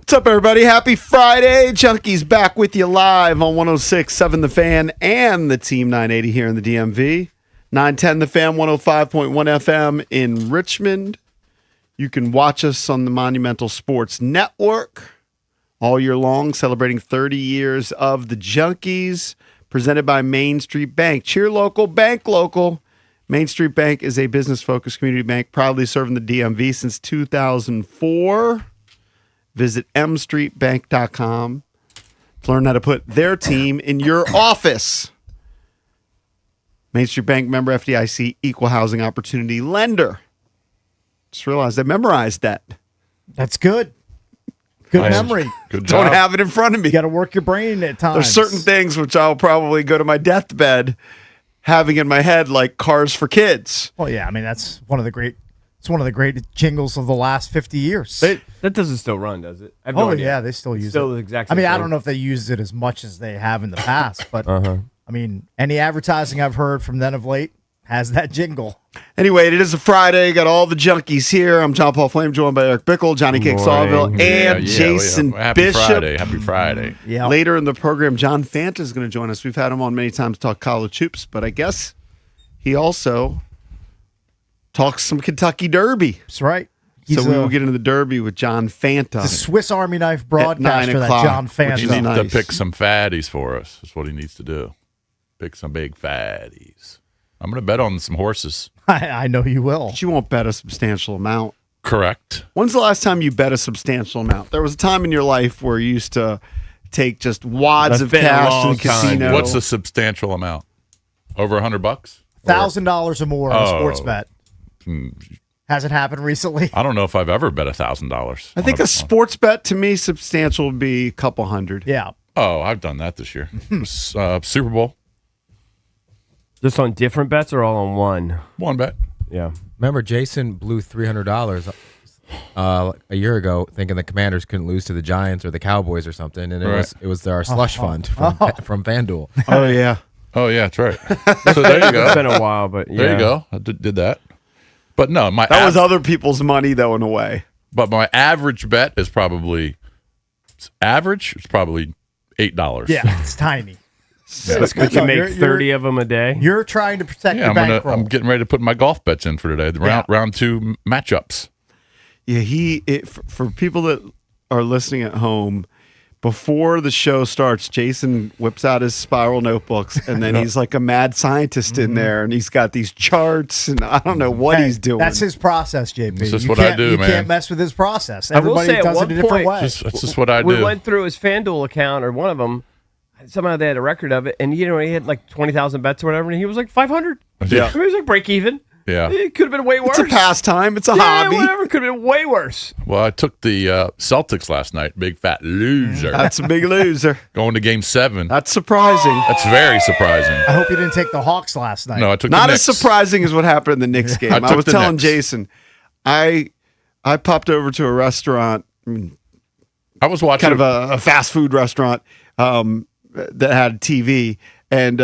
What's up, everybody? Happy Friday. Junkies back with you live on 106.7 The Fan and the Team 980 here in the DMV. 910 The Fan, 105.1 FM in Richmond. You can watch us on the Monumental Sports Network all year long, celebrating 30 years of the Junkies, presented by Main Street Bank. Cheer local, bank local. Main Street Bank is a business-focused community bank proudly serving the DMV since 2004. Visit mstreetbank.com to learn how to put their team in your office. Main Street Bank member FDIC, equal housing opportunity lender. Just realized I memorized that. That's good. Good memory. Good job. Don't have it in front of me. You got to work your brain at times. There's certain things which I'll probably go to my deathbed having in my head, like Cars for Kids. Well, yeah, I mean that's one of the great jingles of the last 50 years. That doesn't still run, does it? I have Oh no idea. yeah, they still use Still it. the exact I mean, same I thing. don't know if they use it as much as they have in the past, but I mean, any advertising I've heard from then of late has that jingle. Anyway, it is a Friday. Got all the junkies here. I'm John Paul Flame, joined by Eric Bickle, Johnny Cake Sawville, and Jason Happy Bishop. Friday. Happy Friday. Yeah. Later in the program, John Fanta is going to join us. We've had him on many times to talk college hoops, but I guess he also talks some Kentucky Derby. That's right. So we will get into the Derby with John Fanta. the Swiss Army knife At broadcaster 9 that o'clock, John which He is Fanta. needs nice. to pick some fatties for us. That's what he needs to do. Pick some big fatties. I'm going to bet on some horses. I know you will. But you won't bet a substantial amount. Correct. When's the last time you bet a substantial amount? There was a time in your life where you used to take just wads That's of been a cash to long the time. casino. What's a substantial amount? Over $100? $1,000 or more on a sports Oh. bet. Hasn't happened recently. I don't know if I've ever bet $1,000. I think a sports bet to me, substantial would be a couple hundred. Yeah. Oh, I've done that this year. Super Bowl. Just on different bets or all on one? One bet. Yeah. Remember, Jason blew $300 a year ago, thinking the Commanders couldn't lose to the Giants or the Cowboys or something, and it was our slush fund from FanDuel. Oh, yeah. Oh, yeah, that's right. So there you go. It's been a while, but yeah. There you go. I did that. But no, That was other people's money, though, in a way. But my average bet is probably It's probably $8. Yeah, it's tiny. That's good. You make 30 of them a day. You're trying to protect Yeah, your bankroll. I'm getting ready to put my golf bets in for today. The round two matchups. Yeah, for people that are listening at home, before the show starts, Jason whips out his spiral notebooks, and then he's like a mad scientist in there, and he's got these charts, and I don't know what Hey, he's doing. That's his process, JP. It's just You what I can't- do, you man. can't mess with his process. I will Everybody say at does it one a different point- way. That's just what I We do. went through his FanDuel account, or one of them. Somehow they had a record of it, and he had like 20,000 bets or whatever, and he was like 500. Yeah. I mean, it was like break even. Yeah. It could have been way worse. It's a pastime. It's a Yeah, hobby. whatever. Could have been way worse. Well, I took the Celtics last night. Big fat loser. That's a big loser. Going to Game 7. That's surprising. That's very surprising. I hope you didn't take the Hawks last night. No, I took Not the as Knicks. surprising as what happened in the Knicks game. I I took was the telling Knicks. Jason, I popped over to a restaurant, I was watching. kind of a fast food restaurant that had TV, and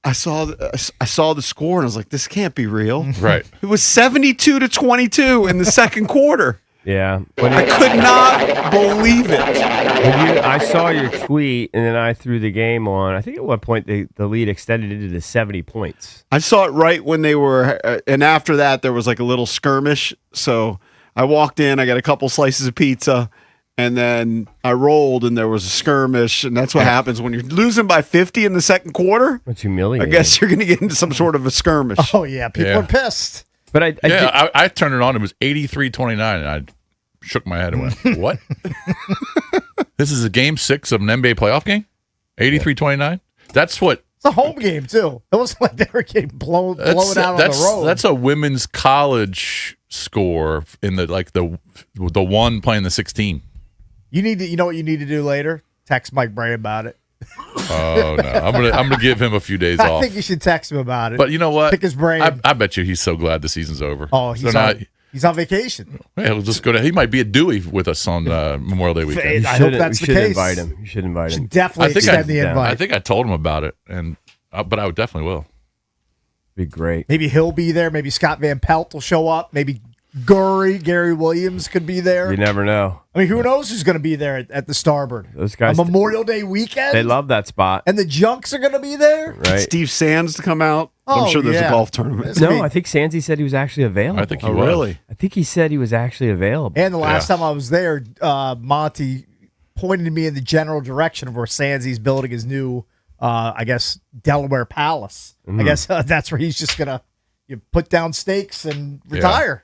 I saw the score, and I was like, "This can't be real." Right. It was 72-22 in the second quarter. Yeah. I could not believe it. I saw your tweet, and then I threw the game on. I think at one point the lead extended into the 70 points. I saw it right when they were, and after that there was like a little skirmish. So I walked in, I got a couple slices of pizza, and then I rolled, and there was a skirmish, and that's what happens when you're losing by 50 in the second quarter. That's I humiliating. guess you're going to get into some sort of a skirmish. Oh, yeah. People Yeah. are pissed. But I did, I turned it on. It was 83-29, and I shook my head and went, "What? This is a Game 6 of an NBA playoff game? 83-29? That's what. It's a home game, too. It wasn't like they were getting blown out on the road. That's a women's college score in the one playing the 16. You know what you need to do later? Text Mike Bray about it. Oh no, I'm gonna give him a few days I off. think you should text him about it. But you know what? Pick his brain. I bet you he's so glad the season's over. Oh, he's on vacation. He'll just go to. He might be at Dewey with us on Memorial Day weekend. I hope that's you the should case. invite him. You should invite him. Should definitely extend the invite. I think I told him about it, but I would definitely will. Be great. Maybe he'll be there. Maybe Scott Van Pelt will show up. Maybe Gary Williams could be there. You never know. I mean, who knows who's going to be there at the starboard? Those guys, a Memorial Day weekend. they love that spot. and the Junks are going to be there. Right? Steve Sands to come out. I'm Oh, sure there's yeah. a golf tournament. No, I think Sansi said he was actually available. I think he Oh, was. really? I think he said he was actually available. And the last Yeah. time I was there, Monty pointed me in the general direction of where Sansi's building his new, I guess, Delaware Palace. I guess that's where he's just gonna put down stakes and retire,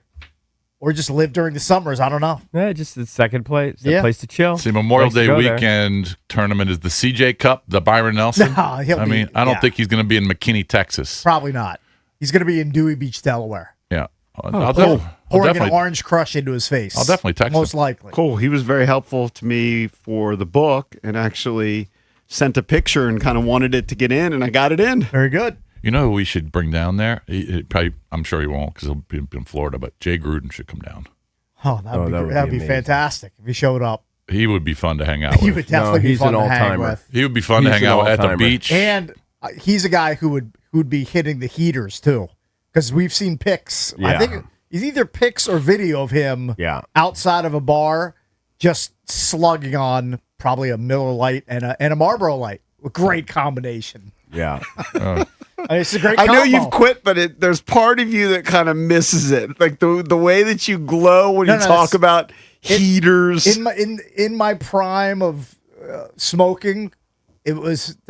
or just live during the summers. I don't know. Yeah, just the second place, Yeah. place to chill. See, Memorial Place to Day go there. weekend tournament is the CJ Cup, the Byron Nelson. No, he'll I be- mean, I don't yeah. think he's going to be in McKinney, Texas. Probably not. He's gonna be in Dewey Beach, Delaware, Yeah. I'll pouring an definitely, orange crush into his face. I'll definitely text most him. likely. Cool. He was very helpful to me for the book and actually sent a picture and kind of wanted it to get in, and I got it in. Very good. You know who we should bring down there? I'm sure he won't because he'll be in Florida, but Jay Gruden should come down. Oh, that would that would be be fantastic if he showed up. He would be fun to hang out He with. would definitely be he's fun an to hang all-timer. with. He would be fun to He's hang an out at the all-timer. beach. And he's a guy who'd be hitting the heaters too, because we've seen pics. I Yeah. think it's either pics or video of him Yeah. outside of a bar, just slugging on probably a Miller Lite and a Marlboro Light. A great combination. Yeah. I mean, it's a great. I know combo. you've quit, but there's part of you that kind of misses it, like the way that you glow when No, you no, talk it's- about heaters. in my prime of smoking. There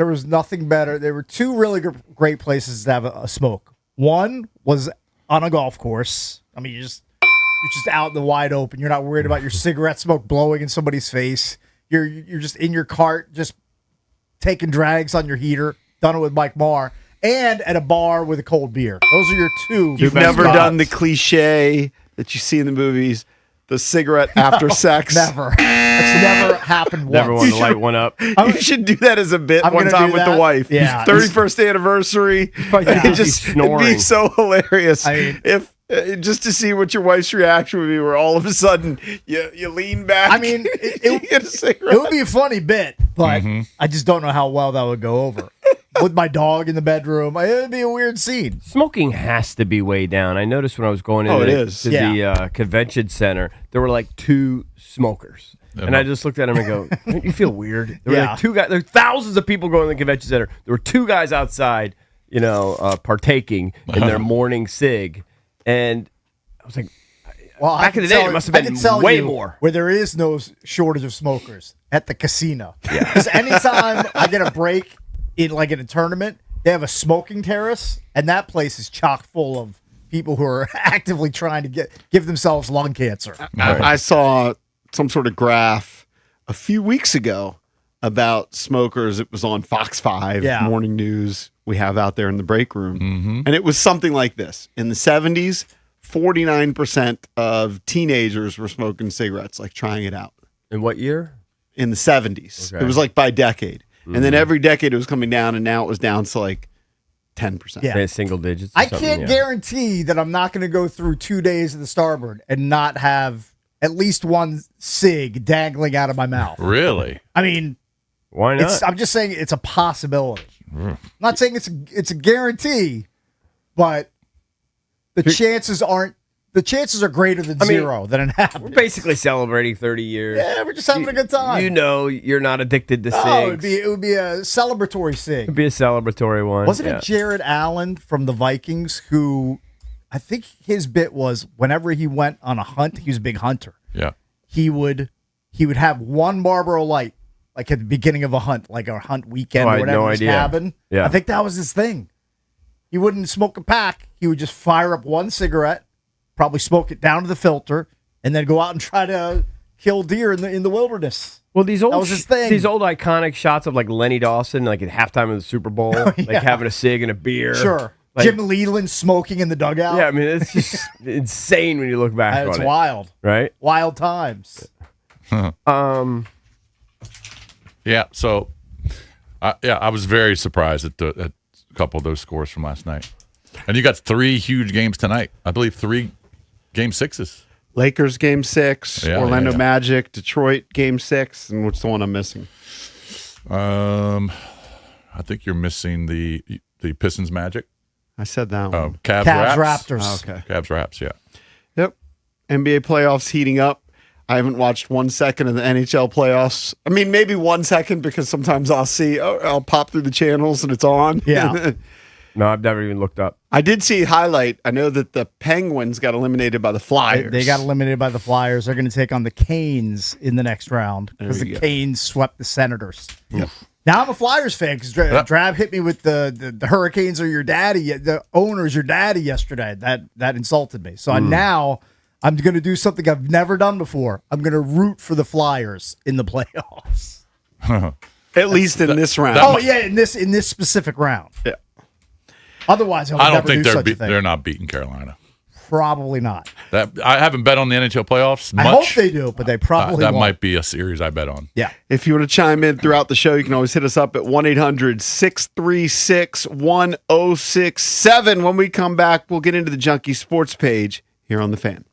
was nothing better. There were two really great places to have a smoke. One was on a golf course. I mean, you're just out in the wide open. You're not worried about your cigarette smoke blowing in somebody's face. You're just in your cart, just taking drags on your heater. Done it with Mike Marr. And at a bar with a cold beer. Those are your two. You've best never spots. done the cliche that you see in the movies, the cigarette after sex. Never. It's never happened once. Never wanted to light one up. You should do that as a bit I'm one gonna time do with the that. wife. Yeah. 31st anniversary. probably too busy It'd be snoring. so hilarious I mean- if just to see what your wife's reaction would be, where all of a sudden you lean back. I mean, you get a cigarette. It would be a funny bit, but Mm-hmm. I just don't know how well that would go over. With my dog in the bedroom, it would be a weird scene. Smoking has to be way down. I noticed when I was going Oh, into it is. to the convention center, there were like two smokers. And I just looked at them and go, don't you feel weird? There were Yeah. like two guys. There were thousands of people going to the convention center. There were two guys outside, partaking in their morning cig. And I was like, Well, Back in the day, it must have been way more. Where there is no shortage of smokers at the casino. Because anytime I get a break in a tournament, they have a smoking terrace, and that place is chock full of people who are actively trying to give themselves lung cancer. I saw some sort of graph a few weeks ago about smokers. It was on Fox 5 Yeah. morning news we have out there in the break room. And it was something like this. In the 70s, 49% of teenagers were smoking cigarettes, like trying it out. in what year? In the 70s. Okay. It was like by decade. And then every decade it was coming down, and now it was down to like 10%. Yeah. Single digits. or I something, can't yeah. guarantee that I'm not going to go through 2 days of the starboard and not have at least one cig dangling out of my mouth. Really? I mean, Why not? I'm just saying it's a possibility. I'm not saying it's a guarantee, but the chances are greater than I mean, zero that it We're happens. basically celebrating 30 years. Yeah, we're just having a good time. You know you're not addicted to cigs. Oh, it would be a celebratory cig. It'd be a celebratory one. Wasn't yeah. it Jared Allen from the Vikings who I think his bit was whenever he went on a hunt, he was a big hunter. Yeah. He would have one Marlboro Light like at the beginning of a hunt, like a hunt weekend Oh, I or had whatever no in his idea. cabin. Yeah. I think that was his thing. He wouldn't smoke a pack. He would just fire up one cigarette, probably smoke it down to the filter, and then go out and try to kill deer in the wilderness. Well, these old That was his thing. these old iconic shots of like Lenny Dawson, like at halftime of the Super Bowl, yeah. like having a cig and a beer. Sure. Like- Jim Leland smoking in the dugout. Yeah, I mean it's just insane when you look back It's on it, wild. right? Wild times. Yeah. So, I was very surprised at a couple of those scores from last night. And you got 3 huge games tonight. I believe 3 game 6s. Lakers game 6, Yeah, Orlando yeah. Magic, Detroit game 6, and what's the one I'm missing? I think you're missing the Pistons Magic. I said that one. Cavs Cavs Raps. Raptors. Oh, okay. Cavs Raps. Yeah. Yep. NBA playoffs heating up. I haven't watched 1 second of the NHL playoffs. I mean, maybe 1 second because sometimes I'll pop through the channels and it's on. Yeah. No, I've never even looked up. I did see a highlight. I know that the Penguins got eliminated by the Flyers. They got eliminated by the Flyers. They're going to take on the Canes in the next round because There the you go. Canes swept the Senators. Now I'm a Flyers fan because Drab hit me with the Hurricanes are your daddy. The owner's your daddy yesterday. That insulted me. So now I'm going to do something I've never done before. I'm going to root for the Flyers in the playoffs. At least in this round. Oh yeah, in this specific round. Yeah. Otherwise, I would I don't never think do such a thing. they're not beating Carolina. Probably not. That I haven't bet on the NHL playoffs much. I hope they do, but they probably that won't. might be a series I bet on. Yeah. If you want to chime in throughout the show, you can always hit us up at 1-800-636-1067. When we come back, we'll get into the Junkie Sports page here on The Fan.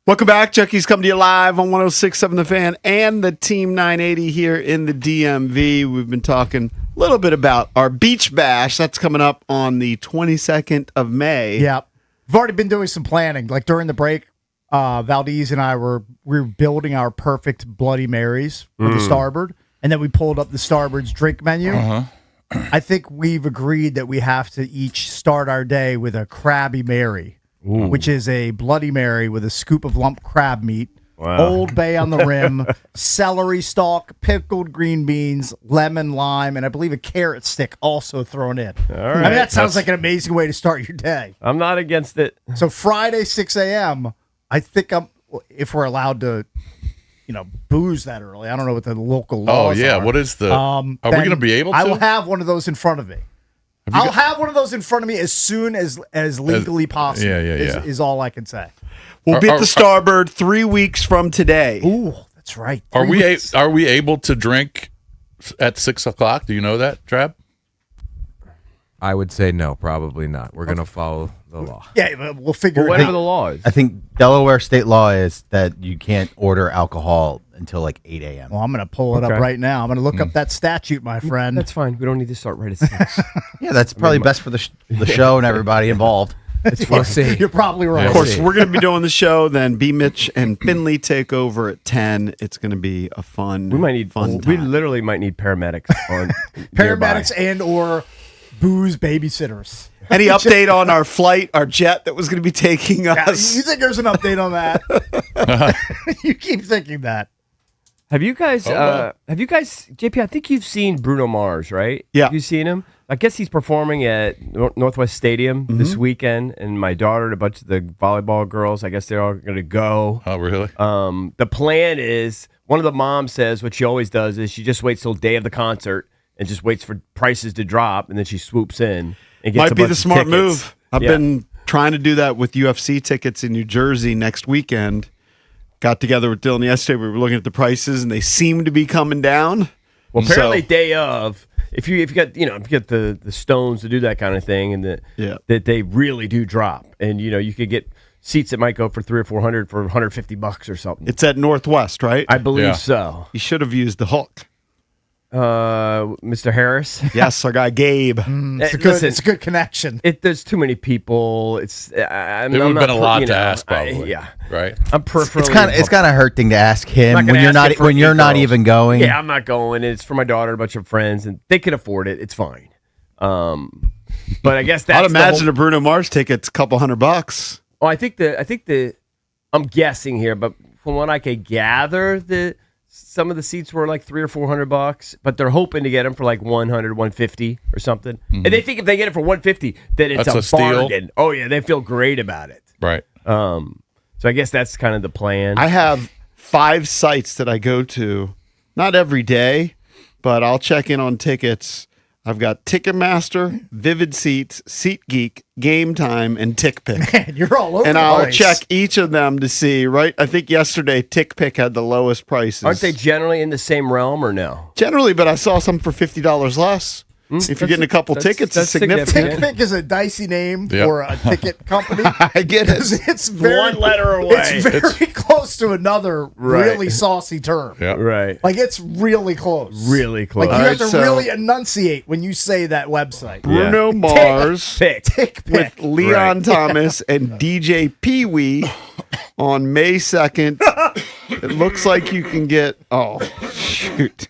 Welcome back. Junkies come to you live on 106.7 The Fan and the Team 980 here in the DMV. We've been talking a little bit about our beach bash. That's coming up on the 22nd of May. Yeah. We've already been doing some planning. Like during the break, Valdez and I were building our perfect Bloody Marys for the Starboard, and then we pulled up the Starboard's drink menu. I think we've agreed that we have to each start our day with a Krabby Mary, which is a Bloody Mary with a scoop of lump crab meat, Old Bay on the rim, celery stalk, pickled green beans, lemon, lime, and I believe a carrot stick also thrown in. All I right. mean, that sounds like an amazing way to start your day. I'm not against it. So Friday, 6 a.m., I think if we're allowed to, booze that early. I don't know what the local Oh laws yeah, are. what is the? Are we going to be able to? I will have one of those in front of me. I'll have one of those in front of me as soon as legally possible. yeah. Is all I can say. We'll be at Are- the Starboard 3 weeks from today. Ooh, that's right. Are 3 we weeks. are we able to drink at 6 o'clock? Do you know that, Trab? I would say no, probably not. We're going to follow the law. Yeah, but we'll figure Well, it whatever out. the law is. I think Delaware state law is that you can't order alcohol until like 8 a.m. Well, I'm going to pull it up Okay. right now. I'm going to look up that statute, my friend. That's fine. We don't need to start right at 6. Yeah, that's probably best for the show and everybody involved. We'll see. You're probably right. Of course, we're going to be doing the show. Then B. Mitch and Finley take over at 10. It's going to be a fun. We might need. fun We time. literally might need paramedics on Paramedics and or booze babysitters. Any update on our flight, our jet that was going to be taking Yeah, us? you think there's an update on that? You keep thinking that. Have you guys? wow. Have you guys? JP, I think you've seen Bruno Mars, right? Yeah. Have you seen him? I guess he's performing at Northwest Stadium this weekend, and my daughter and a bunch of the volleyball girls, I guess they're all going to go. Oh, really? The plan is one of the moms says what she always does is she just waits till day of the concert and just waits for prices to drop, and then she swoops in and gets Might a be bunch the of smart tickets. move. I've Yeah. been trying to do that with UFC tickets in New Jersey next weekend. Got together with Dylan yesterday. We were looking at the prices, and they seem to be coming down. Well, apparently, So- day of, if you got the stones to do that kind of thing, and that they really do drop, and you could get seats that might go for $300 or $400 for $150 or something. It's at Northwest, right? I believe Yeah. so. You should have used the hook. Mr. Harris. Yes, our guy Gabe. It's a good, Listen, it's a good connection. there's too many people. It's It would have been a lot to ask, probably. yeah, Right. I'm peripherally. It's kind of hurting to ask I'm him not gonna when you're ask not him for when you're not details. even going. Yeah, I'm not going. It's for my daughter and a bunch of friends, and they can afford it. It's fine. But I guess that's I'd imagine the a Bruno Mars ticket's a couple $100. whole, I think I'm guessing here, but from what I could gather, some of the seats were like $300 or $400, but they're hoping to get them for like $100, $150 or something. And they think if they get it for $150, then it's That's a a steal. bargain. Oh yeah, they feel great about it. Right. So I guess that's kind of the plan. I have 5 sites that I go to, not every day, but I'll check in on tickets. I've got Ticketmaster, Vivid Seats, SeatGeek, Game Time, and TickPick. Man, you're all over And the I'll place. check each of them to see, right? I think yesterday TickPick had the lowest prices. Aren't they generally in the same realm or no? Generally, but I saw some for $50 less. If you're getting a couple tickets, it's significant. TickPick is a dicey name Yep. for a ticket company. I get it. It's very, One letter away. It's very close to another really saucy term. Yeah. Right. Like it's really close. Really close. Like you All have right, to so- really enunciate when you say that website. Bruno Mars Pick. TickPick. with Leon Thomas and DJ Pee Wee on May 2nd. It looks like you can get, oh, shoot.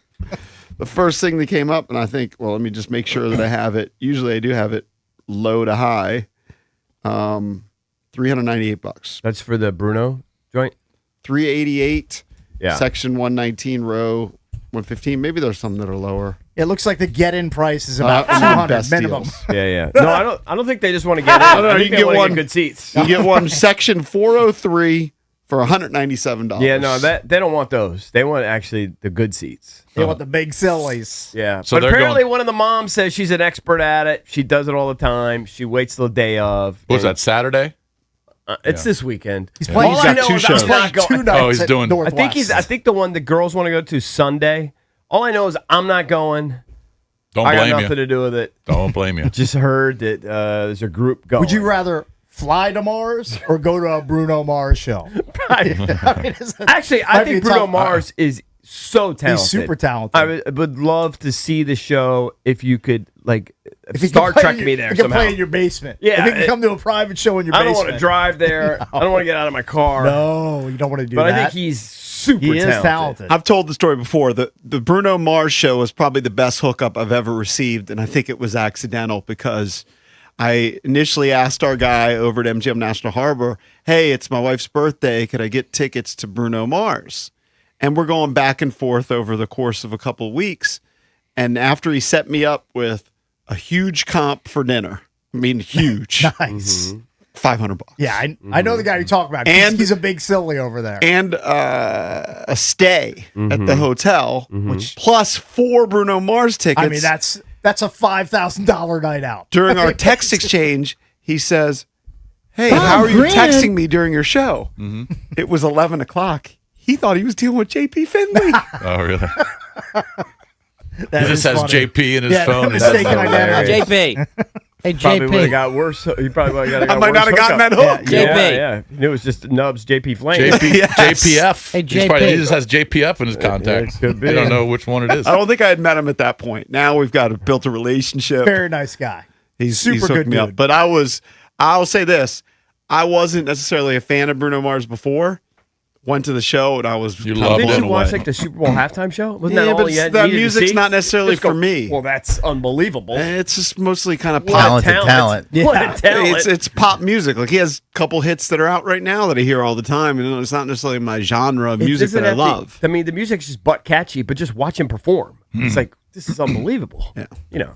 The first thing that came up, and I think, well, let me just make sure that I have it. Usually I do have it low to high. $398. That's for the Bruno joint? 388. Yeah. Section 119, row 115. Maybe there's some that are lower. It looks like the get-in price is about some $200 best minimum. deals. Yeah. No, I don't think they just want to get it. no, I you think can they get want to one- get good seats. You get one section 403 for $197. Yeah, no, they don't want those. They want actually the good seats. They want the big sillies. Yeah. So but they're apparently going- one of the moms says she's an expert at it. She does it all the time. She waits till the day of. What was and, that, Saturday? It's this weekend. He's playing, All he's I got know two is shows. I'm not going- Two nights he's at doing- Northwest. I think the one the girls want to go to Sunday. All I know is I'm not going. Don't I got blame nothing you. to do with it. Don't blame you. Just heard that there's a group going. Would you rather fly to Mars or go to a Bruno Mars show? Actually, I Might be think a Bruno tough- Mars is so talented. He's super talented. I would love to see the show if you could like If you Star can play Trek in your- me there you can somehow. play in your basement. Yeah, if you can it- come to a private show in your I don't basement. want to drive there. I don't want to get out of my car. No, you don't want to do but that. I think he's super he is talented. talented. I've told the story before. The Bruno Mars show was probably the best hookup I've ever received, and I think it was accidental because I initially asked our guy over at MGM National Harbor, "Hey, it's my wife's birthday. Could I get tickets to Bruno Mars?" And we're going back and forth over the course of a couple of weeks. And after he set me up with a huge comp for dinner, I mean huge, Nice. $500. Yeah, I know the guy you're talking about. And- he's a big silly over there. And a stay at the hotel, Which- plus 4 Bruno Mars tickets. I mean, that's a $5,000 night out. During our text exchange, he says, "Hey, how are you texting me during your show?" It was 11 o'clock. He thought he was dealing with JP Finley. Oh, really? That He is just has funny. JP in his Yeah, phone. mistaken That's identity. hilarious. JP. Hey, Probably would have JP. got worse. You probably would have got. I might not have gotten that hook. Yeah, JP. Yeah. He knew it was just Nubs JP Flame. JP, JPF. Hey, He's probably- JP. he just has JPF in his contacts. could be. I don't know which one it is. I don't think I had met him at that point. Now we've built a relationship. Very nice guy. He's super hooked good me up. dude. But I'll say this: I wasn't necessarily a fan of Bruno Mars before. Went to the show and I was You kind of love Did blown you watch away. like the Super Bowl halftime show? Wasn't Yeah, that all but you had? that needed to music's see? not necessarily Just go, for me. Well, that's unbelievable. It's just mostly kind of What pop. a Talented talent. What a talent. It's pop music. Like he has a couple hits that are out right now that I hear all the time, and it's not necessarily my genre of It music doesn't that I have to- love. I mean, the music's just butt catchy, but just watch him perform. It's like this is unbelievable. Yeah. You know,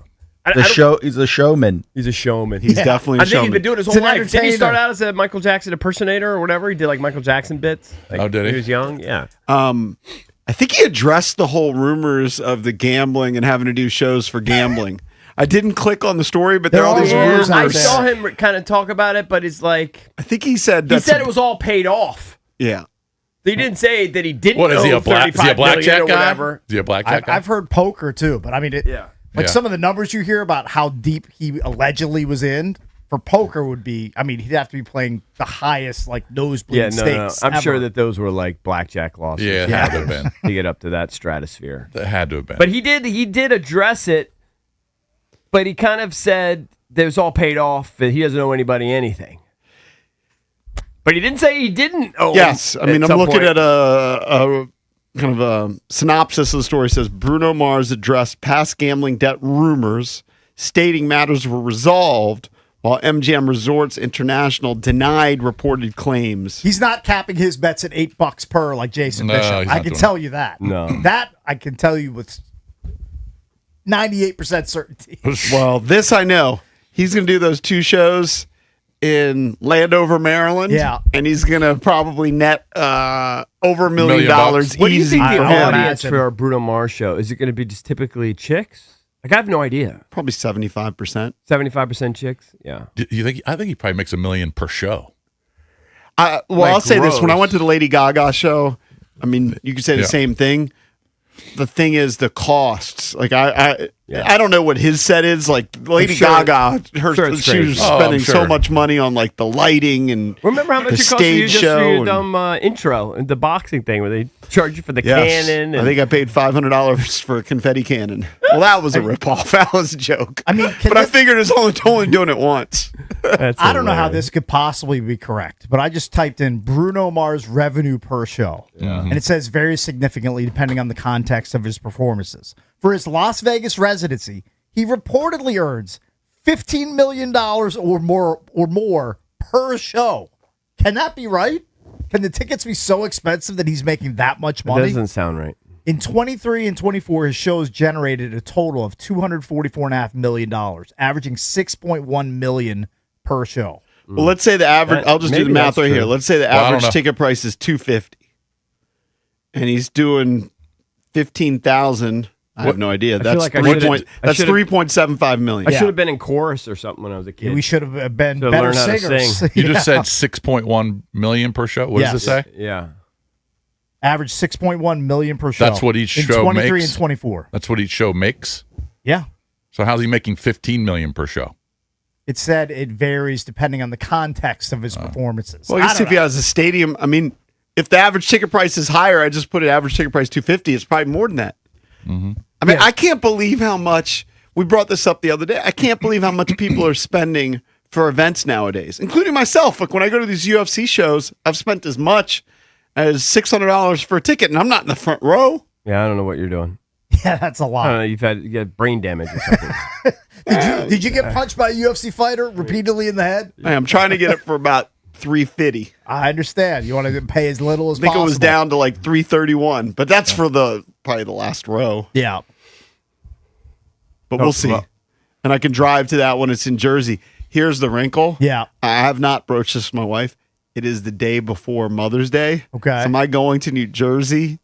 He's a showman. He's a showman. He's definitely a I think he's showman. been doing his He's whole an life. Didn't he start entertainer. out as a Michael Jackson impersonator or whatever? He did like Michael Jackson bits. Like, Oh, did he? When he was young. Yeah. I think he addressed the whole rumors of the gambling and having to do shows for gambling. I didn't click on the story, but there are all these Yeah, rumors. I out there. saw him kind of talk about it, but it's like I think he said he that's said it was all paid off. yeah. He didn't say that he didn't. What is he owe a black? Is he a 35 million blackjack or guy? whatever. Is he a blackjack guy? I've heard poker too, but I mean, Yeah. like Yeah. some of the numbers you hear about how deep he allegedly was in for poker would be. I mean, he'd have to be playing the highest like nosebleed Yeah, no. stakes. I'm sure ever. that those were like blackjack losses. Yeah, it had to have been. to get up to that stratosphere. It had to have been. But he did address it, but he kind of said that it was all paid off, that he doesn't owe anybody anything. But he didn't say he didn't owe. Yes, I him mean at I'm some looking point. at a kind of a synopsis of the story. It says Bruno Mars addressed past gambling debt rumors, stating matters were resolved, while MGM Resorts International denied reported claims. He's not capping his bets at $8 per like Jason No, Bishop. he's I not can doing tell you that. No. That I can tell you with 98% certainty. Well, this I know. He's going to do those 2 shows in Landover, Maryland. Yeah. And he's going to probably net over $1 million $1 What do you easy think the for I him. audience imagine. for our Bruno Mars show is? It going to be just typically chicks? Like I have no idea. Probably 75%. 75% chicks. Yeah. Do you think? I think he probably makes $1 million per show. I'll say this. When I gross. went to the Lady Gaga show, I mean, you could say the Yeah. same thing. The thing is the costs. Like I Yeah. I don't know what his set is. Like Lady sure- Gaga, sure it's she was crazy. Oh, I'm spending so sure. much money on like the lighting and Remember how much the it cost you stage just for show. your and- dumb intro and the boxing thing where they charge you for the Yes. cannon? And I think I paid $500 for a confetti cannon. Well, that was a ripoff. That was a joke. I mean, can but I this- figured it's only doing it once. That's I don't know how hilarious. this could possibly be correct, but I just typed in Bruno Mars revenue per show. And it says very significantly depending on the context of his performances. For his Las Vegas residency, he reportedly earns $15 million or more per show. Can that be right? Can the tickets be so expensive that he's making that much It money? doesn't sound right. In 23 and 24, his shows generated a total of $244.5 million, averaging $6.1 million per show. Well, let's say the average. That- I'll just do the maybe math that's right here. true. Let's say the Well, I don't average know. ticket price is $250, and he's doing 15,000. I have no idea. feel That's like I three should've- point. I That's should've- 3.75 million. I Yeah. should have been in chorus or something when I was a kid. We should have been To better learn how to singers. sing. You just said 6.1 million per show. What Yes. does it say? Yeah. Average 6.1 million per show. That's what each in show 23 makes? and 24. That's what each show makes. Yeah. So how's he making 15 million per show? It said it varies depending on the context of his performances. Well, I I guess don't if he know. has a stadium, I mean, if the average ticket price is higher, I just put an average ticket price $250. It's probably more than that. I mean, I can't believe how much we brought this up the other day. I can't believe how much people are spending for events nowadays, including myself. Like when I go to these UFC shows, I've spent as much as $600 for a ticket, and I'm not in the front row. Yeah, I don't know what you're doing. Yeah, that's a I don't lot. know. You had brain damage or something. Did you get punched by a UFC fighter repeatedly in the head? I'm trying to get it for about $350. I understand. You want to pay as little as I think possible. it was down to like $331, but that's for probably the last row. Yeah. But we'll see. well- And I can drive to that one. It's in Jersey. Here's the wrinkle. Yeah. I have not broached this with my wife. It is the day before Mother's Day. Okay. So am I going to New Jersey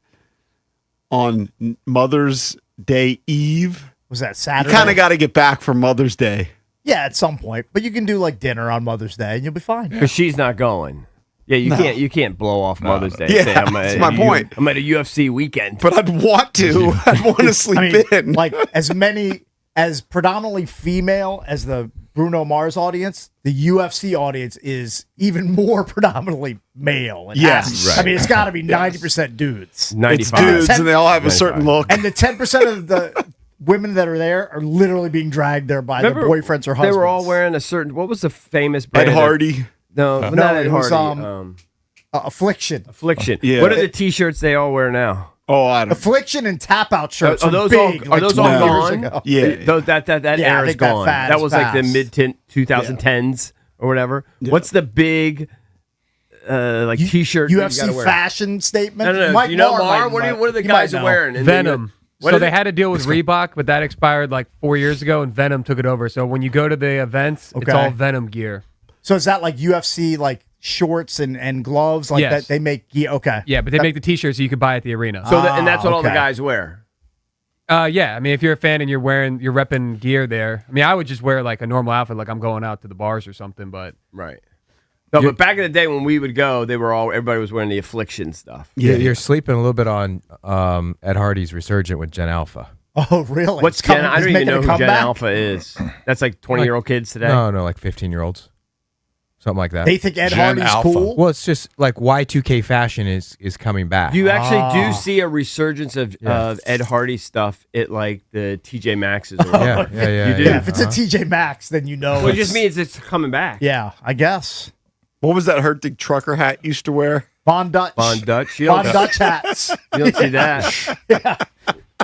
on Mother's Day Eve? Was that You Saturday? kind of got to get back for Mother's Day. Yeah, at some point. But you can do like dinner on Mother's Day and you'll be fine. Because she's not going. Yeah, you can't blow off Mother's Day. Yeah, Say, that's my point. I'm at a UFC weekend. But I'd want to. I'd want to sleep I mean, in. like as predominantly female as the Bruno Mars audience, the UFC audience is even more predominantly male. It Yes. has to be. I mean, it's got to be 90% dudes. It's 95. dudes, and they all have a certain look. And the 10% of the women that are there are literally being dragged there by their boyfriends or husbands. They were all wearing a certain. What was the famous Ed brand? Hardy. No, No, not Ed it was, Hardy. Affliction. Affliction. Yeah. What are the T-shirts they all wear now? Oh, I don't. Affliction and tap out shirts. Are were those big, all? Are like those all 20 years gone? ago. Yeah. That Yeah, I era is think that gone. fad That is was like the past. mid 2010s or whatever. What's the big like T-shirt that you UFC gotta wear? fashion statement. No. Mike Do you know Marr Mar? might- What are the he guys might know. wearing? And Venom. What So is they it? had a deal with Reebok, but that expired like 4 years ago, and Venom took it over. So when you go to the events, it's Okay. all Venom gear. So is that like UFC like shorts and gloves like Yes. that? They make gear. Okay. Yeah, but they make the T-shirts so you could buy at the arena. So and that's what all the okay. guys wear. Yeah, I mean, if you're a fan and you're repping gear there, I mean, I would just wear like a normal outfit, like I'm going out to the bars or something. But Right. No, but back in the day when we would go, everybody was wearing the Affliction stuff. Yeah, you're sleeping a little bit on Ed Hardy's Resurgent with Gen Alpha. Oh, really? What's It's coming- Gen? I it's don't even making a know who Gen comeback? Alpha is. That's like 20-year-old kids today. No, like 15-year-olds, something like that. They think Ed Gen Hardy's Alpha. cool. Well, it's just like Y2K fashion is coming back. You actually do see a resurgence of Ed Hardy stuff at like the TJ Maxx's. Or whatever. yeah. You do? Yeah, if it's a TJ Maxx, then you know. Well, it it's- just means it's coming back. Yeah, I guess. What was that Hertig trucker hat used to wear? Von Dutch. Von Dutch. You Von don't, Dutch hats. you don't see that.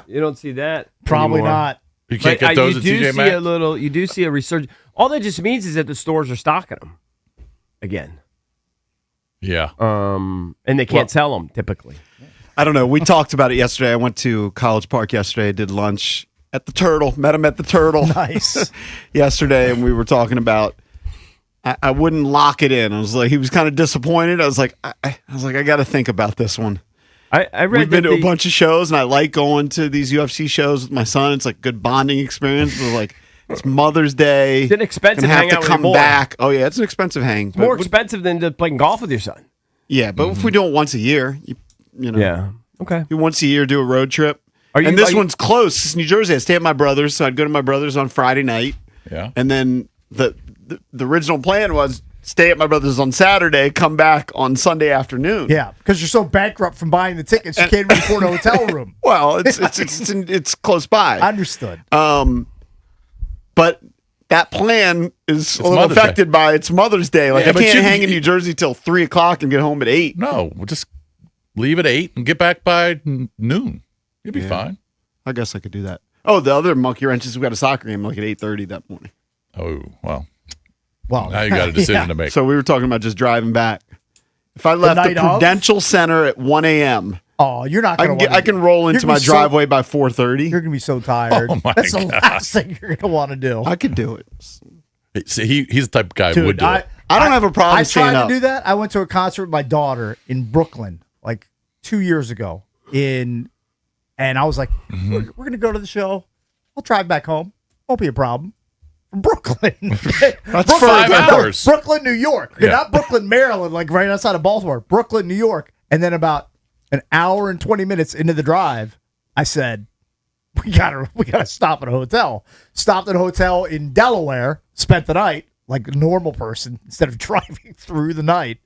You don't see that. Probably anymore. not. You can't But, get those you at do TJ see Maxx. a little. You do see a resurgence. All that just means is that the stores are stocking them again, Yeah. and they can't sell them typically. I don't know. We talked about it yesterday. I went to College Park yesterday. Did lunch at the Turtle. Met him at the Turtle Nice. yesterday, and we were talking about. I wouldn't lock it in. I was like, he was kind of disappointed. I was like, I got to think about this one. I read We've been that to a bunch of shows, and I like going to these UFC shows with my son. It's like good bonding experience. We're like, it's Mother's Day. It's an expensive Gonna have hang to out with come your boy. back. Oh yeah, it's an expensive hang. But more expensive than to playing golf with your son. Yeah, but if we do it once a year, you know, Yeah. Okay. do once a year, do a road trip. Are you- and this are you- one's close. It's New Jersey. I stay at my brother's, so I'd go to my brother's on Friday night, Yeah. and then the original plan was stay at my brother's on Saturday, come back on Sunday afternoon. Yeah, because you're so bankrupt from buying the tickets, you can't even afford a hotel room. Well, it's close by. Understood. But that plan is a little Mother's Day. affected by it's Mother's Day. Like Yeah, I but can't you- hang in New Jersey till 3:00 and get home at 8. No, we'll just leave at 8 and get back by noon. You'll be fine. I guess I could do that. Oh, the other monkey wrench is we got a soccer game like at 8:30 that morning. Oh, well. Well, Now you got a decision yeah. to make. So we were talking about just driving back. If I left the night of? Prudential Center at 1 a.m., Oh, you're not I going can to. I can roll into my driveway by 4:30. You're going to be so tired. Oh, my That's the God. last thing you're going to want to do. I could do it. See, he's the type of guy who would Dude, do it. I don't have a problem I staying tried up. to do that. I went to a concert with my daughter in Brooklyn like 2 years ago. And I was like, we're going to go to the show. I'll drive back home. Won't be a problem. From Brooklyn. That's 5 hours. Brooklyn, New York. Yeah. Not Brooklyn, Maryland, like right outside of Baltimore. Brooklyn, New York. And then about an hour and 20 minutes into the drive, I said, we gotta stop at a hotel. Stopped at a hotel in Delaware, spent the night like a normal person instead of driving through the night,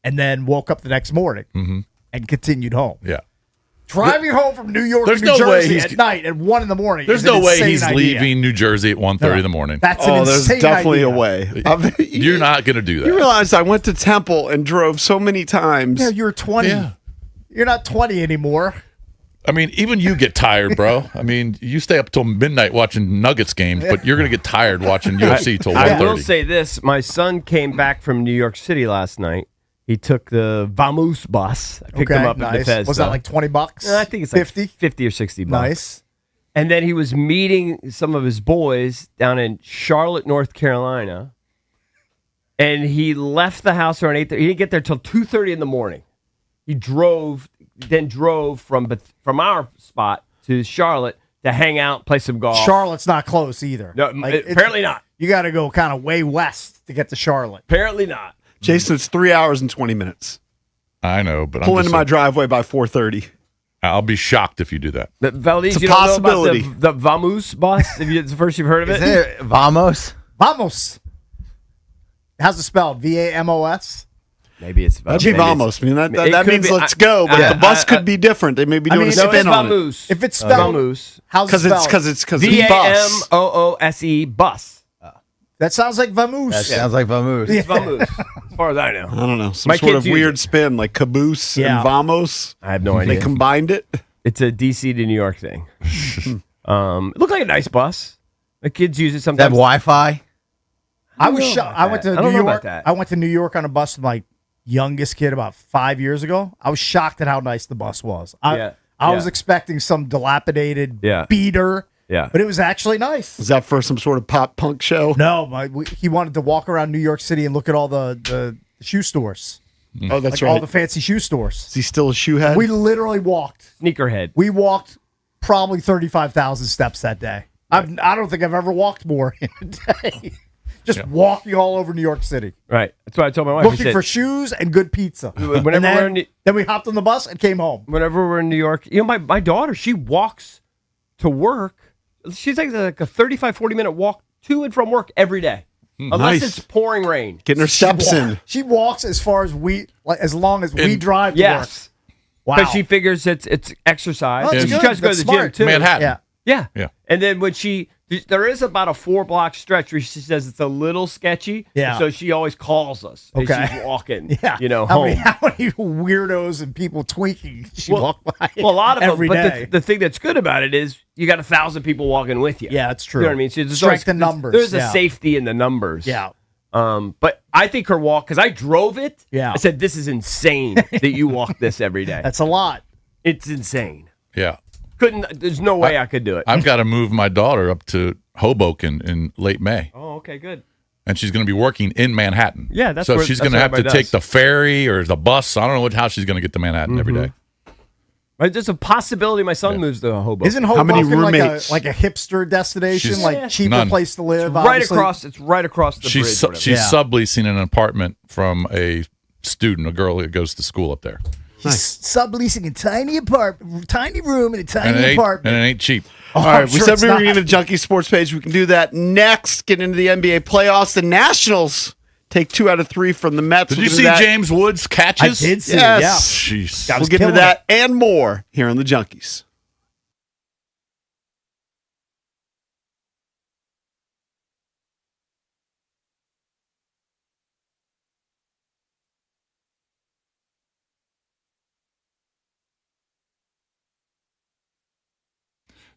and then woke up the next morning. and continued home. Yeah. Driving home from New York There's to New no way Jersey he's- at night at 1 in the morning. There's is an no way insane he's idea. leaving New Jersey at 1:30 in the morning. That's an Oh, there's insane definitely idea. a way. You're not going to do that. You realize I went to Temple and drove so many times. Yeah, you were 20. Yeah. You're not 20 anymore. I mean, even you get tired, bro. I mean, you stay up till midnight watching Nuggets games, but you're going to get tired watching UFC till I 1:30. will say this: my son came back from New York City last night. He took the Vamoose bus. I picked him up in nice. Bethesda. Was that like $20? I think it's like 50. 50 or 60 bucks. Nice. And then he was meeting some of his boys down in Charlotte, North Carolina. And he left the house around 8:30. He didn't get there till 2:30 in the morning. He drove from our spot to Charlotte to hang out, play some golf. Charlotte's not close either. No, apparently not. You got to go kind of way west to get to Charlotte. Apparently not. Jason, it's 3 hours and 20 minutes. I know, but Pull I'm into just my saying, driveway by 4:30. I'll be shocked if you do that. But Valdez, It's a you don't know about possibility. the Vamoose bus? It's the first you've heard of it? Isn't it Vamos? Vamos. How's it spelled? VAMOS? Maybe it's That'd be maybe it's- almost. I mean, that It could means be- let's go, but I- the bus I- could be different. They may be doing a mean, No, it's spin on it. Vamoose. If it's spelled, Vamoose. how's it Because spelled? it's bus. VAMOOSE bus. That sounds like Vamoose. That sounds like Vamos. It's Vamoose, as far as I know. I don't know. Some My sort kids of use weird it. spin like caboose Yeah. and vamos. I have no They idea. combined it. It's a DC to New York thing. It looked like a nice bus. The kids use it That sometimes. I Wi-Fi? was know shocked. about I went that. to I don't New know about York. that. I went to New York on a bus with my youngest kid about 5 years ago. I was shocked at how nice the bus was. I was Yeah. expecting some dilapidated Yeah. beater. Yeah. But it was actually nice. Is that for some sort of pop punk show? No, he wanted to walk around New York City and look at all the shoe stores. Oh, that's Like all right. the fancy shoe stores. Is he still a shoehead? We literally walked. Sneakerhead. We walked probably 35,000 steps that day. I don't think I've ever walked more in a day. Just walking all over New York City. Right. That's what I told my wife. I Looking said, for shoes and good pizza. Whenever And we're in then we hopped on the bus and came home. whenever we're in New York, my daughter, she walks to work. She's like a 35, 40-minute walk to and from work every day. Unless nice. it's pouring rain. Getting her steps in. She walks as far as as long as we drive to Yes. work. Wow. Because she figures it's exercise. Oh, that's She good. tries to go That's to the gym smart. too. Manhattan. Yeah. Yeah. Yeah. And then when there is about a 4-block stretch where she says it's a little sketchy. Yeah. So she always calls us. as Okay. She's walking, Yeah. home. How many weirdos and people tweaking she walk by? Well, a lot of every them. But day. the thing that's good about it is you got 1,000 people walking with you. Yeah, that's true. You know what I mean? So there's Strength in there's- numbers, There's yeah. a safety in the numbers. Yeah. But I think her walk, because I drove it. Yeah. I said, this is insane that you walk this every day. That's a lot. It's insane. Yeah. There's no way I could do it. I've got to move my daughter up to Hoboken in late May, Oh, okay, good. and she's going to be working in Manhattan. Yeah, that's so where- she's that's going to what have to everybody take does. the ferry or the bus. I don't know how she's going to get to Manhattan every day. Right, there's a possibility my son moves to Hoboken. Isn't How many Hoboken roommates? like a hipster destination, She's- like cheaper None. place to live? right obviously? across? It's right across the bridge. She's whatever. she's Yeah. subleasing an apartment from a student, a girl that goes to school up there, He's subleasing a tiny room in a and tiny it ain't, apartment. and it ain't cheap. All I'm right, we sure said it's we were not. going to the Junkie Sports page. We can do that next. Get into the NBA playoffs. The Nationals take 2 out of 3 from the Mets. Did We'll you get see into that. James Woods catches? I did see Yes. it, yeah. Jeez. Got We'll was get into killing that and more here on the Junkies.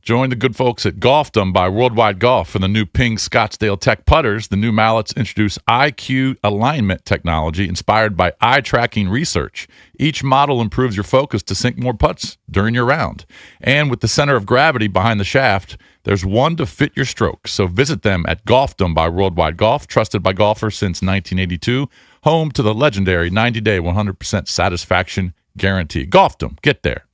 Join the good folks at Golfdom by Worldwide Golf for the new Ping Scottsdale Tech putters. The new mallets introduce IQ alignment technology inspired by eye tracking research. Each model improves your focus to sink more putts during your round. And with the center of gravity behind the shaft, there's one to fit your stroke. So visit them at Golfdom by Worldwide Golf, trusted by golfers since 1982, home to the legendary 90-day 100% satisfaction guarantee. Golfdom, get there.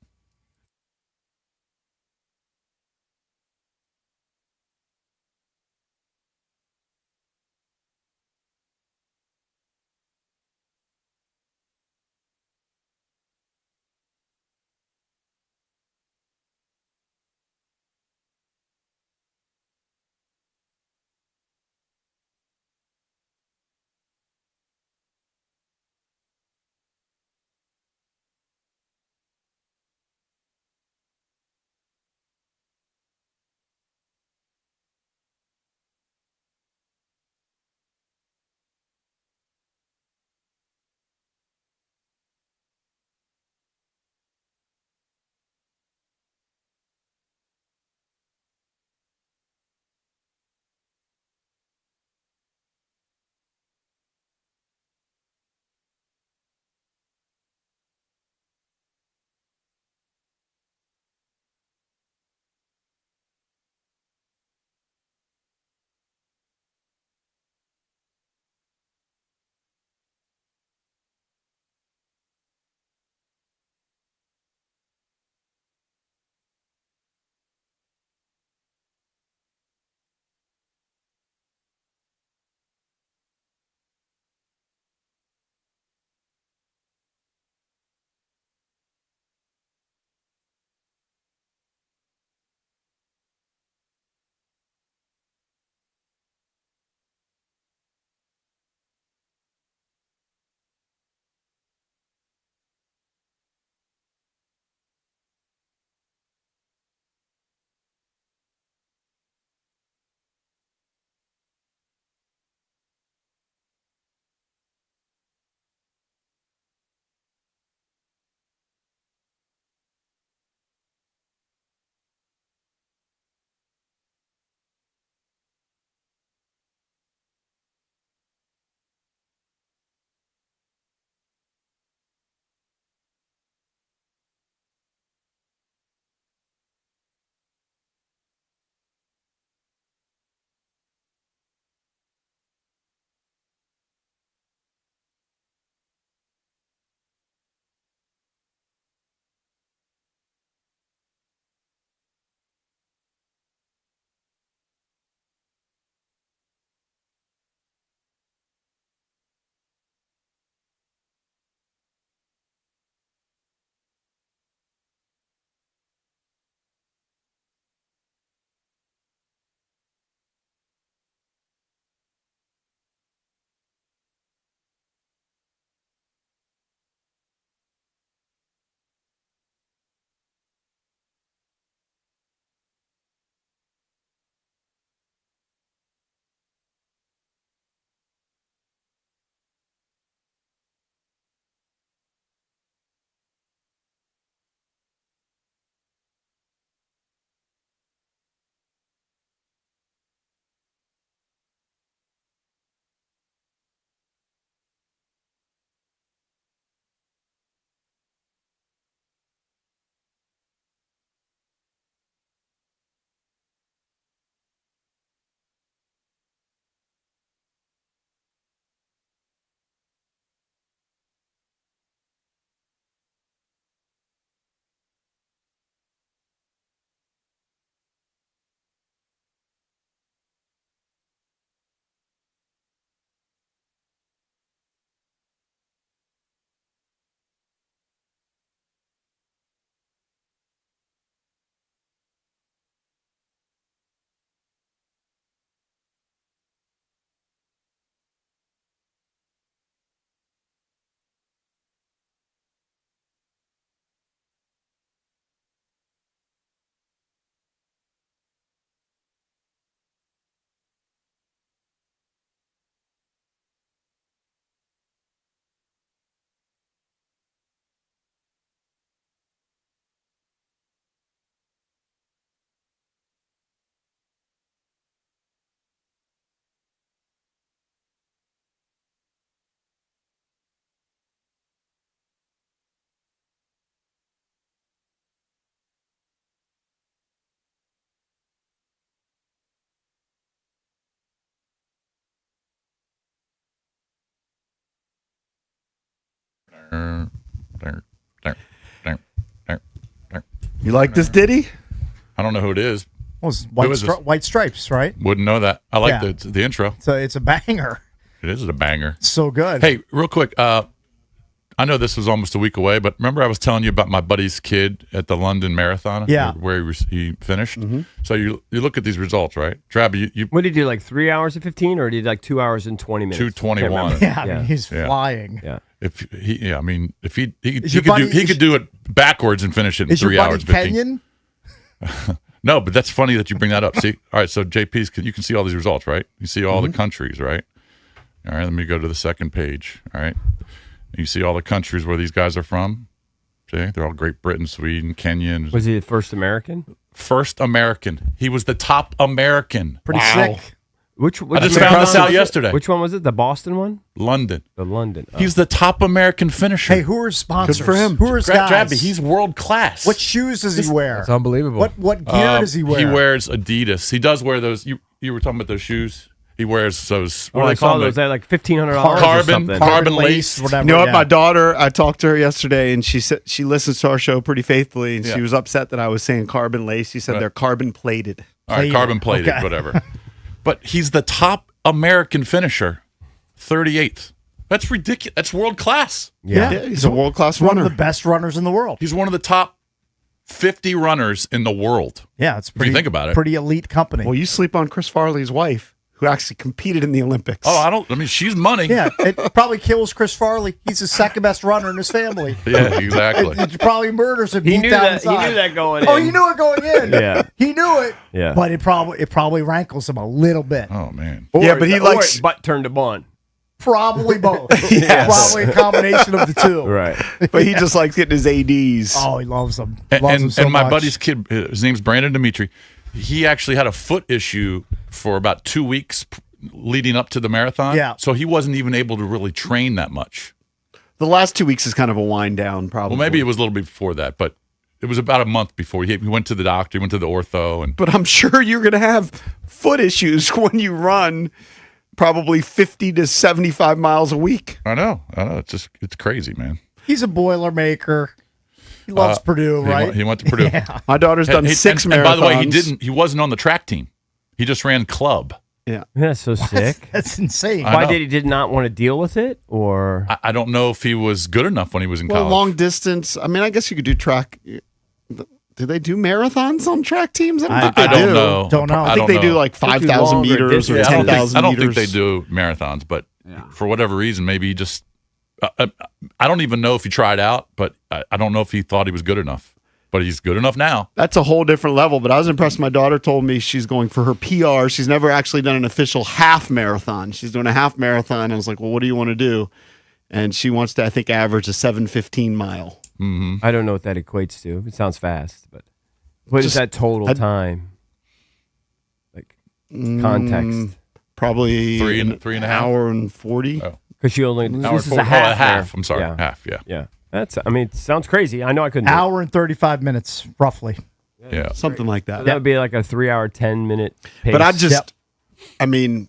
You like this ditty? I don't know who it is. Well, it's Who is this? White Stripes, right? Wouldn't know that. I like Yeah. the intro. So it's a banger. It is a banger. So good. Hey, real quick. I know this was almost a week away, but remember I was telling you about my buddy's kid at the London Marathon? Yeah. Where he finished? So you look at these results, right? Trav, you What did he do? Like 3 hours and 15, or did he do like 2 hours and 20 minutes? 2:21. Yeah, I mean, he's Yeah. flying. Yeah. if he, I mean, if he Is could your buddy- he could do it backwards and finish it in Is your 3 buddy hours 15. Kenyan? No, but that's funny that you bring that up. See, all right, so JP's, you can see all these results, right? You see all the countries, right? All right, let me go to the second page. All right, you see all the countries where these guys are from. See, they're all Great Britain, Sweden, Kenya. And Was he the first American? first American. He was the top American. Pretty Wow. sick. Which I just found this out yesterday. Which one was it? The Boston one? London. The London. Oh. He's the top American finisher. Hey, who are his sponsors? Good for him. Who are his guys? Travis, he's world class. What shoes does he wear? It's unbelievable. What gear does he wear? He wears Adidas. He does wear those. You were talking about those shoes. He wears those. What Well, do I they call saw them? those. They're like $1,500 or Carbon- something. carbon lace. whatever. You know what? yeah. My daughter, I talked to her yesterday, and she said she listens to our show pretty faithfully, and Yeah. she was upset that I was saying carbon lace. She said Right. they're carbon plated. All right, carbon plated, Okay. whatever. But he's the top American finisher, 38th. That's ridiculous. That's world class. Yeah. He's a world class one of runner. the best runners in the world. He's one of the top 50 runners in the world. Yeah, it's you pretty. think about it. Pretty elite company. Well, you sleep on Chris Farley's wife, who actually competed in the Olympics. Oh, I mean, she's money. yeah, it probably kills Chris Farley. He's the second best runner in his family. Yeah, exactly. It probably murders him. He deep knew down that. He inside. knew that going in. Oh, he knew it going in. Yeah. he knew it. Yeah. but it probably rankles him a little bit. Oh, man. Yeah, but he or likes- butt turned to bun. Probably both. Yes. Probably a combination of the two. Right. but he just likes getting his ADs. Oh, he loves them. And, Loves them so my much. buddy's kid, his name's Brandon Dimitri. He actually had a foot issue for about 2 weeks leading up to the marathon. Yeah. So he wasn't even able to really train that much. The last 2 weeks is kind of a wind down, probably. Well, maybe it was a little bit before that, but it was about a month before. He went to the doctor, he went to the ortho, and But I'm sure you're going to have foot issues when you run probably 50 to 75 miles a week. I know. It's crazy, man. He's a Boilermaker. He loves Purdue, He right? went- He went to Purdue. My daughter's done six and marathons. by the way, he wasn't on the track team. He just ran club. Yeah. That's so sick. That's insane. I Why know. did he not want to deal with it? Or I don't know if he was good enough when he was in Well, college. long distance. I mean, I guess you could do track. Do they do marathons on track teams? I don't think they I don't do. know. Don't know. I think they do like do 5,000 longer meters or distance. I don't 10,000 think meters. they do marathons, but for whatever reason, maybe he just. I don't even know if he tried out, but I don't know if he thought he was good enough. But he's good enough now. That's a whole different level. But I was impressed. My daughter told me she's going for her PR. She's never actually done an official half marathon. She's doing a half marathon. I was like, well, what do you want to do? And she wants to, I think, average a 7:15 mile. I don't know what that equates to. It sounds fast, but what is Just- that total time? Like context. Probably Three and an a half? hour and 40. Oh. Because you only Hour this is four- a half. half. there. I'm sorry, Yeah. half. Yeah, Yeah. That's. I mean, it sounds crazy. I know I couldn't. do it. Hour and 35 minutes, roughly. yeah. Something like So that. that would be like a 3 hour, 10-minute pace. But I just, Yep. I mean,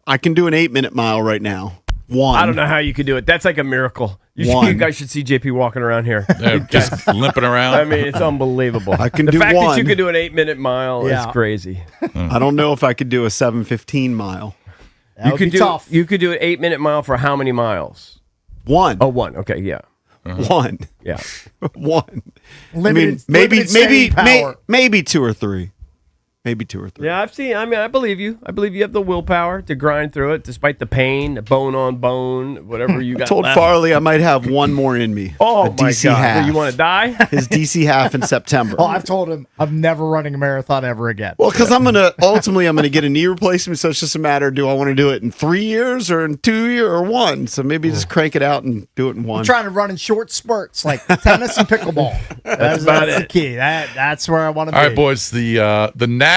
I can do an 8-minute mile right now. One. I don't know how you could do it. That's like a miracle. You One. guys should see JP walking around here. Yeah, just limping around. I mean, it's unbelievable. I can the do fact that one. you could do an 8-minute mile Yeah. is crazy. I don't know if I could do a 7:15 mile. That You would could be do tough. you could do an 8-minute mile for how many miles? One. Oh, one. Okay, yeah, One. yeah. One. Limited, maybe limited staying power. maybe 2 or 3. Maybe 2 or 3. Yeah, I've seen. I mean, I believe you. I believe you have the willpower to grind through it, despite the pain, the bone on bone, whatever you I got. told left. Farley I might have one more in me. Oh a my DC God! half. You want to die? His DC half in September. Oh, I've told him I'm never running a marathon ever again. Well, because I'm gonna get a knee replacement, so it's just a matter: do I want to do it in 3 years or in 2 years or one? So maybe just crank it out and do it in one. I'm trying to run in short spurts like tennis and pickleball. That's about the it. key. That's where I want to be. All right, boys. The Nats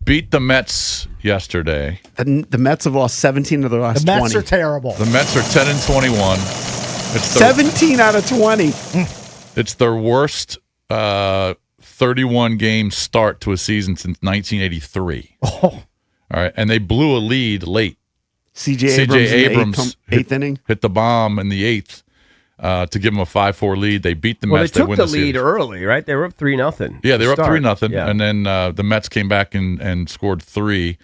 beat the Mets yesterday. The Mets have lost 17 of their last The Mets 20. are terrible. The Mets are 10-21. It's their, 17 out of 20. It's their worst 31 game start to a season since 1983. All right, and they blew a lead late. CJ Abrams, in the Abrams eighth inning. hit the bomb in the eighth. to give them a 5-4 lead. They beat the Well, they Mets. They took win the the lead series. early, right? They were up 3-0. Yeah, they were up Start. 3-0, Yeah. and then the Mets came back and scored 3.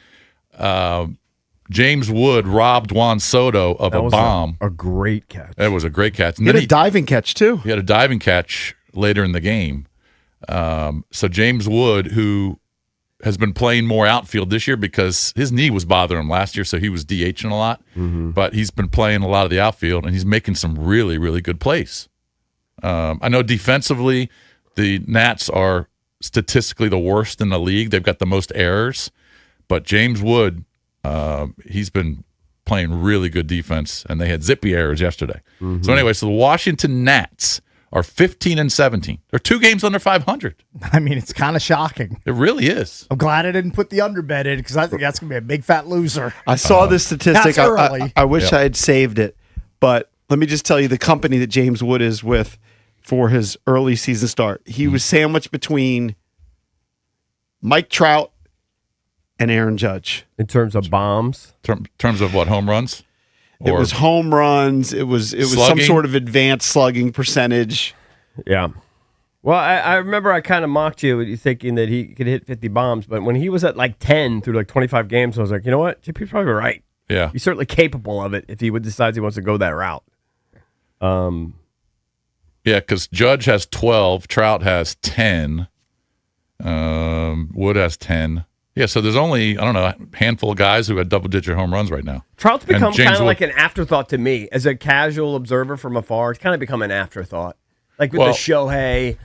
James Wood robbed Juan Soto of That a was bomb. a great catch. That was a great catch. And He had then a diving catch, too. he had a diving catch later in the game. So James Wood, who has been playing more outfield this year because his knee was bothering him last year, so he was DHing a lot. But he's been playing a lot of the outfield, and he's making some really, really good plays. I know defensively, the Nats are statistically the worst in the league. They've got the most errors. But James Wood, he's been playing really good defense, and they had zippy errors yesterday. So anyway, so the Washington Nats are 15-17. They're 2 games under 500. I mean, it's kind of shocking. It really is. I'm glad I didn't put the underbet in because I think that's going to be a big fat loser. I saw this statistic. That's early. I wish I had saved it, but let me just tell you the company that James Wood is with for his early season start. He was sandwiched between Mike Trout and Aaron Judge. In terms of bombs. Terms of what, home runs? It was home runs. It was some Slugging? sort of advanced slugging percentage. Yeah. Well, I remember I kind of mocked you thinking that he could hit 50 bombs, but when he was at like 10 through like 25 games, I was like, you know what? JP's probably right. Yeah. He's certainly capable of it if he decides he wants to go that route. Yeah, because Judge has 12, Trout has 10, Wood has 10. Yeah, so there's only, I don't know, a handful of guys who had double-digit home runs right now. Trout's And become James kind of Wood- like an afterthought to me. As a casual observer from afar, it's kind of become an afterthought. Like with Well, the Shohei.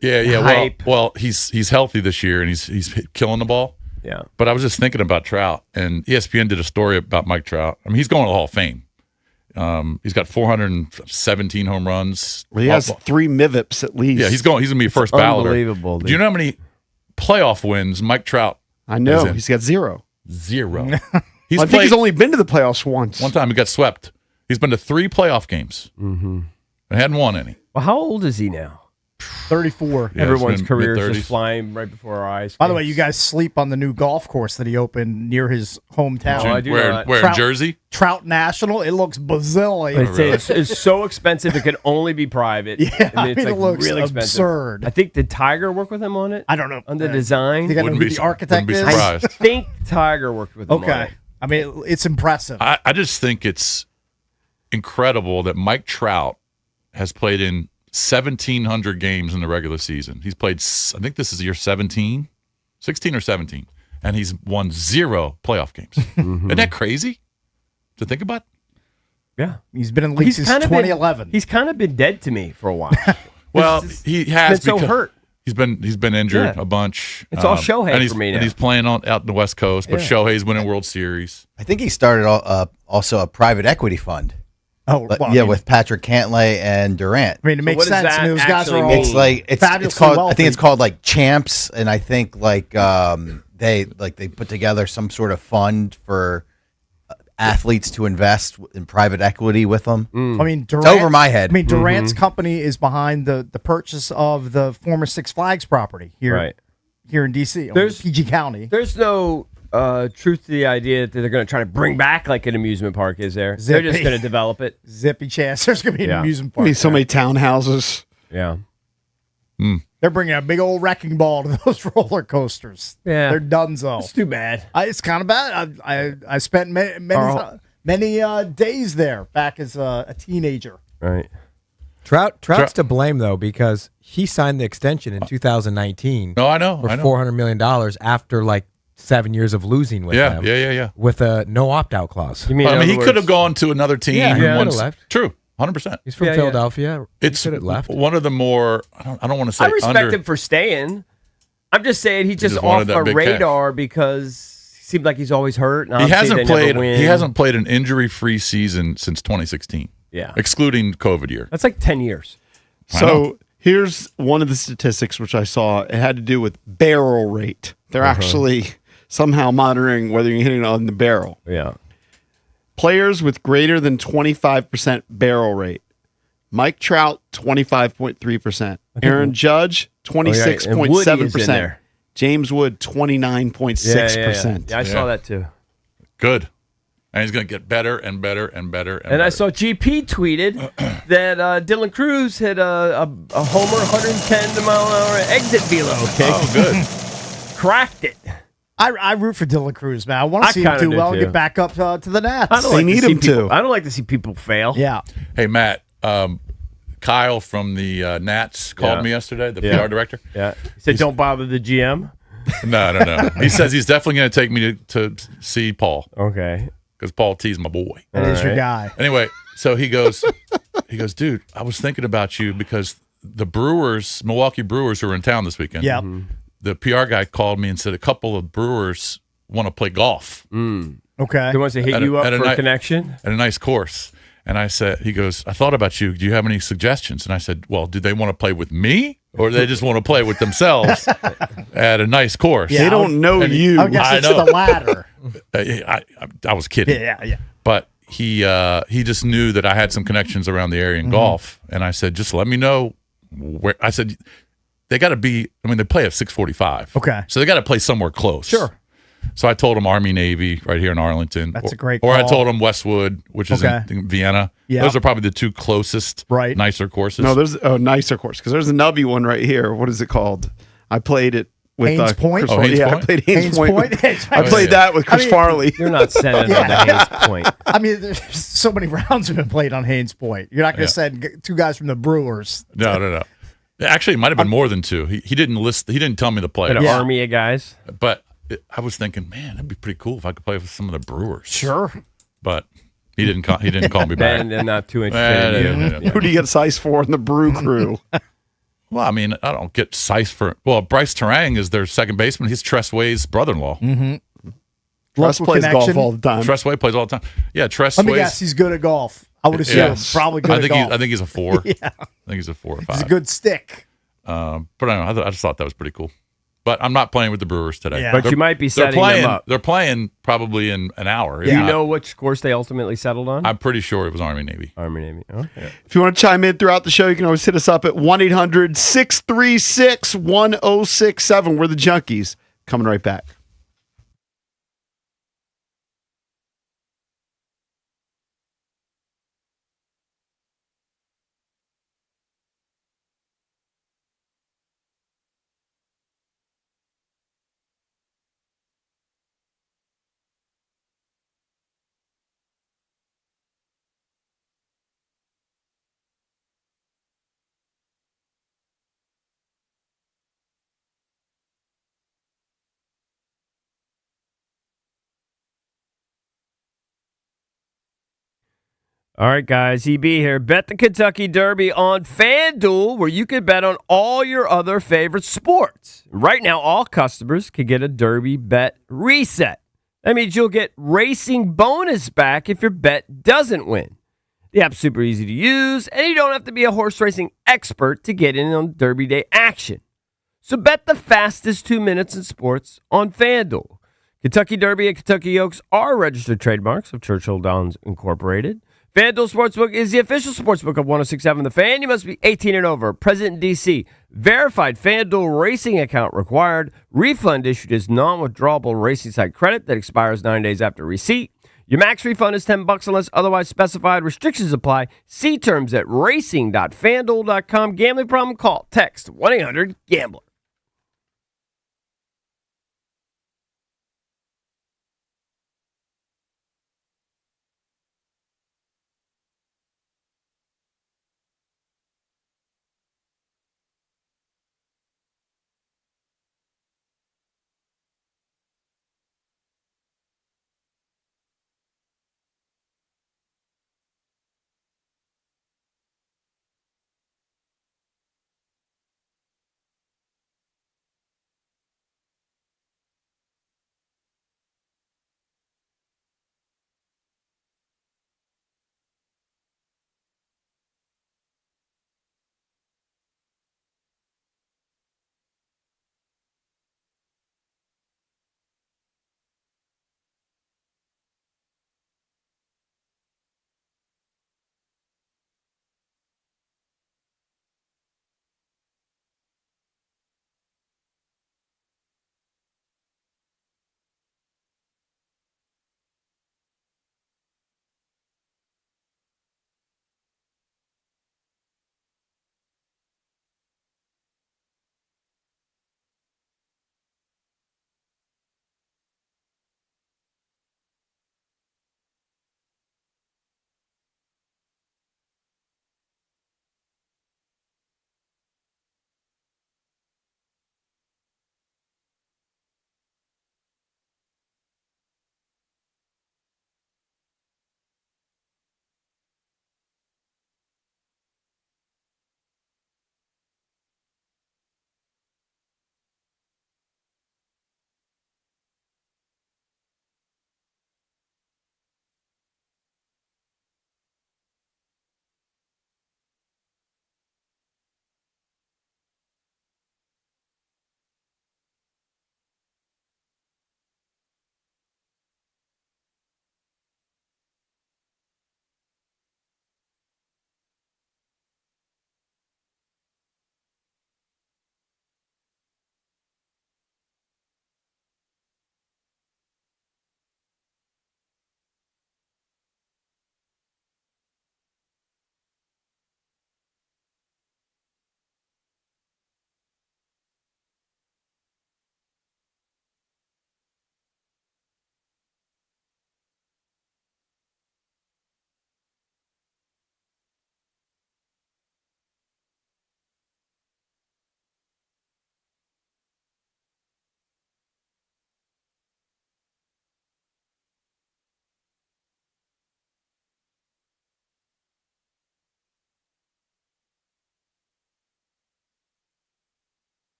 Yeah. Hype. Well, he's healthy this year, and he's killing the ball. Yeah. But I was just thinking about Trout, and ESPN did a story about Mike Trout. I mean, he's going to the Hall of Fame. He's got 417 home runs. Well, he has 3 MIVIPs at least. Yeah, he's going to be first balloter. Unbelievable, dude. Do you know how many playoff wins Mike Trout? I know. is in? He's got 0. 0. I He's think played he's only been to the playoffs once. one time. He got swept. He's been to 3 playoff games. Mm-hmm. And hadn't won any. Well, how old is he now? 34. Yeah, Everyone's it's been career is mid-30s. just flying right before our eyes. By the way, you guys sleep on the new golf course that he opened near his hometown. Oh, I do Where not. in Trout- Jersey? Trout National. It looks bazillion. It's so expensive it can only be private. Yeah, I mean, it's it like looks really expensive. absurd. I think did Tiger work with him on it? I don't know. On the design? Think I know Wouldn't who be- the architect wouldn't be is? surprised. I think Tiger worked with him on Okay. it. I mean, it's impressive. I just think it's incredible that Mike Trout has played in 1,700 games in the regular season. He's played, I think this is year 16 or 17, and he's won 0 playoff games. Isn't that crazy to think about? Yeah. He's been in the league since kind of 2011. He's kind of been dead to me for a while. Well, It's he has been so because hurt. He's been injured Yeah. a bunch. It's all Shohei and he's, for me and now. he's playing out in the West Coast, but Yeah. Shohei's winning World Series. I think he started also a private equity fund. oh, But well, yeah, I mean, with Patrick Cantlay and Durant. I mean, it makes what does sense. that I mean, those guys are actually all. mean? It's like it's fabulously called. I wealthy. think it's called like Champs, and I think like they put together some sort of fund for athletes to invest in private equity with them. I mean, Durant, over my head. I mean, Durant's company is behind the purchase of the former Six Flags property here in DC, There's- PG County. There's no truth to the idea that they're going to try to bring back like an amusement park, is there? They're just Zippy. going to develop it. Zippy chance. There's going to be an Yeah. amusement I park. mean, so many townhouses. Yeah. They're bringing a big old wrecking ball to those roller coasters. Yeah. They're donezo. It's too bad. It's kind of bad. I spent many days there back as a teenager. Right. Trout's to blame though because he signed the extension in 2019 No, I know. for I know. $400 million after like 7 years of losing with Yeah, them. yeah. With a no opt-out clause. You mean, I in mean, he other could have words- gone to another team. Yeah, he and could've won- left. True, 100%. He's from Yeah, yeah. Philadelphia. It's He could have left. one of the more. I don't want to say I respect under. him for staying. I'm just saying he's just just wanted off that our big radar because he seemed like he's always hurt. And He obviously hasn't they never played. win. He hasn't played an injury-free season since 2016. Yeah. excluding COVID year. That's like 10 years. I know. So here's one of the statistics which I saw. It had to do with barrel rate. They're actually somehow monitoring whether you're hitting on the barrel. Yeah. Players with greater than 25% barrel rate. Mike Trout, 25.3%. Aaron Judge, And Woody is in 26.7%. there. James Wood, 29.6%. Yeah, I saw that too. Good. and he's going to get better and better and better. And I saw GP tweeted that Dylan Cruz hit a homer 110-mile-an-hour exit velo kick. Oh, good. Cracked it. I root for Dylan Cruz, man. I want to see him kinda do do well and too. get back up to the Nats. I don't They like need to see him people, to. I don't like to see people fail. Yeah. Hey, Matt, Kyle from the Nats called Yeah. me yesterday, the Yeah. PR director. Yeah. He said, don't bother the GM. No. He says he's definitely going to take me to see Paul Okay. because Paul T's my boy. That is your right. guy. Anyway, so he goes, dude, I was thinking about you because the Brewers, Milwaukee Brewers, who are in town this weekend. Yeah. The PR guy called me and said a couple of Brewers want to play golf Okay. He wants to hit At a- you up at a for a night- connection. at a nice course. And I said, he goes, I thought about you. Do you have any suggestions? And I said, well, do they want to play with me or do they just want to play with themselves at a nice course? Yeah. They don't know you. I guess I it's know. the latter. I was kidding. Yeah. But he just knew that I had some connections around the area in golf, and I said, just let me know where. I said, they got to be. I mean, they play at 6:45. Okay. so they got to play somewhere close. Sure. So I told him Army Navy right here in Arlington. That's a great Or I call. told him Westwood, which is Okay. in Vienna. Yeah. Those are probably the two closest, Right. nicer courses. No, there's a nicer course because there's a nubby one right here. What is it called? I played it with Haynes Point? Chris Oh, Farley. Haynes Yeah, Point? I played Haynes, Haynes Point. Point? I played that with Chris I mean- Farley. You're not sending them to Hayes Point. I mean, there's so many rounds have been played on Haynes Point. You're not going to Yeah. send two guys from the Brewers. No. Actually, it might have been more than two. He didn't list. He didn't tell me the play. An Yeah. army of guys. But I was thinking, man, that'd be pretty cool if I could play with some of the Brewers. Sure. But he didn't call me back. And they're not too interested in you. Yeah. Who do you get size for in the Brew Crew? Well, I mean, I don't get Sice for. Well, Bryce Terang is their second baseman. He's Tress Way's brother-in-law. Russ Local plays golf connection. all the time. Tress Way plays all the time. Yeah, Tress Let me Way's. guess, he's good at golf. I would assume Yes. probably good I think at golf. I think he's a 4. Yeah. I think he's a 4 or 5. He's a good stick. But I don't know. I just thought that was pretty cool. But I'm not playing with the Brewers today. Yeah. But They're- you might be they're setting playing. them up. They're playing probably in an hour. Do you know which course they ultimately settled on? I'm pretty sure it was Army Navy. Army Navy. Okay. If you want to chime in throughout the show, you can always hit us up at 1-800-636-1067. We're the Junkies. Coming right back. All right, guys. EB here. Bet the Kentucky Derby on FanDuel, where you can bet on all your other favorite sports. Right now, all customers can get a Derby bet reset. That means you'll get racing bonus back if your bet doesn't win. The app's super easy to use, and you don't have to be a horse racing expert to get in on Derby Day action. So bet the fastest 2 minutes in sports on FanDuel. Kentucky Derby and Kentucky Oaks are registered trademarks of Churchill Downs Incorporated. FanDuel Sportsbook is the official sportsbook of 106.7 The Fan. You must be 18 and over. Present in D.C. Verified FanDuel racing account required. Refund issued as non-withdrawable racing site credit that expires 9 days after receipt. Your max refund is $10 unless otherwise specified. Restrictions apply. See terms at racing.fanduel.com. Gambling problem? Call. Text 1-800-GAMBLER.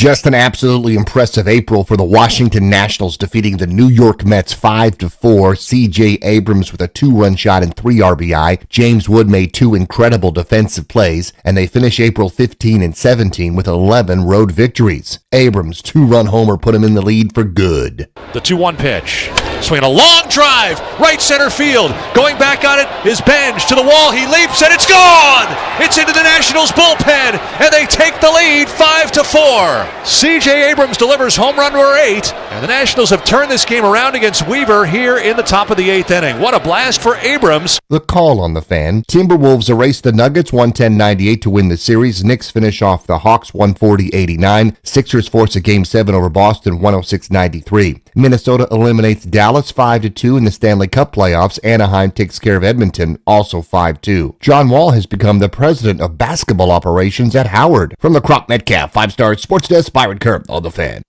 Just an absolutely impressive April for the Washington Nationals, defeating the New York Mets 5-4. C.J. Abrams with a 2-run shot and 3 RBI. James Wood made 2 incredible defensive plays, and they finish April 15 and 17 with 11 road victories. Abrams' 2-run homer put him in the lead for good. The 2-1 pitch. Swinging a long drive, right center field. Going back on it is Bench to the wall. He leaps and it's gone. It's into the Nationals bullpen, and they take the lead 5-4. C.J. Abrams delivers home run number 8, and the Nationals have turned this game around against Weaver here in the top of the 8th inning. What a blast for Abrams. The call on the Fan. Timberwolves erase the Nuggets 110-98 to win the series. Knicks finish off the Hawks 140-89. Sixers force a Game 7 over Boston 106-93. Minnesota eliminates Dallas 5-2 in the Stanley Cup playoffs. Anaheim takes care of Edmonton, also 5-2. John Wall has become the president of basketball operations at Howard. From the Crop Metcalf 5-star Sports Desk, Byron Kerr on the Fan.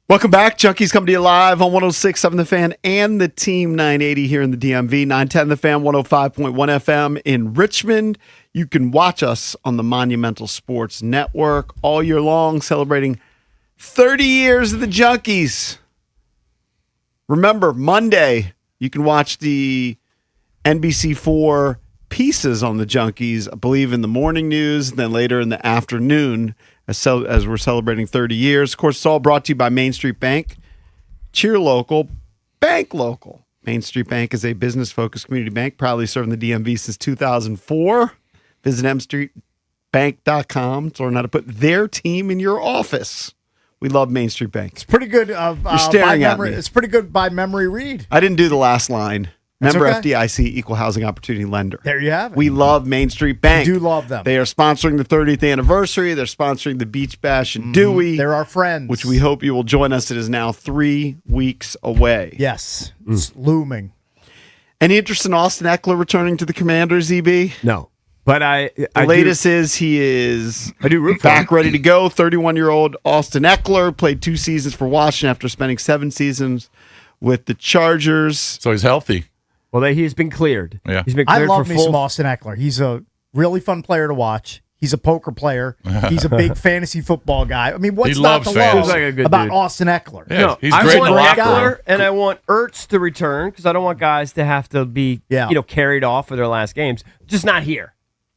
Welcome back. Junkies come to you live on 106.7 The Fan and the Team 980 here in the DMV. 910 The Fan, 105.1 FM in Richmond. You can watch us on the Monumental Sports Network all year long, celebrating 30 years of the Junkies. Remember, Monday, you can watch the NBC4 pieces on the Junkies, I believe in the morning news, and then later in the afternoon as we're celebrating 30 years. Of course, it's all brought to you by Main Street Bank. Cheer local, bank local. Main Street Bank is a business-focused community bank, proudly serving the DMV since 2004. Visit mstreetbank.com to learn how to put their team in your office. We love Main Street Bank. It's pretty good. You're staring at me. It's pretty good by memory read. I didn't do the last line. That's Member okay. FDIC, Equal Housing Opportunity Lender. There you have it. We love Main Street Bank. We do love them. They are sponsoring the 30th anniversary. They're sponsoring the Beach Bash in Dewey. They're our friends. Which we hope you will join us. It is now 3 weeks away. Yes. It's looming. Any interest in Austin Eckler returning to the Commanders, EB? No. But The latest is he is I do root for back him. ready to go. 31-year-old Austin Eckler played 2 seasons for Washington after spending 7 seasons with the Chargers. So he's healthy. Well, he's been cleared. Yeah. He's been I cleared love for me full. some Austin Eckler. He's a really fun player to watch. He's a poker player. He's a big fantasy football guy. I mean, what's He not loves to love fantasy. Seems like a good about dude. Austin Eckler? Yeah, No, he's I great in want the locker guy. room. Eckler and I want Ertz to return because I don't want guys to have to be carried off for their last games. Just not here.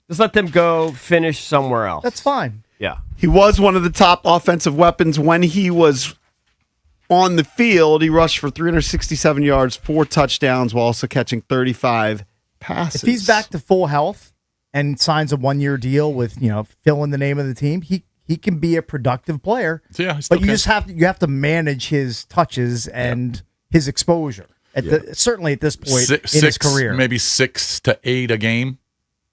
Just let them go finish somewhere else. That's fine. Yeah. He was one of the top offensive weapons when he was on the field. He rushed for 367 yards, 4 touchdowns, while also catching 35 passes. If he's back to full health and signs a 1-year deal with, fill in the name of the team, he can be a productive player. Yeah, he still but you can. just have to manage his touches and his exposure. Certainly at this point in his career. Maybe 6 to 8 a game.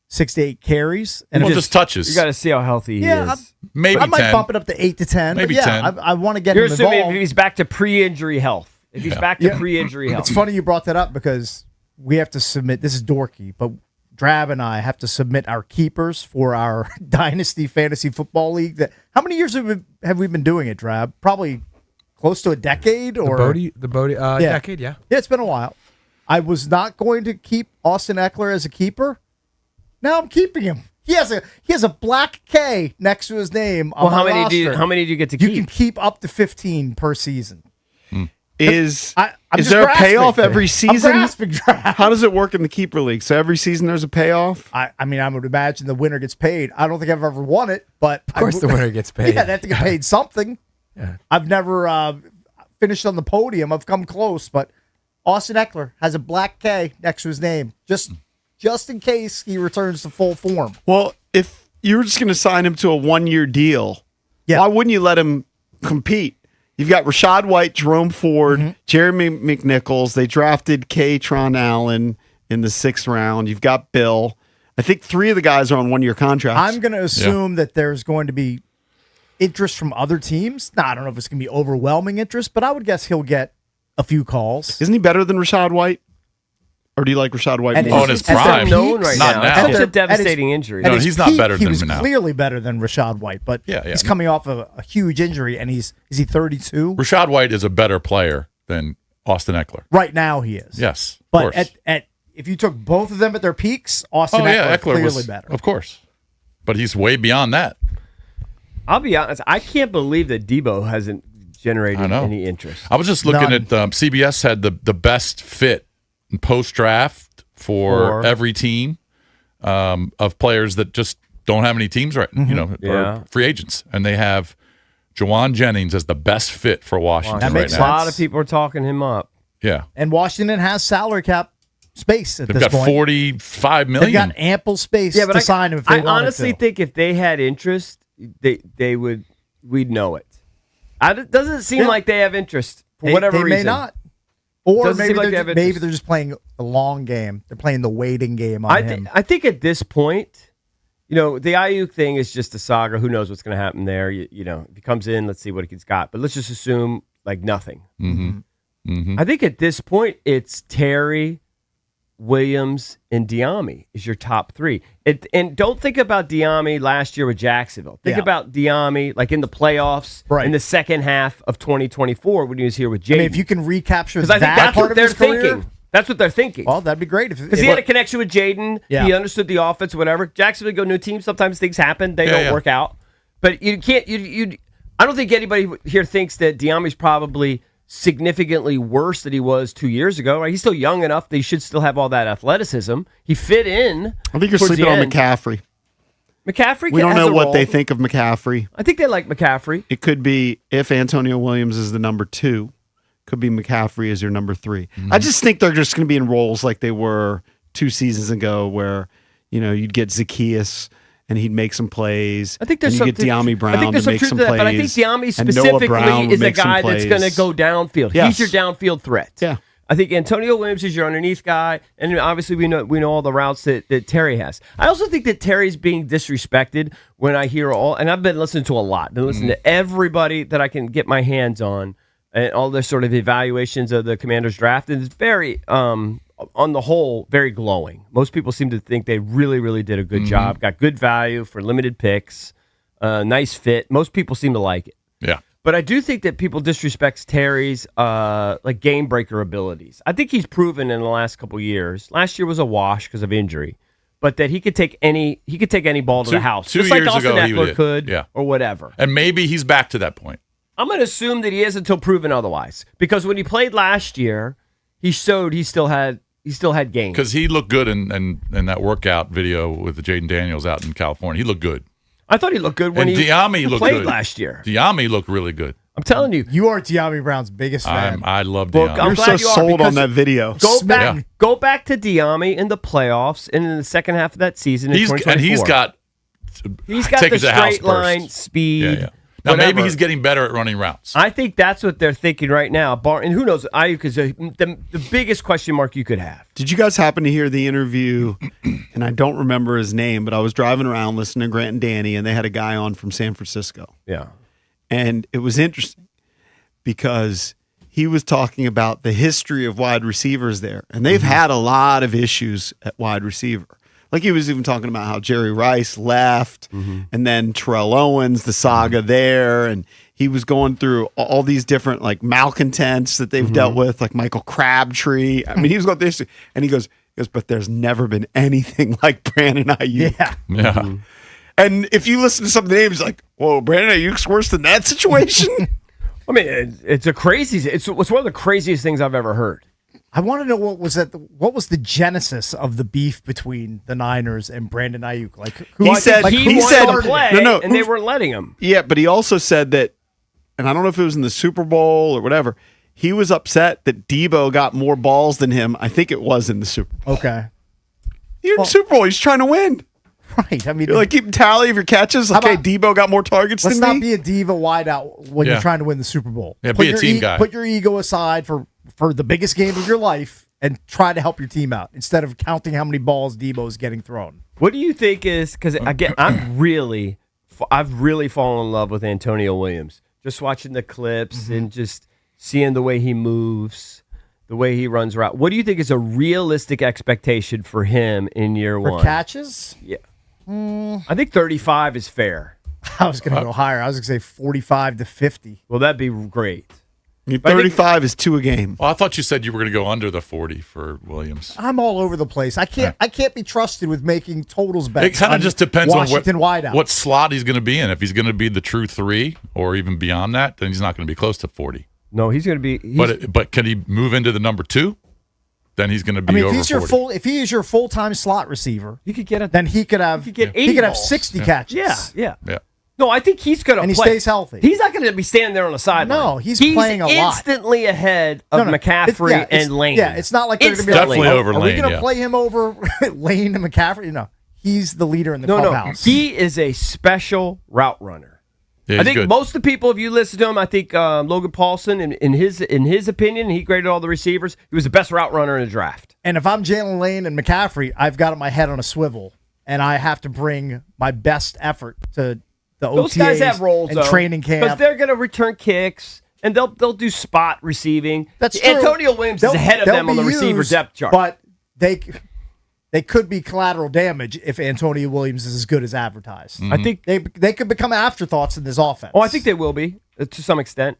6 to 8 carries. And Well, if just touches. You got to see how healthy he is. Maybe I might 10. bump it up to 8 to 10. Maybe but yeah, 10. I want to get You're him assuming involved. if he's back to pre-injury health. If he's back to Yeah. pre-injury health. It's funny you brought that up because we have to submit. This is dorky, but Drab and I have to submit our keepers for our Dynasty Fantasy Football League. How many years have we been doing it, Drab? Probably close to a decade, or The Bodie decade, yeah. Yeah, it's been a while. I was not going to keep Austin Eckler as a keeper. Now I'm keeping him. He has a black K next to his name. On Well, how my many do you roster. get to You keep? can keep up to 15 per season. Is I'm is just there a grasping. payoff every I'm season? grasping, Drab. How does it work in the keeper league? So every season there's a payoff? I mean, I would imagine the winner gets paid. I don't think I've ever won it, but Of course the winner gets paid. Yeah, they have to get paid something. Yeah. I've never finished on the podium. I've come close, but Austin Eckler has a black K next to his name, just in case he returns to full form. Well, if you were just going to sign him to a 1-year deal, why wouldn't you let him compete? You've got Rashad White, Jerome Ford, Jeremy McNichols. They drafted Tron Allen in the 6th round. You've got Bill. I think 3 of the guys are on 1-year contracts. I'm going to assume that there's going to be interest from other teams. Now, I don't know if it's going to be overwhelming interest, but I would guess he'll get a few calls. Isn't he better than Rashad White? Or do you like Rashad White And more? Oh, in his At their prime. known right Not now. now. It's such a At his- devastating injury. No, At his he's not peak, better he than was now. clearly better than Rashad White, but Yeah. he's coming off of a huge injury, and is he 32? Rashad White is a better player than Austin Eckler. Right now, he is. Yes, of But course. at if you took both of them at their peaks, Austin Eckler clearly was better. of course, but he's way beyond that. I'll be honest. I can't believe that Debo hasn't generated I know. any interest. I was just looking None. at CBS had the best fit post draft for every team of players that just don't have any teams right, Yeah. or free agents, and they have Jawan Jennings as the best fit for Washington That right makes A now. lot of people are talking him up. Yeah, And Washington has salary cap space at they've this got point. 45 They've million. got ample space Yeah, but to sign him if they I wanted honestly to. think if they had interest, they would. We'd know it. It doesn't seem Yeah. like they have interest for They- whatever they reason. may not. Or Doesn't maybe seem like they're, they have just, maybe interest. they're just playing the long game. They're playing the waiting game on him. I think at this point, the Ayuk thing is just a saga. Who knows what's going to happen there? You know, if he comes in, let's see what he's got. But let's just assume like nothing. I think at this point, it's Terry, Williams, and Diami is your top three. And don't think about Diami last year with Jacksonville. Think Yeah. about Diami like in the playoffs Right. in the second half of 2024 when he was here with Jaden. I mean, if you can recapture Because that I think that's part what of they're his career, thinking. That's what they're thinking. well, that'd be great. Because he had a connection with Jaden. Yeah. He understood the offense, whatever. Jacksonville go new team. Sometimes things happen. They Yeah, don't yeah. work out. But you can't. I don't think anybody here thinks that Diami's probably significantly worse than he was 2 years ago. Right? He's still young enough that he should still have all that athleticism. He fit in. I think you're towards sleeping the on end. McCaffrey. McCaffrey. We don't has know a what role. they think of McCaffrey. I think they like McCaffrey. It could be if Antonio Williams is the number 2, could be McCaffrey as your number 3. I just think they're just going to be in roles like they were 2 seasons ago where, you'd get Zacchaeus and he'd make some plays. I think there's and you something. get De'Ami Brown I think there's to some make truth some to that, plays. but I think De'Ami and Noah specifically Brown would is a make some guy that's going to plays. go downfield. Yes. He's your downfield threat. Yeah. I think Antonio Williams is your underneath guy, and obviously we know all the routes that Terry has. I also think that Terry's being disrespected when I hear and I've been listening to a lot, been listening to everybody that I can get my hands on, and all the sort of evaluations of the Commanders draft, and it's very, on the whole, very glowing. Most people seem to think they really, really did a good job, got good value for limited picks, nice fit. Most people seem to like it. Yeah. But I do think that people disrespect Terry's like game breaker abilities. I think he's proven in the last couple years. Last year was a wash because of injury, but that he could take any ball to the house, two just like years Austin ago he Eckler did. could, Yeah. or whatever. And maybe he's back to that point. I'm going to assume that he is until proven otherwise. Because when he played last year, he showed he still had game. Because he looked good in that workout video with the Jaden Daniels out in California. He looked good. I thought he looked good when And he Diami looked played good last year. Diami looked really good. I'm telling you. You are De'Ami Brown's biggest fan. I love Look, Diami. I'm You're glad so you are, sold on because that video. Go back to Diami in the playoffs and in the second half of that season in 2024. He's got the take it to house straight line burst. speed. Yeah. Now whatever. maybe he's getting better at running routes. I think that's what they're thinking right now. And who knows? Ayuk is the biggest question mark you could have. Did you guys happen to hear the interview? And I don't remember his name, but I was driving around listening to Grant and Danny, and they had a guy on from San Francisco. Yeah. And it was interesting because he was talking about the history of wide receivers there. And they've had a lot of issues at wide receiver. Like he was even talking about how Jerry Rice left and then Terrell Owens, the saga there. And he was going through all these different like malcontents that they've dealt with, like Michael Crabtree. I mean, he was going through this, and he goes, but there's never been anything like Brandon Ayuk. yeah. Yeah. And if you listen to some of the names, like, whoa, Brandon Ayuk's worse than that situation? I mean, it's a crazy. It's one of the craziest things I've ever heard. I want to know what was the genesis of the beef between the Niners and Brandon Ayuk? Like who He said- like, he who said- wanted to started play, it? No, and they weren't letting him. Yeah, but he also said that, and I don't know if it was in the Super Bowl or whatever, he was upset that Debo got more balls than him. I think it was in the Super Bowl. Okay, You're in the Super Bowl. He's trying to win. right. I mean, You're like keeping tally of your catches. How Okay, about- Debo got more targets let's than not me. be a diva wideout when Yeah. you're trying to win the Super Bowl. Yeah, Put be a your team guy. Put your ego aside for the biggest game of your life and try to help your team out instead of counting how many balls Debo is getting thrown. What do you think is because again, I've really fallen in love with Antonio Williams. Just watching the clips and just seeing the way he moves, the way he runs route. What do you think is a realistic expectation for him in year For one? catches, Yeah. I think 35 is fair. I was going to go higher. I was going to say 45 to 50. Well, that'd be great. I mean, But I think- 35 is 2 a game. Well, I thought you said you were going to go under the 40 for Williams. I'm all over the place. I can't be trusted with making totals bets. It kind on of just depends Washington on wideout. what slot he's going to be in. If he's going to be the true 3 or even beyond that, then he's not going to be close to 40. No, he's going to be. But can he move into the number 2? Then he's going to be I mean, over if he's your 40. if he is your full-time slot receiver, he could get a. then he could have He could get 80 he could have balls. 60 catches. Yeah. Yeah. No, I think he's going to And he play. stays healthy. He's not going to be standing there on the sideline. No, he's playing a lot. instantly ahead of McCaffrey it's- and Lane. Yeah, it's not like they're going to be like, Definitely over are we Lane, going to yeah. play him over Lane and McCaffrey? No, he's the leader in the no. clubhouse. He is a special route runner. Yeah, I he's think good. most of the people, if you listen to him, I think Logan Paulson, in his opinion, he graded all the receivers. He was the best route runner in the draft. And if I'm Jalen Lane and McCaffrey, I've got my head on a swivel, and I have to bring my best effort to the OTAs Those guys have roles and though, training because camp. they're going to return kicks and they'll do spot receiving. That's true. Antonio Williams is They'll- ahead of they'll them on be the receiver used, depth chart. but they could be collateral damage if Antonio Williams is as good as advertised. I think. They could become afterthoughts in this offense. Oh, I think they will be to some extent.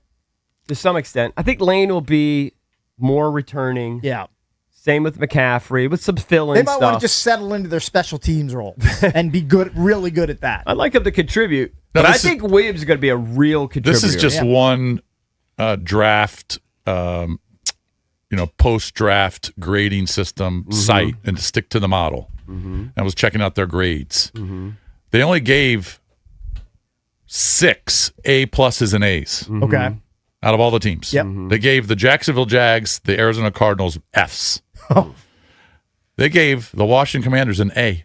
To some extent, I think Lane will be more returning. Yeah. Same with McCaffrey with some fill-in They might stuff. want to just settle into their special teams role and be good, really good at that. I'd like him to contribute, No, but I this is- think Williams is going to be a real contributor. This is just one draft, post-draft grading system site, and to stick to the model. I was checking out their grades. They only gave 6 A pluses and A's Okay. out of all the teams. Yep. They gave the Jacksonville Jags, the Arizona Cardinals Fs. They gave the Washington Commanders an A.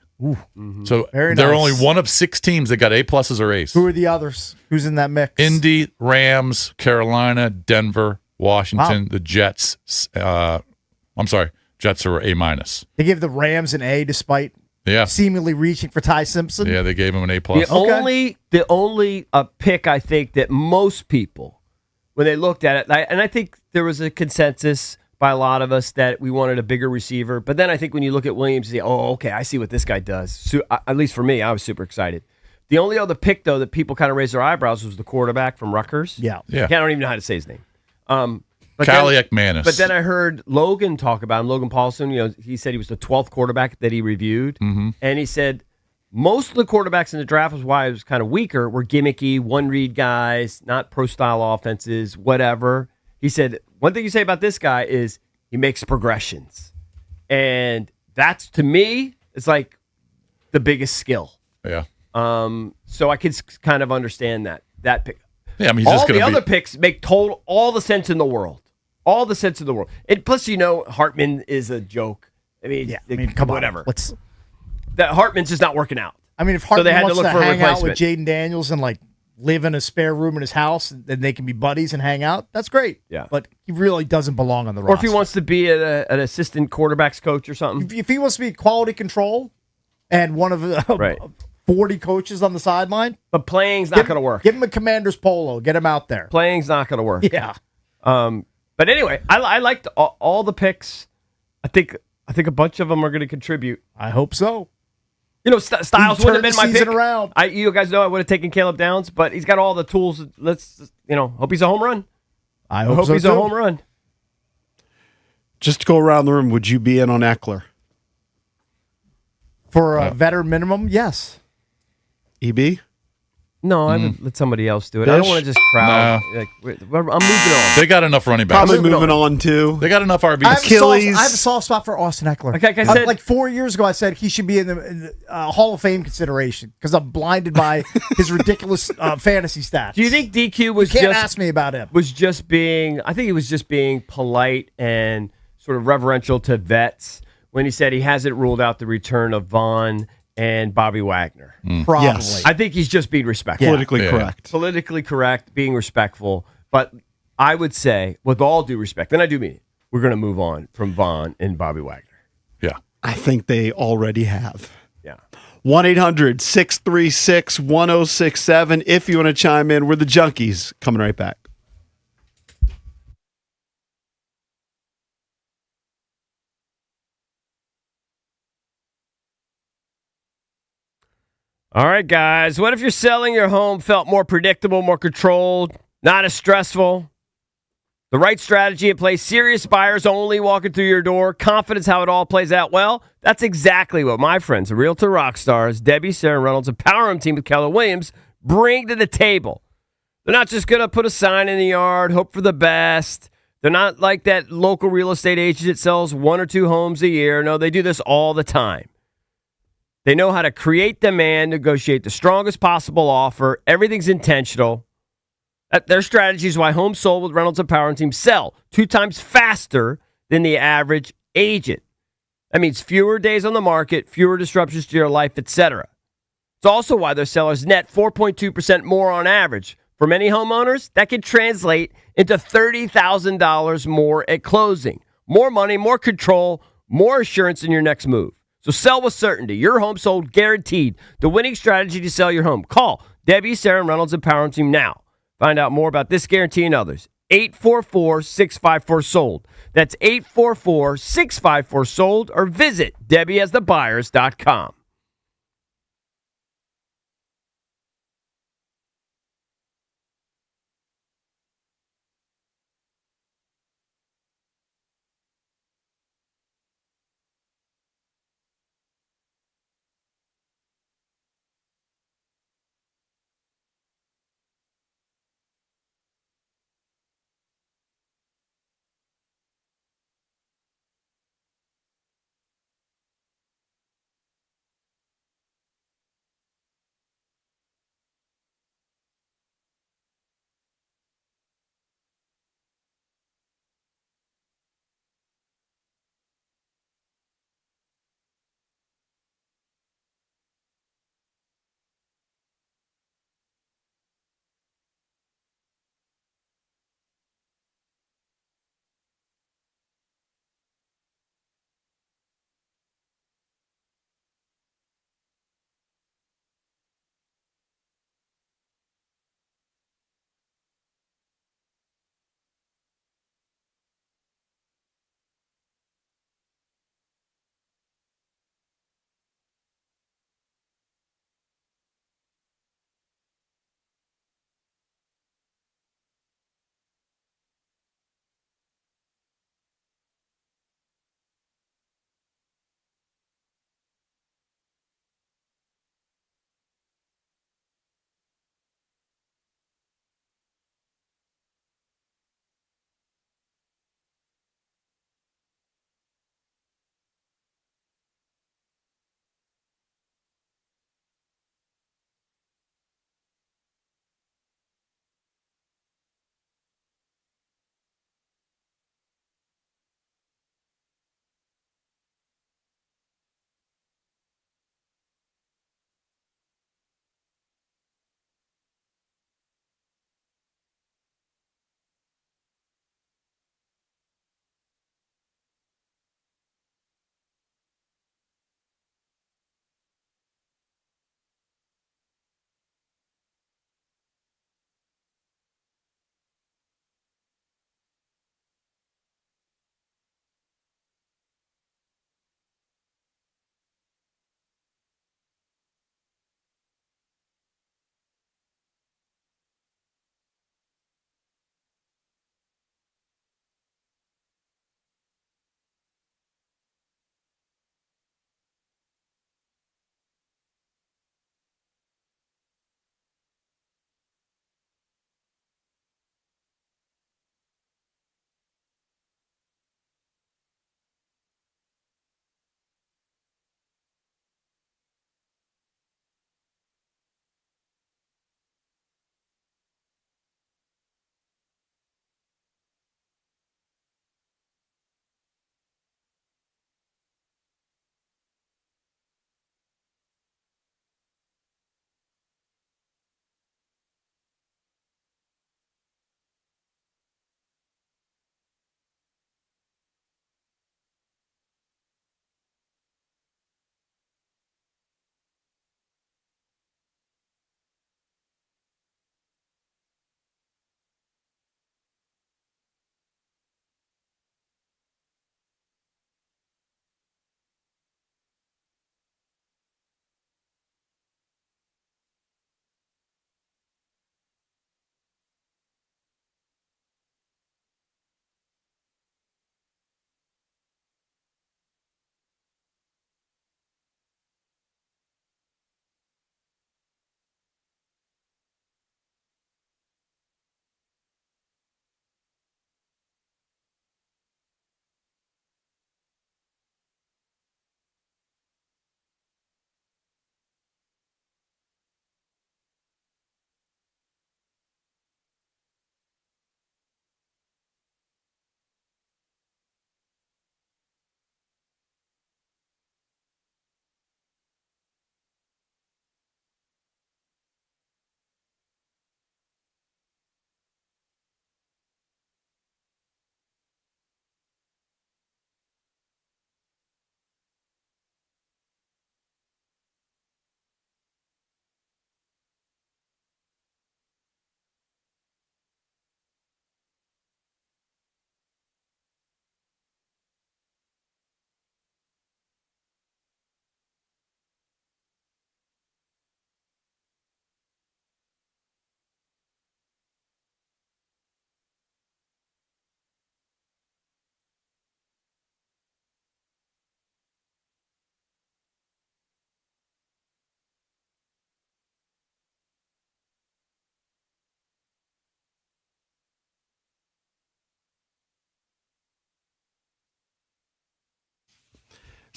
So Very they're nice. only one of 6 teams that got A pluses or A's. Who are the others? Who's in that mix? Indy, Rams, Carolina, Denver, Washington, the Jets. Jets are A minus. They give the Rams an A despite Yeah, seemingly reaching for Ty Simpson. yeah, they gave him an A plus. The only pick I think that most people, when they looked at it, and I think there was a consensus by a lot of us that we wanted a bigger receiver. But then I think when you look at Williams, you say, oh, okay, I see what this guy does. So, at least for me, I was super excited. The only other pick, though, that people kind of raised their eyebrows was the quarterback from Rutgers. Yeah. Yeah. I don't even know how to say his name. But Kaliak Manis. But then I heard Logan talk about him. Logan Paulson, he said he was the 12th quarterback that he reviewed. Mm-hmm. And he said most of the quarterbacks in the draft was why it was kind of weaker, were gimmicky, one-read guys, not pro-style offenses, whatever. He said, one thing you say about this guy is he makes progressions. And that's, to me, it's like the biggest skill. yeah. So I could kind of understand that pick. Yeah, I mean, he's All just the going to be. other picks make all the sense in the world. All the sense in the world. And plus, Hartman is a joke. I mean, Come whatever. on. Let's. That Hartman's just not working out. I mean, if So Hartman they had to wants look to for a hang out with replacement. Jaden Daniels and live in a spare room in his house, then they can be buddies and hang out. That's great. Yeah. But he really doesn't belong on the Or roster. if he wants to be an assistant quarterbacks coach or something. if he wants to be quality control and one of the Right. 40 coaches on the sideline, But playing's not going to work. Give him a commander's polo. Get him out there. Playing's not going to work. Yeah. But anyway, I liked all the picks. I think a bunch of them are going to contribute. I hope so. Styles He would have been turned my the season pick. around. You guys know I would have taken Caleb Downs, but he's got all the tools. Let's hope he's a home run. I I hope, hope so he's too. a home run. Just to go around the room, would you be in on Eckler? For a veteran minimum, yes. EB? No, I would let somebody else do it. I don't Dish? want to just crowd. Like, I'm moving on. They got enough running backs. Probably moving on too. They got enough I have, RBs. Achilles. I have a soft spot for Austin Eckler. Like I said- like 4 years ago, I said he should be in the Hall of Fame consideration because I'm blinded by his ridiculous fantasy stats. Do you think DQ was You can't just ask me about him. was just being? I think he was just being polite and sort of reverential to vets when he said he hasn't ruled out the return of Vaughn and Bobby Wagner. Probably. Yes. I think he's just being respectful. Politically Yeah. correct. Politically correct, being respectful. But I would say, with all due respect, and I do mean it, we're going to move on from Vaughn and Bobby Wagner. Yeah. I think they already have. Yeah. 1-800-636-1067. If you want to chime in, we're the Junkies. Coming right back. All right, guys. What if you're selling your home felt more predictable, more controlled, not as stressful? The right strategy in place, serious buyers only walking through your door, confidence how it all plays out. Well, that's exactly what my friends, the Realtor rock stars, Debbie, Sarah Reynolds, and Power Room team with Keller Williams bring to the table. They're not just going to put a sign in the yard, hope for the best. They're not like that local real estate agent that sells 1 or 2 homes a year. No, they do this all the time. They know how to create demand, negotiate the strongest possible offer. Everything's intentional. Their strategy is why homes sold with Reynolds and Power Team sell 2 times faster than the average agent. That means fewer days on the market, fewer disruptions to your life, etc. It's also why their sellers net 4.2% more on average. For many homeowners, that can translate into $30,000 more at closing. More money, more control, more assurance in your next move. So sell with certainty. Your home sold guaranteed. The winning strategy to sell your home. Call Debbie, Sarah, Reynolds, and Power Team now. Find out more about this guarantee and others. 844-654-SOLD. That's 844-654-SOLD or visit DebbieHasTheBuyers.com.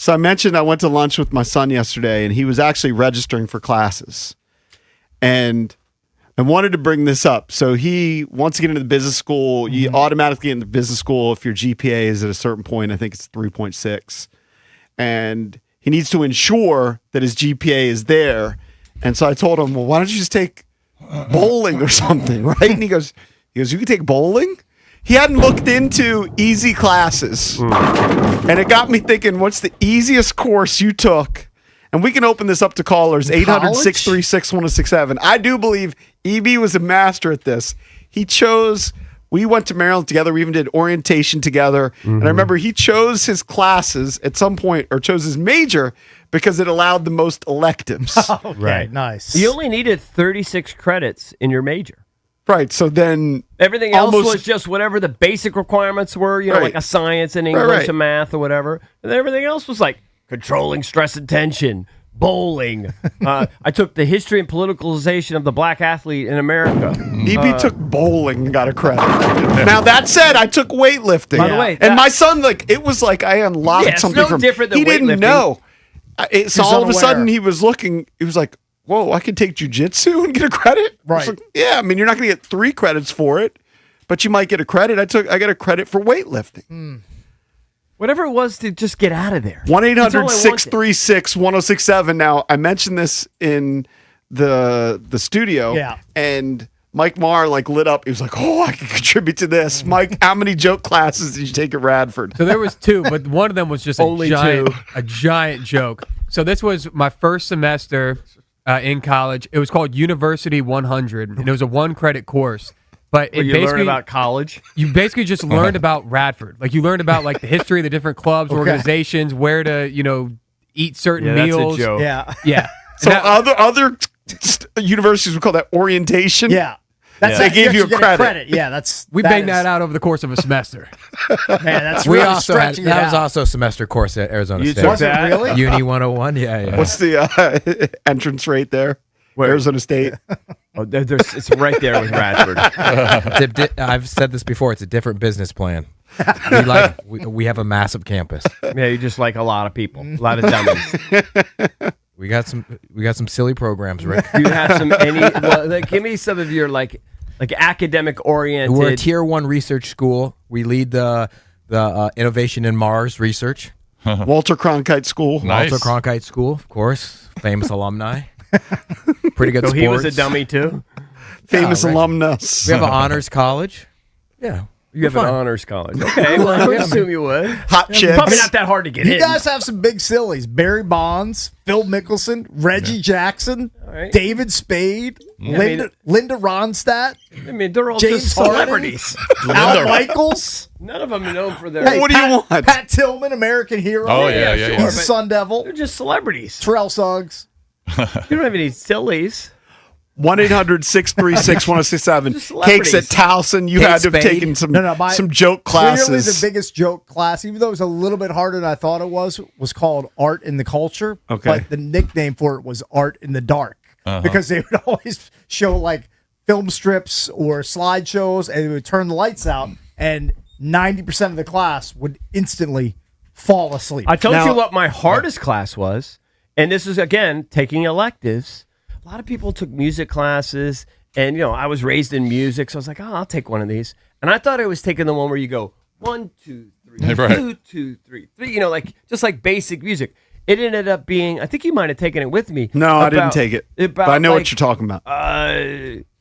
So I mentioned I went to lunch with my son yesterday, and he was actually registering for classes. And I wanted to bring this up. So he wants to get into the business school. You automatically get into business school if your GPA is at a certain point. I think it's 3.6. And he needs to ensure that his GPA is there. And so I told him, well, why don't you just take bowling or something, right? And he goes, you can take bowling? He hadn't looked into easy classes. And it got me thinking, what's the easiest course you took? And we can open this up to callers, 800-636-1067. I do believe EB was a master at this. We went to Maryland together. We even did orientation together. And I remember he chose his classes at some point, or chose his major, because it allowed the most electives. Okay, nice. You only needed 36 credits in your major. Right. So then everything else was just whatever the basic requirements were, like a science and English and math or whatever. And then everything else was like controlling stress and tension, bowling. I took the history and politicalization of the black athlete in America. EB took bowling and got a credit. Now, that said, I took weightlifting. By the way, and my son, it was like I unlocked something from different than he didn't weightlifting. know. So all of a unaware. sudden he was looking, he was like, whoa, I could take jujitsu and get a credit? I was Right. like, yeah, I mean, you're not going to get 3 credits for it, but you might get a credit. I got a credit for weightlifting. Whatever it was to just get out of there. 1-800-636-1067. Now, I mentioned this in the studio. Yeah. And Mike Marr lit up. He was like, oh, I can contribute to this. Mike, how many joke classes did you take at Radford? So there was 2, but one of them was just Only a giant joke. So this was my first semester in college. It was called University 100, and it was a 1-credit course. But Where it you basically learn about college. you basically just learned about Radford. You learned about the history of the different clubs, organizations, where to eat certain meals. That's a joke. Yeah. Yeah. So other universities would call that orientation. Yeah. That's They gave you a get credit. Yeah, that's We banged that out over the course of a semester. Man, that's We really also had stretching that it was out. also a semester course at Arizona You State. took Was it that? really? Uni 101, yeah. What's the entrance rate there? Arizona State. Oh, it's right there with Radford. I've said this before. It's a different business plan. We have a massive campus. Yeah, you just like a lot of people, a lot of dummies. We got some silly programs, Rick. Do you have give me some of your academic oriented. We're a tier 1 research school. We lead the innovation in Mars research. Walter Cronkite School. Nice. Walter Cronkite School, of course, famous alumni. Pretty good So sports. he was a dummy too. Famous right. alumnus. We have an honors college. Yeah. You have an honors college. Okay, well, I would assume you would. Hot chicks. Probably not that hard to get You in. guys have some big sillies. Barry Bonds, Phil Mickelson, Reggie Jackson, right. David Spade, Linda Ronstadt, I mean, they're all James just Harden. celebrities. Al Michaels. None of them are known for their. Hey, what do you want? Pat Tillman, American hero. Oh, yeah. He's a Sun Devil. They're just celebrities. Terrell Suggs. You don't have any sillies. 1-800-636-1067. Just celebrities. Cakes at Towson. You Kate had to have Spade. taken some My- joke classes. Clearly the biggest joke class, even though it was a little bit harder than I thought it was called Art in the Culture. Okay. But the nickname for it was Art in the Dark. Because they would always show film strips or slideshows, and they would turn the lights out, and 90% of the class would instantly fall asleep. I told Now- you what my hardest class was, and this is again taking electives. A lot of people took music classes, and I was raised in music, so I was like, oh, I'll take one of these. And I thought I was taking the one where you go 1, 2, 3, Right. 2, 2, 3, 3. Just like basic music. It ended up being. I think you might have taken it with me. No, I didn't take it. But I know what you're talking about.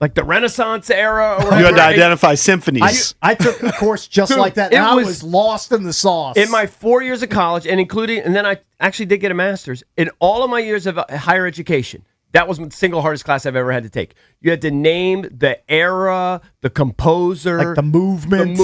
Like the Renaissance era. Or You had to whatever. identify symphonies. I took a course just like that, and I was lost in the sauce. In my 4 years of college, and then I actually did get a master's. In all of my years of higher education, that was the single hardest class I've ever had to take. You had to name the era, the composer, the movement,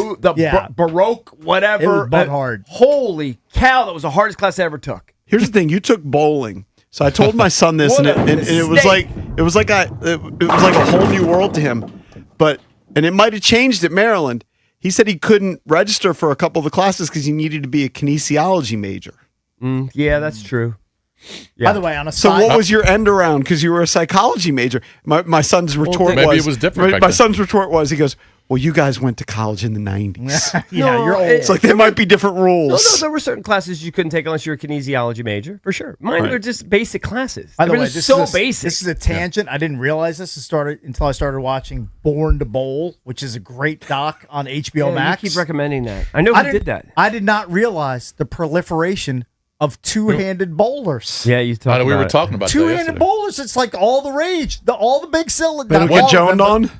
Baroque, whatever. It was butt hard. Holy cow, that was the hardest class I ever took. Here's the thing: you took bowling. So I told my son this, and it was like a whole new world to him. And it might have changed at Maryland. He said he couldn't register for a couple of the classes because he needed to be a kinesiology major. Yeah, that's true. By the way, on a So side, what was your end around? Because you were a psychology major. My son's retort maybe was it was different back My then. son's retort was he goes, Well, you guys went to college in the 90s. Yeah, you're old. It's like there might be different No, rules. there were certain classes you couldn't take unless you were a kinesiology major, for sure. Mine Right. were just basic classes. By the They were way, just this so is basic. This is a tangent. I didn't realize this until I started watching Born to Bowl, which is a great doc on HBO Yeah, Max. You keep recommending that. I know who did that. I did not realize the proliferation of two-handed bowlers. Yeah, you talked we about were it. talking about that Two-handed yesterday. bowlers. It's like all the rage. All the big cylinders. They don't get joned on?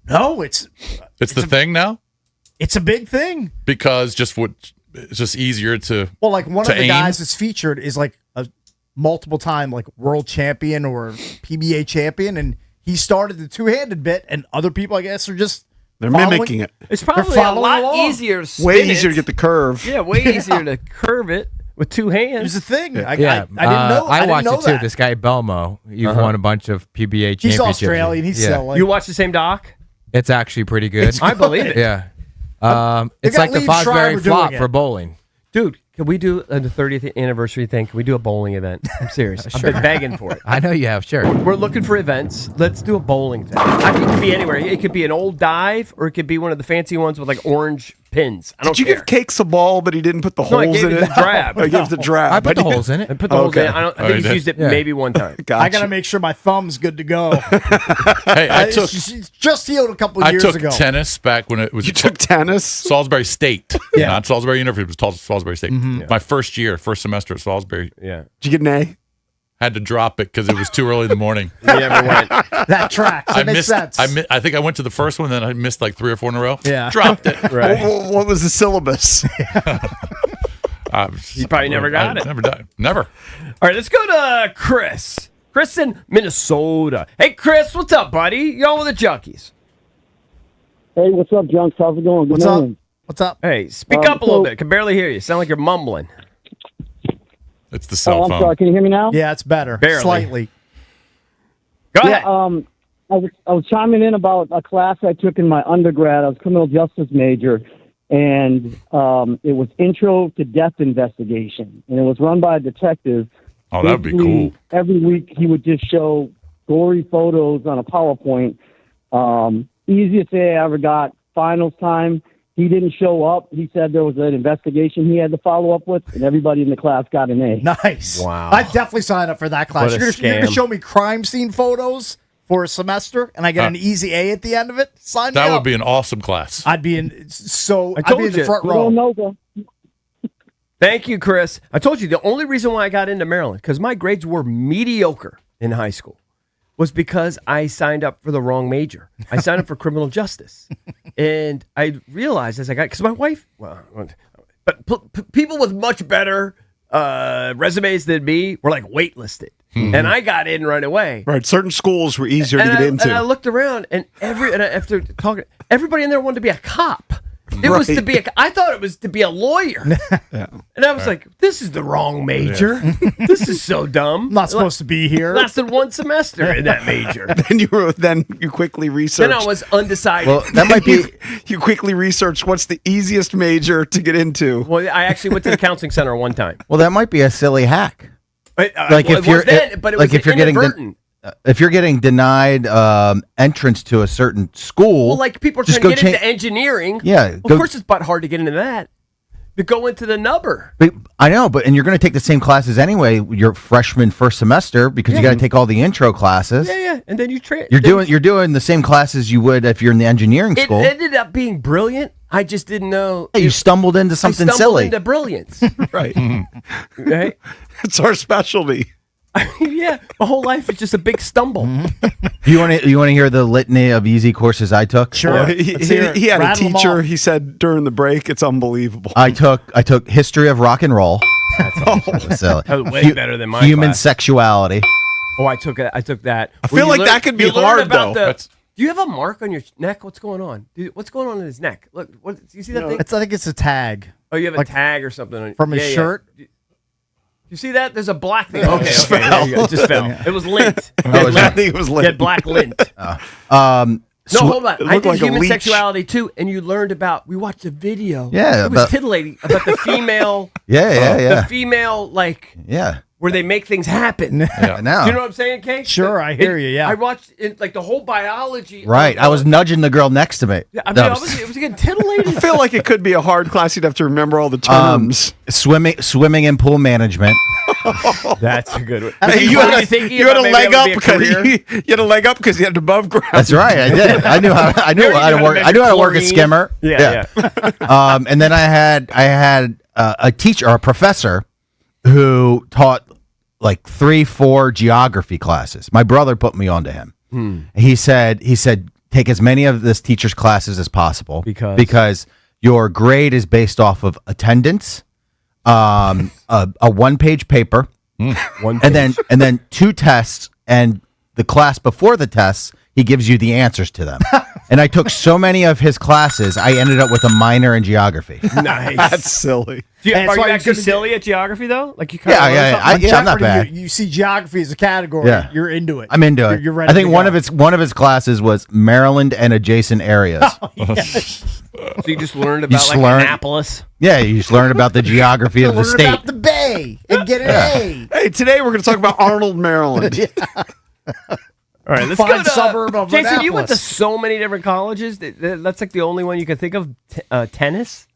No, it's It's the thing now a big thing. because it's just easier to. Well, like one To of the aim? guys that's featured is like a multiple time like world champion or PBA champion, and he started the two-handed bit, and other people, I guess, are just They're following- mimicking it. It's They're probably a following lot along. easier to spin Way easier it. to get the curve. Yeah, way easier to curve it with two hands. Here's the thing. I Yeah, didn't know. I didn't watched know it too. that. This guy Belmo, you've won a bunch of PBA championships. He's Australian. He's silly. You watch the same doc? It's actually pretty good. I believe it. Yeah. It's got like the Lee Fosbury Schreiber flop doing it. for bowling. Dude, can we do the 30th anniversary thing? Can we do a bowling event? I'm serious. I've been begging for it. I know you have, sure. We're looking for events. Let's do a bowling thing. It could be anywhere. It could be an old dive, or it could be one of the fancy ones with like orange pins. I don't Did you care. give Cakes a ball, but he didn't put the No, I holes gave in it it? the drab. I gave the drab. I put the but- holes in it. I put the holes Okay. in. I Oh, think you he's did? used it Yeah. maybe one time. Gotcha. I gotta make sure my thumb's good to go. Hey, I took It's just healed a couple of years ago. tennis back when it was. You took tennis? Salisbury State, Yeah. not Salisbury University. It was Salisbury State. My first semester at Salisbury, Yeah. Did you get an A? had to drop it because it was too early in the morning. You never went. That tracks. That makes sense. I think I went to the first one, then I missed like 3 or 4 in a row. Yeah. Dropped it. Right. What was the syllabus? You probably never got it. Never died. Never. All right, let's go to Chris. Chris in Minnesota. Hey, Chris, what's up, buddy? You on with the Junkies? Hey, what's up, Junks? How's it going? Good What's up? morning. What's up? Hey, speak up a little bit. Can barely hear you. Sound like you're mumbling. It's the cell Oh, I'm phone. sorry. Can you hear me now? Yeah, it's better. Barely. Slightly. Go Yeah, ahead. I was chiming in about a class I took in my undergrad. I was criminal justice major, and it was Intro to Death Investigation, and it was run by a detective. Oh, that'd be Basically, cool. Every week he would just show gory photos on a PowerPoint. Easiest day I ever got. Finals time. He didn't show up. He said there was an investigation he had to follow up with, and everybody in the class got an A. Nice. Wow. I'd definitely sign up for that class. What a You're gonna scam. show me crime scene photos for a semester, and I get an easy A at the end of it. Sign me That up. would be an awesome class. I'd be in. So I I'd told be in the you. front We don't row. know, though. Thank you, Chris. I told you the only reason why I got into Maryland, because my grades were mediocre in high school, was because I signed up for the wrong major. I signed up for criminal justice. And I realized as I got, because my wife, people with much better resumes than me were like waitlisted. And I got in right away. Right. Certain schools were easier to get into. And I looked around, and after talking, everybody in there wanted to be a cop. It was to be I thought it was to be a lawyer. And I was like, this is the wrong major. This is so dumb. I'm not supposed to be here. Lasted one semester in that major. then you quickly researched. Then I was undecided. Well, that might be. You quickly researched what's the easiest major to get into. Well, I actually went to the counseling center one time. Well, that might be a silly hack. Like Like if you're but it like was if you're getting inadvertent. if you're getting denied entrance to a certain school, Well, like people are just trying to go get into engineering. Yeah, Of go- course, it's but hard to get into that. To go into the nubber. But I know, and you're going to take the same classes anyway. Your freshman first semester because you got to take all the intro classes. Yeah. And then you You're doing the same classes you would if you're in the engineering It school. ended up being brilliant. I just didn't know. Hey, you stumbled into something I stumbled silly. into brilliance. Right. Right? It's our specialty. Yeah, my whole life is just a big stumble. You want to hear the litany of easy courses I took? Sure. Well, Let's hear it. he had a Rattle 'em teacher. off. He said during the break, it's unbelievable. I took history of rock and roll. That's silly. That was way better than my Human class. sexuality. Oh, I took that. I feel like that could be hard, though. Do you have a mark on your neck? What's going on? What's going on in his neck? Look, do you see that thing? I think it's a tag Oh, you have a like tag or something on from his shirt. You see that? There's a black thing. Okay, just there fell. you go. It just fell. It was lint. I think it was You like had black lint. No, hold on. it I looked did like a human leech. sexuality too, and you learned about. We watched a video. Yeah, it was about- titillating about the female. Yeah, The female, like, yeah. where they make things happen. Yeah. Now. Do you know what I'm saying, Kate? Sure, I hear you, yeah. I watched like the whole biology. Right. I was nudging the girl next to me. Yeah, I mean, No, I was getting titillated. I feel like it could be a hard class. You'd have to remember all the terms. swimming and pool management. That's a good one. Hey, you had a leg up because you had a leg up because you had above ground. That's right. I did. I knew how to work. I knew how to work a skimmer. Yeah. And then I had a teacher or a professor who taught like 3-4 geography classes. My brother put me onto him. He said take as many of this teacher's classes as possible because your grade is based off of attendance, a 1-page paper, and then 2 tests, and the class before the tests he gives you the answers to them. And I took so many of his classes, I ended up with a minor in geography. Nice. That's silly. Are you actually silly at geography though? Like you kind I'm not bad. You see geography as a category. Yeah. You're into it. I'm into it. You're ready I think to one of his classes was Maryland and adjacent areas. So you just learned about Annapolis. Yeah, you just learn about the geography of the Learn state. about the Bay and get an A. Hey, today we're going to talk about Arnold, Maryland. All right, let's Fine go to suburb of Jason. You went to Annapolis. so many different colleges. That's like the only one you can think of. Tennis,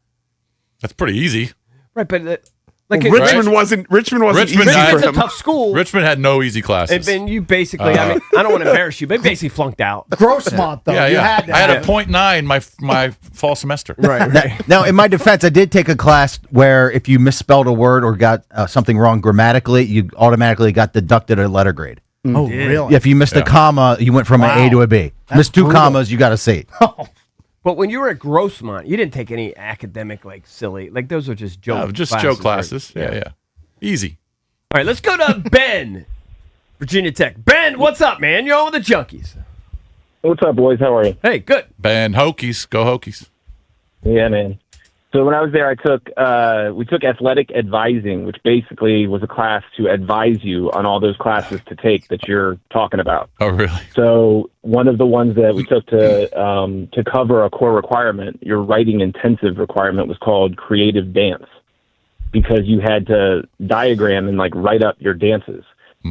That's pretty easy. right? But Richmond wasn't Richmond easy had- for it's a him. tough school. Richmond had no easy classes. And then you basically, I mean, I don't want to embarrass you, but basically flunked out. Grossmont, though. yeah, You yeah. had to I had have a 0.9 my fall semester. Right. Now, in my defense, I did take a class where if you misspelled a word or got something wrong grammatically, you automatically got deducted a letter grade. Oh, really? Yeah, if you missed a comma, you went from an A to a B. Missed 2 brutal. commas, you got a C. But when you were at Grossmont, you didn't take any academic, like silly, like those are just joke. Just classes, joke right? classes. Yeah. Easy. All right, let's go to Ben, Virginia Tech. Ben, what's up, man? You're on with the Junkies. What's up, boys? How are you? Hey, good. Ben Hokies. Go Hokies. Yeah, man. So when I was there, we took athletic advising, which basically was a class to advise you on all those classes to take that you're talking about. Oh, really? So one of the ones that we took to cover a core requirement, your writing intensive requirement, was called creative dance, because you had to diagram and like write up your dances.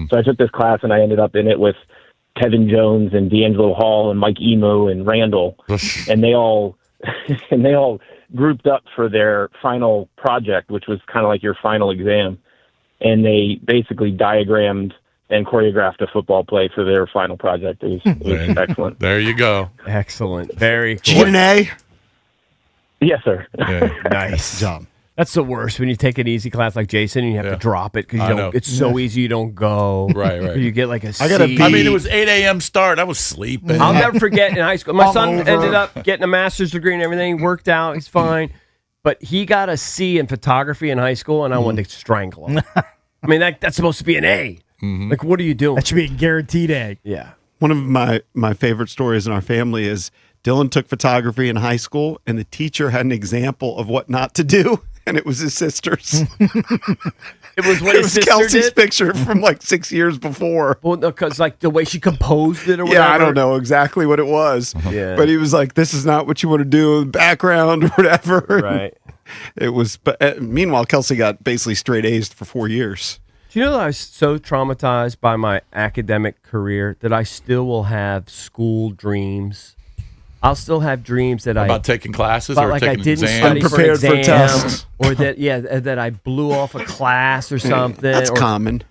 So I took this class and I ended up in it with Kevin Jones and D'Angelo Hall and Mike Emo and Randall, and they all grouped up for their final project, which was kind of like your final exam, and they basically diagrammed and choreographed a football play for their final project. It was excellent. There you go. Excellent. Very cool. Did you get an A? Yes, sir. Yeah. Nice job. That's the worst when you take an easy class like Jason and you have to drop it because I know. it's so easy you don't go. Right. You get like a C. I mean, it was 8 a.m. start. I was sleeping. I'll never forget in high school. My son Hungover. ended up getting a master's degree and everything. Worked out. He's fine. But he got a C in photography in high school, and I wanted to strangle him. I mean, that's supposed to be an A. Like, what are you doing? That should be a guaranteed A. Yeah. One of my favorite stories in our family is Dylan took photography in high school, and the teacher had an example of what not to do, and it was his sister's. It was what It his was sister Kelsey's did? picture from like 6 years before. Well, because like the way she composed it or whatever. Yeah, I don't know exactly what it was. Yeah. But he was like, this is not what you want to do in the background or whatever. Right. It was, but meanwhile, Kelsey got basically straight A's for 4 years. Do you know that I was so traumatized by my academic career that I still will have school dreams? I'll still have dreams that About taking classes but or like I taking didn't exams. study for Unprepared for exam, tests. or that I blew off a class or something. That's or, common.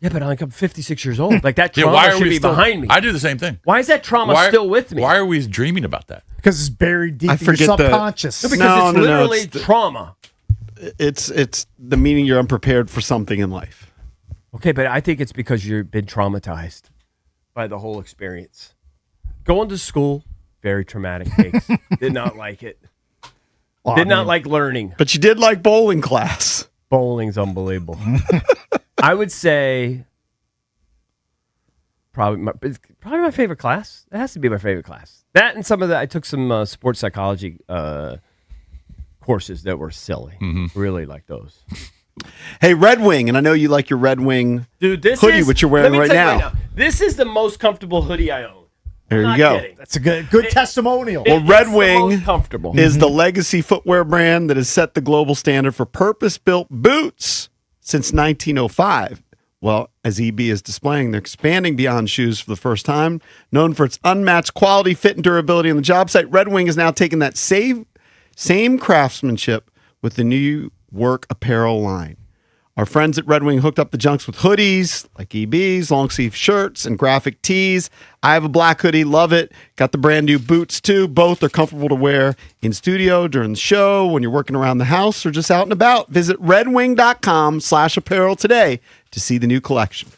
Yeah, but I'm 56 years old. Like that Yeah, trauma why are should we be still, behind me. I do the same thing. Why is that trauma Why- still with me? Why are we dreaming about that? Because it's buried deep I in your forget the- subconscious. Because No, it's no, no, literally it's the- trauma. It's the meaning you're unprepared for something in life. Okay, but I think it's because you've been traumatized by the whole experience. Going to school, very traumatic case. Did not like it. Well, Did I not mean, like learning. But you did like bowling class. Bowling's unbelievable. I would say probably my favorite class. It has to be my favorite class. That and some of the I took some sports psychology courses that were silly. Really like those. Hey, Red Wing, and I know you like your Red Wing Dude, this hoodie, is which you're let wearing me right tell you now. This is the most comfortable hoodie I own. There I'm you not go. kidding. That's a good testimonial. Well, It's Red the Wing most comfortable. is the legacy footwear brand that has set the global standard for purpose-built boots since 1905. Well, as EB is displaying, they're expanding beyond shoes for the first time. Known for its unmatched quality, fit, and durability on the job site, Red Wing is now taking that same craftsmanship with the new work apparel line. Our friends at Red Wing hooked up the junks with hoodies, like EBs, long sleeve shirts, and graphic tees. I have a black hoodie, love it. Got the brand new boots too. Both are comfortable to wear in studio, during the show, when you're working around the house, or just out and about. Visit redwing.com/apparel today to see the new collection.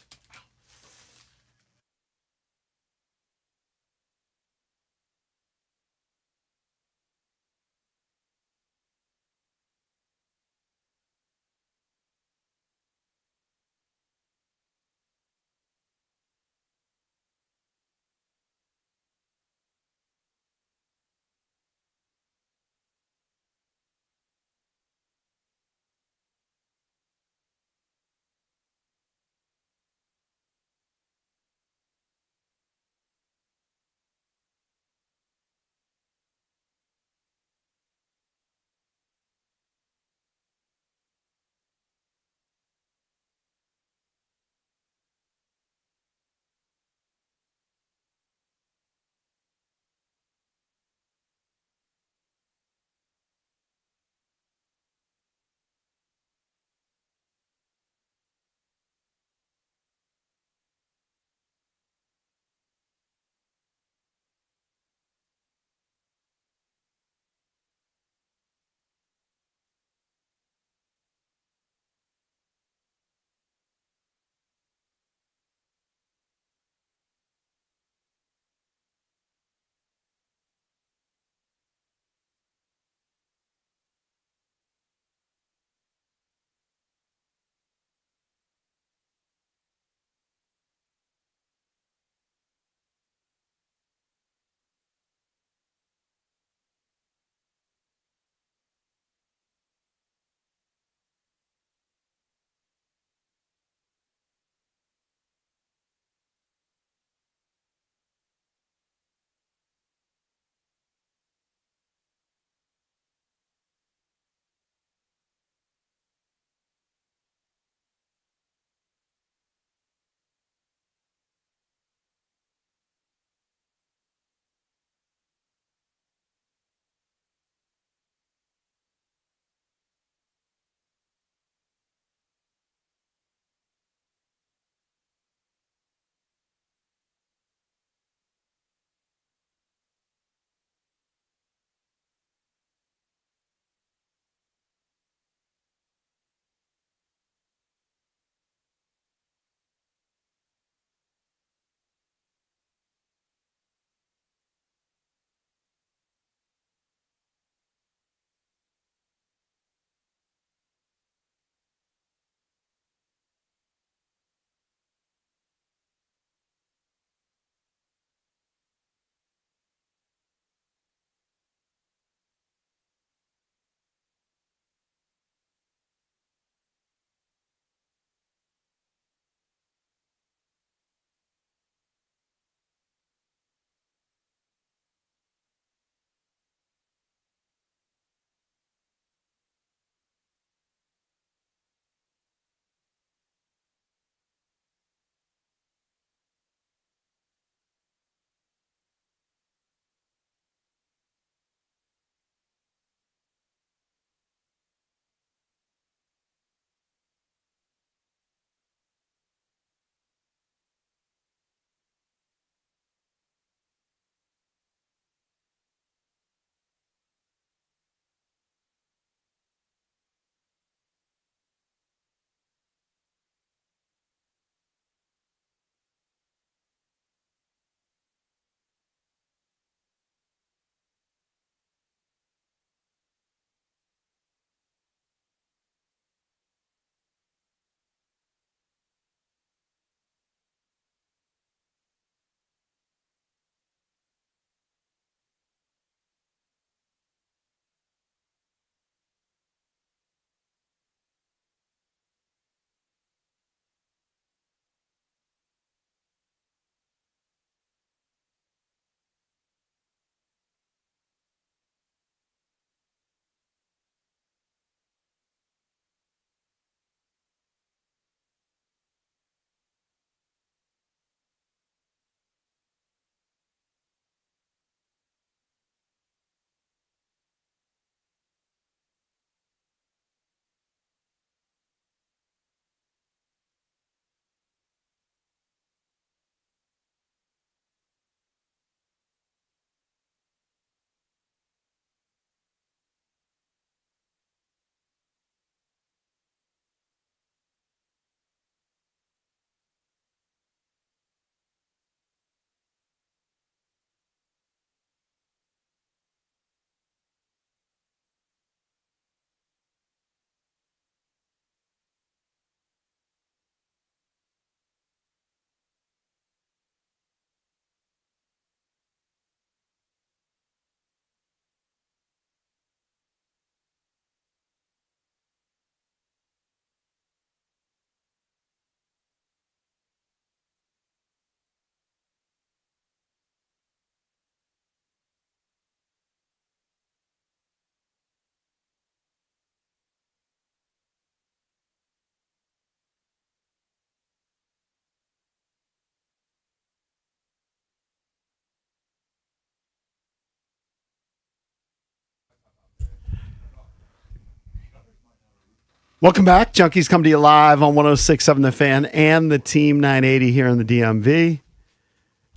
Welcome back. Junkies come to you live on 106.7 The Fan and the Team 980 here in the DMV.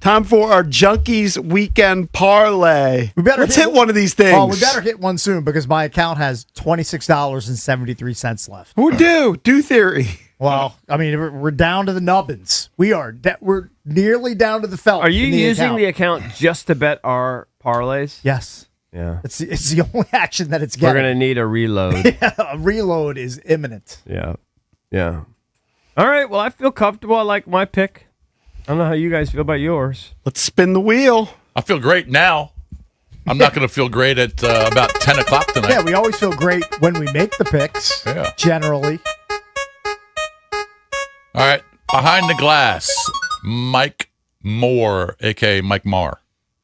Time for our Junkies Weekend Parlay. Let's hit one of these things. Oh, we better hit one soon because my account has $26.73 left. Who do theory? Well, I mean, we're down to the nubbins. We're nearly down to the felt. Are you using the account just to bet our parlays? Yes. Yeah. It's the only action that it's We're getting. going to need a reload. Yeah, a reload is imminent. Yeah. Yeah. All right. Well, I feel comfortable. I like my pick. I don't know how you guys feel about yours. Let's spin the wheel. I feel great now. I'm not going to feel great at about 10 o'clock tonight. Yeah, we always feel great when we make the picks. Yeah. Generally. All right. Behind the glass, Mike Moore, a.k.a. Mike Marr.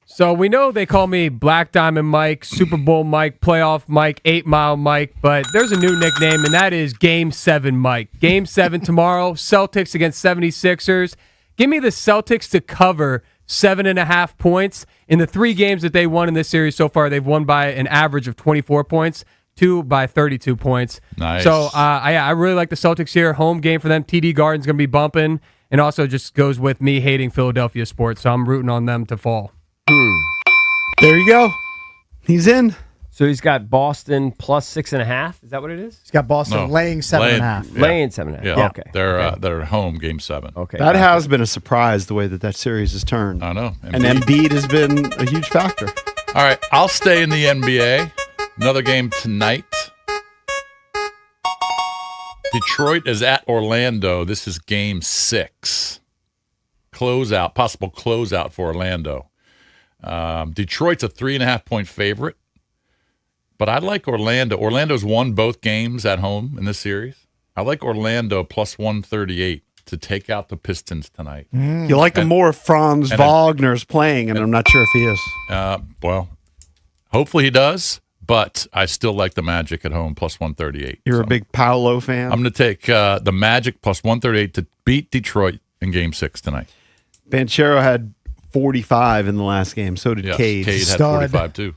So we know they call me Black Diamond Mike, Super Bowl Mike, Playoff Mike, 8 Mile Mike, but there's a new nickname, and that is Game 7 Mike. Game 7 tomorrow, Celtics against 76ers. Give me the Celtics to cover 7.5 points. In the 3 games that they won in this series so far, they've won by an average of 24 points, 2 by 32 points. Nice. So I really like the Celtics here. Home game for them. TD Garden's going to be bumping, and also just goes with me hating Philadelphia sports, so I'm rooting on them to fall. There you go. He's in. So he's got Boston plus 6.5. Is that what it is? He's got Boston laying 7.5. Yeah. Laying 7.5. Yeah. Okay. They're home, Game 7. Okay. That has been a surprise, the way that series has turned. I know. And Embiid has been a huge factor. All right. I'll stay in the NBA. Another game tonight. Detroit is at Orlando. This is Game 6. Possible closeout for Orlando. Detroit's a 3.5-point favorite, but I like Orlando. Orlando's won both games at home in this series. I like Orlando plus 138 to take out the Pistons tonight. You like him more if Franz Wagner's playing, and I'm not sure if he is. Well, hopefully he does, but I still like the Magic at home plus 138. You're a big Paolo fan? I'm going to take the Magic plus 138 to beat Detroit in Game 6 tonight. Banchero had 45 in the last game. So did Cade. Cade had 45 too.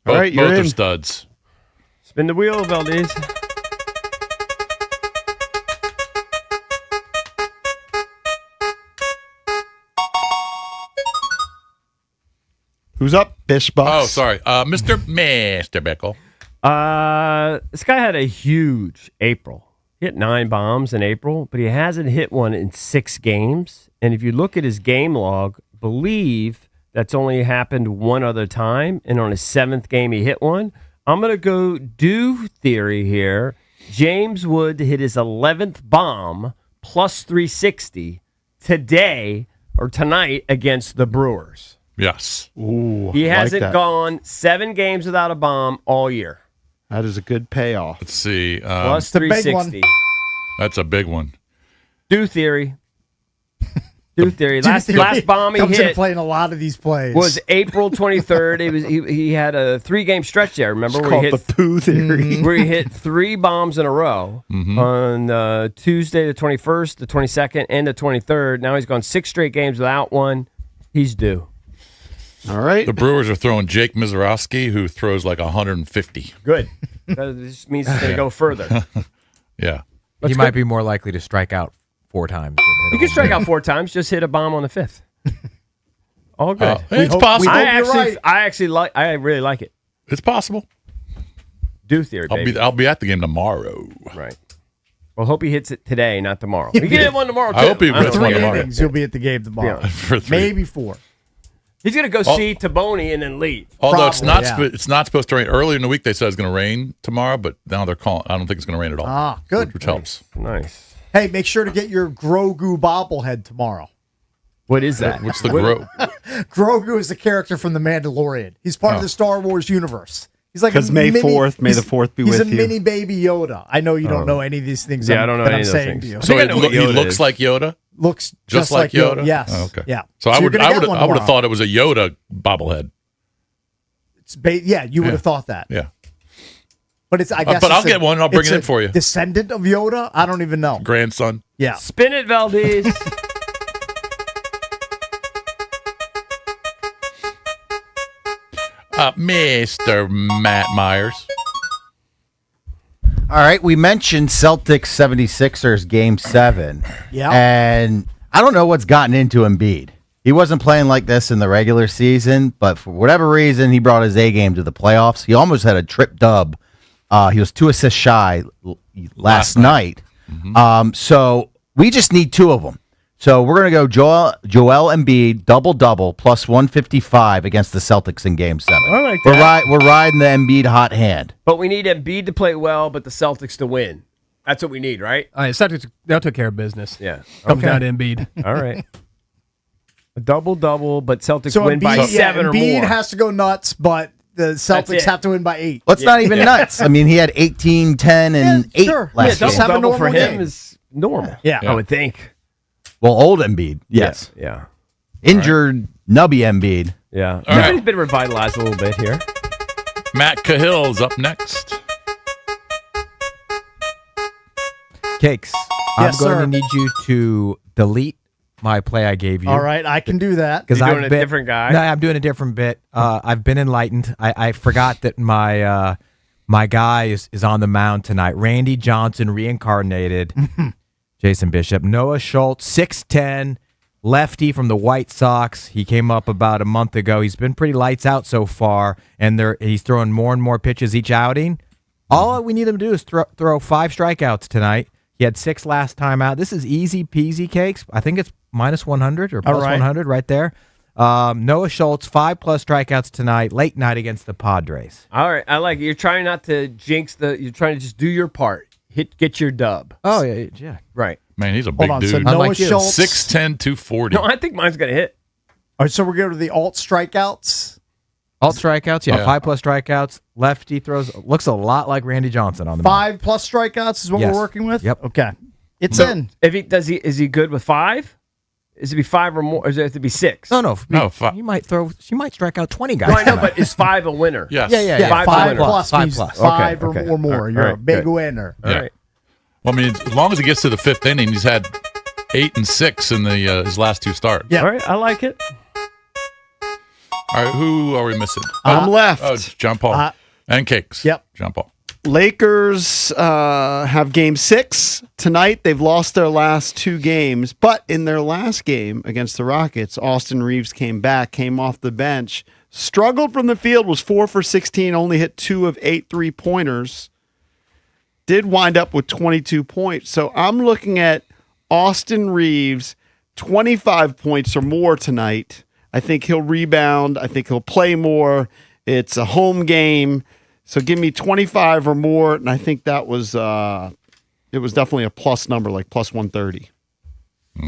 All right, you're both in. are studs. Spin the wheel, Valdez. Who's up? Bish Bucks. Oh, sorry. Mr. Bickle. This guy had a huge April. He hit 9 bombs in April, but he hasn't hit one in 6 games. And if you look at his game log, believe that's only happened one other time. And on his 7th game, he hit one. I'm going to go do theory here. James Wood hit his 11th bomb plus 360 today or tonight against the Brewers. Yes. Ooh, He I like hasn't that. gone 7 games without a bomb all year. That is a good payoff. Let's see. Plus the big one. 360. That's a big one. Do theory. Do theory. Last bomb he comes into hit play in a lot of these plays. was April 23rd. He had a 3-game stretch there. Remember It's where he called hit the poo theory. where he hit 3 bombs in a row on Tuesday the 21st, the 22nd, and the 23rd. Now he's gone 6 straight games without one. He's due. All right. The Brewers are throwing Jake Mizorowski, who throws like 150. Good. That just means he's going to go further. Yeah. He might be more likely to strike out 4 times. Than hit He a can home strike run. out 4 times. Just hit a bomb on the 5th. All good. It's hope- possible. we hope- I really like it. It's possible. Do theory, baby. I'll be at the game tomorrow. Right. Well, hope he hits it today, not tomorrow. He can hit one tomorrow, too. I hope he don't hits know one what tomorrow. he innings, you'll be at the game tomorrow. Yeah. For 3. Maybe 4. He's going to go see Taboni and then leave. Although it's Probably, not yeah. it's not supposed to rain. Earlier in the week they said it's going to rain tomorrow, but now they're calling. I don't think it's going to rain at all. Ah, good. Which helps. Nice. Hey, make sure to get your Grogu bobblehead tomorrow. What is that? What's the grow? Grogu is the character from The Mandalorian. He's part of the Star Wars universe. He's like 'Cause a May mini- 4th, May the he's- 4th be he's with a you. mini baby Yoda. I know you don't know any of these things. Yeah, I don't know that any I'm of those saying things. to you. So I know what he Yoda looks is. like Yoda, Looks just like Yoda. Yes. Oh, okay. Yeah. So you're gonna I get would one have tomorrow. thought it was a Yoda bobblehead. Yeah, you would have thought that. Yeah. But it's I guess. but I'll it's get one. I'll bring it in for you. Descendant of Yoda? I don't even know. Grandson. Yeah. Spin it, Valdez. Mr. Matt Myers. All right, we mentioned Celtics 76ers game 7. Yeah. And I don't know what's gotten into Embiid. He wasn't playing like this in the regular season, but for whatever reason, he brought his A game to the playoffs. He almost had a trip dub. He was 2 assists shy last night. So we just need 2 of them. So we're going to go Joel Embiid, double-double, plus 155 against the Celtics in Game 7. I like that. We're riding the Embiid hot hand. But we need Embiid to play well, but the Celtics to win. That's what we need, right? All right, Celtics, they'll take care of business. Yeah. Comes down to Embiid. All right. A double-double, but Celtics So win by Embiid, 7 or Embiid more. has to go nuts, but the Celtics it. have to win by 8. Well, it's not even nuts. I mean, he had 18, 10, and 8 sure. last Just game. have a Double for normal him game. is normal. Yeah. I would think. Well, old Embiid, yes. Yeah. Injured, nubby Embiid. Yeah. All right. He's been revitalized a little bit here. Matt Cahill's up next. Cakes. Yes, I'm going sir. to need you to delete my play I gave you. All right, I can do that. Because You're I've doing a been, different guy? No, I'm doing a different bit. I've been enlightened. I forgot that my guy is on the mound tonight. Randy Johnson reincarnated. Jason Bishop. Noah Schultz, 6'10", lefty from the White Sox. He came up about a month ago. He's been pretty lights out so far, and he's throwing more and more pitches each outing. All we need him to do is throw 5 strikeouts tonight. He had 6 last time out. This is easy peasy, Cakes. I think it's minus 100 or plus 100 right there. Noah Schultz, 5+ strikeouts tonight, late night against the Padres. All right. I like it. You're trying not to jinx you're trying to just do your part. Get your dub. Oh, yeah. Right. Man, he's a Hold big on. dude. So Noah Unlike you. Schultz. 6'10", 240. No, I think mine's going to hit. All right, so we're going to the alt strikeouts. All strikeouts, yeah, Yeah. 5+ strikeouts. Lefty throws, looks a lot like Randy Johnson on the mound. 5+ strikeouts is what Yes. we're working with? Yep. Okay. It's So in. if is he good with 5? Is it be 5 or more? Or does it have to be 6? No, five. She might strike out 20 guys. No, I know, tonight. but is 5 a winner? Yes. Yeah. 5 5 plus Five means plus. 5 Okay, or more. You're All a big good. winner. All Yeah. right. Well, I mean, as long as he gets to the 5th inning, he's had 8 and 6 in the his last 2 starts. Yeah. All right. I like it. All right, who are we missing? I'm left. Oh, John Paul and Cakes. Yep. John Paul. Lakers have game 6 tonight. They've lost their last 2 games, but in their last game against the Rockets, Austin Reeves came back, came off the bench, struggled from the field, was 4 for 16, only hit 2 of 8 3-pointers, did wind up with 22 points. So I'm looking at Austin Reeves, 25 points or more tonight. I think he'll rebound. I think he'll play more. It's a home game. So give me 25 or more, and I think that was it was definitely a plus number, like plus 130.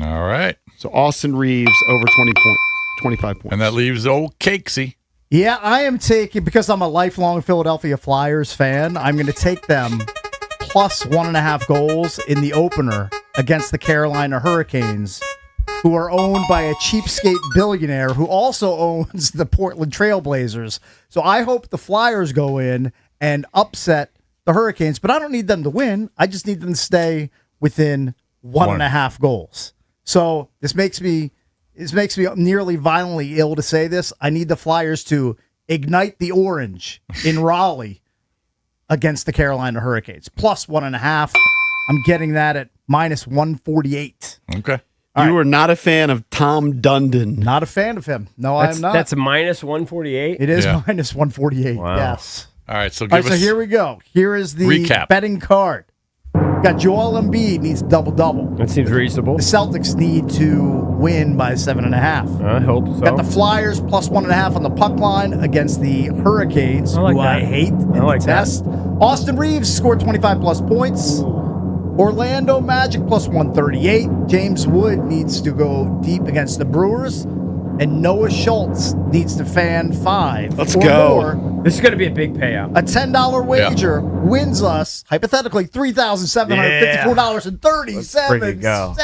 All right. So Austin Reeves over 25 points. And that leaves old Cakesy. Yeah, I am taking, because I'm a lifelong Philadelphia Flyers fan, I'm going to take them plus 1.5 goals in the opener against the Carolina Hurricanes, who are owned by a cheapskate billionaire who also owns the Portland Trailblazers. So I hope the Flyers go in and upset the Hurricanes, but I don't need them to win. I just need them to stay within 1.5 goals. So this makes me nearly violently ill to say this. I need the Flyers to ignite the orange in Raleigh against the Carolina Hurricanes. Plus 1.5. I'm getting that at minus 148. Okay. You are not a fan of Tom Dundon. Not a fan of him. No, I am not. That's a minus 148. It is Yeah. minus 148. Wow. Yes. All right, so All give right, us so here we go. Here is the recap. betting card. Got Joel Embiid needs double-double. That seems reasonable. The Celtics need to win by 7.5. I hope so. Got the Flyers plus 1.5 on the puck line against the Hurricanes, I like who I that. hate and I like that. detest. Austin Reeves scored 25 plus points. Orlando Magic plus 138. James Wood needs to go deep against the Brewers. And Noah Schultz needs to fan 5. Let's or go. more. This is going to be a big payout. A $10 wager wins us, hypothetically, $3,754.37. go.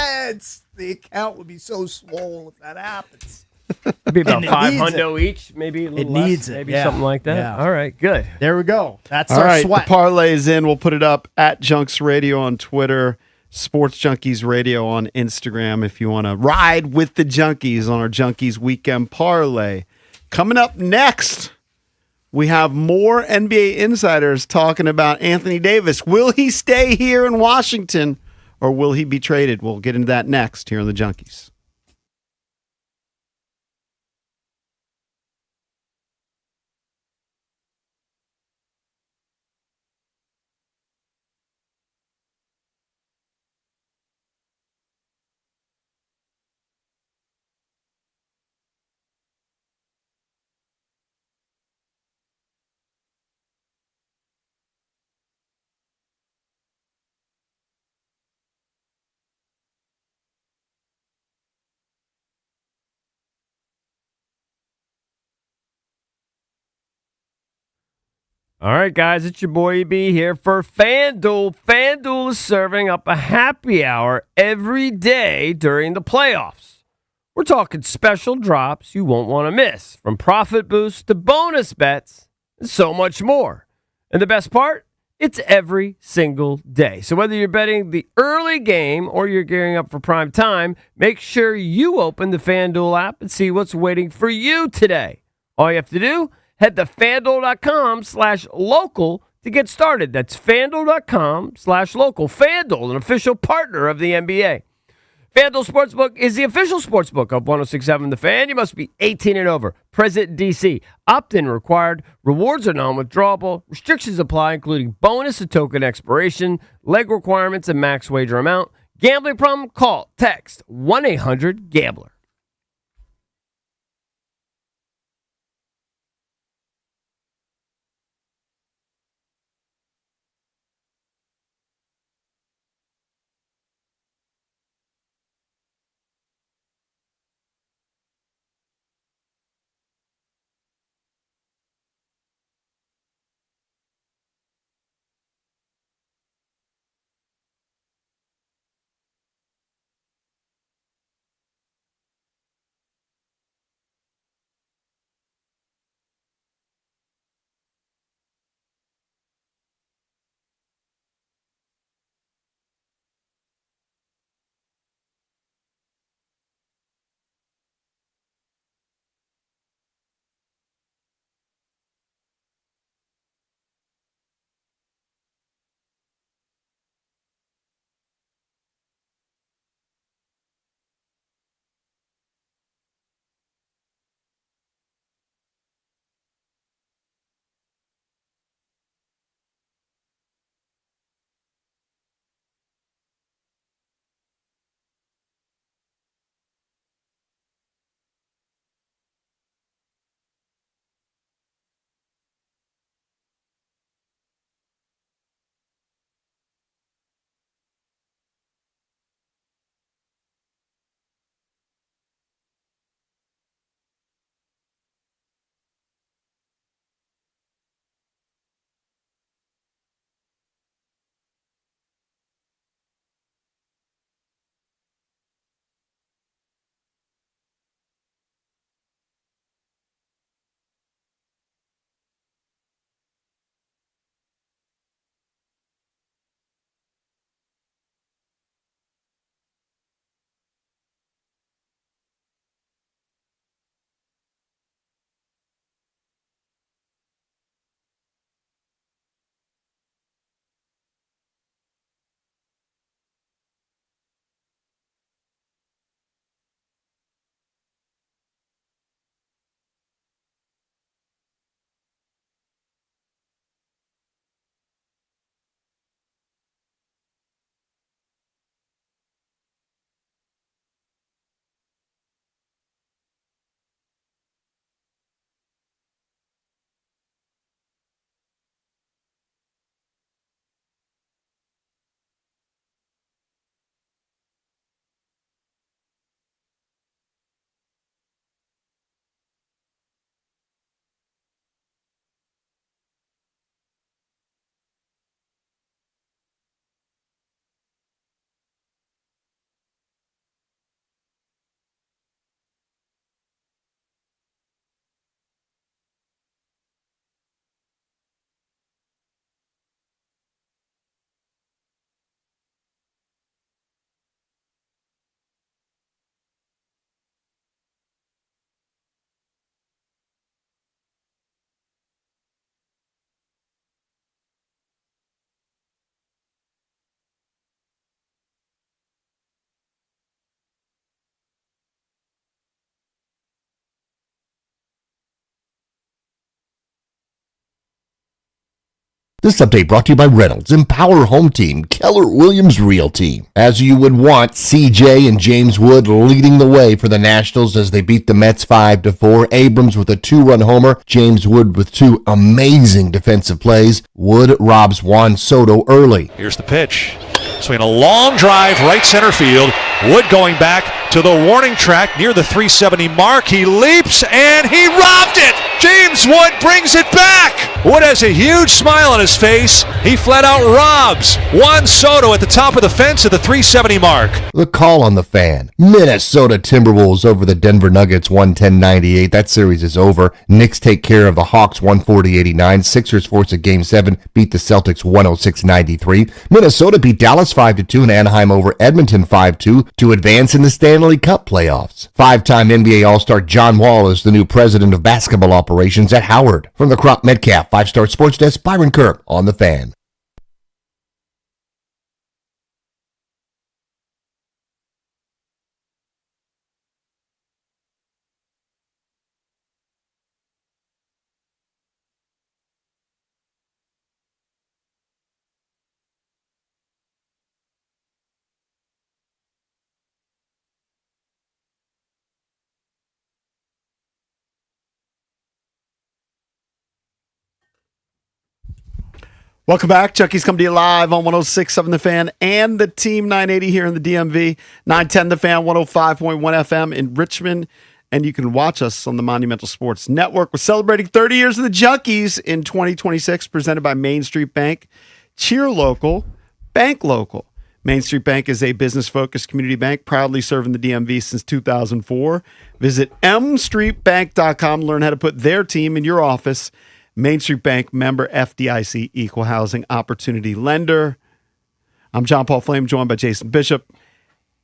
The account would be so swole if that happens. It'd be about And it 5 needs hundo each, maybe a little It less, needs it, maybe yeah. something like that. Yeah. All right, good. There we go. That's All our right, sweat. the parlay's in. We'll put it up at Junks Radio on Twitter, Sports Junkies Radio on Instagram if you want to ride with the Junkies on our Junkies Weekend Parlay. Coming up next, We have more NBA insiders talking about Anthony Davis. Will he stay here in Washington or will he be traded? We'll get into that next here on the Junkies. All right, guys, it's your boy EB here for FanDuel. FanDuel is serving up a happy hour every day during the playoffs. We're talking special drops you won't want to miss, from profit boosts to bonus bets and so much more. And the best part? It's every single day. So whether you're betting the early game or you're gearing up for prime time, make sure you open the FanDuel app and see what's waiting for you today. All you have to do, head to FanDuel.com/local to get started. That's FanDuel.com/local. FanDuel, an official partner of the NBA. FanDuel Sportsbook is the official sportsbook of 106.7 The Fan. You must be 18 and over. Present in D.C. Opt-in required. Rewards are non-withdrawable. Restrictions apply, including bonus and token expiration, leg requirements, and max wager amount. Gambling problem? Call, text 1-800-GAMBLER. This update brought to you by Reynolds, Empower Home Team, Keller Williams Realty. As you would want, CJ and James Wood leading the way for the Nationals as they beat the Mets 5-4. Abrams with a 2-run homer, James Wood with 2 amazing defensive plays. Wood robs Juan Soto early. Here's the pitch. Swinging a long drive, right center field. Wood going back to the warning track near the 370 mark. He leaps and he robbed it. James Wood brings it back. Wood has a huge smile on his face. He flat out robs Juan Soto at the top of the fence at the 370 mark. The call on the Fan. Minnesota Timberwolves over the Denver Nuggets 110-98. That series is over. Knicks take care of the Hawks 140-89. Sixers force a Game 7, beat the Celtics 106-93. Minnesota beat Dallas 5-2 and Anaheim over Edmonton 5-2 to advance in the Stanley Cup playoffs. 5-time NBA All-Star John Wall is the new president of basketball operations at Howard. From the Crop Metcalf 5-Star Sports Desk, Byron Kerr on the Fan. Welcome back. Chucky's coming to you live on 106.7 The Fan and the Team 980 here in the DMV. 910 The Fan, 105.1 FM in Richmond. And you can watch us on the Monumental Sports Network. We're celebrating 30 years of the Junkies in 2026, presented by Main Street Bank. Cheer local, bank local. Main Street Bank is a business-focused community bank proudly serving the DMV since 2004. Visit mstreetbank.com to learn how to put their team in your office. Main Street Bank, member FDIC, equal housing opportunity lender. I'm John Paul Flame, joined by Jason Bishop,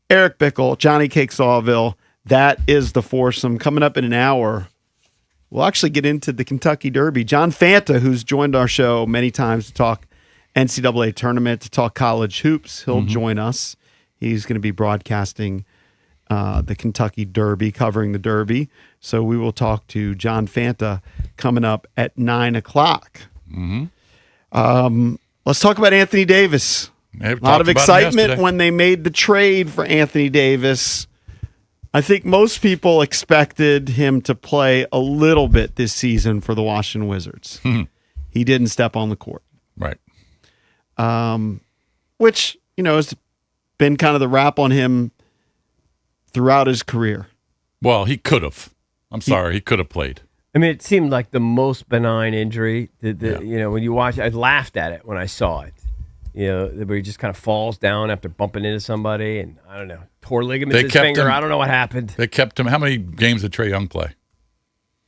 Eric Bickle, Johnny Cake Sawville. That is the foursome. Coming up in an hour, we'll actually get into the Kentucky Derby. John Fanta, who's joined our show many times to talk NCAA tournament, to talk college hoops, he'll join us. He's going to be broadcasting the Kentucky Derby, covering the Derby. So we will talk to John Fanta coming up at 9 o'clock. Let's talk about Anthony Davis. A lot of excitement when they made the trade for Anthony Davis. I think most people expected him to play a little bit this season for the Washington Wizards. He didn't step on the court. Right. Which, has been kind of the rap on him throughout his career. Well, he could have. I'm sorry, he could have played. I mean, it seemed like the most benign injury. When you watch it, I laughed at it when I saw it. Where he just kind of falls down after bumping into somebody, and I don't know, tore ligaments in his finger. I don't know what happened. They kept him. How many games did Trae Young play?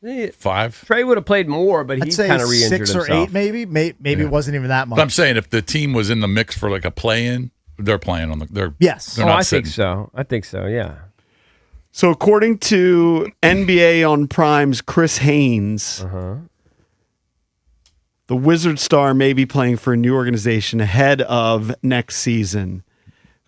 5. Trae would have played more, but he kind of re-injured 6 or himself. 8, maybe. Maybe it wasn't even that much. But I'm saying if the team was in the mix for like a play-in, they're playing on the. Yes. They're not I sitting. think so. I think so. Yeah. So according to NBA on Prime's Chris Haynes, the Wizard star may be playing for a new organization ahead of next season.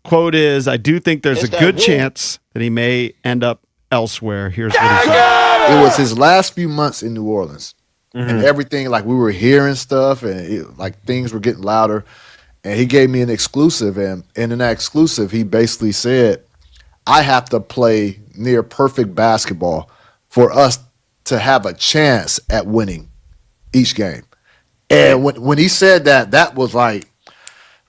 Quote is, I do think there's a good chance that he may end up elsewhere. Here's what he said. It was his last few months in New Orleans. And everything, like we were hearing stuff and things were getting louder. And he gave me an exclusive. And in that exclusive, he basically said, I have to play near perfect basketball for us to have a chance at winning each game. And when he said that, that was like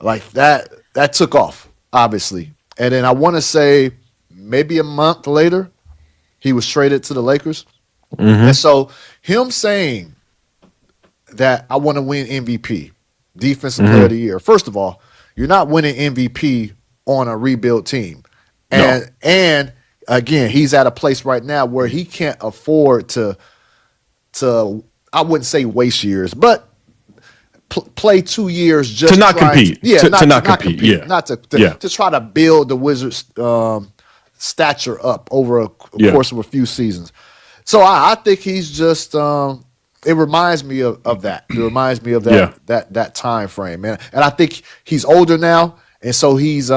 that took off, obviously. And then I want to say maybe a month later, he was traded to the Lakers. And so him saying that I want to win MVP, Defensive Player of the Year. First of all, you're not winning MVP on a rebuild team. And again, he's at a place right now where he can't afford to I wouldn't say waste years, but play 2 years just to not compete. To not compete. Yeah. Not to try to build the Wizards' stature up over a course of a few seasons. So I think he's just it reminds me of that. It reminds me of that time frame, man. And I think he's older now, and so he's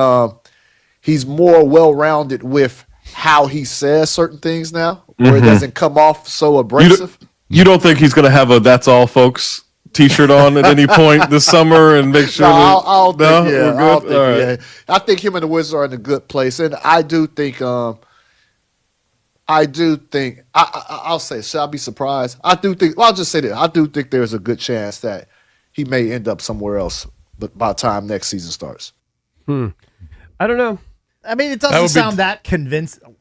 more well-rounded with how he says certain things now, where it doesn't come off so abrasive. You don't think he's going to have a "that's all, folks" T-shirt on at any point this summer and make sure No, that we're good. All right. I think him and the Wizards are in a good place, and I do think. I'll say, should I be surprised? I do think. Well, I'll just say that I do think there's a good chance that he may end up somewhere else, but by the time next season starts. I don't know. I mean, it doesn't sound that convincing.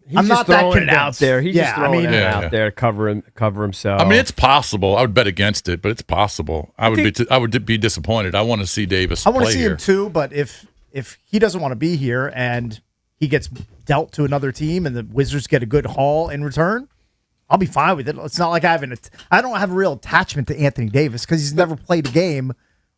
He's I'm just not that throwing it out convinced. there. He's just Yeah, throwing I mean, it out there to cover himself. I mean, it's possible. I would bet against it, but it's possible. I would be disappointed. I want to see Davis. I want to play see here. him too, but if he doesn't want to be here and he gets dealt to another team and the Wizards get a good haul in return, I'll be fine with it. It's not like I don't have a real attachment to Anthony Davis because he's never played a game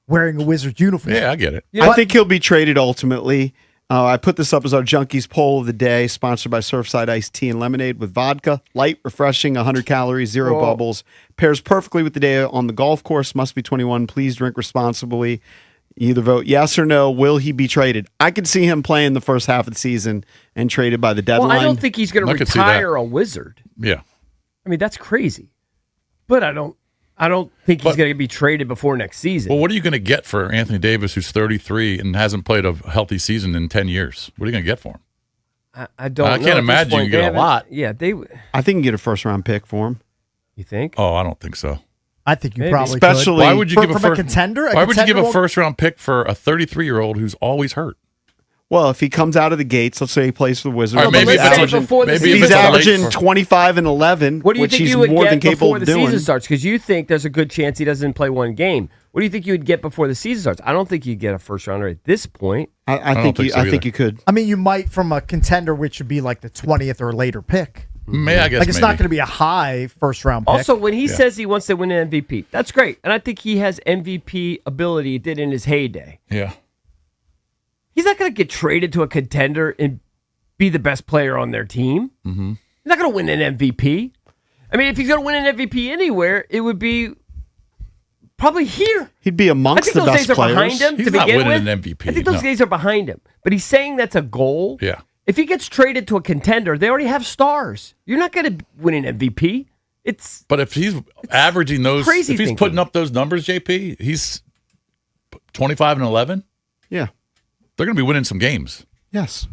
wearing a Wizards uniform. Yeah, I get it. I think he'll be traded ultimately. I put this up as our Junkies poll of the day, sponsored by Surfside Iced Tea and Lemonade with vodka. Light, refreshing, 100 calories, zero bubbles. Pairs perfectly with the day on the golf course. Must be 21. Please drink responsibly. Either vote yes or no. Will he be traded? I could see him playing the first half of the season and traded by the deadline. Well, I don't think he's going to retire a Wizard. Yeah. I mean, that's crazy. But I don't think he's going to be traded before next season. Well, what are you going to get for Anthony Davis, who's 33 and hasn't played a healthy season in 10 years? What are you going to get for him? I don't know. I can't imagine you get a lot. Yeah, I think you can get a first-round pick for him. You think? Oh, I don't think so. I think you Maybe. probably Especially could. Why would you give from a contender? Why would you give a won't- first-round pick for a 33-year-old who's always hurt? Well, if he comes out of the gates, let's say he plays for the Wizards. All right, maybe he's if it's averaging, before the maybe season if he's it's starts. late averaging for- 25 and 11, What do you which think he's you would more get than capable before of the doing. season starts? Because you think there's a good chance he doesn't play one game. What do you think you would get before the season starts? I don't think you'd get a first rounder at this point. I don't think think you. so I think either. you could. I mean, you might from a contender, which would be like the 20th or later pick. I guess Like, it's maybe. not going to be a high first round pick. Also, when he says he wants to win an MVP, that's great. And I think he has MVP ability he did in his heyday. Yeah. He's not going to get traded to a contender and be the best player on their team. Mm-hmm. He's not going to win an MVP. I mean, if he's going to win an MVP anywhere, it would be probably here. He'd be I amongst think the those best days are players. behind him He's to not begin winning with. an MVP, I think those no. days are behind him. But he's saying that's a goal. Yeah. If he gets traded to a contender, they already have stars. You're not going to win an MVP. But if he's averaging those, crazy if he's thinking. putting up those numbers, JP, he's 25 and 11. Yeah. They're going to be winning some games. Yes.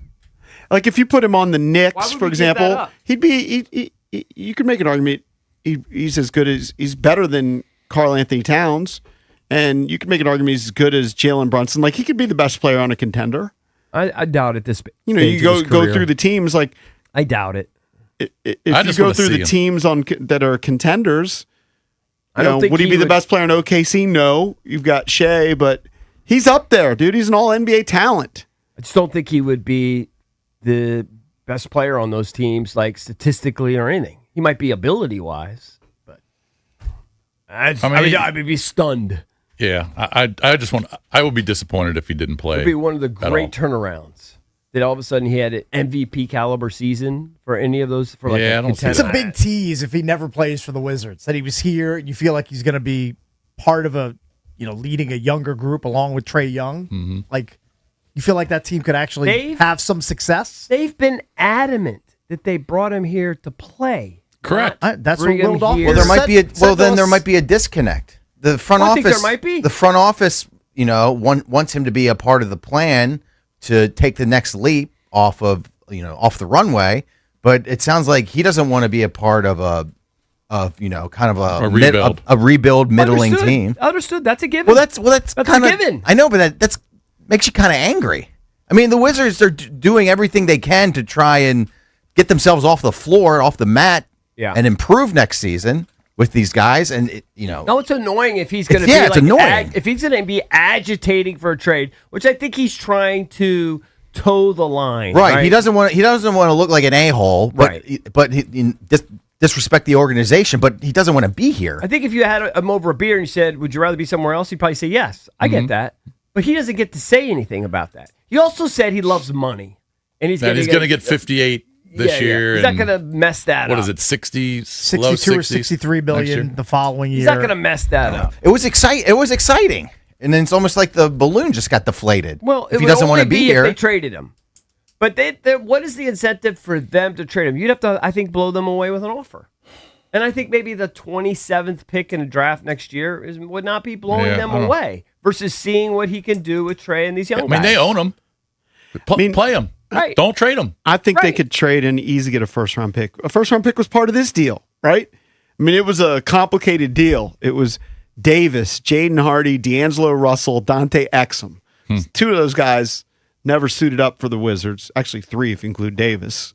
Like if you put him on the Why Knicks, would for we give that example, up? he'd be. You could make an argument. He's as good as he's better than Karl Anthony Towns, and you could make an argument he's as good as Jalen Brunson. Like he could be the best player on a contender. I doubt it. You know, you go through the teams. Like I doubt it. I If you just go wanna through see the him. teams that are contenders, I don't think would he he be the would- best player in OKC? No. You've got Shea, but he's up there, dude. He's an All NBA talent. I just don't think he would be the best player on those teams, like statistically or anything. He might be ability wise, but I would be stunned. Yeah. I just want. I would be disappointed if he didn't play. It would be one of the at great all. turnarounds. That all of a sudden he had an MVP caliber season for any of those. For like Yeah, a I don't see it's contender. a big tease if he never plays for the Wizards. That he was here, you feel like he's going to be part of a, leading a younger group along with Trae Young. Mm-hmm. Like, you feel like that team could actually have some success. They've been adamant that they brought him here to play. Correct. That's what Bring him Will Dawkins here. Well, there might be a said then there those- might be a disconnect. The front I office, think there might be. the front office, wants him to be a part of the plan to take the next leap off of off the runway. But it sounds like he doesn't want to be a part of kind of A rebuild. a rebuild middling Understood. team. Understood. That's a given. Well, that's That's kind a of given. I know, but that's makes you kind of angry. I mean, the Wizards are doing everything they can to try and get themselves off the floor, off the mat, and improve next season with these guys. And No, it's annoying if he's going to It's be annoying. if he's going to be agitating for a trade, which I think he's trying to toe the line. Right. He doesn't want to look like an a-hole, but he disrespect the organization, but he doesn't want to be here. I think if you had him over a beer and you said, "Would you rather be somewhere else?" He'd probably say yes. I get that, but he doesn't get to say anything about that. He also said he loves money, and he's going to get 58 this year. He's not and going to mess that What up. is it? 60, 62 or 63 billion the following year. He's not going to mess that up. It was exciting. And then it's almost like the balloon just got deflated. Well, if it he would doesn't want only to be be here, if they traded him. But what is the incentive for them to trade him? You'd have to, I think, blow them away with an offer. And I think maybe the 27th pick in a draft next year would not be blowing them away versus seeing what he can do with Trey and these young guys. They own him. Play him. Right. Don't trade him. I think they could trade and easily get a first-round pick. A first-round pick was part of this deal, right? I mean, it was a complicated deal. It was Davis, Jaden Hardy, D'Angelo Russell, Dante Exum. Two of those guys never suited up for the Wizards. Actually, three if you include Davis.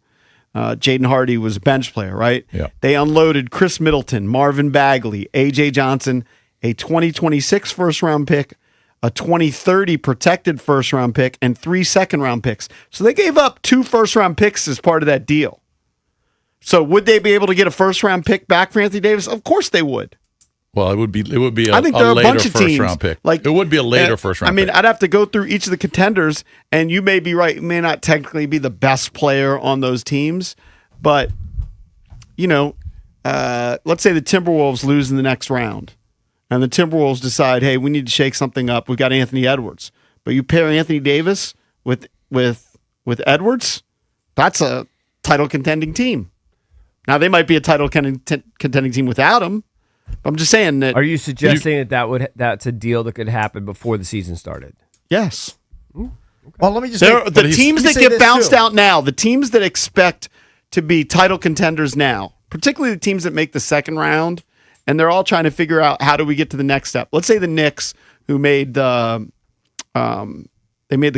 Jaden Hardy was a bench player, right? Yeah. They unloaded Chris Middleton, Marvin Bagley, A.J. Johnson, a 2026 first-round pick, a 2030 protected first-round pick, and 3 second-round picks. So they gave up 2 first-round picks as part of that deal. So would they be able to get a first-round pick back for Anthony Davis? Of course they would. Well, it would be a, I think there are a later bunch of first teams, round pick. like it would be a later first round. I mean, pick. I'd have to go through each of the contenders, and you may be right. You may not technically be the best player on those teams, but let's say the Timberwolves lose in the next round, and the Timberwolves decide, hey, we need to shake something up. We've got Anthony Edwards, but you pair Anthony Davis with Edwards, that's a title contending team. Now they might be a title contending team without him. I'm just saying that. Are you suggesting that's a deal that could happen before the season started? Yes. Well, let me just the teams that get bounced out now, the teams that expect to be title contenders now, particularly the teams that make the second round, and they're all trying to figure out how do we get to the next step. Let's say the Knicks, who made the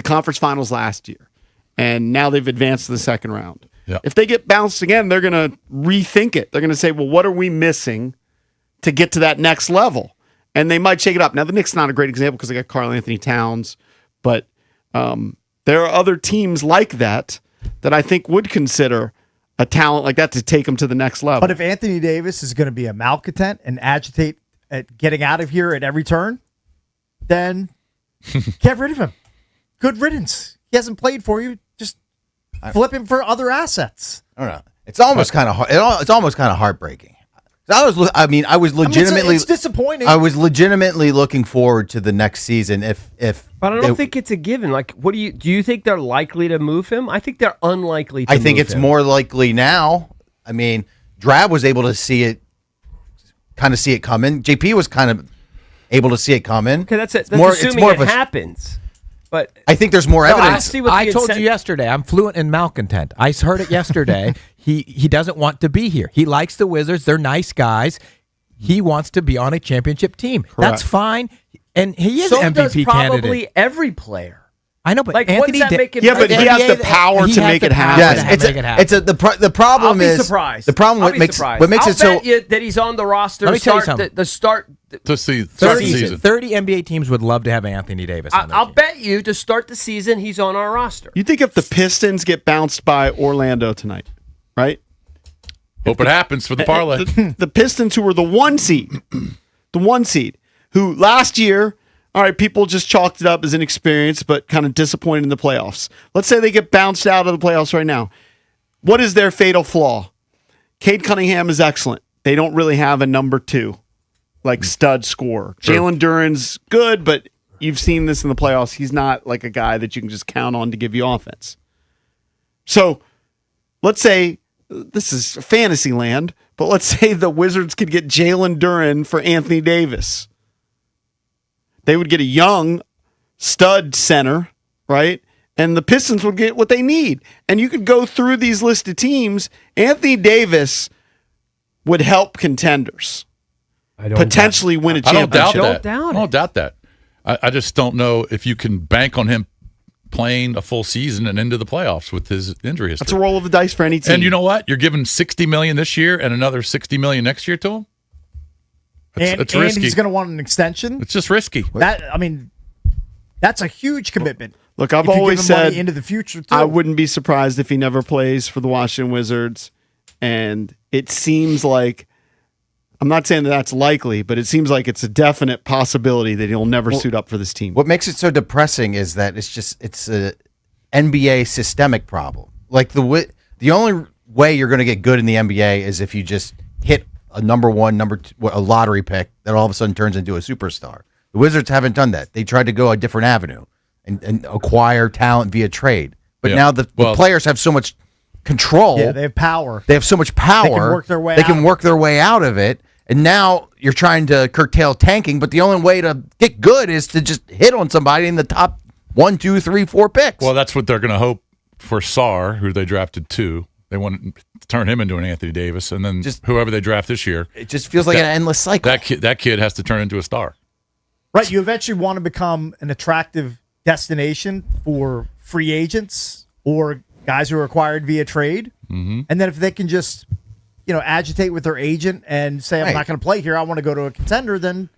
conference finals last year, and now they've advanced to the second round. Yeah. If they get bounced again, they're going to rethink it. They're going to say, well, what are we missing to get to that next level? And they might shake it up. Now, the Knicks not a great example because they got Karl Anthony Towns, but there are other teams like that I think would consider a talent like that to take them to the next level. But if Anthony Davis is going to be a malcontent and agitate at getting out of here at every turn, then get rid of him. Good riddance. He hasn't played for you. Just flip him for other assets. I don't know. It's almost kind of it's almost kind of heartbreaking. I was legitimately. It's disappointing. I was legitimately looking forward to the next season. But I don't think it's a given. Like, what do you think they're likely to move him? I think they're unlikely to I think move it's him. more likely now. I mean, Drab was able to see it coming. JP was kind of able to see it coming. Okay, that's it. That's assuming it happens. But I think there's more evidence. I told you yesterday, I'm fluent in malcontent. I heard it yesterday. He doesn't want to be here. He likes the Wizards. They're nice guys. He wants to be on a championship team. Correct. That's fine. And he is so an MVP does probably candidate. Every player. I know, but like, Anthony what's that make him? Yeah, but he has the power to make it happen. Yes, the problem I'll is be surprised. the problem I'll what makes surprised. what makes I'll it so bet you that he's on the roster. Let me tell you something. The start to see 30 NBA teams would love to have Anthony Davis on their I'll team. bet you to start the season he's on our roster. You think if the Pistons get bounced by Orlando tonight, right? Hope it happens for the parlay. The Pistons, who were the 1 seed, who last year, all right, people just chalked it up as inexperienced, but kind of disappointed in the playoffs. Let's say they get bounced out of the playoffs right now. What is their fatal flaw? Cade Cunningham is excellent. They don't really have a number 2, like stud scorer. Sure. Jalen Duren's good, but you've seen this in the playoffs. He's not like a guy that you can just count on to give you offense. So let's say, this is fantasy land, but let's say the Wizards could get Jalen Duren for Anthony Davis. They would get a young stud center, right? And the Pistons would get what they need. And you could go through these list of teams. Anthony Davis would help contenders potentially win a championship. I don't doubt that. I just don't know if you can bank on him playing a full season and into the playoffs with his injury history. That's a roll of the dice for any team. And you know what? You're giving $60 million this year and another $60 million next year to him. It's risky. And he's going to want an extension. It's just risky. That's a huge commitment. Look, I've if you always give him money said into the future too. I wouldn't be surprised if he never plays for the Washington Wizards. And it seems like, I'm not saying that that's likely, but it seems like it's a definite possibility that he'll never suit up for this team. What makes it so depressing is that it's a NBA systemic problem. Like the only way you're going to get good in the NBA is if you just hit a number 1, number 2, a lottery pick that all of a sudden turns into a superstar. The Wizards haven't done that. They tried to go a different avenue and acquire talent via trade. But now the players have so much control. Yeah, they have power. They have so much power. They can work their way They out can of work their way out of it. And now you're trying to curtail tanking, but the only way to get good is to just hit on somebody in the top 1, 2, 3, 4 picks. Well, that's what they're going to hope for Sarr, who they drafted 2. They want to turn him into an Anthony Davis, and then just whoever they draft this year. It just feels like an endless cycle. That kid has to turn into a star. Right, you eventually want to become an attractive destination for free agents or guys who are acquired via trade. Mm-hmm. And then if they can just, agitate with their agent and say, I'm not going to play here, I want to go to a contender, then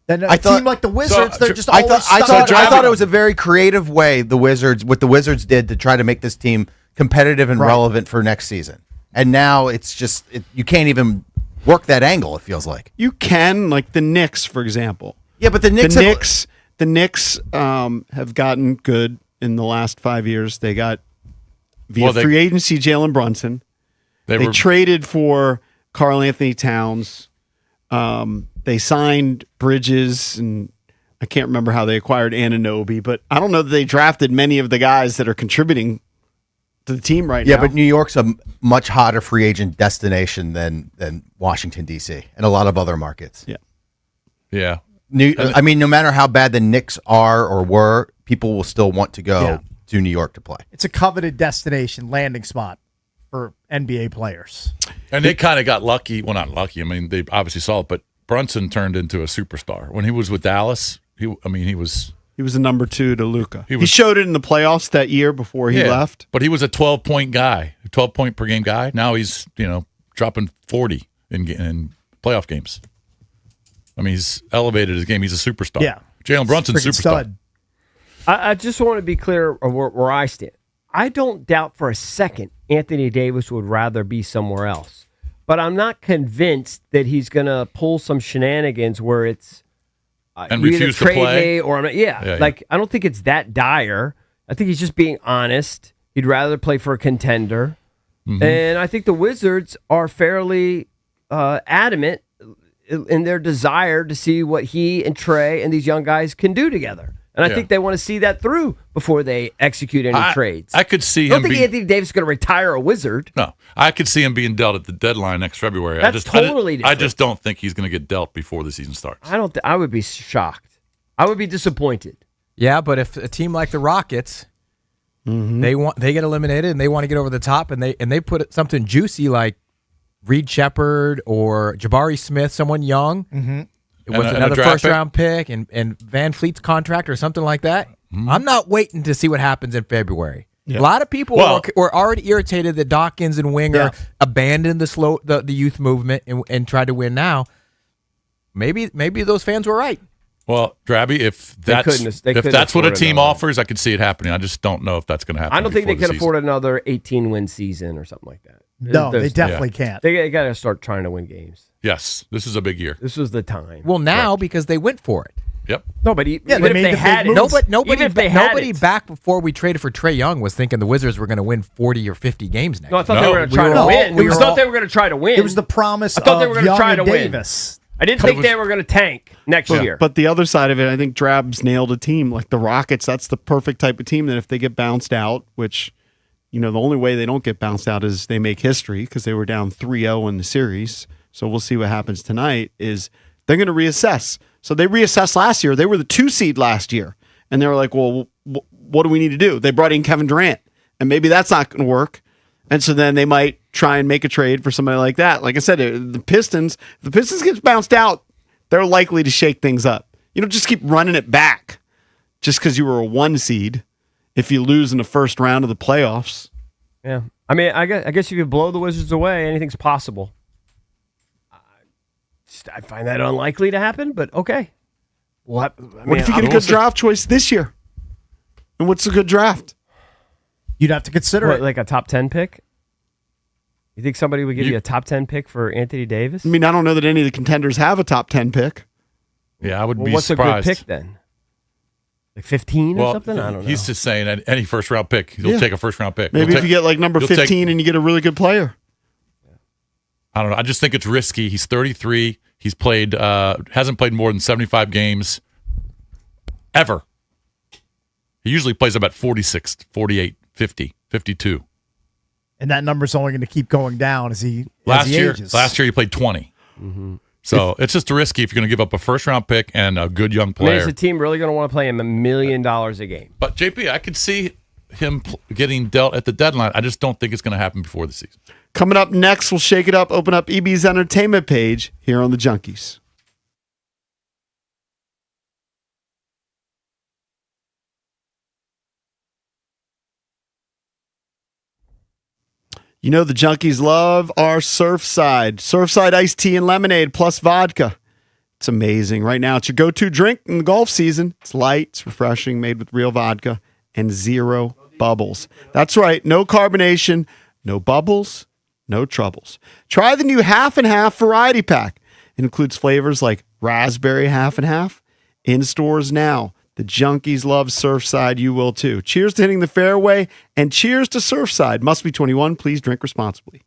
a team like the Wizards, they're just I always thought it was a very creative way what the Wizards did to try to make this team competitive and relevant for next season. And now it's just you can't even work that angle, it feels like. You can, like the Knicks, for example. Yeah, but the Knicks have gotten good in the last 5 years. They got via free agency Jalen Brunson. They traded for Karl Anthony Towns. They signed Bridges, and I can't remember how they acquired Anunoby, but I don't know that they drafted many of the guys that are contributing to the team right now. Yeah, but New York's a much hotter free agent destination than Washington, D.C. and a lot of other markets. Yeah. Yeah. I mean, no matter how bad the Knicks are or were, people will still want to go to New York to play. It's a coveted destination, landing spot for NBA players. And they kind of got lucky. Well, not lucky. I mean, they obviously saw it, but Brunson turned into a superstar. When he was with Dallas, he was a number 2 to Luka. He showed it in the playoffs that year before he left. But he was a 12-point guy, 12-point per game guy. Now he's, dropping 40 in playoff games. I mean, he's elevated his game. He's a superstar. Yeah. Jalen Brunson's a superstar. Stud. I just want to be clear where I stand. I don't doubt for a second Anthony Davis would rather be somewhere else. But I'm not convinced that he's going to pull some shenanigans where it's and you either refuse to trade play. me or I'm not. Yeah. I don't think it's that dire. I think he's just being honest. He'd rather play for a contender. Mm-hmm. And I think the Wizards are fairly adamant in their desire to see what he and Trey and these young guys can do together. And I think they want to see that through before they execute any trades. I could see I don't think Anthony Davis is going to retire a Wizard. No, I could see him being dealt at the deadline next February. That's totally different. I just don't think he's going to get dealt before the season starts. I would be shocked. I would be disappointed. Yeah, but if a team like the Rockets, they get eliminated and they want to get over the top and they put something juicy like Reed Shepard or Jabari Smith, someone young, with another first-round pick and Van Fleet's contract or something like that. Mm-hmm. I'm not waiting to see what happens in February. Yeah. A lot of people were already irritated that Dawkins and Winger abandoned the youth movement and tried to win now. Maybe those fans were right. Well, Drabby, if that's what a team offers, I could see it happening. I just don't know if that's going to happen. I don't think they can afford another 18-win season or something like that. No, they definitely can't. They got to start trying to win games. Yes, this is a big year. This was the time. Well, now because they went for it. Yep. No, but even if they had it, nobody back before we traded for Trae Young was thinking the Wizards were going to win 40 or 50 games next. No, I thought they were going to try to win. I thought they were going to try to win. It was the promise. I thought they were going to try to Davis. win. I didn't think they were going to tank next year. But the other side of it, I think Drab's nailed a team like the Rockets. That's the perfect type of team that if they get bounced out, which, the only way they don't get bounced out is they make history because they were down 3-0 in the series. So we'll see what happens tonight is they're going to reassess. So they reassessed last year. They were the 2 seed last year. And they were like, well, what do we need to do? They brought in Kevin Durant. And maybe that's not going to work. And so then they might try and make a trade for somebody like that. Like I said, if the Pistons gets bounced out, they're likely to shake things up. You don't just keep running it back just because you were a 1 seed if you lose in the first round of the playoffs. Yeah. I mean, I guess if you blow the Wizards away, anything's possible. I find that unlikely to happen, but okay. What if you get a good draft choice this year? And what's a good draft? You'd have to consider it. Like a top 10 pick? You think somebody would give you a top 10 pick for Anthony Davis? I mean, I don't know that any of the contenders have a top 10 pick. Yeah, I would be what's surprised. What's a good pick then? Like 15 or something? I don't know. He's just saying that any first-round pick, he'll take a first-round pick. Maybe if you get like number 15 and you get a really good player. I don't know. I just think it's risky. He's 33. He's played, hasn't played more than 75 games ever. He usually plays about 46, 48, 50, 52. and that number's only going to keep going down as he ages. Last year he played 20. So it's just risky if you're going to give up a first-round pick and a good young I mean, player. is the team really going to want to pay him $1 million a game? But JP, I could see him getting dealt at the deadline. I just don't think it's going to happen before the season. Coming up next, we'll shake it up, open up EB's entertainment page here on the Junkies. You know the Junkies love our Surfside. Surfside iced tea and lemonade plus vodka. It's amazing. Right now, it's your go-to drink in the golf season. It's light, it's refreshing, made with real vodka and zero bubbles. That's right, no carbonation, no bubbles, no troubles. Try the new half and half variety pack. It includes flavors like raspberry half and half. In stores now. The Junkies love Surfside. You will too. Cheers to hitting the fairway and cheers to Surfside. Must be 21. Please drink responsibly.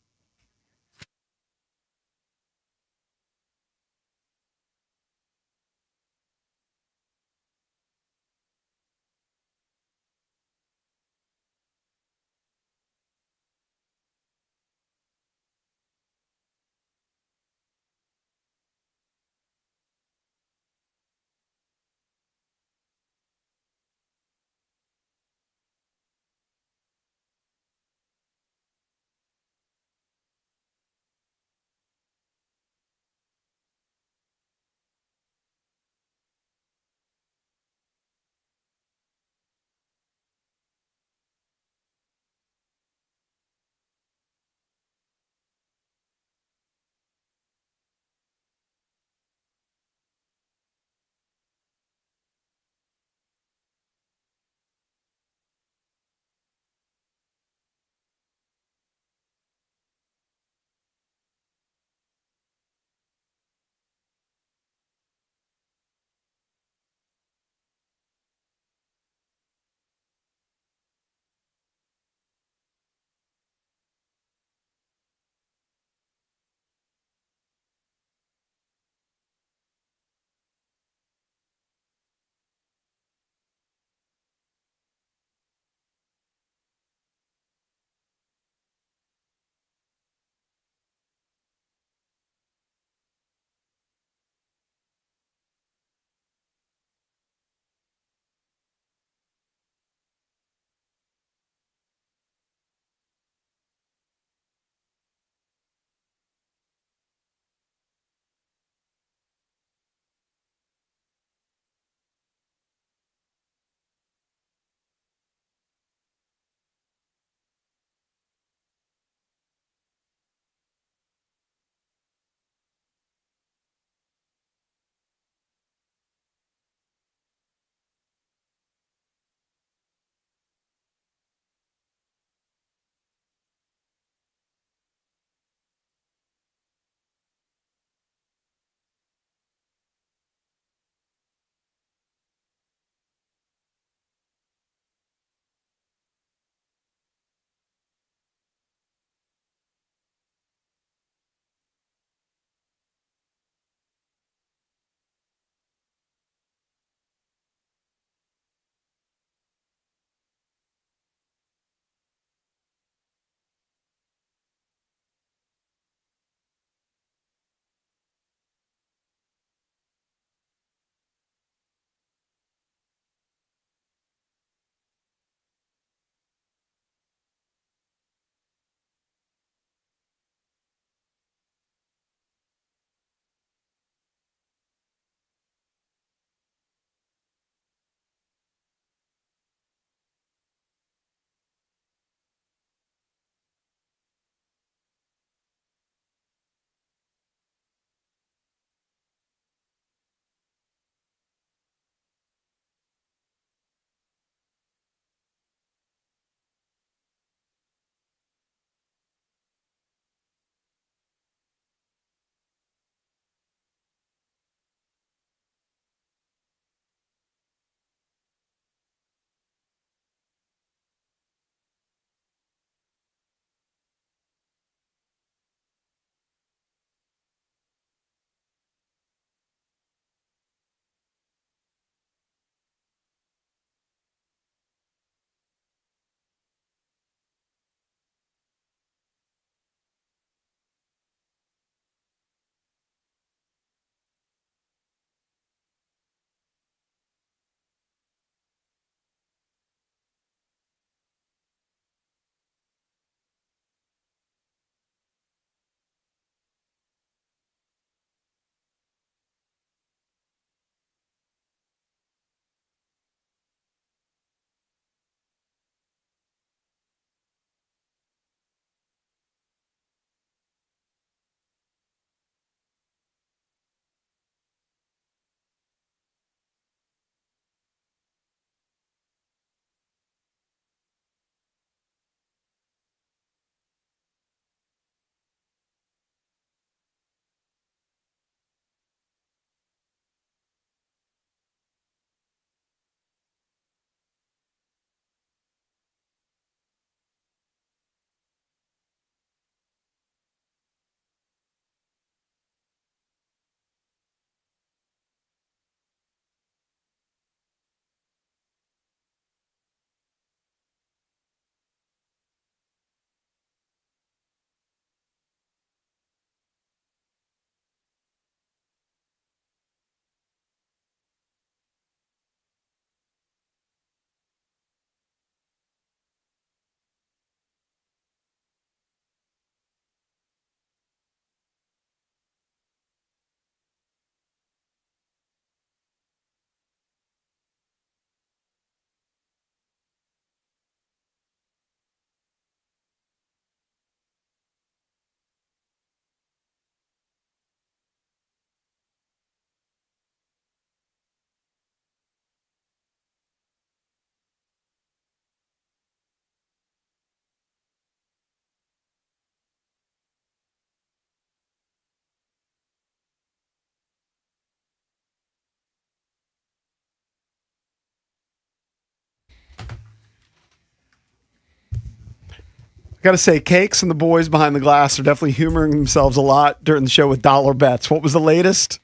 Got to say, Cakes and the boys behind the glass are definitely humoring themselves a lot during the show with dollar bets. What was the latest?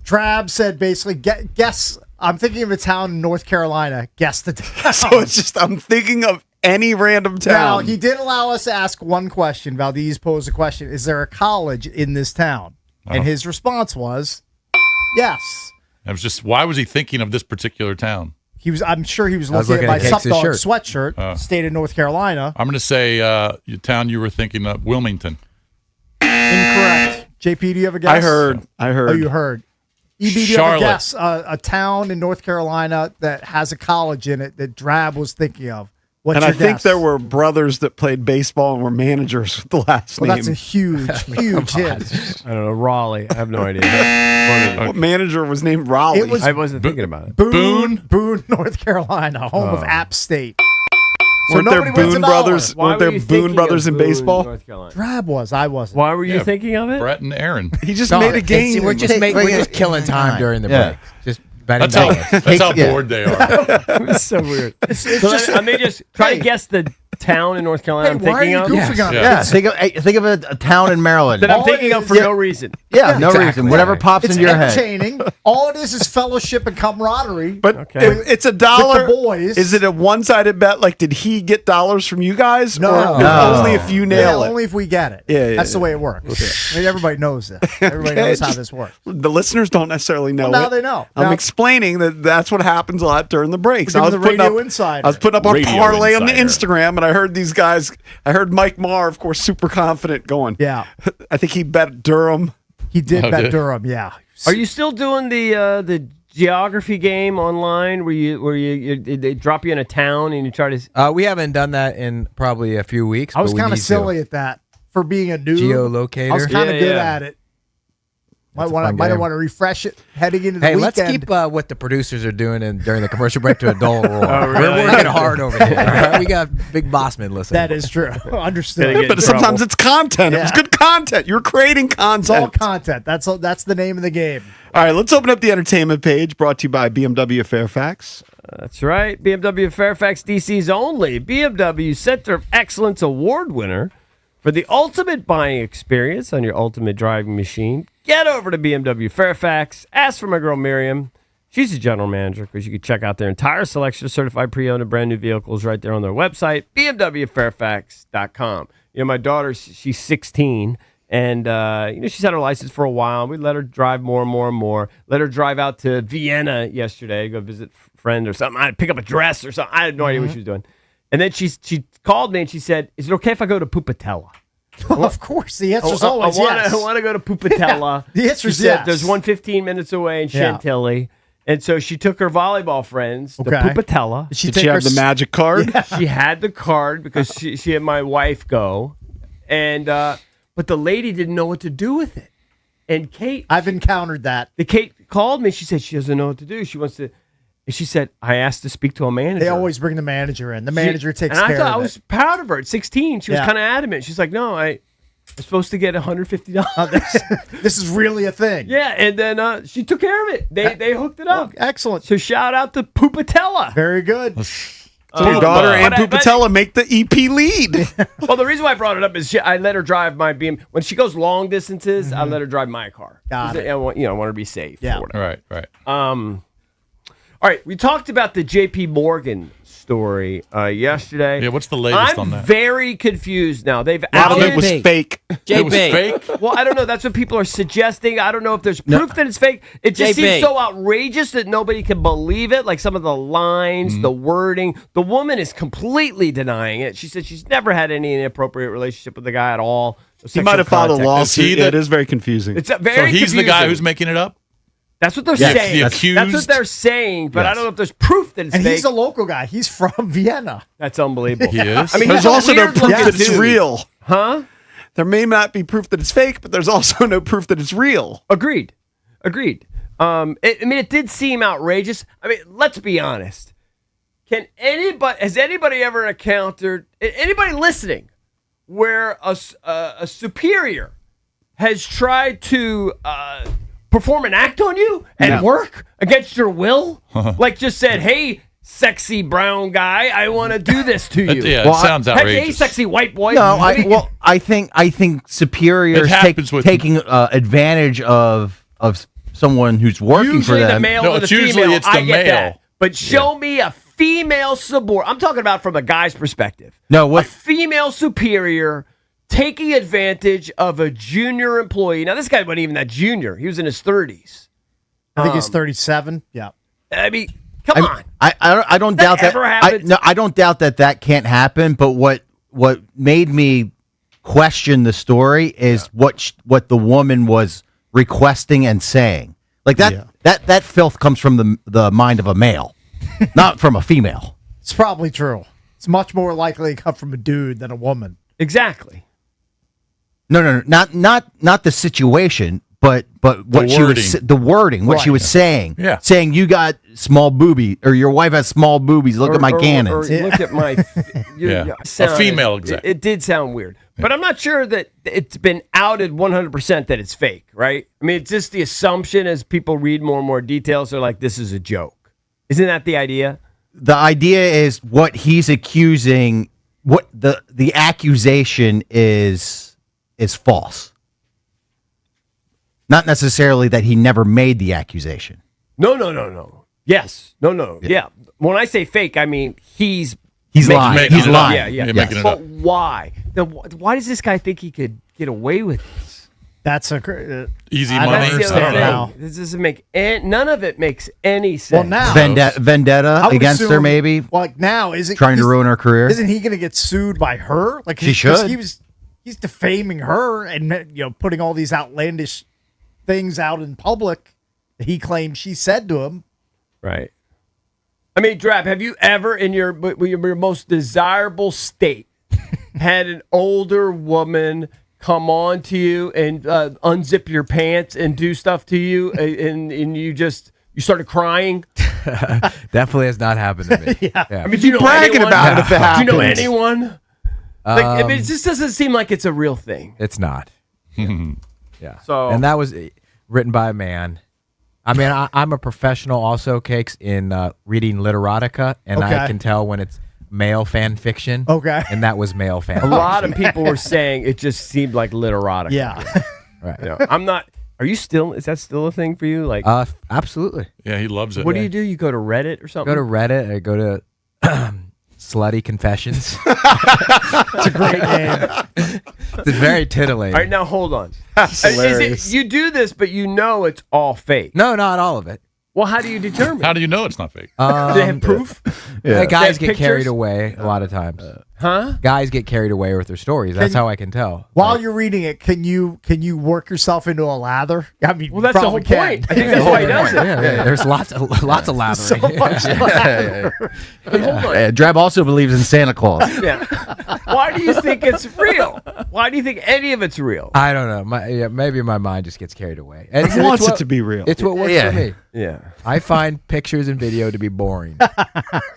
Drab said basically, guess. I'm thinking of a town in North Carolina. Guess the town. So it's just, I'm thinking of any random town. Now, he did allow us to ask one question. Valdez posed a question. Is there a college in this town? And his response was, yes. It was just, why was he thinking of this particular town? I'm sure he was I was looking at looking my at Sup Dog Cakes' sweatshirt, state of North Carolina. I'm going to say your town you were thinking of, Wilmington. Incorrect. JP, do you have a guess? I heard. Oh, you heard. EB, do you have a Charlotte. guess? A town in North Carolina that has a college in it that Drab was thinking of. What's And your I think guess? there were brothers that played baseball and were managers with the last Well, name. that's a huge, huge hit. I don't know. Raleigh. I have no idea. What manager was named Raleigh? It was I wasn't thinking about it. Boone, North Carolina, home of App State. So weren't there nobody wins a Boone dollar. brothers? Why Weren't were there you Boone thinking brothers of in Boone, baseball? North Carolina? Drab was. I wasn't. Why were you thinking of it? Brett and Aaron. He just No, made a it's- game. We're just killing time during the Yeah. break. Just betting That's how, dollars. that's how Yeah. bored they are. It's so weird. I may just try to guess the town in North Carolina I'm Why are thinking you of. goofing on me? Yeah, think of a town in Maryland. That I'm All thinking it of is- for Yeah. no reason. Yeah, no Exactly. reason. Whatever pops It's into your head. entertaining. All it is fellowship and camaraderie. But Okay. if it's a dollar. With the boys. Is it a one-sided bet? Like, did he get dollars from you guys? No. Or No. only if you yeah, nail it. only if we get it. Yeah, That's the yeah. way it works. I mean, everybody knows this. Everybody Okay, knows how just- this works. The listeners don't necessarily know. Well, now it. they know. I'm Now- explaining that that's what happens a lot during the breaks. We're I was giving the putting radio up, insider. I was putting up our Radio parlay on the insider. Instagram, and I heard these guys. I heard Mike Marr, of course, super confident, going. Yeah. I think he bet Durham. He did Oh, bet did? Durham, yeah. Are you still doing the geography game online where they drop you in a town and you try to? We haven't done that in probably a few weeks. I was but we kind of need to. silly at that for being a noob. Geolocator. I was kind of Yeah, good yeah. at it. Might That's a want fun to game. want to refresh it heading into the Hey, weekend. let's keep what the producers are doing during the commercial break to a dull roll. really? We're working hard over here. all right? We got big bossman listening. That is true. Understood. Gotta get But in sometimes trouble. it's content. It was Yeah. good content. You're creating It's all content. content. That's the name of the game. All right, let's open up the entertainment page brought to you by BMW Fairfax. That's right. BMW Fairfax DC's only BMW Center of Excellence Award winner for the ultimate buying experience on your ultimate driving machine. Get over to BMW Fairfax. Ask for my girl Miriam. She's the general manager because you can check out their entire selection of certified pre-owned and brand new vehicles right there on their website, bmwfairfax.com. You know, my daughter, she's 16. And, she's had her license for a while. We let her drive more and more and more. Let her drive out to Vienna yesterday to go visit a friend or something. I'd pick up a dress or something. I had no idea what she was doing. And then she called me and she said, is it okay if I go to Pupatella? Well, of course, the answer is always yes. I want to go to Pupatella. Yeah, the answer She is said yes. there's one 15 minutes away in Yeah. Chantilly. And so she took her volleyball friends to Okay. Pupatella. Did she have the magic card? She had the card because she had my wife go. And but the lady didn't know what to do with it. And Kate I've encountered that. Kate called me. She said she doesn't know what to do. She wants to. And she said, I asked to speak to a manager. They always bring the manager in. The manager takes and care I thought of I it. was proud of her. At 16, she was Yeah. kind of adamant. She's like, no, I'm supposed to get $150. This is really a thing. Yeah, and then she took care of it. They hooked it up. Excellent. So shout out to Pupatella. Very good. So your daughter and but I- but- Pupatella make the EP lead. Well, the reason why I brought it up is I let her drive my BM. When she goes long distances, I let her drive my car. Got it. I want her to be safe. Yeah. Or whatever. Right. All right, we talked about the J.P. Morgan story yesterday. Yeah, what's the latest I'm on that? very confused now. They've A lot of outed it was fake. It was fake? Well, I don't know. That's what people are suggesting. I don't know if there's proof that it's fake. It just JP. seems so outrageous that nobody can believe it. Like some of the lines, the wording. The woman is completely denying it. She said she's never had any inappropriate relationship with the guy at all. He might have filed a Is he lawsuit. the- It is very confusing. It's a So very he's the guy confusing. who's making it up? That's what they're Yes, saying. the That's accused. what they're saying, but I Yes. don't know if there's proof that it's And fake. he's a local guy. He's from Vienna. That's unbelievable. He is? I mean, There's he's a also no weird proof looking that it's dude. real. Huh? There may not be proof that it's fake, but there's also no proof that it's real. Agreed. It did seem outrageous. I mean, let's be honest. Has anybody ever encountered anybody listening where a superior has tried to perform an act on you at work against your will? Like just said, "Hey, sexy brown guy, I want to do this to you. Yeah, it sounds Hey, outrageous. sexy white boy. No, I think superiors It happens with- taking advantage of someone who's working Usually for them. the male No, and the it's usually female. it's the I get male. that. But show me a female subordinate. I'm talking about from a guy's perspective. No, A what female superior taking advantage of a junior employee. Now, this guy wasn't even that junior. He was in his 30s. I think he's 37. Yeah. I mean, come on. I don't That doubt that. ever happens? I don't doubt that can't happen. But what made me question the story is what the woman was requesting and saying. Like that filth comes from the mind of a male, not from a female. It's probably true. It's much more likely to come from a dude than a woman. Exactly. No, not the situation, but what she was wording. the wording, what she was saying. Yeah. Saying you got small boobies or your wife has small boobies. Look at my cannons. Or look at my. Yeah. A female exec. It did sound weird, but I'm not sure that it's been outed 100% that it's fake, right? I mean, it's just the assumption as people read more and more details, they're like, this is a joke. Isn't that the idea? The idea is what he's accusing. What the accusation is false. Not necessarily that he never made the accusation. No. Yes. No. Yeah. When I say fake, I mean he's lying. making He's it up. lying. Yeah. You're making it But up. why? Then why does this guy think he could get away with this? That's a Easy I don't money. That's the understand other how. thing. This doesn't make none of it makes any Well, sense. now Vendetta I would against her, assume, maybe Like now, is it trying to ruin her career. Isn't he going to get sued by her? Like She should. He's defaming her and putting all these outlandish things out in public that he claims she said to him. Right. I mean, Drap, have you ever in your most desirable state had an older woman come on to you and unzip your pants and do stuff to you and you started crying? Definitely has not happened to me. Yeah. I mean, do you know bragging anyone? about it if it Do you know happens. anyone? Like, I mean, it just doesn't seem like it's a real thing. It's not. Yeah. So- and that was written by a man. I mean, I'm a professional also, Cakes, in reading literotica, and Okay. I can tell when it's male fan fiction. Okay. And that was male fan A lot of people were saying it just seemed like literotica. Yeah. Right. You know, I'm not. Are you still? Is that still a thing for you? Like, Absolutely. Yeah, he loves it. what do you do? You go to Reddit or something? Go to Reddit. I go to Slutty Confessions. It's a great name. It's very tittillating. All right, now hold on. hilarious. You do this, but you know it's all fake. No, not all of it. Well, how do you determine? How do you know it's not fake? Do they have proof? Guys They have get carried pictures? away a lot of times. Huh? Guys get carried away with their stories. That's how I can tell. While you're reading it, can you work yourself into a lather? I mean, Well, that's the whole point. I think that's why he does it. Yeah, there's lots of lathering. So much lather. But hold on. Drab also believes in Santa Claus. Yeah. Why do you think it's real? Why do you think any of it's real? I don't know. Maybe my mind just gets carried away. And He wants it to be real. It's what works Yeah. for me. Yeah. I find pictures and video to be boring.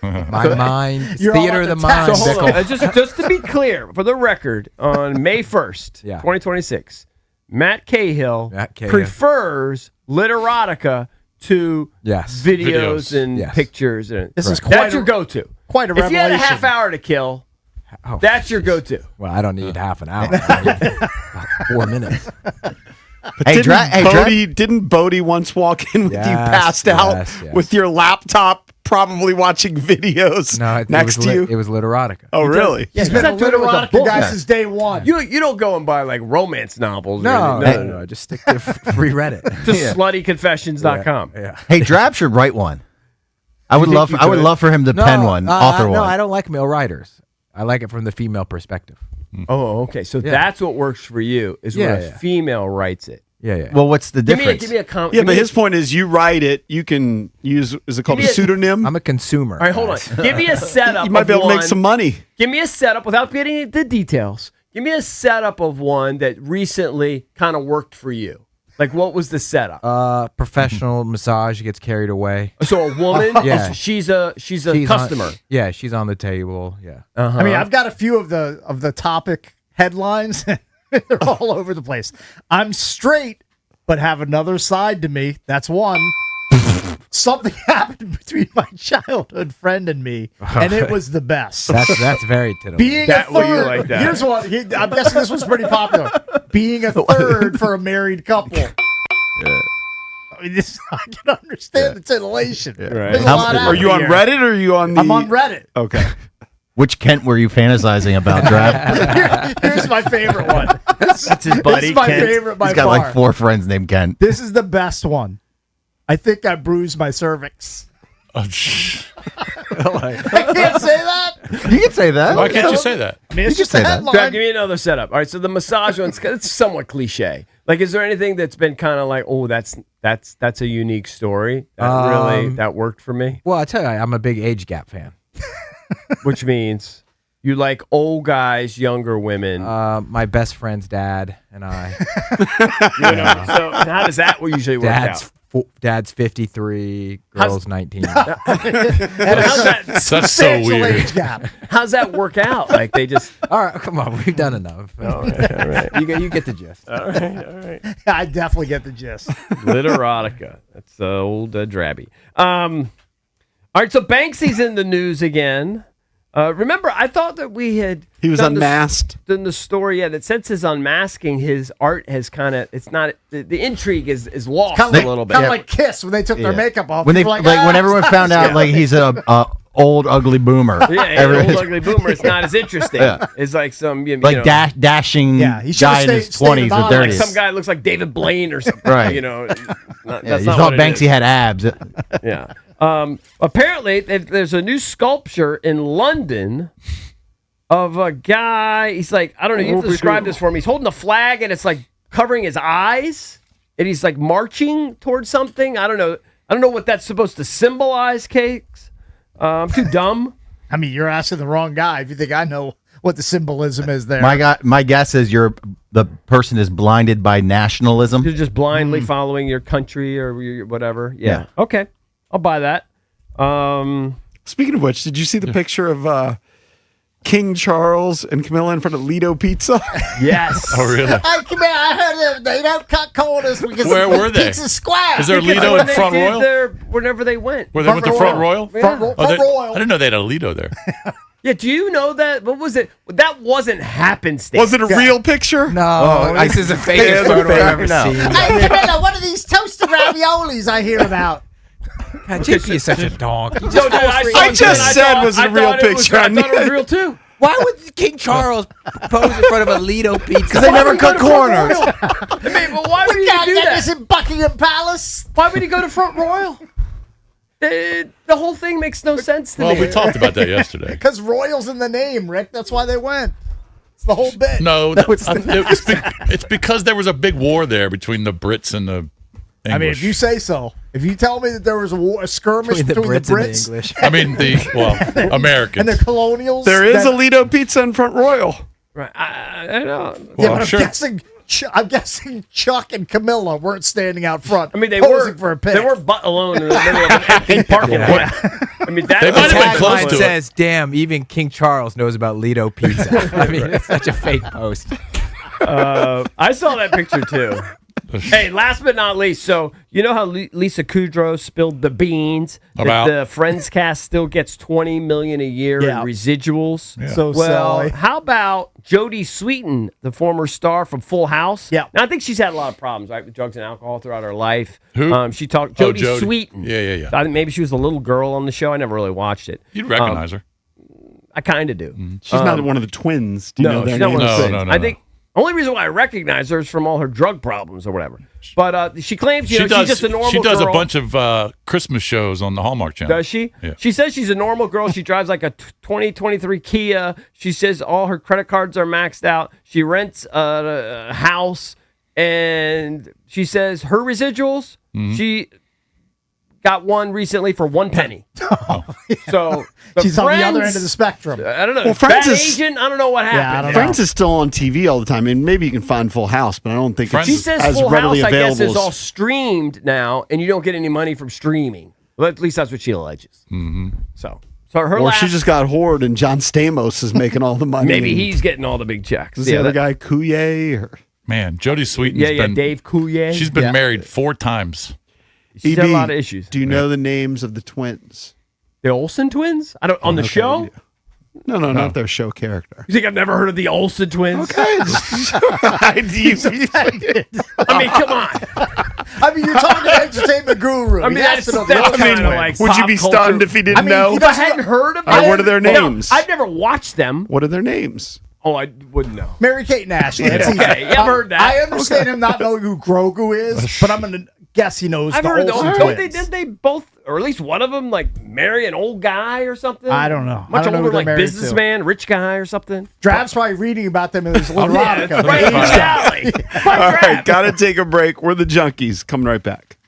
My mind, You're all theater of the about the mind. So hold on. Bickle. Just to be clear, for the record, on May 1st, Yeah. 2026, Matt Cahill, Matt Cahill. prefers literotica to Yes. videos and Yes. pictures. And This is that's quite your a- go-to. quite a If you had a revelation. half hour to kill, Oh, that's your go-to. well, I don't need half an hour. I need about 4 minutes. Didn't Bodie once walk in with you Yes, passed out yes. with your laptop, probably watching videos No, it next was to you? It was literotica. Oh, really? He's been a not doing it with a literotica book. guy since day one. You don't go and buy like romance novels. No, or anything. no. Just stick to free Reddit. Just sluttyconfessions.com. Yeah. Hey, Drab should write one. I would love. I would love for him to pen one, author one. No, I don't like male writers. I like it from the female perspective. Oh, okay. So that's what works for you is when a female writes it. Yeah. Well, what's the Give me difference? a comment. Yeah, but his point is you write it, you can use, is it called a Give me a- pseudonym? I'm a consumer. All right, hold on. Give me a setup. You might be able to make some money. Give me a setup without getting into the details. Give me a setup of one that recently kind of worked for you. Like, what was the setup? Professional massage gets carried away. So a woman, Yeah. she's a She's customer. Yeah, she's on the table. Yeah. I mean, I've got a few of the topic headlines. They're all over the place. I'm straight, but have another side to me. That's one. something happened between my childhood friend and me, and it was the best. That's very tittle. Being That a way you third. like that. Here's what I'm guessing this was pretty popular. Being a third for a married couple. I mean, I can understand the titillation. Right. There's a lot Are you on here. Reddit or are you on the? I'm on Reddit. Okay. Which Kent were you fantasizing about, Draft? Here's my favorite one. That's his buddy, This is my Kent. favorite by He's got far. like 4 friends named Kent. This is the best one. I think I bruised my cervix. Oh, shh. I can't say that. You can say that. Why can't you say that? I mean, it's You just can a say that. headline. Jack, give me another setup. All right, so the massage one's it's somewhat cliche. Like, is there anything that's been kind of like, oh, that's a unique story that that worked for me? Well, I tell you, I'm a big age gap fan. Which means you like old guys, younger women. My best friend's dad and I. So how does that usually work out? Dad's 53, girl's 19. And how's that? That's so Substantial weird. age gap. How's that work out? Like they just. All right, come on, we've done enough. All right. You get the gist. All right. I definitely get the gist. Literotica. That's old Drabby. All right, so Banksy's in the news again. Remember, I thought that we had He was done unmasked. Done the story, yeah. That since his unmasking, his art has kind of it's not the intrigue is lost Kind of a little bit. Kind of like Kiss when they took their makeup off. When they People were like when "Ah, everyone it's found not out as like good." he's a old ugly boomer. Yeah, old ugly boomer. It's not as interesting. Yeah. It's like some you Like know, dashing Yeah, he should've guy in his stayed 20s or anonymous. like 30s. some guy looks like David Blaine or something. Right. You know, not, Yeah, that's you not thought what it Banksy is. had abs. Yeah. Apparently, there's a new sculpture in London of a guy. He's like, I don't know. You have to describe this for me. He's holding a flag and it's like covering his eyes, and he's like marching towards something. I don't know what that's supposed to symbolize. Cakes. I'm too dumb. I mean, you're asking the wrong guy if you think I know what the symbolism is there. My guess is the person is blinded by nationalism. You're just blindly following your country or your whatever. Yeah. Okay. I'll buy that. Speaking of which, did you see the picture of King Charles and Camilla in front of Lido Pizza? Yes. Oh, really? Hey, come here. I heard they don't cut corners because Where were they? Pizza's square. Is there Because Lido when in they Front did Royal? whenever they went. Where they went to Front Royal? Front Royal. I didn't know they had a Lido there. Yeah, do you know that? What was it? That wasn't happenstance. Was it a real picture? No, this is a fake photo I've ever seen. Hey, Camilla, what are these toasted raviolis I hear about? God, JP is such a donk. No, dude, I just said was a real picture. I thought it was real too. Why would King Charles pose in front of a Lido pizza? Because they never cut corners. I mean, but why would We he can't do get that? this in Buckingham Palace. Why would he go to Front Royal? The whole thing makes no sense to Well, me. we talked about that yesterday. Because Royal's in the name, Rick. That's why they went. It's the whole bit. No, it's because there was a big war there between the Brits and the English. I mean, if you say so. If you tell me that there was a skirmish between the Brits and the English. I mean, Americans. and the colonials. There is then- a Lido Pizza in Front Royal. Right, I know. Yeah, Well, but sure. I'm guessing Chuck and Camilla weren't standing out front. I mean, they posing were for a pic. They were butt alone in the middle of an empty parking lot. I mean, that They might The have been close tagline to it. says, "Damn, even King Charles knows about Lido pizza." I mean, it's such a fake post. I saw that picture too. Hey, last but not least, so you know how Lisa Kudrow spilled the beans that About? the Friends cast still gets $20 million a year Yeah. in residuals. So well, silly. how about Jodie Sweetin, the former star from Full House? Yeah. Now I think she's had a lot of problems, right, with drugs and alcohol throughout her life. Who? She talked Oh, Jodie Jodie. Sweetin. Yeah. I think maybe she was a little girl on the show. I never really watched it. You'd recognize her. I kind of do. She's not one of the twins. Do you know No, their she's not one of names? the No, twins. no, I no. think only reason why I recognize her is from all her drug problems or whatever. But she claims she's just a normal She does girl. a bunch of Christmas shows on the Hallmark Channel. Does she? Yeah. She says she's a normal girl. She drives like a 2023 Kia. She says all her credit cards are maxed out. She rents a house. And she says her residuals, Mm-hmm. she got one recently for 1 penny. So She's on the other Friends- end of the spectrum. I don't know. Well, Friends Bad is- agent? I don't know what happened. I don't know. Friends is still on TV all the time, and maybe you can find Full House, but I don't think Friends She it's says as Full readily House, I guess, available. is all streamed now, and you don't get any money from streaming. Well, at least that's what she alleges. Mm-hmm. So her or last, she just got whored, and John Stamos is making all the money. maybe and- he's getting all the big checks. Is the other guy Coulier? Or Man, Jodie Sweetin's Yeah, been Dave Coulier. she's been married 4 times. She's had a lot of issues. Do you know the names of the twins? The Olsen twins? I don't on the Okay, show. you do. No, not their show character. You think I've never heard of the Olsen twins? Okay. I mean, come on. I mean, you're talking to entertainment guru. I mean, He has that's to know the kind twins. of like Would you pop be culture. stunned if he didn't know? If I hadn't heard of All right, them, what are their no, names? I've never watched them. What are their names? Oh, I wouldn't know. Mary Kate and Ashley. That's easy. Okay, yeah, I've heard that. I understand him not knowing who Grogu is, but I'm going to guess he knows I've the heard of Olsen those. twins. Didn't they both, or at least one of them, like marry an old guy or something? I don't know. Much I don't know who older, they're like married to. businessman, rich guy or something. Drav's probably reading about them in his little Yeah, erotica. it's right in his alley. All right, got to take a break. We're the Junkies. Coming right back.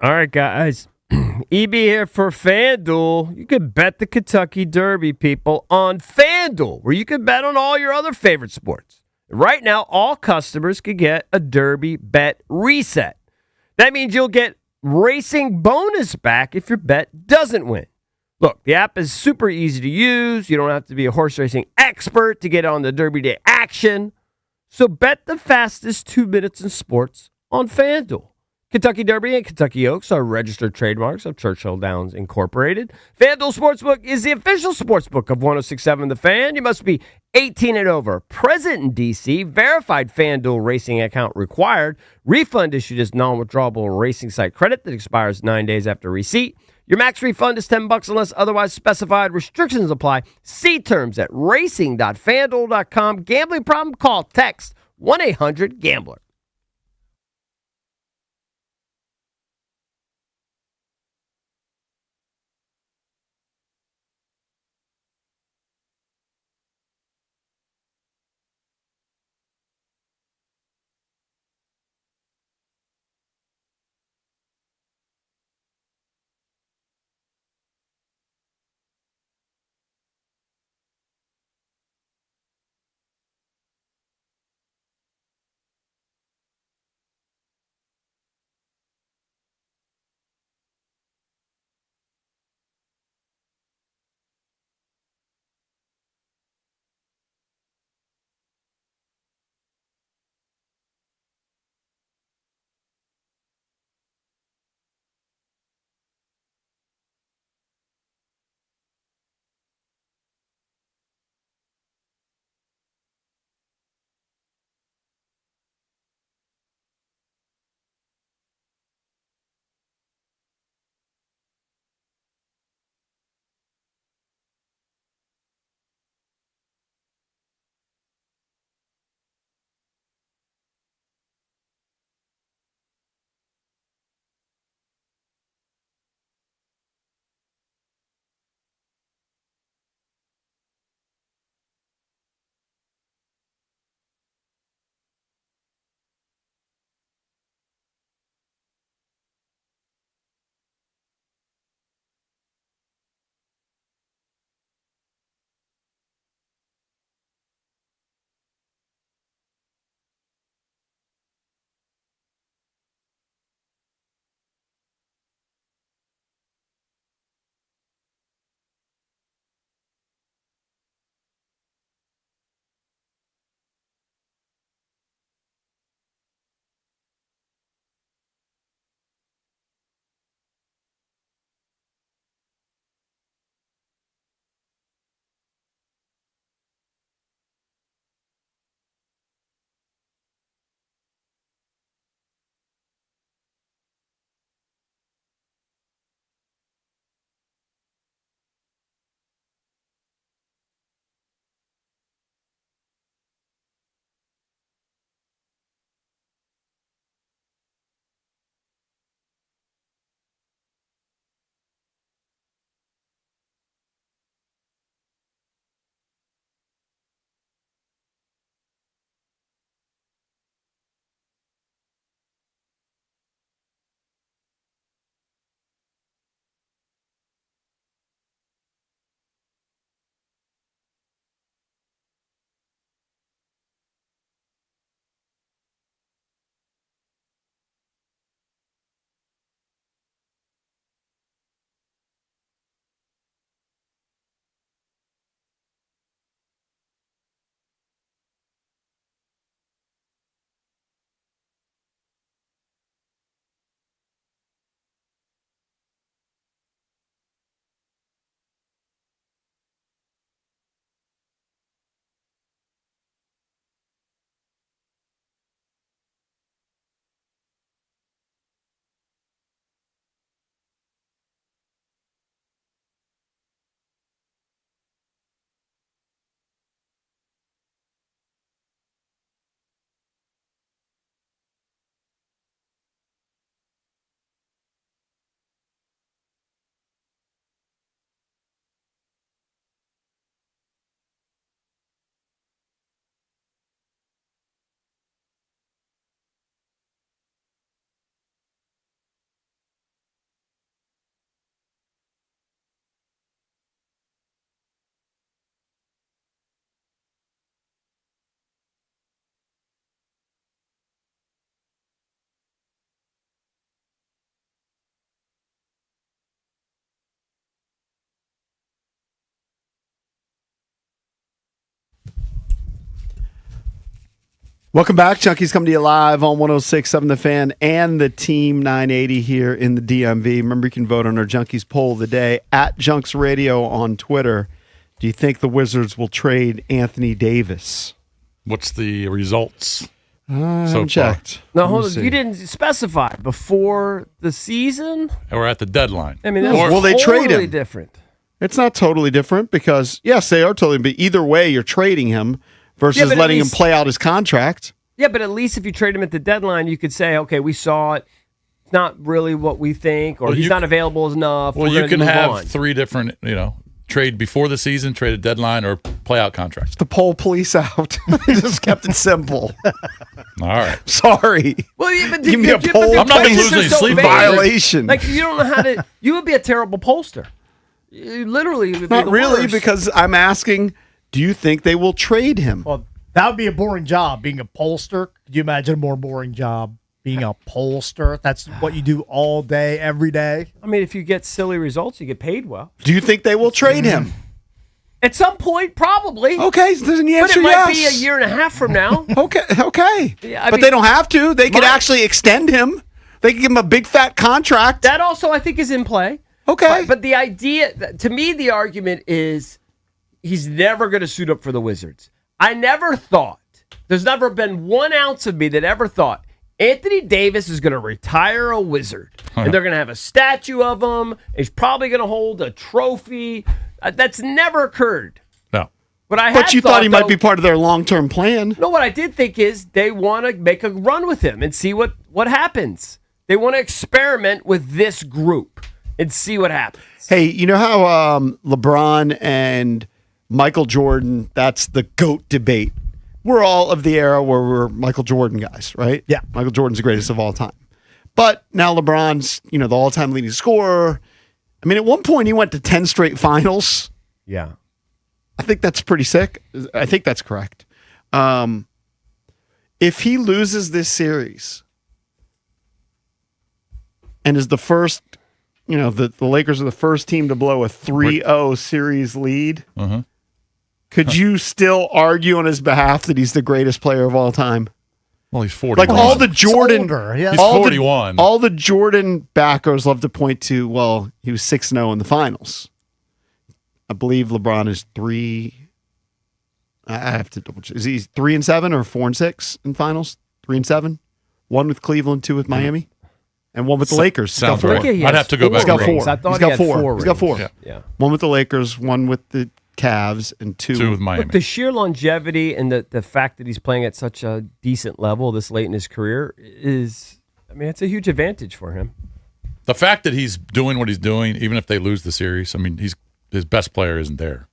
All right, guys. EB here for FanDuel. You can bet the Kentucky Derby, people, on FanDuel, where you can bet on all your other favorite sports. Right now, all customers can get a Derby bet reset. That means you'll get racing bonus back if your bet doesn't win. Look, the app is super easy to use. You don't have to be a horse racing expert to get on the Derby Day action. So bet the fastest 2 minutes in sports on FanDuel. Kentucky Derby and Kentucky Oaks are registered trademarks of Churchill Downs Incorporated. FanDuel Sportsbook is the official sportsbook of 106.7 The Fan. You must be 18 and over. Present in D.C. Verified FanDuel racing account required. Refund issued as non-withdrawable racing site credit that expires 9 days after receipt. Your max refund is $10 unless otherwise specified. Restrictions apply. See terms at racing.fanduel.com. Gambling problem? Call, text 1-800-GAMBLER. Welcome back. Chunky's coming to you live on 106.7 The Fan and the Team 980 here in the DMV. Remember, you can vote on our Junkies poll of the day at Junks Radio on Twitter. Do you think the Wizards will trade Anthony Davis? What's the results? So checked. No, hold on. You didn't specify before the season. Or at the deadline? I mean, that's Will they trade totally him? different. It's not totally different because, yes, they are totally, but either way, you're trading him versus Yeah, but at letting him least- play out his contract. Yeah, but at least if you trade him at the deadline, you could say, okay, we saw it. It's not really what we think, or Well, he's you not available enough. Well, We're you gonna can move have on. 3 different, trade before the season, trade at deadline, or play out contracts. The poll police out. They just kept it simple. All right. Sorry. Well, yeah, but Give me a but poll the I'm not places losing are so sleep vague. violation. Like you don't know how to. You would be a terrible pollster. You literally would be Not the really, worst. because I'm asking, do you think they will trade him? Well, that would be a boring job, being a pollster. Could you imagine a more boring job? Being a pollster. That's what you do all day, every day. I mean, if you get silly results, you get paid well. Do you think they will trade him? At some point, probably. Okay, so then the But answer it might be yes. a year and a half from now. Okay. Yeah, I but mean, they don't have to. They could my- actually extend him. They could give him a big fat contract. That also, I think, is in play. Okay. But the idea, to me, the argument is he's never going to suit up for the Wizards. I never thought, there's never been 1 ounce of me that ever thought Anthony Davis is going to retire a Wizard. And they're going to have a statue of him. He's probably going to hold a trophy. That's never occurred. No. But you thought he might be part of their long-term plan. No, what I did think is they want to make a run with him and see what happens. They want to experiment with this group and see what happens. Hey, you know how LeBron and Michael Jordan, that's the GOAT debate. We're all of the era where we're Michael Jordan guys, right? Yeah. Michael Jordan's the greatest of all time. But now LeBron's, the all-time leading scorer. I mean, at one point he went to 10 straight finals. Yeah. I think that's pretty sick. I think that's correct. If he loses this series and is the first, the Lakers are the first team to blow a 3-0 series lead, could you still argue on his behalf that he's the greatest player of all time? Well, he's 41. Like all the Jordan, older, yeah. He's 41. all the Jordan backers love to point to, well, he was 6-0 in the finals. I believe LeBron is 3. I have to double check. Is he 3-7 or 4-6 in finals? 3-7. 1 with Cleveland, 2 with Miami, and 1 with the Lakers. He's got Sounds 4. right. I'd have to go back He's got and 4. rings. I thought He's he got had 4. four He's got 4. rings. Yeah. 1 with the Lakers, 1 with the Cavs, and 2 with Miami. Look, the sheer longevity and the fact that he's playing at such a decent level this late in his career is, it's a huge advantage for him. The fact that he's doing what he's doing, even if they lose the series, his best player isn't there.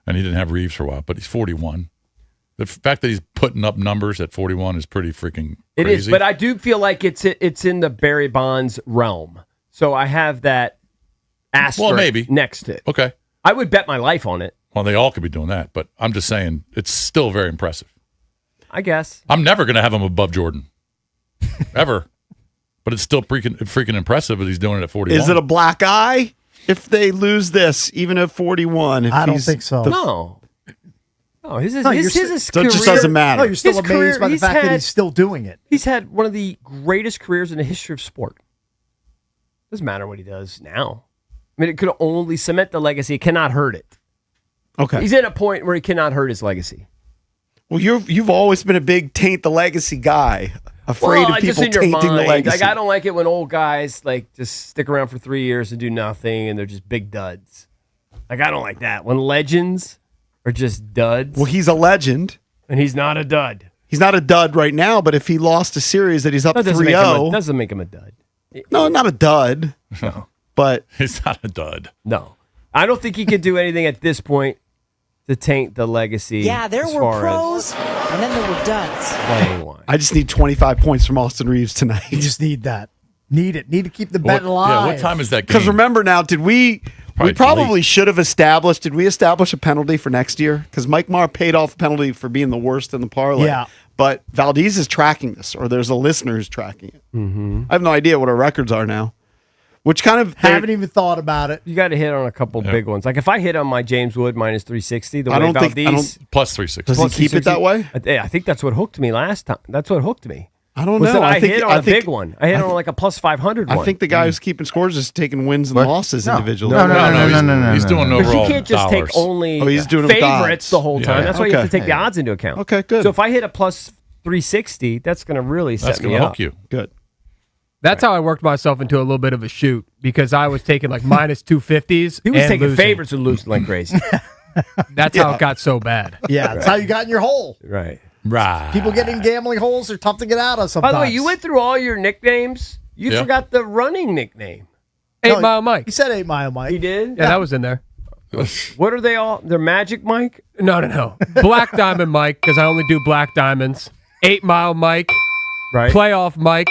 And he didn't have Reeves for a while, but he's 41. The fact that he's putting up numbers at 41 is pretty freaking crazy. It is, but I do feel like it's in the Barry Bonds realm. So I have that asterisk maybe. next to it. Okay. I would bet my life on it, Well, they all could be doing that, but I'm just saying it's still very impressive. I guess. I'm never going to have him above Jordan, ever. But it's still freaking impressive that he's doing it at 41. Is it a black eye if they lose this, even at 41? If I don't he's think so. No. No, his No, you're his So it just career- doesn't matter. No, you're still His amazed career- by the he's fact that had- he's still doing it. He's had one of the greatest careers in the history of sport. Doesn't matter what he does now. It could only cement the legacy. It cannot hurt it. Okay. He's at a point where he cannot hurt his legacy. Well, you've always been a big taint the legacy guy, afraid of just people in your tainting the mind. legacy. Like I don't like it when old guys just stick around for 3 years and do nothing, and they're just big duds. Like I don't like that. When legends are just duds. Well, he's a legend. And he's not a dud. He's not a dud right now, but if he lost a series that he's up That doesn't 3-0, doesn't make him a dud. no, not a dud. No. But he's not a dud. No. I don't think he could do anything at this point to taint the legacy. Yeah, there as were far pros, and then there were duds. as playing wise. I just need 25 points from Austin Reeves tonight. You just need that. Need it. Need to keep the bet alive. Yeah, what time is that game? Because remember now, we probably late. should have established, did we establish a penalty for next year? Because Mike Marr paid off a penalty for being the worst in the parlay. Yeah. But Valdez is tracking this, or there's a listener who's tracking it. Mm-hmm. I have no idea what our records are now. which kind of Haven't even thought about it. You got to hit on a couple big ones. Like if I hit on my James Wood minus 360, the I way don't think- I Valdez don't- Plus 360. Does he plus keep it that 360, way? I think that's what hooked me last time. That's what hooked me. I don't Was know. that I think hit on I a think- big one. I hit on like a plus 500 one. I think the guy who's keeping scores is taking wins and losses individually. He's doing Because overall you can't just dollars. take only Oh, he's doing them with favorites odds. the whole time. Yeah. That's why you have to Okay. take the odds into account. Okay, good. So if I hit a plus 360, that's going to really That's set going me to up. hook you. Good. That's how I worked myself into a little bit of a shoot because I was taking like minus 250s. He was and taking losing. favorites and losing like crazy. That's how it got so bad. Yeah, that's how you got in your hole. Right. Right. People get in gambling holes are tough to get out of By sometimes. the way, you went through all your nicknames. You Yeah. forgot the running nickname. 8 Mile Mike. He said 8 Mile Mike. He did? Yeah, that was in there. What are they all? They're Magic Mike? No. Black Diamond Mike because I only do black diamonds. 8 Mile Mike. Right. Playoff Mike.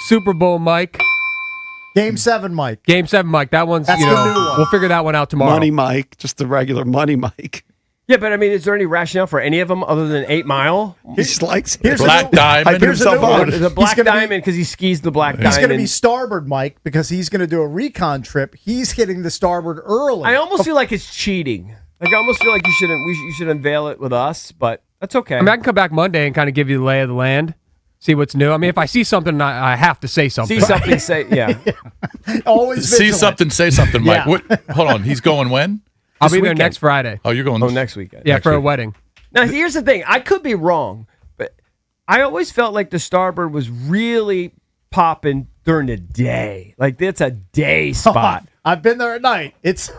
Super Bowl Mike. Game 7 Mike. Game 7 Mike. That one's, That's you the know, new one. we'll figure that one out tomorrow. Money Mike, just the regular Money Mike. Yeah, but I mean, is there any rationale for any of them other than 8 Mile? He just likes it. Here's Black a new, Diamond. Hyping Here's a himself new on. one. The Black gonna be- Diamond because he skis the Black He's Diamond. going to be starboard Mike because he's going to do a recon trip. He's hitting the starboard early. I almost feel like it's cheating. Like I almost feel like you should unveil it with us, but that's okay. I mean, I can come back Monday and kind of give you the lay of the land, see what's new. I mean, if I see something, I have to say something. See something, say yeah. Always See vigilant. something, say something, Mike. Yeah. What? Hold on. He's going when? I'll This be there weekend. next Friday. Oh, you're going Oh, next weekend. Yeah, next for a week. wedding. Now here's the thing. I could be wrong, but I always felt like the starboard was really popping during the day. Like it's a day spot. I've been there at night. It's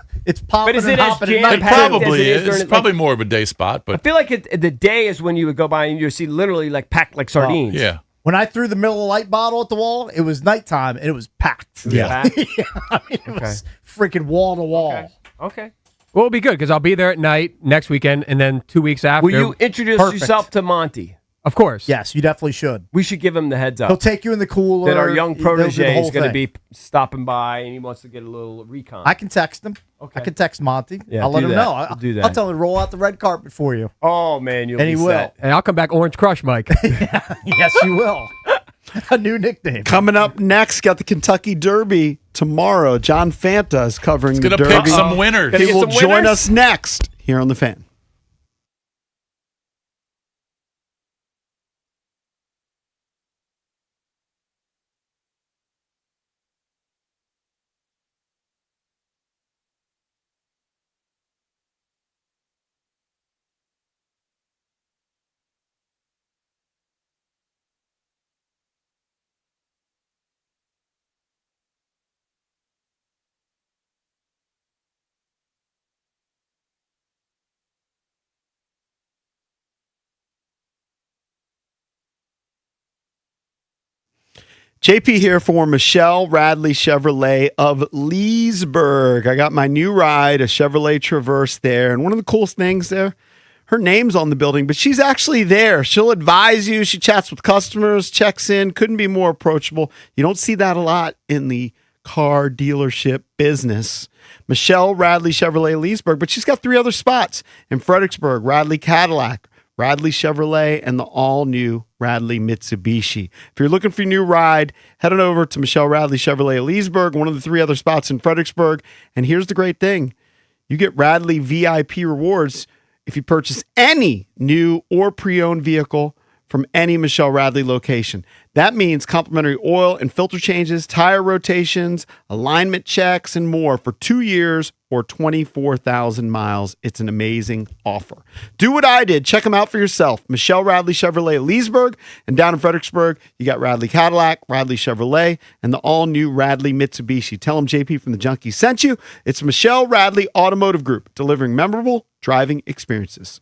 popping is and it as hopping at It night. jam-packed as probably it is is. during It's the- probably more of a day spot, I but feel like the day is when you would go by and you would see literally like packed like sardines. yeah. When I threw the Miller Lite bottle at the wall, it was nighttime and it was packed. Yeah. I mean, it was freaking wall to wall. Okay. Well, it'll be good because I'll be there at night next weekend, and then 2 weeks after. Will you introduce Perfect. yourself to Monty? Of course. Yes, you definitely should. We should give him the heads He'll up take you in the cooler. that our young They'll do the protege whole is going to thing. be stopping by and he wants to get a little recon. I can text him. Okay. I can text Monty. Yeah, I'll let do him that. know. We'll do that. I'll tell him to roll out the red carpet for you. Oh man, you'll And be he will. set. And I'll come back Orange Crush, Mike. Yes, you will. A new nickname. Coming up next, got the Kentucky Derby tomorrow. John Fanta is covering He's the going to Derby. pick some winners. Gonna He get will some join winners? us next here on The Fan. JP here for Michelle Radley Chevrolet of Leesburg. I got my new ride, a Chevrolet Traverse there. And one of the coolest things there, her name's on the building, but she's actually there. She'll advise you. She chats with customers, checks in, couldn't be more approachable. You don't see that a lot in the car dealership business. Michelle Radley Chevrolet Leesburg, but she's got 3 other spots in Fredericksburg, Radley Cadillac, Radley Chevrolet, and the all-new Radley Mitsubishi. If you're looking for a new ride, head on over to Michelle Radley Chevrolet Leesburg, one of the 3 other spots in Fredericksburg. And here's the great thing. You get Radley VIP rewards if you purchase any new or pre-owned vehicle from any Michelle Radley location. That means complimentary oil and filter changes, tire rotations, alignment checks, and more for 2 years or 24,000 miles. It's an amazing offer. Do what I did. Check them out for yourself. Michelle Radley Chevrolet at Leesburg, and down in Fredericksburg, you got Radley Cadillac, Radley Chevrolet, and the all-new Radley Mitsubishi. Tell them JP from the Junkies sent you. It's Michelle Radley Automotive Group, delivering memorable driving experiences.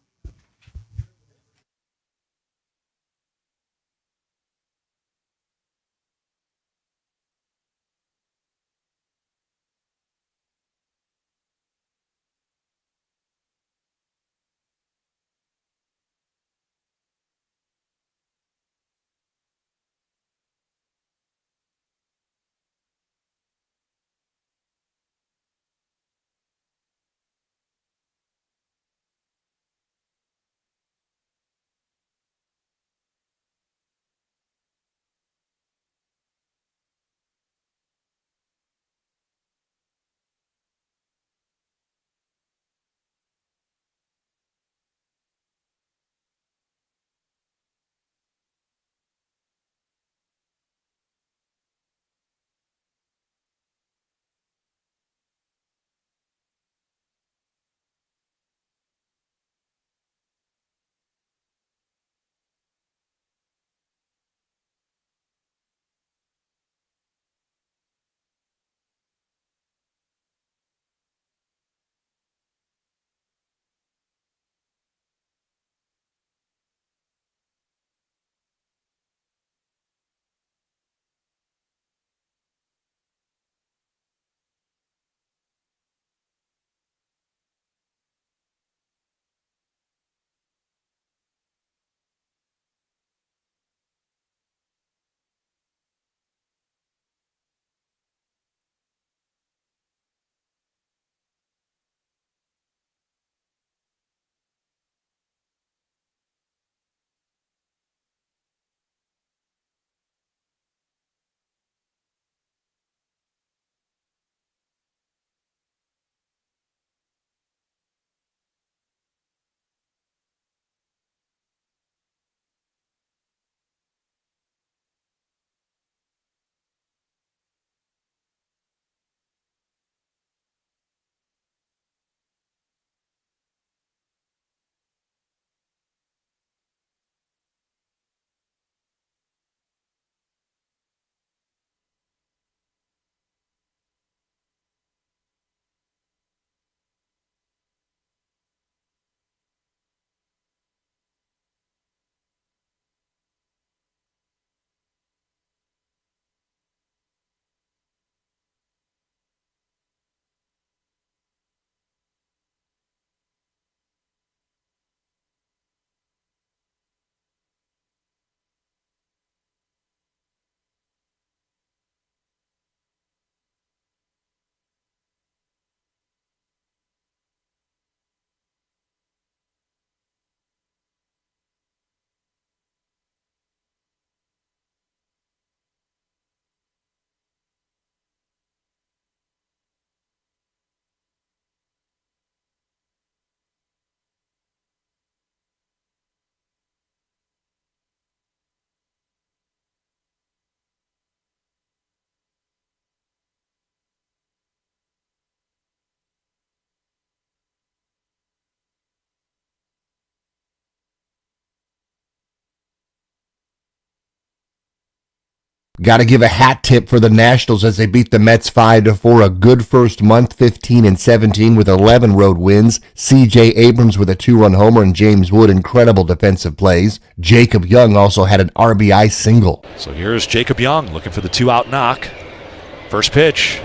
Got to give a hat tip for the Nationals as they beat the Mets 5-4. A good first month, 15 and 17 with 11 road wins. C.J. Abrams with a 2-run homer and James Wood incredible defensive plays. Jacob Young also had an RBI single. So here's Jacob Young looking for the 2-out knock. First pitch.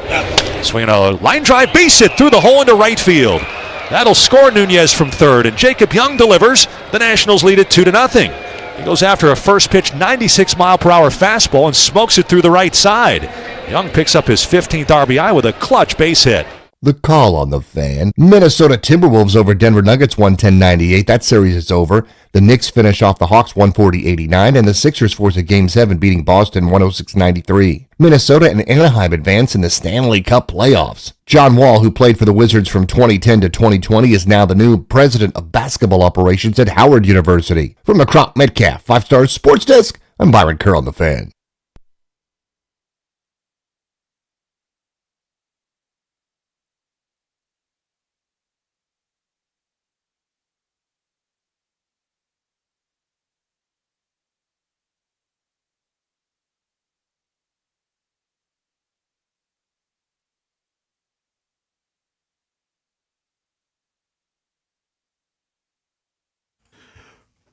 Swinging a line drive base hit through the hole into right field. That'll score Nunez from third, and Jacob Young delivers. The Nationals lead it 2-0. He goes after a first pitch 96-mile-per-hour fastball and smokes it through the right side. Young picks up his 15th RBI with a clutch base hit. The call on the fan. Minnesota Timberwolves over Denver Nuggets 110-98. That series is over. The Knicks finish off the Hawks 140-89, and the Sixers force a Game 7 beating Boston 106-93. Minnesota and Anaheim advance in the Stanley Cup playoffs. John Wall, who played for the Wizards from 2010 to 2020, is now the new president of basketball operations at Howard University. From the Crop Metcalf 5-Star Sports Desk, I'm Byron Kerr on the Fan.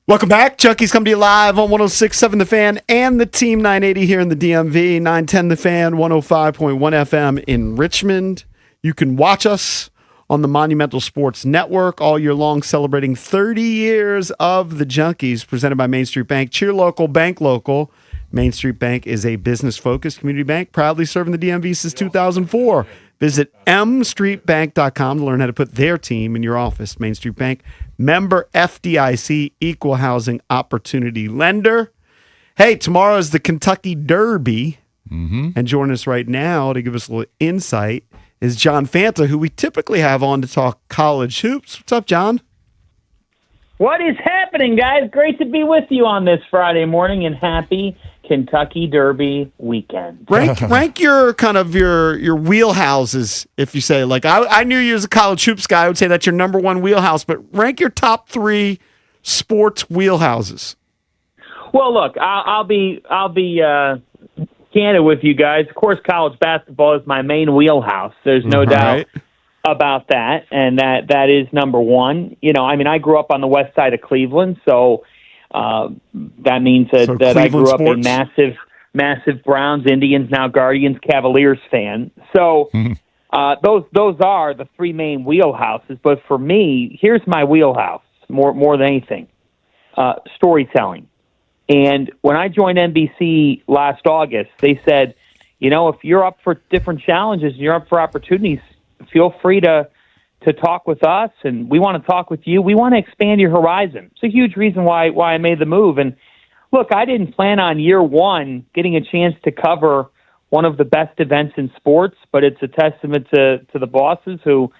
Welcome back. Junkies come to you live on 106.7 The Fan and the Team 980 here in the DMV, 910 The Fan, 105.1 FM in Richmond. You can watch us on the Monumental Sports Network all year long, celebrating 30 years of the Junkies, presented by Main Street Bank. Cheer local, bank local. Main Street Bank is a business-focused community bank, proudly serving the DMV since 2004. Visit mstreetbank.com to learn how to put their team in your office. Main Street Bank, member FDIC, equal housing opportunity lender. Hey, tomorrow is the Kentucky Derby. And joining us right now to give us a little insight is John Fanta, who we typically have on to talk college hoops. What's up, John? What is happening, guys? Great to be with you on this Friday morning, and happy Kentucky Derby weekend. Rank your kind of your wheelhouses. If you say, like, I knew you as a college hoops guy, I would say that's your number one wheelhouse, but rank your top 3 sports wheelhouses. Well, look, I'll be candid with you guys. Of course, college basketball is my main wheelhouse. There's no doubt about that, and that is number one. You know, I mean, I grew up on the west side of Cleveland, so that means that I grew up a massive Browns, Indians, now Guardians, Cavaliers fan. So those are the 3 main wheelhouses. But for me, here's my wheelhouse more than anything: storytelling. And when I joined NBC last August, they said, you know, if you're up for different challenges and you're up for opportunities, feel free to talk with us, and we want to talk with you. We want to expand your horizon. It's a huge reason why I made the move. And look, I didn't plan on year one getting a chance to cover one of the best events in sports, but it's a testament to the bosses who,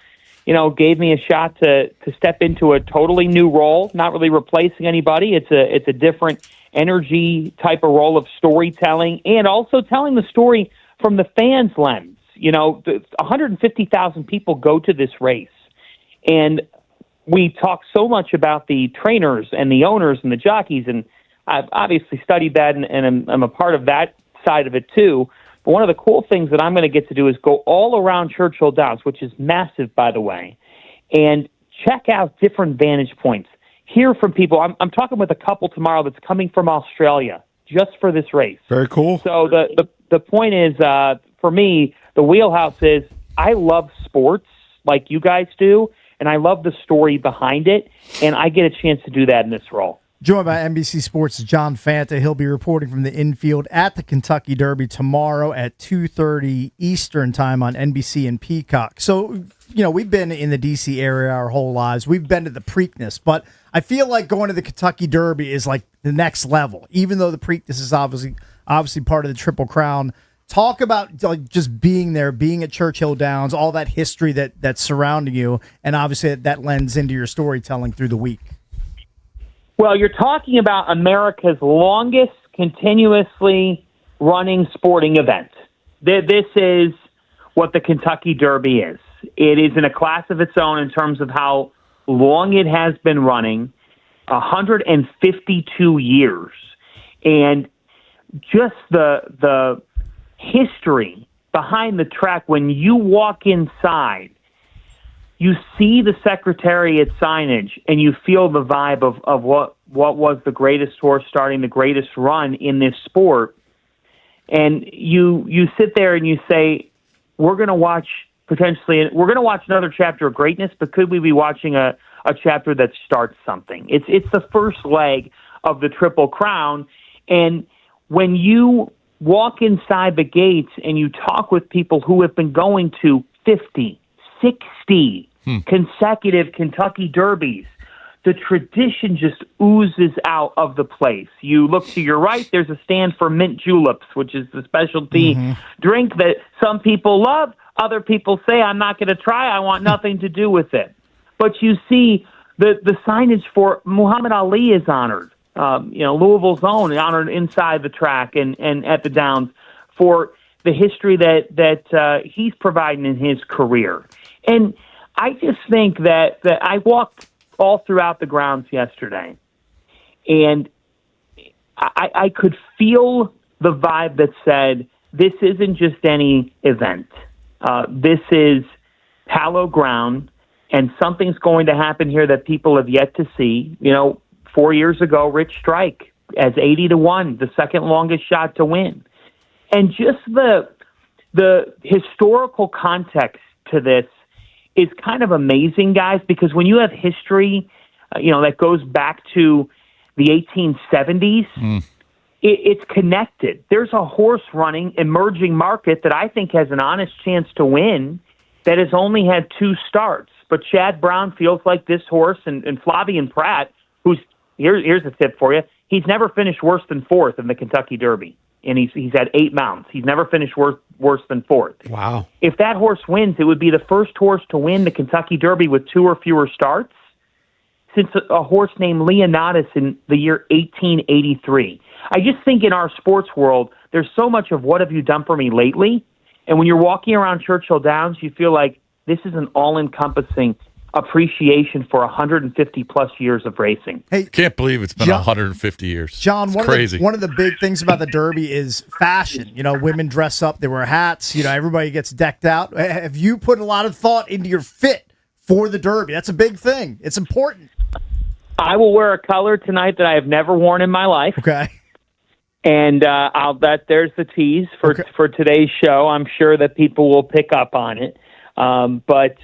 you know, gave me a shot to step into a totally new role, not really replacing anybody. It's a different energy type of role of storytelling, and also telling the story from the fans' lens. You know, 150,000 people go to this race, and we talk so much about the trainers and the owners and the jockeys, and I've obviously studied that, and I'm a part of that side of it too. But one of the cool things that I'm going to get to do is go all around Churchill Downs, which is massive, by the way, and check out different vantage points. Hear from people. I'm talking with a couple tomorrow that's coming from Australia just for this race. Very cool. So the point is, for me, the wheelhouse is I love sports like you guys do, and I love the story behind it, and I get a chance to do that in this role. Joined by NBC Sports' John Fanta. He'll be reporting from the infield at the Kentucky Derby tomorrow at 2:30 Eastern time on NBC and Peacock. So, you know, we've been in the D.C. area our whole lives. We've been to the Preakness, but I feel like going to the Kentucky Derby is like the next level, even though the Preakness is obviously part of the Triple Crown. Talk about like just being there, being at Churchill Downs, all that history that's surrounding you, and obviously that lends into your storytelling through the week. Well, you're talking about America's longest continuously running sporting event. This is what the Kentucky Derby is. It is in a class of its own in terms of how long it has been running, 152 years. And just the history behind the track. When you walk inside, you see the Secretariat signage, and you feel the vibe of what was the greatest horse starting the greatest run in this sport. And you sit there and you say, we're going to watch another chapter of greatness, but could we be watching a chapter that starts something? It's the first leg of the Triple Crown. And when you walk inside the gates and you talk with people who have been going to 50, 60 consecutive Kentucky Derbies, the tradition just oozes out of the place. You look to your right, there's a stand for mint juleps, which is the specialty drink that some people love. Other people say, I'm not going to try. I want nothing to do with it. But you see the signage for Muhammad Ali is honored. Louisville's own is honored inside the track and at the Downs for the history that he's providing in his career. And I just think that I walked all throughout the grounds yesterday, and I could feel the vibe that said, this isn't just any event. This is hallowed ground, and something's going to happen here that people have yet to see. 4 years ago, Rich Strike as 80-1, the second longest shot to win. And just the historical context to this is kind of amazing, guys, because when you have history, that goes back to the 1870s, it's connected. There's a horse running emerging market that I think has an honest chance to win that has only had 2 starts. But Chad Brown feels like this horse, and Flavien Prat, who's here's a tip for you. He's never finished worse than 4th in the Kentucky Derby, and he's had 8 mounts. He's never finished worse than 4th. Wow. If that horse wins, it would be the first horse to win the Kentucky Derby with 2 or fewer starts since a horse named Leonidas in the year 1883. I just think in our sports world, there's so much of what have you done for me lately? And when you're walking around Churchill Downs, you feel like this is an all-encompassing appreciation for 150-plus years of racing. Hey, can't believe it's been 150 years. John, it's crazy. One of the big things about the Derby is fashion. Women dress up, they wear hats, everybody gets decked out. Have you put a lot of thought into your fit for the Derby? That's a big thing. It's important. I will wear a color tonight that I have never worn in my life. Okay. And I'll bet there's the tease for today's show. I'm sure that people will pick up on it. But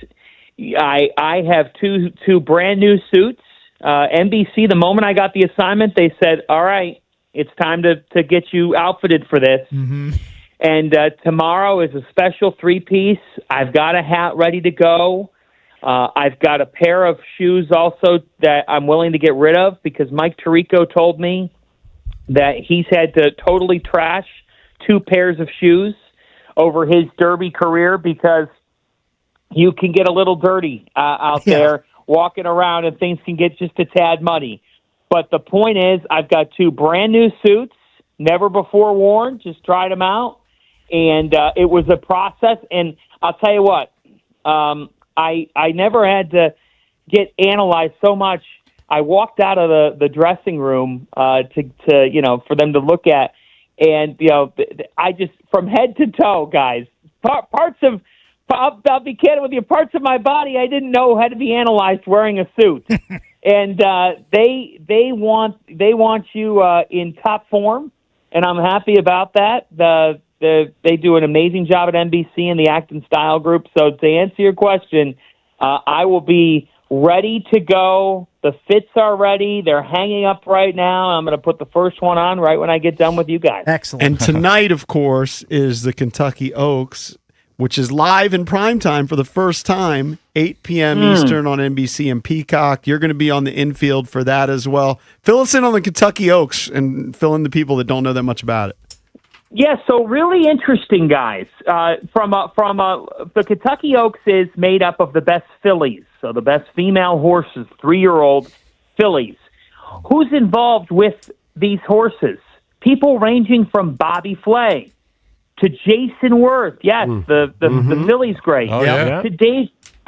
I have two brand new suits. NBC, the moment I got the assignment, they said, all right, it's time to get you outfitted for this. Mm-hmm. And tomorrow is a special 3-piece. I've got a hat ready to go. I've got a pair of shoes also that I'm willing to get rid of because Mike Tirico told me that he's had to totally trash 2 pairs of shoes over his Derby career because you can get a little dirty out there walking around and things can get just a tad muddy. But the point is, I've got 2 brand new suits, never before worn, just tried them out. And it was a process. And I'll tell you what, I never had to get analyzed so much. I walked out of the dressing room to for them to look at. And, I just, from head to toe, guys, parts of, I'll be candid with you, parts of my body I didn't know had to be analyzed wearing a suit. And they want you in top form, and I'm happy about that. They do an amazing job at NBC and the Acton Style Group. So to answer your question, I will be ready to go. The fits are ready. They're hanging up right now. I'm going to put the first one on right when I get done with you guys. Excellent. And tonight, of course, is the Kentucky Oaks, which is live in primetime for the first time, 8 p.m. Eastern on NBC and Peacock. You're going to be on the infield for that as well. Fill us in on the Kentucky Oaks and fill in the people that don't know that much about it. Yeah, so really interesting, guys. The Kentucky Oaks is made up of the best fillies, so the best female horses, 3-year-old fillies. Who's involved with these horses? People ranging from Bobby Flay to Jason Worth. Yes, the filly's great. Oh, yeah. To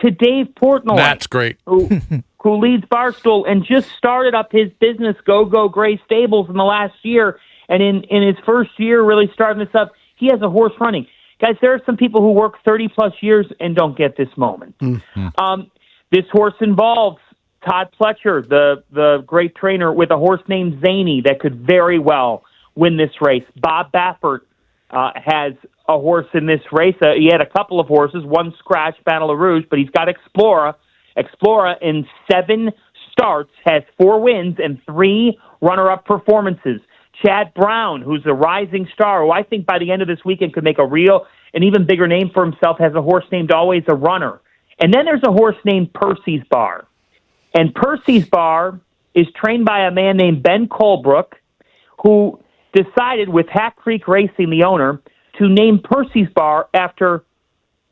Dave Portnoy. That's great. Who leads Barstool and just started up his business, Go Gray Stables, in the last year. And in his first year really starting this up, he has a horse running. Guys, there are some people who work 30-plus years and don't get this moment. This horse involves Todd Pletcher, the great trainer, with a horse named Zany that could very well win this race. Bob Baffert has a horse in this race. He had a couple of horses, one scratch, Battle of Rouge, but he's got Explora. Explora in 7 starts has 4 wins and 3 runner-up performances. Chad Brown, who's a rising star, who I think by the end of this weekend could make an even bigger name for himself, has a horse named Always a Runner. And then there's a horse named Percy's Bar. And Percy's Bar is trained by a man named Ben Colebrook, who decided with Hack Creek Racing, the owner, to name Percy's Bar after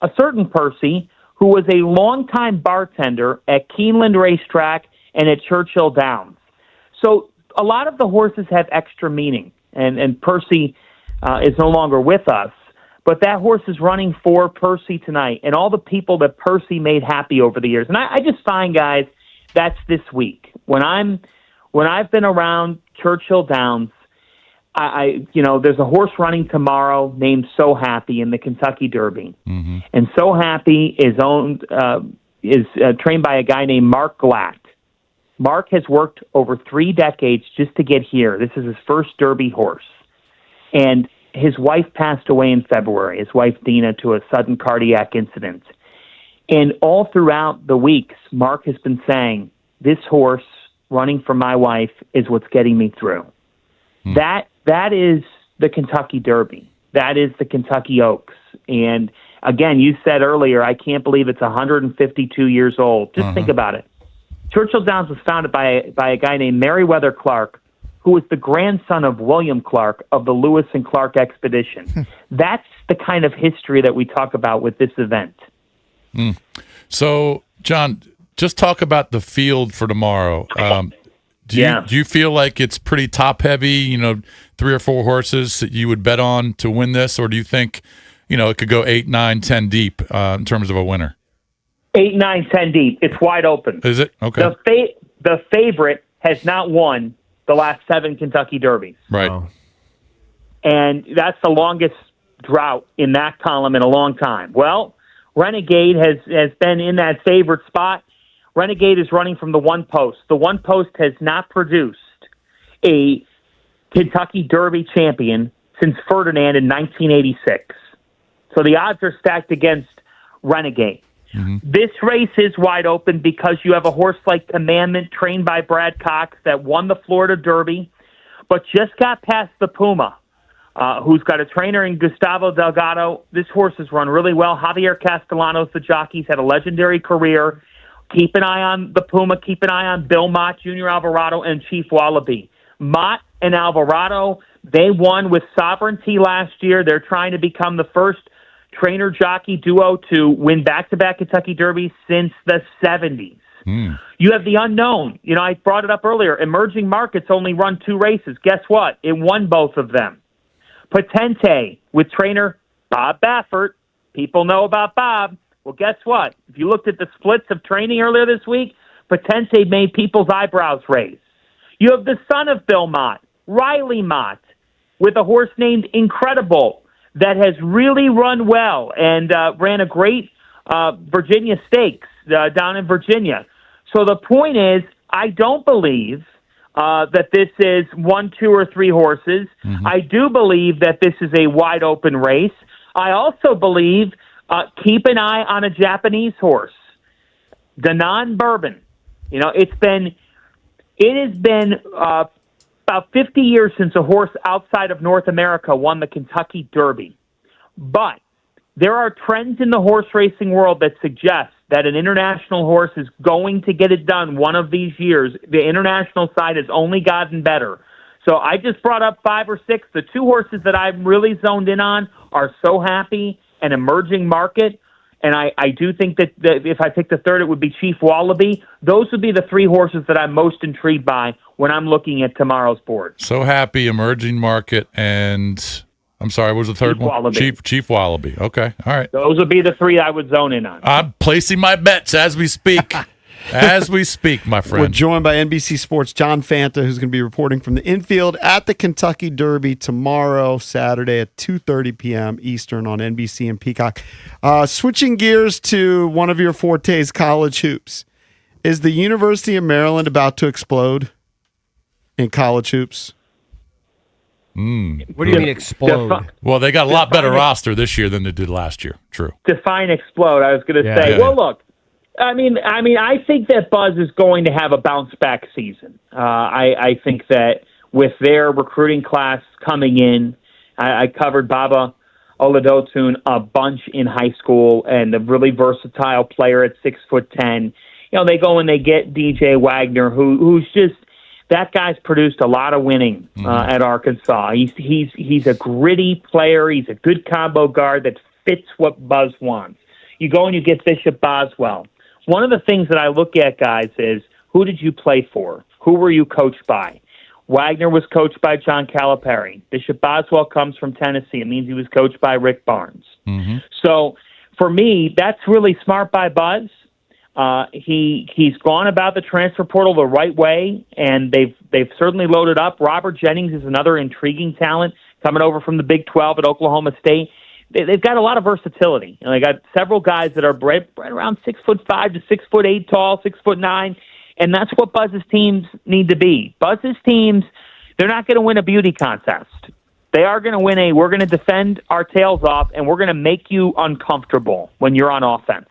a certain Percy who was a longtime bartender at Keeneland Racetrack and at Churchill Downs. So a lot of the horses have extra meaning, and Percy is no longer with us. But that horse is running for Percy tonight, and all the people that Percy made happy over the years. And I just find, guys, that's this week. When I've been around Churchill Downs, there's a horse running tomorrow named So Happy in the Kentucky Derby, and So Happy is trained by a guy named Mark Glatt. Mark has worked over 3 decades just to get here. This is his first Derby horse, and his wife passed away in February. His wife Dina to a sudden cardiac incident, and all throughout the weeks, Mark has been saying, "This horse running for my wife is what's getting me through." That is the Kentucky Derby. That is the Kentucky Oaks. And again, you said earlier, I can't believe it's 152 years old. Just think about it. Churchill Downs was founded by a guy named Meriwether Clark, who was the grandson of William Clark of the Lewis and Clark expedition. That's the kind of history that we talk about with this event. So, John, just talk about the field for tomorrow. Do you feel like it's pretty top heavy, 3 or 4 horses that you would bet on to win this? Or do you think, it could go 8, 9, 10 deep in terms of a winner? 8, 9, 10 deep. It's wide open. Is it? Okay. The favorite has not won the last 7 Kentucky Derbies. Right. Oh. And that's the longest drought in that column in a long time. Well, Renegade has been in that favorite spot. Renegade is running from the one post. The one post has not produced a Kentucky Derby champion since Ferdinand in 1986. So the odds are stacked against Renegade. This race is wide open because you have a horse like Commandment trained by Brad Cox that won the Florida Derby, but just got past the Puma, who's got a trainer in Gustavo Delgado. This horse has run really well. Javier Castellanos, the jockey's had a legendary career. Keep an eye on the Puma. Keep an eye on Bill Mott, Junior Alvarado, and Chief Wallaby. Mott and Alvarado, they won with Sovereignty last year. They're trying to become the first trainer-jockey duo to win back-to-back Kentucky Derby since the 70s. You have the unknown. I brought it up earlier. Emerging Markets only run 2 races. Guess what? It won both of them. Potente with trainer Bob Baffert. People know about Bob. Well, guess what? If you looked at the splits of training earlier this week, Potente made people's eyebrows raise. You have the son of Bill Mott, Riley Mott, with a horse named Incredible that has really run well and ran a great Virginia Stakes down in Virginia. So the point is, I don't believe that this is 1, 2, or 3 horses. I do believe that this is a wide open race. I also believe keep an eye on a Japanese horse, Danon Bourbon. It has been about 50 years since a horse outside of North America won the Kentucky Derby. But there are trends in the horse racing world that suggest that an international horse is going to get it done one of these years. The international side has only gotten better. So I just brought up 5 or 6. The 2 horses that I'm really zoned in on are So Happy and Emerging Market. And I do think that if I pick the third, it would be Chief Wallaby. Those would be the 3 horses that I'm most intrigued by when I'm looking at tomorrow's board. So Happy, Emerging Market, and I'm sorry, what was the third Chief one? Wallaby. Chief Wallaby. Okay, all right. Those would be the 3 I would zone in on. I'm placing my bets as we speak. As we speak, my We're friend. joined by NBC Sports' John Fanta, who's going to be reporting from the infield at the Kentucky Derby tomorrow, Saturday at 2:30 p.m. Eastern on NBC and Peacock. Switching gears to one of your fortes, college hoops. Is the University of Maryland about to explode in college hoops? What do you mean explode? Well, they got a lot better roster this year than they did last year. True. Define explode. I was going to say, well, look, I mean, I think that Buzz is going to have a bounce back season. I think that with their recruiting class coming in, I covered Baba Oladotun a bunch in high school and a really versatile player at 6'10". You know, they go and they get DJ Wagner, who's just. That guy's produced a lot of winning at Arkansas. He's a gritty player. He's a good combo guard that fits what Buzz wants. You go and you get Bishop Boswell. One of the things that I look at, guys, is who did you play for? Who were you coached by? Wagner was coached by John Calipari. Bishop Boswell comes from Tennessee. It means he was coached by Rick Barnes. So for me, that's really smart by Buzz. He's gone about the transfer portal the right way, and they've certainly loaded up. Robert Jennings is another intriguing talent coming over from the Big 12 at Oklahoma State. They've got a lot of versatility. They got several guys that are right around 6'5" to 6'8" tall, 6'9", and that's what Buzz's teams need to be. Buzz's teams, they're not going to win a beauty contest. They are going to win we're going to defend our tails off, and we're going to make you uncomfortable when you're on offense.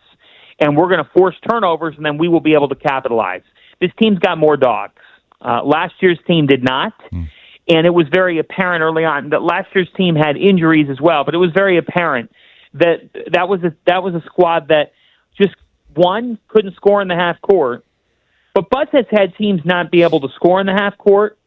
And we're going to force turnovers, and then we will be able to capitalize. This team's got more dogs. Last year's team did not, and it was very apparent early on that last year's team had injuries as well. But it was very apparent that was a squad that just couldn't score in the half court. But Buzz has had teams not be able to score in the half court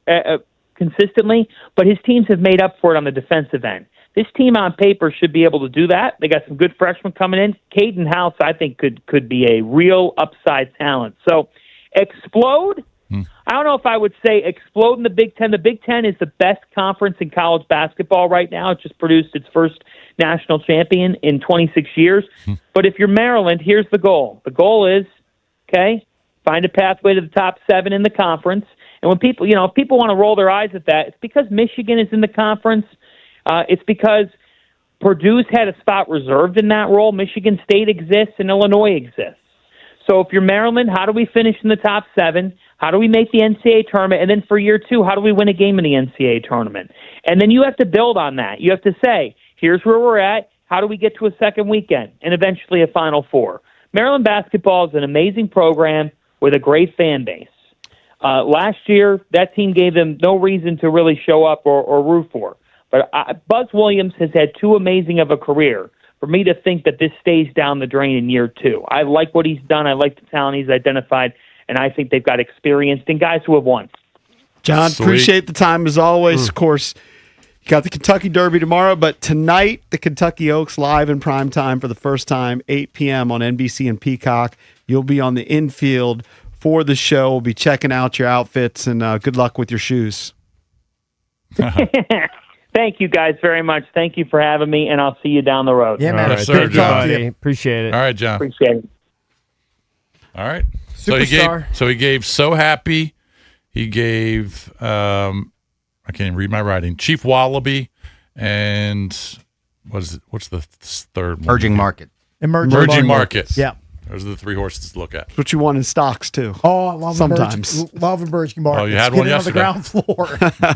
consistently, but his teams have made up for it on the defensive end. This team on paper should be able to do that. They got some good freshmen coming in. Caden House, I think, could be a real upside talent. So explode? I don't know if I would say explode in the Big Ten. The Big Ten is the best conference in college basketball right now. It just produced its first national champion in 26 years. But if you're Maryland, here's the goal. The goal is, find a pathway to the top 7 in the conference. And when people, if people want to roll their eyes at that, it's because Michigan is in the conference. It's because Purdue's had a spot reserved in that role. Michigan State exists and Illinois exists. So if you're Maryland, how do we finish in the top 7? How do we make the NCAA tournament? And then for year 2, how do we win a game in the NCAA tournament? And then you have to build on that. You have to say, here's where we're at. How do we get to a second weekend and eventually a Final Four? Maryland basketball is an amazing program with a great fan base. Last year, that team gave them no reason to really show up or root for. But Buzz Williams has had too amazing of a career for me to think that this stays down the drain in year 2. I like what he's done. I like the talent he's identified, and I think they've got experienced and guys who have won. John, appreciate the time as always. Of course, you got the Kentucky Derby tomorrow, but tonight, the Kentucky Oaks live in prime time for the first time, 8 p.m. on NBC and Peacock. You'll be on the infield for the show. We'll be checking out your outfits, and good luck with your shoes. Thank you guys very much. Thank you for having me, and I'll see you down the road. Yeah, man. All right, sir, John. Appreciate it. All right, John. Appreciate it. All right. Superstar. So he gave So Happy. He gave I can't even read my writing. Chief Wallaby, and what's the third one? Emerging Market. Emerging Market. Yeah. Those are the 3 horses to look at. That's what you want in stocks, too. Oh, I love sometimes. Love Emerging Market. Oh, you had Get one it yesterday. on the ground floor.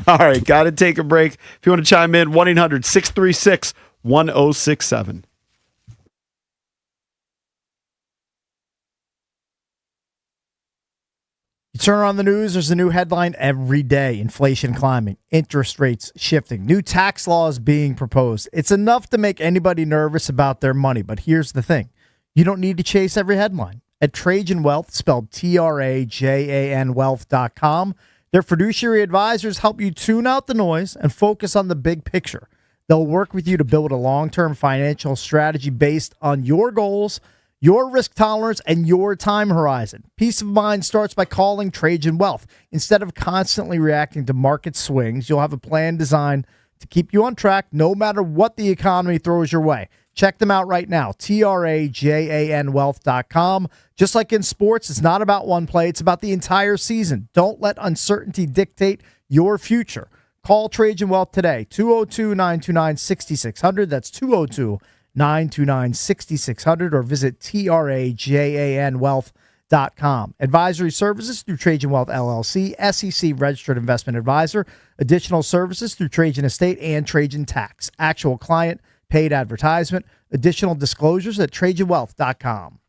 All right, got to take a break. If you want to chime in, 1-800-636-1067. You turn on the news, there's a new headline every day. Inflation climbing, interest rates shifting, new tax laws being proposed. It's enough to make anybody nervous about their money. But here's the thing. You don't need to chase every headline. At Trajan Wealth, spelled TRAJAN Wealth.com, their fiduciary advisors help you tune out the noise and focus on the big picture. They'll work with you to build a long-term financial strategy based on your goals, your risk tolerance, and your time horizon. Peace of mind starts by calling Trajan Wealth. Instead of constantly reacting to market swings, you'll have a plan designed to keep you on track no matter what the economy throws your way. Check them out right now, trajanwealth.com. Just like in sports, it's not about one play, it's about the entire season. Don't let uncertainty dictate your future. Call Trajan Wealth today, 202-929-6600. That's 202-929-6600, or visit trajanwealth.com. Advisory services through Trajan Wealth LLC, SEC registered investment advisor. Additional services through Trajan Estate and Trajan Tax. Actual client paid advertisement. Additional disclosures at trajanwealth.com.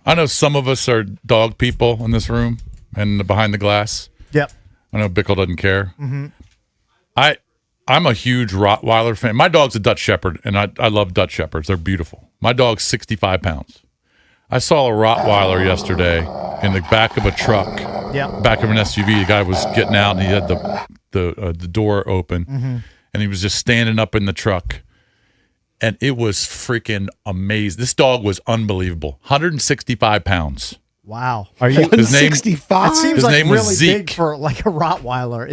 I know some of us are dog people in this room and behind the glass. Yep. I know Bickle doesn't care. Mm-hmm. I'm a huge Rottweiler fan. My dog's a Dutch Shepherd, and I love Dutch Shepherds. They're beautiful. My dog's 65 pounds. I saw a Rottweiler yesterday in the back of a truck, back of an SUV. The guy was getting out, and he had the door open, and he was just standing up in the truck, and it was freaking amazing. This dog was unbelievable. 165 pounds. Wow. Are you his name? 165? It seems his like name really was Zeke. big for like a Rottweiler.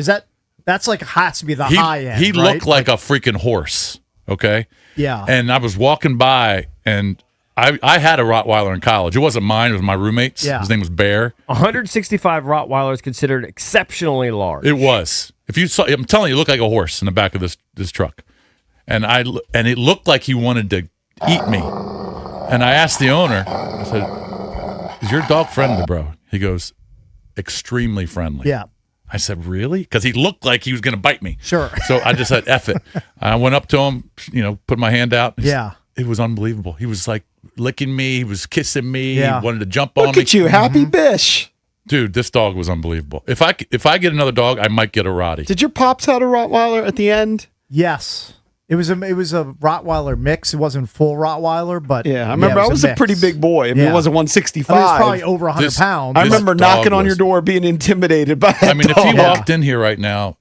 That's like has to be the He, high end. he right? looked like a freaking horse. Okay. Yeah. And I was walking by, and I had a Rottweiler in college. It wasn't mine. It was my roommate's. Yeah. His name was Bear. 165 Rottweilers considered exceptionally large. It was. If you saw, I'm telling you, it looked like a horse in the back of this truck, and it looked like he wanted to eat me. And I asked the owner, I said, "Is your dog friendly, bro?" He goes, "Extremely friendly." Yeah. I said, "Really?" Because he looked like he was going to bite me. Sure. So I just said, "F it." I went up to him, put my hand out. Yeah. It was unbelievable. He was like licking me. He was kissing me. Yeah. He wanted to jump on me. Look at you, happy bish. Dude, this dog was unbelievable. If I get another dog, I might get a Rottie. Did your pops have a Rottweiler at the end? Yes. It was a Rottweiler mix. It wasn't full Rottweiler, but Yeah, I remember I was a mix. pretty big boy. I mean, Yeah. it wasn't 165. I mean, it was probably over 100 pounds. I remember knocking on your door, being intimidated by that I mean, if dog. he walked in here right now,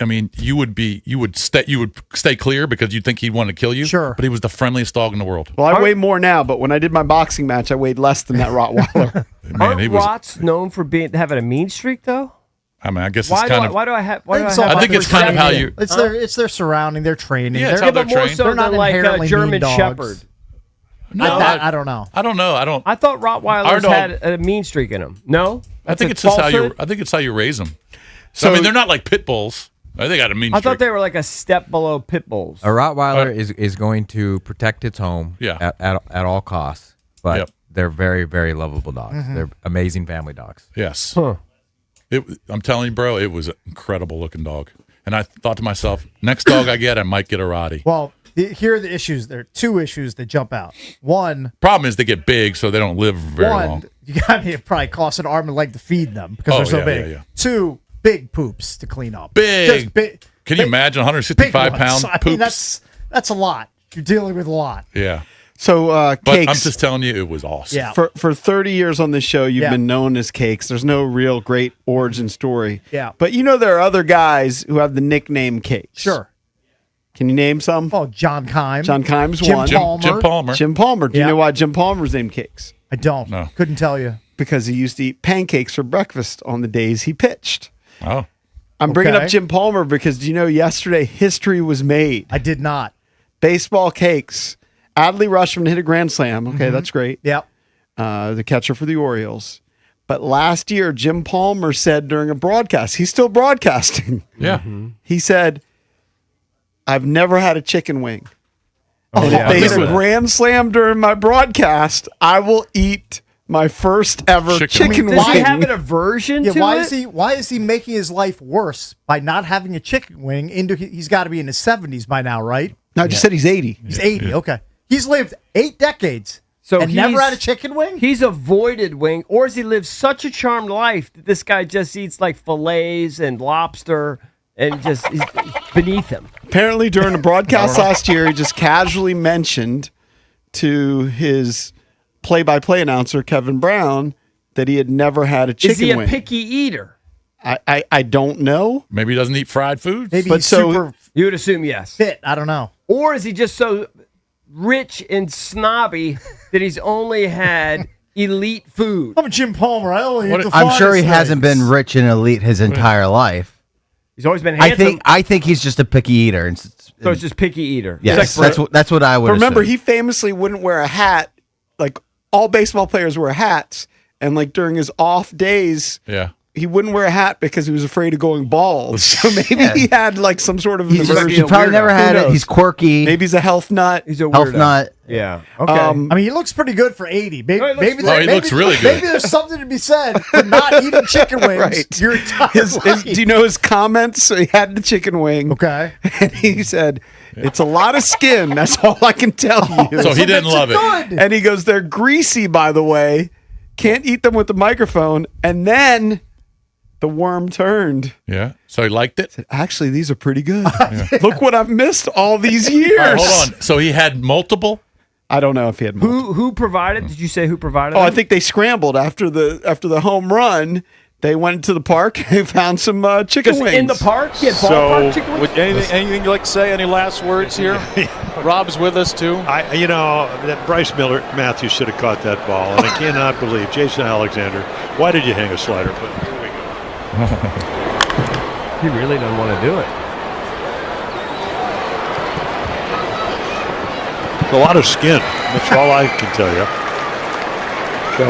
I mean, you would stay clear because you'd think he'd want to kill you. Sure. But he was the friendliest dog in the world. Well, I weigh more now, but when I did my boxing match, I weighed less than that Rottweiler. Man, he was. Rott's known for having a mean streak, though? I mean, I guess Why it's do kind I- of. why do I have- why do I It's have- all I think about it's their kind of how training. you. It's their surrounding, their training. Yeah, it's they're, how they're more trained. so they're not than like a inherently German mean dogs. Shepherd. No, I don't know. I don't know. I don't. I thought Our Rottweilers dog- had a mean streak in them. No, I think That's it's just how falsehood? you. I think it's how you raise them. So- I mean, they're not like pit bulls. They got a mean I streak. thought they were like a step below pit bulls. A Rottweiler is going to protect its home at all costs, but they're very, very lovable dogs. Mm-hmm. They're amazing family dogs. Yes. I'm telling you, bro, it was an incredible looking dog. And I thought to myself, next dog I get, I might get a Rottie. Well, here are the issues. There are two issues that jump out. One, Problem is they get big, so they don't live very long. you got to probably cost an arm and leg to feed them because Oh, they're so yeah, big. yeah, yeah. Two, big poops to clean up. Big. Just big. Can you imagine 165 big pound ones. I poops? mean, that's a lot. You're dealing with a lot. Yeah. So, But Cakes. I'm just telling you, it was awesome. Yeah. For 30 years on this show, you've Yeah. been known as Cakes. There's no real great origin story. Yeah. But there are other guys who have the nickname Cakes. Sure. Can you name some? Oh, John Keim. John Keim's Jim one. Palmer. Jim Palmer. Jim Palmer. Do you Yeah. know why Jim Palmer's named Cakes? I don't. No. Couldn't tell you. Because he used to eat pancakes for breakfast on the days he pitched. Oh. I'm bringing Okay. up Jim Palmer because do you know yesterday history was made? I did not. Baseball Cakes. Adley Rushman hit a grand slam. Okay, Mm-hmm. that's great. Yep. The catcher for the Orioles. But last year, Jim Palmer said during a broadcast, he's still broadcasting. Yeah. He said, I've never had a chicken wing. Oh, And yeah. if they hit I a remember that. grand slam during my broadcast, I will eat my first ever chicken Does he wing. have an aversion Yeah, to why it? is he making his life worse by not having a chicken wing he's got to be in his 70s by now, right? No, I just said he's 80. He's 80. Okay. He's lived 8 decades and never had a chicken wing? He's avoided wing, or has he lived such a charmed life that this guy just eats like fillets and lobster and just he's beneath him? Apparently, during the broadcast last year, he just casually mentioned to his play-by-play announcer, Kevin Brown, that he had never had a chicken Is he a wing. picky eater? I don't know. Maybe he doesn't eat fried food. Maybe But he's so- super You would assume yes. fit. I don't know. Or is he just so rich and snobby that he's only had elite food? I'm Jim Palmer. I only eat the I'm sure he finest hasn't things. been rich and elite his entire life. He's always been I handsome. think he's just a picky eater. And, So it's just picky eater. yes, that's what I would. But remember, assume. he famously wouldn't wear a hat. Like all baseball players wear hats, and like during his off days, Yeah. he wouldn't wear a hat because he was afraid of going bald. So maybe he had like some sort of He's aversion. probably never had it. He's quirky. Maybe he's a health nut. He's a health weirdo. nut. Yeah. Okay. I mean, he looks pretty good for 80. Maybe, maybe, he looks really good. Maybe there's something to be said for not eating chicken wings Right. your entire His, life. do you know his comments? So he had the chicken wing. Okay. And he said, it's a lot of skin. That's all I can tell you. So he didn't love it. Good. And he goes, they're greasy, by the way. Can't eat them with the microphone. And then the worm turned. Yeah. So he liked it. Actually, these are pretty good. Look what I've missed all these years. All right, hold on. So he had multiple. I don't know if he had multiple. Who provided? Did you say who provided? Oh, I them? think they scrambled after the home run. They went to the park and found some chicken Just wings. in the park. Yeah, ballpark chicken wings. Anything you'd like to say? Any last words here? Rob's with us too. That Bryce Matthews should have caught that ball, and I cannot believe Jason Alexander. Why did you hang a slider? But here we go. He really doesn't want to do it. A lot of skin. That's all I can tell you. So,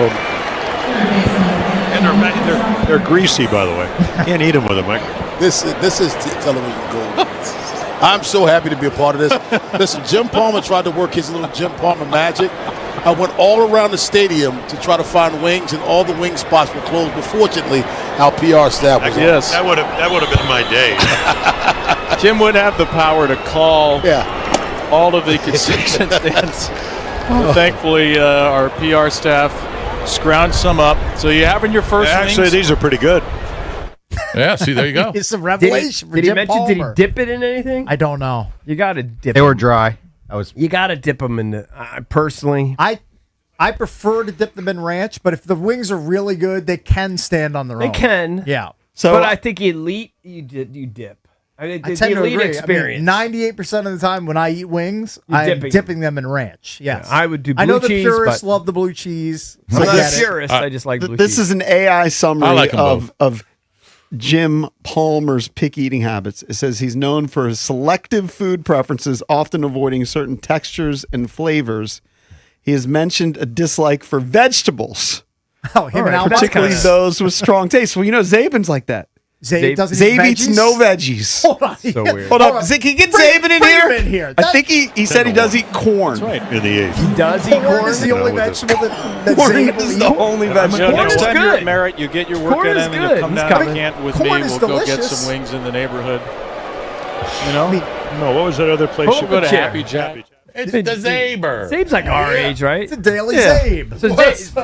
and they're greasy, by the way. Can't eat them with a microphone. This is television gold. I'm so happy to be a part of this. Listen, Jim Palmer tried to work his little Jim Palmer magic. I went all around the stadium to try to find wings, and all the wing spots were closed. But fortunately, our PR staff was Yes, that would have been my day. Jim would have the power to call Yeah. all of the concession stands. Thankfully, our PR staff scrounged some up. So you having your first Actually, wings? these are pretty good. Yeah. See, there you go. It's a revelation for Did he Jim mention? Did he Palmer. dip it in anything? I don't know. You got to dip. They were them. dry. You got to dip them in the. Personally, I prefer to dip them in ranch, but if the wings are really good, they can stand on their they own. can. Yeah. So but I think elite, you dip. I mean, I the tend to elite agree. experience. 98% of the time when I eat wings, You're I'm dipping dipping them in ranch. Yes. Yeah, I would do I know blue the cheese, purists but- love the blue cheese. I'm I not get a it. purist. I just like blue This cheese. is an AI I summary like 'em of Jim Palmer's picky eating habits. It says he's known for his selective food preferences, often avoiding certain textures and flavors. He has mentioned a dislike for vegetables, Oh, him and Al particularly Bunker. those with strong taste. Well, you know, Zabin's like that. Zabe doesn't eat Zabe eats veggies? no veggies. Hold on. So weird. Hold Hold up. on. Can you get Bring- Zabin in bring here? him in here. I think he said he does eat corn. That's right. In the eighth. He does eat Corn corn. is the only with vegetable that Corn Zabe will is eat. the only vegetable. Next is time you're good. at Merritt, you get your Corn work in is and then you good. come He's down to coming. Canton with Corn me. is We'll go get delicious. some wings in the neighborhood. You know? No, what was that other place? We'll you go to chair. Happy Jack. It's the Zaber. Zabe's like our age, right? It's a daily Yeah. Zabe. So It's the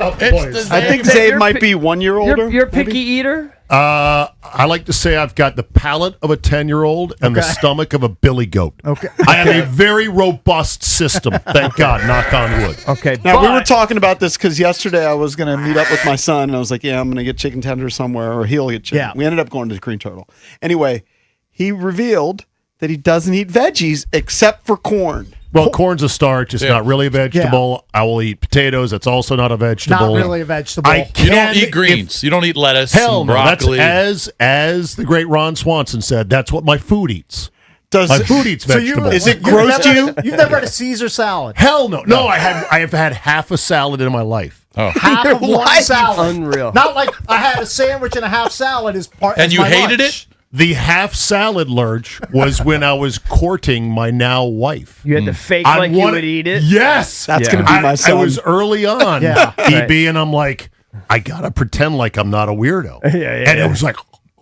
I think Zaber. Zabe You're might pi- be 1 year older. You're a picky eater. I like to say I've got the palate of a 10-year-old and the stomach of a billy goat. Okay. I have a very robust system. Thank God. Knock on wood. Okay. Now, we were but- talking about this because yesterday I was going to meet up with my son, and I was like, yeah, I'm going to get chicken tenders somewhere, or he'll get chicken. Yeah. We ended up going to the Green Turtle. Anyway, he revealed that he doesn't eat veggies except for corn. Well, corn's a starch. It's Yeah. not really a vegetable. I will eat potatoes. That's also not a vegetable. Not really a vegetable. I You can don't eat greens. You don't eat lettuce. Hell and no. That's broccoli. as the great Ron Swanson said. That's what my food eats. Does My food eats So you, vegetables. Is it you've gross to never- you? You've never had a Caesar salad. Hell no. No, I have had half a salad in my life. Oh. Half of one life. salad. Unreal. Not like I had a sandwich and a half salad as part. And as you my hated lunch. it? The half salad lurch was when I was courting my now wife. You had to fake I like you wanted- would eat it. Yes. That's Yeah. going to be my I son. was early on, Yeah. EB, and I'm like, I gotta pretend like I'm not a weirdo. And it was like,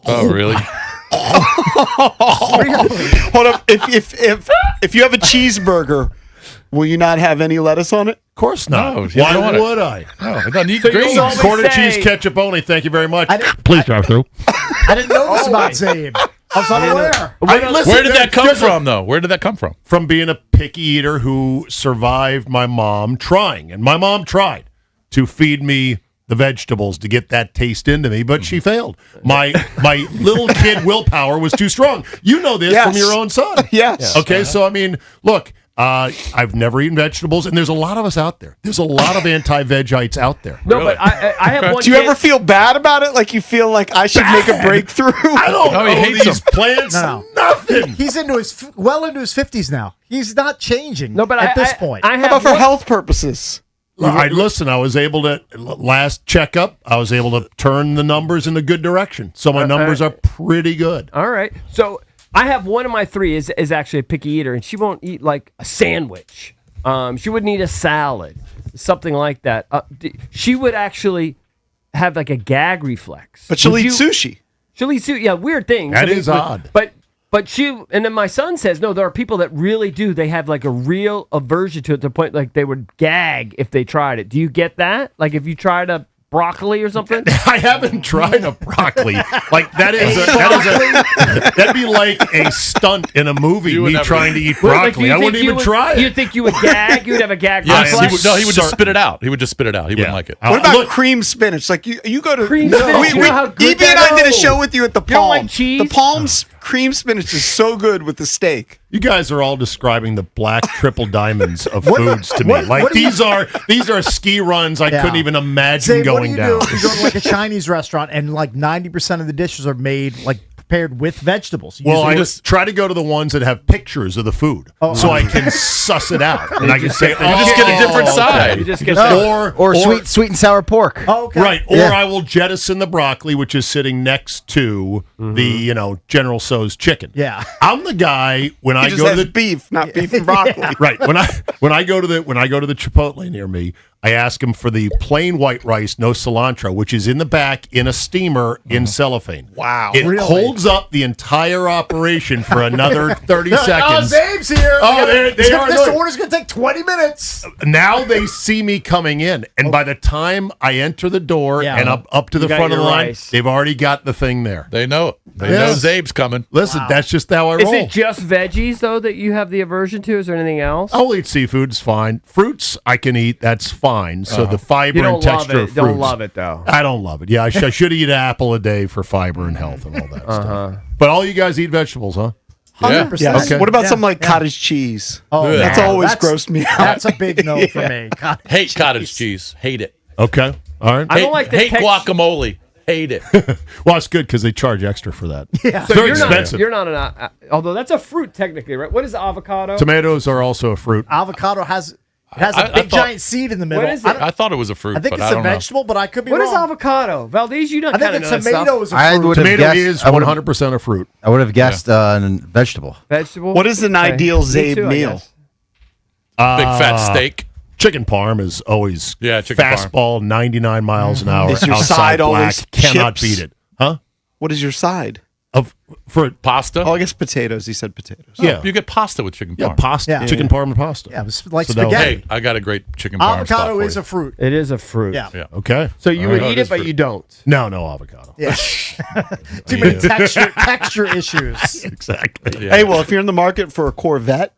Oh, really? Hold up. If you have a cheeseburger, will you not have any lettuce on it? of course not. No, you don't Why want it. would I? No, it doesn't eat So you greens. always Quarter say- cheese ketchup only. Thank you very much. I didn't- Please drive through. I didn't know this about Zabe. I was unaware. Where did that come from, though? Where did that come from? From being a picky eater who survived my mom trying. And my mom tried to feed me the vegetables to get that taste into me, but she failed. My little kid willpower was too strong. You know this Yes. from your own son. Yes. Okay, so I mean, look, I've never eaten vegetables, and there's a lot of us out there. There's a lot of anti-vegites out there. No, but I have one. Do you kid- ever feel bad about it? Like you feel like I should make a breakthrough? I don't Oh, he know hates these them. plants. No. Nothing. He's into his well into his 50s now. He's not changing. No, but at I- this I- point. I How have about for one- health purposes? Listen, I was able to, last checkup, I was able to turn the numbers in the good direction. So my numbers are pretty good. All right. So I have one of my three is actually a picky eater, and she won't eat like a sandwich. She wouldn't eat a salad, something like that. She would actually have like a gag reflex. But she'll eat sushi. She'll eat sushi. Yeah, weird things. That is odd. But she, and then my son says, no, there are people that really do. They have like a real aversion to it to the point like they would gag if they tried it. Do you get that? Like if you tried a broccoli or something? I haven't tried a broccoli. Like that'd be like a stunt in a movie. Me trying to eat broccoli. I wouldn't even try it. You think you would gag? You would have a gag Yes, reflex? he would just spit it out. He would just spit it out. He wouldn't like it. What about cream spinach? Like you go to Cream spinach, you know how good EB and that I did a is? show with you at the You don't Palm. like cheese? The Palm's cream spinach is so good with the steak. You guys are all describing the black triple diamonds of foods to me. Like these are ski runs I couldn't even imagine going what do down. you do if you go to like a Chinese restaurant and like 90% of the dishes are made like prepared with vegetables? Well, I just try to go to the ones that have pictures of the food, so I can suss it out, and I can say, you just get a different side. You just get or sweet and sour pork. Oh, okay. Right, or I will jettison the broccoli, which is sitting next to the General Tso's chicken. Yeah. I'm the guy when I He go just to has the beef, not beef and broccoli. right when I go to the Chipotle near me, I ask him for the plain white rice, no cilantro, which is in the back in a steamer in cellophane. Wow. It Really? holds up the entire operation for another 30 Oh, seconds. Zabe's here. Oh, they are. This Look. order's going to take 20 minutes. Now they see me coming in, and by the time I enter the door Yeah. and up to the got front of the your line, rice. they've already got the thing there. They know it. They Yes. know Zabe's coming. Listen, that's just how I Is roll. it just veggies though that you have the aversion to? Is there anything else? I'll eat seafood; it's fine. Fruits I can eat; that's fine. So the fiber You don't and texture love of it. fruits. Don't love it though. I don't love it. Yeah, I should eat an apple a day for fiber and health and all that stuff. But all you guys eat vegetables, huh? 100%. Yes. Okay. What about something like cottage cheese? Oh, That's man. always grossed me out. That's a big no for me. Hate cottage cheese. Hate it. Okay, all right. I don't like the hate text- guacamole. Hate it. Well, it's good because they charge extra for that. Yeah. It's very you're expensive. You're not an although that's a fruit technically, right? What is avocado? Tomatoes are also a fruit. Avocado has a I big thought- giant seed in the middle. What is it? I thought it was a fruit, I think but it's I a don't know. vegetable, but I could be What wrong. is avocado? Valdez, you don't I think kind of it's know that tomato stuff. is a I fruit. would have Tomato guessed. is I would've- 100% a fruit. I would have guessed vegetable. Vegetable. What is an ideal Me Zabe too, I meal? guess. Big fat steak. Chicken parm is always chicken parm. fastball, 99 miles an hour. Is your outside side black, always cannot chips? beat it, huh? What is your side? For Pasta. Oh, I guess potatoes. He said potatoes. yeah, You get pasta with chicken yeah, parm. pasta, Yeah. chicken parm and pasta. Yeah, it was like So that was- spaghetti. Hey, I got a great chicken parm. spot Avocado for is you. a fruit. It is a fruit. Yeah. Yeah. Okay. So you All would right. eat Oh, it it, is but fruit. you don't. No avocado. Yeah. Too many texture issues. Exactly. Yeah. Hey, well, if you're in the market for a Corvette,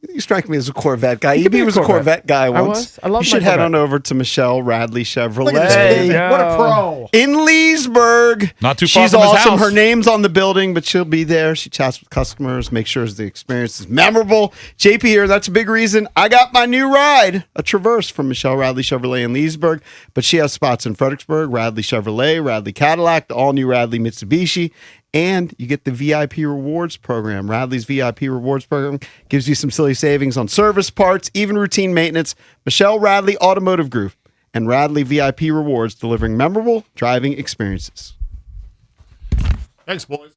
you strike me as a Corvette guy. You could be EB a was a Corvette. Corvette guy I once. was. I love you my should head Corvette. on over to Michelle Radley Chevrolet. Look at this Hey, baby. yo. What a pro. In Leesburg. Not too far She's from his awesome. house. Her name's on the building, but she'll be there. She chats with customers, make sure the experience is memorable. JP here, that's a big reason I got my new ride, a Traverse from Michelle Radley Chevrolet in Leesburg. But she has spots in Fredericksburg, Radley Chevrolet, Radley Cadillac, the all-new Radley Mitsubishi. And you get the VIP Rewards program. Radley's VIP Rewards program gives you some silly savings on service parts, even routine maintenance. Michelle Radley Automotive Group and Radley VIP Rewards, delivering memorable driving experiences. Thanks, boys.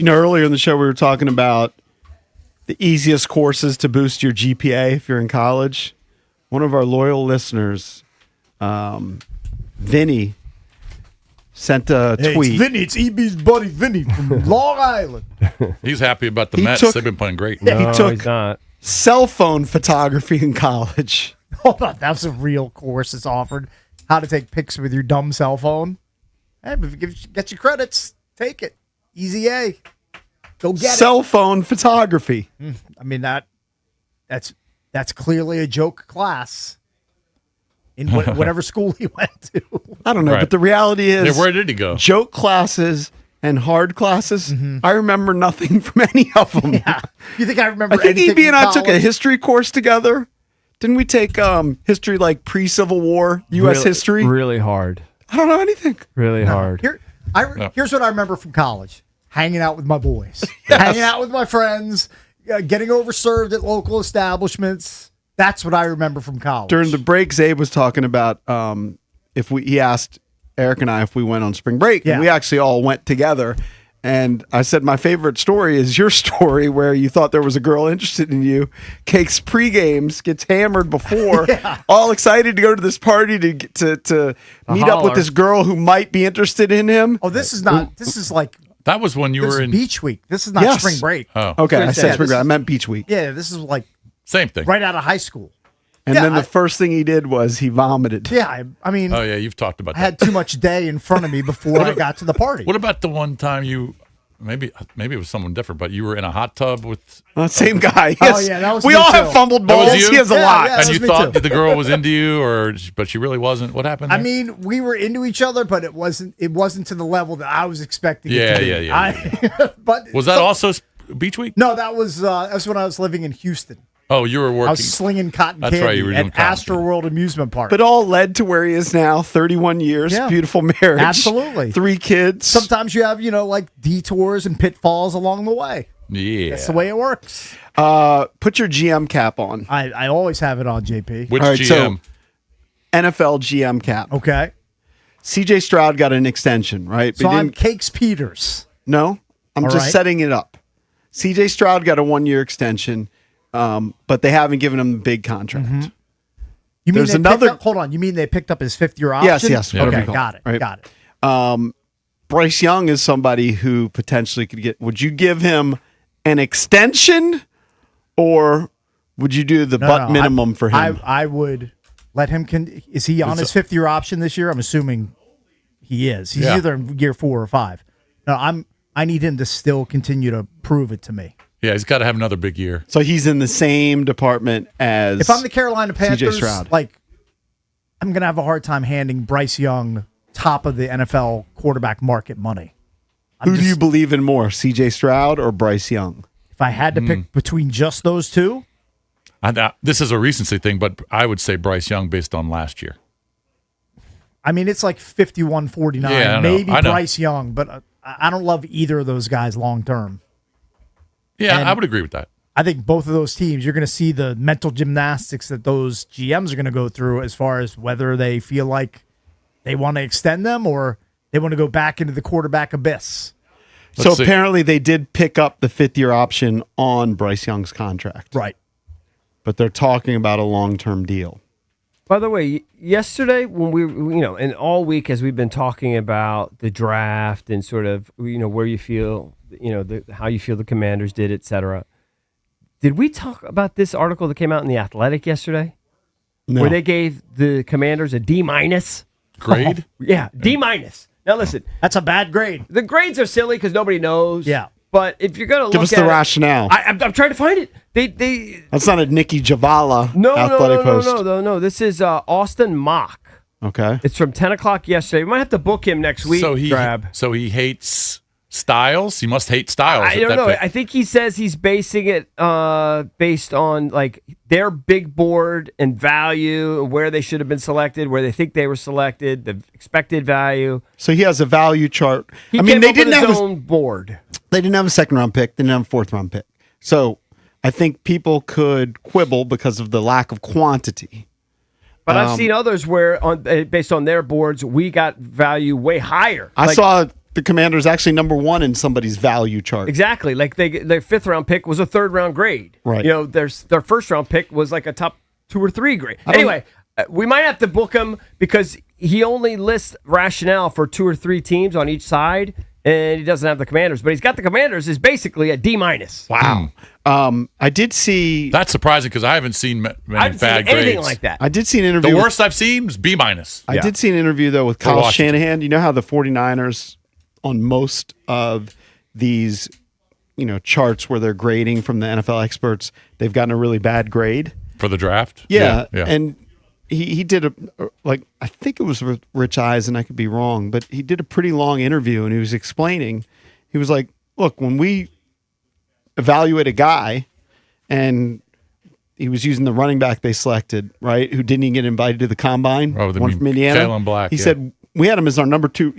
Earlier in the show we were talking about the easiest courses to boost your GPA if you're in college. One of our loyal listeners, Vinny, sent a tweet. It's Vinny. It's EB's buddy Vinny from Long Island. He's happy about the He Mets. took- They've been playing great. He took he's not. cell phone photography in college. Hold on, that's a real course that's offered. How to take pics with your dumb cell phone. Hey, but if you get your credits, take it. Easy A. Go get Cell phone photography. it. I mean that's clearly a joke class in whatever school he went to. I don't know, Right. but the reality is, Yeah, where did he go? joke classes and hard classes, I remember nothing from any of them. Yeah. You think I remember? I think anything EB and from I took a college? history course together. Didn't we take history like pre-Civil War U.S. history? Really hard. I don't know anything. Really hard. Here's what I remember from college: hanging out with my boys, hanging out with my friends, getting overserved at local establishments. That's what I remember from college. During the break, Zabe was talking about he asked Eric and I if we went on spring break, Yeah. and we actually all went together. And I said my favorite story is your story where you thought there was a girl interested in you. Cakes pre-games, gets hammered before, all excited to go to this party to meet up with holler. this girl who might be interested in him. Oh, this is not. This is like That was when you this were is in beach week. This is not Yes. spring break. Oh, Okay, I Yeah, said spring this break. I is- meant beach week. Yeah, this is like same thing. right out of high school. And Yeah, then the I- first thing he did was he vomited. Yeah, I mean, Oh yeah, you've talked about I that. had too much day in front of me before I got to the party. What about the one time you maybe it was someone different, but you were in a hot tub with Same guy. Oh, Yes. yeah, that was we me all too. have fumbled That was balls. you? He has a Yeah, lot. yeah. and that you was me thought too. that the girl was into you, but she really wasn't. What happened? I there? mean, we were into each other, but it wasn't to the level that I was expecting. Yeah, it to be. yeah. But was that also beach week? No, that was when I was living in Houston. Oh, you were working. I was slinging cotton That's candy right, you were doing at cotton Astro World Amusement Park. But all led to where he is now, 31 years, Yeah. beautiful marriage. Absolutely. 3 kids. Sometimes you have, like detours and pitfalls along the way. Yeah, That's the way it works. Put your GM cap on. I always have it on, JP. Which All right, GM? NFL GM cap. Okay. CJ Stroud got an extension, right? So But he I'm didn't- Cakes Peters. No, I'm All just right. setting it up. CJ Stroud got a 1-year extension, but they haven't given him the big contract. You mean There's they another- picked up, hold on, you mean they picked up his 5th-year option? Yes, whatever Okay, you call got it. right? Got it. Bryce Young is somebody who potentially could get. Would you give him an extension, or would you do the butt minimum for him? I would let him. Is he on his 5th-year option this year? I'm assuming he is. He's Yeah. either in year 4 or 5. No, I need him to still continue to prove it to me. Yeah, he's got to have another big year. So he's in the same department as. If I'm the Carolina Panthers, Stroud. I'm gonna have a hard time handing Bryce Young top of the NFL quarterback market money. Who do you believe in more, CJ Stroud or Bryce Young? If I had to pick between just those two, This is a recency thing, but I would say Bryce Young based on last year. I mean, it's like 51-49, Yeah, I know. maybe I know. Bryce Young, but I don't love either of those guys long term. Yeah, And I would agree with that. I think both of those teams, you're going to see the mental gymnastics that those GMs are going to go through as far as whether they feel like they want to extend them or they want to go back into the quarterback abyss. So apparently they did pick up the 5th-year option on Bryce Young's contract. Right. But they're talking about a long-term deal. By the way, yesterday when we, and all week as we've been talking about the draft and sort of, where you feel, how you feel the Commanders did, et cetera. Did we talk about this article that came out in The Athletic yesterday? No. Where they gave the Commanders a D-. Grade? Yeah, D-. Now listen, that's a bad grade. The grades are silly because nobody knows. Yeah. But if you're going to look Give us at the it- rationale. I'm trying to find it. They That's not a Nikki Javala no, athletic post. no. This is Austin Mock. Okay. It's from 10 o'clock yesterday. We might have to book him next week. So he hates Styles. He must hate Styles. I don't know. I think he says he's basing it based on like their big board and value, where they should have been selected, where they think they were selected, the expected value. So he has a value chart. He I mean, came they up with didn't his have own board. They didn't have a 2nd-round pick. They didn't have a 4th-round pick. So I think people could quibble because of the lack of quantity. But I've seen others where, based on their boards, we got value way higher. I Like, saw the Commanders actually number one in somebody's value chart. Exactly. Like their 5th round pick was a 3rd round grade. Right. You know, their 1st round pick was like a top 2 or 3 grade. Anyway, we might have to book him because he only lists rationale for 2 or 3 teams on each side, and he doesn't have the Commanders. But he's got the Commanders is basically a D-. Wow. I did see. That's surprising because I haven't seen many I haven't bad seen anything grades. like that. I did see an interview. The with- worst I've seen was B-. I did see an interview, though, with For Kyle Washington. Shanahan. You know how the 49ers, on most of these, charts where they're grading from the NFL experts, they've gotten a really bad grade. For the draft? Yeah. Yeah. And he did I think it was with Rich Eisen, I could be wrong, but he did a pretty long interview and he was explaining, he was like, look, when we evaluate a guy, and he was using the running back they selected, right, who didn't even get invited to the combine, Oh, one from Indiana. Kalen Black, He yeah. said, we had him as our number 2.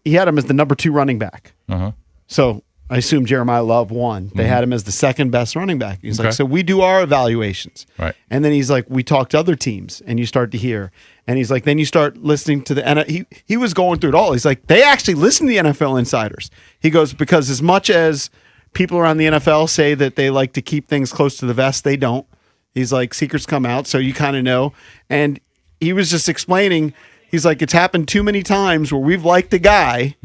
He had him as the number 2 running back. Uh-huh. So I assume Jeremiah Love won. They had him as the 2nd best running back. He's Okay. like, so we do our evaluations. Right. And then he's like, we talk to other teams, and you start to hear. And he's like, then you start listening to the he was going through it all. He's like, they actually listen to the NFL insiders. He goes, because as much as people around the NFL say that they like to keep things close to the vest, they don't. He's like, secrets come out, so you kind of know. And he was just explaining, he's like, it's happened too many times where we've liked a guy,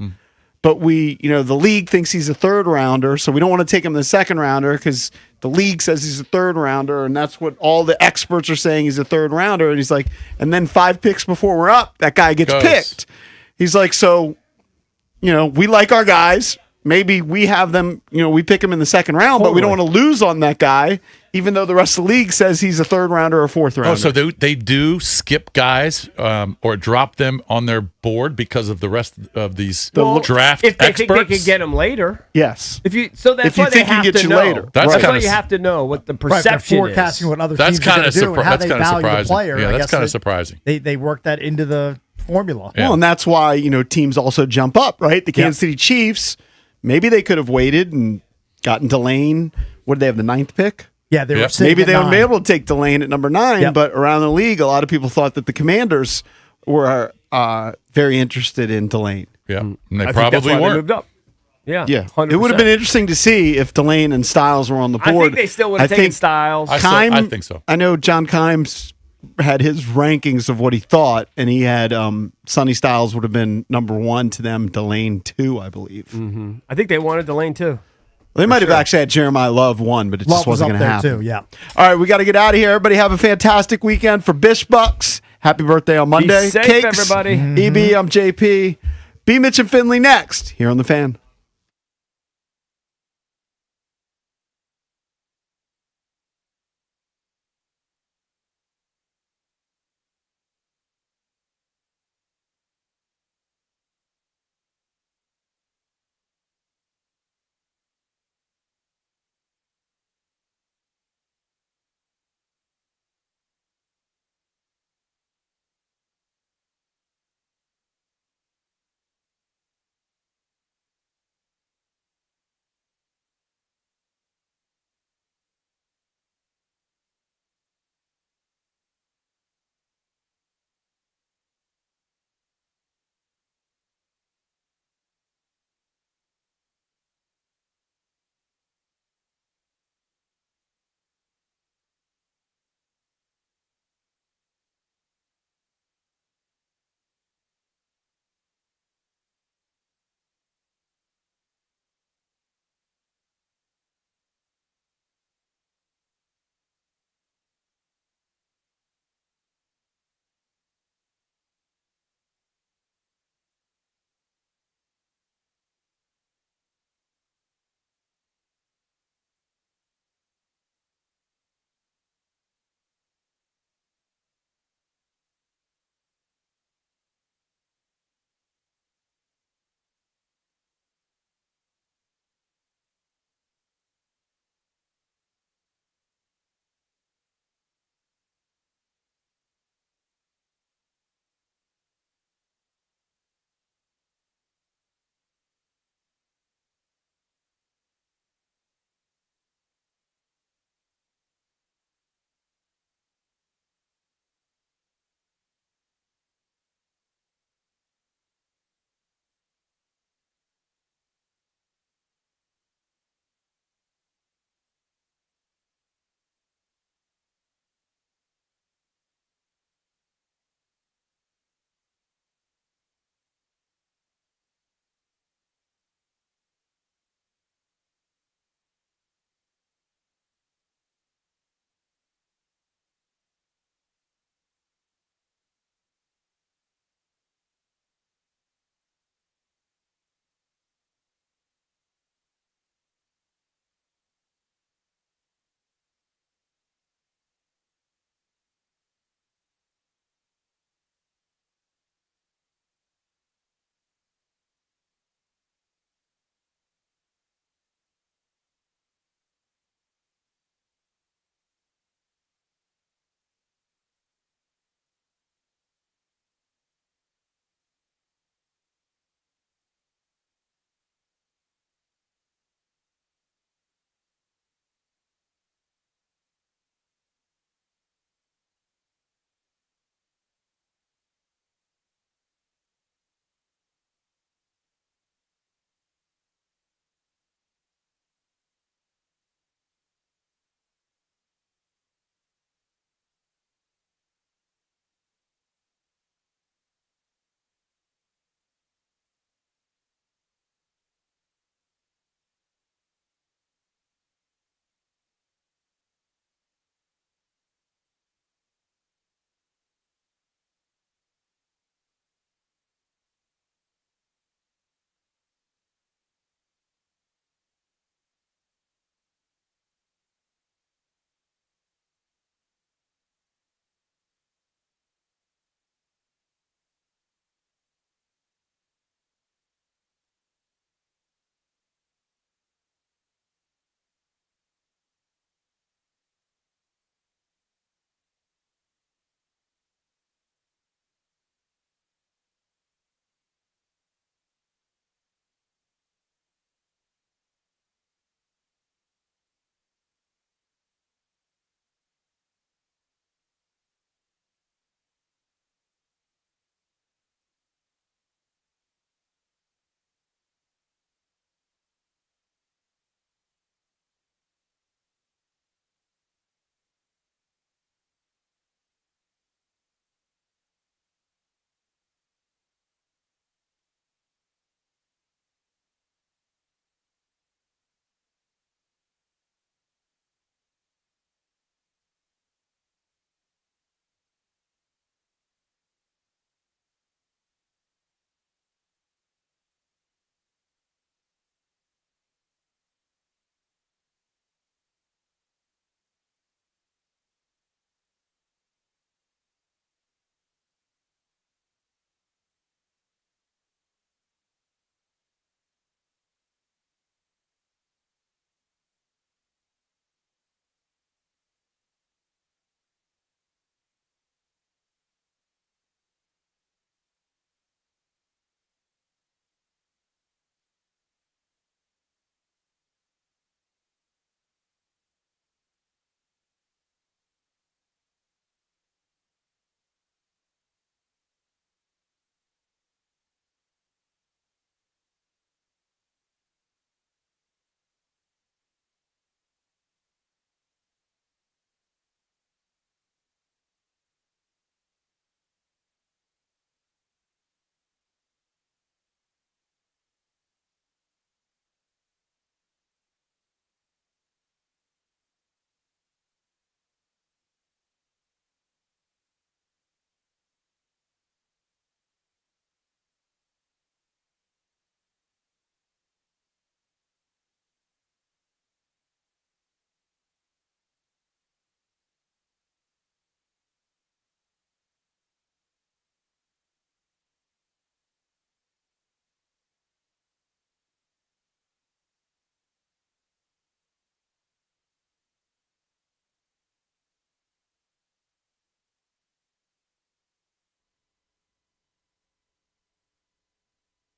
but the league thinks he's a 3rd rounder, so we don't want to take him the 2nd rounder because the league says he's a 3rd rounder, and that's what all the experts are saying, he's a 3rd rounder. And he's like, and then 5 picks before we're up, that guy gets picked. He's like, so, we like our guys. Maybe we have them, we pick him in the 2nd round, but we don't want to lose on that guy, even though the rest of the league says he's a 3rd rounder or 4th rounder. Oh, so they do skip guys or drop them on their board because of the rest of these draft if they experts? think they can get him later. Yes. That's If you why they think he have gets to you know. later. That's That's kinda why you have to know what the perception they're forecasting is. what other That's teams are going kinda to do and how that's they kinda value the surprising. player. Yeah, I that's guess kinda that surprising. They work that into the formula. Yeah. Well, and that's why, teams also jump up, right? The Kansas City Chiefs, maybe they could have waited and gotten Delane. What did they have, the 9th pick? Yeah, they were sitting Maybe at they would be 9. able to take Delane at number 9, Yep. but around the league, a lot of people thought that the Commanders were very interested in Delane. Yeah, and they I think probably that's why they weren't. moved up. Yeah, Yeah, 100%. it would have been interesting to see if Delane and Styles were on the I board. think they still would have taken Styles. I think so. I know John Kimes had his rankings of what he thought, and he had Sonny Styles would have been number 1 to them, Delane 2, I believe. I think they wanted Delane too. They might have actually had Jeremiah Love 1, but it Love just was wasn't up going to there happen. too. Yeah. All right, we got to get out of here. Everybody have a fantastic weekend for Bish Bucks. Happy birthday on Monday. safe, Cakes. everybody. EB, I'm JP. B. Mitch and Finley next here on The Fan.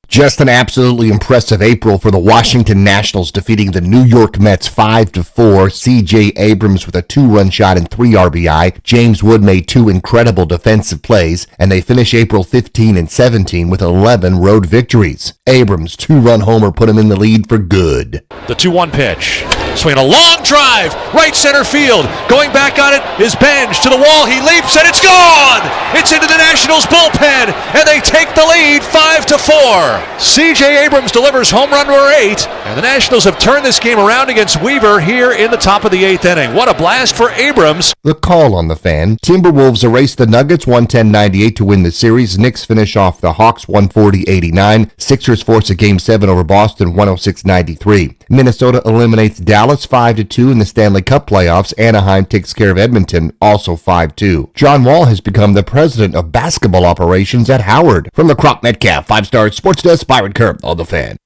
Just an absolutely impressive April for the Washington Nationals, defeating the New York Mets 5-4. C.J. Abrams with a 2-run shot and 3 RBI. James Wood made 2 incredible defensive plays, and they finish April 15 and 17 with 11 road victories. Abrams' 2-run homer put him in the lead for good. The 2-1 pitch. Swinging a long drive, right center field. Going back on it is Benj to the wall. He leaps and it's gone. It's into the Nationals bullpen, and they take the lead 5-4. C.J. Abrams delivers home run number 8, and the Nationals have turned this game around against Weaver here in the top of the 8th inning. What a blast for Abrams. The call on the Fan. Timberwolves erase the Nuggets 110-98 to win the series. Knicks finish off the Hawks 140-89. Sixers force a Game 7 over Boston 106-93. Minnesota eliminates Dallas 5-2 in the Stanley Cup playoffs. Anaheim takes care of Edmonton, also 5-2. John Wall has become the president of basketball operations at Howard. From the Crop Metcalf 5-Star Sports Desk, Byron Kerr on the Fan.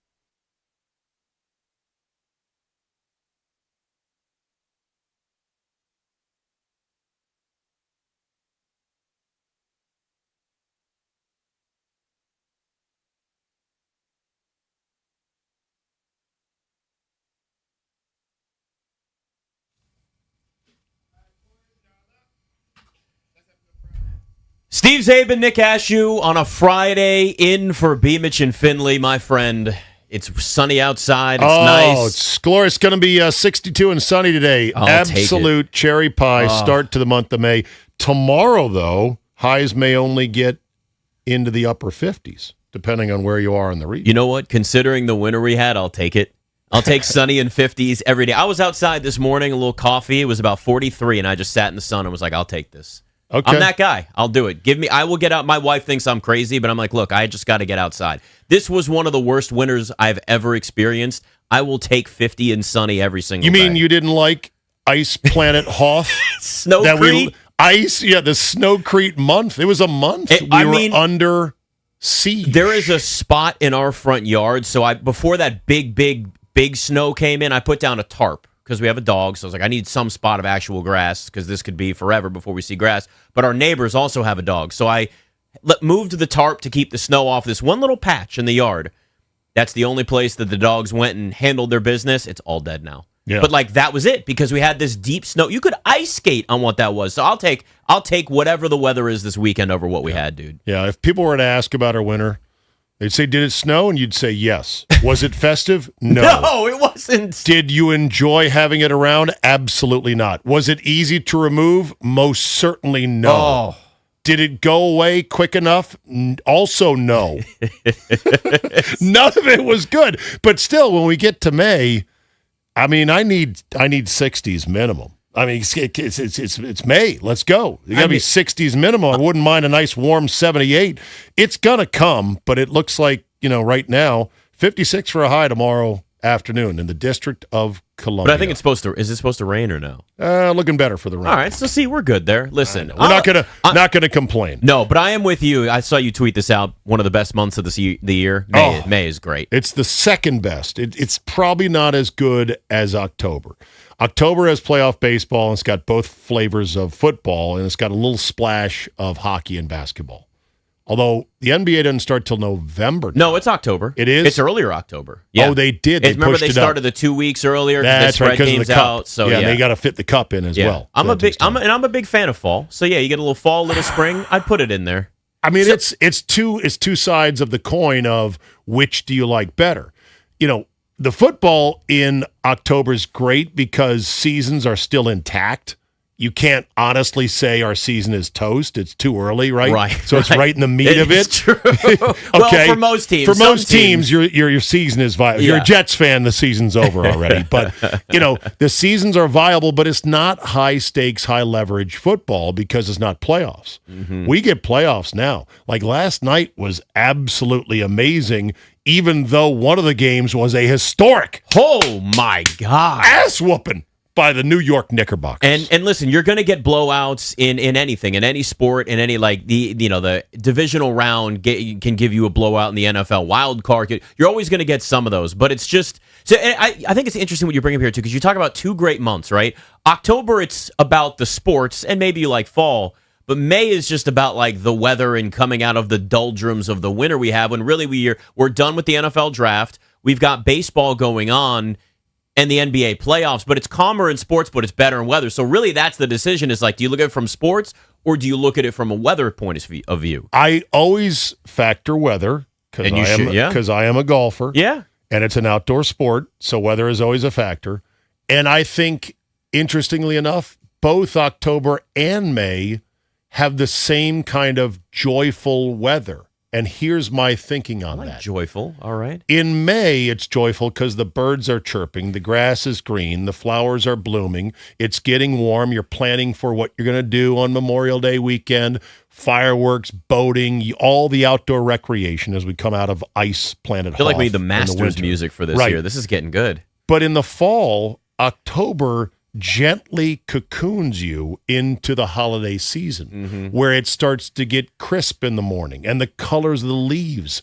Steve Zabin, Nick Ashew on a Friday in for Beamich and Finley, my friend. It's sunny outside. It's nice. It's glorious. It's going to be 62 and sunny today. Absolute cherry pie start to the month of May. Tomorrow, though, highs may only get into the upper 50s, depending on where you are in the region. You know what? Considering the winter we had, I'll take it. I'll take sunny and 50s every day. I was outside this morning, a little coffee. It was about 43, and I just sat in the sun and was like, I'll take this. Okay. I'm that guy. I'll do it. I will get out. My wife thinks I'm crazy, but I'm like, look, I just got to get outside. This was one of the worst winters I've ever experienced. I will take 50 and sunny every single day. You mean you didn't like Ice Planet Hoth? Snowcrete? The Snowcrete month. It was a month. We were under siege. There is a spot in our front yard. So before that big snow came in, I put down a tarp. Because we have a dog, so I was like, I need some spot of actual grass because this could be forever before we see grass. But our neighbors also have a dog, so I moved the tarp to keep the snow off this one little patch in the yard. That's the only place that the dogs went and handled their business. It's all dead now. Yeah. But that was it because we had this deep snow. You could ice skate on what that was. So I'll take whatever the weather is this weekend over what we had, dude. Yeah, if people were to ask about our winter, they'd say, did it snow? And you'd say, yes. Was it festive? No. No, it wasn't. Did you enjoy having it around? Absolutely not. Was it easy to remove? Most certainly no. Oh. Did it go away quick enough? Also no. None of it was good. But still, when we get to May, I mean, I need 60s minimum. I mean, it's May. Let's go. You got to be 60s minimum. I wouldn't mind a nice warm 78. It's going to come, but it looks like, right now, 56 for a high tomorrow afternoon in the District of Columbia. But I think is it supposed to rain or no? Looking better for the rain. All right, so see, we're good there. Listen, we're not gonna complain. No, but I am with you. I saw you tweet this out. One of the best months of the year. May is great. It's the second best. It's probably not as good as October. October has playoff baseball, and it's got both flavors of football, and it's got a little splash of hockey and basketball. Although the NBA doesn't start till November. No, it's October. It is? It's earlier October. Yeah. Oh, they did. Remember they started the 2 weeks earlier because they spread games out. So yeah, they got to fit the cup in as well. I'm a big fan of fall. So yeah, you get a little fall, a little spring. I'd put it in there. I mean, it's two sides of the coin of which do you like better. The football in October is great because seasons are still intact. You can't honestly say our season is toast. It's too early, right? Right. So it's right in the meat of it. True. Okay. Well, for most teams. For most teams, your season is viable. If you're a Jets fan, the season's over already. But, the seasons are viable, but it's not high stakes, high leverage football because it's not playoffs. Mm-hmm. We get playoffs now. Like last night was absolutely amazing, even though one of the games was a historic. Oh, my God. Ass whooping by the New York Knickerbockers. And listen, you're going to get blowouts in anything, in any sport, in any the divisional round can give you a blowout in the NFL. Wild card, you're always going to get some of those. But it's just so I think it's interesting what you bring up here too, because you talk about 2 great months, right? October, it's about the sports, and maybe you like fall. But May is just about like the weather and coming out of the doldrums of the winter we have, when really we're done with the NFL draft. We've got baseball going on and the NBA playoffs, but it's calmer in sports, but it's better in weather. So really that's the decision, is like, do you look at it from sports or do you look at it from a weather point of view? I always factor weather because I am a golfer. Yeah. And it's an outdoor sport, so weather is always a factor. And I think, interestingly enough, both October and May have the same kind of joyful weather. And here's my thinking on that. Joyful, all right. In May, it's joyful because the birds are chirping, the grass is green, the flowers are blooming, it's getting warm, you're planning for what you're going to do on Memorial Day weekend, fireworks, boating, all the outdoor recreation as we come out of Ice Planet I feel like we Hoth need the in Masters winter. music for this Right. year. This is getting good. But in the fall, October gently cocoons you into the holiday season, where it starts to get crisp in the morning, and the colors of the leaves,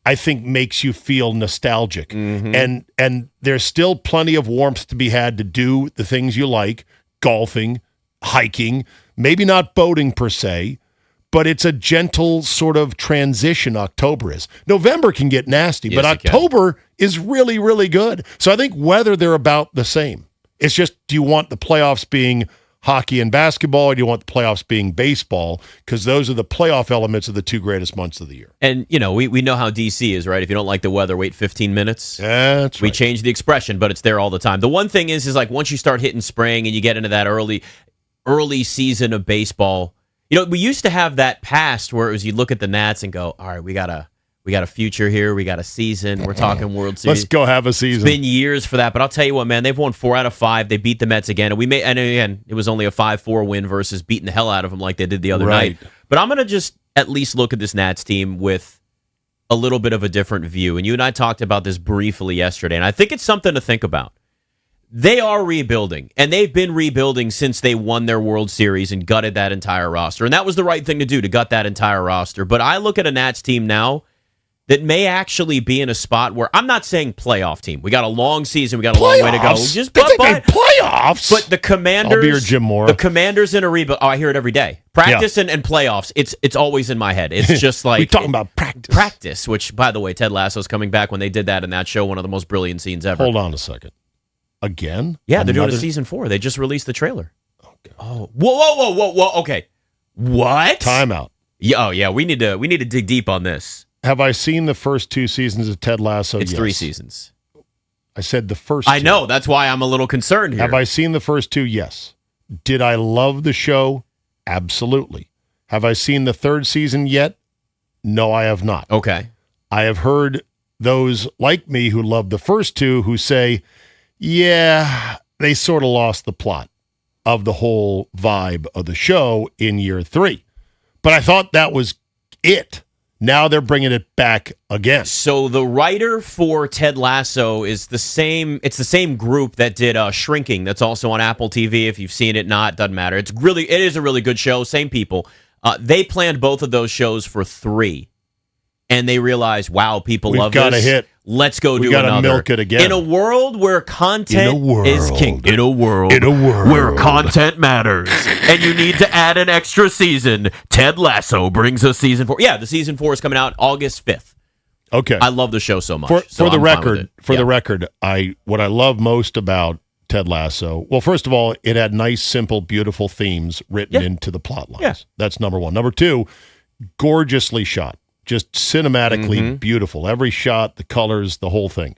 I think, makes you feel nostalgic. And there's still plenty of warmth to be had to do the things you like, golfing, hiking, maybe not boating per se, but it's a gentle sort of transition. October is. November can get nasty, but October is really, really good. So I think whether they're about the same. It's just, do you want the playoffs being hockey and basketball, or do you want the playoffs being baseball? Because those are the playoff elements of the two greatest months of the year. And, you know, we know how DC is, right? If you don't like the weather, wait 15 minutes. That's right. We change the expression, but it's there all the time. The one thing is like once you start hitting spring and you get into that early season of baseball, you know, we used to have that past where it was you look at the Nats and go, all right, we got a future here. We got a season. We're talking World Series. Let's go have a season. It's been years for that, but I'll tell you what, man, they've won 4 out of 5. They beat the Mets again, and again, it was only a 5-4 win versus beating the hell out of them like they did the other night. But I'm gonna just at least look at this Nats team with a little bit of a different view. And you and I talked about this briefly yesterday, and I think it's something to think about. They are rebuilding, and they've been rebuilding since they won their World Series and gutted that entire roster. And that was the right thing to do, to gut that entire roster. But I look at a Nats team now that may actually be in a spot where I'm not saying playoff team. We got a long season. We got a long way to go. Just playoffs. But the Commanders. I'll be your Jim Mora. The Commanders in a rebuild. Oh, I hear it every day. Practice and playoffs. It's always in my head. It's just like we're talking about practice. Practice. Which, by the way, Ted Lasso's coming back when they did that in that show. One of the most brilliant scenes ever. Hold on a second. Again? Yeah, they're doing a season 4. They just released the trailer. Okay. Oh, whoa. Okay. What? Timeout. Yeah. Oh, yeah. We need to dig deep on this. Have I seen the first 2 seasons of Ted Lasso? It's Yes. 3 seasons. I said the first I 2. know. That's why I'm a little concerned here. Have I seen the first 2? Yes. Did I love the show? Absolutely. Have I seen the 3rd season yet? No, I have not. Okay. I have heard those like me who love the first 2 who say, yeah, they sort of lost the plot of the whole vibe of the show in year 3. But I thought that was it. Now they're bringing it back again. So the writer for Ted Lasso is the same. It's the same group that did Shrinking. That's also on Apple TV. If you've seen it, doesn't matter. It is a really good show. Same people. They planned both of those shows for 3, and they realized, wow, people love this. We've got a hit. Let's go do We gotta another. milk it again. In a world where content is king. In a world world where content matters, and you need to add an extra season, Ted Lasso brings us season 4. Yeah, the season 4 is coming out August 5th. Okay. I love the show so much. For the record, what I love most about Ted Lasso, well, first of all, it had nice, simple, beautiful themes written into the plot lines. Yeah. That's number 1. Number 2, gorgeously shot. Just cinematically beautiful. Every shot, the colors, the whole thing.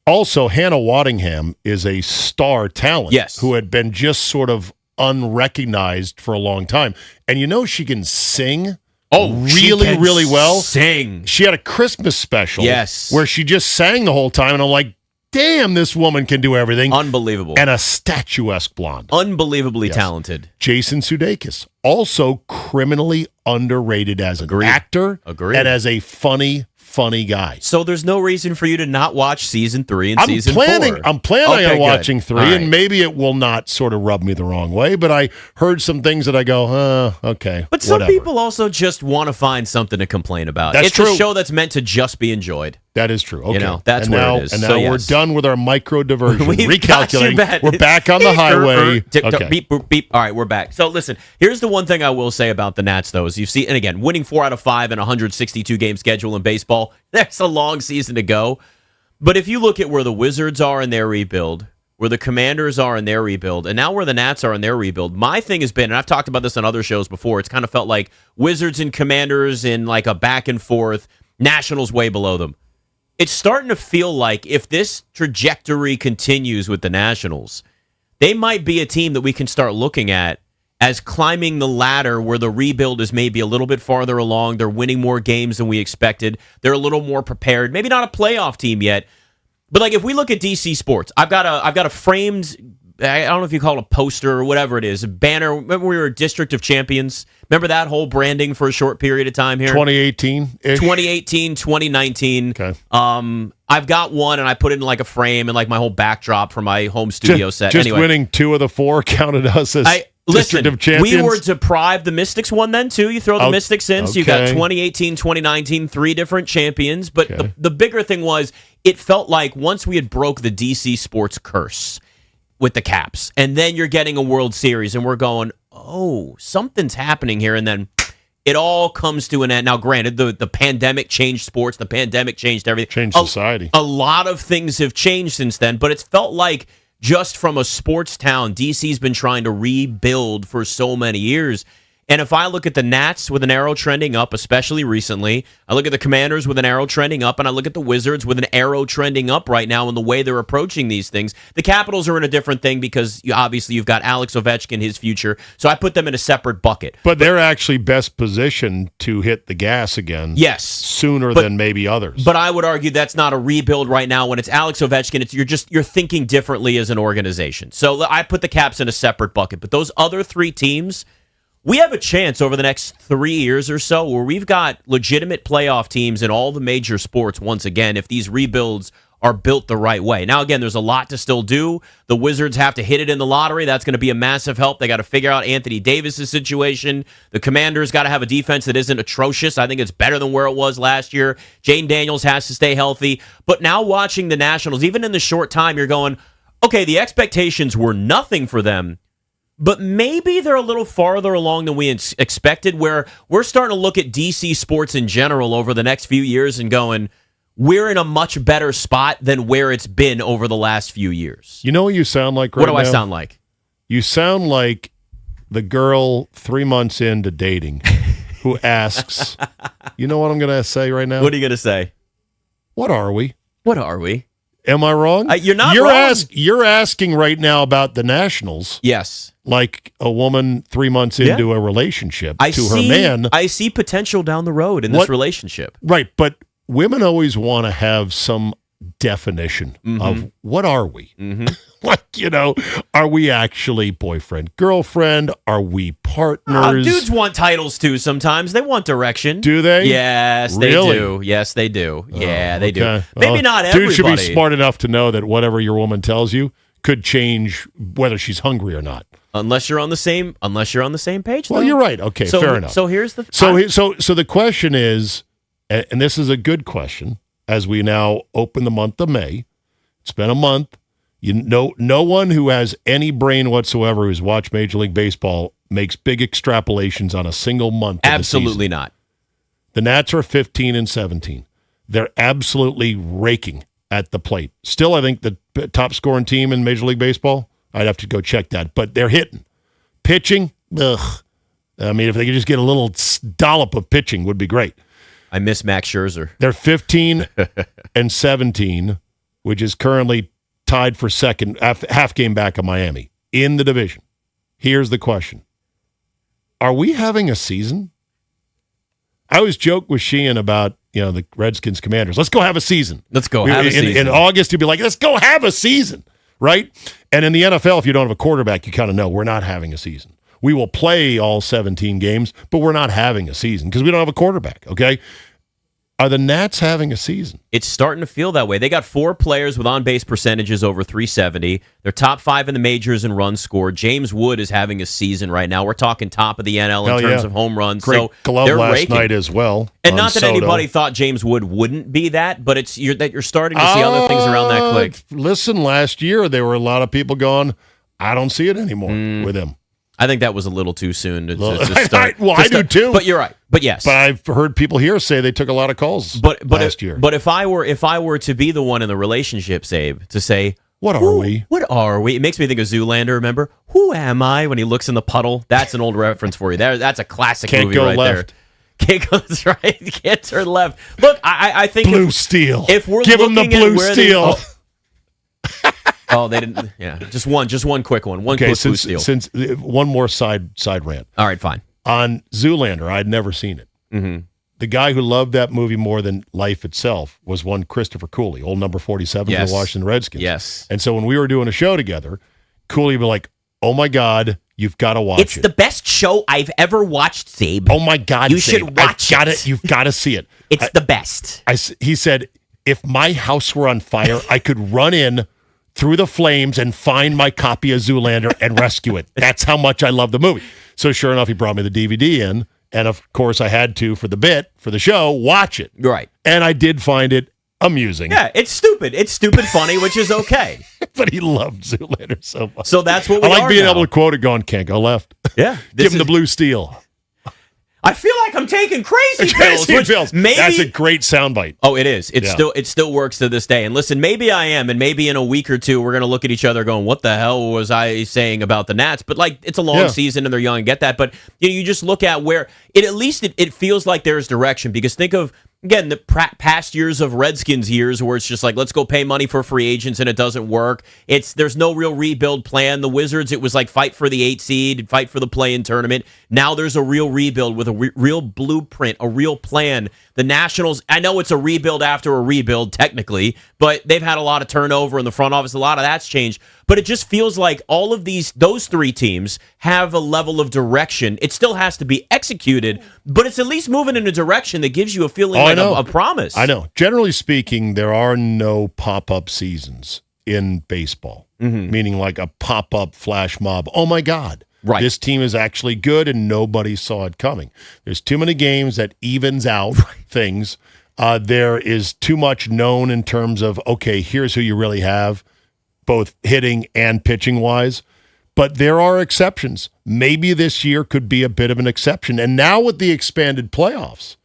Also, Hannah Waddingham is a star talent who had been just sort of unrecognized for a long time. And you know she can sing really well. Sing. She had a Christmas special where she just sang the whole time, and I'm like, damn, this woman can do everything. Unbelievable. And a statuesque blonde. Unbelievably talented. Jason Sudeikis, also criminally underrated as an actor and as a funny guy. So there's no reason for you to not watch season 3 and I'm season planning 4. on watching 3, All right. and maybe it will not sort of rub me the wrong way, but I heard some things that I go, okay, But some whatever. people also just want to find something to complain about. That's it's true. a show that's meant to just be enjoyed. That is true. Okay. That's and where now, it is. And now So, we're yes. done with our micro diversion. We've Recalculating. got you back. We're back on the highway. Okay. Beep, boop, beep. All right, we're back. So listen, here's the one thing I will say about the Nats, though, is you see, and again, winning 4 out of 5 in a 162-game schedule in baseball, that's a long season to go. But if you look at where the Wizards are in their rebuild, where the Commanders are in their rebuild, and now where the Nats are in their rebuild, my thing has been, and I've talked about this on other shows before, it's kind of felt like Wizards and Commanders in like a back and forth, Nationals way below them. It's starting to feel like if this trajectory continues with the Nationals, they might be a team that we can start looking at as climbing the ladder where the rebuild is maybe a little bit farther along. They're winning more games than we expected. They're a little more prepared. Maybe not a playoff team yet, but like if we look at DC Sports, I've got a framed, I don't know if you call it a poster or whatever it is, a banner. Remember we were a District of Champions? Remember that whole branding for a short period of time here? 2018-ish? 2018, 2019. Okay. I've got one, and I put it in like a frame and like my whole backdrop for my home studio set. Just Anyway, winning 2 of the 4 counted us as District of Champions. we were deprived. The Mystics won then, too. You throw the Mystics in, so you got okay. 2018, 2019, 3 different champions. But the bigger thing was it felt like once we had broke the DC Sports curse with the Caps, and then you're getting a World Series, and we're going, oh, something's happening here, and then it all comes to an end. Now, granted, the pandemic changed sports. The pandemic changed everything. Changed society. A lot of things have changed since then, but it's felt like just from a sports town, DC's been trying to rebuild for so many years. And if I look at the Nats with an arrow trending up, especially recently, I look at the Commanders with an arrow trending up, and I look at the Wizards with an arrow trending up right now in the way they're approaching these things. The Capitals are in a different thing because obviously you've got Alex Ovechkin, his future. So I put them in a separate bucket. But they're actually best positioned to hit the gas again. Yes. Sooner than maybe others. But I would argue that's not a rebuild right now. When it's Alex Ovechkin, you're thinking differently as an organization. So I put the Caps in a separate bucket. But those other 3 teams, we have a chance over the next 3 years or so where we've got legitimate playoff teams in all the major sports once again if these rebuilds are built the right way. Now, again, there's a lot to still do. The Wizards have to hit it in the lottery. That's going to be a massive help. They got to figure out Anthony Davis' situation. The Commanders got to have a defense that isn't atrocious. I think it's better than where it was last year. Jane Daniels has to stay healthy. But now watching the Nationals, even in the short time, you're going, okay, the expectations were nothing for them, but maybe they're a little farther along than we expected, where we're starting to look at DC sports in general over the next few years and going, we're in a much better spot than where it's been over the last few years. You know what you sound like right now? What do I sound like? You sound like the girl 3 months into dating who asks, you know what I'm going to say right now? What are you going to say? What are we? What are we? Am I wrong? You're not wrong. You're asking right now about the Nationals. Yes. Like a woman 3 months into a relationship her man. I see potential down the road in this relationship. Right, but women always want to have some definition of what are we? Like, are we actually boyfriend, girlfriend? Are we partners? Dudes want titles too sometimes. They want direction. Do they? Yes, they Really? do. Yes, they do. Yeah, they do. Okay. Maybe not everybody. Dude should be smart enough to know that whatever your woman tells you could change whether she's hungry or not. Unless you're on the same page. Well, though. you're right. Okay, fair enough. So here's the So the question is, and this is a good question, as we now open the month of May. It's been a month. No one who has any brain whatsoever who's watched Major League Baseball makes big extrapolations on a single month. Absolutely not. The Nats are 15-17. They're absolutely raking at the plate. Still, I think the top scoring team in Major League Baseball. I'd have to go check that, but they're hitting. Pitching, ugh. I mean, if they could just get a little dollop of pitching, would be great. I miss Max Scherzer. They're 15-17, which is currently tied for second, half game back of Miami in the division. Here's the question. Are we having a season? I always joke with Sheehan about, the Redskins Commanders. Let's go have a season. Let's go have a season. In August, he'd be like, let's go have a season, right? And in the NFL, if you don't have a quarterback, you kind of know we're not having a season. We will play all 17 games, but we're not having a season because we don't have a quarterback, okay? Are the Nats having a season? It's starting to feel that way. They got 4 players with on-base percentages over 370. They're top 5 in the majors in runs scored. James Wood is having a season right now. We're talking top of the NL in terms of home runs. Great so glove they're last raking. night as well. And on not that Soto. anybody thought James Wood wouldn't be that, but you're starting to see other things around that click. Listen, last year there were a lot of people going, I don't see it anymore with him. I think that was a little too soon to start. I do too. But you're right. But yes. But I've heard people here say they took a lot of calls last year. But if I were to be the one in the relationship, Abe, to say, What are we? What are we? It makes me think of Zoolander, remember? Who am I? When he looks in the puddle. That's an old reference for you. That's a classic Can't movie go right left. there. Can't go that's right. You can't turn left. Look, I think Blue steel. If we're Give him the looking at blue where steel. Oh, they didn't. Yeah, just one quick one. One Okay, quick blue steel. since one more side rant. All right, fine. On Zoolander, I'd never seen it. Mm-hmm. The guy who loved that movie more than life itself was one Christopher Cooley, old number 47 for Yes. the Washington Redskins. Yes. And so when we were doing a show together, Cooley would be like, "Oh my God, you've got to watch It's it. the best show I've ever watched, Zabe. Oh my God, You Zabe, should watch I've got it. You've got to see it. It's the best." He said, if my house were on fire, I could run in through the flames and find my copy of Zoolander and rescue it. That's how much I love the movie. So sure enough, he brought me the DVD in. And of course, I had to, for the show, watch it. Right. And I did find it amusing. Yeah, it's stupid. It's stupid funny, which is okay. But he loved Zoolander so much. So that's what we I like are being now. able to quote it going, can't go left. Yeah. Give him the blue steel. I feel like I'm taking crazy pills. Crazy which pills. Maybe That's a great soundbite. Oh, it is. It Yeah. still works to this day. And listen, maybe I am, and maybe in a week or two we're gonna look at each other going, "What the hell was I saying about the Nats?" But like, it's a long Yeah. season and they're young. I get that, but you just look at where it feels like there's direction, because think of. Again, the past years of Redskins years where it's just like, let's go pay money for free agents and it doesn't work. There's no real rebuild plan. The Wizards, it was like fight for the 8 seed, fight for the play-in tournament. Now there's a real rebuild with a real blueprint, a real plan. The Nationals, I know it's a rebuild after a rebuild technically, but they've had a lot of turnover in the front office. A lot of that's changed. But it just feels like all of those 3 teams have a level of direction. It still has to be executed, but it's at least moving in a direction that gives you a feeling like a promise. I know. Generally speaking, there are no pop-up seasons in baseball, meaning like a pop-up flash mob. Oh, my God. Right. This team is actually good, and nobody saw it coming. There's too many games that evens out things. There is too much known in terms of, okay, here's who you really have, both hitting and pitching-wise. But there are exceptions. Maybe this year could be a bit of an exception. And now with the expanded playoffs,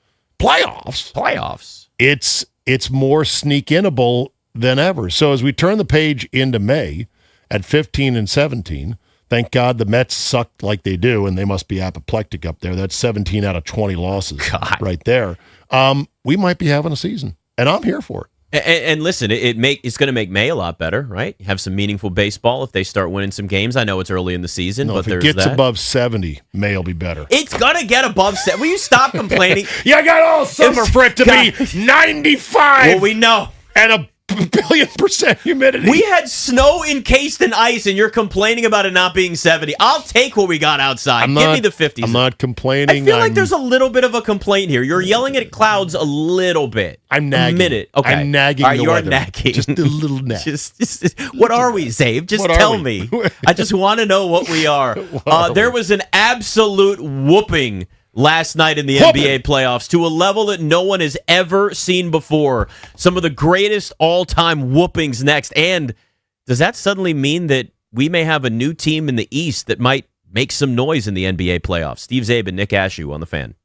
it's more sneak-inable than ever. So as we turn the page into May at 15 and 17, thank God the Mets sucked like they do, and they must be apoplectic up there. That's 17 out of 20 losses right there. We might be having a season, and I'm here for it. And listen, it's going to make May a lot better, right? Have some meaningful baseball if they start winning some games. I know it's early in the season, but If it there's gets that. above 70, May will be better. It's going to get above 7. Will you stop complaining? You got all summer for it to be 95. Well, we know. And a billion% humidity. We had snow encased in ice, and you're complaining about it not being 70. I'll take what we got outside. Give me the 50s. I'm not complaining. I feel like there's a little bit of a complaint here. You're yelling at clouds a little bit. I'm nagging. A minute. Okay. I'm nagging All right, the you are weather. nagging. Just a little nag. Just what are we, Zabe? Just What are tell we? me. I just want to know what we are. There was an absolute whooping last night in the NBA playoffs to a level that no one has ever seen before. Some of the greatest all-time whoopings next. And does that suddenly mean that we may have a new team in the East that might make some noise in the NBA playoffs? Steve Zabe and Nick Ashew on The Fan.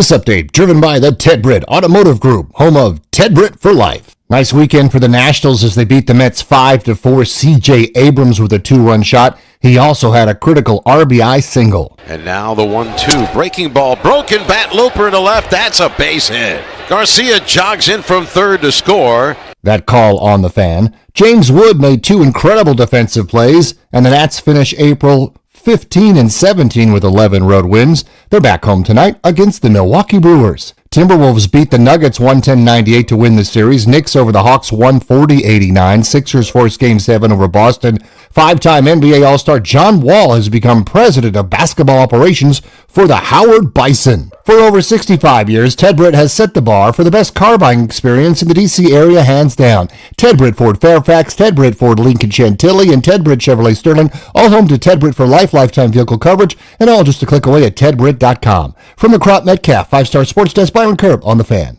This update driven by the Ted Britt Automotive Group, home of Ted Britt for life. Nice weekend for the Nationals as they beat the Mets 5-4. C.J. Abrams with a 2-run shot. He also had a critical RBI single. And now the 1-2. Breaking ball. Broken bat. Looper to left. That's a base hit. Garcia jogs in from third to score. That call on the Fan. James Wood made 2 incredible defensive plays, and the Nats finish April 15-17 with 11 road wins. They're back home tonight against the Milwaukee Brewers. Timberwolves beat the Nuggets 110-98 to win the series. Knicks over the Hawks 140-89. Sixers force Game 7 over Boston. 5-time NBA All-Star John Wall has become president of basketball operations for the Howard Bison. For over 65 years, Ted Britt has set the bar for the best car buying experience in the D.C. area, hands down. Ted Britt Ford Fairfax, Ted Britt Ford Lincoln Chantilly, and Ted Britt Chevrolet Sterling, all home to Ted Britt for life, lifetime vehicle coverage, and all just a click away at tedbritt.com. From the Crop Metcalf 5-Star Sports Desk, Byron Curb on the Fan.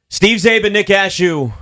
Steve Zabe and Nick Ashew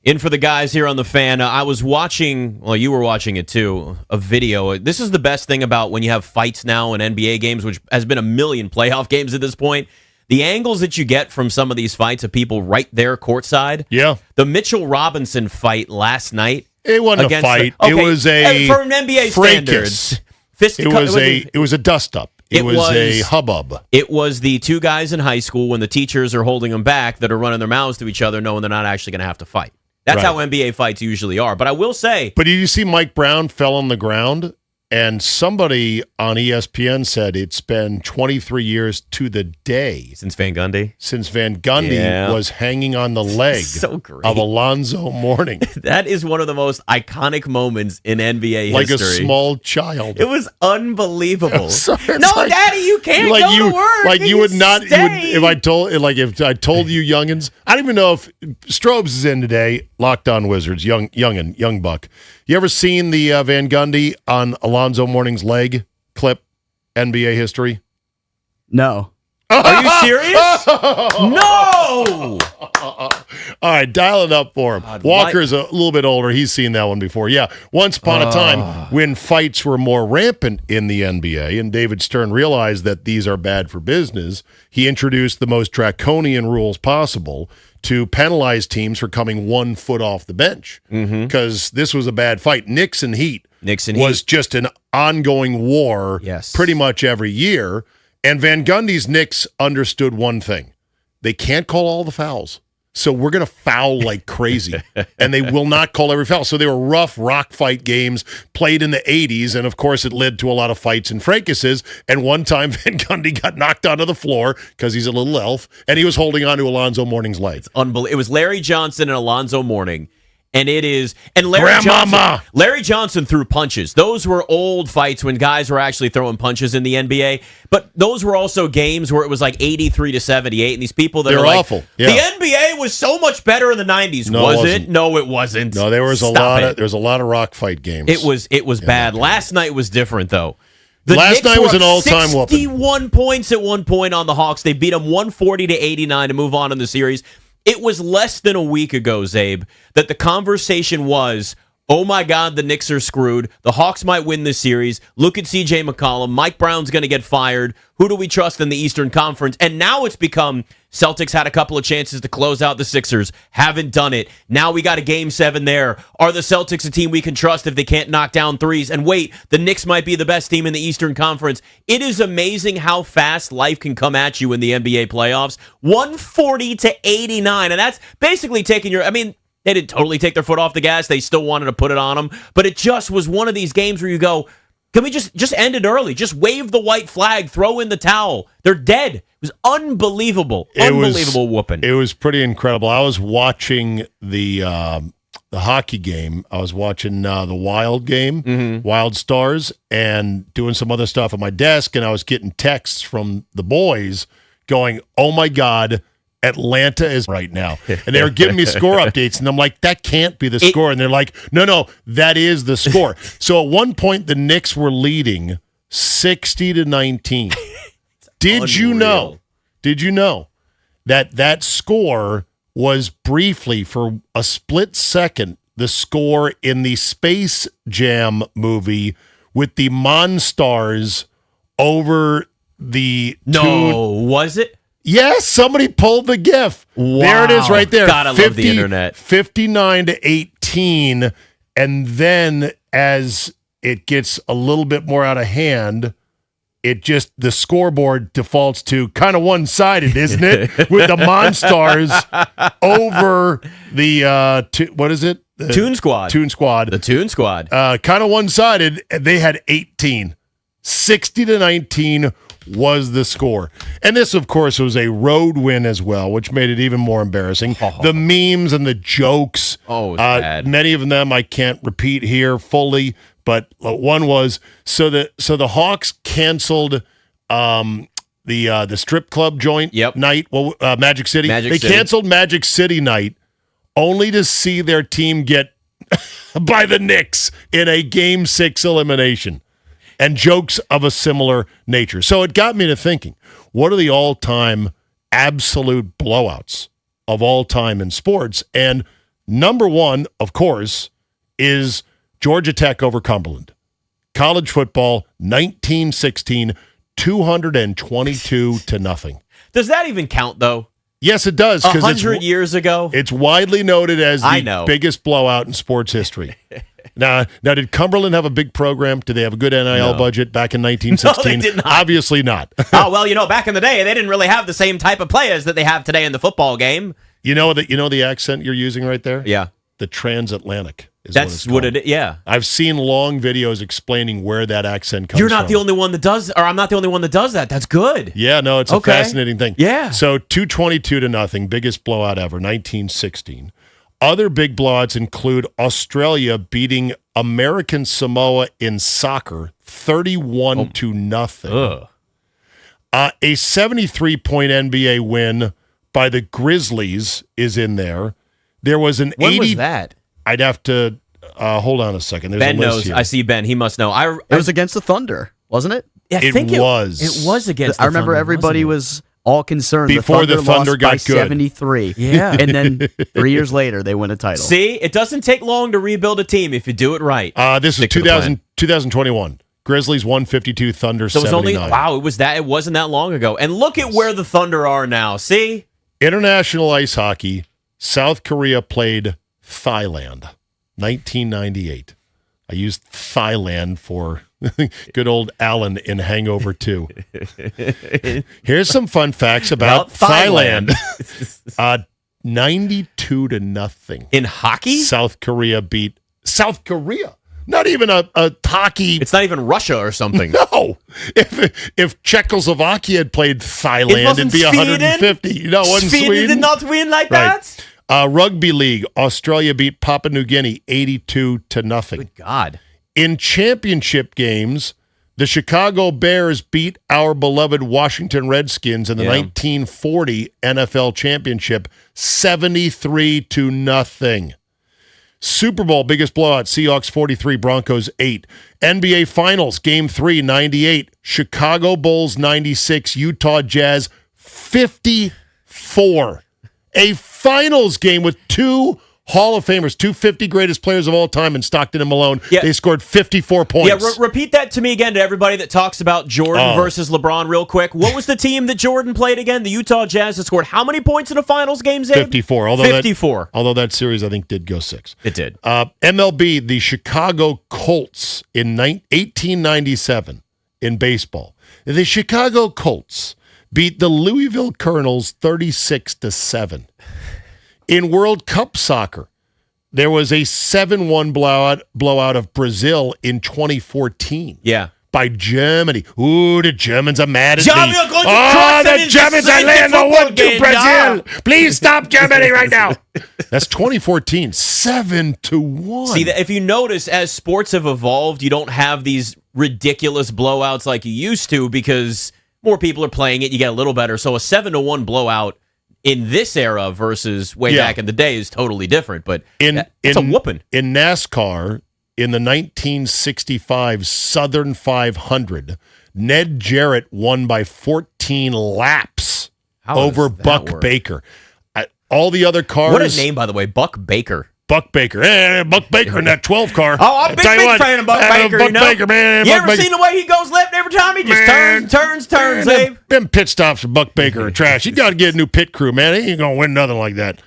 in for the guys here on the Fan. I was watching, well, you were watching it too, a video. This is the best thing about when you have fights now in NBA games, which has been a million playoff games at this point. The angles that you get from some of these fights of people right there courtside. Yeah. The Mitchell Robinson fight last night. It wasn't a fight. It was a for an NBA standards. It was a dust up. It was a hubbub. It was the two guys in high school when the teachers are holding them back that are running their mouths to each other knowing they're not actually going to have to fight. That's how NBA fights usually are. But I will say... But did you see Mike Brown fell on the ground? And somebody on ESPN said it's been 23 years to the day. Since Van Gundy? Since Van Gundy was hanging on the leg of Alonzo Mourning. That is one of the most iconic moments in NBA like history. Like a small child. It was unbelievable. Like, Daddy, you can't go to work. Like you would not. You would, if I told you youngins, I don't even know if Strobes is in today. Locked On Wizards, young buck. You ever seen the Van Gundy on Alonzo Mourning's leg clip? NBA history? No. Are you serious? No! All right, dial it up for him. Walker's a little bit older. He's seen that one before. Yeah, once upon a time when fights were more rampant in the NBA and David Stern realized that these are bad for business, he introduced the most draconian rules possible to penalize teams for coming 1 foot off the bench because this was a bad fight. Knicks and Heat was just an ongoing war pretty much every year. And Van Gundy's Knicks understood one thing. They can't call all the fouls. So we're going to foul like crazy. And they will not call every foul. So they were rough rock fight games played in the 80s. And, of course, it led to a lot of fights and fracases. And one time Van Gundy got knocked onto the floor because he's a little elf. And he was holding on to Alonzo Mourning's leg. It was Larry Johnson and Alonzo Mourning. And Larry Johnson threw punches. Those were old fights when guys were actually throwing punches in the NBA. But those were also games where it was like 83-78, and these people that are like, awful. Yeah. The NBA was so much better in the 90s. No, was it? No, it wasn't. No, there was a lot of rock fight games. It was bad. Last night was different though. Last night was an all-time whooping. 61 points at one point on the Hawks. They beat them 140-89 to move on in the series. It was less than a week ago, Zabe, that the conversation was, oh my God, the Knicks are screwed. The Hawks might win this series. Look at C.J. McCollum. Mike Brown's going to get fired. Who do we trust in the Eastern Conference? And now it's become Celtics had a couple of chances to close out the Sixers. Haven't done it. Now we got a Game 7 there. Are the Celtics a team we can trust if they can't knock down threes? And wait, the Knicks might be the best team in the Eastern Conference. It is amazing how fast life can come at you in the NBA playoffs. 140-89. And that's basically taking your... I mean, they didn't totally take their foot off the gas. They still wanted to put it on them. But it just was one of these games where you go, can we just end it early? Just wave the white flag, throw in the towel. They're dead. It was unbelievable. Unbelievable whooping. It was pretty incredible. I was watching the hockey game. I was watching the Wild game, Wild Stars, and doing some other stuff at my desk, and I was getting texts from the boys going, oh my God, Atlanta is right now. And they were giving me score updates, and I'm like, that can't be the score. And they're like, no, that is the score. So at one point, the Knicks were leading 60-19. Did you know that score was briefly, for a split second, the score in the Space Jam movie with the Monstars over the was it? Yes, somebody pulled the GIF. Wow. There it is right there. God, I love the internet. 59-18. And then as it gets a little bit more out of hand, the scoreboard defaults to kind of one-sided, isn't it? With the Monstars over the, what is it? The Toon Squad. Toon Squad. The Toon Squad. Kind of one-sided. They had 18. 60-19 was the score. And this, of course, was a road win as well, which made it even more embarrassing. The memes and the jokes. Oh, it was bad. Many of them I can't repeat here fully, but one was so the Hawks canceled the strip club joint night. Well, Magic City. They canceled Magic City night only to see their team get by the Knicks in a Game 6 elimination. And jokes of a similar nature. So it got me to thinking, what are the all-time absolute blowouts of all time in sports? And number one, of course, is Georgia Tech over Cumberland. College football, 1916, 222-0. Does that even count, though? Yes, it does. 100 years ago? It's widely noted as the biggest blowout in sports history. Now, did Cumberland have a big program? Did they have a good NIL budget back in 1916? No, they did not. Obviously not. Oh, well, back in the day, they didn't really have the same type of players that they have today in the football game. You know the accent you're using right there? Yeah. The transatlantic. That's what it is. Yeah. I've seen long videos explaining where that accent comes from. You're not the only one that does, or I'm not the only one that does that. That's good. Yeah, no, it's a fascinating thing. Yeah. So 222-0, biggest blowout ever, 1916. Other big blowouts include Australia beating American Samoa in soccer 31-0. A 73-point NBA win by the Grizzlies is in there. There was an When was that? I'd have to hold on a second. There's Ben a list knows. here. I see Ben. He must know. It was against the Thunder, wasn't it? Yeah, I think it was against the I remember Thunder, everybody was all concerned. Before the Thunder lost got by good. 73. Yeah. And then 3 years later, they win a title. See, it doesn't take long to rebuild a team if you do it right. This is 2021. Grizzlies 152, Thunder So it was 79. it wasn't that long ago. And look at where the Thunder are now. See? International ice hockey, South Korea played Thailand, 1998. I used Thailand for good old Alan in Hangover 2. Here's some fun facts about Thailand. 92-0. In hockey? South Korea beat South Korea. Not even a hockey. It's not even Russia or something. No. If Czechoslovakia had played Thailand, it'd be 150. No, it wasn't Sweden. Did not win like that? Rugby league, Australia beat Papua New Guinea 82-0. Good God. In championship games, the Chicago Bears beat our beloved Washington Redskins in the 1940 NFL Championship 73-0. Super Bowl, biggest blowout, Seahawks 43, Broncos 8. NBA Finals, Game 3, 98. Chicago Bulls 96, Utah Jazz 54. A finals game with two Hall of Famers, 250 greatest players of all time in Stockton and Malone. Yeah. They scored 54 points. Yeah, repeat that to me again to everybody that talks about Jordan versus LeBron real quick. What was the team that Jordan played again? The Utah Jazz that scored how many points in a finals game, Zabe? 54. 54. Although that series, I think, did go 6. It did. MLB, the Chicago Colts in 1897 in baseball. The Chicago Colts beat the Louisville Colonels 36-7. In World Cup soccer, there was a 7-1 blowout of Brazil in 2014. Yeah. By Germany. Ooh, the Germans are mad at Germany me. are going to Oh, cross them the into Germans are safety laying the football wood to game, Brazil. yeah. Please stop Germany right now. That's 2014. 7-1. See, if you notice, as sports have evolved, you don't have these ridiculous blowouts like you used to because more people are playing it. You get a little better. So a 7-1 blowout in this era versus way back in the day is totally different. But it's a whooping. In NASCAR, in the 1965 Southern 500, Ned Jarrett won by 14 laps over Buck Baker. All the other cars. What a name, by the way, Buck Baker. Buck Baker. Buck Baker in that 12 car. Oh, I'm a big fan of Buck Baker. Buck Baker, man. You ever seen the way he goes left every time? He just turns, Abe. Them pit stops for Buck Baker are trash. You got to get a new pit crew, man. He ain't going to win nothing like that.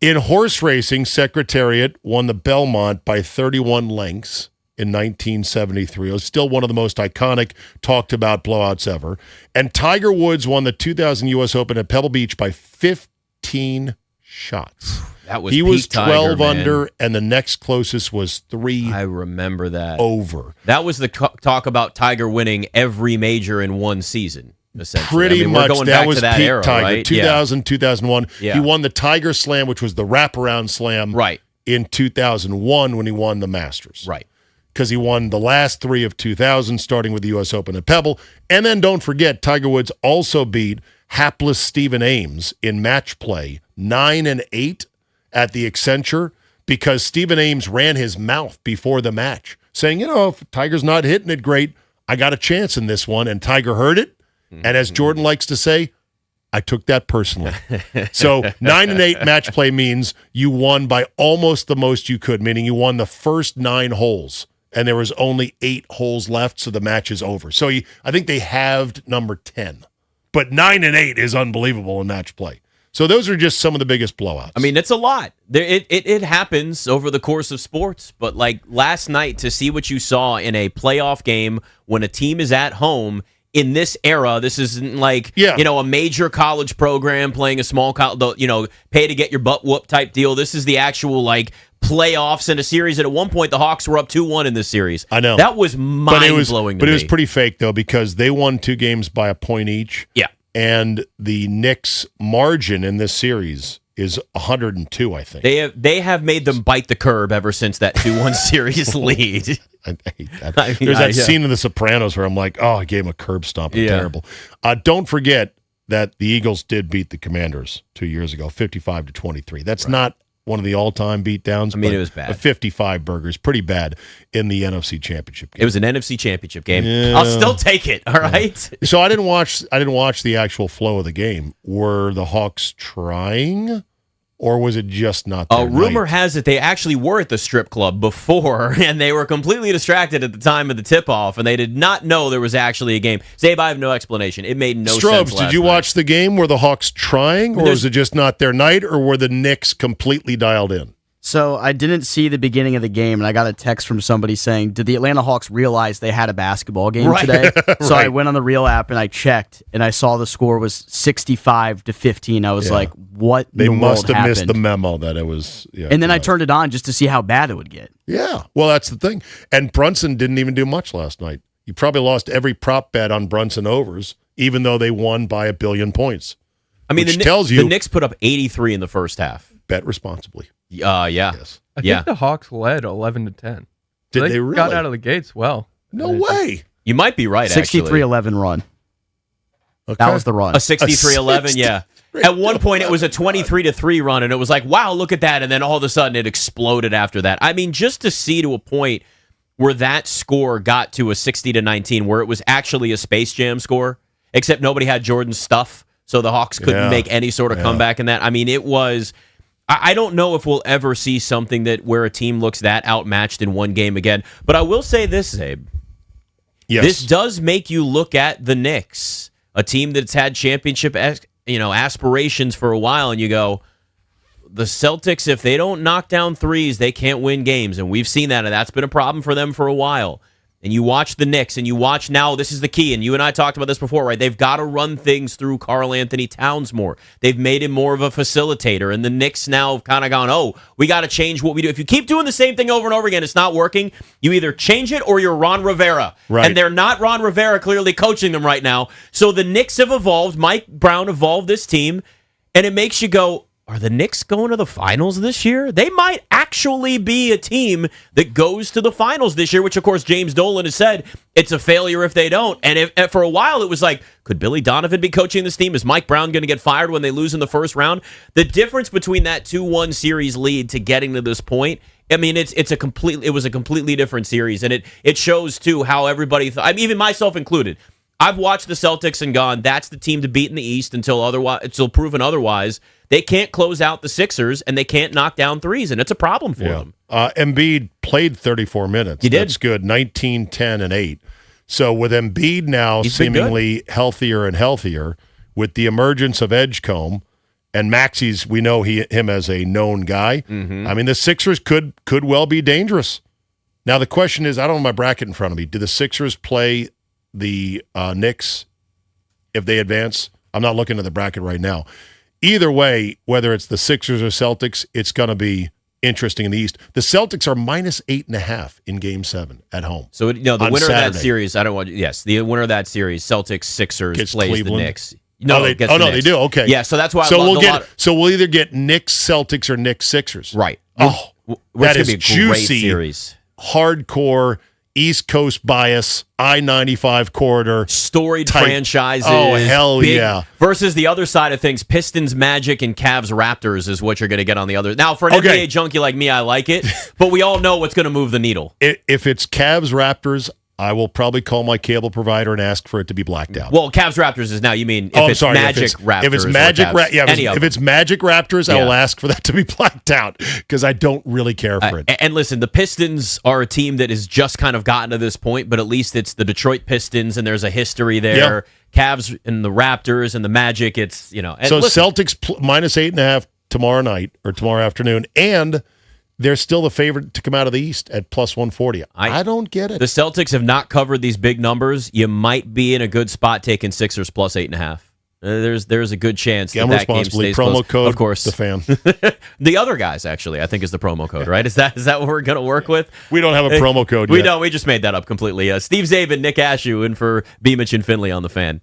In horse racing, Secretariat won the Belmont by 31 lengths in 1973. It was still one of the most iconic, talked about blowouts ever. And Tiger Woods won the 2000 U.S. Open at Pebble Beach by 15 shots. That was he peak was 12 Tiger, under, man. and the next closest was 3. I remember that. Over. That was the talk about Tiger winning every major in one season. Essentially. Pretty much. We're going that back was to that peak era, Tiger. right? 2000, 2001. Yeah. He won the Tiger Slam, which was the wraparound slam, right, in 2001 when he won the Masters. Right. Because he won the last 3 of 2000, starting with the U.S. Open at Pebble. And then don't forget, Tiger Woods also beat hapless Stephen Ames in match play 9 and 8 at the Accenture, because Stephen Ames ran his mouth before the match saying, if Tiger's not hitting it great, I got a chance in this one. And Tiger heard it. And as Jordan likes to say, I took that personally. So 9 and 8 match play means you won by almost the most you could, meaning you won the first 9 holes. And there was only 8 holes left, so the match is over. So I think they halved number 10. But 9 and 8 is unbelievable in match play. So those are just some of the biggest blowouts. I mean, it's a lot. It happens over the course of sports. But like last night, to see what you saw in a playoff game when a team is at home in this era, this isn't like a major college program playing a small pay to get your butt whooped type deal. This is the actual playoffs in a series. And at one point, the Hawks were up 2-1 in this series. I know that was mind-blowing. But it was pretty fake though, because they won 2 games by a point each. Yeah. And the Knicks' margin in this series is 102, I think. They have made them bite the curb ever since that 2-1 series lead. I hate that. There's that scene in The Sopranos where I'm like, I gave him a curb stomp. Terrible. Don't forget that the Eagles did beat the Commanders 2 years ago, 55-23. That's not one of the all-time beatdowns. I mean, it was bad. A 55 burgers, pretty bad in the NFC Championship game. It was an NFC Championship game. Yeah. I'll still take it. All right. So I didn't watch the actual flow of the game. Were the Hawks trying, or was it just not their rumor night? has it they actually were at the strip club before, and they were completely distracted at the time of the tip-off, and they did not know there was actually a game. Zabe, I have no explanation. It made no sense. Strobes, did you watch the game? Were the Hawks trying, or was it just not their night, or were the Knicks completely dialed in? So I didn't see the beginning of the game, and I got a text from somebody saying, did the Atlanta Hawks realize they had a basketball game today? So I went on the Real app and I checked, and I saw the score was 65-15. I was like, what They in the must world have missed happened? the memo that it was. Yeah, And then I turned it on just to see how bad it would get. Yeah, well, that's the thing. And Brunson didn't even do much last night. You probably lost every prop bet on Brunson overs, even though they won by 1 billion points. I mean, which tells you the Knicks put up 83 in the first half. Bet responsibly. Yeah. Yes. I think the Hawks led 11-10. Did they really? Got out of the gates well. No way. You might be right, actually. 63-11 run. Okay. That was the run. A 63-11, yeah. At one point, it was a 23-3 run, and it was like, wow, look at that. And then all of a sudden, it exploded after that. I mean, just to see to a point where that score got to a 60-19, where it was actually a Space Jam score, except nobody had Jordan's stuff, so the Hawks couldn't make any sort of comeback in that. I mean, it was... I don't know if we'll ever see something that where a team looks that outmatched in one game again. But I will say this, Zabe. Yes. This does make you look at the Knicks, a team that's had championship aspirations for a while, and you go, the Celtics, if they don't knock down threes, they can't win games. And we've seen that, and that's been a problem for them for a while. And you watch the Knicks, and you watch now, this is the key, and you and I talked about this before, right? They've got to run things through Karl Anthony Towns more. They've made him more of a facilitator, and the Knicks now have kind of gone, we got to change what we do. If you keep doing the same thing over and over again, it's not working. You either change it or you're Ron Rivera. Right. And they're not Ron Rivera clearly coaching them right now. So the Knicks have evolved. Mike Brown evolved this team, and it makes you go, are the Knicks going to the finals this year? They might actually be a team that goes to the finals this year, which, of course, James Dolan has said it's a failure if they don't. And if for a while it was like, could Billy Donovan be coaching this team? Is Mike Brown going to get fired when they lose in the first round? The difference between that 2-1 series lead to getting to this point I mean, it was a completely different series, and it shows too how everybody. Even myself included. I've watched the Celtics and gone, that's the team to beat in the East until proven otherwise. They can't close out the Sixers, and they can't knock down threes, and it's a problem for them. Embiid played 34 minutes. He did. That's good. 19, 10, and 8. So with Embiid now seemingly healthier and healthier, with the emergence of Edgecombe, and Maxi's, we know him as a known guy. Mm-hmm. I mean, the Sixers could well be dangerous. Now, the question is, I don't have my bracket in front of me. Do the Sixers play the Knicks if they advance? I'm not looking at the bracket right now. Either way, whether it's the Sixers or Celtics, it's going to be interesting in the East. The Celtics are -8.5 in Game 7 at home. So, the winner Saturday. of that series, the winner of that series, Celtics, Sixers, Gets plays Cleveland? the Knicks. No, they gets the they Knicks. do. Okay, Yeah, so that's why so I we'll loved a lot. So we'll either get Knicks Celtics or Knicks Sixers. Right. Oh, It's that gonna is be a great juicy, series. hardcore East Coast bias, I-95 corridor, storied type. franchises. Oh hell big- yeah! Versus the other side of things, Pistons, Magic, and Cavs, Raptors is what you're going to get on the other. Now, for an NBA junkie like me, I like it, but we all know what's going to move the needle. If it's Cavs Raptors, I will probably call my cable provider and ask for it to be blacked out. Well, Cavs Raptors is now. You mean if I'm it's sorry, Magic Raptors? If it's or Magic, Cavs, any of if them. it's Magic Raptors, I Yeah. will ask for that to be blacked out because I don't really care for it. And listen, the Pistons are a team that has just kind of gotten to this point, but at least it's the Detroit Pistons, and there's a history there. Cavs and the Raptors and the Magic. It's And So listen, Celtics -8.5 tomorrow night or tomorrow afternoon, and they're still the favorite to come out of the East at +140. I don't get it. the Celtics have not covered these big numbers. You might be in a good spot taking Sixers +8.5. There's a good chance Gamble that game responsibly. stays Promo close. code, Of course, the fan. The other guys, actually, I think is the promo code, right? Is that what we're going to work with? We don't have a promo code We yet. don't. We just made that up completely. Steve Zabin, Nick Ashew, and for Beamich and Finley on the Fan.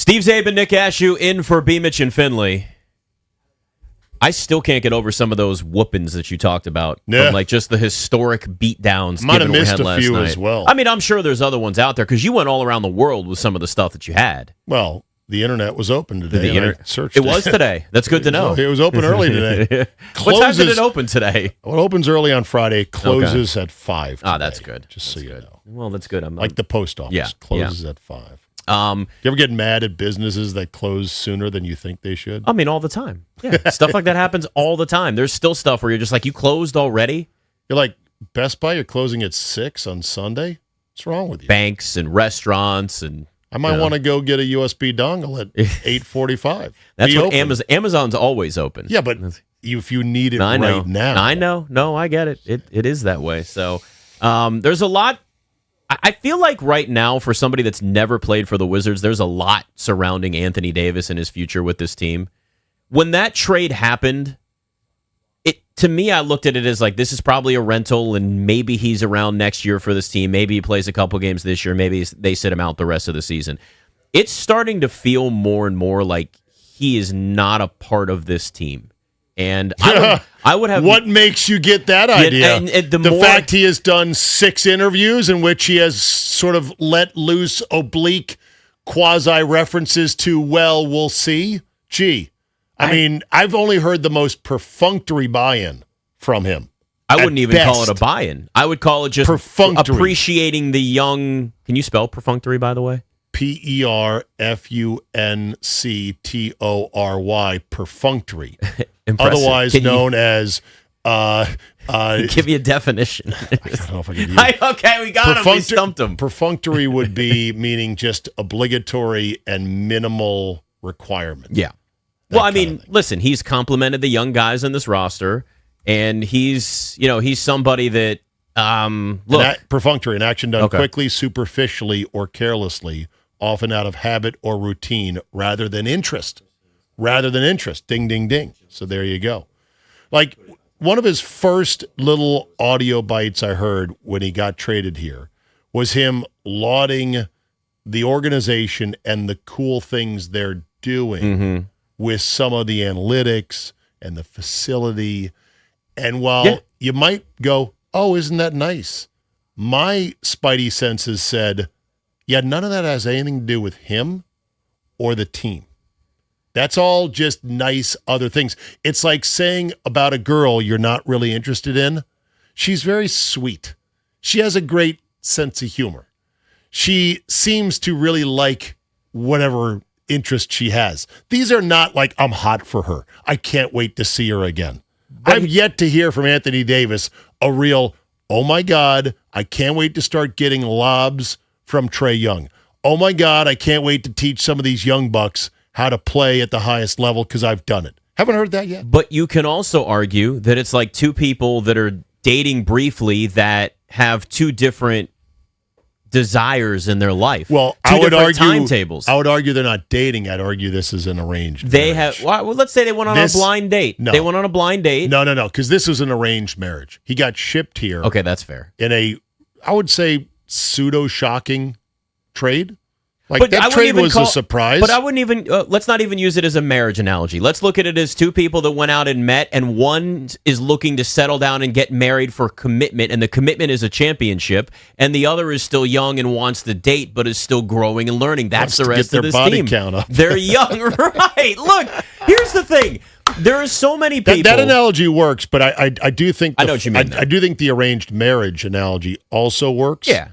Steve Zabe and Nick Ashew in for B-Mitch and Finley. I still can't get over some of those whoopings that you talked about. Yeah. From like just the historic beatdowns. Might have given we missed had a last few night. as well. I mean, I'm sure there's other ones out there because you went all around the world with some of the stuff that you had. Well, the internet was open today. The and I internet- searched it was today. That's good to know. It was open early today. What time did it open today? Well, it opens early on Friday. Closes at 5. Ah, that's good. Just so you know. Well, that's good. I'm Like the post office. Yeah, Closes at 5. You ever get mad at businesses that close sooner than you think they should? I mean, all the time. Yeah, stuff like that happens all the time. There's still stuff where you're just like, you closed already? You're like, Best Buy, you're closing at 6 on Sunday? What's wrong with you? Banks and restaurants and... I might want to go get a USB dongle at 8:45. That's Be what open. Amazon's always open. Yeah, but if you need it I know. right now. I know. No, I get it. It is that way. So there's a lot. I feel like right now, for somebody that's never played for the Wizards, there's a lot surrounding Anthony Davis and his future with this team. When that trade happened, to me, I looked at it as like, this is probably a rental, and maybe he's around next year for this team. Maybe he plays a couple games this year. Maybe they sit him out the rest of the season. It's starting to feel more and more like he is not a part of this team. And I would have... What makes you get that idea? And the fact he has done 6 interviews in which he has sort of let loose oblique quasi-references to, well, we'll see. Gee, I mean, I've only heard the most perfunctory buy-in from him. I wouldn't even call it a buy-in. I would call it just perfunctory. Appreciating the young... Can you spell perfunctory, by the way? PERFUNCTORY, perfunctory. Impressive. Otherwise known as... give me a definition. I don't know if I can use okay, we got him. We stumped him. Perfunctory would be meaning just obligatory and minimal requirement. Yeah. Well, I mean, listen, he's complimented the young guys on this roster, and he's somebody that perfunctory, an action done quickly, superficially, or carelessly, often out of habit or routine, rather than interest. Ding, ding, ding. So there you go. Like one of his first little audio bites I heard when he got traded here was him lauding the organization and the cool things they're doing with some of the analytics and the facility. And while you might go, oh, isn't that nice? My spidey senses said, yeah, none of that has anything to do with him or the team. That's all just nice other things. It's like saying about a girl you're not really interested in. She's very sweet. She has a great sense of humor. She seems to really like whatever interest she has. These are not like, I'm hot for her. I can't wait to see her again. I've yet to hear from Anthony Davis a real, oh my God, I can't wait to start getting lobs from Trae Young. Oh my God, I can't wait to teach some of these young bucks how to play at the highest level because I've done it. Haven't heard that yet. But you can also argue that it's like two people that are dating briefly that have two different desires in their life. Well, two I would different argue timetables. I would argue they're not dating. I'd argue this is an arranged They marriage. have. Well, let's say they went on a blind date. No. They went on a blind date. No, because this was an arranged marriage. He got shipped here. Okay, that's fair. In a, I would say, pseudo-shocking trade. Like But I that wouldn't trade even was call- a surprise. But I wouldn't even, let's not even use it as a marriage analogy. Let's look at it as two people that went out and met, and one is looking to settle down and get married for commitment, and the commitment is a championship, and the other is still young and wants to date, but is still growing and learning. That's Wants the to rest get of their this body team. count up. They're young, right? Look, here's the thing. There are so many people. That analogy works, but I do think I know what you mean, I do think the arranged marriage analogy also works. Yeah.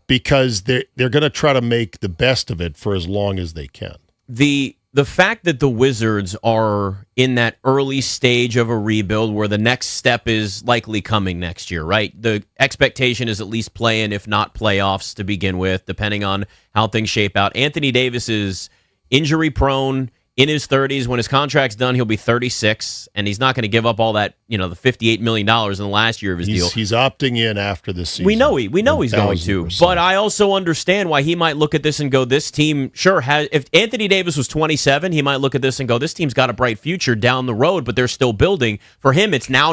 Because they're going to try to make the best of it for as long as they can. The fact that the Wizards are in that early stage of a rebuild where the next step is likely coming next year, right? The expectation is at least play-in, if not playoffs to begin with, depending on how things shape out. Anthony Davis is injury-prone, in his 30s. When his contract's done, he'll be 36, and he's not going to give up all that, the $58 million in the last year of his deal. He's opting in after this season. We know he's going to, but I also understand why he might look at this and go, this team sure has. If Anthony Davis was 27, he might look at this and go, this team's got a bright future down the road, but they're still building. For him, it's now.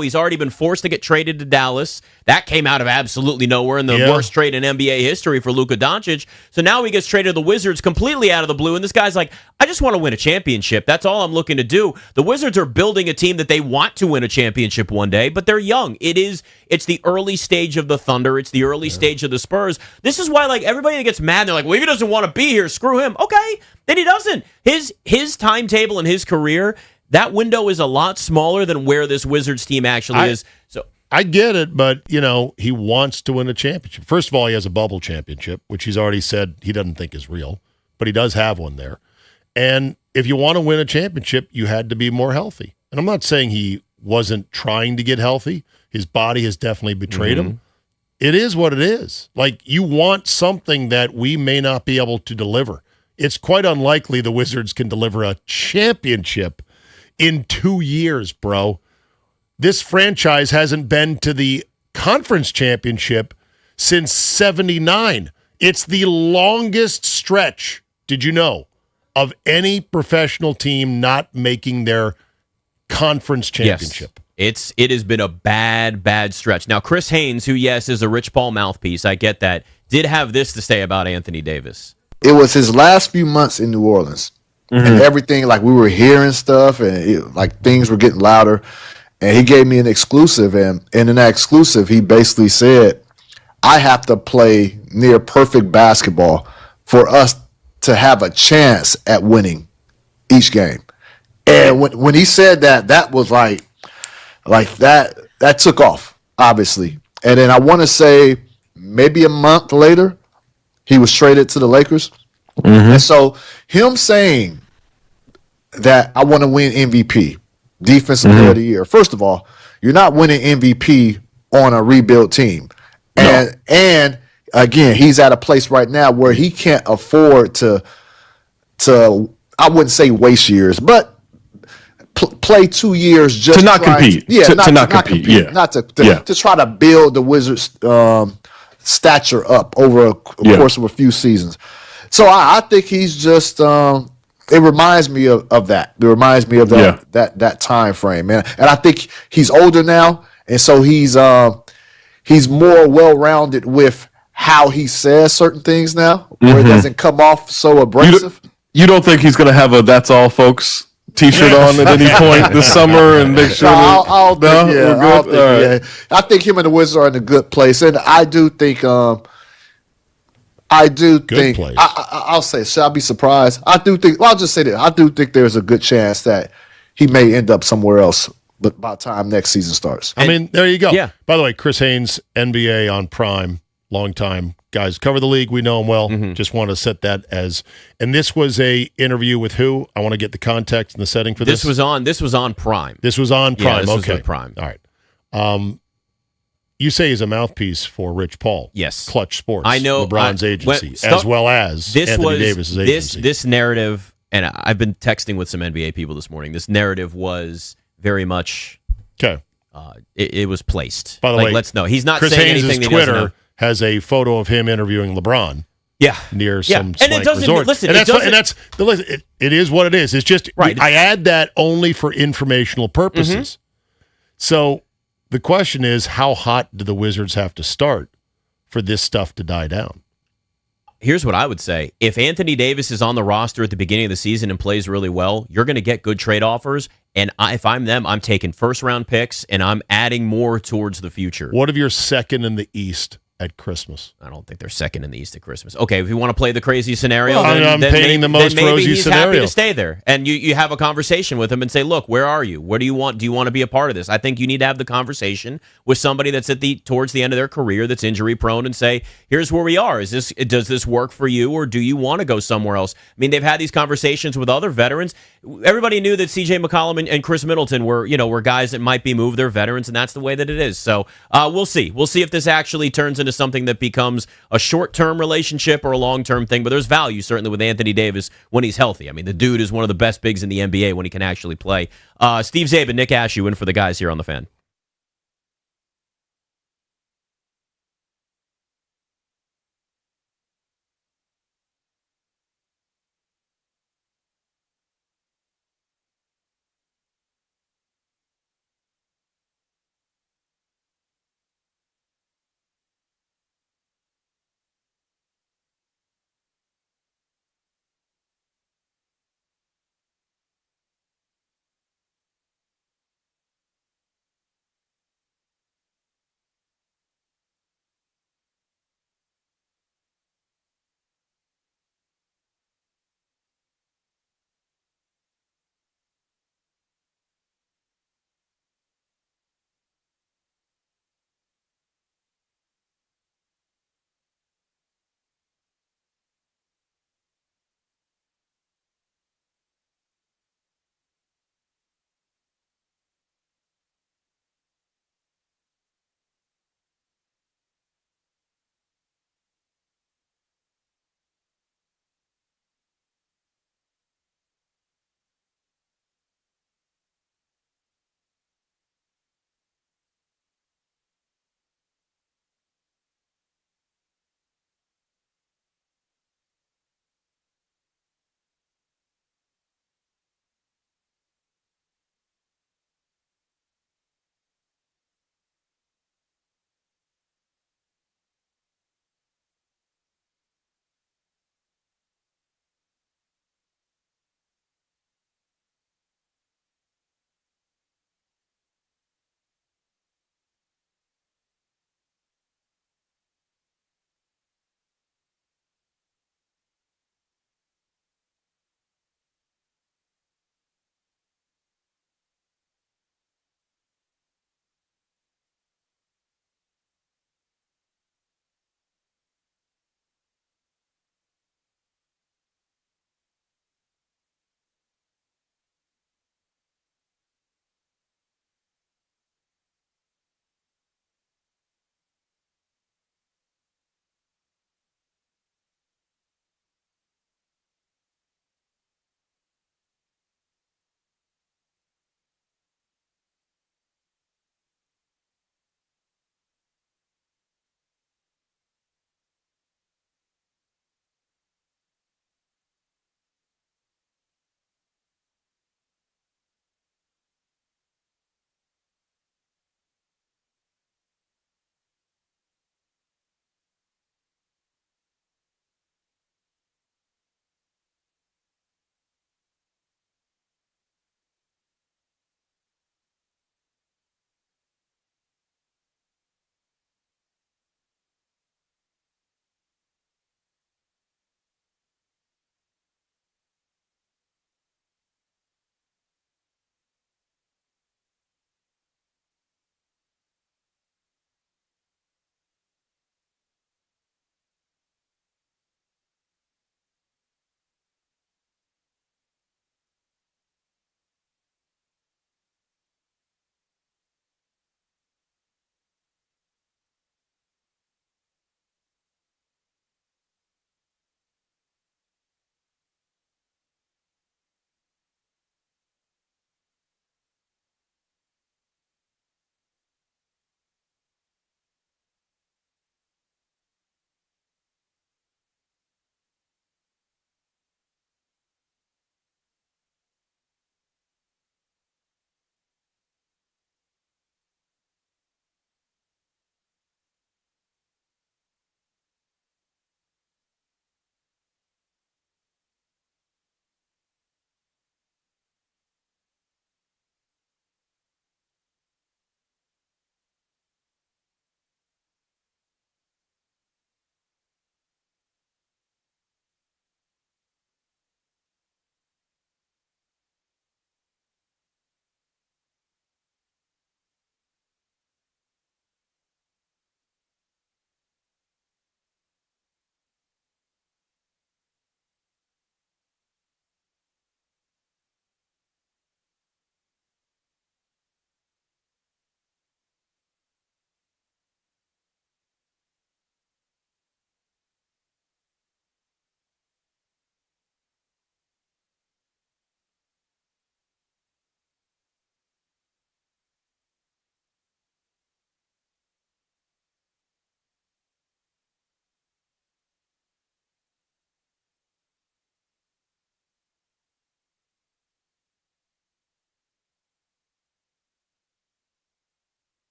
He's already been forced to get traded to Dallas. That came out of absolutely nowhere in the worst trade in NBA history for Luka Doncic. So now he gets traded to the Wizards completely out of the blue, and this guy's like, I just want to win a championship. That's all I'm looking to do. The Wizards are building a team that they want to win a championship one day, but they're young. It's the early stage of the Thunder. It's the early stage of the Spurs. This is why, everybody that gets mad, they're like, well, if he doesn't want to be here, screw him. Okay, then he doesn't. His timetable and his career, that window is a lot smaller than where this Wizards team actually is. So I get it, but, he wants to win a championship. First of all, he has a bubble championship, which he's already said he doesn't think is real, but he does have one there. And if you want to win a championship, you had to be more healthy. And I'm not saying he wasn't trying to get healthy. His body has definitely betrayed him. It is what it is. You want something that we may not be able to deliver. It's quite unlikely the Wizards can deliver a championship in 2 years, bro. This franchise hasn't been to the conference championship since 79. It's the longest stretch, did you know, of any professional team not making their conference championship. Yes. It has been a bad stretch. Now, Chris Haynes, who, yes, is a Rich Paul mouthpiece, I get that, did have this to say about Anthony Davis. It was his last few months in New Orleans. And everything, we were hearing stuff, and things were getting louder. And he gave me an exclusive, and in that exclusive, he basically said, I have to play near perfect basketball for us to have a chance at winning each game. And when he said that, that was like that took off, obviously. And then I want to say maybe a month later, he was traded to the Lakers. And so him saying that I want to win MVP, Defensive Player of the Year. First of all, you're not winning MVP on a rebuild team. And again, he's at a place right now where he can't afford to I wouldn't say waste years, but play 2 years just to not compete. To not compete. Yeah. Not to try to build the Wizards stature up over a course of a few seasons. So I think he's just it reminds me of that. It reminds me of that time frame, man. And I think he's older now, and so he's more well-rounded with how he says certain things now, where it doesn't come off so abrasive. You don't think he's going to have a "That's all, folks" T-shirt on at any point this summer and make sure? I think him and the Wizards are in a good place, and I do think. I'll say, should I be surprised? I do think. Well, I'll just say that I do think there's a good chance that he may end up somewhere else, but by the time next season starts. I mean, there you go. Yeah. By the way, Chris Haynes, NBA on Prime, long time guys, cover the league. We know him well. Just want to set that as. And this was a interview with who? I want to get the context and the setting for this. This was on Prime. This was on Prime. Yeah, this okay, was on Prime. All right. You say he's a mouthpiece for Rich Paul. Yes. Clutch Sports. I know. LeBron's agency, as well as Anthony Davis's agency. This narrative, and I've been texting with some NBA people this morning. This narrative was very much okay. It was placed. By the way, let's know he's not Chris saying Haynes' anything. Twitter has a photo of him interviewing LeBron. Yeah, near some and it doesn't resort. listen. And it that's it is what it is. It's just right. I add that only for informational purposes. So the question is, how hot do the Wizards have to start for this stuff to die down? Here's what I would say. If Anthony Davis is on the roster at the beginning of the season and plays really well, you're going to get good trade offers. And if I'm them, I'm taking first-round picks, and I'm adding more towards the future. What if you're second in the East at Christmas? I don't think they're second in the East at Christmas. Okay, if you want to play the crazy scenario, well, then painting the most maybe rosy he's scenario. happy to stay there. And you have a conversation with him and say, look, where are you? What do you want? Do you want to be a part of this? I think you need to have the conversation with somebody that's towards the end of their career, that's injury prone, and say, here's where we are. Does this work for you, or do you want to go somewhere else? I mean, they've had these conversations with other veterans. Everybody knew that CJ McCollum and Chris Middleton were guys that might be moved. They're veterans, and that's the way that it is. So we'll see. We'll see if this actually turns into into something that becomes a short-term relationship or a long-term thing. But there's value certainly with Anthony Davis when he's healthy. I mean, the dude is one of the best bigs in the NBA when he can actually play. Steve Zabin, Nick Ashew in for the guys here on The Fan.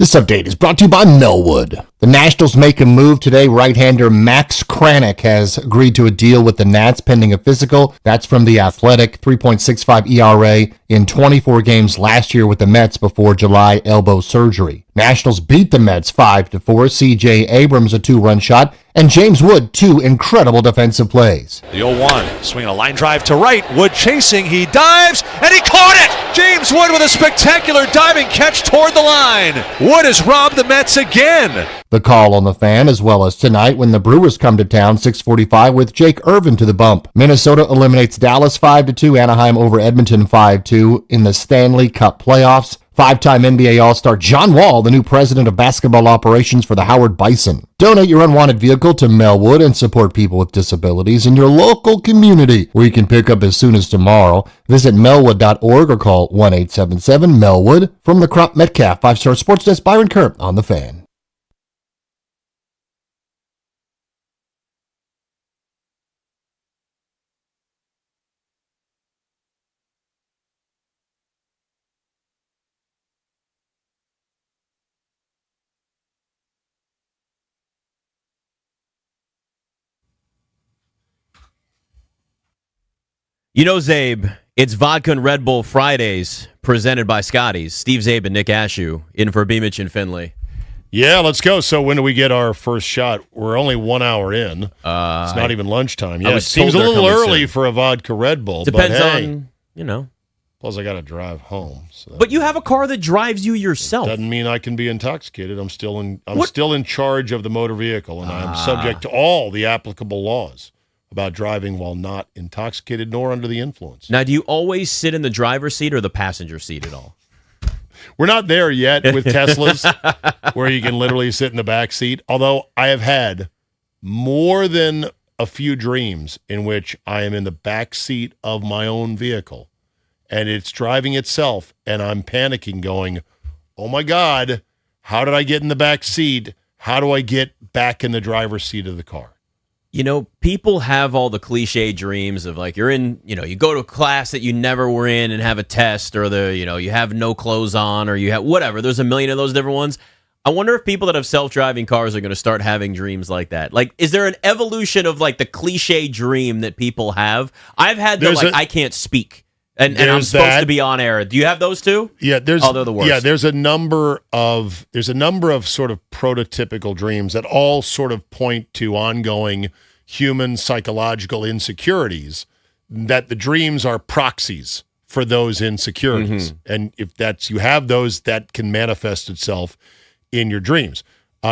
This update is brought to you by Melwood. The Nationals make a move today. Right-hander Max Kranick has agreed to a deal with the Nats pending a physical. That's from The Athletic. 3.65 ERA in 24 games last year with the Mets before July elbow surgery. Nationals beat the Mets 5-4. C.J. Abrams a 2-run shot, and James Wood 2 incredible defensive plays. The 0-1, swinging a line drive to right. Wood chasing, he dives, and he caught it! James Wood with a spectacular diving catch toward the line. Wood has robbed the Mets again. The call on the Fan, as well as tonight when the Brewers come to town, 6:45 with Jake Irvin to the bump. Minnesota eliminates Dallas 5-2, Anaheim over Edmonton 5-2 in the Stanley Cup playoffs. 5-time NBA All-Star John Wall, the new president of basketball operations for the Howard Bison. Donate your unwanted vehicle to Melwood and support people with disabilities in your local community, where you can pick up as soon as tomorrow. Visit melwood.org or call 1-877-MELWOOD. From the Crop Metcalf 5-Star Sports Desk, Byron Kerr on the Fan. You know, Zabe, it's Vodka and Red Bull Fridays presented by Scotty's. Steve Zabe and Nick Ashew in for Beamich and Finley. Yeah, let's go. So when do we get our first shot? We're only 1 hour in. It's not even lunchtime. Yeah, it seems a little early for a Vodka Red Bull. Depends but hey, on, you know. Plus, I got to drive home. So but you have a car that drives you yourself. Doesn't mean I can be intoxicated. I'm still in charge of the motor vehicle, and I'm subject to all the applicable laws about driving while not intoxicated nor under the influence. Now, do you always sit in the driver's seat or the passenger seat at all? We're not there yet with Teslas, where you can literally sit in the back seat. Although I have had more than a few dreams in which I am in the back seat of my own vehicle, and it's driving itself, and I'm panicking, going, "Oh my God, how did I get in the back seat? How do I get back in the driver's seat of the car?" You know, people have all the cliche dreams of like you go to a class that you never were in and have a test, or you have no clothes on, or you have whatever. There's a million of those different ones. I wonder if people that have self-driving cars are going to start having dreams like that. Like, is there an evolution of like the cliche dream that people have? I've had I can't speak. And I'm supposed to be on air. Do you have those too? Yeah, they're the worst. Yeah, there's a number of sort of prototypical dreams that all sort of point to ongoing human psychological insecurities, that the dreams are proxies for those insecurities. Mm-hmm. And if you have those, that can manifest itself in your dreams.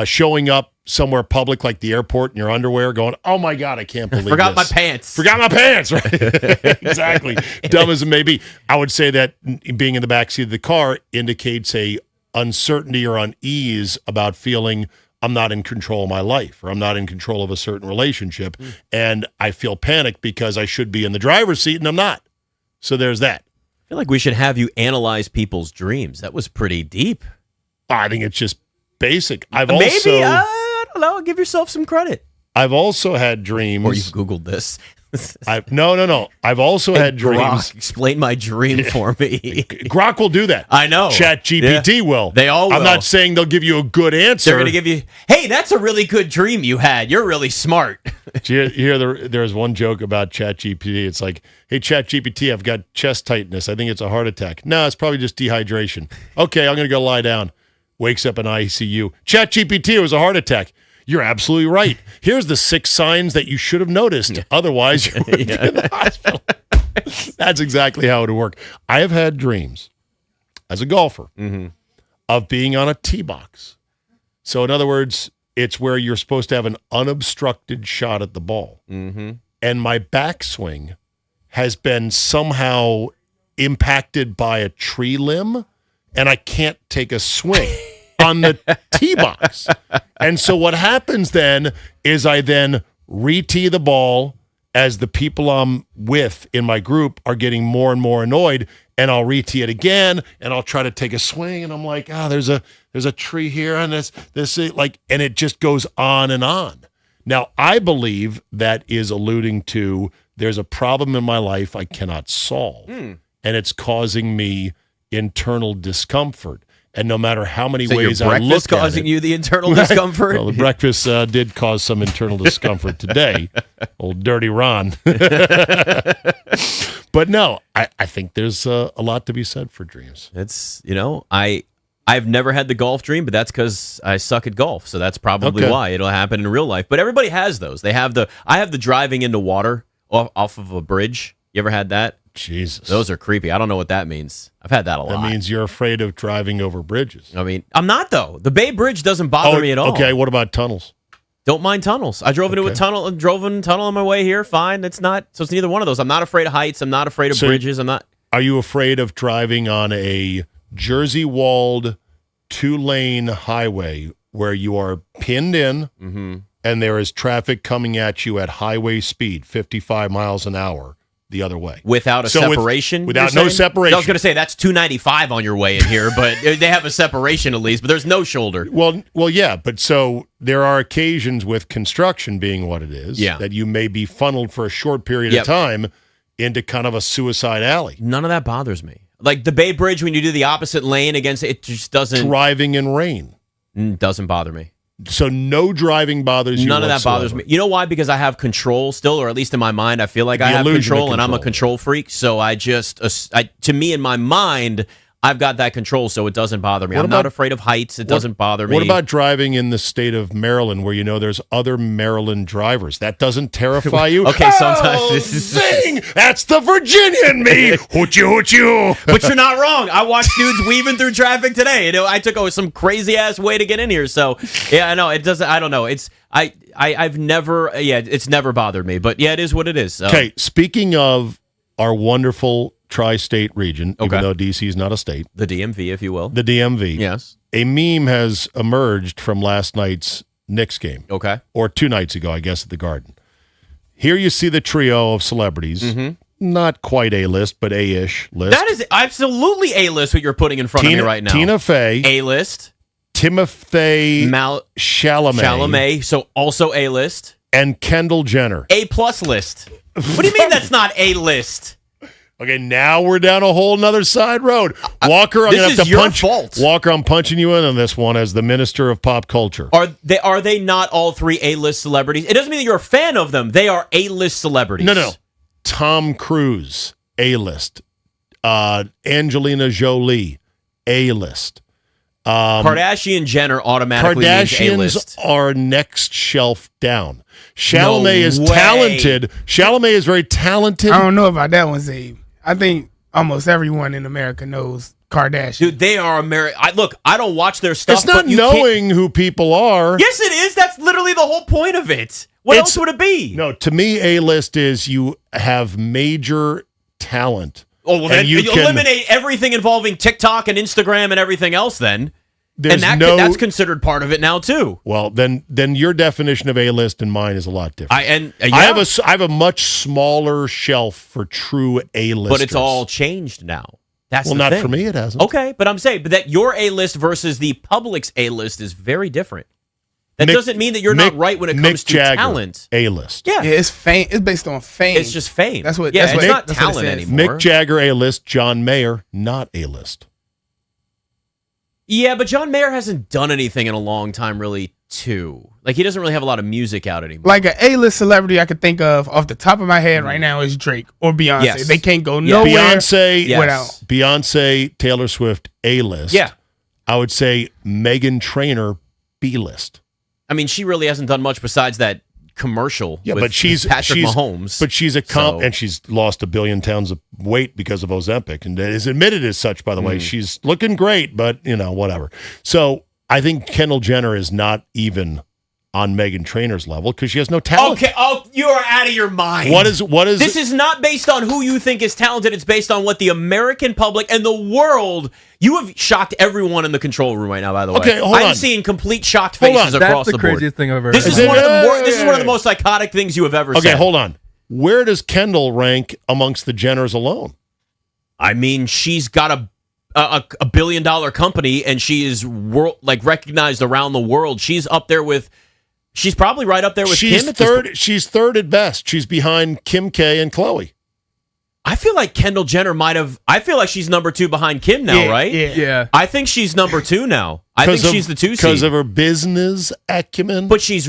Showing up somewhere public like the airport in your underwear going, "Oh my God, I can't believe Forgot this. my pants. Forgot my pants," right? Exactly. Dumb as it may be. I would say that being in the backseat of the car indicates a uncertainty or unease about feeling I'm not in control of my life, or I'm not in control of a certain relationship, and I feel panicked because I should be in the driver's seat and I'm not. So there's that. I feel like we should have you analyze people's dreams. That was pretty deep. I think it's just basic. I don't know. Give yourself some credit. I've also had dreams. Or you've Googled this. No. I've also had dreams. Grok, explain my dream for me. Grok will do that. I know. ChatGPT will. They all will. I'm not saying they'll give you a good answer. They're going to give you, "Hey, that's a really good dream you had. You're really smart." You hear there's one joke about ChatGPT. It's like, "Hey, ChatGPT, I've got chest tightness. I think it's a heart attack." "No, it's probably just dehydration." "Okay, I'm going to go lie down." Wakes up in ICU. "ChatGPT, it was a heart attack." "You're absolutely right. Here's the 6 signs that you should have noticed. Otherwise, you would be in the hospital." That's exactly how it would work. I have had dreams as a golfer of being on a tee box. So, in other words, it's where you're supposed to have an unobstructed shot at the ball. Mm-hmm. And my backswing has been somehow impacted by a tree limb, and I can't take a swing on the tee box. And so what happens then is I then re-tee the ball as the people I'm with in my group are getting more and more annoyed, and I'll re-tee it again, and I'll try to take a swing, and I'm like, there's a tree here, and and it just goes on and on. Now, I believe that is alluding to there's a problem in my life I cannot solve, and it's causing me internal discomfort. And no matter how many So ways your I breakfast look at causing it, you the internal discomfort? Well, the breakfast did cause some internal discomfort today. Old dirty Ron. But no, I think there's a lot to be said for dreams. It's, I've never had the golf dream, but that's because I suck at golf. So that's probably Okay. why it'll happen in real life. But everybody has those. I have the driving into water off of a bridge. You ever had that? Jesus. Those are creepy. I don't know what that means. I've had that a lot. That means you're afraid of driving over bridges. I mean, I'm not, though. The Bay Bridge doesn't bother me at all. Okay, what about tunnels? Don't mind tunnels. I drove into a tunnel and drove in a tunnel on my way here. Fine. It's neither one of those. I'm not afraid of heights. I'm not afraid of bridges. I'm not. Are you afraid of driving on a Jersey-walled 2-lane highway where you are pinned in and there is traffic coming at you at highway speed, 55 miles an hour, the other way? Without a separation? Without no separation. I was going to say, that's 295 on your way in here, but they have a separation at least, but there's no shoulder. Well, yeah, but so there are occasions with construction being what it is that you may be funneled for a short period of time into kind of a suicide alley. None of that bothers me. Like the Bay Bridge, when you do the opposite lane against it just doesn't. Driving in rain. Doesn't bother me. So no driving bothers you None of that whatsoever. bothers me. You know why? Because I have control still, or at least in my mind, I feel like The I have illusion of control, and I'm a control. control freak. So I just, to me, in my mind, I've got that control, so it doesn't bother me. What I'm not about- afraid of heights. It doesn't bother me. What about driving in the state of Maryland where you know there's other Maryland drivers? That doesn't terrify you? Okay, sometimes Oh, this is zing! That's the Virginia in me! Hoochie. But you're not wrong. I watched dudes weaving through traffic today. I took some crazy ass way to get in here. So yeah, I know it doesn't. I don't know. I've never. It's never bothered me. But yeah, it is what it is. So. Okay, speaking of our wonderful tri-state region, even though DC is not a state. The DMV, if you will. The DMV. Yes. A meme has emerged from last night's Knicks game. Okay. Or 2 nights ago, I guess, at the Garden. Here you see the trio of celebrities. Not quite A-list, but A-ish list. That is absolutely A-list what you're putting in front of me right now. Tina Fey. A-list. Timothy Chalamet. Chalamet. So also A-list. And Kendall Jenner. A-plus list. What do you mean that's not A-list? Okay, now we're down a whole nother side road. Walker, I'm this going to have is to your punch. fault. Walker, I'm punching you in on this one as the minister of pop culture. Are they not all three A-list celebrities? It doesn't mean that you're a fan of them. They are A-list celebrities. No. Tom Cruise, A-list. Angelina Jolie, A-list. Kardashian Jenner automatically means A-list. Kardashians are next shelf down. Chalamet No is way. talented. Chalamet is very talented. I don't know about that one, Zabe. I think almost everyone in America knows Kardashian. Dude, they are American. Look, I don't watch their stuff. It's not but you can't- knowing who people are. Yes, it is. That's literally the whole point of it. What else would it be? No, to me, A-list is you have major talent. Oh, well, then and you can- eliminate everything involving TikTok and Instagram and everything else then. There's and that's considered part of it now, too. Well, then your definition of A-list and mine is a lot different. Yeah. I have a much smaller shelf for true A-listers. But it's all changed now. That's well, the not thing. for me. It hasn't. Okay, but I'm saying that your A-list versus the public's A-list is very different. That Mick- doesn't mean that you're not right when it comes Mick to Jagger, talent. A-list. Yeah. It's fame. It's based on fame. It's just fame. That's what. Yeah, that's it's what, not that's what it talent says. anymore. Mick Jagger, A-list. John Mayer, not A-list. Yeah, but John Mayer hasn't done anything in a long time, really, too. Like, he doesn't really have a lot of music out anymore. Like an A-list celebrity I could think of off the top of my head right now is Drake or Beyonce. Yes. They can't go nowhere without. Beyonce, Taylor Swift, A-list. Yeah. I would say Meghan Trainor, B-list. I mean, she really hasn't done much besides that commercial with but she's Patrick she's, Mahomes. But she's So- and she's lost 1 billion pounds of weight because of Ozempic, and is admitted as such. By the way, she's looking great, but whatever. So I think Kendall Jenner is not even on Meghan Trainor's level because she has no talent. Okay, you are out of your mind. What is This is not based on who you think is talented. It's based on what the American public and the world. You have shocked everyone in the control room right now. By the way, Okay, hold I'm on. seeing complete shocked Hold faces on. across That's the board. craziest thing I've ever This heard. is one of the more. This is one of the most psychotic things you have ever said. Okay, hold on. Where does Kendall rank amongst the Jenners alone? I mean, she's got a $1 billion company, and she is recognized around the world. She's up there with. She's probably right up there with She's Kim. At this third. She's third at best. She's behind Kim K and Chloe. I feel like Kendall Jenner might have. I feel like she's number 2 behind Kim now, right? Yeah. I think she's number 2 now. I think she's the 2 seed because of her business acumen. But she's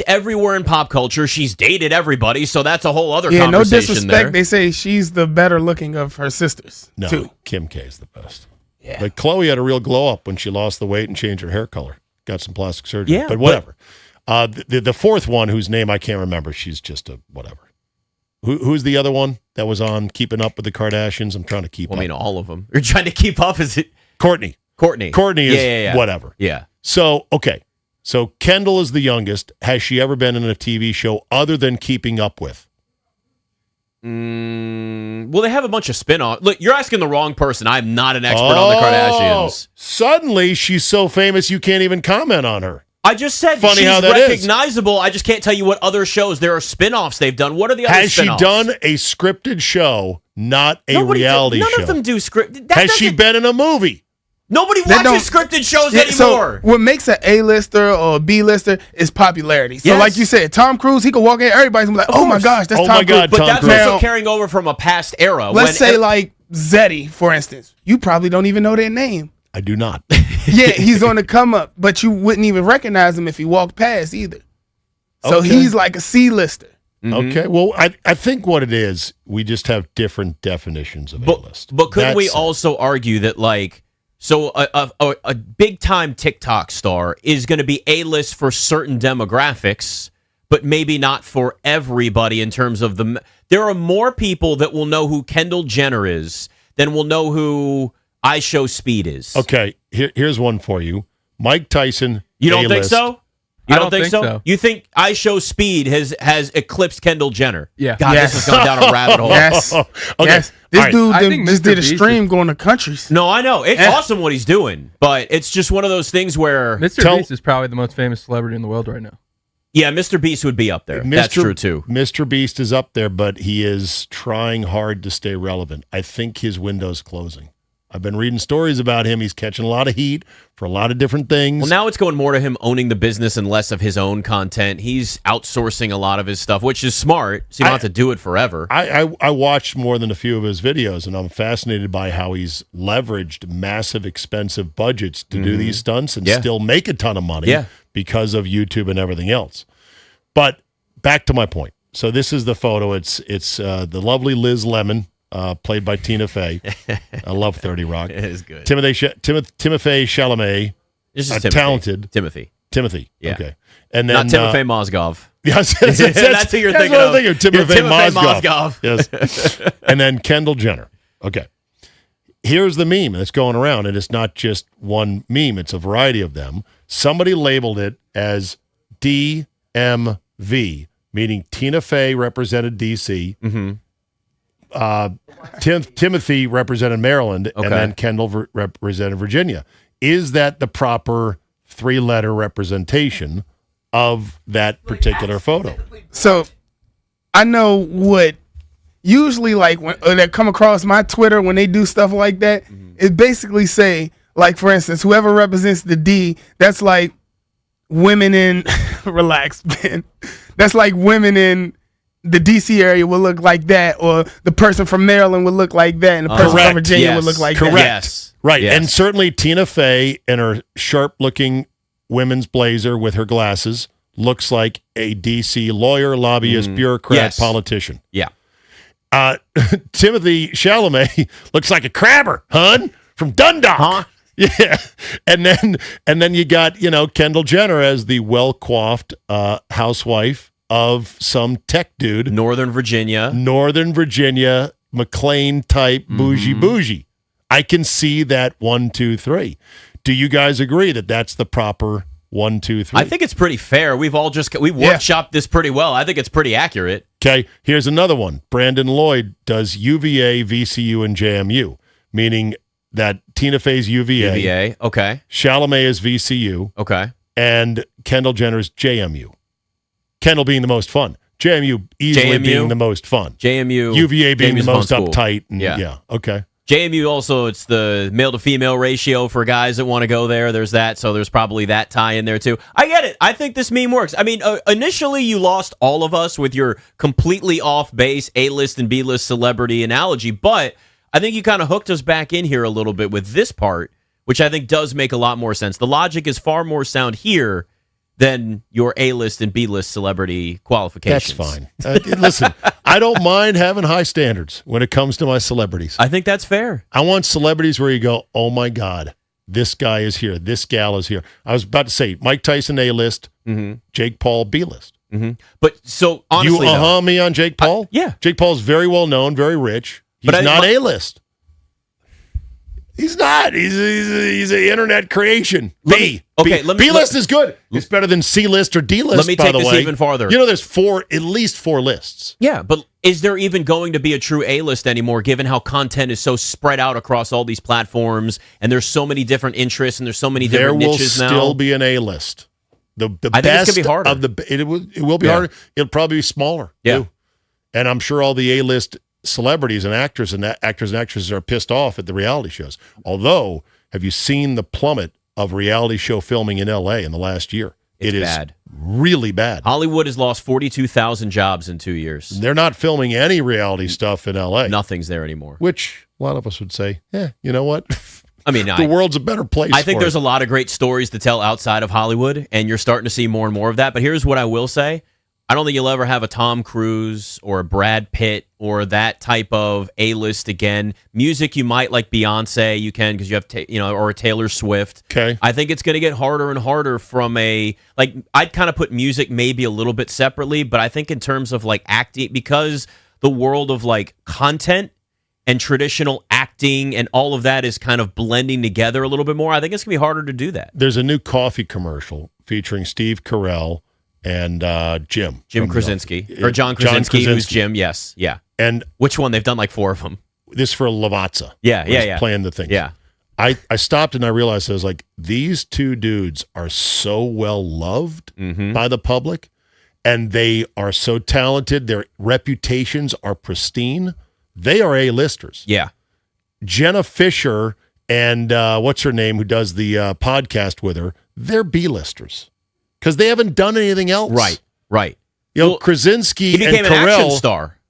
everywhere in pop culture. She's dated everybody, so that's a whole other no conversation disrespect. there. They say she's the better looking of her sisters. No, too. Kim K is the best. Yeah. But Chloe had a real glow up when she lost the weight and changed her hair color. Got some plastic surgery. Yeah, but whatever. The fourth one, whose name I can't remember, she's just a whatever. Who's the other one that was on Keeping Up with the Kardashians? I'm trying to keep up. I mean, all of them. You're trying to keep up, is it? Courtney. Courtney is whatever. Yeah. So, okay. So Kendall is the youngest. Has she ever been in a TV show other than Keeping Up with? Well, they have a bunch of spin-offs. Look, you're asking the wrong person. I'm not an expert on the Kardashians. Suddenly, she's so famous you can't even comment on her. I just said Funny she's how that is. recognizable. I just can't tell you what other shows. There are spin-offs they've done. What are the other Has she spin-offs? done a scripted show, not a reality show? None of them do script. Has she been in a movie? Nobody They watches scripted shows So anymore. what makes an A-lister or a B-lister is popularity. So Yes. like you said, Tom Cruise, he could walk in, everybody's gonna be like, oh my gosh, that's Tom Cruise. But that's Now, also carrying over from a past era. let's say like Zeddy, for instance. You probably don't even know their name. I do not. Yeah, he's on the come up, but you wouldn't even recognize him if he walked past either. So Okay. he's like a C-lister. Okay. Well, I think what it is, we just have different definitions of A-list. But couldn't we That's- also argue that, like, so a big time TikTok star is going to be A-list for certain demographics, but maybe not for everybody in terms of there are more people that will know who Kendall Jenner is than will know who I Show Speed is. Okay, here's one for you. Mike Tyson. You don't think A-list. so? You I don't think so? You think I Show Speed has eclipsed Kendall Jenner? Yeah. God, Yes. this has gone down a rabbit hole. Yes. Okay. Yes. This All right. dude I think just Mr. did a Beast stream going to countries. No, I know. It's Yeah. awesome what he's doing, but it's just one of those things where Mr. Beast is probably the most famous celebrity in the world right now. Yeah, Mr. Beast would be up there. That's true too. Mr. Beast is up there, but he is trying hard to stay relevant. I think his window's closing. I've been reading stories about him. He's catching a lot of heat for a lot of different things. Well, now it's going more to him owning the business and less of his own content. He's outsourcing a lot of his stuff, which is smart, so you don't have to do it forever. I watched more than a few of his videos, and I'm fascinated by how he's leveraged massive, expensive budgets to do these stunts and Yeah. still make a ton of money Yeah. because of YouTube and everything else. But back to my point. So this is the photo. It's the lovely Liz Lemon, played by Tina Fey. I love 30 Rock. It is good. Timothy Chalamet, This is Timothy. talented. Timothy. Yeah. Okay. And then Not Timofey Mozgov. Yes, That's who you're thinking what of. I'm thinking. You're Timofey Timofey Mozgov. Mozgov. Yes. And then Kendall Jenner. Okay. Here's the meme that's going around, and it's not just one meme, it's a variety of them. Somebody labeled it as DMV, meaning Tina Fey represented DC. Timothy represented Maryland, Okay. and then Kendall represented Virginia. Is that the proper 3-letter representation of that particular photo? So I know what usually like when that come across my Twitter when they do stuff like that, it basically say, like, for instance, whoever represents the D, that's like women in relax, Ben. That's like women in the DC area will look like that, or the person from Maryland would look like that, and the person from Virginia would look like Correct. that. Yes. Right. Yes. And certainly Tina Fey in her sharp-looking women's blazer with her glasses looks like a DC lawyer, lobbyist, bureaucrat, Yes. politician. Yeah. Timothy Chalamet looks like a crabber, hun, from Dundalk. Huh? Yeah. And then you got, Kendall Jenner as the well-coiffed housewife of some tech dude. Northern Virginia, McLean type bougie. I can see that 1, 2, 3. Do you guys agree that that's the proper 1, 2, 3? I think it's pretty fair. We've workshopped this pretty well. I think it's pretty accurate. Okay, here's another one. Brandon Lloyd does UVA, VCU, and JMU, meaning that Tina Fey's UVA. UVA, okay. Chalamet is VCU. Okay. And Kendall Jenner's JMU. Kendall being the most fun. JMU easily JMU? being the most fun. JMU. UVA being JMU's the most fun school. uptight. And Yeah. Okay. JMU also, it's the male to female ratio for guys that want to go there. There's that, so there's probably that tie in there too. I get it. I think this meme works. I mean, initially you lost all of us with your completely off base A-list and B-list celebrity analogy, but I think you kind of hooked us back in here a little bit with this part, which I think does make a lot more sense. The logic is far more sound here than your A-list and B-list celebrity qualifications. That's fine. Listen, I don't mind having high standards when it comes to my celebrities. I think that's fair. I want celebrities where you go, oh my God, this guy is here, this gal is here. I was about to say Mike Tyson A-list, Jake Paul B-list. But so honestly, you me on Jake Paul? Yeah. Jake Paul's very well known, very rich. He's not A-list. He's not. He's an internet creation. B-list is good. It's better than C-list or D-list, Let me by take the this way. even farther. You know, there's at least four lists. Yeah, but is there even going to be a true A-list anymore, given how content is so spread out across all these platforms, and there's so many different interests, and there's so many different niches now? There will still be an A-list. The I think best it's gonna be harder. of the it will be harder. It'll probably be smaller. Yeah, too. And I'm sure all the A-list celebrities and actors and actresses are pissed off at the reality shows. Although, have you seen the plummet of reality show filming in LA in the last year? It's it is bad. Really bad. Hollywood has lost 42,000 jobs in 2 years. They're not filming any reality stuff in LA. Nothing's there anymore. Which a lot of us would say, you know what? I mean, the world's a better place. I think for there's it. a lot of great stories to tell outside of Hollywood, and you're starting to see more and more of that. But here's what I will say. I don't think you'll ever have a Tom Cruise or a Brad Pitt or that type of A-list again. Music, you might like Beyonce, you can because you have, or a Taylor Swift. Okay. I think it's going to get harder and harder from I'd kind of put music maybe a little bit separately, but I think in terms of like acting, because the world of like content and traditional acting and all of that is kind of blending together a little bit more, I think it's going to be harder to do that. There's a new coffee commercial featuring Steve Carell and Jim Krasinski or John Krasinski, who's Jim. Yes, yeah. And which one? They've done like 4 of them. This for Lavazza. Yeah. Playing the thing. Yeah. I stopped and I realized I was like, these two dudes are so well loved by the public, and they are so talented. Their reputations are pristine. They are A-listers. Yeah. Jenna Fisher and what's her name, who does the podcast with her, they're B-listers. Because they haven't done anything else. Right. Krasinski he became and an Carell action star.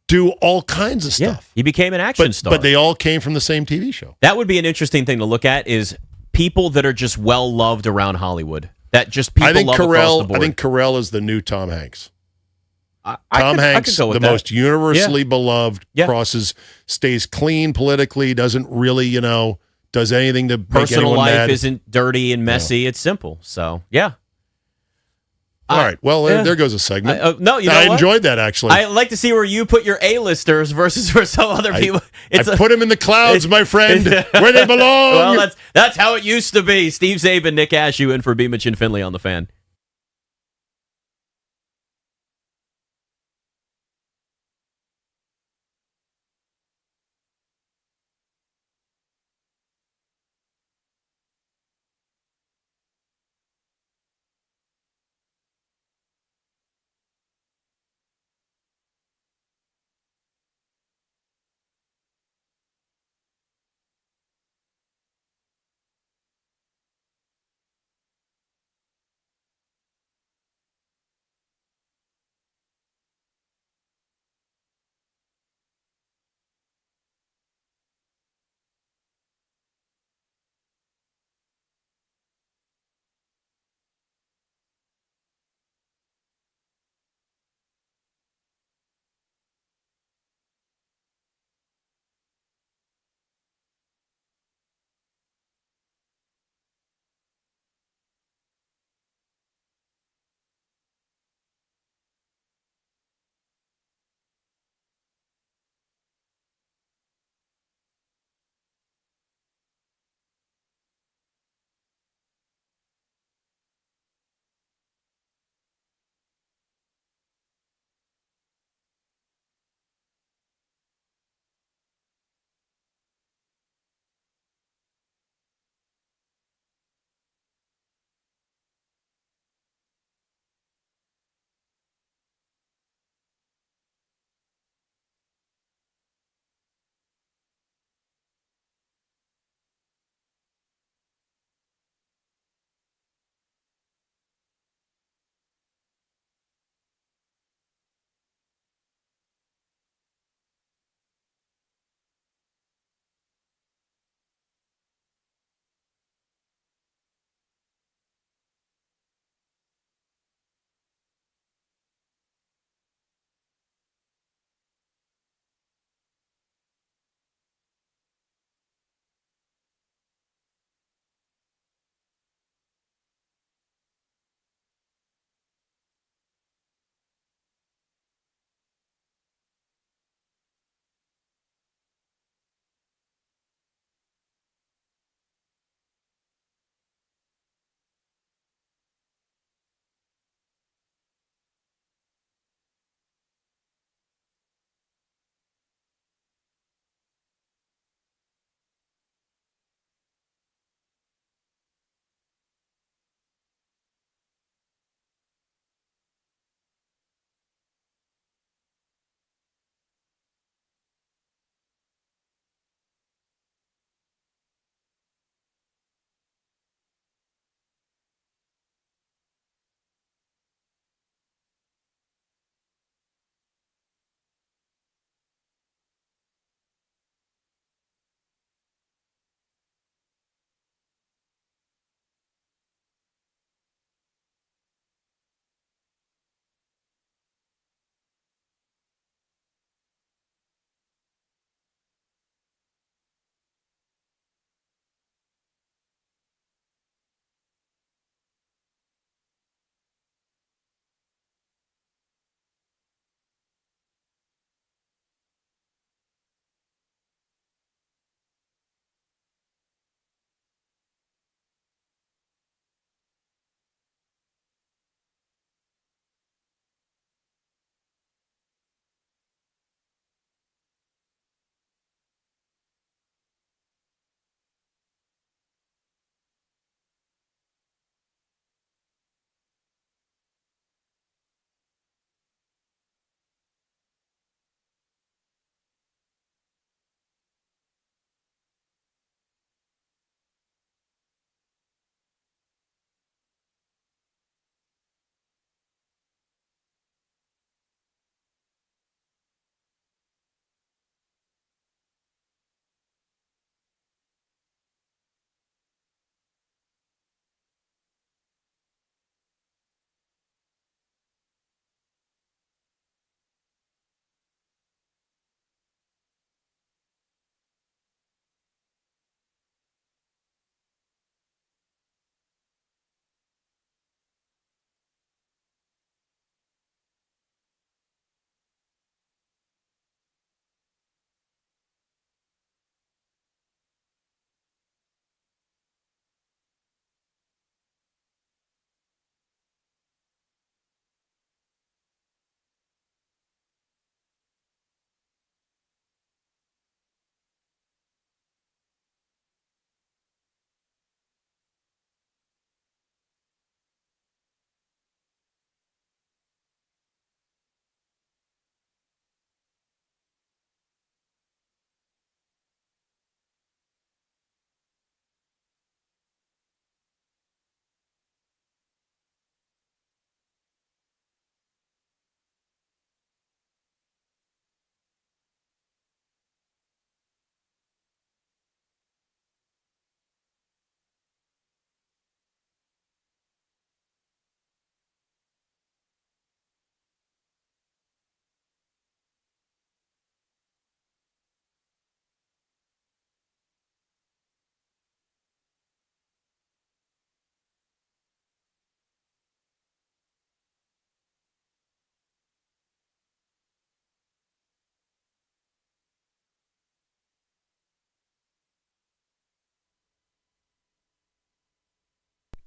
do all kinds of stuff. Yeah, he became an action star. But they all came from the same TV show. That would be an interesting thing to look at, is people that are just well loved around Hollywood. That just people love across the board. I think Carell is the new Tom Hanks. Tom Hanks, the most universally beloved, stays clean politically, doesn't really, does anything to make personal anyone life mad. Isn't dirty and messy. It's simple. So, yeah. All right. Well, there goes a segment. I enjoyed that, actually. I like to see where you put your A-listers versus where some other people. I put them in the clouds, my friend, where they belong. Well, that's how it used to be. Steve Zabin, Nick Ashew in for Beamich and Finley on The Fan.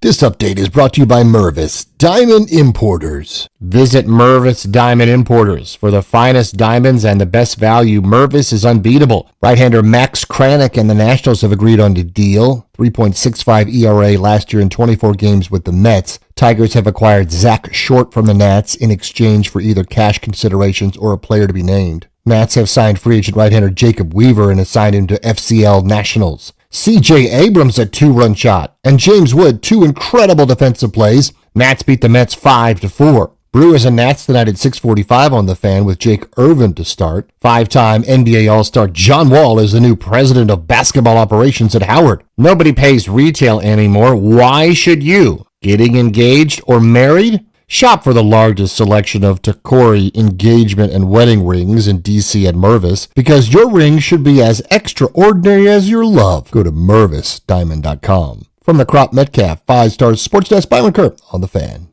This update is brought to you by Mervis Diamond Importers. Visit Mervis Diamond Importers for the finest diamonds and the best value. Mervis is unbeatable. Right-hander Max Kranick and the Nationals have agreed on the deal. 3.65 ERA last year in 24 games with the Mets. Tigers have acquired Zach Short from the Nats in exchange for either cash considerations or a player to be named. Nats have signed free agent right-hander Jacob Weaver and assigned him to FCL Nationals. C.J. Abrams a 2-run shot, and James Wood 2 incredible defensive plays. Nats beat the Mets 5-4. Brewers and Nats tonight at 6:45 on The Fan with Jake Irvin to start. 5-time NBA All-Star John Wall is the new president of basketball operations at Howard. Nobody pays retail anymore. Why should you? Getting engaged or married? Shop for the largest selection of Tacori engagement and wedding rings in D.C. at Mervis, because your ring should be as extraordinary as your love. Go to MervisDiamond.com. From the Crop Metcalf 5-Star Sports Desk, Byron Kerr on The Fan.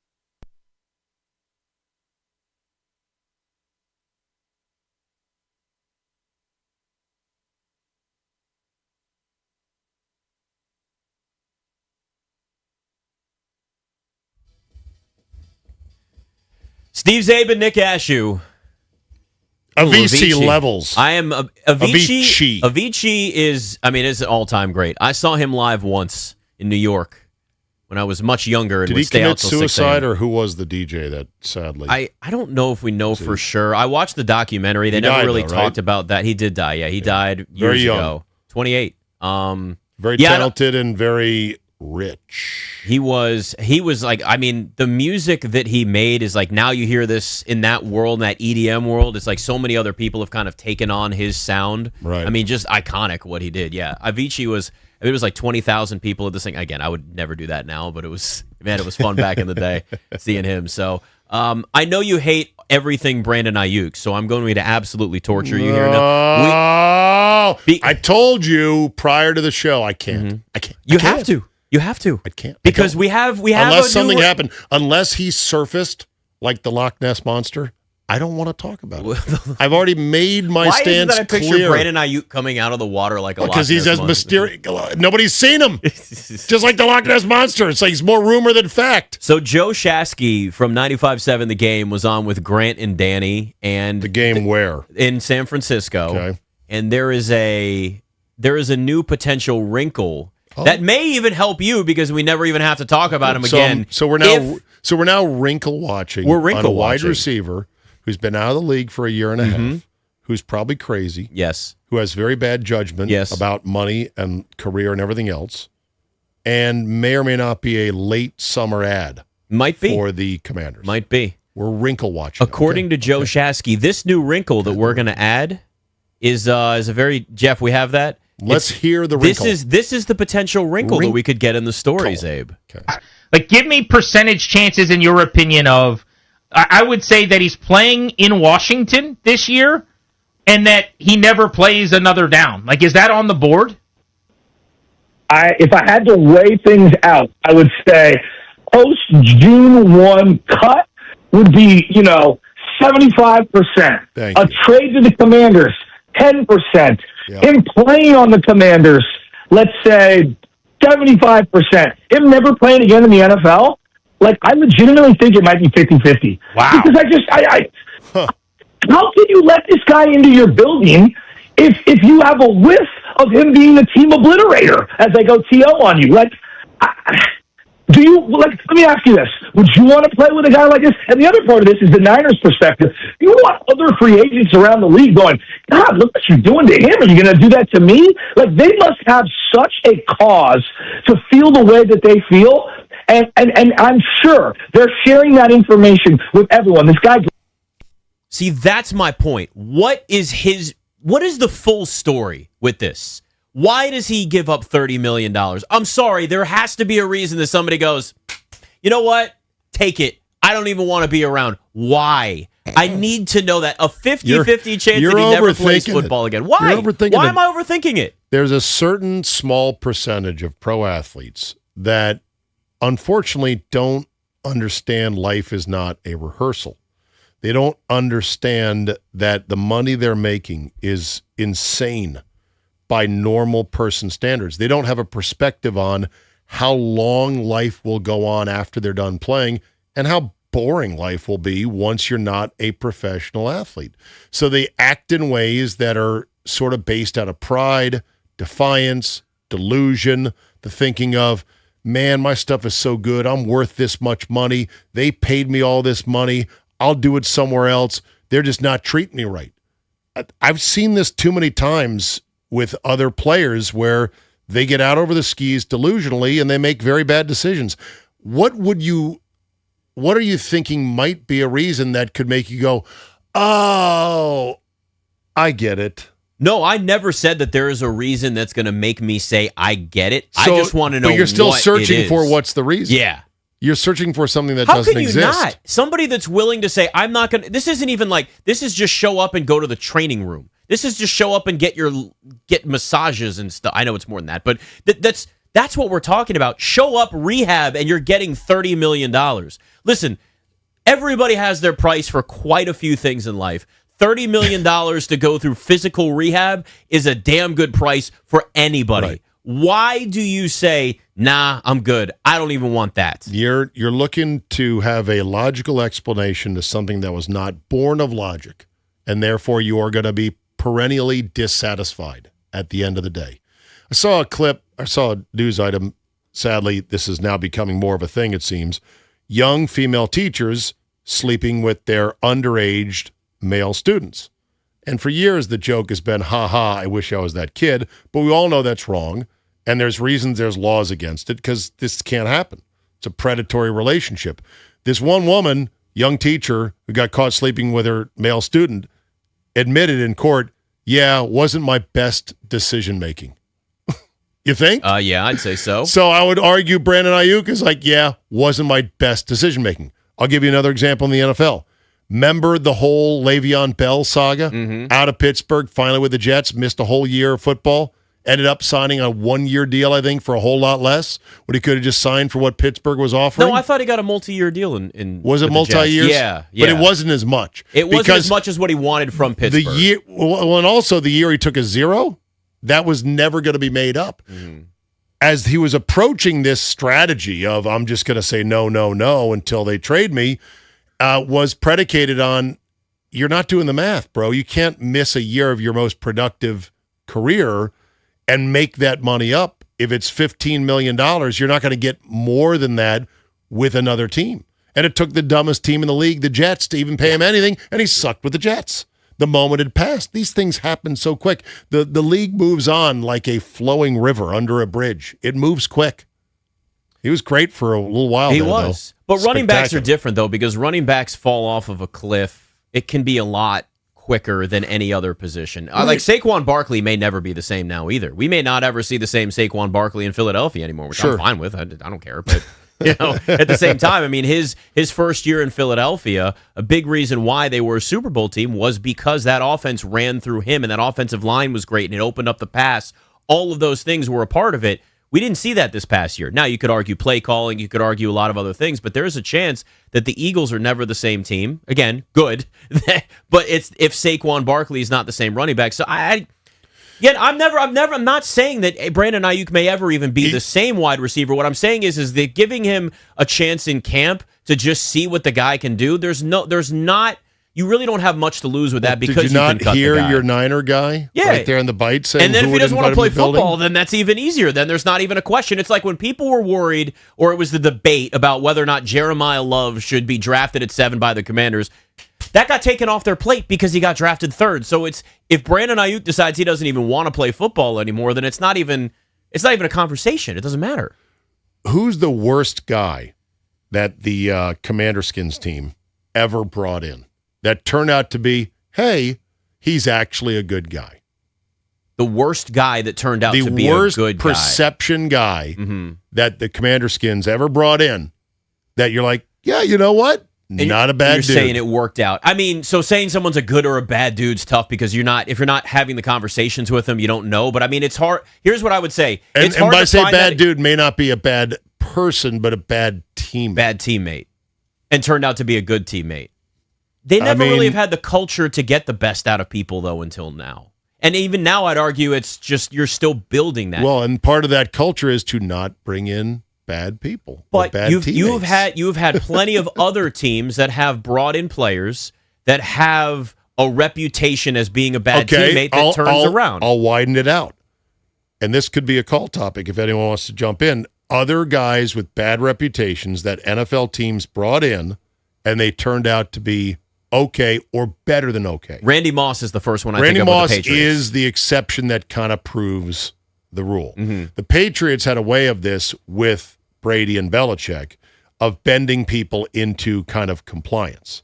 Steve Zabin, Nick Ashew. Avicii levels. I am Avicii. Avicii is an all-time great. I saw him live once in New York when I was much younger. And Did would he stay commit out till 6 a.m. suicide, or who was the DJ that sadly? I don't know if we know for sure. I watched the documentary. They He never died, really though, talked right? about that. He did die. Yeah, he died Very years young. ago. 28. Very yeah, talented and very rich. He was like, the music that he made is like, now you hear this in that world, in that EDM world. It's like so many other people have kind of taken on his sound. Right. Just iconic what he did. Yeah. Avicii was like 20,000 people at this thing. Again, I would never do that now, but it was fun back in the day seeing him. So I know you hate everything Brandon Ayuk, so I'm going to absolutely torture you here now. I told you prior to the show, I can't. I can't. You have to. You have to. I can't. Because we have unless something happened, unless he surfaced like the Loch Ness Monster, I don't want to talk about it. I've already made my Why stance is it that I picture clear. Brandon Ayuk coming out of the water like a Loch Because he's Ness as monster? mysterious. Nobody's seen him. Just like the Loch Ness Monster. It's like he's more rumor than fact. So Joe Shasky from 95.7 The Game was on with Grant and Danny, and The Game where? in San Francisco. Okay. And there is a new potential wrinkle that may even help you because we never even have to talk about him again. So we're now wrinkle watching. We're wrinkle on a wide watching. receiver who's been out of the league for a year and a half, who's probably crazy. Yes. Who has very bad judgment about money and career and everything else, and may or may not be a late summer ad. Might be for the Commanders. Might be. We're wrinkle watching. According to Joe Shasky, this new wrinkle that we're going to add is a very Jeff. We have that. Let's hear the wrinkle. This is the potential wrinkle that we could get in the stories, Abe. Okay. Like, give me percentage chances in your opinion of. I would say that he's playing in Washington this year, and that he never plays another down. Like, is that on the board? If I had to weigh things out, I would say post June 1 cut would be 75%. A trade to the Commanders, 10%. Him playing on the Commanders, let's say 75%. Him never playing again in the NFL, I legitimately think it might be 50-50. Wow. Because how can you let this guy into your building if you have a whiff of him being a team obliterator as I go TO on you? Do you, let me ask you this. Would you want to play with a guy like this? And the other part of this is the Niners' perspective. You want other free agents around the league going, God, look what you're doing to him. Are you going to do that to me? They must have such a cause to feel the way that they feel. And I'm sure they're sharing that information with everyone. This guy. See, that's my point. What is the full story with this? Why does he give up $30 million? I'm sorry, there has to be a reason that somebody goes, you know what? Take it. I don't even want to be around. Why? I need to know that. A 50-50 chance that he never plays football again. Why? Why am I overthinking it? There's a certain small percentage of pro athletes that unfortunately don't understand life is not a rehearsal. They don't understand that the money they're making is insane by normal person standards. They don't have a perspective on how long life will go on after they're done playing and how boring life will be once you're not a professional athlete. So they act in ways that are sort of based out of pride, defiance, delusion, the thinking of, man, my stuff is so good. I'm worth this much money. They paid me all this money. I'll do it somewhere else. They're just not treating me right. I've seen this too many times with other players where they get out over the skis delusionally and they make very bad decisions. What are you thinking might be a reason that could make you go, oh, I get it? No, I never said that there is a reason that's going to make me say I get it. I just want to know. But you're still what searching it is. for what's the reason. Yeah. You're searching for something that How doesn't can you exist. not? Somebody that's willing to say, I'm not going to, this isn't even like, this is just show up and go to the training room. This is just show up and get massages and stuff. I know it's more than that, but that's what we're talking about. Show up, rehab, and you're getting $30 million. Listen, everybody has their price for quite a few things in life. $30 million to go through physical rehab is a damn good price for anybody. Right. Why do you say, nah, I'm good. I don't even want that. You're looking to have a logical explanation to something that was not born of logic, and therefore you are going to be perennially dissatisfied at the end of the day. I saw a news item. Sadly, this is now becoming more of a thing, it seems. Young female teachers sleeping with their underaged male students. And for years, the joke has been, I wish I was that kid. But we all know that's wrong. And there's reasons, there's laws against it because this can't happen. It's a predatory relationship. This one woman, young teacher who got caught sleeping with her male student, admitted in court, wasn't my best decision-making. You think? Yeah, I'd say so. So I would argue Brandon Ayuk is like, wasn't my best decision-making. I'll give you another example in the NFL. Remember the whole Le'Veon Bell saga? Out of Pittsburgh, finally with the Jets, missed a whole year of football, ended up signing a 1-year deal, I think, for a whole lot less, when he could have just signed for what Pittsburgh was offering. No, I thought he got a multi-year deal in Was it multi-years? Yeah. But it wasn't as much. It wasn't as much as what he wanted from Pittsburgh. And also the year he took a zero, that was never going to be made up. As he was approaching this strategy of, I'm just going to say no until they trade me, was predicated on, you're not doing the math, bro. You can't miss a year of your most productive career and make that money up. If it's $15 million, you're not going to get more than that with another team. And it took the dumbest team in the league, the Jets, to even pay him anything, and he sucked with the Jets. The moment had passed. These things happen so quick. The league moves on like a flowing river under a bridge. It moves quick. He was great for a little while. He there, was. though. But running backs are different, though, because running backs fall off of a cliff. It can be a lot quicker than any other position. Like Saquon Barkley may never be the same now either. We may not ever see the same Saquon Barkley in Philadelphia anymore, which I'm fine with. I don't care. But at the same time, I mean, his first year in Philadelphia, a big reason why they were a Super Bowl team was because that offense ran through him, and that offensive line was great, and it opened up the pass. All of those things were a part of it. We didn't see that this past year. Now, you could argue play calling, you could argue a lot of other things, but there is a chance that the Eagles are never the same team. Again, good. But it's if Saquon Barkley is not the same running back. So I'm not saying that Brandon Ayuk may ever even be the same wide receiver. What I'm saying is that giving him a chance in camp to just see what the guy can do, you really don't have much to lose with that because Did you not can cut hear the guy. your Niner guy right there in the bite saying, and then if he doesn't want to play football, building? then that's even easier. Then there's not even a question. It's like when people were worried, or it was the debate about whether or not Jeremiah Love should be drafted at 7 by the Commanders. That got taken off their plate because he got drafted 3rd. So if Brandon Ayuk decides he doesn't even want to play football anymore, then it's not even a conversation. It doesn't matter. Who's the worst guy that the Commander Skins team ever brought in that turned out to be, hey, he's actually a good guy? The worst guy that turned out to be a good guy. The worst perception guy that the Commander Skins ever brought in that you're like, yeah, you know what? Not a bad dude. You're saying it worked out. I mean, so saying someone's a good or a bad dude's tough because if you're not having the conversations with them, you don't know. But I mean, it's hard. Here's what I would say. And by say bad dude may not be a bad person, but a bad teammate. Bad teammate. And turned out to be a good teammate. They never really have had the culture to get the best out of people, though, until now. And even now, I'd argue it's just you're still building that. Well, and part of that culture is to not bring in bad people. or But bad you've teammates. had plenty of other teams that have brought in players that have a reputation as being a bad teammate that turns around. I'll widen it out. And this could be a call topic if anyone wants to jump in. Other guys with bad reputations that NFL teams brought in and they turned out to be okay or better than okay. Randy Moss is the first one I Randy think of Moss with the Patriots. is the exception that kind of proves the rule. Mm-hmm. The Patriots had a way of this with Brady and Belichick of bending people into kind of compliance.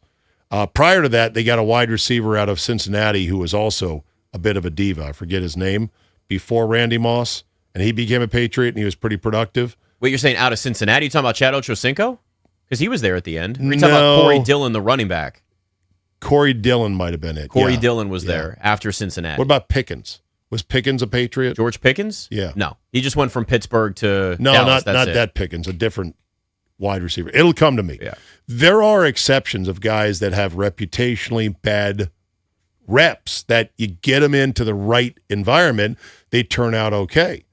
Prior to that, they got a wide receiver out of Cincinnati who was also a bit of a diva. I forget his name before Randy Moss, and he became a Patriot, and he was pretty productive. Wait, you're saying out of Cincinnati? You talking about Chad Ochocinco? Because he was there at the end. Or you talking about Corey Dillon, the running back? Corey Dillon might have been it. Corey yeah. Dillon was there after Cincinnati. What about Pickens? Was Pickens a Patriot? George Pickens? Yeah. No. He just went from Pittsburgh to No, Dallas. not that Pickens, a different wide receiver. It'll come to me. Yeah. There are exceptions of guys that have reputationally bad reps that you get them into the right environment, they turn out okay.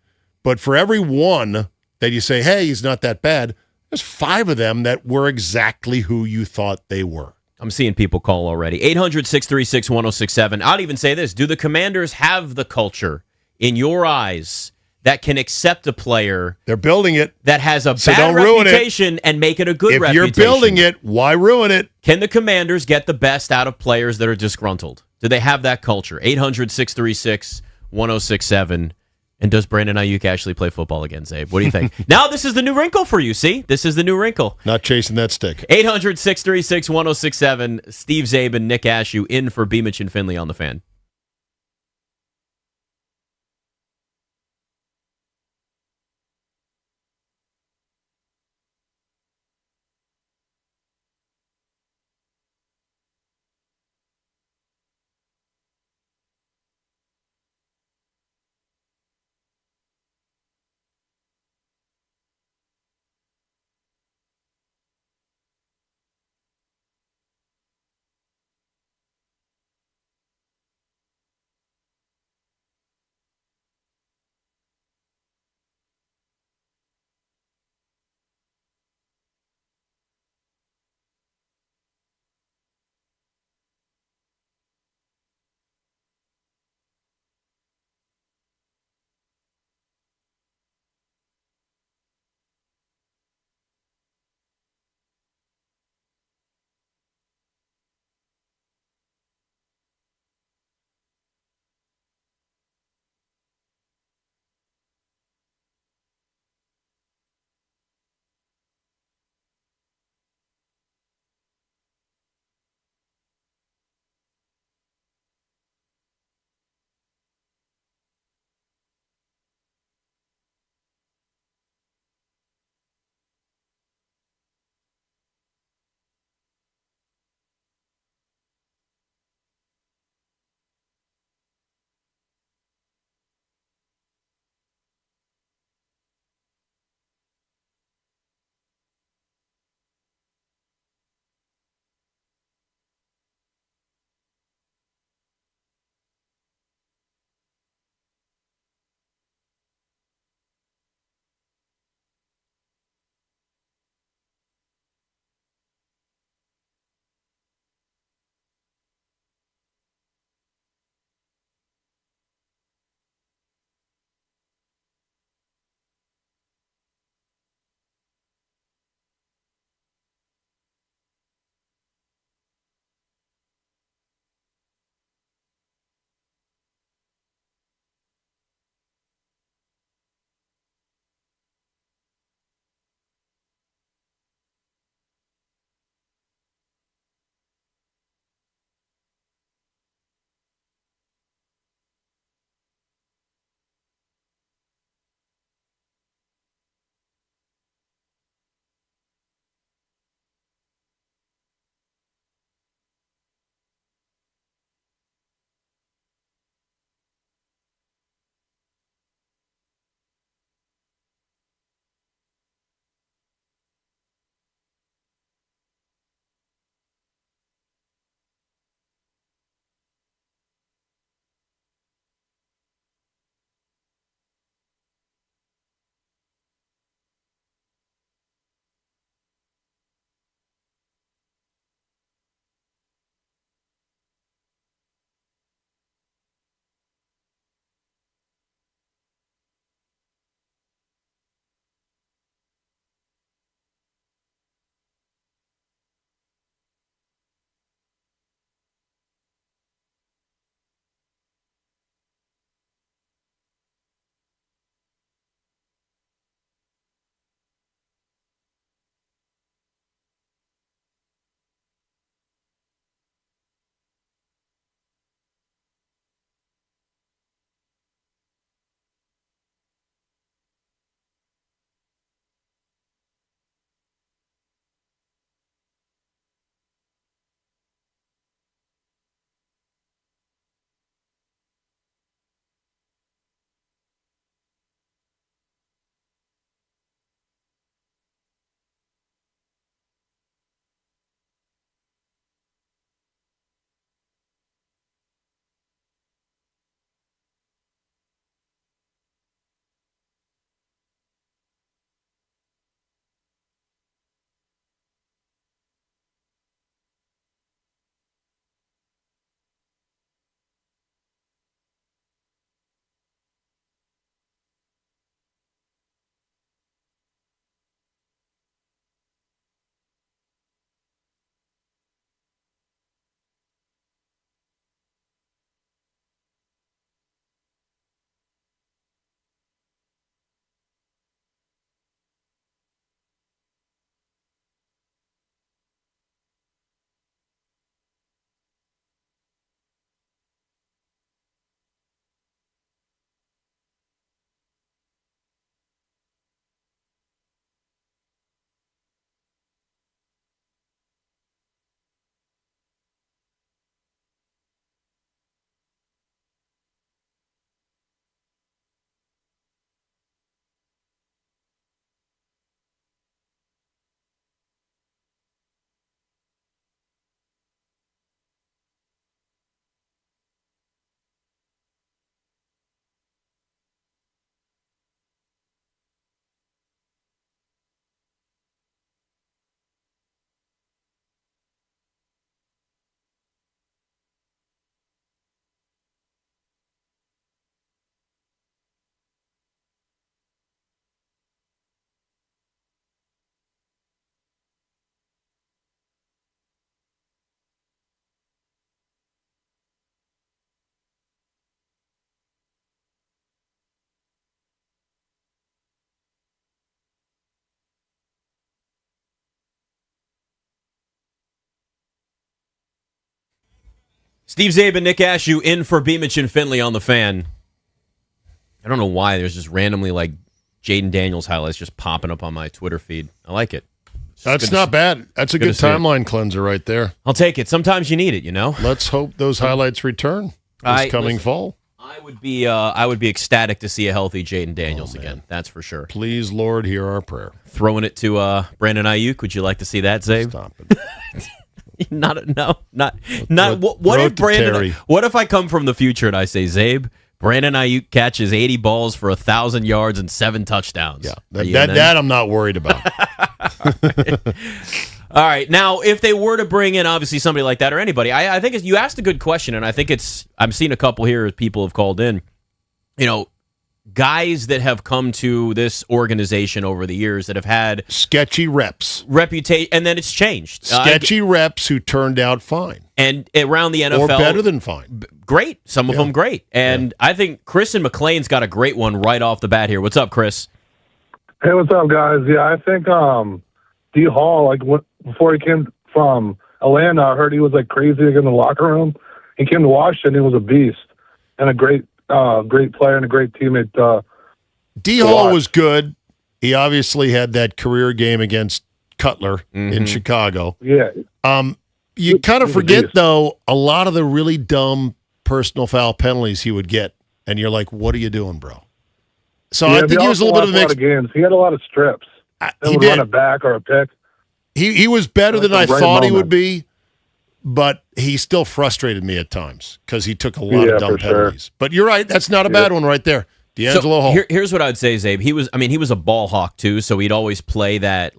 But for every one that you say, hey, he's not that bad, there's 5 of them that were exactly who you thought they were. I'm seeing people call already. 800-636-1067. I'd even say this. Do the Commanders have the culture, in your eyes, that can accept a player They're building it. that has a So bad don't ruin it. reputation and make it a good If reputation? you're building it, why ruin it? Can the Commanders get the best out of players that are disgruntled? Do they have that culture? 800-636-1067. And does Brandon Ayuk actually play football again, Zabe? What do you think? Now this is the new wrinkle for you, see? This is the new wrinkle. Not chasing that stick. 800-636-1067. Steve Zabe and Nick Ashew in for Beamich and Finley on the Fan. Steve Zabe and Nick Ashew in for Beamich and Finley on the Fan. I don't know why there's just randomly like Jaden Daniels highlights just popping up on my Twitter feed. I like it. That's not bad. That's a good timeline cleanser right there. I'll take it. Sometimes you need it, you know. Let's hope those highlights return this coming fall. I would be ecstatic to see a healthy Jaden Daniels again. That's for sure. Please, Lord, hear our prayer. Throwing it to Brandon Ayuk. Would you like to see that, Zabe? Stop it. Not. What if Brandon? Terry. What if I come from the future and I say, Zabe, Brandon Ayuk catches 80 balls for 1,000 yards and 7 touchdowns? Yeah, that I'm not worried about. All right. Now, if they were to bring in, obviously, somebody like that or anybody, I think you asked a good question, and I think I'm seeing a couple here as people have called in. You know, guys that have come to this organization over the years that have had sketchy reps, reputation, and then it's changed. Sketchy reps who turned out fine. And around the NFL. Or better than fine. Great. Some of them great. And I think Chris and McLean's got a great one right off the bat here. What's up, Chris? Hey, what's up, guys? Yeah, I think D. Hall, before he came from Atlanta, I heard he was crazy in the locker room. He came to Washington, he was a beast and a great player and a great teammate. D. Hall was good. He obviously had that career game against Cutler in Chicago. Yeah. You kind of forget, though, a lot of the really dumb personal foul penalties he would get, and you're like, what are you doing, bro? So I think he was a little bit of a mix. Games. He had a lot of strips. He would did. run it back or a pick. He was better than I the right thought he moment. would be, but he still frustrated me at times because he took a lot of dumb for sure. penalties. But you're right. That's not a bad one right there. D'Angelo Hall. Here's what I would say, Zabe. He was a ball hawk too, so he'd always play that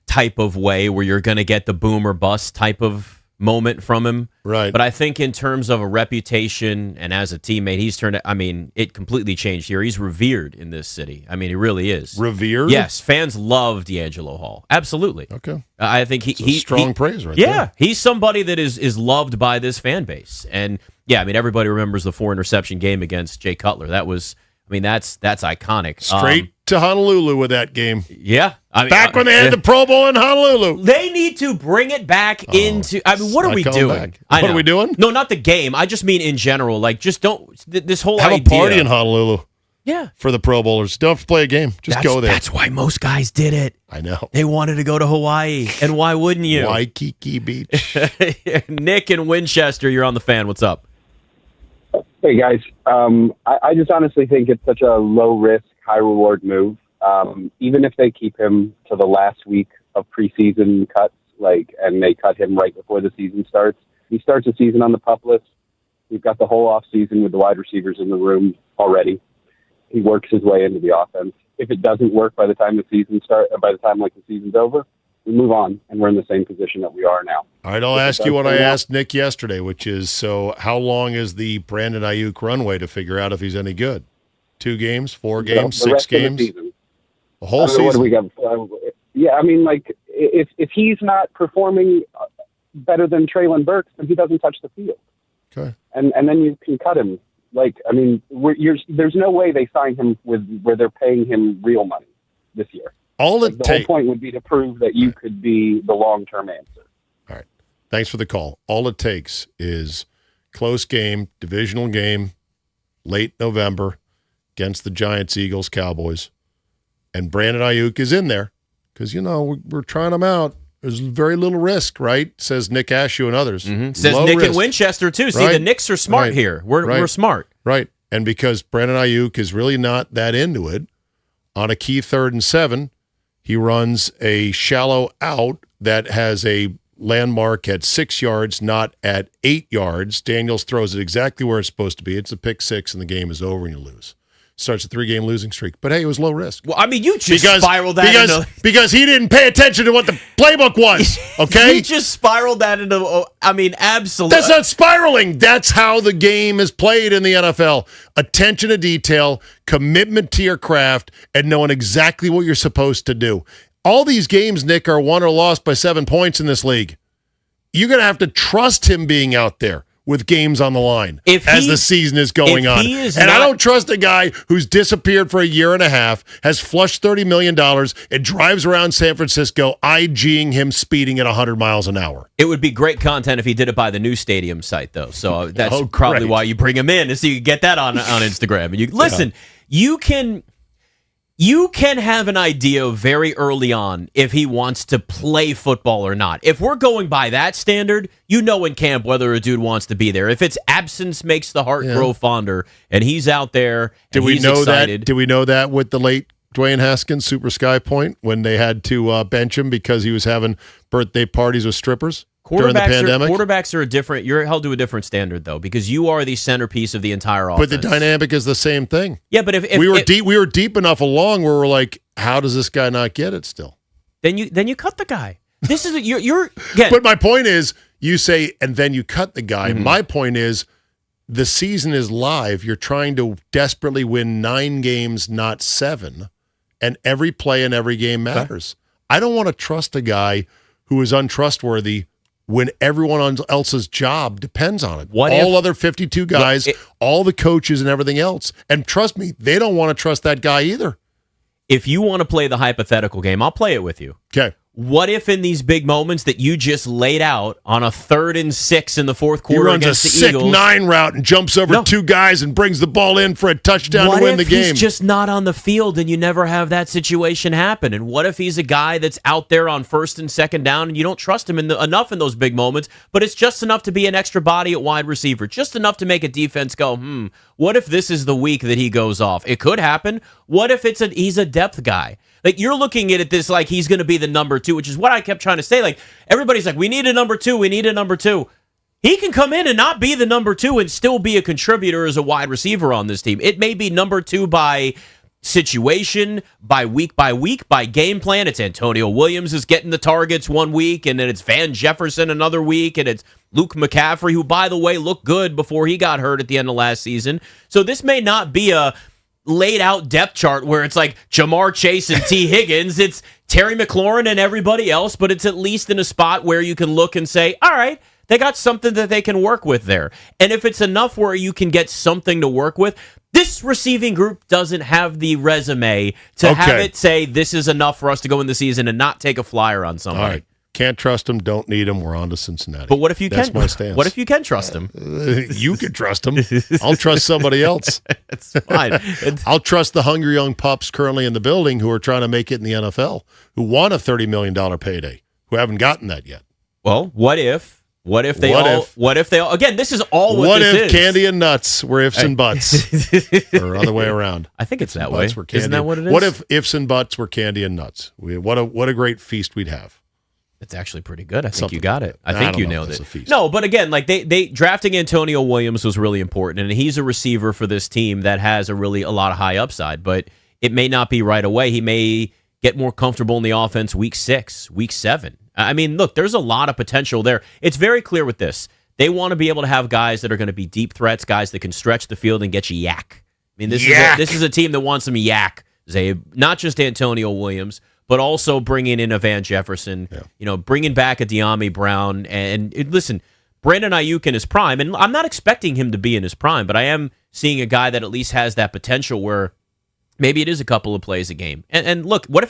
type of way where you're going to get the boom or bust type of moment from him. Right. But I think in terms of a reputation and as a teammate, it completely changed here. He's revered in this city. I mean, he really is. Revered? Yes. Fans love D'Angelo Hall. Absolutely. Okay. I think he's strong praise right there. there. Yeah. He's somebody that is loved by this fan base. And yeah, I mean, everybody remembers the 4-interception game against Jay Cutler. That's iconic. Straight to Honolulu with that game. Yeah. Back when they had the Pro Bowl in Honolulu. They need to bring it back into. I mean, what are we doing? Back. What are we doing? No, not the game. I just mean in general. Just don't. This whole Have idea. a party in Honolulu. Yeah. For the Pro Bowlers. Don't have to play a game. Just go there. That's why most guys did it. I know. They wanted to go to Hawaii. And why wouldn't you? Waikiki Beach. Nick in Winchester, you're on the Fan. What's up? Hey, guys. I just honestly think it's such a low-risk, high-reward move. Even if they keep him to the last week of preseason cuts, and they cut him right before the season starts, he starts the season on the PUP list. We've got the whole offseason with the wide receivers in the room already. He works his way into the offense. If it doesn't work by the time the season's over, we move on, and we're in the same position that we are now. All right, I'll ask you what I asked Nick yesterday, which is, so how long is the Brandon Ayuk runway to figure out if he's any good? 2 games, 4 games, 6 games? The whole season? What do we got? If he's not performing better than Treylon Burks, then he doesn't touch the field. Okay. And then you can cut him. There's no way they sign him where they're paying him real money this year. The whole point would be to prove that you could be the long-term answer. All right. Thanks for the call. All it takes is close game, divisional game, late November against the Giants, Eagles, Cowboys, and Brandon Ayuk is in there because, we're trying him out. There's very little risk, right? Says Nick Ashew and others. Says Low Nick risk. in Winchester, too. See, Right. the Knicks are smart here. We're smart. Right. And because Brandon Ayuk is really not that into it, on a key 3rd and 7, he runs a shallow out that has a landmark at 6 yards, not at 8 yards. Daniels throws it exactly where it's supposed to be. It's a pick 6, and the game is over, and you lose. Starts a 3-game losing streak. But, hey, it was low risk. Well, I mean, you just spiraled that because he didn't pay attention to what the playbook was, okay? You just spiraled that into, absolutely. That's not spiraling. That's how the game is played in the NFL. Attention to detail, commitment to your craft, and knowing exactly what you're supposed to do. All these games, Nick, are won or lost by 7 points in this league. You're going to have to trust him being out there. with games on the line If the season is going if on. he is And I not- don't trust a guy who's disappeared for a year and a half, has flushed $30 million, and drives around San Francisco IGing him speeding at 100 miles an hour. It would be great content if he did it by the new stadium site, though. So that's Oh, probably great. why you bring him in, is so you can get that on Instagram. And you listen, you can have an idea very early on if he wants to play football or not. If we're going by that standard, you know in camp whether a dude wants to be there. If it's absence makes the heart grow fonder, and he's out there, Did and we he's know excited. that? Did we know that with the late Dwayne Haskins, Super Sky Point, when they had to bench him because he was having birthday parties with strippers during the pandemic? Quarterbacks are a different. You're held to a different standard though, because you are the centerpiece of the entire offense. But the dynamic is the same thing. Yeah, but if we were deep enough along where we're like, how does this guy not get it still? then you cut the guy. This is you're again. But my point is, you say, and then you cut the guy. Mm-hmm. My point is, the season is live. You're trying to desperately win 9 games, not 7, and every play in every game matters. I don't want to trust a guy who is untrustworthy when everyone else's job depends on it. All other 52 guys, all the coaches and everything else. And trust me, they don't want to trust that guy either. If you want to play the hypothetical game, I'll play it with you. Okay. What if in these big moments that you just laid out on a 3rd and 6 in the fourth He quarter runs a against the sick Eagles, 9 route and jumps over 2 guys and brings the ball in for a touchdown what to win the if game. he's just not on the field and you never have that situation happen? And what if he's a guy that's out there on 1st and 2nd down and you don't trust him enough in those big moments, but it's just enough to be an extra body at wide receiver, just enough to make a defense go, what if this is the week that he goes off? It could happen. What if he's a depth guy? Like, you're looking at it this like he's going to be the number 2, which is what I kept trying to say. Like, everybody's like, we need a number 2. We need a number 2. He can come in and not be the number 2 and still be a contributor as a wide receiver on this team. It may be number 2 by situation, by week, by game plan. It's Antonio Williams is getting the targets one week, and then it's Van Jefferson another week, and it's Luke McCaffrey, who, by the way, looked good before he got hurt at the end of last season. So this may not be a laid out depth chart where it's like Jamar Chase and T. Higgins. It's Terry McLaurin and everybody else, but it's at least in a spot where you can look and say, all right, they got something that they can work with there. And if it's enough where you can get something to work with, this receiving group doesn't have the resume to have it say this is enough for us to go in the season and not take a flyer on somebody. All right. Can't trust him. Don't need him. We're on to Cincinnati. But what if you That's can? my stance. What if you can trust him? You can trust him. I'll trust somebody else. It's fine. I'll trust the hungry young pups currently in the building who are trying to make it in the NFL, who want a $30 million payday, who haven't gotten that yet. Well, what if they all again, this is all what this is. Candy and nuts were ifs and buts, or other way around? I think it's that Buts way. were candy. Isn't that what it is? What if ifs and buts were candy and nuts? What a great feast we'd have. It's actually pretty good. I think Something you got it. I I think don't you know if nailed that's it. a feast. No, but again, like they drafting Antonio Williams was really important, and he's a receiver for this team that has a lot of high upside, but it may not be right away. He may get more comfortable in the offense week 6, week 7. I mean, look, there's a lot of potential there. It's very clear with this. They want to be able to have guys that are going to be deep threats, guys that can stretch the field and get you yak. I mean, this is a team that wants some yak, Zabe, not just Antonio Williams, but also bringing in a Van Jefferson, bringing back a De'Ami Brown. And listen, Brandon Ayuk in his prime, and I'm not expecting him to be in his prime, but I am seeing a guy that at least has that potential where maybe it is a couple of plays a game. And look, what if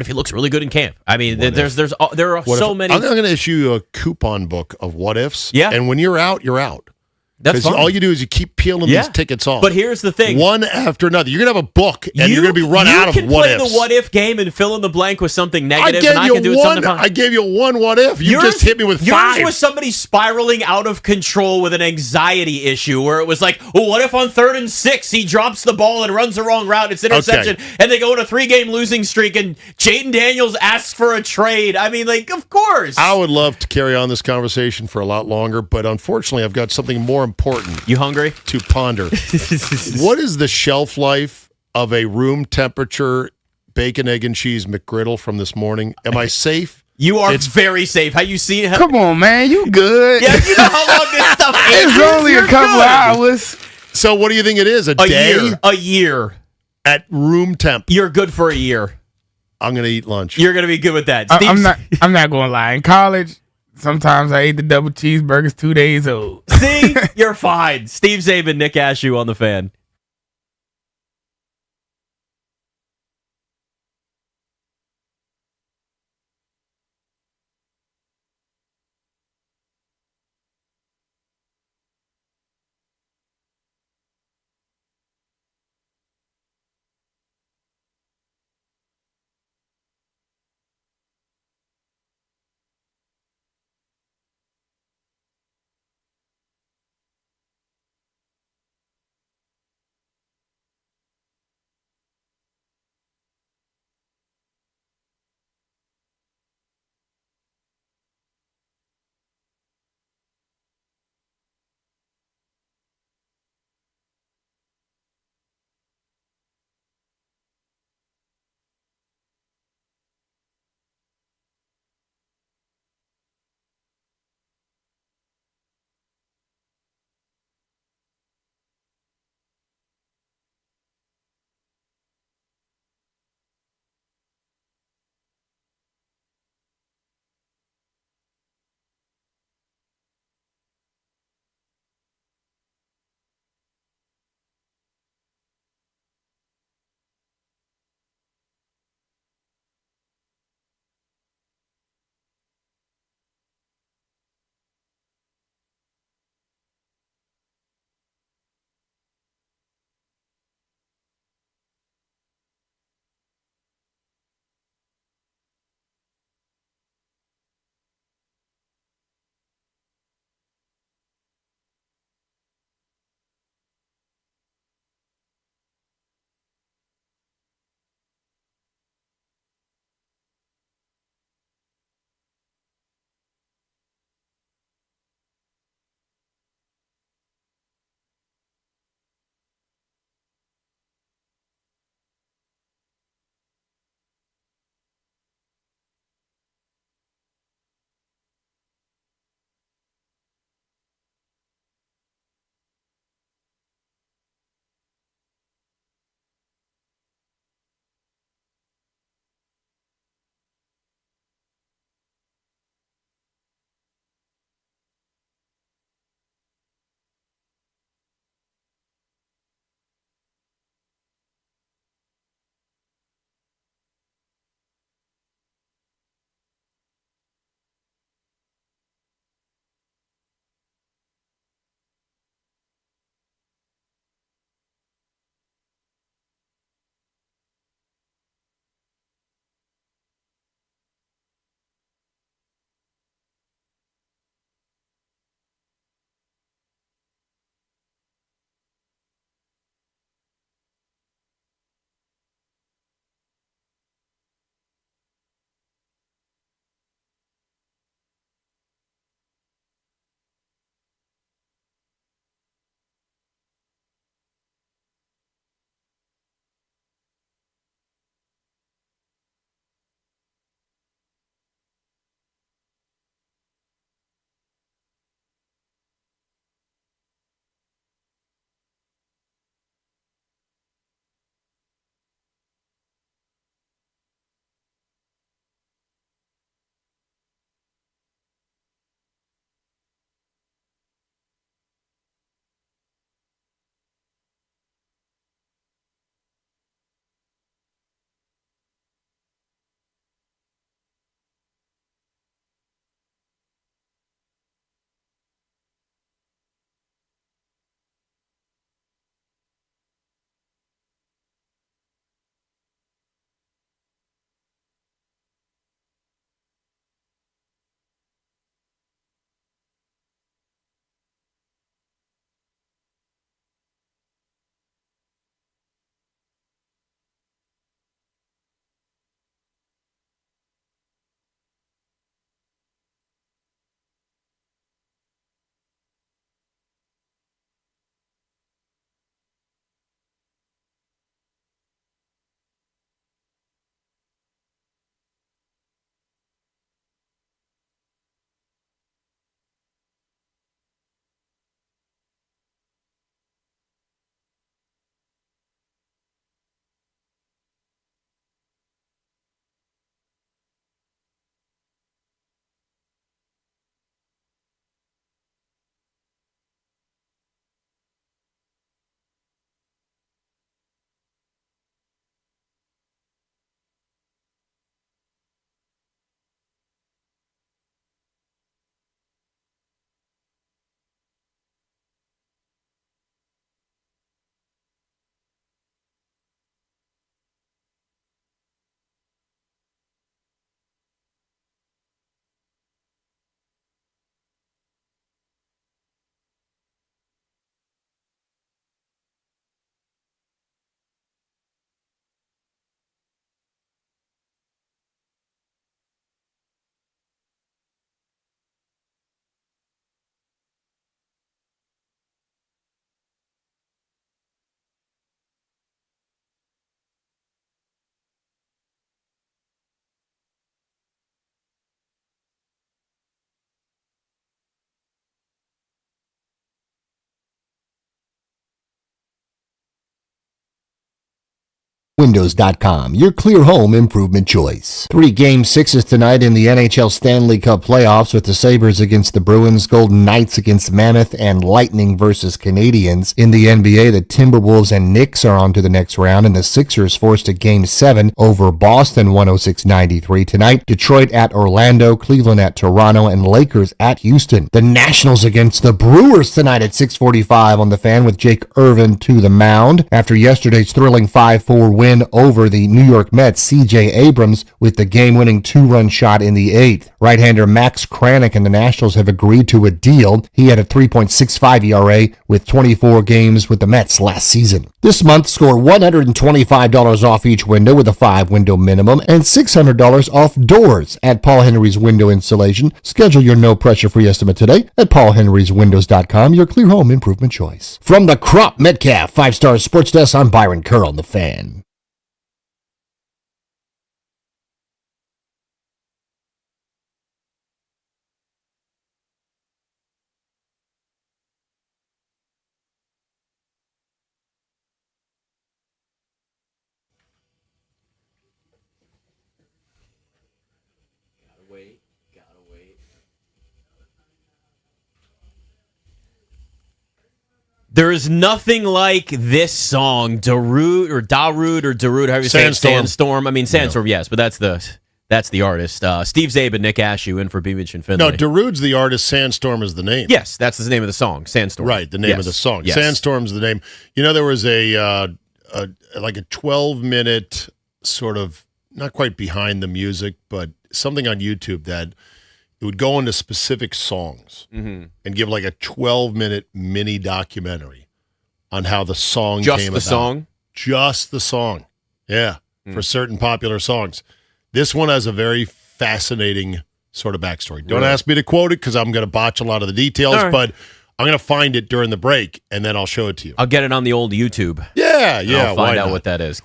he looks really good in camp? I mean, there are so many. I'm going to issue you a coupon book of what ifs. Yeah. And when you're out, you're out. That's fine. All you do is you keep peeling these tickets off. But here's the thing. One after another. You're going to have a book, and you're going to be run out of what ifs. You can play the what if game and fill in the blank with something negative, and I can do something fun. I gave you one what if. You just hit me with 5. Yours was somebody spiraling out of control with an anxiety issue where it was like, well, what if on 3rd and 6 he drops the ball and runs the wrong route, it's interception, and they go on a 3-game losing streak, and Jaden Daniels asks for a trade. I mean, like, of course. I would love to carry on this conversation for a lot longer, but unfortunately, I've got something more important. You hungry? To ponder. What is the shelf life of a room temperature bacon, egg, and cheese McGriddle from this morning? Am I safe? You are very safe. How you see it? Come on, man. You good. Yeah, you know how long this stuff is. It's only a couple hours. So what do you think it is? A day? A year. At room temp. You're good for a year. I'm going to eat lunch. You're going to be good with that. I'm not going to lie. In college, Sometimes I ate the double cheeseburgers 2 days old. See, you're fine. Steve Zabin, Nick Ashew on the Fan. Windows.com, your clear home improvement choice. 3 Game 6s tonight in the NHL Stanley Cup playoffs with the Sabres against the Bruins, Golden Knights against Mammoth, and Lightning versus Canadiens. In the NBA, the Timberwolves and Knicks are on to the next round, and the Sixers forced a Game 7 over Boston 106-93 tonight. Detroit at Orlando, Cleveland at Toronto, and Lakers at Houston. The Nationals against the Brewers tonight at 6:45 on the Fan with Jake Irvin to the mound. After yesterday's thrilling 5-4 win over the New York Mets, C.J. Abrams with the game-winning 2-run shot in the 8th. Right-hander Max Kranick and the Nationals have agreed to a deal. He had a 3.65 ERA with 24 games with the Mets last season. This month, score $125 off each window with a 5-window minimum and $600 off doors at Paul Henry's Window Installation. Schedule your no-pressure free estimate today at paulhenryswindows.com, your clear home improvement choice. From the Crop Metcalf 5-Star Sports Desk, I'm Byron Kerr on the Fan. There is nothing like this song, Darude, however you say it, Sandstorm. I mean, Sandstorm, yes, but that's the artist. Steve Zabe and Nick Ashew in for B-Mitch and Finley. No, Darude's the artist, Sandstorm is the name. Yes, that's the name of the song, Sandstorm. Right, the name of the song. Yes. Sandstorm's the name. You know, there was a 12-minute sort of, not quite behind the music, but something on YouTube that it would go into specific songs and give like a 12-minute mini documentary on how the song Just came the about. song? Just the song. Yeah, for certain popular songs. This one has a very fascinating sort of backstory. Don't Really? ask me to quote it because I'm going to botch a lot of the details, All right. but I'm going to find it during the break, and then I'll show it to you. I'll get it on the old YouTube. Yeah, And yeah. I'll find why out not? what that is.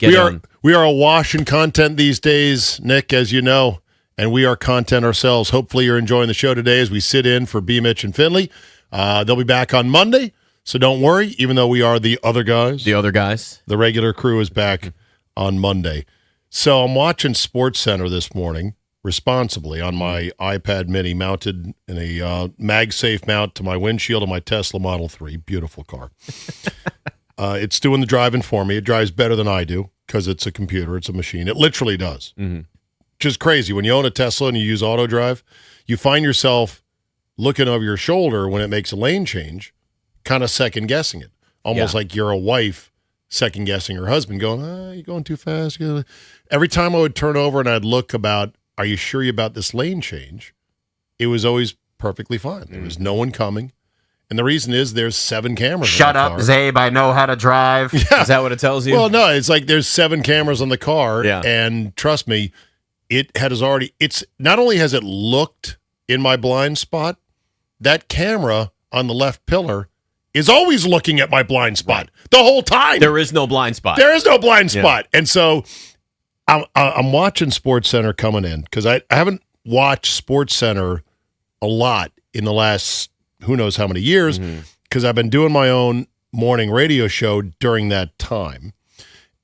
We are awash in content these days, Nick, as you know, and we are content ourselves. Hopefully you're enjoying the show today as we sit in for B. Mitch and Finley. They'll be back on Monday, so don't worry, even though we are the other guys. The regular crew is back on Monday. So I'm watching SportsCenter this morning responsibly on my iPad mini mounted in a MagSafe mount to my windshield of my Tesla Model 3. Beautiful car. It's doing the driving for me. It drives better than I do because it's a computer. It's a machine. It literally does. Which is crazy. When you own a Tesla and you use auto drive, you find yourself looking over your shoulder when it makes a lane change, kind of second guessing it. Almost like you're a wife second guessing her husband, going, you're going too fast. Every time I would turn over and I'd look about, are you sure about this lane change? It was always perfectly fine. There was no one coming. And the reason is there's 7 cameras Shut on the up, car. Zabe. I know how to drive. Yeah. Is that what it tells you? Well, no, it's like there's 7 cameras on the car. Yeah. And trust me, it's not only has it looked in my blind spot, that camera on the left pillar is always looking at my blind spot the whole time. There is no blind spot. There is no blind Yeah. spot. And so I'm watching SportsCenter coming in because I haven't watched SportsCenter a lot in the last who knows how many years because I've been doing my own morning radio show during that time.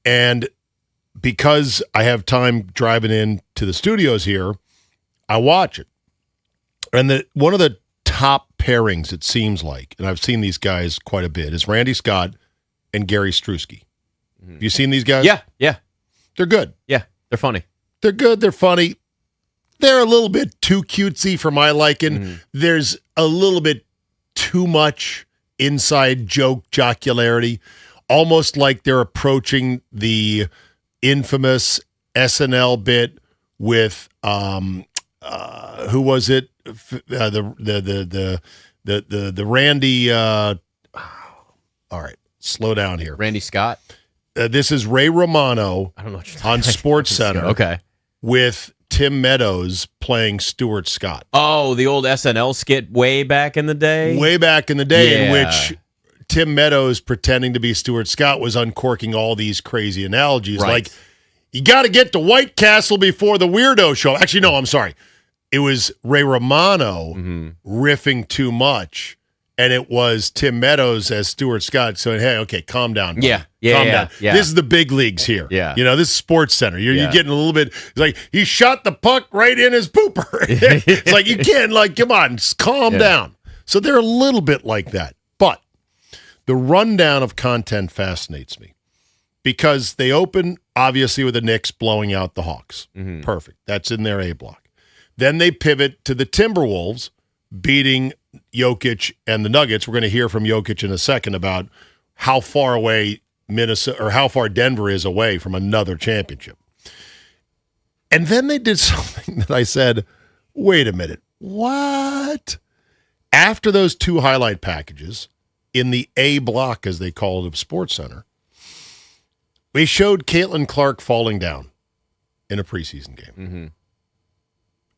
And because I have time driving in to the studios here, I watch it. And one of the top pairings, it seems like, and I've seen these guys quite a bit, is Randy Scott and Gary Strusky. Have you seen these guys? Yeah. They're good. Yeah, they're funny. They're good. They're funny. They're a little bit too cutesy for my liking. There's a little bit too much inside joke jocularity, almost like they're approaching the infamous SNL bit with who was it? The Randy. All right, slow down here. Randy Scott. This is Ray Romano I don't know what you're on SportsCenter. Okay. With Tim Meadows playing Stuart Scott. Oh, the old SNL skit way back in the day? Way back in the day in Yeah. which Tim Meadows pretending to be Stuart Scott was uncorking all these crazy analogies. Right. Like, you got to get to White Castle before the weirdo show. Actually, no, I'm sorry. It was Ray Romano riffing too much and it was Tim Meadows as Stuart Scott saying, "Hey, okay, calm down, buddy. calm down. Yeah. This is the big leagues here. Yeah. This is Sports Center. You're Yeah. getting a little bit. It's like he shot the puck right in his pooper. It's like you can't come on, just calm down. So they're a little bit like that, but the rundown of content fascinates me because they open obviously with the Knicks blowing out the Hawks. Mm-hmm. Perfect. That's in their A block. Then they pivot to the Timberwolves beating Jokic and the Nuggets. We're going to hear from Jokic in a second about how far away Minnesota or how far Denver is away from another championship. And then they did something that I said, wait a minute, what? After those two highlight packages in the A block, as they call it, of SportsCenter, we showed Caitlin Clark falling down in a preseason game. Mm-hmm.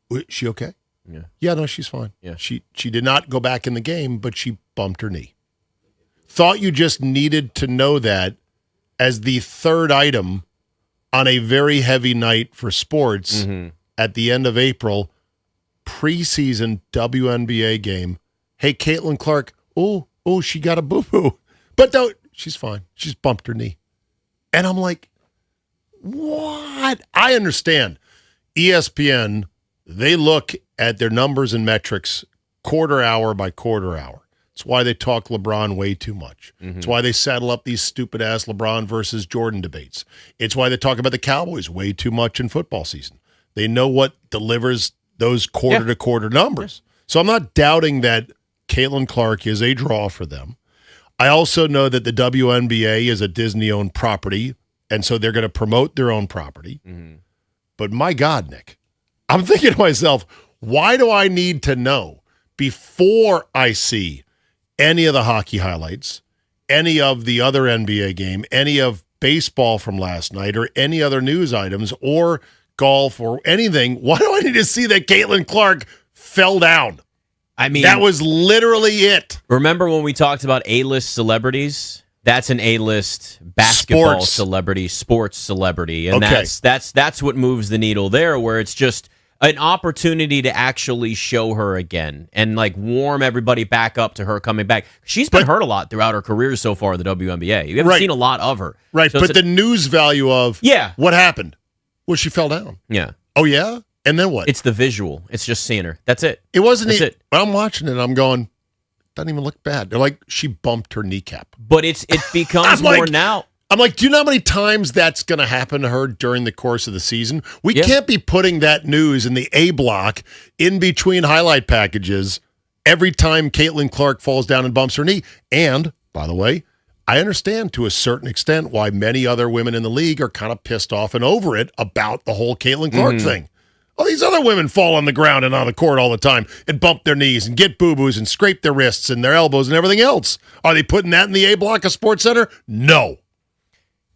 Was she okay? Yeah. Yeah, no, she's fine. Yeah. She did not go back in the game, but she bumped her knee. Thought you just needed to know that as the third item on a very heavy night for sports at the end of April, preseason WNBA game. Hey, Caitlin Clark, oh, she got a boo-boo. But no, she's fine. She's bumped her knee. And I'm like, what? I understand. ESPN, they look at their numbers and metrics quarter hour by quarter hour. It's why they talk LeBron way too much. It's why they saddle up these stupid-ass LeBron versus Jordan debates. It's why they talk about the Cowboys way too much in football season. They know what delivers those quarter-to-quarter numbers. So I'm not doubting that Caitlin Clark is a draw for them. I also know that the WNBA is a Disney-owned property, and so they're going to promote their own property. But my God, Nick, I'm thinking to myself, why do I need to know before I see any of the hockey highlights, any of the other NBA game, any of baseball from last night, or any other news items, or golf, or anything? Why do I need to see that Caitlin Clark fell down? I mean, that was literally it. Remember when we talked about A-list celebrities? That's an A-list basketball Sports. celebrity, sports celebrity, and Okay. that's what moves the needle there, where it's just an opportunity to actually show her again and like warm everybody back up to her coming back. She's been hurt a lot throughout her career so far in the WNBA. You haven't Right. seen a lot of her, Right, So but it's the news value of what happened? Well, she fell down. yeah. Oh, yeah? And then what? It's the visual. It's just seeing her. That's it. It wasn't That's it. I'm watching it, I'm going, doesn't even look bad. They're like, she bumped her kneecap. But it becomes I'm like- more now. I'm like, do you know how many times that's going to happen to her during the course of the season? We can't be putting that news in the A block in between highlight packages every time Caitlin Clark falls down and bumps her knee. And, by the way, I understand to a certain extent why many other women in the league are kind of pissed off and over it about the whole Caitlin Clark thing. All these other women fall on the ground and on the court all the time and bump their knees and get boo-boos and scrape their wrists and their elbows and everything else. Are they putting that in the A block of SportsCenter? No.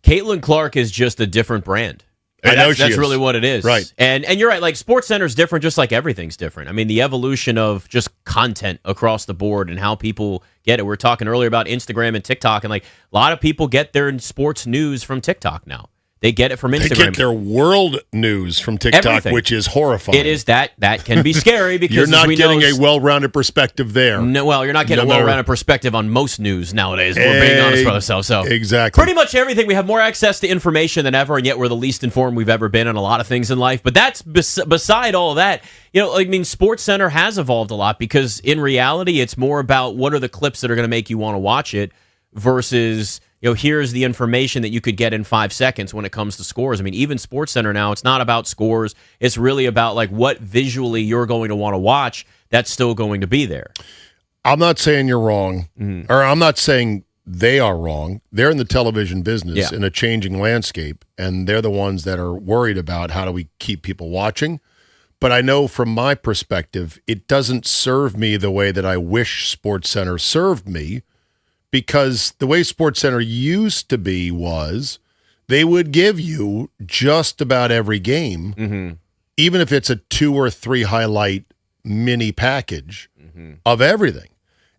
Caitlin Clark is just a different brand. I know That's she is. really what it is. Right. And you're right, like SportsCenter is different just like everything's different. I mean, the evolution of just content across the board and how people get it. We were talking earlier about Instagram and TikTok, and like a lot of people get their sports news from TikTok now. They get it from Instagram. They get their world news from TikTok, Everything. which is horrifying. It is that can be scary because you're not as we getting know, a well-rounded perspective there. No, well, you're not getting No a matter- well-rounded perspective on most news nowadays. If we're being honest with ourselves. So exactly, pretty much everything. We have more access to information than ever, and yet we're the least informed we've ever been on a lot of things in life. But that's beside all that. You know, I mean, SportsCenter has evolved a lot because in reality, it's more about what are the clips that are going to make you want to watch it versus, you know, here's the information that you could get in 5 seconds when it comes to scores. I mean, even SportsCenter now, it's not about scores. It's really about like what visually you're going to want to watch that's still going to be there. I'm not saying you're wrong, or I'm not saying they are wrong. They're in the television business in a changing landscape, and they're the ones that are worried about how do we keep people watching. But I know from my perspective, it doesn't serve me the way that I wish SportsCenter served me, because the way SportsCenter used to be was they would give you just about every game, even if it's a 2 or 3 highlight mini package of everything.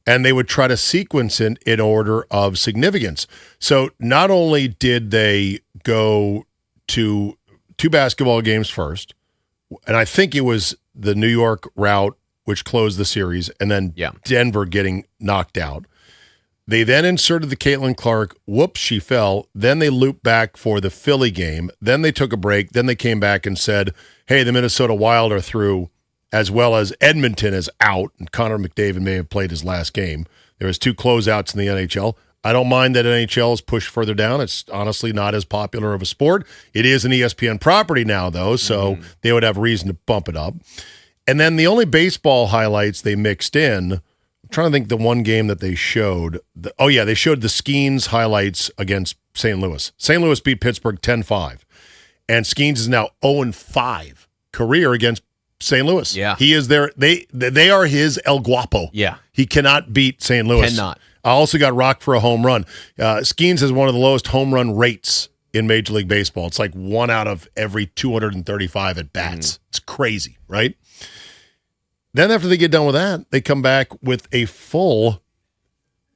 And they would try to sequence it in order of significance. So not only did they go to 2 basketball games first, and I think it was the New York route which closed the series, and then Denver getting knocked out. They then inserted the Caitlin Clark. Whoops, she fell. Then they looped back for the Philly game. Then they took a break. Then they came back and said, hey, the Minnesota Wild are through, as well as Edmonton is out, and Connor McDavid may have played his last game. There was 2 closeouts in the NHL. I don't mind that NHL is pushed further down. It's honestly not as popular of a sport. It is an ESPN property now, though, so they would have reason to bump it up. And then the only baseball highlights they mixed in, I'm trying to think the one game that they showed. They showed the Skeens highlights against St. Louis. St. Louis beat Pittsburgh 10-5. And Skeens is now 0-5 career against St. Louis. Yeah. He is there. They are his El Guapo. Yeah. He cannot beat St. Louis. Cannot. I also got rocked for a home run. Skeens has one of the lowest home run rates in Major League Baseball. It's like 1 out of every 235 at bats. It's crazy, right? Then after they get done with that, they come back with a full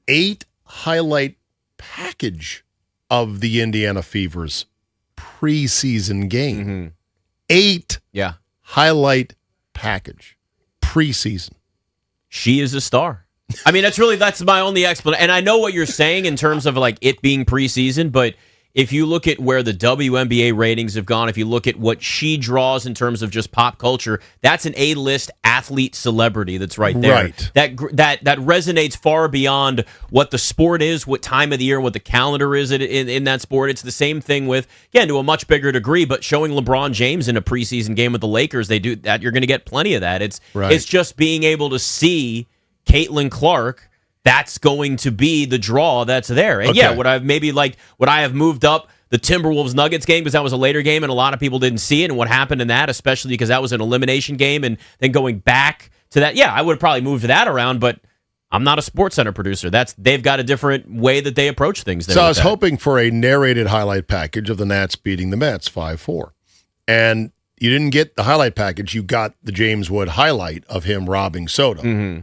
8 highlight package of the Indiana Fever's preseason game. 8 highlight package preseason. She is a star. I mean, that's my only explanation. And I know what you're saying in terms of like it being preseason, but if you look at where the WNBA ratings have gone, if you look at what she draws in terms of just pop culture, that's an A-list athlete celebrity that's right there. Right. That resonates far beyond what the sport is, what time of the year, what the calendar is in that sport. It's the same thing with, again, to a much bigger degree, but showing LeBron James in a preseason game with the Lakers, they do that. You're going to get plenty of that. It's just being able to see Caitlin Clark. That's going to be the draw that's there. And would I have moved up the Timberwolves Nuggets game because that was a later game and a lot of people didn't see it, and what happened in that, especially because that was an elimination game, and then going back to that, I would have probably moved that around, but I'm not a SportsCenter producer. They've got a different way that they approach things there. So I was hoping for a narrated highlight package of the Nats beating the Mets 5-4. And you didn't get the highlight package. You got the James Wood highlight of him robbing Soto.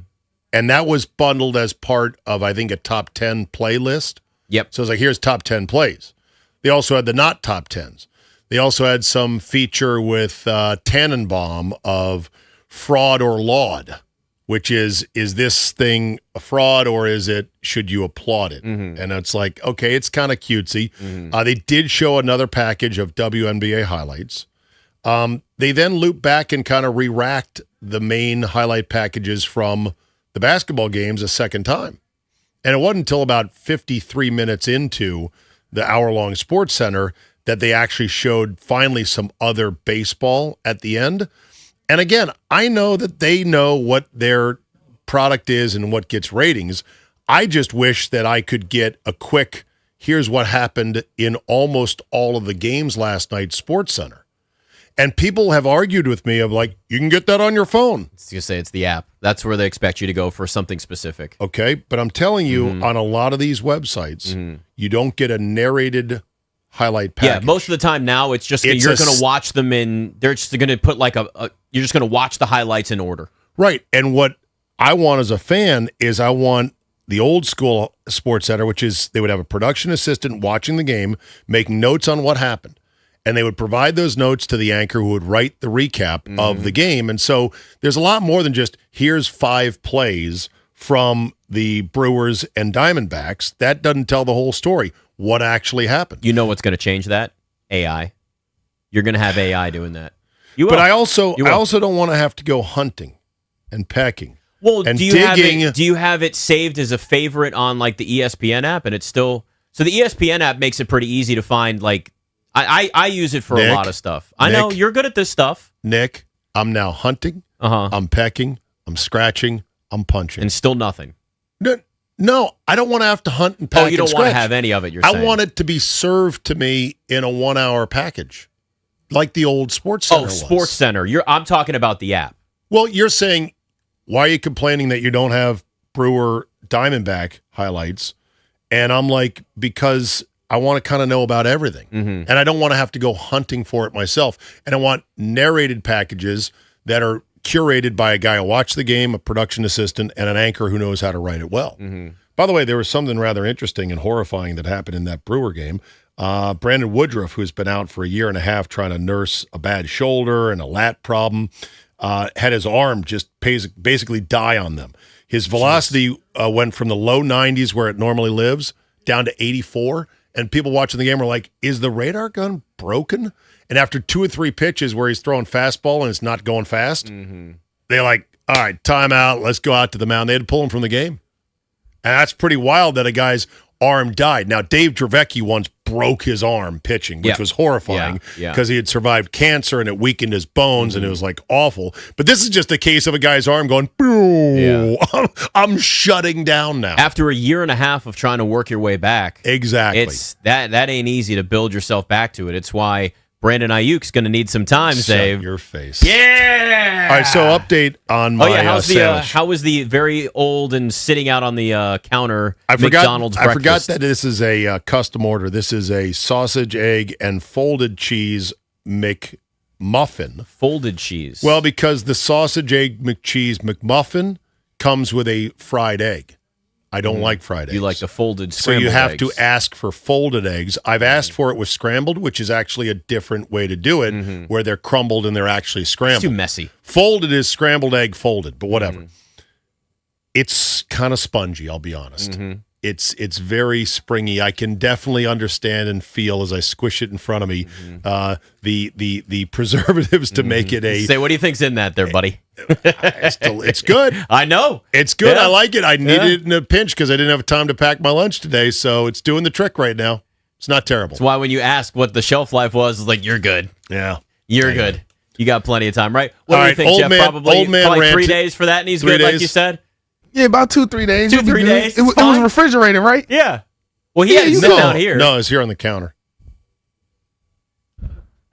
And that was bundled as part of, I think, a top 10 playlist. Yep. So it's like, here's top 10 plays. They also had the not top 10s. They also had some feature with Tannenbaum of fraud or laud, which is this thing a fraud or should you applaud it? And it's like, okay, it's kind of cutesy. They did show another package of WNBA highlights. They then looped back and kind of re-racked the main highlight packages from the basketball games a second time. And it wasn't until about 53 minutes into the hour-long SportsCenter that they actually showed finally some other baseball at the end. And again, I know that they know what their product is and what gets ratings. I just wish that I could get a quick, here's what happened in almost all of the games last night SportsCenter. And people have argued with me of like, you can get that on your phone. You say it's the app. That's where they expect you to go for something specific. Okay, but I'm telling you, on a lot of these websites, you don't get a narrated highlight package. Yeah, most of the time now, it's just you're going to watch them they're just going to put like you're just going to watch the highlights in order. Right, and what I want as a fan is I want the old school SportsCenter, which is they would have a production assistant watching the game, making notes on what happened. And they would provide those notes to the anchor who would write the recap of the game. And so there's a lot more than just here's 5 plays from the Brewers and Diamondbacks. That doesn't tell the whole story. What actually happened? You know what's going to change that? AI. You're going to have AI doing that. But I also don't want to have to go hunting and pecking. Well, and do you have it saved as a favorite on like the ESPN app? And it's still so the ESPN app makes it pretty easy to find like. I use it for a lot of stuff. I know you're good at this stuff. Nick, I'm now hunting. I'm pecking. I'm scratching. I'm punching. And still nothing. No, I don't want to have to hunt and peck. Oh, you don't want to have any of it, you're saying. I want it to be served to me in a 1-hour package. Like the old SportsCenter was. SportsCenter. I'm talking about the app. Well, you're saying, why are you complaining that you don't have Brewer Diamondback highlights? And I'm like, because I want to kind of know about everything. And I don't want to have to go hunting for it myself. And I want narrated packages that are curated by a guy who watched the game, a production assistant, and an anchor who knows how to write it well. By the way, there was something rather interesting and horrifying that happened in that Brewer game. Brandon Woodruff, who's been out for a year and a half trying to nurse a bad shoulder and a lat problem, had his arm just basically die on them. His velocity went from the low 90s where it normally lives down to 84. And people watching the game were like, is the radar gun broken? And after 2 or 3 pitches where he's throwing fastball and it's not going fast, they're like, all right, timeout. Let's go out to the mound. They had to pull him from the game. And that's pretty wild that a guy's arm died. Now, Dave Dravecky once broke his arm pitching, which was horrifying because he had survived cancer and it weakened his bones and it was like awful. But this is just a case of a guy's arm going, I'm shutting down now. After a year and a half of trying to work your way back. Exactly. It's that ain't easy to build yourself back to it. It's why Brandon Ayuk's going to need some time, Dave. Your face. Yeah. All right, so update on my sandwich. How was the very old and sitting out on the counter McDonald's breakfast? I forgot that this is a custom order. This is a sausage, egg, and folded cheese McMuffin. Folded cheese. Well, because the sausage, egg, McCheese McMuffin comes with a fried egg. I don't like fried eggs. You like the folded So scrambled you have eggs. to ask for folded eggs. I've asked for it with scrambled, which is actually a different way to do it, where they're crumbled and they're actually scrambled. It's too messy. Folded is scrambled egg folded, but whatever. It's kind of spongy, I'll be honest. It's very springy. I can definitely understand and feel as I squish it in front of me the preservatives to make it a. Say, what do you think's in that there, buddy? It's good. I know. It's good. Yeah. I like it. I needed it in a pinch because I didn't have time to pack my lunch today, so it's doing the trick right now. It's not terrible. That's why when you ask what the shelf life was, it's like, you're good. Yeah. You're good. You got plenty of time, right? What All do you right, think, old Jeff? man- Probably old man ran 3 to- days for that, and he's 3 good, like days. you said? Yeah, about 2-3 days. 2-3 You'll be good. days. It was Fine. refrigerated, right? Yeah. Well, he had it sitting out here. No, it's here on the counter.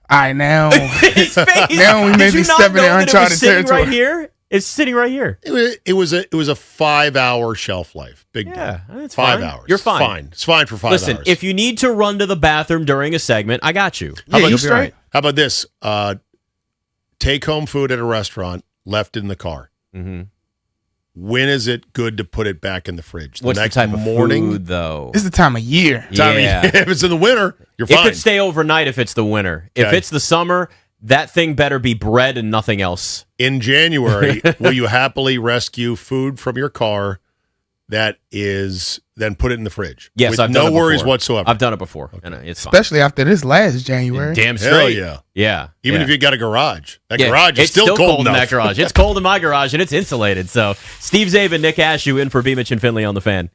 All right, now. His face. Now we may Did you be not stepping know in that it was uncharted sitting territory. right here? It's sitting right here. It was a 5-hour shelf life. Big Yeah, deal. that's 5 fine. hours. You're fine. Fine. It's fine for 5 Listen, hours. if you need to run to the bathroom during a segment, I got you. How about, You'll be all right. how about this? Take home food at a restaurant, left in the car. When is it good to put it back in the fridge? What's the next type of morning? food, though? It's the time of year. Yeah. If it's in the winter, you're It fine. could stay overnight if it's the winter. If Okay. it's the summer, that thing better be bread and nothing else. In January, will you happily rescue food from your car that is then put it in the fridge? Yes, with I've done no it worries before. whatsoever. I've done it before, and it's fine. Especially after this last January. Damn Hell straight. yeah. Yeah. Even yeah. if you got a garage. That Yeah, garage is it's still cold in enough. that garage. It's cold in my garage, and it's insulated. So, Steve Zabin, Nick Ashew in for B. Mitch and Finley on the Fan.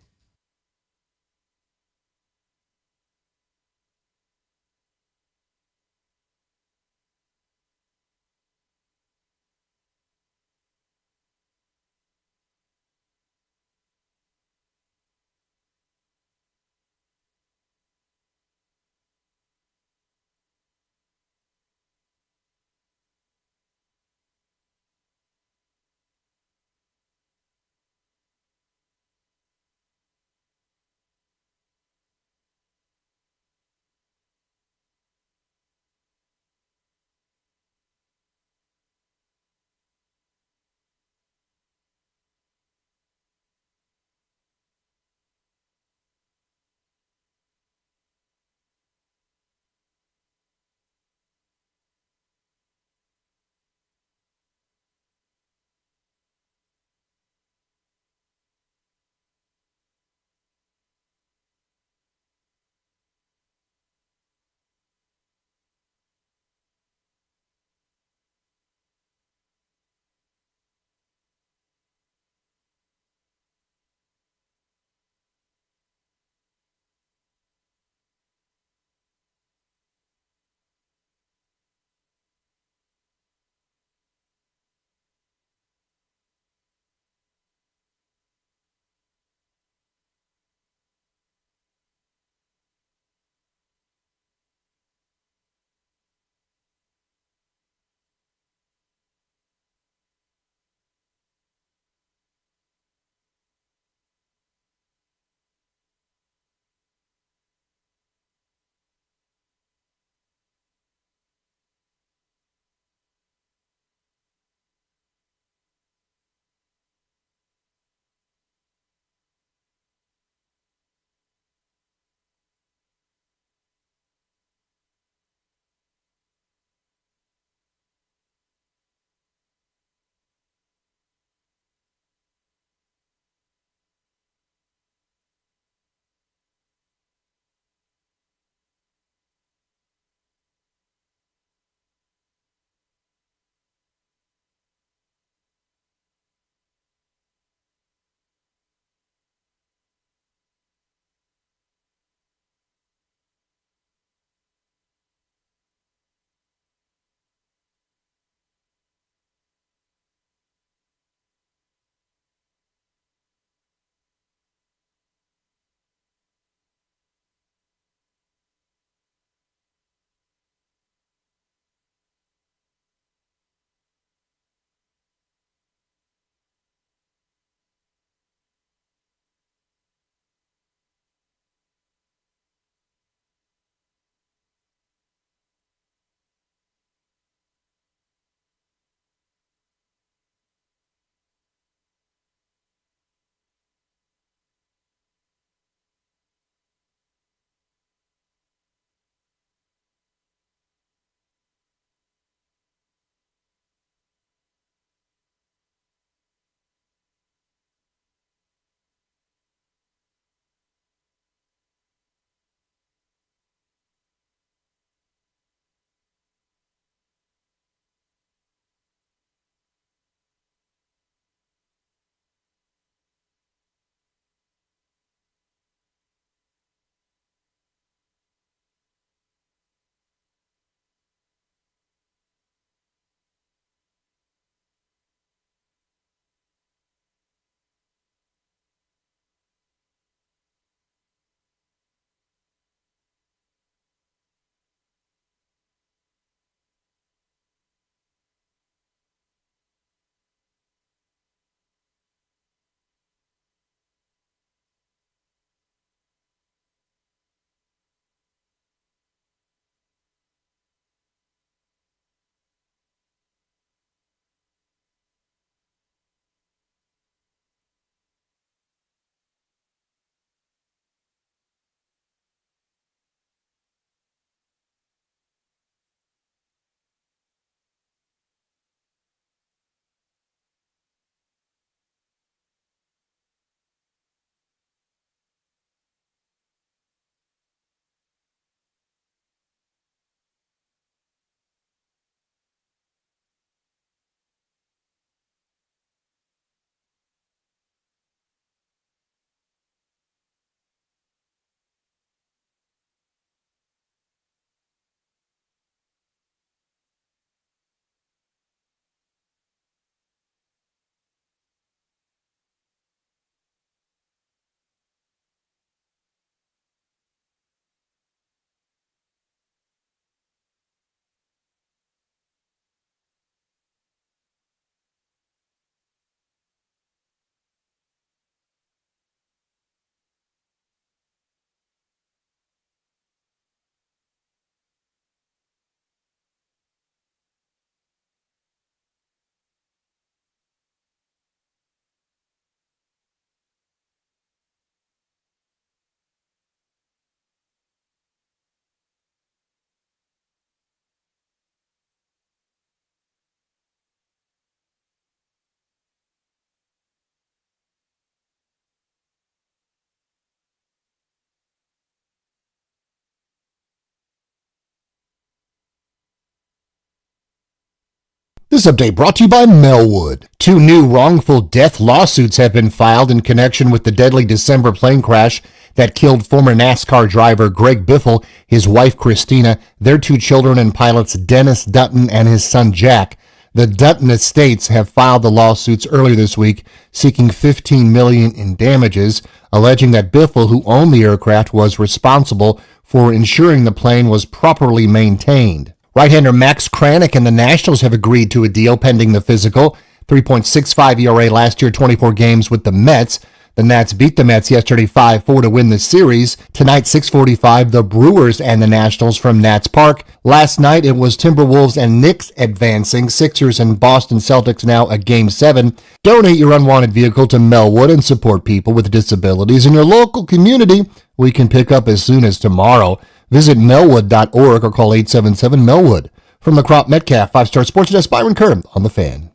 This update brought to you by Melwood. 2 new wrongful death lawsuits have been filed in connection with the deadly December plane crash that killed former NASCAR driver Greg Biffle, his wife Christina, their 2 children, and pilots Dennis Dutton and his son Jack. The Dutton estates have filed the lawsuits earlier this week, seeking $15 million in damages, alleging that Biffle, who owned the aircraft, was responsible for ensuring the plane was properly maintained. Right-hander Max Kranick and the Nationals have agreed to a deal pending the physical. 3.65 ERA last year, 24 games with the Mets. The Nats beat the Mets yesterday 5-4 to win the series. Tonight, 6:45, the Brewers and the Nationals from Nats Park. Last night, it was Timberwolves and Knicks advancing. Sixers and Boston Celtics now a Game 7. Donate your unwanted vehicle to Melwood and support people with disabilities in your local community. We can pick up as soon as tomorrow. Visit melwood.org or call 877-MELWOOD. From the Crop Metcalf 5-Star Sports Desk, Byron Kerr on The Fan.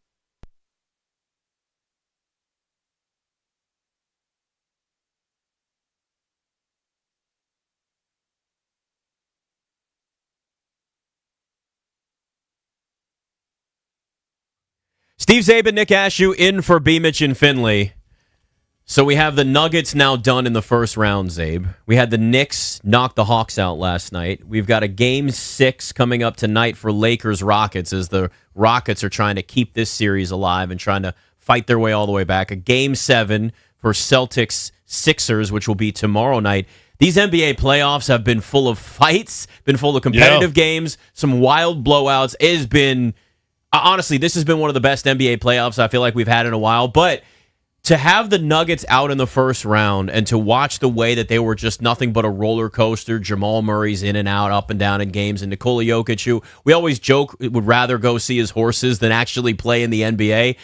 Steve Zabin, Nick Ashew in for Beamich and Finley. So we have the Nuggets now done in the first round, Zabe. We had the Knicks knock the Hawks out last night. We've got a Game 6 coming up tonight for Lakers-Rockets as the Rockets are trying to keep this series alive and trying to fight their way all the way back. A Game 7 for Celtics-Sixers, which will be tomorrow night. These NBA playoffs have been full of fights, been full of competitive games, some wild blowouts. It has been, honestly, this has been one of the best NBA playoffs I feel like we've had in a while, but to have the Nuggets out in the first round and to watch the way that they were just nothing but a roller coaster, Jamal Murray's in and out, up and down in games, and Nikola Jokic, who we always joke would rather go see his horses than actually play in the NBA.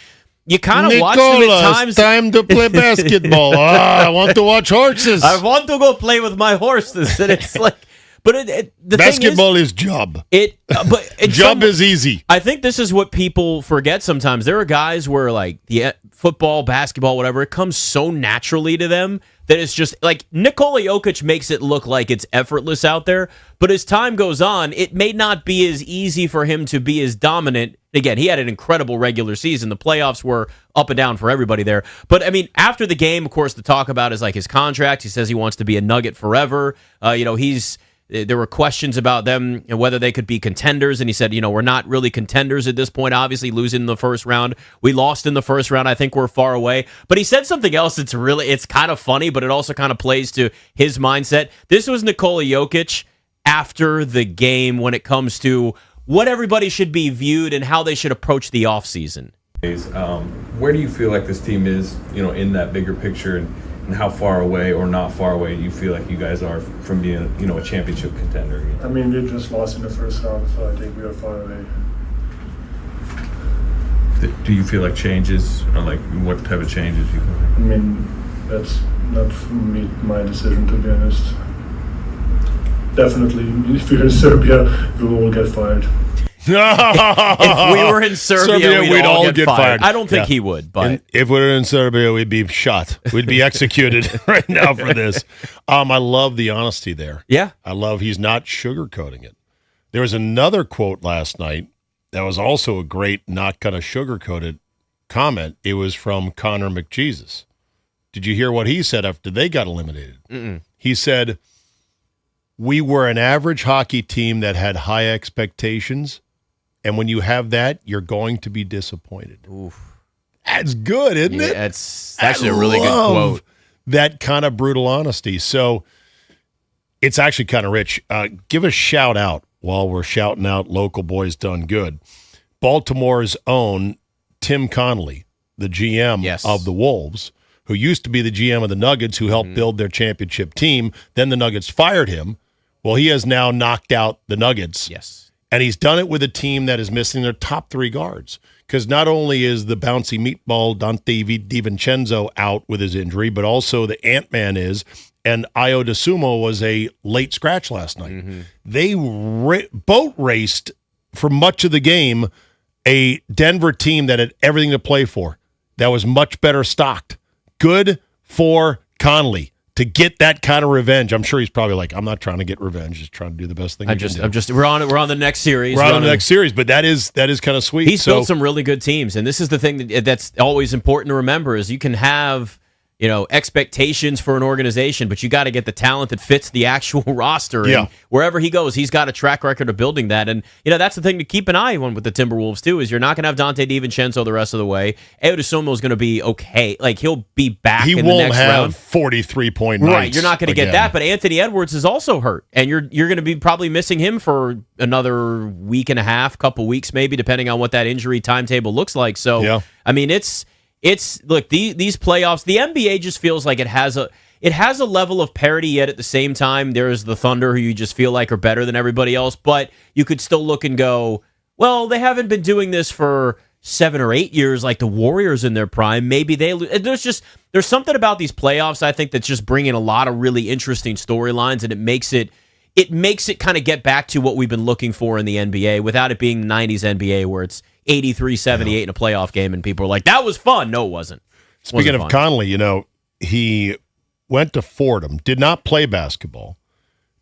You kind of watch them at times. Time to play basketball. I want to watch horses. I want to go play with my horses. And it's like, but the basketball thing is job. Job is easy. I think this is what people forget sometimes. There are guys where like the football, basketball, whatever, it comes so naturally to them that it's just like Nikola Jokic makes it look like it's effortless out there. But as time goes on, it may not be as easy for him to be as dominant. Again, he had an incredible regular season. The playoffs were up and down for everybody there. But I mean, after the game, of course, the talk about is like his contract. He says he wants to be a Nugget forever. There were questions about them and whether they could be contenders. And he said, we're not really contenders at this point, obviously losing in the first round. We lost in the first round. I think we're far away. But he said something else it's kind of funny, but it also kind of plays to his mindset. This was Nikola Jokic after the game when it comes to what everybody should be viewed and how they should approach the offseason. Where do you feel like this team is, in that bigger picture, and how far away or not far away do you feel like you guys are from being, a championship contender? I mean, we just lost in the first round, so I think we are far away. Do you feel like changes, or like what type of changes you feel like? I mean, that's not my decision, to be honest. Definitely, if we're in Serbia, we will get fired. If we were in Serbia, we'd all get fired. I don't think he would, but if we were in Serbia, we'd be shot. We'd be executed right now for this. I love the honesty there. Yeah. I love he's not sugarcoating it. There was another quote last night that was also a great, not kind of sugar-coated comment. It was from Connor McJesus. Did you hear what he said after they got eliminated? Mm-mm. He said, "We were an average hockey team that had high expectations. And when you have that, you're going to be disappointed." Oof. That's good, isn't it? It's actually a really good quote. That kind of brutal honesty. So it's actually kind of rich. Give a shout out while we're shouting out local boys done good. Baltimore's own Tim Connolly, the GM of the Wolves, who used to be the GM of the Nuggets, who helped build their championship team. Then the Nuggets fired him. Well, he has now knocked out the Nuggets. Yes. And he's done it with a team that is missing their top 3 guards. Because not only is the bouncy meatball Dante DiVincenzo out with his injury, but also the Ant-Man is, and Ayo DeSumo was a late scratch last night. Mm-hmm. They boat raced for much of the game a Denver team that had everything to play for, that was much better stocked. Good for Conley. to get that kind of revenge. I'm sure he's probably like, I'm not trying to get revenge, just trying to do the best thing. We're on the next series. We're on the next series, but that is kind of sweet. He's built some really good teams, and this is the thing that's always important to remember: is you can have expectations for an organization, but you got to get the talent that fits the actual roster. Yeah. And wherever he goes, he's got a track record of building that. And that's the thing to keep an eye on with the Timberwolves too. Is you're not going to have Dante DiVincenzo the rest of the way. Ayo is going to be okay. Like he'll be back. He in won't the next have round. 43-point Right, nights you're not going to get again. that, but Anthony Edwards is also hurt, and you're going to be probably missing him for another week and a half, couple weeks maybe, depending on what that injury timetable looks like. So, I mean, it's look, these playoffs, the NBA just feels like it has a level of parity, yet at the same time, there's the Thunder who you just feel like are better than everybody else, but you could still look and go, well, they haven't been doing this for 7 or 8 years like the Warriors in their prime. Maybe there's something about these playoffs, I think, that's just bringing a lot of really interesting storylines, and it makes it kind of get back to what we've been looking for in the NBA without it being the 90s NBA where it's 83-78 in a playoff game and people are like, that was fun. No, it wasn't. Speaking of Conley, he went to Fordham, did not play basketball,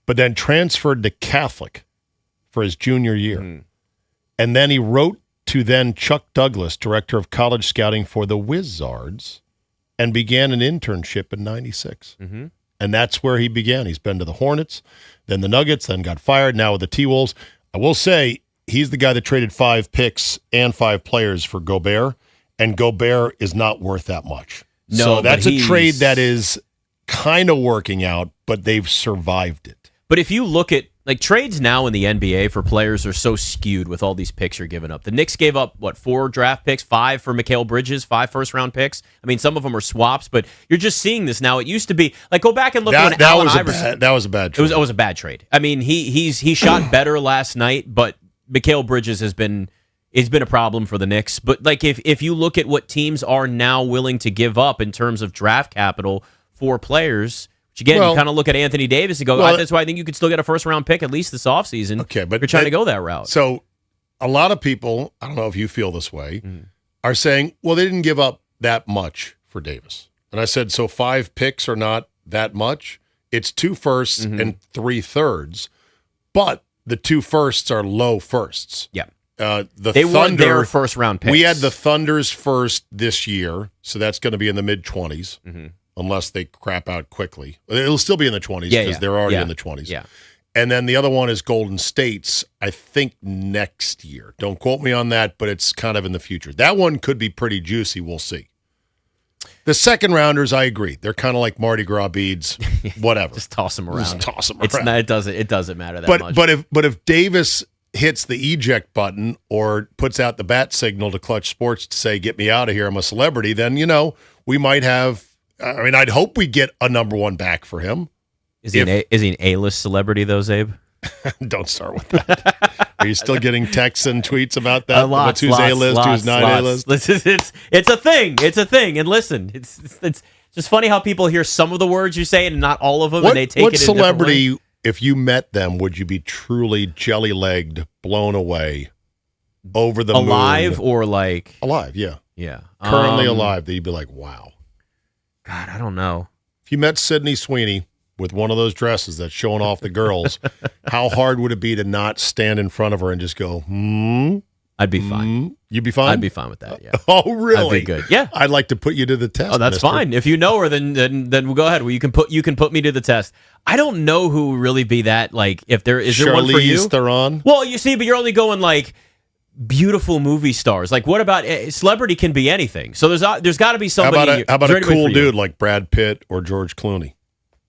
but then transferred to Catholic for his junior year. And then he wrote to then Chuck Douglas, director of college scouting for the Wizards, and began an internship in 96. And that's where he began. He's been to the Hornets, then the Nuggets, then got fired, now with the T-Wolves. I will say, he's the guy that traded 5 picks and 5 players for Gobert, and Gobert is not worth that much. No, so that's but a trade that is kind of working out, but they've survived it. But if you look at trades now in the NBA for players are so skewed with all these picks you're giving up. The Knicks gave up 4 draft picks, 5 for Mikal Bridges, 5 first-round picks. I mean, some of them are swaps, but you're just seeing this now. It used to be go back and look when Allen Iverson. That was a bad trade. It was a bad trade. I mean, he shot better last night, but Mikal Bridges has been a problem for the Knicks. But if you look at what teams are now willing to give up in terms of draft capital for players. Which again, you kind of look at Anthony Davis and go, that's why I think you could still get a first-round pick at least this offseason. Okay, but you're trying to go that route. So a lot of people, I don't know if you feel this way, are saying, well, they didn't give up that much for Davis. And I said, so 5 picks are not that much. It's 2 firsts and 3 thirds, but the 2 firsts are low firsts. Yeah. They want their first-round picks. We had the Thunder's first this year, so that's going to be in the mid-20s. Unless they crap out quickly. It'll still be in the 20s because they're already in the 20s. Yeah. And then the other one is Golden State's, I think, next year. Don't quote me on that, but it's kind of in the future. That one could be pretty juicy. We'll see. The second rounders, I agree. They're kind of like Mardi Gras beads, whatever. Just toss them around. Just toss them around. It doesn't matter that much. But if Davis hits the eject button or puts out the bat signal to Clutch Sports to say, get me out of here, I'm a celebrity, then, we might have, I mean, I'd hope we get a number 1 back for him. Is he an A-list celebrity, though, Zabe? Don't start with that. Are you still getting texts and tweets about that? Lots, who's A-list, who's not A-list? It's a thing. It's a thing. And listen, it's just funny how people hear some of the words you say and not all of them, and they take it in What a different celebrity, way. if you met them, would you be truly jelly-legged, blown away, over the alive moon? Or Alive, yeah. Yeah. Currently alive, that you'd be like, wow. God, I don't know. If you met Sydney Sweeney with one of those dresses that's showing off the girls, how hard would it be to not stand in front of her and just go, I'd be fine. You'd be fine? I'd be fine with that, yeah. Oh, really? I'd be good. Yeah. I'd like to put you to the test. Oh, that's mister. fine. If you know her, then we'll go ahead. Well, you can put me to the test. I don't know who would really be that, if there is there one for you? Charlize Theron? Well, you see, but you're only going beautiful movie stars. What about celebrity can be anything. So there's got to be somebody. How about a cool dude like Brad Pitt or George Clooney?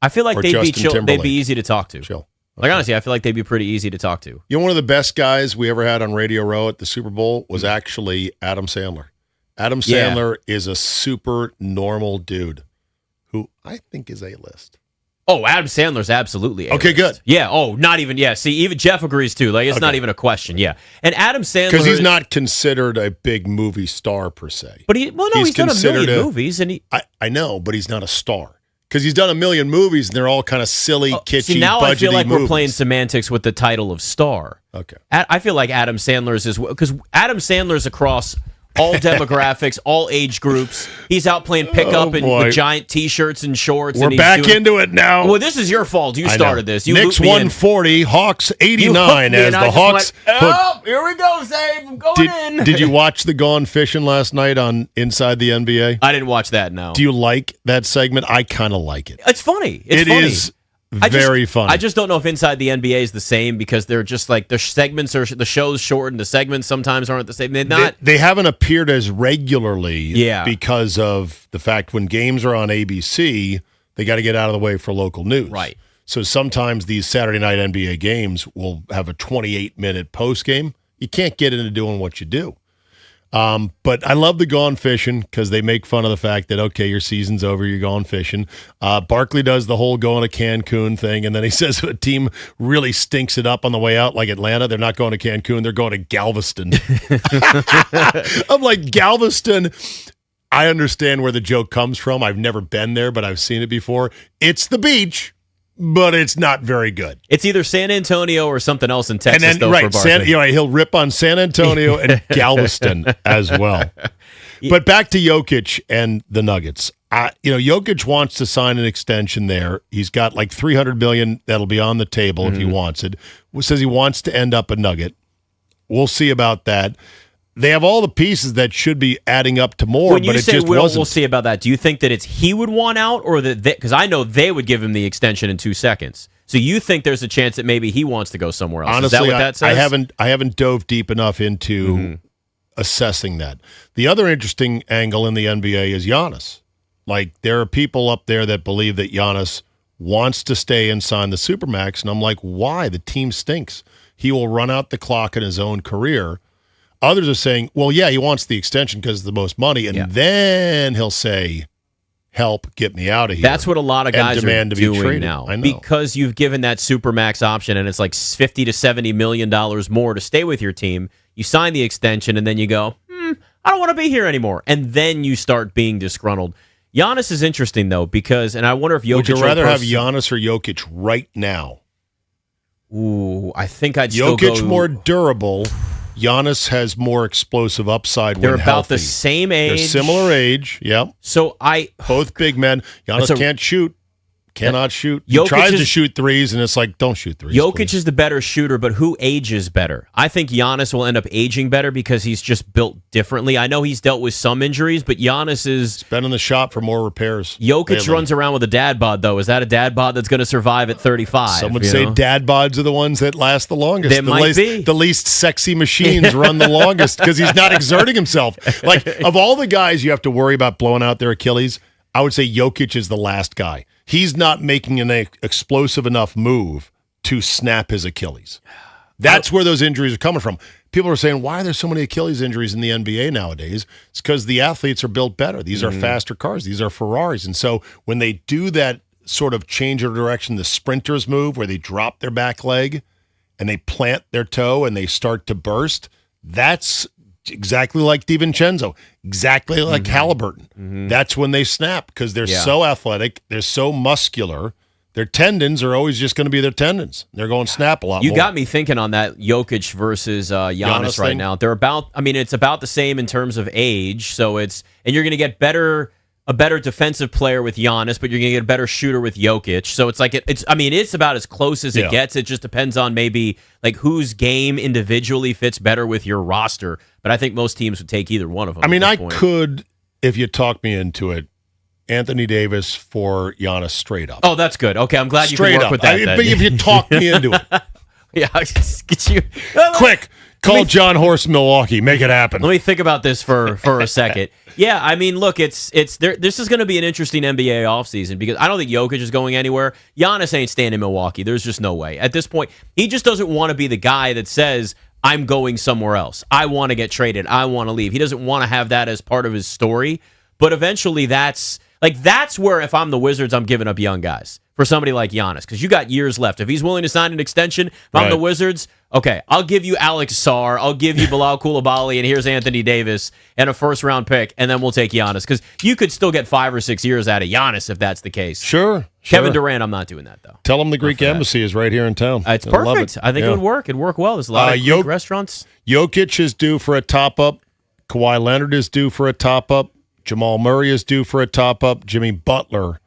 I feel like they'd be easy to talk to. Chill. Honestly, I feel like they'd be pretty easy to talk to. One of the best guys we ever had on Radio Row at the Super Bowl was actually Adam Sandler. Adam Sandler is a super normal dude who I think is A-list. Oh, Adam Sandler's absolutely A-list. Okay, good. Yeah. Oh, not even. Yeah. See, even Jeff agrees too. It's not even a question. Yeah. And Adam Sandler, because he's not considered a big movie star per se. But he's done a million movies, and I know, but he's not a star. Because he's done a million movies, and they're all kind of silly, kitschy, see, now I feel like movies. we're playing semantics with the title of star. Okay. I feel like Adam Sandler's is because Adam Sandler's across all demographics, all age groups. He's out playing pickup and with giant T-shirts and shorts. We're and he's back doing, into it now. Well, this is your fault. You started this. You Knicks looped me in. 140, Hawks 89 as the Hawks. Oh, here we go, Zabe. I'm going in. Did you watch the Gone Fishing last night on Inside the NBA? I didn't watch that, no. Do you like that segment? I kind of like it. It's funny. It's It funny. is very funny. I just don't know if Inside the NBA is the same because they're just like the segments are the show's shortened. The segments sometimes aren't the same. They're not. They haven't appeared as regularly Yeah. because of the fact when games are on ABC, they got to get out of the way for local news. Right. So sometimes these Saturday night NBA games will have a 28-minute post game. You can't get into doing what you do. But I love the Gone Fishing because they make fun of the fact that, okay, your season's over, you're going fishing. Barkley does the whole going to Cancun thing, and then he says if a team really stinks it up on the way out, like Atlanta, they're not going to Cancun, they're going to Galveston. I'm like, Galveston, I understand where the joke comes from. I've never been there, but I've seen it before. It's the beach, but it's not very good. It's either San Antonio or something else in Texas. And then, though, right, for Barkley. he'll rip on San Antonio and Galveston as well. But back to Jokic and the Nuggets. Jokic wants to sign an extension there. He's got like $300 million that'll be on the table if he wants it. Says he wants to end up a Nugget. We'll see about that. They have all the pieces that should be adding up to more, When you but it say just we'll wasn't. see about that, do you think that it's he would want out or that because I know they would give him the extension in 2 seconds. So you think there's a chance that maybe he wants to go somewhere else? Honestly, is that what that says? I haven't dove deep enough into assessing that. The other interesting angle in the NBA is Giannis. Like, there are people up there that believe that Giannis wants to stay and sign the Supermax, and I'm like, why? The team stinks. He will run out the clock in his own career. Others are saying, well, yeah, he wants the extension because of the most money, and then he'll say, help get me out of here. That's what a lot of guys and demand are to be doing traded. now. I know. Because you've given that Supermax option and it's like $50 to $70 million more to stay with your team. You sign the extension and then you go, I don't want to be here anymore. And then you start being disgruntled. Giannis is interesting, though, because, and I wonder if Jokic... Would you rather have Giannis or Jokic right now? Ooh, I think I'd still Jokic go... more durable. Giannis has more explosive upside when They're about healthy. the same age. They're similar age, yep. So both big men. Giannis can't shoot. Cannot shoot. He Jokic tries to is- shoot threes, and it's like, don't shoot threes. Jokic is the better shooter, but who ages better? I think Giannis will end up aging better because he's just built differently. I know he's dealt with some injuries, but Giannis is... been in the shop for more repairs. Jokic lately. runs around with a dad bod, though. Is that a dad bod that's going to survive at 35? Some would you say know? dad bods are the ones that last the longest. They might be. The least sexy machines run the longest because he's not exerting himself. Like, of all the guys you have to worry about blowing out their Achilles, I would say Jokic is the last guy. He's not making an explosive enough move to snap his Achilles. That's where those injuries are coming from. People are saying, why are there so many Achilles injuries in the NBA nowadays? It's because the athletes are built better. These are faster cars. These are Ferraris. And so when they do that sort of change of direction, the sprinters move where they drop their back leg and they plant their toe and they start to burst, that's exactly like DiVincenzo, exactly like Halliburton. That's when they snap because they're so athletic, they're so muscular. Their tendons are always just going to be their tendons. They're going to snap a lot You more. got me thinking on that Jokic versus Giannis right thing? now. They're about, I mean, it's about the same in terms of age. So it's, and you're going to get a better defensive player with Giannis, but you're going to get a better shooter with Jokic. So it's like, it's about as close as it gets. It just depends on maybe like whose game individually fits better with your roster. But I think most teams would take either one of them. I mean, at I this point. could, if you talk me into it, Anthony Davis for Giannis straight up. Oh, that's good. Okay, I'm glad you Straight can work up. with that. I mean, then. but if you talk me into it. Yeah, get you. Quick, call John Horst Milwaukee. Make it happen. Let me think about this for a second. Yeah, I mean, look, it's there. This is going to be an interesting NBA offseason because I don't think Jokic is going anywhere. Giannis ain't staying in Milwaukee. There's just no way. At this point, he just doesn't want to be the guy that says, I'm going somewhere else. I want to get traded. I want to leave. He doesn't want to have that as part of his story. But eventually that's where if I'm the Wizards, I'm giving up young guys for somebody like Giannis because you got years left. If he's willing to sign an extension, if I'm the Wizards, okay, I'll give you Alex Sarr, I'll give you Bilal Coulibaly, and here's Anthony Davis and a first-round pick, and then we'll take Giannis because you could still get 5 or 6 years out of Giannis if that's the case. Sure. Kevin Durant, I'm not doing that, though. Tell him the Greek embassy is right here in town. It's They'll love perfect. it. I think it would work. It'd work well. There's a lot of Greek restaurants. Jokic is due for a top-up Kawhi Leonard is due for a top-up. Jamal Murray is due for a top-up. Jimmy Butler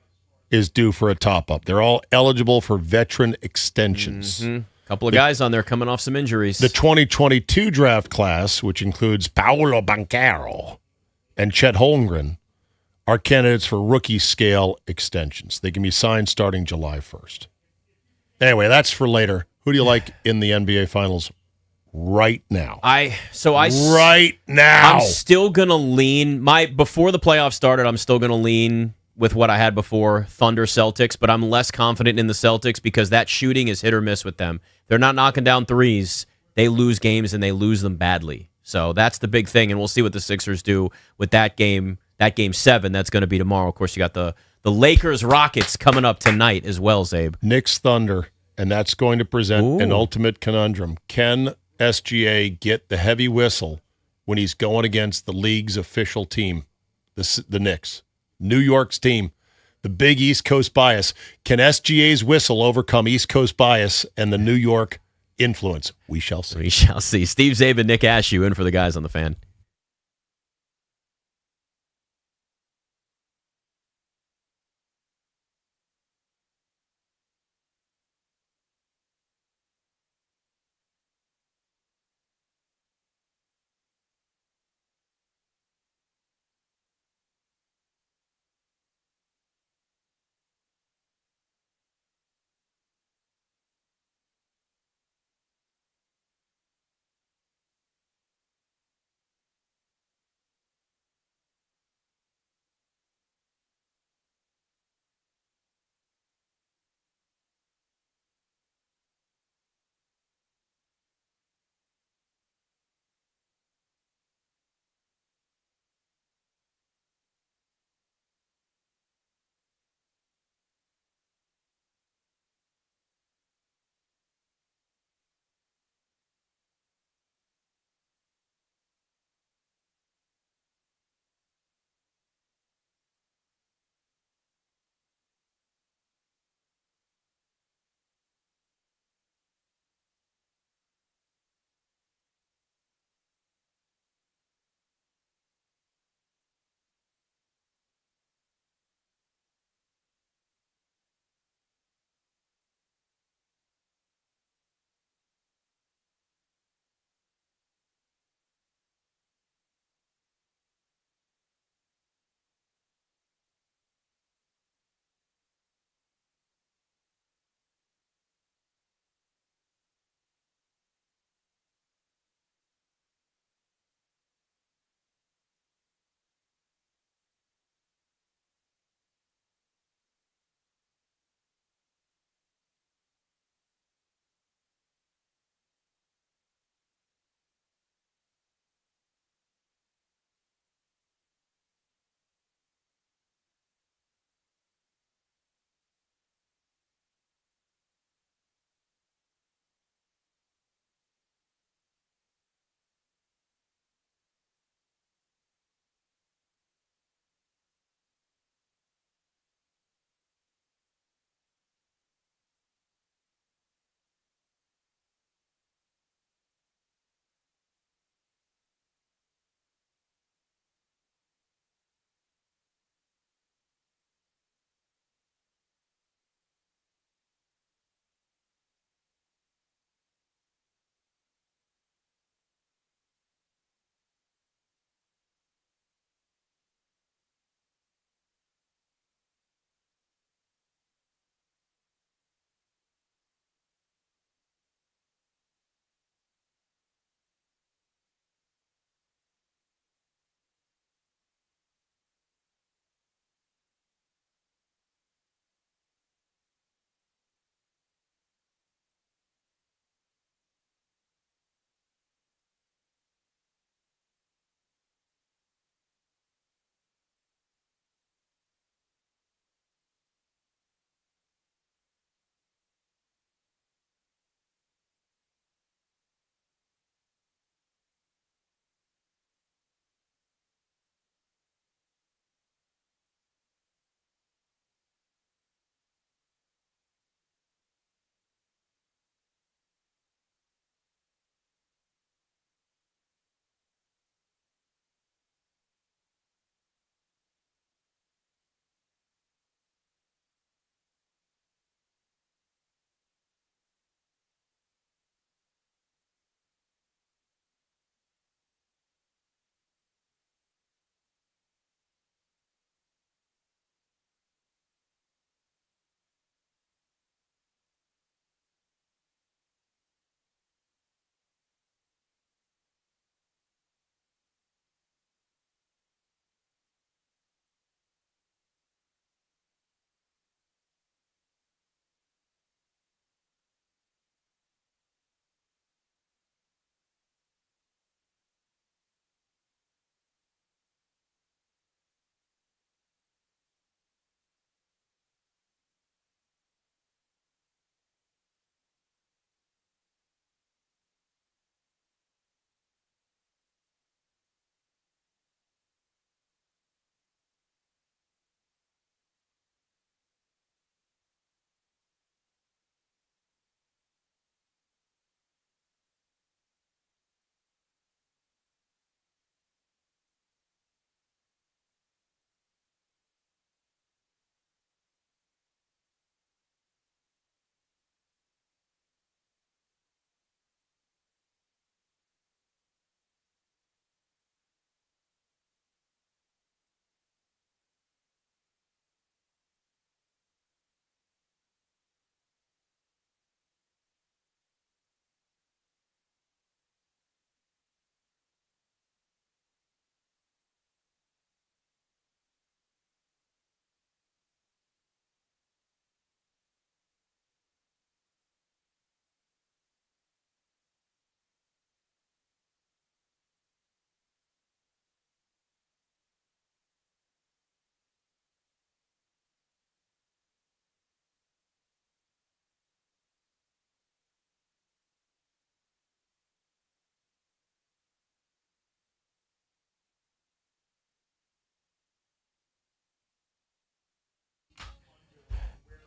is due for a top-up. They're all eligible for veteran extensions. Couple of guys on there coming off some injuries. The 2022 draft class, which includes Paolo Banchero and Chet Holmgren, are candidates for rookie scale extensions. They can be signed starting July 1st. Anyway, that's for later. Who do you like in the NBA Finals right now? Right now. I'm still gonna lean before the playoffs started. I'm still gonna lean with what I had before, Thunder Celtics, but I'm less confident in the Celtics because that shooting is hit or miss with them. They're not knocking down threes. They lose games and they lose them badly. So that's the big thing, and we'll see what the Sixers do with that game 7 that's going to be tomorrow. Of course, you got the Lakers-Rockets coming up tonight as well, Zabe. Knicks Thunder, and that's going to present an ultimate conundrum. Can SGA get the heavy whistle when he's going against the league's official team, the Knicks? New York's team, the big East Coast bias. Can SGA's whistle overcome East Coast bias and the New York influence? We shall see. We shall see. Steve Zabe and Nick Ashew in for the guys on the Fan.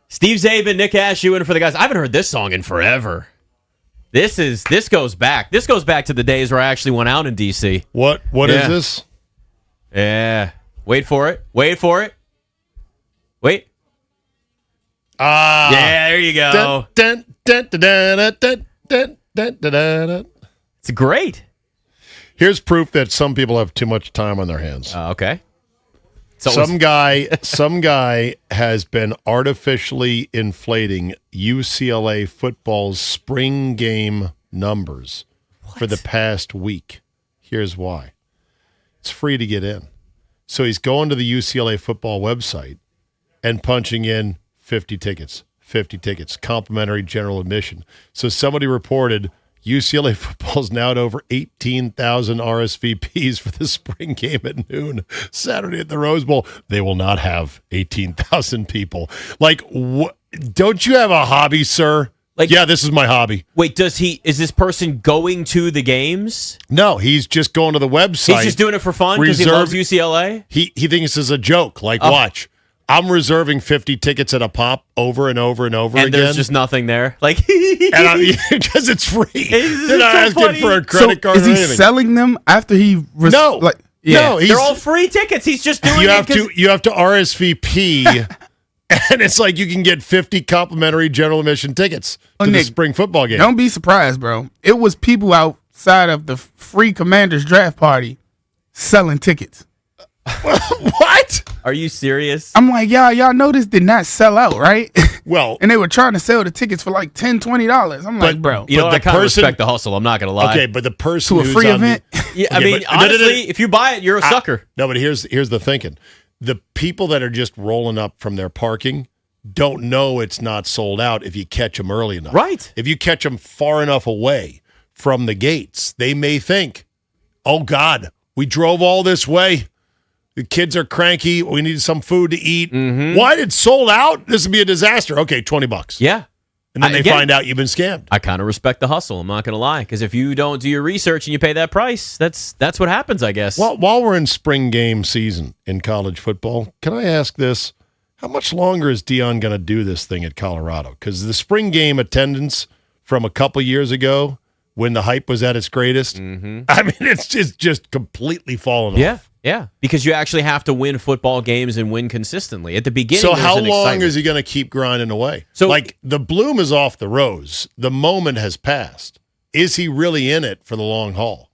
Steve Zabin, Nick Ashew in for the guys. I haven't heard this song in forever. This goes back. This goes back to the days where I actually went out in DC. What is this? Yeah. Wait for it. Wait. Yeah, there you go. It's great. Here's proof that some people have too much time on their hands. Okay. So some guy has been artificially inflating UCLA football's spring game numbers for the past week. Here's why. It's free to get in. So he's going to the UCLA football website and punching in 50 tickets, complimentary general admission. So somebody reported UCLA football is now at over 18,000 RSVPs for the spring game at noon Saturday at the Rose Bowl. They will not have 18,000 people. Like, don't you have a hobby, sir? Like, yeah, this is my hobby. Wait, is this person going to the games? No, he's just going to the website. He's just doing it for fun because he loves UCLA? He thinks this is a joke. Like, watch. I'm reserving 50 tickets at a pop over and over and over again. And there's just nothing there. Like, because it's free. They're not asking funny. for a credit card is or he anything. selling them after he... No. No, they're all free tickets. He's just doing you it. You have to RSVP, and it's like you can get 50 complimentary general admission tickets to the Nick, spring football game. Don't be surprised, bro. It was people outside of the free Commanders draft party selling tickets. What? Are you serious? I'm like, y'all know this did not sell out, right? Well, and they were trying to sell the tickets for like $10, $20. I'm like, bro. You know, I kind of respect the hustle. I'm not going to lie. Okay, but the person to a who's free on event. Yeah, I mean, honestly, if you buy it, you're a sucker. No, but here's the thinking: the people that are just rolling up from their parking don't know it's not sold out if you catch them early enough. Right. If you catch them far enough away from the gates, they may think, "Oh God, we drove all this way. The kids are cranky. We need some food to eat. Why did sold out? This would be a disaster." Okay, $20. Yeah. And then they find out you've been scammed. I kind of respect the hustle. I'm not going to lie, because if you don't do your research and you pay that price, that's what happens, I guess. Well, while we're in spring game season in college football, can I ask this? How much longer is Deion going to do this thing at Colorado? Because the spring game attendance from a couple years ago, when the hype was at its greatest, I mean, it's just completely fallen off. Yeah, because you actually have to win football games and win consistently. At the beginning, so there's how an long excitement. is he going to keep grinding away? So, like, the bloom is off the rose. The moment has passed. Is he really in it for the long haul?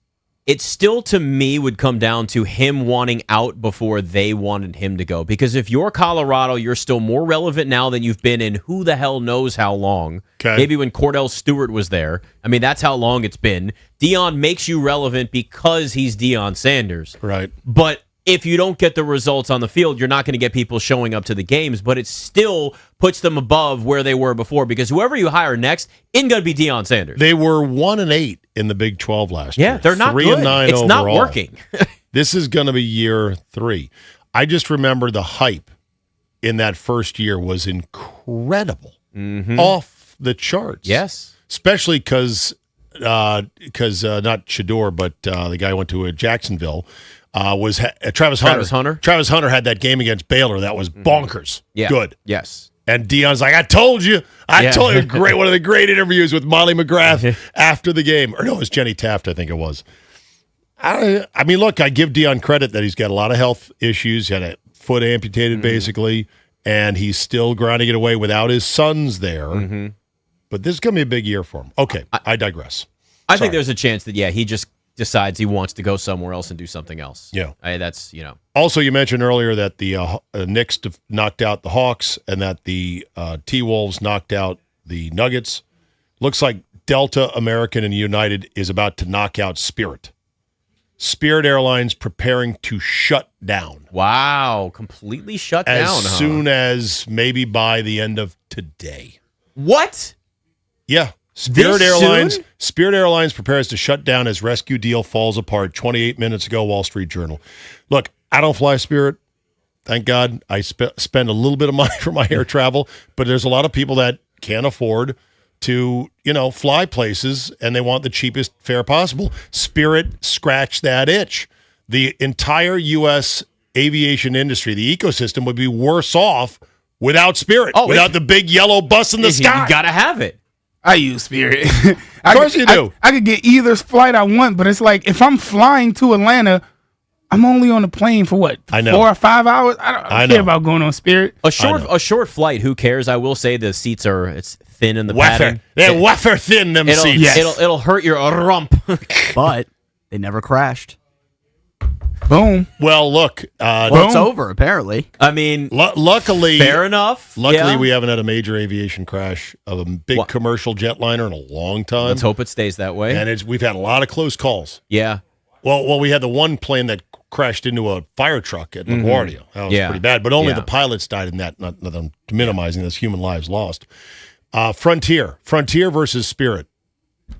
It still, to me, would come down to him wanting out before they wanted him to go. Because if you're Colorado, you're still more relevant now than you've been in who the hell knows how long. Okay. Maybe when Cordell Stewart was there. I mean, that's how long it's been. Deion makes you relevant because he's Deion Sanders. Right. But if you don't get the results on the field, you're not going to get people showing up to the games, but it still puts them above where they were before, because whoever you hire next isn't going to be Deion Sanders. They were 1-8 in the Big 12 last year. Yeah, they're not 3 good. and 9 It's overall. not working. This is going to be year 3. I just remember the hype in that first year was incredible, off the charts. Yes, especially because not Shador, but the guy who went to Jacksonville. Was Travis Hunter. Travis Hunter had that game against Baylor that was bonkers. Yeah. Good. Yes. And Deion's like, I told you. I told you. Great. One of the great interviews with Molly McGrath after the game. Or no, it was Jenny Taft, I think it was. I mean, look, I give Deion credit that he's got a lot of health issues. He had a foot amputated, basically, and he's still grinding it away without his sons there. But this is going to be a big year for him. Okay, I digress. I think there's a chance that, he just decides he wants to go somewhere else and do something else. Yeah. That's. Also, you mentioned earlier that the Knicks knocked out the Hawks and that the T-Wolves knocked out the Nuggets. Looks like Delta, American, and United is about to knock out Spirit. Spirit Airlines preparing to shut down. Wow, completely shut down. As soon as maybe by the end of today. What? Yeah. Spirit Airlines prepares to shut down as rescue deal falls apart. 28 minutes ago, Wall Street Journal. Look, I don't fly Spirit. Thank God. I spend a little bit of money for my air travel, but there's a lot of people that can't afford to, fly places, and they want the cheapest fare possible. Spirit scratched that itch. The entire U.S. aviation industry, the ecosystem, would be worse off without Spirit, without the big yellow bus in the sky. You got to have it. I use Spirit. Of course you do. I could get either flight I want, but it's like if I'm flying to Atlanta, I'm only on the plane for what? I know. 4 or 5 hours? I don't care about going on Spirit. A short flight, who cares? I will say the seats it's thin in the padding. They're wafer thin, them seats. It'll hurt your rump. But they never crashed. Boom. Well, look. Well, it's over, apparently. I mean, luckily. Fair enough. Luckily, Yeah. we haven't had a major aviation crash of a big commercial jetliner in a long time. Let's hope it stays that way. And we've had a lot of close calls. Yeah. Well, we had the one plane that crashed into a fire truck at LaGuardia. That was pretty bad. But only the pilots died in that. Not that I'm minimizing this. Human lives lost. Frontier versus Spirit.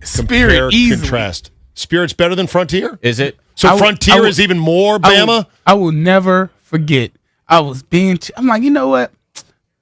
Spirit, easily. Contrast. Spirit's better than Frontier? Is it? So Frontier is even more Bama? I will never forget. I'm like, you know what?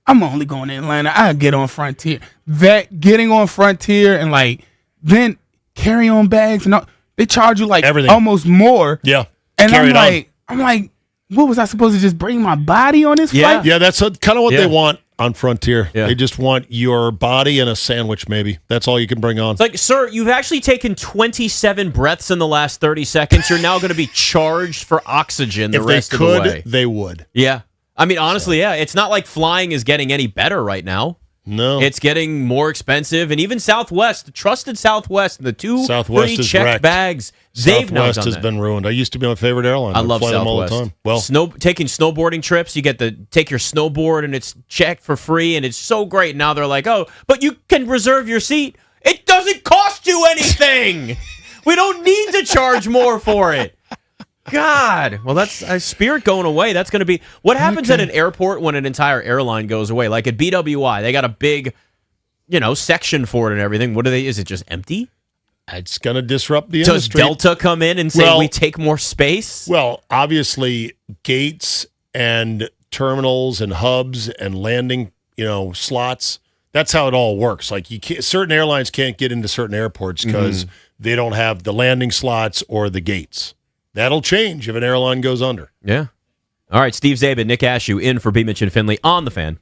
I'm only going to Atlanta. I get on Frontier. That getting on Frontier and like then carry on bags and all, they charge you like everything almost more. Yeah. And I'm like, what was I supposed to just bring my body on this flight? Yeah, that's kind of what they want on Frontier. Yeah. They just want your body and a sandwich, maybe. That's all you can bring on. It's like, sir, you've actually taken 27 breaths in the last 30 seconds. You're now going to be charged for oxygen the rest of the way. They would. Yeah. I mean, honestly, yeah. It's not like flying is getting any better right now. No. It's getting more expensive. And even Southwest, the trusted Southwest, and the two Southwest is pre-checked wrecked. bags, they've now Southwest done has that. been ruined. I used to be my favorite airline. I I'd love fly them all the Southwest. time. Well, taking snowboarding trips, you get to take your snowboard and it's checked for free and it's so great. Now they're like, oh, but you can reserve your seat. It doesn't cost you anything. We don't need to charge more for it. God. Well, that's Spirit going away. That's going to be what happens at an airport when an entire airline goes away. Like at BWI, they got a big, section for it and everything. Is it just empty? It's going to disrupt the Does industry. Delta come in and say we take more space? Well, obviously, gates and terminals and hubs and landing, slots. That's how it all works. Like certain airlines can't get into certain airports because they don't have the landing slots or the gates. That'll change if an airline goes under. Yeah. All right, Steve Zabin, Nick Ashew in for B. Mitch and Finley on The Fan.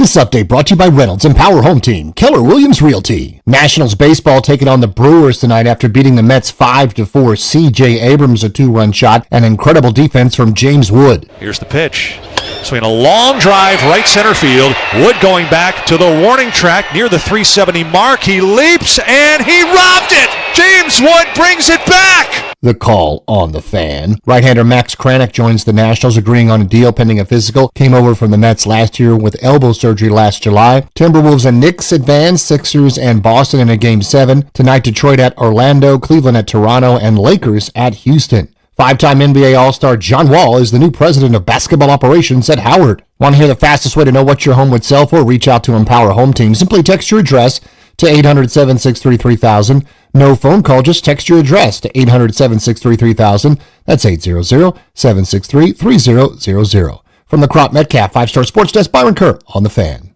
This update brought to you by Reynolds and Power Home Team, Keller Williams Realty. Nationals baseball taking on the Brewers tonight after beating the Mets 5-4. C.J. Abrams a 2-run shot and incredible defense from James Wood. Here's the pitch. Swinging a long drive, right center field. Wood going back to the warning track near the 370 mark. He leaps and he robbed it. James Wood brings it back. The call on the Fan. Right-hander Max Kranick joins the Nationals, agreeing on a deal pending a physical. Came over from the Mets last year with elbow surgery last July. Timberwolves and Knicks advance. Sixers and Boston in a Game 7. Tonight, Detroit at Orlando, Cleveland at Toronto, and Lakers at Houston. Five-time NBA All-Star John Wall is the new president of basketball operations at Howard. Want to hear the fastest way to know what your home would sell for? Reach out to Empower Home Team. Simply text your address to 800-763-3000. No phone call, just text your address to 800-763-3000. That's 800-763-3000. From the Crop Metcalf 5-Star Sports Desk, Byron Kerr on the Fan.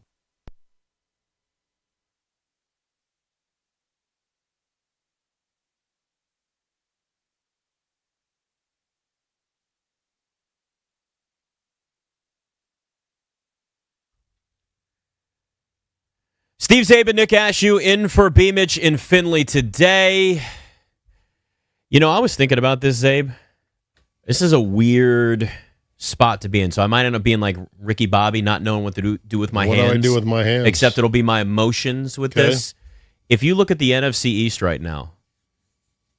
Steve Zabe and Nick Ashew in for Beamich in Findlay today. You know, I was thinking about this, Zabe. This is a weird spot to be in. So I might end up being like Ricky Bobby, not knowing what to do with my hands. What do I do with my hands? Except it'll be my emotions with this. If you look at the NFC East right now,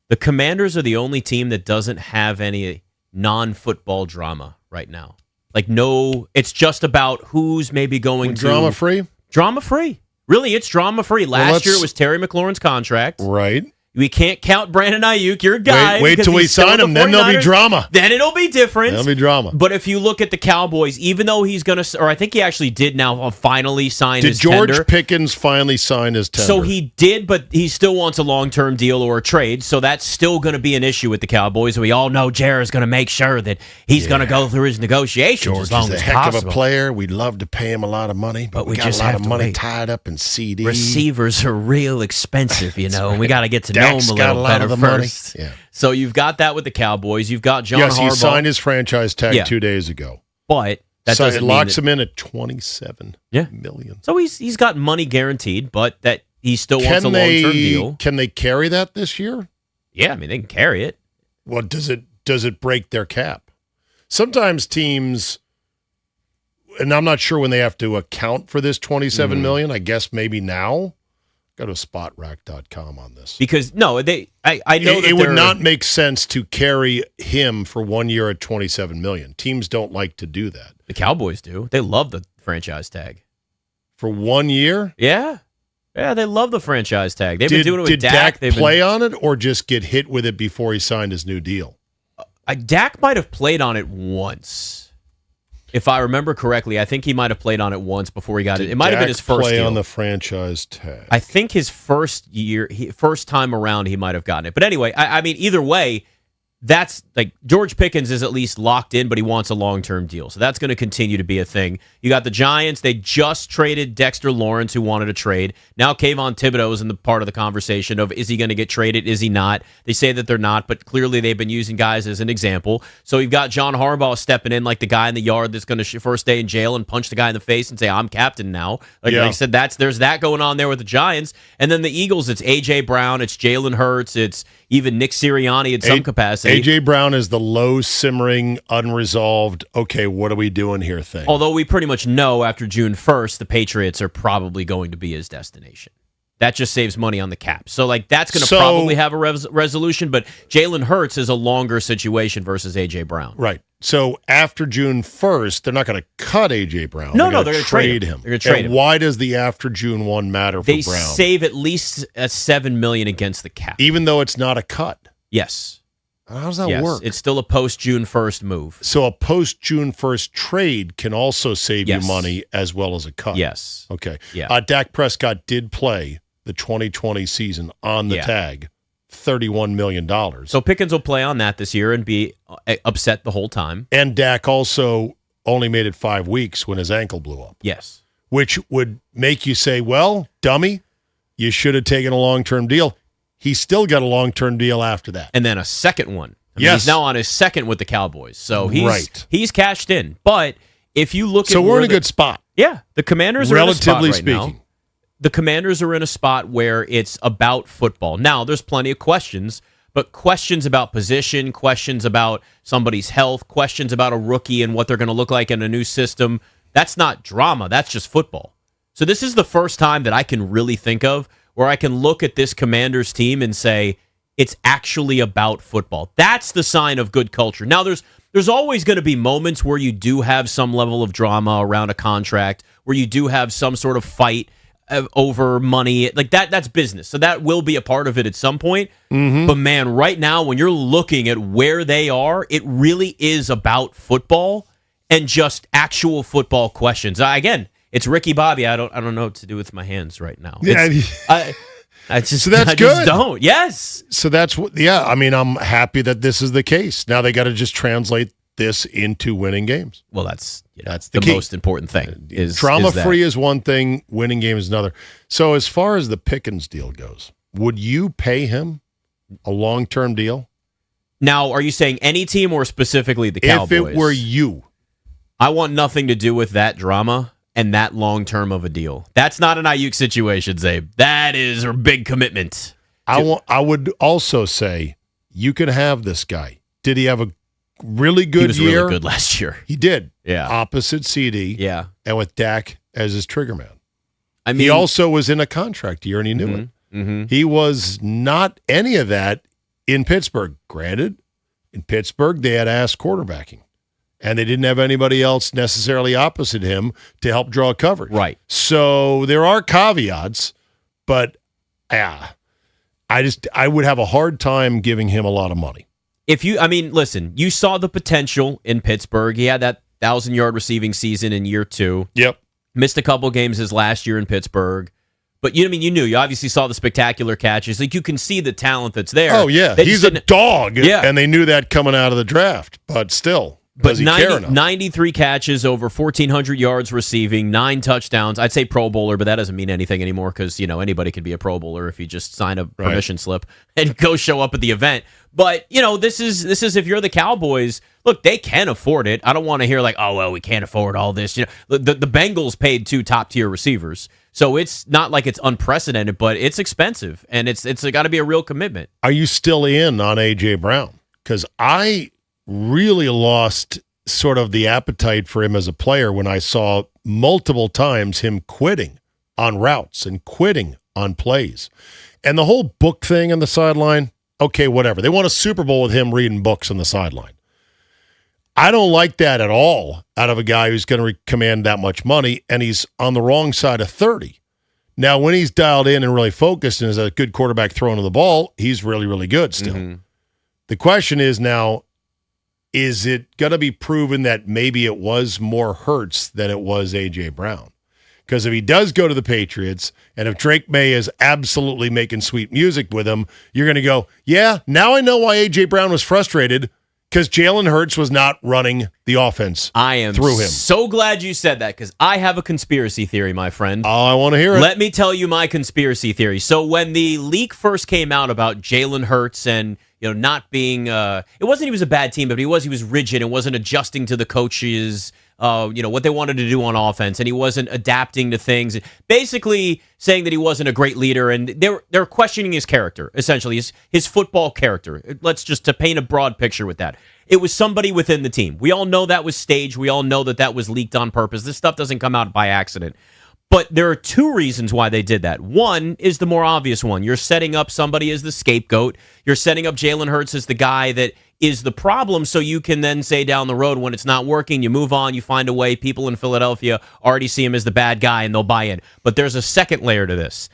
the Commanders are the only team that doesn't have any non-football drama right now. Like, no, it's just about who's maybe going to... Drama-free? Drama-free. Really, it's drama-free. Last year, it was Terry McLaurin's contract. Right. We can't count Brandon Ayuk. You're a guy. Wait till we sign him. Then there'll be drama. Then it'll be different. There'll be drama. But if you look at the Cowboys, even though he's going to, or I think he actually did now finally sign his tender. Did George Pickens finally sign his tender? So he did, but he still wants a long-term deal or a trade. So that's still going to be an issue with the Cowboys. We all know Jared's going to make sure that he's going to go through his negotiations George as long is a as heck possible. of a player. We'd love to pay him a lot of money, but we got just a lot have of to money wait. tied up in CD. Receivers are real expensive, you know, and we got to get to know Dak's them a got little lot better of the first. money. Yeah. So you've got that with the Cowboys. You've got John Yes, Harbaugh. he signed his franchise tag Yeah. 2 days ago. But that So doesn't it locks mean him in at $27 million. So he's got money guaranteed, but that he still wants a long-term deal. Can they carry that this year? Yeah, I mean they can carry it. Well, does it break their cap? Sometimes teams, and I'm not sure when they have to account for this $27 million. I guess maybe now. Go to spotrack.com on this. Because I know that it would not make sense to carry him for 1 year at $27 million. Teams don't like to do that. The Cowboys do. They love the franchise tag. For 1 year? Yeah. Yeah, they love the franchise tag. They've been doing it with Did Dak. Dak play on it or just get hit with it before he signed his new deal? Dak might have played on it once. If I remember correctly, I think he might have played on it once before he got it. It might have been his first play deal. on the franchise tag. I think his first time around, he might have gotten it. But anyway, I mean, either way, that's like George Pickens is at least locked in, but he wants a long-term deal. So that's going to continue to be a thing. You got the Giants. They just traded Dexter Lawrence, who wanted a trade. Now Kayvon Thibodeau is in the part of the conversation of, is he going to get traded? Is he not? They say that they're not, but clearly they've been using guys as an example. So you've got John Harbaugh stepping in like the guy in the yard that's going to first day in jail and punch the guy in the face and say, I'm captain now. Like I said, there's that going on there with the Giants. And then the Eagles, it's A.J. Brown, it's Jalen Hurts, it's even Nick Sirianni in some capacity. A.J. Brown is the low, simmering, unresolved, okay, what are we doing here thing. Although we pretty much know after June 1st, the Patriots are probably going to be his destination. That just saves money on the cap. So, like, that's going to probably have a resolution, but Jalen Hurts is a longer situation versus A.J. Brown. Right. So, after June 1st, they're not going to cut A.J. Brown. No, they're they're going to trade him. They're going to trade and him. why does the after June 1 matter for They Brown? save at least $7 million against the cap. Even though it's not a cut? Yes. How does that Yes, work? it's still a post-June 1st move. So a post-June 1st trade can also save you money as well as a cut? Yes. Okay. Yeah. Dak Prescott did play the 2020 season on the tag, $31 million. So Pickens will play on that this year and be upset the whole time. And Dak also only made it 5 weeks when his ankle blew up. Yes. Which would make you say, well, dummy, you should have taken a long-term deal. He's still got a long-term deal after that. And then a second one. I mean, Yes. he's now on his second with the Cowboys. So Right. he's cashed in. But if you look at So we're where in a good spot. Yeah, the Commanders are relatively in a spot right speaking. now. The Commanders are in a spot where it's about football. Now, there's plenty of questions, but questions about position, questions about somebody's health, questions about a rookie and what they're going to look like in a new system, that's not drama. That's just football. So this is the first time that I can really think of where I can look at this Commanders team and say, it's actually about football. That's the sign of good culture. Now, there's always going to be moments where you do have some level of drama around a contract, where you do have some sort of fight over money. Like that's business. So that will be a part of it at some point. But man, right now, when you're looking at where they are, it really is about football and just actual football questions. Again, it's Ricky Bobby. I don't know what to do with my hands right now. Yeah. I just, So that's I good. just don't. Yes. So that's what. Yeah, I mean, I'm happy that this is the case. Now they got to just translate this into winning games. Well, that's that's the key. most important thing. Is Trauma that. free is one thing, winning game is another. So as far as the Pickens deal goes, would you pay him a long-term deal? Now, are you saying any team or specifically the Cowboys? If it were you, I want nothing to do with that drama and that long-term of a deal. That's not an Ayuk situation, Zabe. That is a big commitment. I would also say you could have this guy. Did he have a really good He was year? really good last year. He did. Yeah. Opposite CD. Yeah. And with Dak as his trigger man. I mean, he also was in a contract year and he knew it. Mm-hmm. He was not any of that in Pittsburgh. Granted, in Pittsburgh, they had ass quarterbacking. And they didn't have anybody else necessarily opposite him to help draw coverage. Right. So there are caveats, but I would have a hard time giving him a lot of money. Listen, you saw the potential in Pittsburgh. He had that 1,000-yard receiving season in year 2. Yep. Missed a couple games his last year in Pittsburgh. But you knew. You obviously saw the spectacular catches. Like, you can see the talent that's there. Oh, yeah. They He's just a didn't- dog. Yeah. And they knew that coming out of the draft. But still, But does he care enough? 93 catches, over 1,400 yards receiving, 9 touchdowns. I'd say Pro Bowler, but that doesn't mean anything anymore because, anybody could be a Pro Bowler if you just sign a permission slip and go show up at the event. But, this is if you're the Cowboys, look, they can afford it. I don't want to hear like, oh, well, we can't afford all this. The Bengals paid 2 top-tier receivers. So it's not like it's unprecedented, but it's expensive, and it's got to be a real commitment. Are you still in on A.J. Brown? Because I really lost sort of the appetite for him as a player when I saw multiple times him quitting on routes and quitting on plays. And the whole book thing on the sideline, okay, whatever. They won a Super Bowl with him reading books on the sideline. I don't like that at all out of a guy who's going to command that much money, and he's on the wrong side of 30. Now, when he's dialed in and really focused and is a good quarterback throwing to the ball, he's really, really good still. Mm-hmm. The question is now, is it going to be proven that maybe it was more Hurts than it was A.J. Brown? Because if he does go to the Patriots, and if Drake May is absolutely making sweet music with him, you're going to go, yeah, now I know why A.J. Brown was frustrated, because Jalen Hurts was not running the offense I am through him. so glad you said that because I have a conspiracy theory, my friend. Oh, I want to hear it. Let me tell you my conspiracy theory. So when the leak first came out about Jalen Hurts and not being, it wasn't he was a bad team, but he was rigid and wasn't adjusting to the coaches, what they wanted to do on offense, and he wasn't adapting to things. Basically saying that he wasn't a great leader, and they're questioning his character, essentially his football character. Let's just to paint a broad picture with that. It was somebody within the team. We all know that was staged. We all know that was leaked on purpose. This stuff doesn't come out by accident. But there are 2 reasons why they did that. One is the more obvious one. You're setting up somebody as the scapegoat. You're setting up Jalen Hurts as the guy that is the problem, so you can then say down the road when it's not working, you move on, you find a way. People in Philadelphia already see him as the bad guy, and they'll buy in. But there's a second layer to this,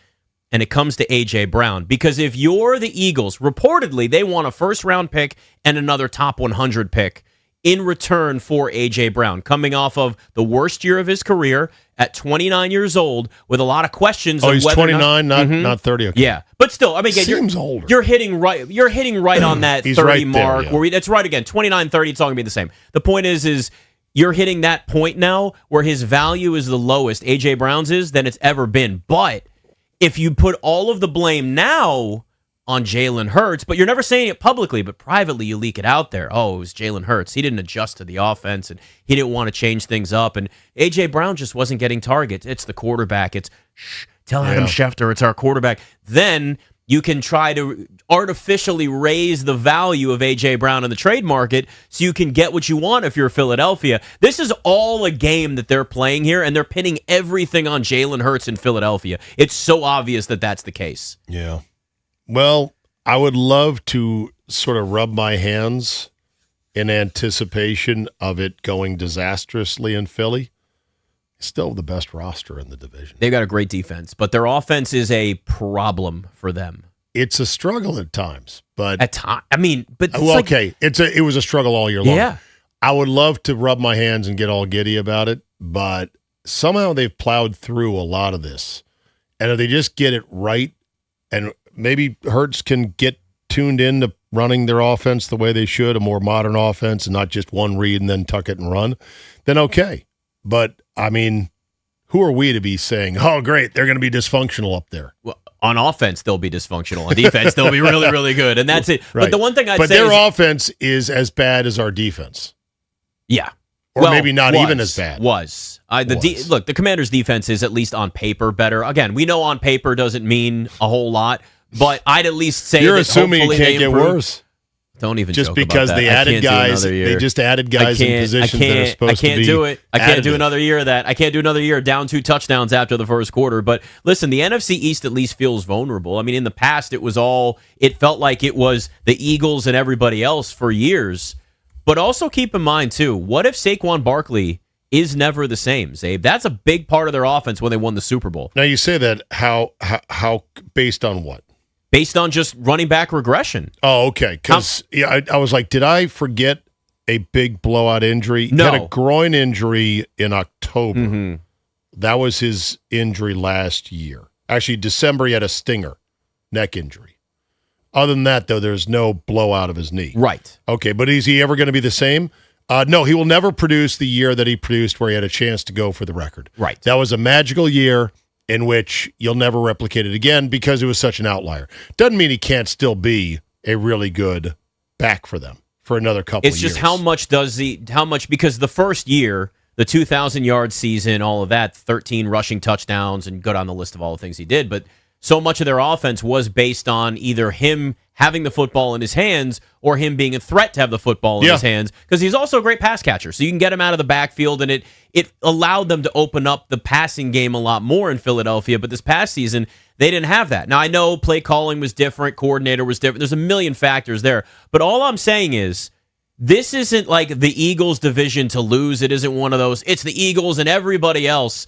and it comes to A.J. Brown. Because if you're the Eagles, reportedly they want a first-round pick and another top 100 pick in return for A.J. Brown, coming off of the worst year of his career at 29 years old with a lot of questions. Oh, on he's whether 29, or not 30. Okay. Yeah, but still, again, Seems older. You're hitting right on that He's 30 right there, mark. yeah. Where that's right again, 29, 30, it's all going to be the same. The point is you're hitting that point now where his value is the lowest, A.J. Brown's is, than it's ever been. But if you put all of the blame now on Jalen Hurts, but you're never saying it publicly, but privately you leak it out there. Oh, it was Jalen Hurts. He didn't adjust to the offense, and he didn't want to change things up, and A.J. Brown just wasn't getting targets. It's the quarterback. It's, tell Adam Schefter it's our quarterback. Then you can try to artificially raise the value of A.J. Brown in the trade market so you can get what you want if you're Philadelphia. This is all a game that they're playing here, and they're pinning everything on Jalen Hurts in Philadelphia. It's so obvious that that's the case. Yeah. Well, I would love to sort of rub my hands in anticipation of it going disastrously in Philly. Still the best roster in the division. They've got a great defense, but their offense is a problem for them. It's a struggle at times, but at times, I mean, but it's well, okay, it was a struggle all year long. Yeah, I would love to rub my hands and get all giddy about it, but somehow they've plowed through a lot of this, and if they just get it right, and maybe Hurts can get tuned into running their offense the way they should, a more modern offense, and not just one read and then tuck it and run, then okay. But, I mean, who are we to be saying, oh, great, they're going to be dysfunctional up there? Well, on offense, they'll be dysfunctional. On defense, they'll be really, really good. And that's it. Right. But the one thing I'd say say their offense is as bad as our defense. Yeah. Or maybe not even as bad. Look, the Commanders' defense is at least on paper better. Again, we know on paper doesn't mean a whole lot, but I'd at least say you're that assuming it can't get worse. Don't even just joke because about that. they added guys. They just added guys in positions that are supposed to be. I can't do it. I can't do additive. another year of that. I can't do another year down 2 touchdowns after the first quarter. But listen, the NFC East at least feels vulnerable. I mean, in the past, it felt like it was the Eagles and everybody else for years. But also keep in mind too, what if Saquon Barkley is never the same, Zabe? That's a big part of their offense when they won the Super Bowl. Now you say that how based on what? Based on just running back regression. Oh, okay. Because I was like, did I forget a big blowout injury? No. He had a groin injury in October. Mm-hmm. That was his injury last year. Actually, December, he had a stinger, neck injury. Other than that, though, there's no blowout of his knee. Right. Okay, but is he ever going to be the same? No, he will never produce the year that he produced where he had a chance to go for the record. Right. That was a magical year in which you'll never replicate it again because it was such an outlier. Doesn't mean he can't still be a really good back for them for another couple of years. It's just how much, because the first year, the 2,000-yard season, all of that, 13 rushing touchdowns, and go down the list of all the things he did, but so much of their offense was based on either him having the football in his hands or him being a threat to have the football in his hands, because he's also a great pass catcher. So you can get him out of the backfield, and it allowed them to open up the passing game a lot more in Philadelphia. But this past season, they didn't have that. Now, I know play calling was different, coordinator was different. There's a million factors there. But all I'm saying is, this isn't like the Eagles' division to lose. It isn't one of those. It's the Eagles and everybody else.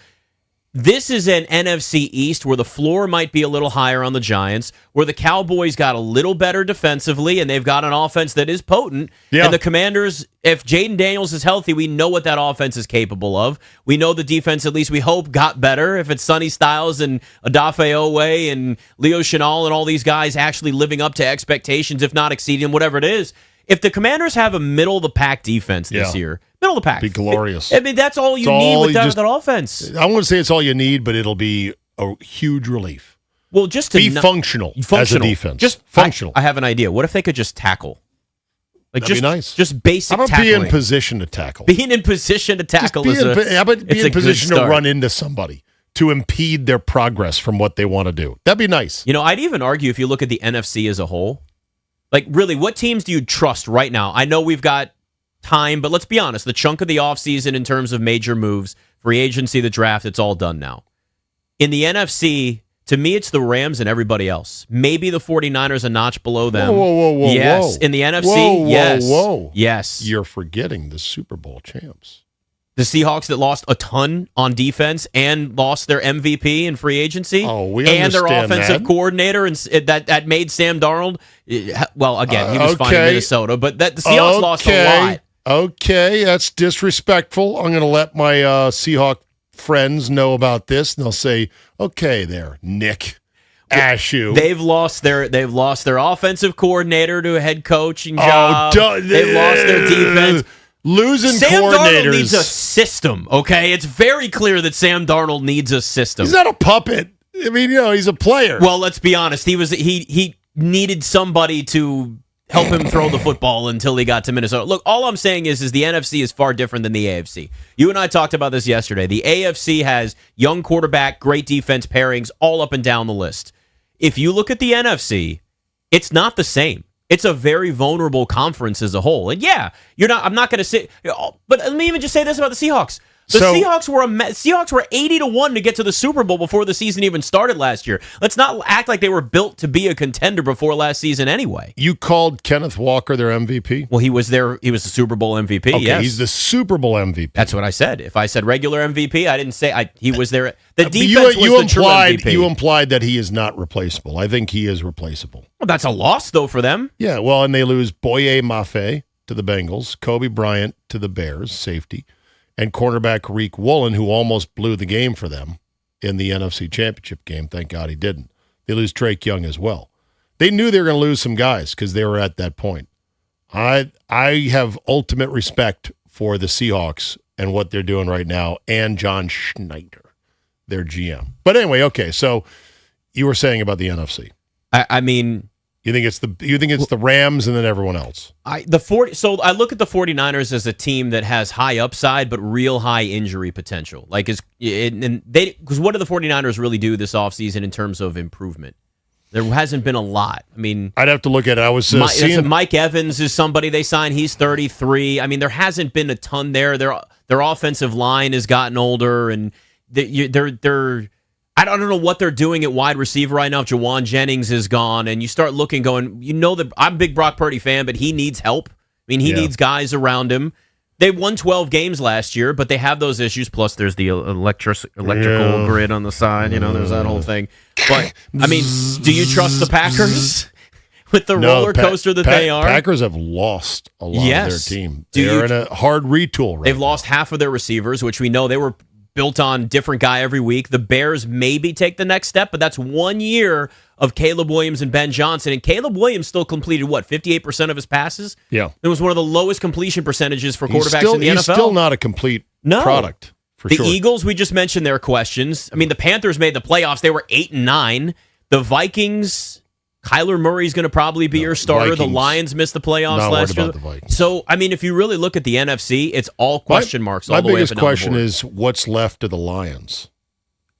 This is an NFC East where the floor might be a little higher on the Giants, where the Cowboys got a little better defensively, and they've got an offense that is potent. Yeah. And the Commanders, if Jaden Daniels is healthy, we know what that offense is capable of. We know the defense, at least we hope, got better. If it's Sonny Styles and Odafe Owe and Leo Chenal and all these guys actually living up to expectations, if not exceeding, whatever it is. If the Commanders have a middle-of-the-pack defense this year, middle of the pack, be glorious. I mean, that's all you need with that offense. I wouldn't say it's all you need, but it'll be a huge relief. Well, just to be functional as a defense. Just functional. I have an idea. What if they could just tackle? Like That'd be nice. Just basic How about tackling. be in position to tackle? Being in position to tackle How about be in position to start. run into somebody, to impede their progress from what they want to do? That'd be nice. You know, I'd even argue if you look at the NFC as a whole, like really, what teams do you trust right now? I know we've got time, but let's be honest. The chunk of the offseason in terms of major moves, free agency, the draft, it's all done now. In the NFC, to me, it's the Rams and everybody else. Maybe the 49ers a notch below them. Whoa. Yes. In the NFC, yes. Whoa. Yes. You're forgetting the Super Bowl champs. The Seahawks that lost a ton on defense and lost their MVP in free agency. Oh, we and their understand offensive that. coordinator, and that made Sam Darnold. Well, again, he was fine in Minnesota, but the Seahawks lost a lot. Okay, that's disrespectful. I'm going to let my Seahawk friends know about this, and they'll say, "Okay, there, Nick Ashew." They've lost their offensive coordinator to a head coaching job. They've lost their defense. Losing Sam coordinators. Darnold needs a system, okay? It's very clear that Sam Darnold needs a system. He's not a puppet. I mean, he's a player. Well, let's be honest. He needed somebody to help him throw the football until he got to Minnesota. Look, all I'm saying is the NFC is far different than the AFC. You and I talked about this yesterday. The AFC has young quarterback, great defense pairings all up and down the list. If you look at the NFC, it's not the same. It's a very vulnerable conference as a whole. And yeah, I'm not going to say, but let me even just say this about the Seahawks. The Seahawks were 80-1 to get to the Super Bowl before the season even started last year. Let's not act like they were built to be a contender before last season anyway. You called Kenneth Walker their MVP? Well, he was the Super Bowl MVP, Okay, yes. he's the Super Bowl MVP. That's what I said. If I said regular MVP, I didn't say he was there. The defense was the true MVP. You implied that he is not replaceable. I think he is replaceable. Well, that's a loss, though, for them. Yeah, well, and they lose Boye Mafe to the Bengals, Kobe Bryant to the Bears, safety, and cornerback Reek Woolen, who almost blew the game for them in the NFC Championship game. Thank God he didn't. They lose Drake Young as well. They knew they were going to lose some guys because they were at that point. I have ultimate respect for the Seahawks and what they're doing right now, and John Schneider, their GM. But anyway, okay, so you were saying about the NFC. I mean, you think it's the Rams and then everyone else. So I look at the 49ers as a team that has high upside but real high injury potential. Because what do the 49ers really do this offseason in terms of improvement? There hasn't been a lot. I mean, I'd have to look at it. I was seeing Mike Evans is somebody they signed. He's 33. I mean, there hasn't been a ton there. Their offensive line has gotten older, and they're I don't know what they're doing at wide receiver right now. If Jawan Jennings is gone, and you start looking, going, that I'm a big Brock Purdy fan, but he needs help. I mean, he needs guys around him. They won 12 games last year, but they have those issues. Plus, there's the electrical grid on the side. There's that whole thing. But, I mean, do you trust the Packers with the roller coaster that they are? Packers have lost a lot of their team. They're in a hard retool right They've lost half of their receivers, which we know they were built on different guy every week. The Bears maybe take the next step, but that's 1 year of Caleb Williams and Ben Johnson. And Caleb Williams still completed, 58% of his passes? Yeah. It was one of the lowest completion percentages for quarterbacks in the NFL. He's still not a complete product, for sure. The Eagles, we just mentioned their questions. I mean, the Panthers made the playoffs. They were 8-9. The Vikings, Kyler Murray's going to probably be your starter. Vikings, the Lions missed the playoffs last year. So, I mean, if you really look at the NFC, it's all question marks all the way up and down the board. My biggest question is, what's left of the Lions?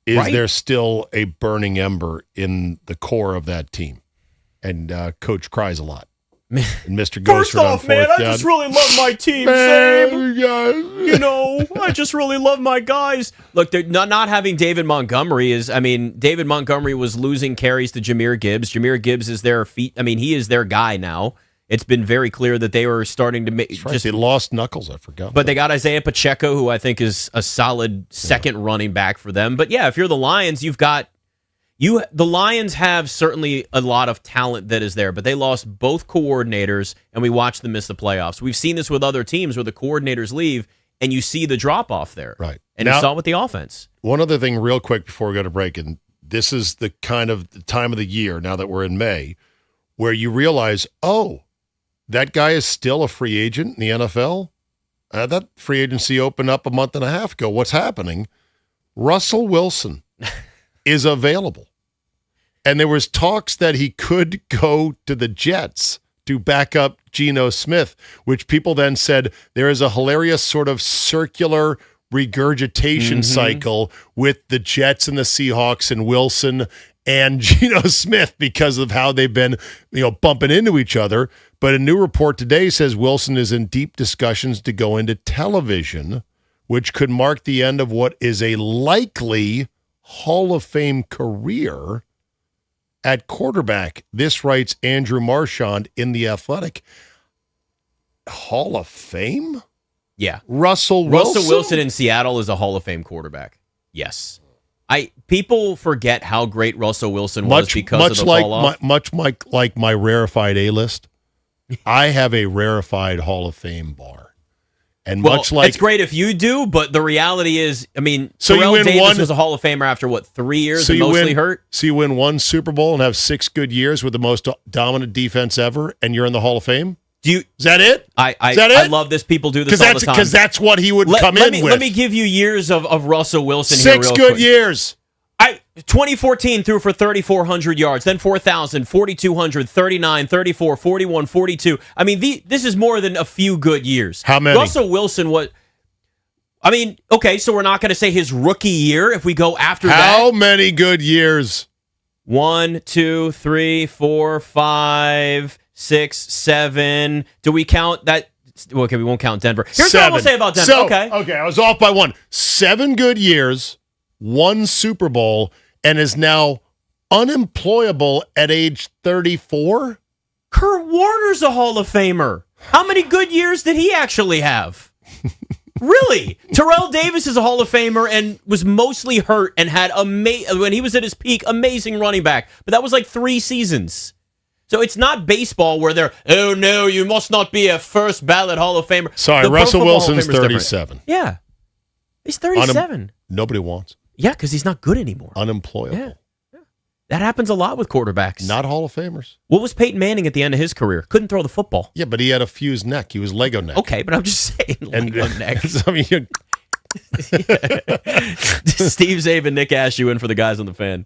Is there still a burning ember in the core of that team? And Coach cries a lot. And Mr. First off, man, I just really love my team, Sam. I just really love my guys. Look, they're not having David Montgomery David Montgomery was losing carries to Jahmyr Gibbs. Jahmyr Gibbs is he is their guy now. It's been very clear that they were starting to make. They lost Knuckles, I forgot. But they got Isaiah Pacheco, who I think is a solid second running back for them. But yeah, if you're the Lions, the Lions have certainly a lot of talent that is there, but they lost both coordinators, and we watched them miss the playoffs. We've seen this with other teams where the coordinators leave, and you see the drop-off there. Right. And you saw it with the offense. One other thing real quick before we go to break, and this is the kind of the time of the year, now that we're in May, where you realize, that guy is still a free agent in the NFL? That free agency opened up a month and a half ago. What's happening? Russell Wilson is available. And there was talks that he could go to the Jets to back up Geno Smith, which people then said there is a hilarious sort of circular regurgitation cycle with the Jets and the Seahawks and Wilson and Geno Smith because of how they've been, bumping into each other. But a new report today says Wilson is in deep discussions to go into television, which could mark the end of what is a likely Hall of Fame career at quarterback. This writes Andrew Marchand in The Athletic. Hall of Fame? Yeah. Russell Wilson in Seattle is a Hall of Fame quarterback. Yes. People forget how great Russell Wilson was because of the fall off. Much like my rarefied A-list, I have a rarefied Hall of Fame bar. And it's great if you do, but the reality is, Terrell Davis was a Hall of Famer after 3 years and mostly hurt? So you win one Super Bowl and have 6 good years with the most dominant defense ever, and you're in the Hall of Fame? Is that it? I love this. People do this all the time. Because that's what he would come in with. Let me give you years of Russell Wilson 6 here real good quick. years. 2014 threw for 3,400 yards, then 4,000, 4,200, 39, 34, 41, 42. I mean, this is more than a few good years. How many? Russell Wilson, I mean, okay, so we're not going to say his rookie year if we go after that. How many good years? 1, 2, 3, 4, 5, 6, 7. Do we count that? Okay, we won't count Denver. Here's what I will say about Denver. So, okay, I was off by 1. 7 good years, 1 Super Bowl, and is now unemployable at age 34? Kurt Warner's a Hall of Famer. How many good years did he actually have? Really? Terrell Davis is a Hall of Famer and was mostly hurt and had, when he was at his peak, amazing running back. But that was like 3 seasons. So it's not baseball where they're, oh no, you must not be a first ballot Hall of Famer. Sorry, The Pro Russell Football Hall of Wilson's Famer's different. 37. Yeah. He's 37. Nobody wants. Yeah, because he's not good anymore. Unemployable. Yeah. That happens a lot with quarterbacks. Not Hall of Famers. What was Peyton Manning at the end of his career? Couldn't throw the football. Yeah, but he had a fused neck. He was Lego neck. Okay, but I'm just saying Lego neck. I mean, Steve Zabin, Nick Ashew in for the guys on the Fan.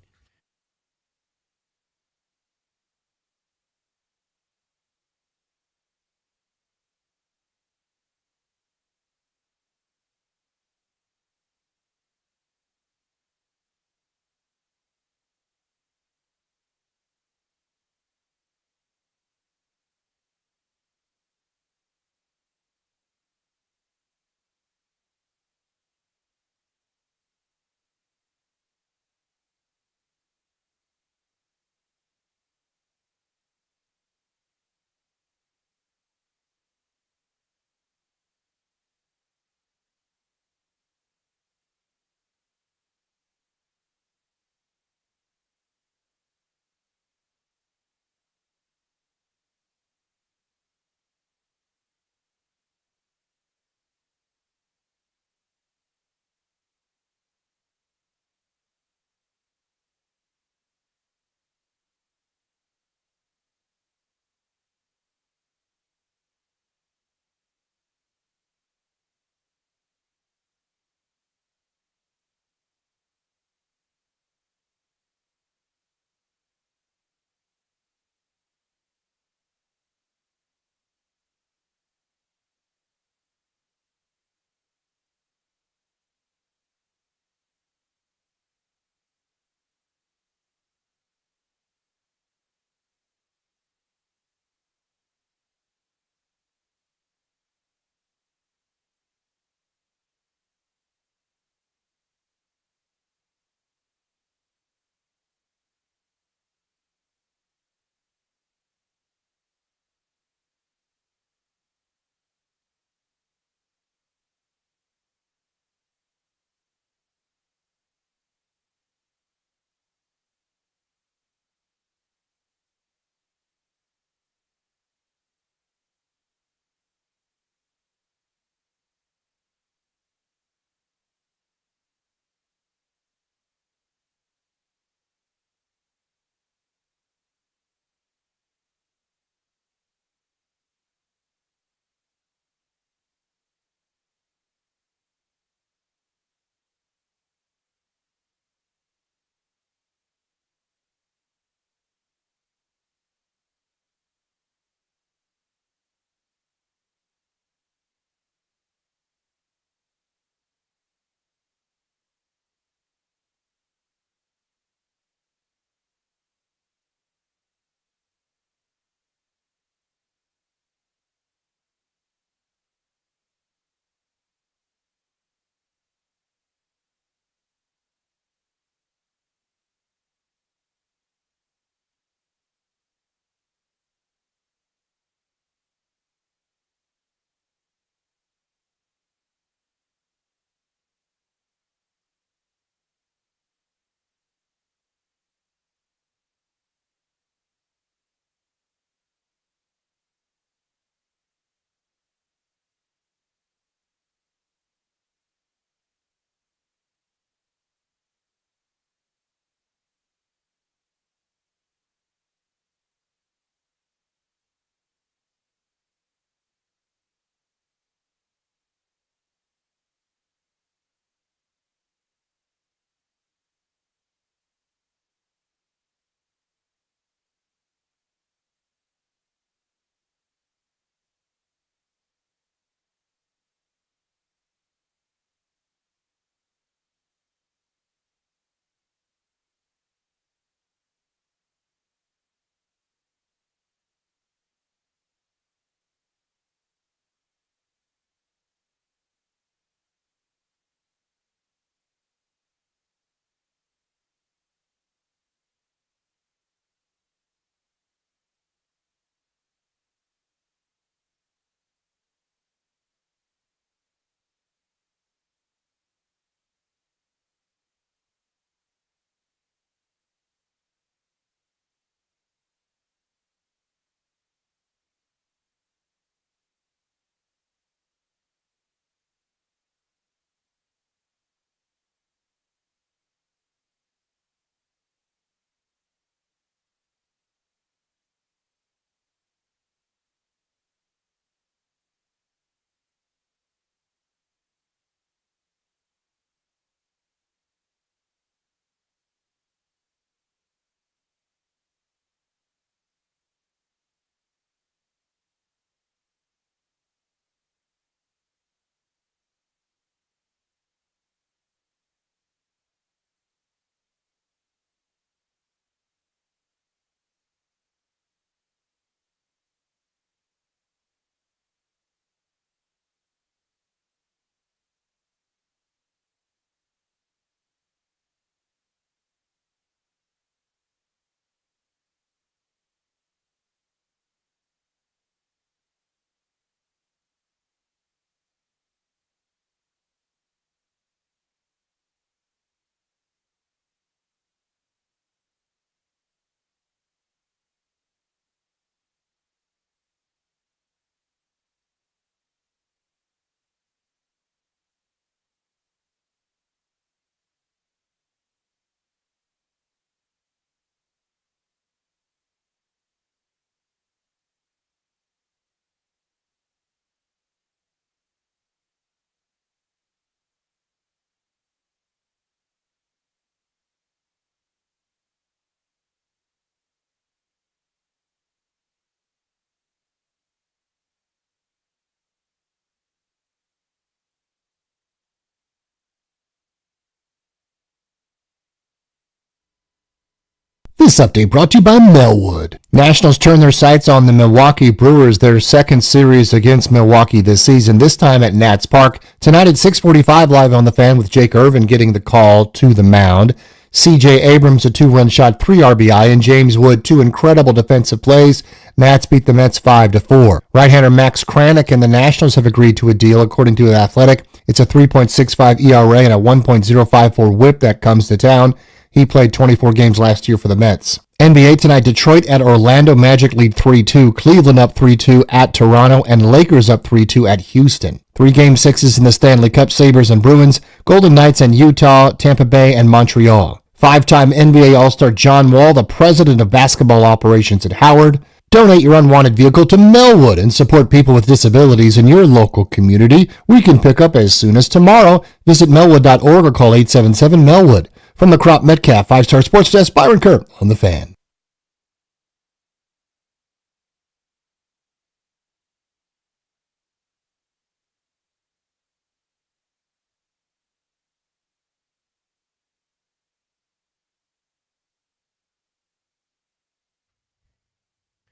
This update brought to you by Melwood. Nationals turn their sights on the Milwaukee Brewers, their second series against Milwaukee this season, this time at Nats Park. Tonight at 6:45 live on The Fan with Jake Irvin getting the call to the mound. C.J. Abrams, a 2-run shot, 3 RBI, and James Wood, 2 incredible defensive plays. Nats beat the Mets 5-4. Right-hander Max Kranick and the Nationals have agreed to a deal, according to The Athletic. It's a 3.65 ERA and a 1.054 whip that comes to town. He played 24 games last year for the Mets. NBA tonight, Detroit at Orlando, Magic lead 3-2, Cleveland up 3-2 at Toronto, and Lakers up 3-2 at Houston. 3 Game 6s in the Stanley Cup, Sabres and Bruins, Golden Knights and Utah, Tampa Bay and Montreal. 5-time NBA All-Star John Wall, the president of basketball operations at Howard. Donate your unwanted vehicle to Melwood and support people with disabilities in your local community. We can pick up as soon as tomorrow. Visit melwood.org or call 877-MELWOOD. From the Crop Metcalf 5-Star Sports Desk, Byron Kerr on The Fan.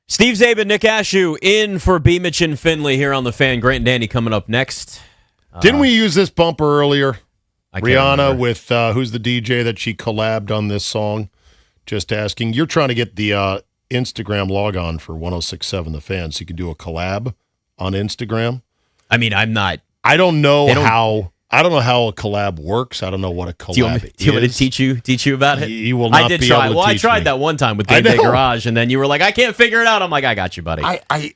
Steve Zabin, Nick Ashew in for Beamich and Finley here on The Fan. Grant and Danny coming up next. Didn't we use this bumper earlier? I can't Rihanna remember. with who's the DJ that she collabed on this song? Just asking. You're trying to get the Instagram log on for 106.7 The Fan so you can do a collab on Instagram. I mean, I'm not. I don't know how a collab works. I don't know what a collab Do you want me to teach you about it? You will not I did be try. able to Well, I teach tried me. that one time with I Game Day know. Garage, and then you were like, "I can't figure it out." I'm like, "I got you, buddy." I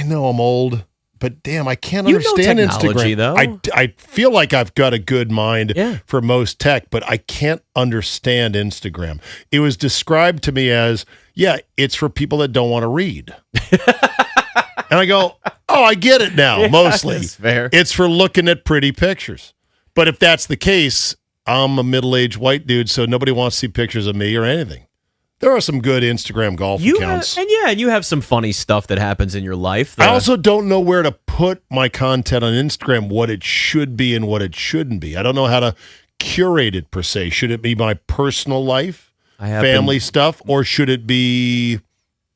know I'm old, but damn, I can't You know understand technology, Instagram. though. I feel like I've got a good mind Yeah. for most tech, but I can't understand Instagram. It was described to me as, yeah, it's for people that don't want to read. And I go, oh, I get it now, Yeah, mostly. that's fair. It's for looking at pretty pictures. But if that's the case, I'm a middle-aged white dude, so nobody wants to see pictures of me or anything. There are some good Instagram golf accounts. And you have some funny stuff that happens in your life. I also don't know where to put my content on Instagram, what it should be and what it shouldn't be. I don't know how to curate it per se. Should it be my personal life, family stuff, or should it be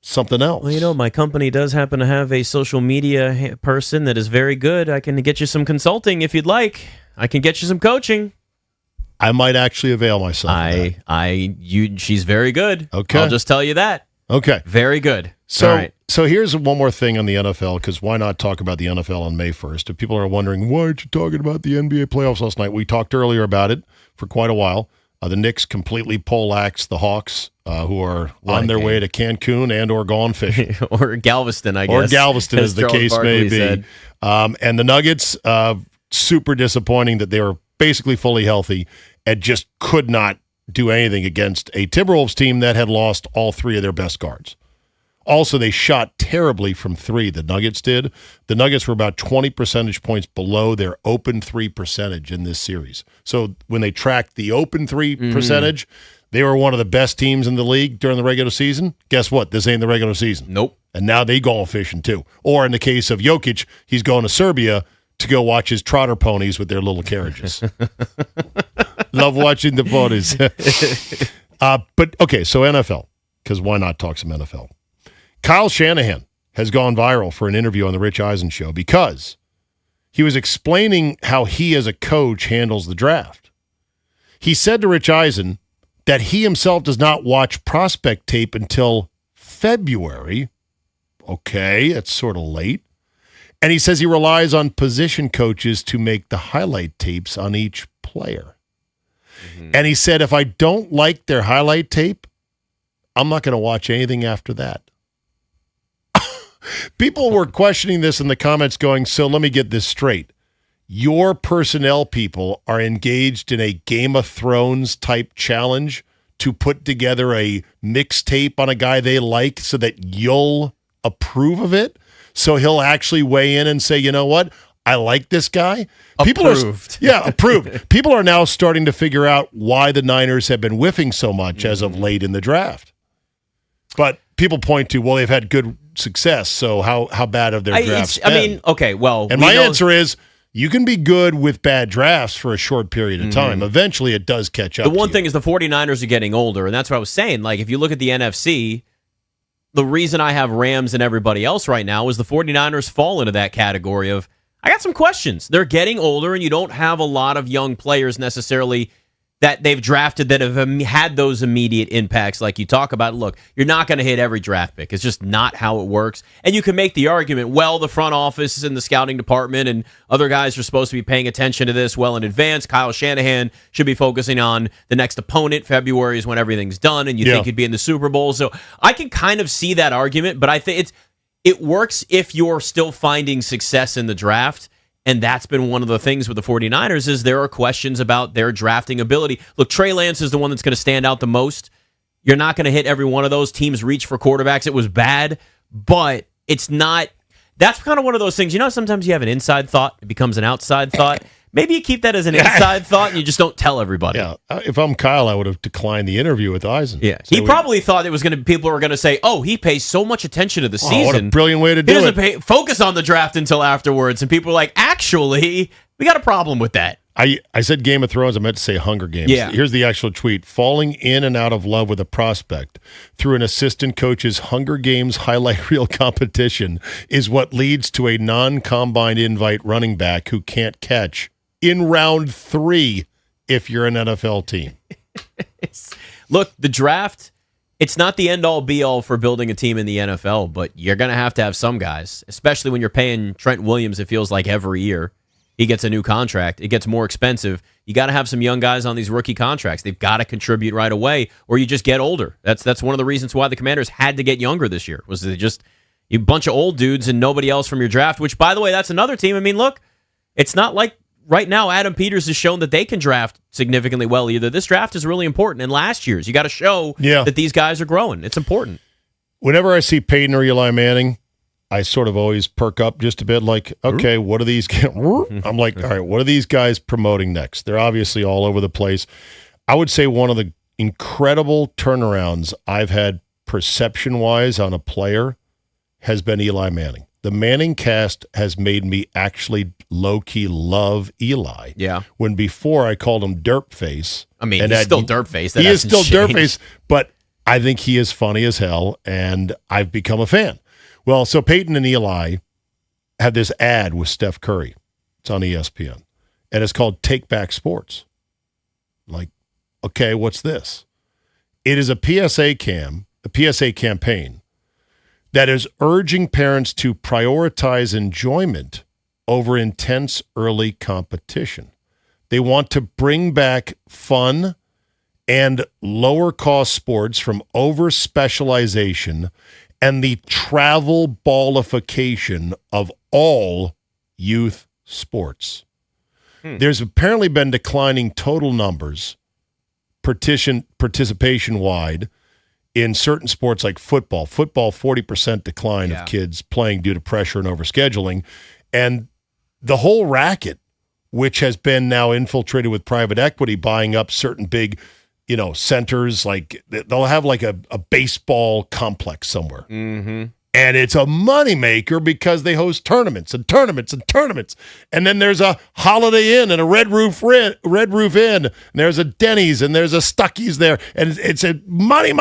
something else? Well, you know, my company does happen to have a social media person that is very good. I can get you some consulting if you'd like. I can get you some coaching. I might actually avail myself. She's very good. Okay. I'll just tell you that. Okay. Very good. So, All right. so here's one more thing on the NFL, because why not talk about the NFL on May 1st? If people are wondering, why aren't you talking about the NBA playoffs last night? We talked earlier about it for quite a while. The Knicks completely poleaxed the Hawks, who are on their way to Cancun and or gone fishing. Or Galveston, I guess. Or Galveston, as the Charles case Barkley may be. said. And the Nuggets, super disappointing that they were basically fully healthy and just could not do anything against a Timberwolves team that had lost all 3 of their best guards. Also, they shot terribly from 3, the Nuggets did. The Nuggets were about 20 percentage points below their open 3 percentage in this series. So when they tracked the open 3 percentage, they were one of the best teams in the league during the regular season. Guess what? This ain't the regular season. Nope. And now they go fishing too. Or in the case of Jokic, he's going to Serbia to go watch his trotter ponies with their little carriages. Love watching the ponies. But okay, so NFL, because why not talk some NFL? Kyle Shanahan has gone viral for an interview on the Rich Eisen show because he was explaining how he as a coach handles the draft. He said to Rich Eisen that he himself does not watch prospect tape until February. Okay, that's sort of late. And he says he relies on position coaches to make the highlight tapes on each player. And he said, if I don't like their highlight tape, I'm not going to watch anything after that. People were questioning this in the comments going, so let me get this straight. Your personnel people are engaged in a Game of Thrones type challenge to put together a mixtape on a guy they like so that you'll approve of it? So he'll actually weigh in and say, you know what? I like this guy. Approved. Approved. People are now starting to figure out why the Niners have been whiffing so much as of late in the draft. But people point to, well, they've had good success, so how bad have their drafts been? I mean, okay, well. And we my know- answer is, you can be good with bad drafts for a short period of time. Eventually, it does catch up. The one thing is the 49ers are getting older, and that's what I was saying. Like, if you look at the NFC, the reason I have Rams and everybody else right now is the 49ers fall into that category of, I got some questions. They're getting older, and you don't have a lot of young players necessarily that they've drafted that have had those immediate impacts like you talk about. Look, you're not going to hit every draft pick. It's just not how it works. And you can make the argument, well, the front office and the scouting department and other guys are supposed to be paying attention to this well in advance. Kyle Shanahan should be focusing on the next opponent. February is when everything's done, and you think he'd be in the Super Bowl. So I can kind of see that argument, but I think it works if you're still finding success in the draft. And that's been one of the things with the 49ers is there are questions about their drafting ability. Look, Trey Lance is the one that's going to stand out the most. You're not going to hit every one of those. Teams reach for quarterbacks. It was bad, but it's not. That's kind of one of those things. You know, sometimes you have an inside thought. It becomes an outside thought. Maybe you keep that as an inside thought and you just don't tell everybody. Yeah. If I'm Kyle, I would have declined the interview with Eisen. Yeah. He probably thought it was going to. People were going to say, "Oh, he pays so much attention to the season. What a brilliant way to do it." He doesn't focus on the draft until afterwards, and people are like, "Actually, we got a problem with that." I said Game of Thrones. I meant to say Hunger Games. Yeah. Here's the actual tweet. Falling in and out of love with a prospect through an assistant coach's Hunger Games highlight reel competition is what leads to a non-combine invite running back who can't catch in round 3 if you're an NFL team. Look, the draft, it's not the end-all, be-all for building a team in the NFL, but you're going to have some guys, especially when you're paying Trent Williams, it feels like every year. He gets a new contract. It gets more expensive. You got to have some young guys on these rookie contracts. They've got to contribute right away, or you just get older. That's one of the reasons why the Commanders had to get younger this year, was they just a bunch of old dudes and nobody else from your draft, which, by the way, that's another team. I mean, look, it's not like right now Adam Peters has shown that they can draft significantly well either. This draft is really important, and last year's. You got to show that these guys are growing. It's important. Whenever I see Peyton or Eli Manning, I sort of always perk up just a bit like, okay, what are these guys? I'm like, all right, what are these guys promoting next? They're obviously all over the place. I would say one of the incredible turnarounds I've had perception-wise on a player has been Eli Manning. The Manning cast has made me actually low-key love Eli. Yeah. When before I called him Dirtface. I mean, he's still Dirtface. He is still Dirtface, but I think he is funny as hell, and I've become a fan. Well, so Peyton and Eli had this ad with Steph Curry. It's on ESPN. And it's called Take Back Sports. Like, okay, what's this? It is a PSA campaign that is urging parents to prioritize enjoyment over intense early competition. They want to bring back fun and lower-cost sports from over-specialization and the travel ballification of all youth sports. There's apparently been declining total numbers, participation-wide, in certain sports like football. Football, 40% decline of kids playing due to pressure and overscheduling. And the whole racket, which has been now infiltrated with private equity, buying up certain big centers, like they'll have like a baseball complex somewhere. Mm-hmm. And it's a moneymaker because they host tournaments and tournaments and tournaments. And then there's a Holiday Inn and a Red Roof Inn. And there's a Denny's and there's a Stuckey's there. And it's a money.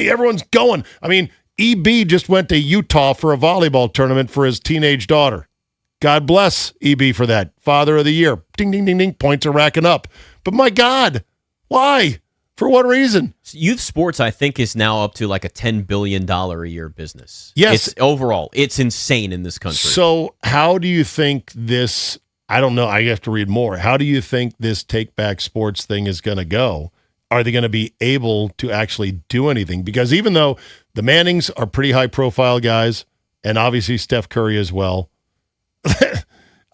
Everyone's going. I mean, EB just went to Utah for a volleyball tournament for his teenage daughter. God bless EB for that. Father of the Year. Ding, ding, ding, ding. Points are racking up. But my God, why? For what reason? Youth sports, I think, is now up to like a $10 billion a year business. Yes. Overall, it's insane in this country. So how do you think this, I don't know, I have to read more. How do you think this Take Back Sports thing is going to go? Are they going to be able to actually do anything? Because even though the Mannings are pretty high-profile guys, and obviously Steph Curry as well,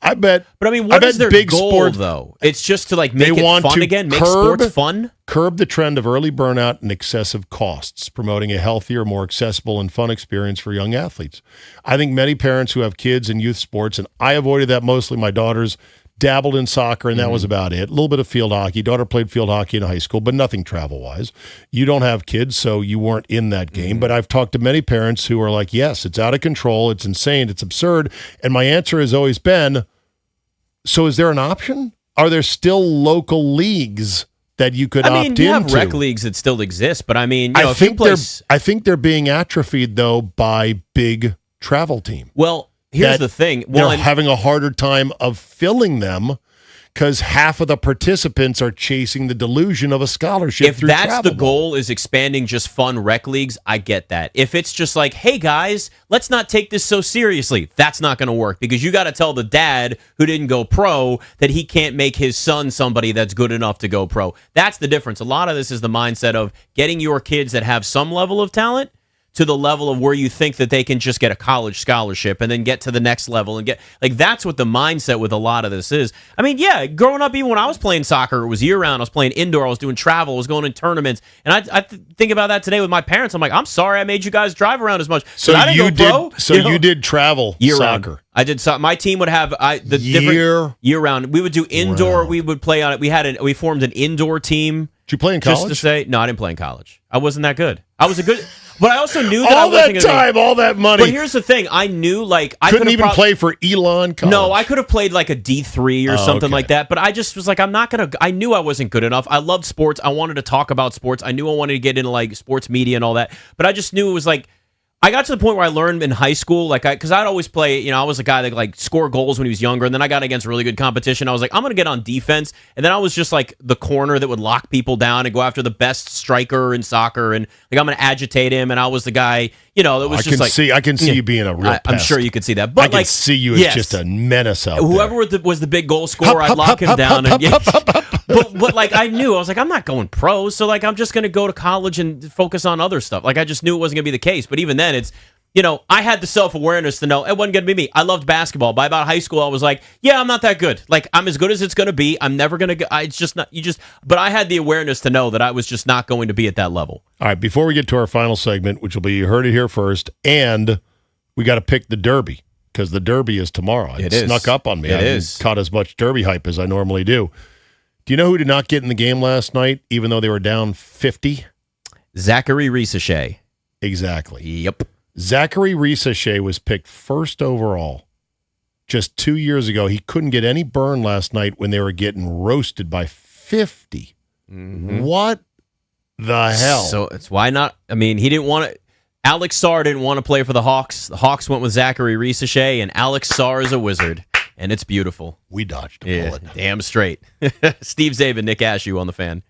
I bet. But I mean, what is their goal, though? It's just to make it fun again, make sports fun? Curb the trend of early burnout and excessive costs, promoting a healthier, more accessible, and fun experience for young athletes. I think many parents who have kids in youth sports, and I avoided that mostly. My daughters dabbled in soccer, and that was about it. A little bit of field hockey. Daughter played field hockey in high school, but nothing travel-wise. You don't have kids, so you weren't in that game. But I've talked to many parents who are like, yes, it's out of control, it's insane, it's absurd. And my answer has always been, So is there an option? Are there still local leagues that you could opt into? You have rec leagues that still exist, but I mean, I think they're being atrophied though by big travel teams. Well, here's the thing. They're having a harder time of filling them because half of the participants are chasing the delusion of a scholarship. If that's the goal, is expanding just fun rec leagues, I get that. If it's just like, hey guys, let's not take this so seriously, that's not going to work, because you got to tell the dad who didn't go pro that he can't make his son somebody that's good enough to go pro. That's the difference. A lot of this is the mindset of getting your kids that have some level of talent to the level of where you think that they can just get a college scholarship and then get to the next level and get, like, that's what the mindset with a lot of this is. I mean, yeah, growing up, even when I was playing soccer, it was year round. I was playing indoor. I was doing travel. I was going in tournaments. And I think about that today with my parents. I'm like, I'm sorry I made you guys drive around as much. So I didn't go pro. You did travel year soccer. Round. I did. My team would have year round. We would do indoor. We would play on it. We formed an indoor team. Did you play in college? Just to say, no, I didn't play in college. I wasn't that good. I was a good. But I also knew that all that money. But here's the thing: I knew, like, I couldn't even play for Elon College. No, I could have played like a D3 or something like that. But I just was like, I'm not gonna. I knew I wasn't good enough. I loved sports. I wanted to talk about sports. I knew I wanted to get into like sports media and all that. But I just knew it was like. I got to the point where I learned in high school, like, because I'd always play, I was a guy that, like, scored goals when he was younger, and then I got against really good competition. I was like, I'm going to get on defense, and then I was just, like, the corner that would lock people down and go after the best striker in soccer, and, like, I'm going to agitate him, and I was the guy, that was I can see you being a real pest. I'm sure you could see that. But, I can see you as just a menace out whoever was the big goal scorer, I'd lock him down. But, like, I knew, I was like, I'm not going pro, so, like, I'm just going to go to college and focus on other stuff. Like, I just knew it wasn't going to be the case. But even then, it's, I had the self-awareness to know it wasn't going to be me. I loved basketball. By about high school, I was like, yeah, I'm not that good. Like, I'm as good as it's going to be. I'm never going to go. It's just not, but I had the awareness to know that I was just not going to be at that level. All right, before we get to our final segment, which will be, you heard it here first, and we got to pick the Derby, because the Derby is tomorrow. It snuck up on me. I haven't caught as much Derby hype as I normally do. Do you know who did not get in the game last night, even though they were down 50? Zachary Risacher. Exactly. Yep. Zachary Risacher was picked first overall just 2 years ago. He couldn't get any burn last night when they were getting roasted by 50. Mm-hmm. What the hell? So it's why not? I mean, he didn't want to. Alex Sarr didn't want to play for the Hawks. The Hawks went with Zachary Risacher, and Alex Sarr is a wizard, and it's beautiful. We dodged a bullet. Damn straight. Steve Zabin, Nick Ashew on the Fan.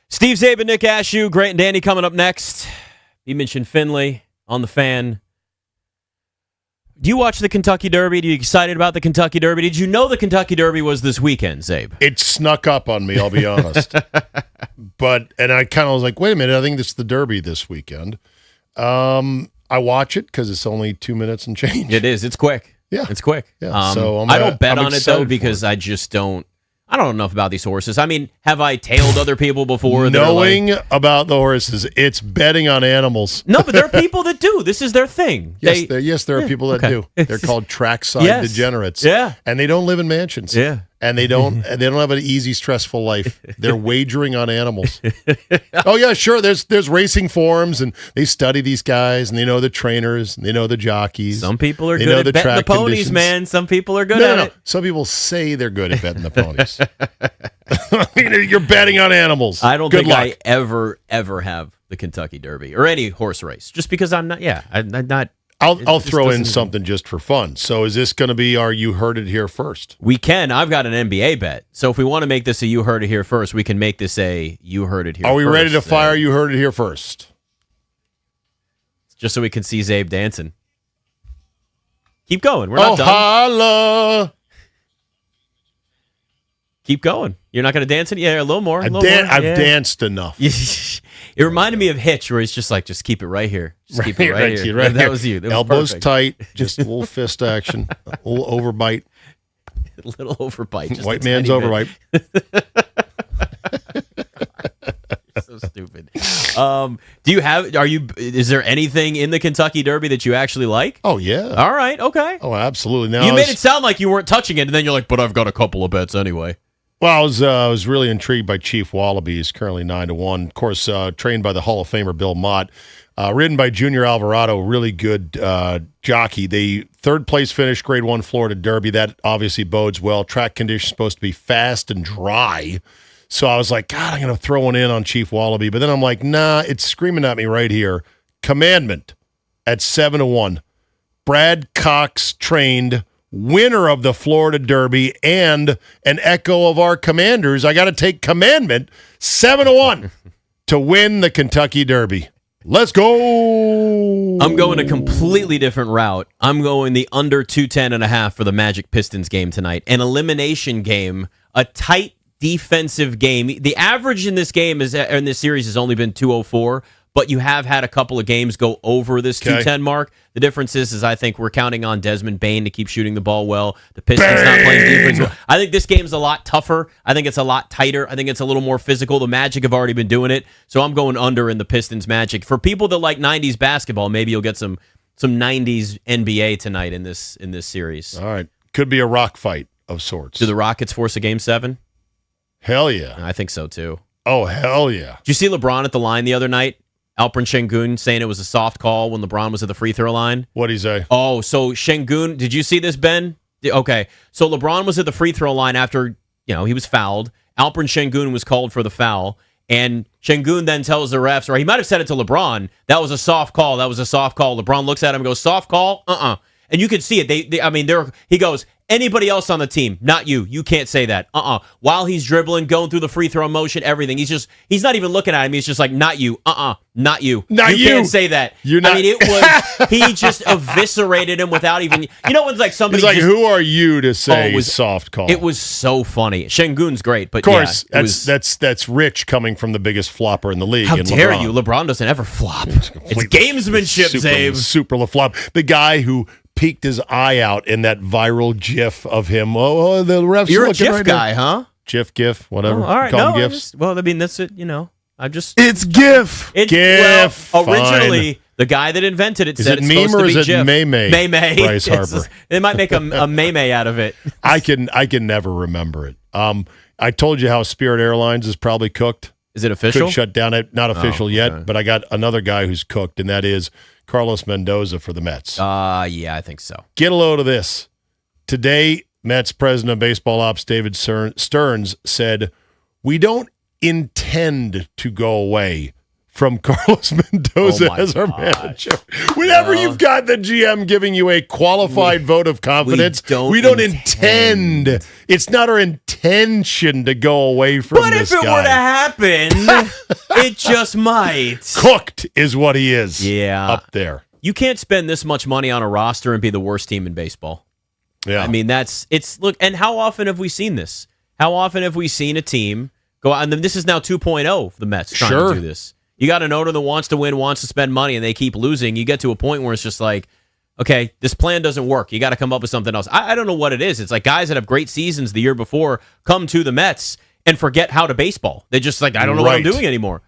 Steve Zabin, Nick Ashew, Grant and Danny coming up next. You mentioned Finley on the Fan. Do you watch the Kentucky Derby? Are you excited about the Kentucky Derby? Did you know the Kentucky Derby was this weekend, Zabe? It snuck up on me, I'll be honest. And I kind of was like, wait a minute, I think this is the Derby this weekend. I watch it because it's only 2 minutes and change. It is. It's quick. Yeah. It's quick. Yeah. So I don't bet I'm on it, though, excited because I just don't. I don't know enough about these horses. I mean, have I tailed other people before? Knowing about the horses, it's betting on animals. No, but there are people that do. This is their thing. Yes, there are people that do. They're called trackside degenerates. Yeah. And they don't live in mansions. Yeah. And they don't have an easy, stressful life. They're wagering on animals. Oh yeah, sure. There's racing forums, and they study these guys, and they know the trainers, and they know the jockeys. Some people are good at betting the ponies, man. Some people are good at it. Some people say they're good at betting the ponies. I mean, you're betting on animals. I don't Good think luck. I ever have the Kentucky Derby or any horse race, just because I'm not. Yeah, I'm not. I'll throw in something just for fun. So is this going to be our You Heard It Here First? We can. I've got an NBA bet. So if we want to make this a You Heard It Here First, we can make this a You Heard It Here First. Are we ready to fire You Heard It Here First? Just so we can see Zabe dancing. Keep going. We're not done. Holla. Keep going. You're not going to dance it? Yeah, a little more. I've danced enough. It reminded me of Hitch, where he's just like, just keep it right here. Just keep it right here. Right that here. was you. That was Elbows perfect. tight, just a little fist action, a little overbite. A little overbite. Just White a man's tiny overbite. You're so stupid. Is there anything in the Kentucky Derby that you actually like? Oh, yeah. All right. Okay. Oh, absolutely. Now You made it sound like you weren't touching it, and then you're like, but I've got a couple of bets anyway. Well, I was really intrigued by Chief Wallaby. He's currently 9-1. Of course, trained by the Hall of Famer Bill Mott. Ridden by Junior Alvarado, really good jockey. The third place finish, Grade 1 Florida Derby. That obviously bodes well. Track conditions supposed to be fast and dry. So I was like, God, I'm going to throw one in on Chief Wallaby. But then I'm like, nah, it's screaming at me right here. Commandment at 7-1. Brad Cox trained, winner of the Florida Derby, and an echo of our Commanders. I got to take Commandment 7-1 to win the Kentucky Derby. Let's go. I'm going a completely different route. I'm going the under 210.5 for the Magic Pistons game tonight. An elimination game, a tight defensive game. The average in this game in this series has only been 204, but you have had a couple of games go over this 210 mark. The difference is I think we're counting on Desmond Bain to keep shooting the ball well. The Pistons not playing defense well. I think this game's a lot tougher. I think it's a lot tighter. I think it's a little more physical. The Magic have already been doing it, so I'm going under in the Pistons Magic. For people that like 90s basketball, maybe you'll get some 90s NBA tonight in this series. All right. Could be a rock fight of sorts. Do the Rockets force a Game 7? Hell yeah. I think so, too. Oh, hell yeah. Did you see LeBron at the line the other night? Alperen Şengün saying it was a soft call when LeBron was at the free throw line. What'd he say? Oh, so Şengün, did you see this, Ben? Okay, so LeBron was at the free throw line after, he was fouled. Alperen Şengün was called for the foul, and Şengün then tells the refs, or he might have said it to LeBron, that was a soft call, LeBron looks at him and goes, soft call? And you could see it. He goes, anybody else on the team, not you. You can't say that. While he's dribbling, going through the free throw motion, everything. He's not even looking at him. He's just like, not you. Not you. Not you. You can't say that. You're not. It was, he just eviscerated him without even, when like somebody He's like, just, who are you to say soft call? It was so funny. Şengün's great, but of course, yeah, that's rich coming from the biggest flopper in the league. How dare LeBron. you? LeBron doesn't ever flop. It's gamesmanship, Zabe. Super LaFlop. The guy who peeked his eye out in that viral GIF of him. Oh, the refs. You're a looking GIF right guy, there. huh? GIF, whatever. Oh, all right, Call them no, GIFs. that's it. It's GIF. GIF. Originally, fine. the guy that invented it Is said it it's meme supposed or to be is it GIF. May-May? May-May. Bryce Harper. They might make a May-May out of it. I can never remember it. I told you how Spirit Airlines is probably cooked. Is it official? Could shut down. Not official yet, okay. but I got another guy who's cooked, and that is Carlos Mendoza for the Mets. Yeah, I think so. Get a load of this. Today, Mets president of baseball ops David Stearns said, "We don't intend to go away from Carlos Mendoza Oh my as our God. manager. Whenever Well, you've got the GM giving you a qualified vote of confidence, we don't intend. It's not our intention to go away from But this if it guy. were to happen, it just might. Cooked is what he is. Yeah. Up there. You can't spend this much money on a roster and be the worst team in baseball. Yeah. I mean, look, and how often have we seen this? How often have we seen a team go out, and this is now 2.0 for the Mets trying Sure. to do this. You got an owner that wants to win, wants to spend money, and they keep losing. You get to a point where it's just like, okay, this plan doesn't work. You got to come up with something else. I don't know what it is. It's like guys that have great seasons the year before come to the Mets and forget how to baseball. They just like, I don't know what I'm Right. doing anymore.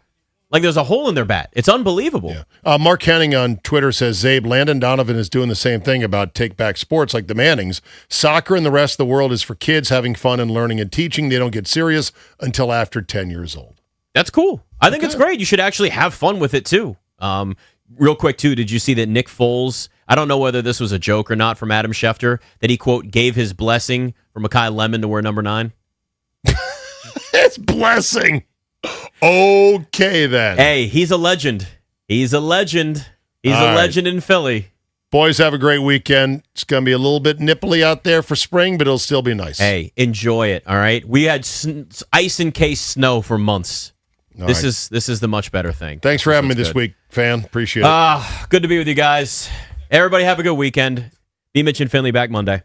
Like there's a hole in their bat. It's unbelievable. Mark Henning on Twitter says, Zabe, Landon Donovan is doing the same thing about take back sports like the Mannings. Soccer and the rest of the world is for kids having fun and learning and teaching. They don't get serious until after 10 years old. That's cool. I think it's great. You should actually have fun with it too. Real quick too, did you see that Nick Foles, I don't know whether this was a joke or not from Adam Schefter, that he, quote, gave his blessing for Mekhi Lemon to wear number 9? His blessing. Okay, then. Hey, he's a legend. He's a legend. He's All a right. legend in Philly. Boys, have a great weekend. It's going to be a little bit nipply out there for spring, but it'll still be nice. Hey, enjoy it, all right? We had ice encased snow for months. All This right. is the much better thing. Thanks for having me That's this good. week, fan. Appreciate it. Good to be with you guys. Everybody have a good weekend. Be Mitch and Finley back Monday.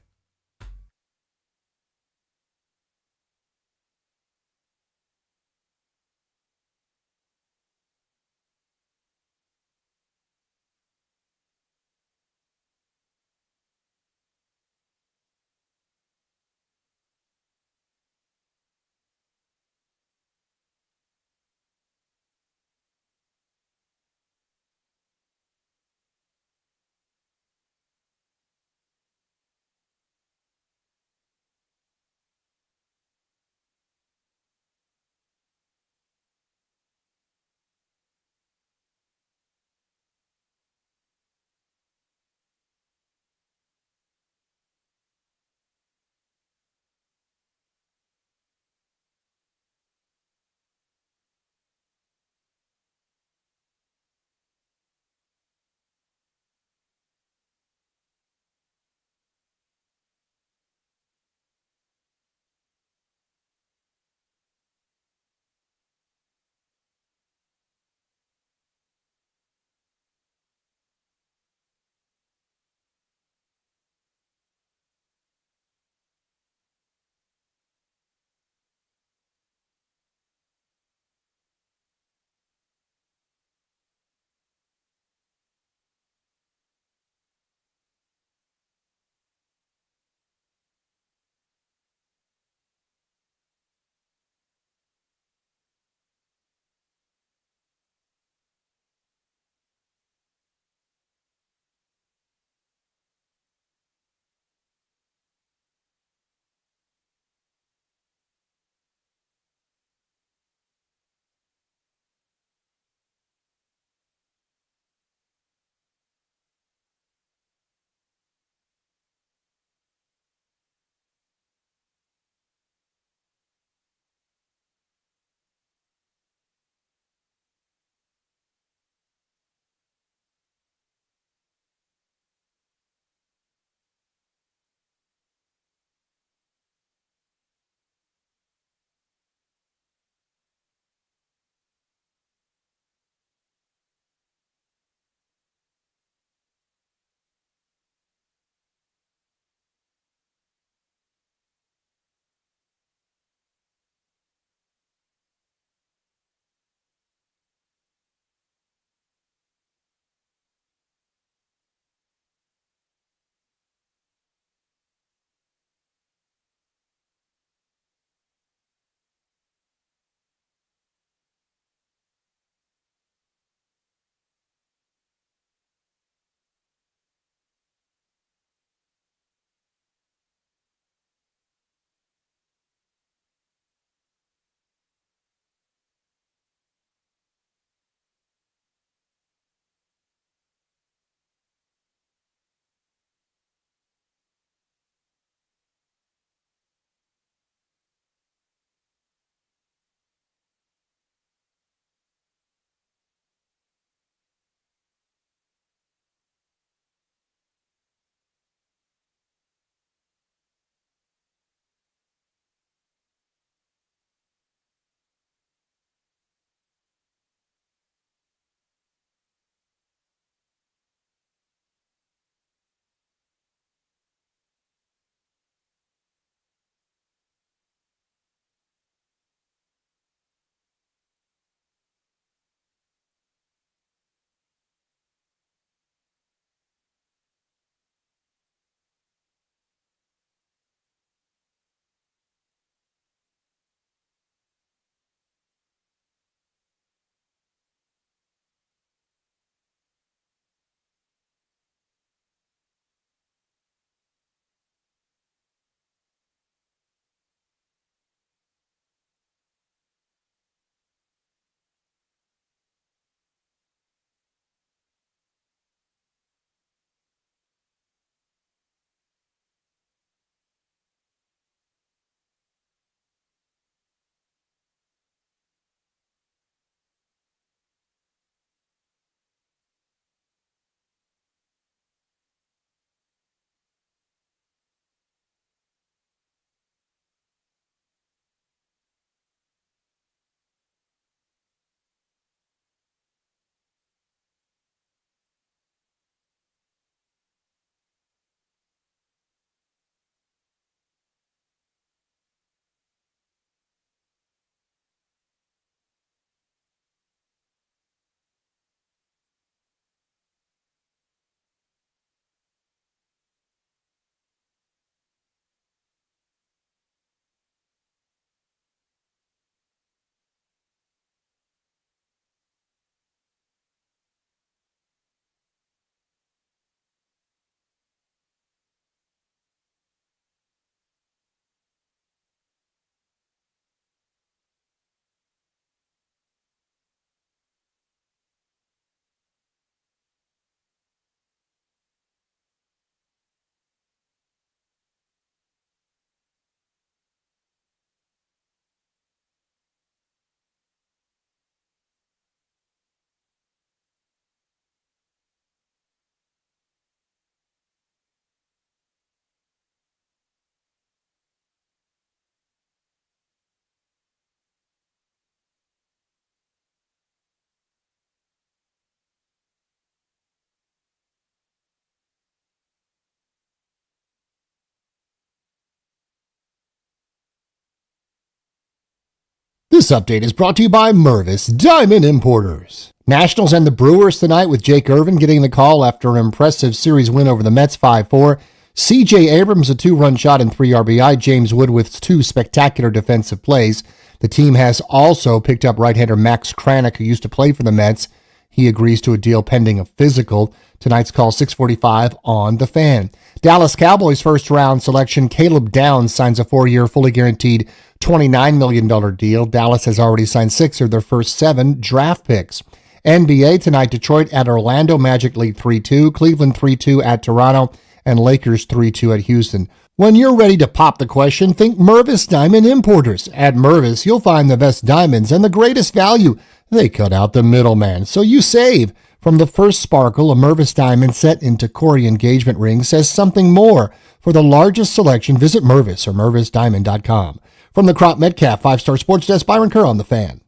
This update is brought to you by Mervis Diamond Importers. Nationals and the Brewers tonight with Jake Irvin getting the call after an impressive series win over the Mets 5-4. C.J. Abrams a 2-run shot and 3 RBI. James Wood with 2 spectacular defensive plays. The team has also picked up right-hander Max Kranick, who used to play for the Mets. He agrees to a deal pending a physical. Tonight's call 6:45 on The Fan. Dallas Cowboys first-round selection Caleb Downs signs a 4-year, fully guaranteed $29 million deal. Dallas has already signed 6 of their first 7 draft picks. NBA tonight, Detroit at Orlando, Magic lead 3-2, Cleveland 3-2 at Toronto, and Lakers 3-2 at Houston. When you're ready to pop the question, think Mervis Diamond Importers. At Mervis, you'll find the best diamonds and the greatest value. They cut out the middleman, so you save. From the first sparkle, a Mervis diamond set into Corey engagement ring says something more. For the largest selection, visit Mervis or MervisDiamond.com. From the Crop Metcalf 5-Star Sports Desk, Byron Kerr on The Fan.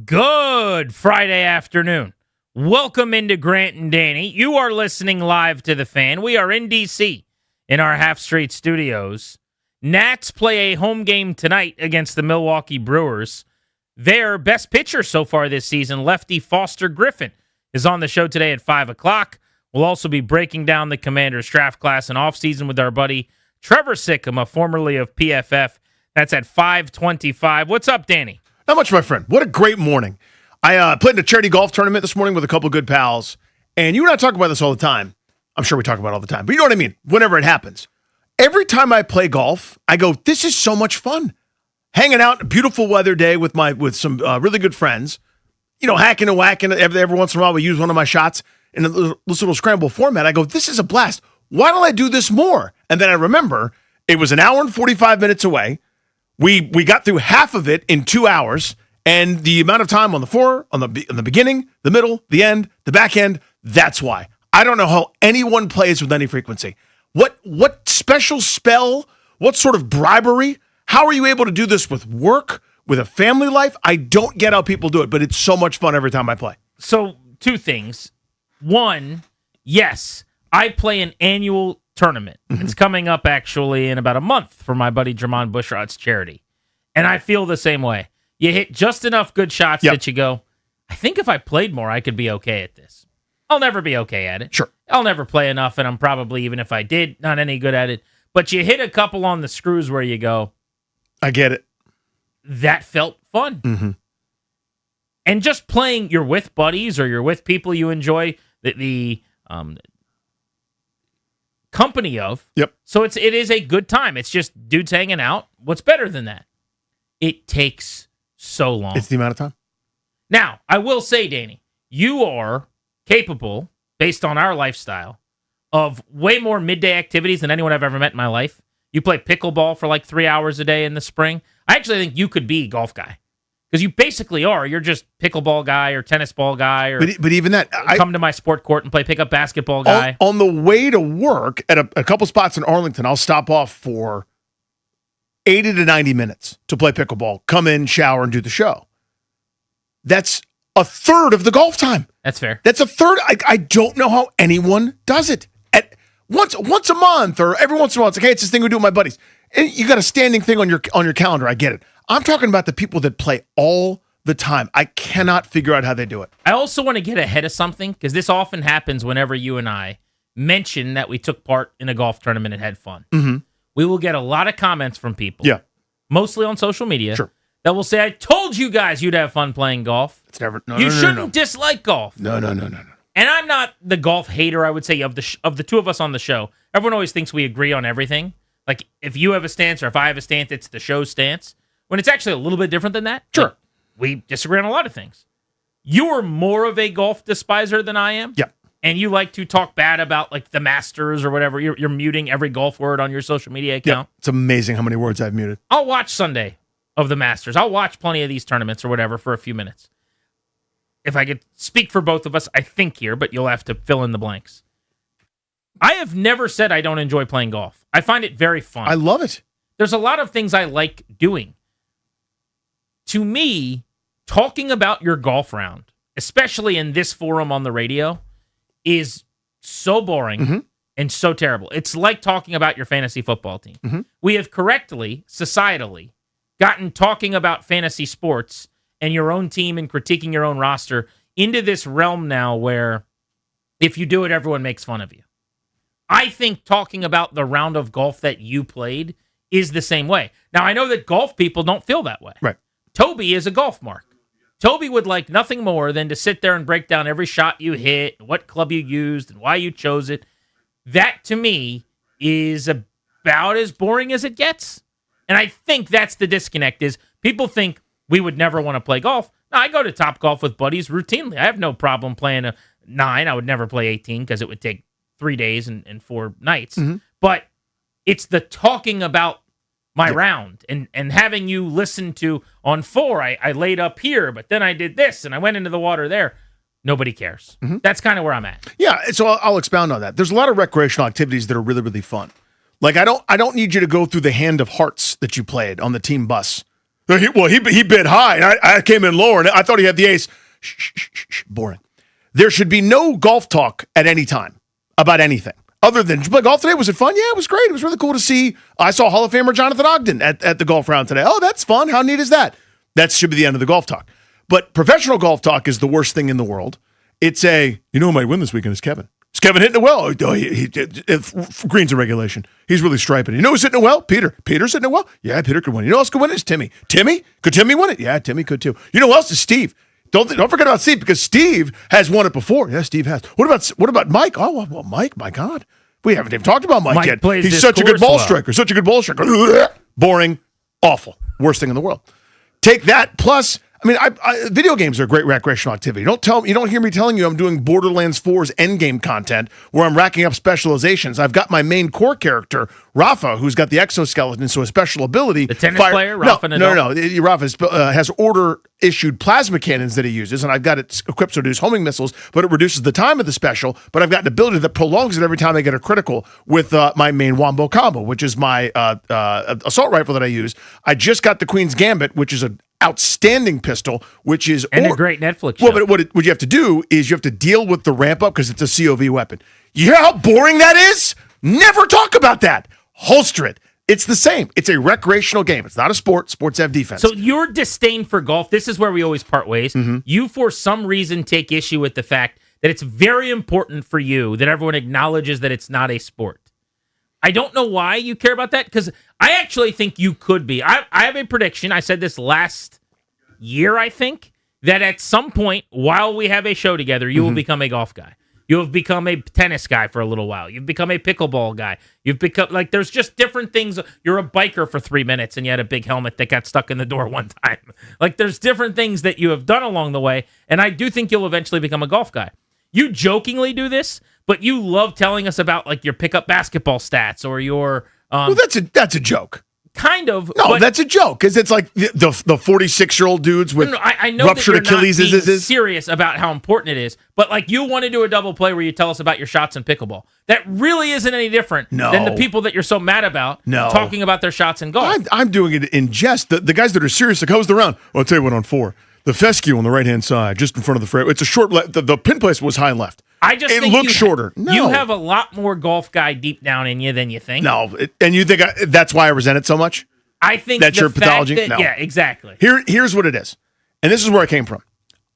Good Friday afternoon. Welcome into Grant and Danny. You are listening live to The Fan. We are in D.C. in our Half Street studios. Nats play a home game tonight against the Milwaukee Brewers. Their best pitcher so far this season, lefty Foster Griffin, is on the show today at 5 o'clock. We'll also be breaking down the Commanders draft class and offseason with our buddy Trevor Sikkema, formerly of PFF. That's at 5:25. What's up, Danny? Not much, my friend. What a great morning. I played in a charity golf tournament this morning with a couple of good pals, and you and I talk about this all the time. I'm sure we talk about it all the time, but you know what I mean? Whenever it happens. Every time I play golf, I go, this is so much fun. Hanging out, a beautiful weather day with some really good friends, hacking and whacking. Every once in a while, we use one of my shots in this little scramble format. I go, this is a blast. Why don't I do this more? And then I remember it was an hour and 45 minutes away. We got through half of it in 2 hours, and the amount of time on the floor, on the beginning, the middle, the end, the back end, that's why. I don't know how anyone plays with any frequency. What special spell, what sort of bribery, how are you able to do this with work, with a family life? I don't get how people do it, but it's so much fun every time I play. So, 2 things. One, yes, I play an annual tournament. It's coming up actually in about a month for my buddy Jermon Bushrod's charity. And I feel the same way. You hit just enough good shots that you go, I think if I played more, I could be okay at this. I'll never be okay at it. Sure. I'll never play enough, and I'm probably, even if I did, not any good at it. But you hit a couple on the screws where you go, I get it. That felt fun. Mm-hmm. And just playing, you're with buddies or you're with people you enjoy the company of. Yep. So it is a good time. It's just dudes hanging out. What's better than that? It takes so long. It's the amount of time. Now, I will say, Danny, you are capable, based on our lifestyle, of way more midday activities than anyone I've ever met in my life. You play pickleball for like 3 hours a day in the spring. I actually think you could be a golf guy. Because you basically are. You're just pickleball guy or tennis ball guy. Or but even that, come to my sport court and play pickup basketball guy. On the way to work at a couple spots in Arlington, I'll stop off for 80 to 90 minutes to play pickleball, come in, shower, and do the show. That's a third of the golf time. That's fair. That's a third. I don't know how anyone does it. At once a month or every once in a while, it's like, hey, it's this thing we do with my buddies. And you got a standing thing on your calendar. I get it. I'm talking about the people that play all the time. I cannot figure out how they do it. I also want to get ahead of something, because this often happens whenever you and I mention that we took part in a golf tournament and had fun. Mm-hmm. We will get a lot of comments from people, mostly on social media, sure, that will say, I told you guys you'd have fun playing golf. It's never. You shouldn't dislike golf. No. And I'm not the golf hater, I would say, of the two of us on the show. Everyone always thinks we agree on everything. Like, if you have a stance or if I have a stance, it's the show's stance. When it's actually a little bit different than that. Sure. Like, we disagree on a lot of things. You are more of a golf despiser than I am. Yeah. And you like to talk bad about, like, the Masters or whatever. You're muting every golf word on your social media account. Yeah. It's amazing how many words I've muted. I'll watch Sunday of the Masters. I'll watch plenty of these tournaments or whatever for a few minutes. if I could speak for both of us, I think here, but you'll have to fill in the blanks. I have never said I don't enjoy playing golf. I find it very fun. I love it. There's a lot of things I like doing. To me, talking about your golf round, especially in this forum on the radio, is so boring and so terrible. It's like talking about your fantasy football team. We have correctly, societally, gotten talking about fantasy sports and your own team and critiquing your own roster into this realm now where if you do it, everyone makes fun of you. I think talking about the round of golf that you played is the same way. Now, I know that golf people don't feel that way. Right. Toby is a golf mark. Toby would like nothing more than to sit there and break down every shot you hit, what club you used, and why you chose it. That, to me, is about as boring as it gets. And I think that's the disconnect is people think we would never want to play golf. Now, I go to Topgolf with buddies routinely. I have no problem playing a 9. I would never play 18 because it would take 3 days and 4 nights. But it's the talking about my round and having you listen to on 4, I laid up here, but then I did this and I went into the water there. Nobody cares. That's kind of where I'm at. Yeah, so I'll expound on that. There's a lot of recreational activities that are really, really fun. Like I don't need you to go through the hand of hearts that you played on the team bus. He bid high, and I came in lower, and I thought he had the ace. Shh, boring. There should be no golf talk at any time about anything other than, did you play golf today? Was it fun? Yeah, it was great. It was really cool to see. I saw Hall of Famer Jonathan Ogden at the golf round today. Oh, that's fun. How neat is that? That should be the end of the golf talk. But professional golf talk is the worst thing in the world. It's who might win this weekend is Kevin. Is Kevin hitting it well? Oh, he greens in regulation. He's really striping. You know who's hitting it well? Peter. Peter's hitting it well? Yeah, Peter could win. You know who else could win it? It's Timmy. Timmy? Could Timmy win it? Yeah, Timmy could too. You know who else is Steve? Don't forget about Steve because Steve has won it before. Yeah, Steve has. What about Mike? Oh, well, Mike, my God. We haven't even talked about Mike yet. He's such a good ball striker. Such a good ball striker. Boring. Awful. Worst thing in the world. Take that plus... video games are a great recreational activity. You don't hear me telling you I'm doing Borderlands 4's endgame content where I'm racking up specializations. I've got my main core character, Rafa, who's got the exoskeleton, so a special ability. The tennis player, Rafa Nadal? No. Rafa has order-issued plasma cannons that he uses, and I've got it equipped to reduce homing missiles, but it reduces the time of the special, but I've got an ability that prolongs it every time I get a critical with my main Wombo Combo, which is my assault rifle that I use. I just got the Queen's Gambit, which is an outstanding pistol, which is a great Netflix show. Well, but what you have to do is you have to deal with the ramp up because it's a COV weapon. You hear how boring that is? Never talk about that. Holster it. It's the same. It's a recreational game. It's not a sport. Sports have defense. So your disdain for golf, this is where we always part ways. You, for some reason, take issue with the fact that it's very important for you that everyone acknowledges that it's not a sport. I don't know why you care about that, because I actually think you could be. I have a prediction. I said this last year, I think, that at some point while we have a show together, you will become a golf guy. You have become a tennis guy for a little while. You've become a pickleball guy. You've become, there's just different things. You're a biker for 3 minutes and you had a big helmet that got stuck in the door one time. There's different things that you have done along the way, and I do think you'll eventually become a golf guy. You jokingly do this, but you love telling us about your pickup basketball stats or your. Well, that's a joke. Kind of. No, that's a joke because it's like the 46-year-old dudes with I know ruptured that you're Achilles. Not being serious about how important it is, but you want to do a double play where you tell us about your shots in pickleball. That really isn't any different than the people that you're so mad about talking about their shots in golf. I'm doing it in jest. The guys that are serious, how was the round? Well, I'll tell you what, on 4. The fescue on the right-hand side, just in front of the frame. It's a short left. The pin place was high and left. I just it think looks shorter. No. You have a lot more golf guy deep down in you than you think. No, and you think that's why I resent it so much? I think that's your pathology. No. Yeah, exactly. Here's what it is, and this is where I came from.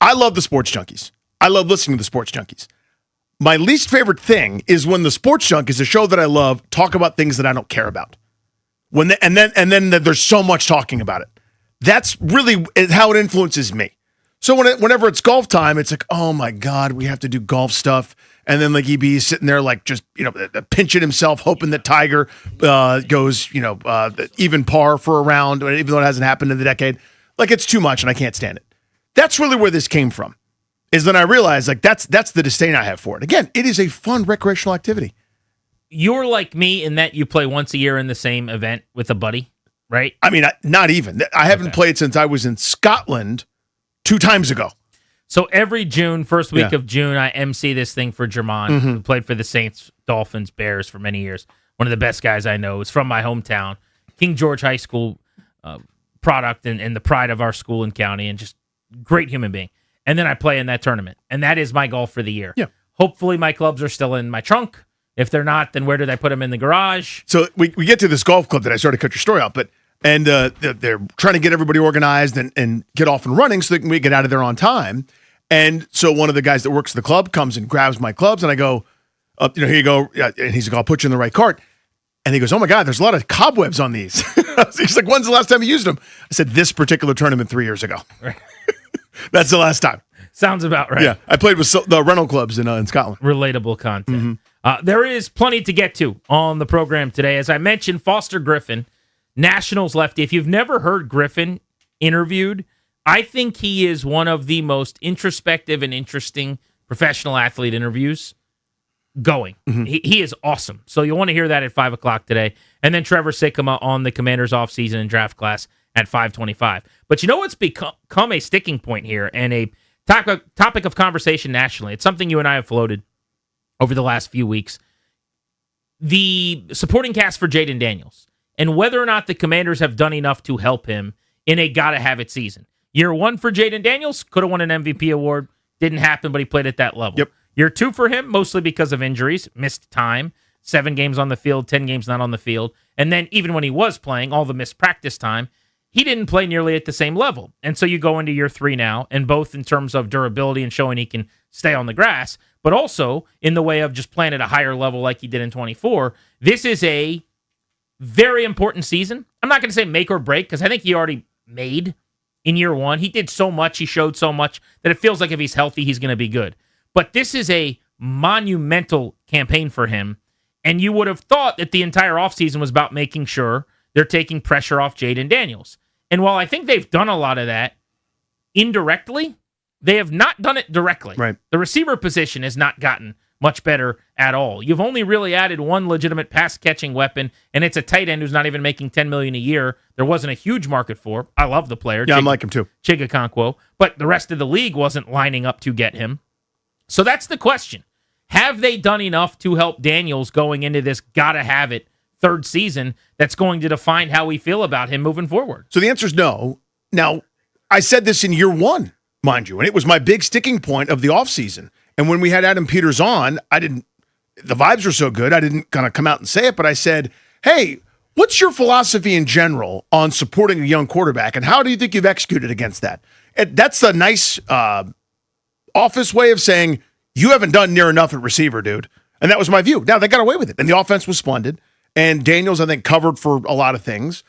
I love the Sports Junkies. I love listening to the Sports Junkies. My least favorite thing is when the Sports Junkies, a show that I love, talk about things that I don't care about. And then there's so much talking about it. That's really how it influences me. So whenever it's golf time, it's like, oh my God, we have to do golf stuff. And then EB is sitting there just pinching himself, hoping that Tiger goes even par for a round, even though it hasn't happened in the decade. It's too much and I can't stand it. That's really where this came from. Is then I realized that's the disdain I have for it. Again, it is a fun recreational activity. You're like me in that you play once a year in the same event with a buddy, right? I mean, not even. I haven't played since I was in Scotland 2 times ago. So every June, first week Yeah. of June, I MC this thing for Jermon, who played for the Saints, Dolphins, Bears for many years. One of the best guys I know. Is from my hometown, King George High School product and the pride of our school and county, and just great human being. And then I play in that tournament, and that is my goal for the year. Yeah. Hopefully my clubs are still in my trunk. If they're not, then where did I put them in the garage? So we get to this golf club that I started to cut your story out, and they're trying to get everybody organized and get off and running so that we get out of there on time. And so one of the guys that works at the club comes and grabs my clubs, and I go, here you go. And he's like, I'll put you in the right cart. And he goes, oh my God, there's a lot of cobwebs on these. He's like, when's the last time you used them? I said, this particular tournament 3 years ago. That's the last time. Sounds about right. Yeah, I played with the rental clubs in Scotland. Relatable content. There is plenty to get to on the program today. As I mentioned, Foster Griffin, Nationals lefty. If you've never heard Griffin interviewed, I think he is one of the most introspective and interesting professional athlete interviews going. He is awesome. So you'll want to hear that at 5 o'clock today. And then Trevor Sikkema on the Commanders offseason and draft class at 5:25. But you know what's become a sticking point here and a topic of conversation nationally? It's something you and I have floated over the last few weeks. The supporting cast for Jaden Daniels and whether or not the Commanders have done enough to help him in a gotta-have-it season. Year 1 for Jaden Daniels, could have won an MVP award. Didn't happen, but he played at that level. Yep. Year 2 for him, mostly because of injuries, missed time, 7 games on the field, 10 games not on the field. And then even when he was playing, all the missed practice time, he didn't play nearly at the same level. And so you go into year 3 now, and both in terms of durability and showing he can stay on the grass, but also in the way of just playing at a higher level like he did in 24. This is a very important season. I'm not going to say make or break, because I think he already made in year 1. He did so much, he showed so much, that it feels like if he's healthy, he's going to be good. But this is a monumental campaign for him, and you would have thought that the entire offseason was about making sure they're taking pressure off Jaden Daniels. And while I think they've done a lot of that indirectly, they have not done it directly. Right. The receiver position has not gotten much better at all. You've only really added one legitimate pass-catching weapon, and it's a tight end who's not even making $10 million a year. There wasn't a huge market for. I love the player. Yeah, I like him too. Chigakonkwo. But the rest of the league wasn't lining up to get him. So that's the question. Have they done enough to help Daniels going into this gotta-have-it third season that's going to define how we feel about him moving forward? So the answer is no. Now, I said this in year 1, mind you, and it was my big sticking point of the offseason. And when we had Adam Peters on, the vibes were so good, I didn't kind of come out and say it, but I said, hey, what's your philosophy in general on supporting a young quarterback, and how do you think you've executed against that? And that's a nice office way of saying, you haven't done near enough at receiver, dude. And that was my view. Now, they got away with it, and the offense was splendid. And Daniels, I think, covered for a lot of things,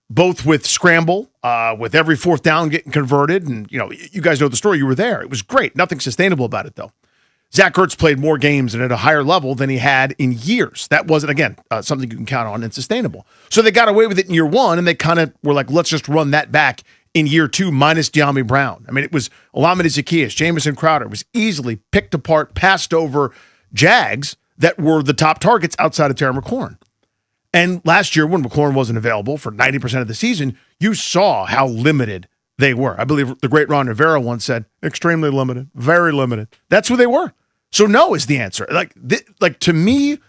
both with scramble, with every fourth down getting converted. And, you guys know the story. You were there. It was great. Nothing sustainable about it, though. Zach Ertz played more games and at a higher level than he had in years. That wasn't, again, something you can count on and sustainable. So they got away with it in year 1, and they kind of were like, let's just run that back in year 2 minus De'Ami Brown. I mean, it was Olamide Zaccheaus, Jamison Crowder. It was easily picked apart, passed over Jags that were the top targets outside of Terry McLaurin. And last year, when McLaurin wasn't available for 90% of the season, you saw how limited they were. I believe the great Ron Rivera once said, extremely limited, very limited. That's who they were. So no is the answer. Like to me,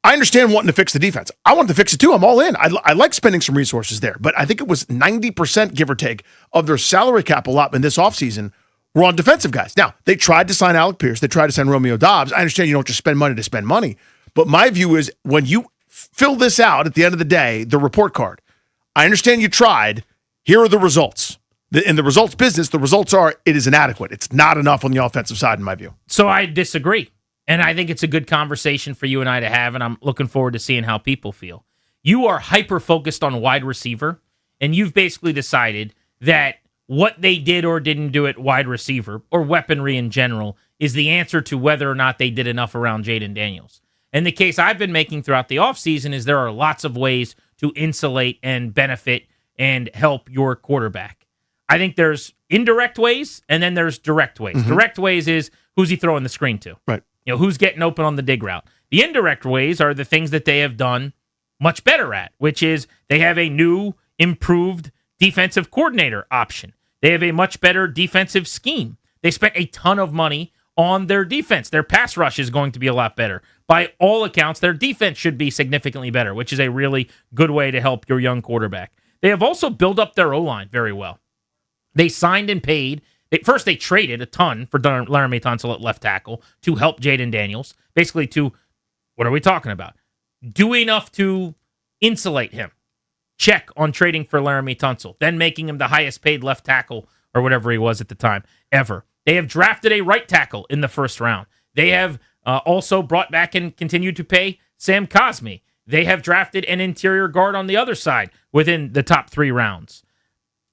I understand wanting to fix the defense. I want to fix it too. I'm all in. I like spending some resources there. But I think it was 90%, give or take, of their salary cap allotment this offseason were on defensive guys. Now, they tried to sign Alec Pierce. They tried to sign Romeo Doubs. I understand you don't just spend money to spend money. But my view is when you fill this out at the end of the day, the report card, I understand you tried. Here are the results. In the results business, the results are it is inadequate. It's not enough on the offensive side, in my view. So I disagree. And I think it's a good conversation for you and I to have, and I'm looking forward to seeing how people feel. You are hyper-focused on wide receiver, and you've basically decided that what they did or didn't do at wide receiver, or weaponry in general, is the answer to whether or not they did enough around Jaden Daniels. And the case I've been making throughout the offseason is there are lots of ways to insulate and benefit and help your quarterback. I think there's indirect ways, and then there's direct ways. Mm-hmm. Direct ways is who's he throwing the screen to? Right. Who's getting open on the dig route. The indirect ways are the things that they have done much better at, which is they have a new, improved defensive coordinator option. They have a much better defensive scheme. They spent a ton of money on their defense. Their pass rush is going to be a lot better. By all accounts, their defense should be significantly better, which is a really good way to help your young quarterback. They have also built up their O-line very well. They signed and paid. First, they traded a ton for Laramie Tunsil at left tackle to help Jaden Daniels. Basically what are we talking about? Do enough to insulate him. Check on trading for Laramie Tunsil, then making him the highest paid left tackle or whatever he was at the time ever. They have drafted a right tackle in the first round. They have also brought back and continued to pay Sam Cosmi. They have drafted an interior guard on the other side within the top 3 rounds.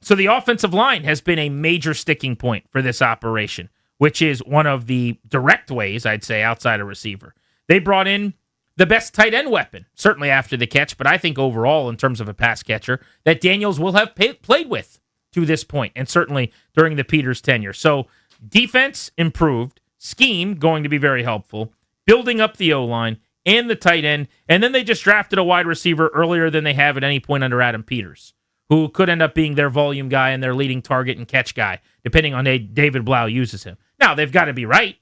So the offensive line has been a major sticking point for this operation, which is one of the direct ways, I'd say, outside of receiver. They brought in the best tight end weapon, certainly after the catch, but I think overall, in terms of a pass catcher, that Daniels will have played with to this point, and certainly during the Peters tenure. So defense improved, scheme going to be very helpful, building up the O-line and the tight end, and then they just drafted a wide receiver earlier than they have at any point under Adam Peters, who could end up being their volume guy and their leading target and catch guy, depending on how David Blau uses him. Now, they've got to be right.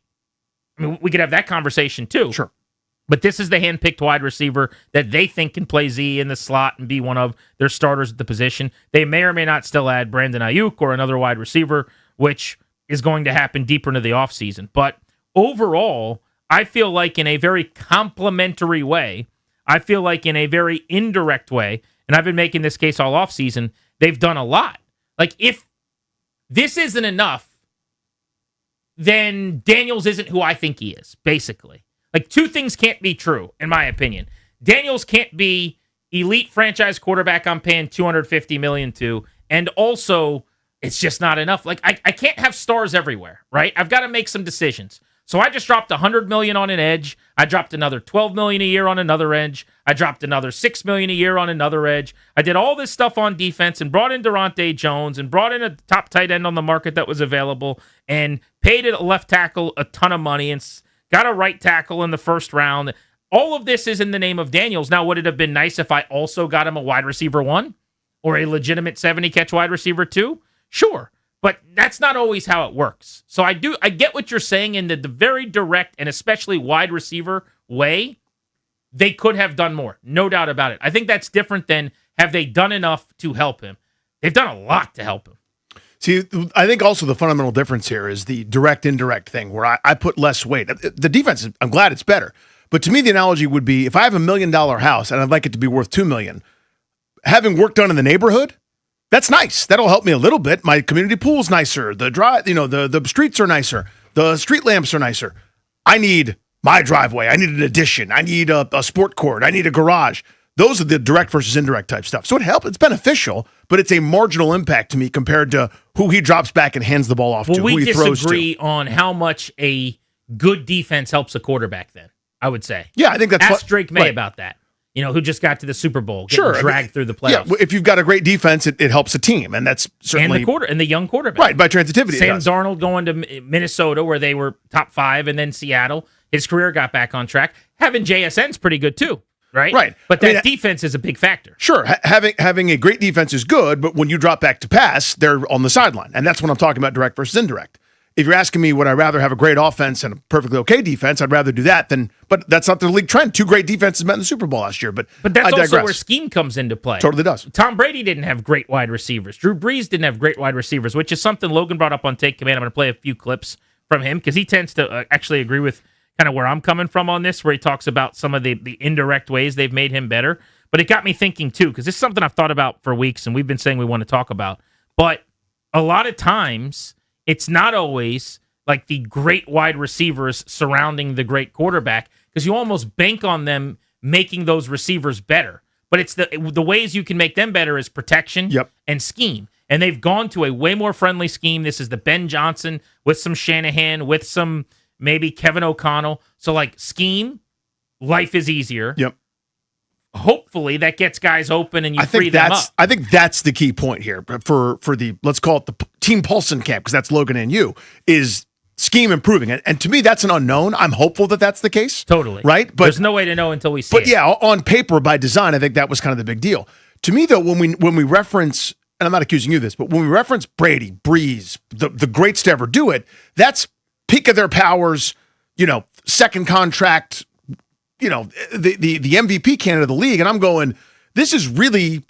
I mean, we could have that conversation too. Sure. But this is the hand-picked wide receiver that they think can play Z in the slot and be one of their starters at the position. They may or may not still add Brandon Ayuk or another wide receiver, which is going to happen deeper into the offseason. But overall, I feel like in a very complimentary way, I feel like in a very indirect way, and I've been making this case all offseason, they've done a lot. Like, if this isn't enough, then Daniels isn't who I think he is, basically. Like, two things can't be true, in my opinion. Daniels can't be elite franchise quarterback I'm paying $250 million to, and also it's just not enough. Like, I can't have stars everywhere, right? I've got to make some decisions. So I just dropped $100 million on an edge. I dropped another $12 million a year on another edge. I dropped another $6 million a year on another edge. I did all this stuff on defense and brought in Durante Jones and brought in a top tight end on the market that was available and paid a left tackle a ton of money and got a right tackle in the first round. All of this is in the name of Daniels. Now, would it have been nice if I also got him a wide receiver 1 or a legitimate 70-catch wide receiver 2? Sure. But that's not always how it works. So I get what you're saying in the very direct and especially wide receiver way. They could have done more. No doubt about it. I think that's different than have they done enough to help him. They've done a lot to help him. See, I think also the fundamental difference here is the direct-indirect thing where I put less weight. The defense, I'm glad it's better. But to me, the analogy would be if I have $1 million house and I'd like it to be worth $2 million, having work done in the neighborhood, that's nice. That'll help me a little bit. My community pool's nicer. The streets are nicer. The street lamps are nicer. I need my driveway. I need an addition. I need a sport court. I need a garage. Those are the direct versus indirect type stuff. So it helps. It's beneficial, but it's a marginal impact to me compared to who he drops back and hands the ball off to, who he throws to. We disagree on how much a good defense helps a quarterback then, I would say. Yeah, I think that's Ask Drake May about that. Who just got to the Super Bowl, dragged through the playoffs. Yeah, if you've got a great defense, it helps a team, and that's certainly and the young quarterback, right? By transitivity, Sam Darnold going to Minnesota, where they were top 5, and then Seattle. His career got back on track. Having JSN's pretty good too, right? Right. But defense is a big factor. Sure, having a great defense is good, but when you drop back to pass, they're on the sideline, and that's what I'm talking about: direct versus indirect. If you're asking me, would I rather have a great offense and a perfectly okay defense? I'd rather do that than. But that's not the league trend. 2 great defenses met in the Super Bowl last year. But that's also where scheme comes into play. Totally does. Tom Brady didn't have great wide receivers. Drew Brees didn't have great wide receivers, which is something Logan brought up on Take Command. I'm going to play a few clips from him because he tends to actually agree with kind of where I'm coming from on this, where he talks about some of the indirect ways they've made him better. But it got me thinking too, because this is something I've thought about for weeks and we've been saying we want to talk about. But a lot of times it's not always like the great wide receivers surrounding the great quarterback, because you almost bank on them making those receivers better. But it's the ways you can make them better is protection and scheme. And they've gone to a way more friendly scheme. This is the Ben Johnson with some Shanahan, with some maybe Kevin O'Connell. So like scheme, life is easier. Yep. Hopefully that gets guys open and you free them up. I think that's the key point here for the, let's call it the Team Paulson camp, because that's Logan and you, is scheme improving. And to me, that's an unknown. I'm hopeful that that's the case. Totally. Right? But there's no way to know until we see it. But yeah, on paper, by design, I think that was kind of the big deal. To me, though, when we reference and I'm not accusing you of this, but when we reference Brady, Breeze, the greats to ever do it, that's peak of their powers, second contract, the MVP candidate of the league. And I'm going, this is really,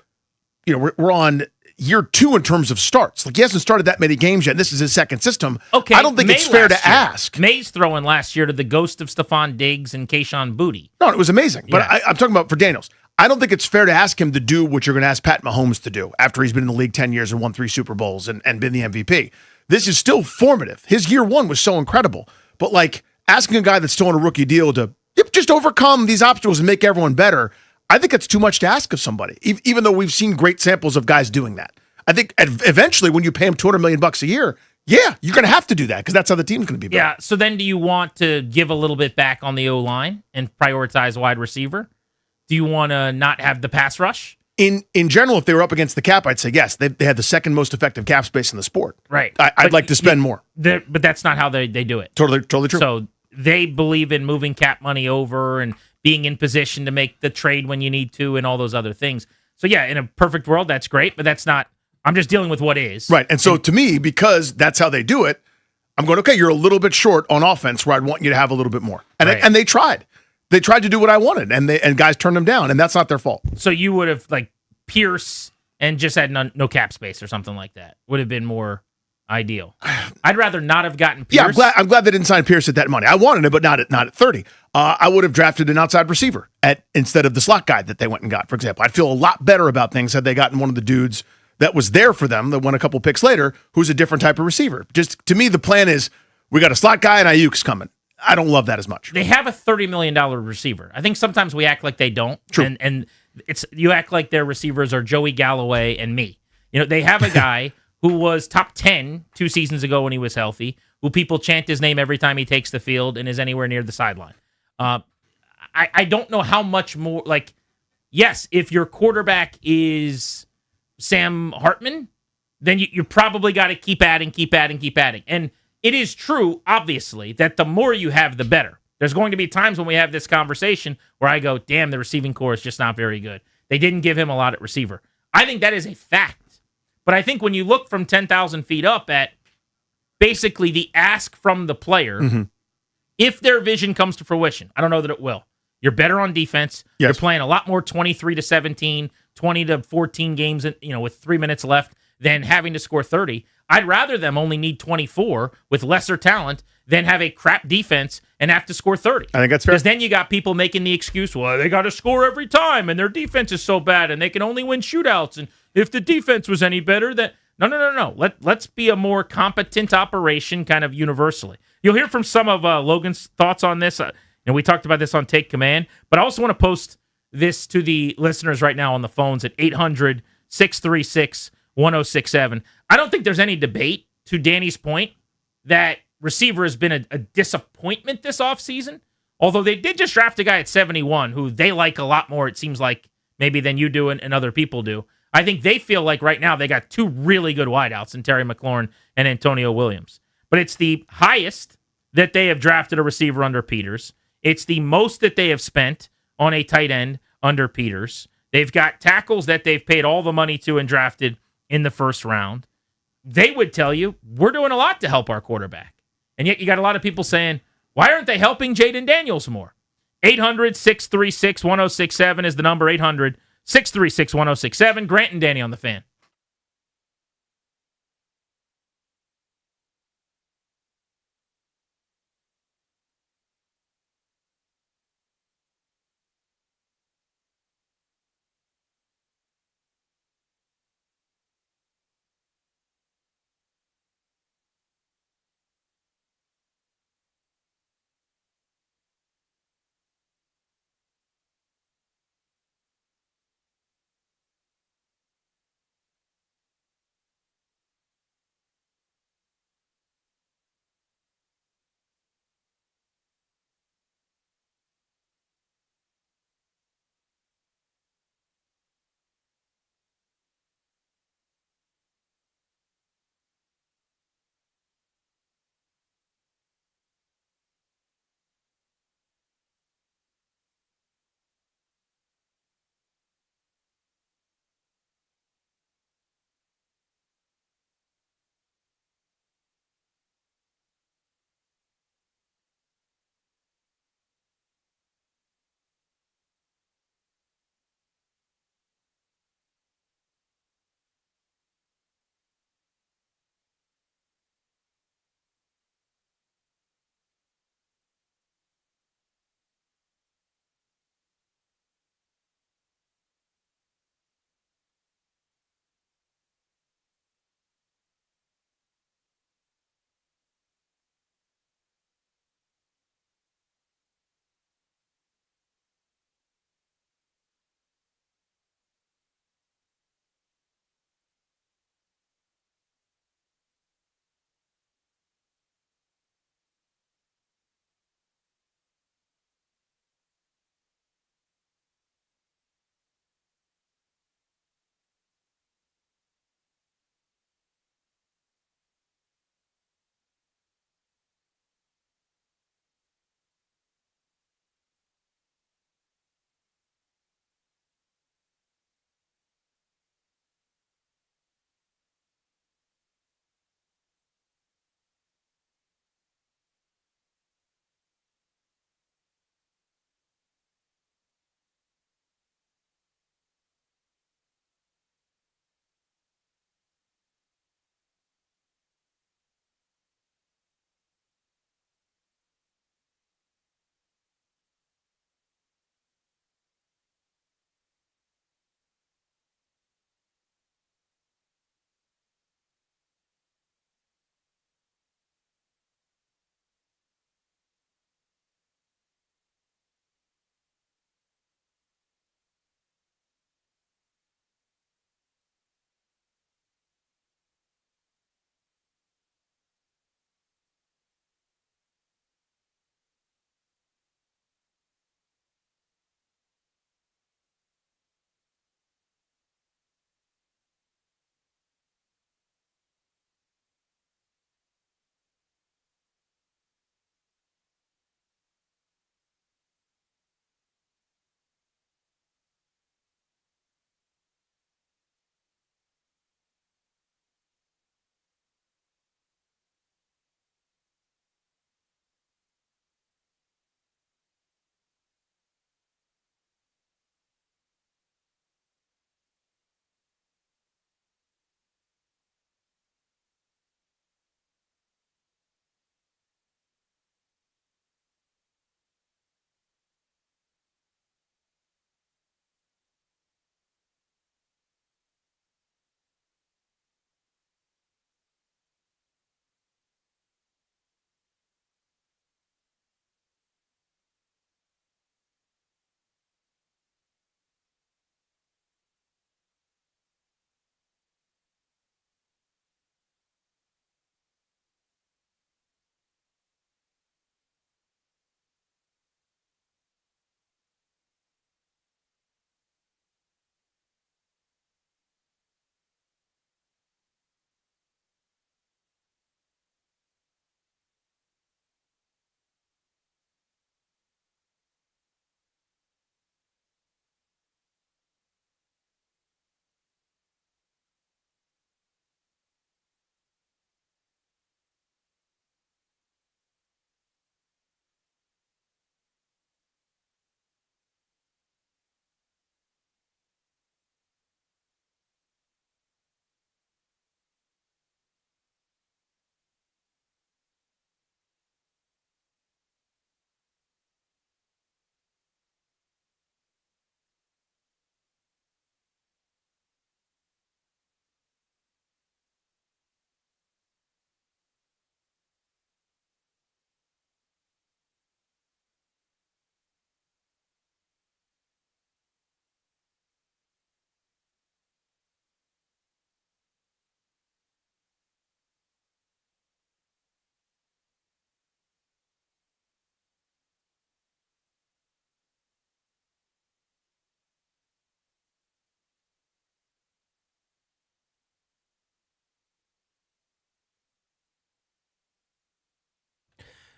we're on year 2 in terms of starts. Like, he hasn't started that many games yet. And this is his second system. Okay, I don't think it's fair to ask. May's throwing last year to the ghost of Stephon Diggs and Kayshon Boutte. No, it was amazing. But Yeah. I'm talking about for Daniels. I don't think it's fair to ask him to do what you're going to ask Pat Mahomes to do after he's been in the league 10 years and won 3 Super Bowls and been the MVP. This is still formative. His year 1 was so incredible. But like asking a guy that's still on a rookie deal to just overcome these obstacles and make everyone better, I think it's too much to ask of somebody, even though we've seen great samples of guys doing that. I think eventually when you pay him $200 million a year, yeah, you're going to have to do that because that's how the team's going to be built. Yeah, so then do you want to give a little bit back on the O-line and prioritize wide receiver? Do you want to not have the pass rush? In general, if they were up against the cap, I'd say yes. They had the second most effective cap space in the sport. Right. I'd like to spend more. But that's not how they do it. Totally true. So they believe in moving cap money over and being in position to make the trade when you need to and all those other things. So yeah, in a perfect world, that's great, but that's not. I'm just dealing with what is. Right. And so to me, because that's how they do it, I'm going, okay, you're a little bit short on offense where I'd want you to have a little bit more. And and they tried. They tried to do what I wanted, and guys turned them down, and that's not their fault. So you would have like Pierce and just had no cap space or something like that. Would have been more ideal. I'd rather not have gotten Pierce. Yeah, I'm glad they didn't sign Pierce at that money. I wanted it, but not at 30. I would have drafted an outside receiver instead of the slot guy that they went and got, for example. I'd feel a lot better about things had they gotten one of the dudes that was there for them that won a couple picks later, who's a different type of receiver. Just to me, the plan is we got a slot guy and Ayuk's coming. I don't love that as much. They have a $30 million receiver. I think sometimes we act like they don't. True. And you act like their receivers are Joey Galloway and me. They have a guy who was top 10 2 seasons ago when he was healthy, who people chant his name every time he takes the field and is anywhere near the sideline. I don't know how much more, yes, if your quarterback is Sam Hartman, then you probably got to keep adding. And it is true, obviously, that the more you have, the better. There's going to be times when we have this conversation where I go, damn, the receiving core is just not very good. They didn't give him a lot at receiver. I think that is a fact. But I think when you look from 10,000 feet up at basically the ask from the player, if their vision comes to fruition, I don't know that it will. You're better on defense. Yes. You're playing a lot more 23-17, 20-14 games, with 3 minutes left than having to score 30. I'd rather them only need 24 with lesser talent than have a crap defense and have to score 30. I think that's fair. Because then you got people making the excuse, well, they got to score every time, and their defense is so bad, and they can only win shootouts. And if the defense was any better, that no. Let's be a more competent operation, kind of universally. You'll hear from some of Logan's thoughts on this, and we talked about this on Take Command. But I also want to post this to the listeners right now on the phones at 800-636-1067. I don't think there's any debate, to Danny's point, that receiver has been a disappointment this offseason. Although they did just draft a guy at 71 who they like a lot more, it seems like, maybe than you do and other people do. I think they feel like right now they got two really good wideouts in Terry McLaurin and Antonio Williams. But it's the highest that they have drafted a receiver under Peters. It's the most that they have spent on a tight end under Peters. They've got tackles that they've paid all the money to and drafted in the first round. They would tell you, we're doing a lot to help our quarterback. And yet you got a lot of people saying, why aren't they helping Jaden Daniels more? 800-636-1067 is the number, 800-636-1067. Grant and Danny on the Fan.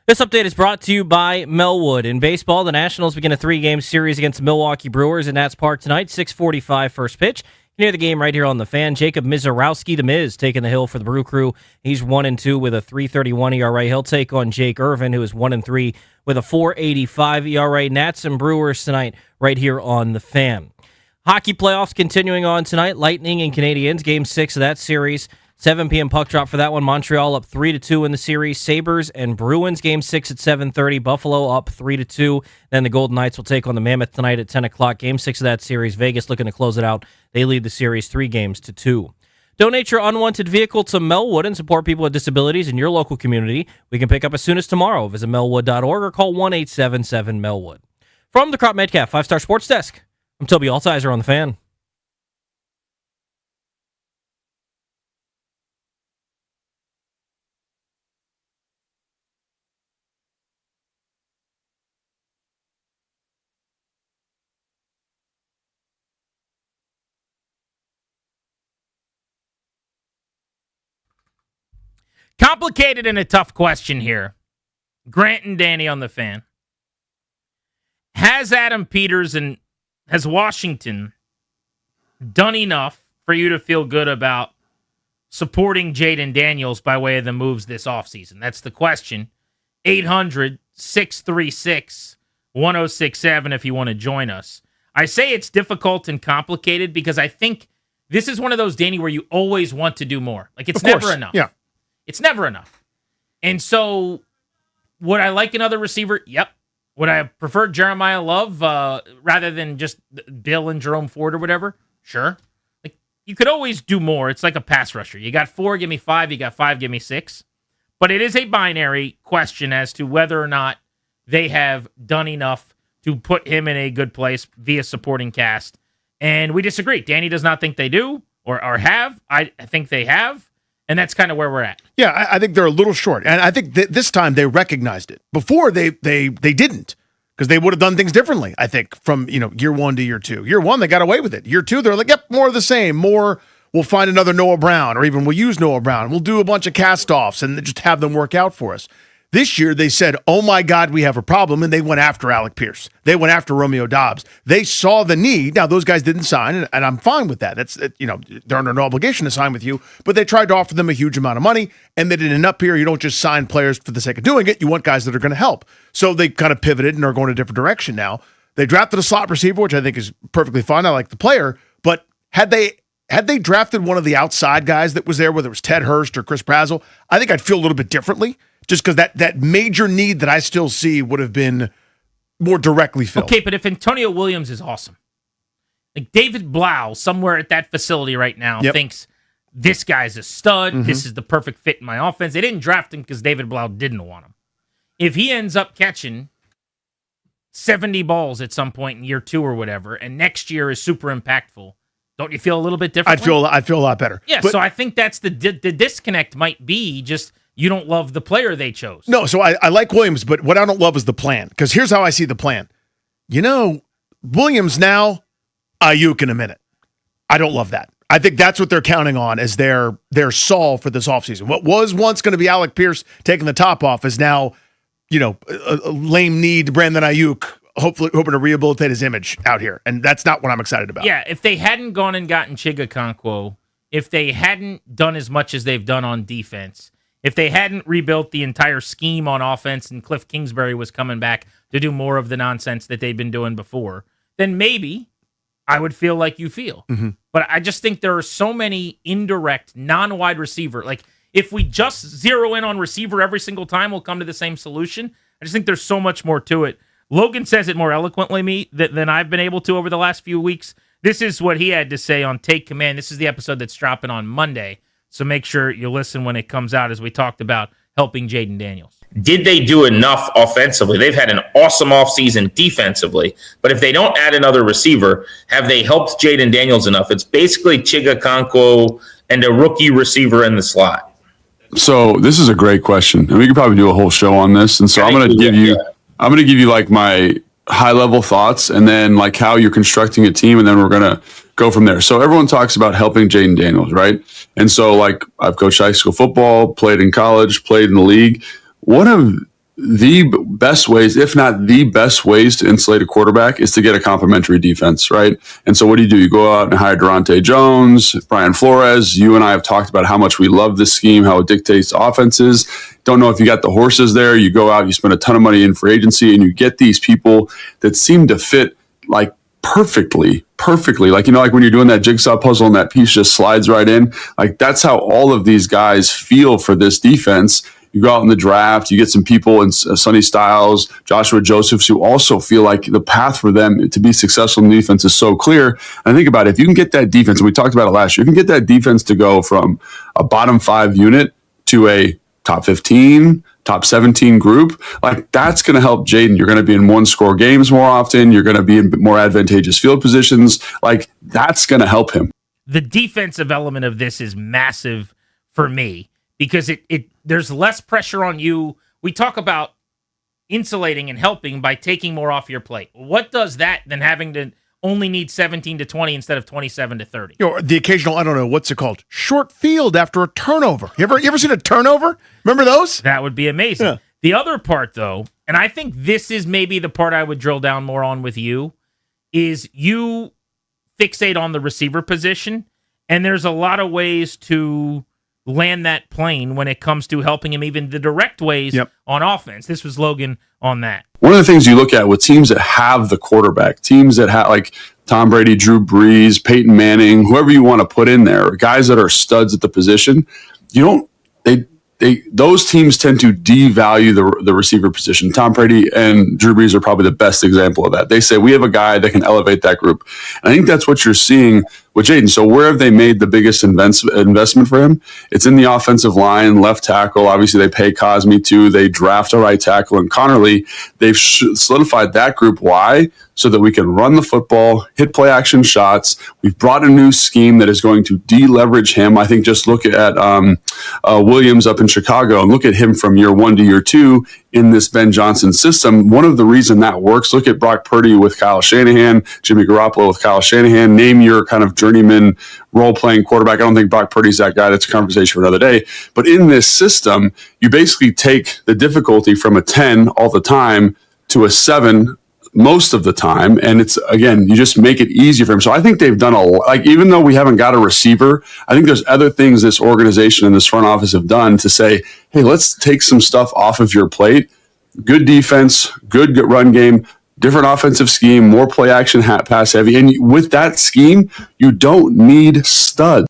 This update is brought to you by Melwood. In baseball, the Nationals begin a 3-game series against the Milwaukee Brewers at Nats Park tonight, 6:45 first pitch. You can hear the game right here on The Fan. Jacob Mizorowski, the Miz, taking the hill for the Brew Crew. He's 1-2 with a 3.31 ERA. He'll take on Jake Irvin, who is 1-3 with a 4.85 ERA. Nats and Brewers tonight right here on The Fan. Hockey playoffs continuing on tonight. Lightning and Canadiens, Game 6 of that series. 7 p.m. puck drop for that one. Montreal up 3-2 in the series. Sabres and Bruins, Game 6 at 7:30. Buffalo up 3-2. Then the Golden Knights will take on the Mammoth tonight at 10 o'clock. Game 6 of that series. Vegas looking to close it out. They lead the series 3-2. Donate your unwanted vehicle to Melwood and support people with disabilities in your local community. We can pick up as soon as tomorrow. Visit melwood.org or call 1-877-MELWOOD. From the Crop Metcalf 5-Star Sports Desk, I'm Toby Altizer on The Fan. Complicated and a tough question here. Grant and Danny on The Fan. Has Adam Peters and has Washington done enough for you to feel good about supporting Jaden Daniels by way of the moves this offseason? That's the question. 800-636-1067 if you want to join us. I say it's difficult and complicated because I think this is one of those, Danny, where you always want to do more. Like, it's never enough. Yeah. It's never enough. And so, would I like another receiver? Yep. Would I have preferred Jeremiah Love rather than just Bill and Jerome Ford or whatever? Sure. Like, you could always do more. It's like a pass rusher. You got 4, give me 5. You got 5, give me 6. But it is a binary question as to whether or not they have done enough to put him in a good place via supporting cast. And we disagree. Danny does not think they do or have. I think they have. And that's kind of where we're at. Yeah, I think they're a little short. And I think this time they recognized it. Before they didn't, because they would have done things differently, I think, from year 1 to year 2. Year 1, they got away with it. Year 2, they're like, yep, more of the same. More, we'll find another Noah Brown, or even we'll use Noah Brown. We'll do a bunch of cast-offs and just have them work out for us. This year, they said, oh my God, we have a problem, and they went after Alec Pierce. They went after Romeo Dobbs. They saw the need. Now, those guys didn't sign, and I'm fine with that. They're under no obligation to sign with you, but they tried to offer them a huge amount of money, and they didn't end up here. You don't just sign players for the sake of doing it. You want guys that are going to help. So they kind of pivoted and are going a different direction now. They drafted a slot receiver, which I think is perfectly fine. I like the player, but had they drafted one of the outside guys that was there, whether it was Ted Hurst or Chris Brazel, I think I'd feel a little bit differently. Just because that major need that I still see would have been more directly filled. Okay, but if Antonio Williams is awesome, like David Blau somewhere at that facility right now thinks this guy's a stud, this is the perfect fit in my offense. They didn't draft him because David Blau didn't want him. If he ends up catching 70 balls at some point in year 2 or whatever, and next year is super impactful, don't you feel a little bit different? I'd feel a lot better. Yeah, so I think that's the disconnect might be just you don't love the player they chose. No, so I like Williams, but what I don't love is the plan. Because here's how I see the plan. Williams now, Ayuk in a minute. I don't love that. I think that's what they're counting on as their solve for this offseason. What was once going to be Alec Pierce taking the top off is now, a lame kneed Brandon Ayuk, hopefully hoping to rehabilitate his image out here. And that's not what I'm excited about. Yeah, if they hadn't gone and gotten Chigakonkwo, if they hadn't done as much as they've done on defense, if they hadn't rebuilt the entire scheme on offense and Cliff Kingsbury was coming back to do more of the nonsense that they'd been doing before, then maybe I would feel like you feel. But I just think there are so many indirect, non-wide receiver. Like, if we just zero in on receiver every single time, we'll come to the same solution. I just think there's so much more to it. Logan says it more eloquently than I've been able to over the last few weeks. This is what he had to say on Take Command. This is the episode that's dropping on Monday. So make sure you listen when it comes out, as we talked about helping Jaden Daniels. Did they do enough offensively? They've had an awesome offseason defensively, but if they don't add another receiver, have they helped Jaden Daniels enough? It's basically Chigakonkwo and a rookie receiver in the slot. So this is a great question, and we could probably do a whole show on this. And so I'm going to give you like my high level thoughts, and then like how you're constructing a team, and then we're going to go from there. So everyone talks about helping Jaden Daniels, right? And so like I've coached high school football, played in college, played in the league. One of the best ways, if not the best ways to insulate a quarterback is to get a complementary defense, right? And so what do? You go out and hire Durante Jones, Brian Flores. You and I have talked about how much we love this scheme, how it dictates offenses. Don't know if you got the horses there. You go out, you spend a ton of money in free agency, and you get these people that seem to fit like perfectly. Like, like when you're doing that jigsaw puzzle and that piece just slides right in. Like, that's how all of these guys feel for this defense. You go out in the draft, you get some people in Sonny Styles, Joshua Josephs, who also feel like the path for them to be successful in the defense is so clear. And I think about it, if you can get that defense, and we talked about it last year, if you can get that defense to go from a bottom 5 unit to a top 15, top 17 group, like that's going to help Jaden. You're going to be in 1-score games more often. You're going to be in more advantageous field positions. Like, that's going to help him. The defensive element of this is massive for me, because there's less pressure on you. We talk about insulating and helping by taking more off your plate. What does that than having to only need 17 to 20 instead of 27 to 30? The occasional, I don't know, what's it called? Short field after a turnover. You ever seen a turnover? Remember those? That would be amazing. Yeah. The other part, though, and I think this is maybe the part I would drill down more on with you, is you fixate on the receiver position, and there's a lot of ways to land that plane when it comes to helping him, even the direct ways on offense. This was Logan on that. One of the things you look at with teams that have the quarterback, teams that have like Tom Brady, Drew Brees, Peyton Manning, whoever you want to put in there, guys that are studs at the position, those teams tend to devalue the receiver position. Tom Brady and Drew Brees are probably the best example of that. They say, we have a guy that can elevate that group. And I think that's what you're seeing with Jaden. So where have they made the biggest investment for him? It's in the offensive line, left tackle. Obviously, they pay Cosme too. They draft a right tackle and Connerly. They've solidified that group. Why? So that we can run the football, hit play action shots. We've brought a new scheme that is going to deleverage him. I think just look at Williams up in Chicago and look at him from year 1 to year 2 in this Ben Johnson system. One of the reasons that works, look at Brock Purdy with Kyle Shanahan, Jimmy Garoppolo with Kyle Shanahan. Name your kind of journeyman role-playing quarterback. I don't think Brock Purdy's that guy. That's a conversation for another day. But in this system, you basically take the difficulty from a 10 all the time to a 7 most of the time. And it's, again, you just make it easier for him. So I think they've done a lot. Like, even though we haven't got a receiver, I think there's other things this organization and this front office have done to say, hey, let's take some stuff off of your plate. Good defense, good run game, different offensive scheme, more play action, pass heavy. And with that scheme, you don't need studs.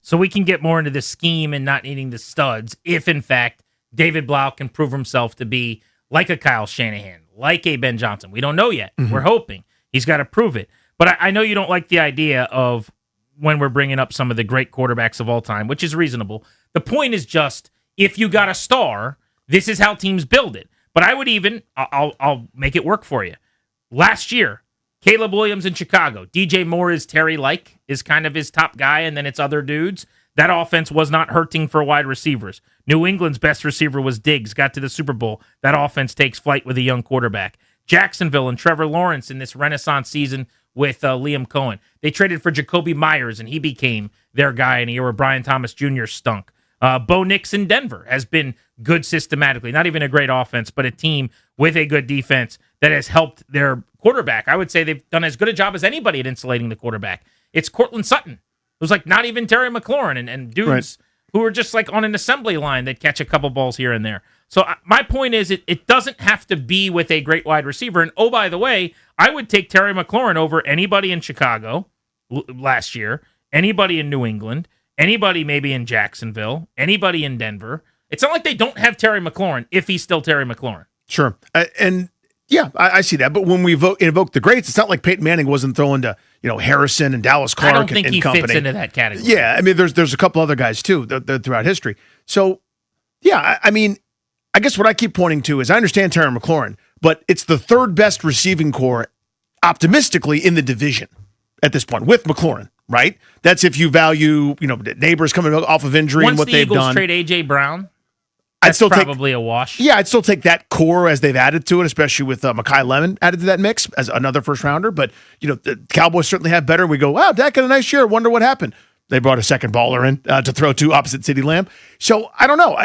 So we can get more into the scheme and not needing the studs if, in fact, David Blau can prove himself to be like a Kyle Shanahan, like a Ben Johnson. We don't know yet. Mm-hmm. We're hoping. He's got to prove it. But I know you don't like the idea of when we're bringing up some of the great quarterbacks of all time, which is reasonable. The point is just, if you got a star, this is how teams build it. But I would even, I'll make it work for you. Last year, Caleb Williams in Chicago. DJ Moore is Terry-like, is kind of his top guy, and then it's other dudes. That offense was not hurting for wide receivers. New England's best receiver was Diggs, got to the Super Bowl. That offense takes flight with a young quarterback. Jacksonville and Trevor Lawrence in this renaissance season with Liam Cohen. They traded for Jacoby Myers, and he became their guy in a year where Brian Thomas Jr. stunk. Bo Nix in Denver has been good systematically. Not even a great offense, but a team with a good defense that has helped their quarterback. I would say they've done as good a job as anybody at insulating the quarterback. It's Cortland Sutton, who's like not even Terry McLaurin, and dudes who are just like on an assembly line that catch a couple balls here and there. So my point is it doesn't have to be with a great wide receiver. And oh, by the way, I would take Terry McLaurin over anybody in Chicago last year, anybody in New England, anybody maybe in Jacksonville, anybody in Denver. It's not like they don't have Terry McLaurin if he's still Terry McLaurin. Sure. And yeah, I see that. But when we invoke the greats, it's not like Peyton Manning wasn't throwing to, Harrison and Dallas Clark and company. I don't think he fits into that category. Yeah, I mean, there's a couple other guys too throughout history. So, yeah, I mean, I guess what I keep pointing to is I understand Terry McLaurin, but it's the third best receiving core, optimistically, in the division at this point with McLaurin, right? That's if you value, neighbors coming off of injury and what they've done. Once the Eagles trade A.J. Brown, that's probably a wash. Yeah, I'd still take that core as they've added to it, especially with Mekhi Lemon added to that mix as another first rounder. But, the Cowboys certainly have better. We go, wow, Dak had a nice year. Wonder what happened. They brought a second baller in to throw to opposite CeeDee Lamb. So I don't know.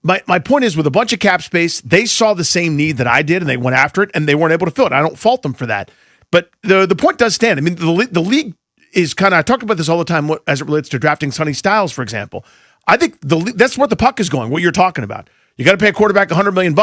my point is, with a bunch of cap space, they saw the same need that I did, and they went after it, and they weren't able to fill it. I don't fault them for that. But the point does stand. I mean, the league is kind of, I talk about this all the time as it relates to drafting Sonny Styles, for example. I think that's where the puck is going, what you're talking about. You got to pay a quarterback $100 million.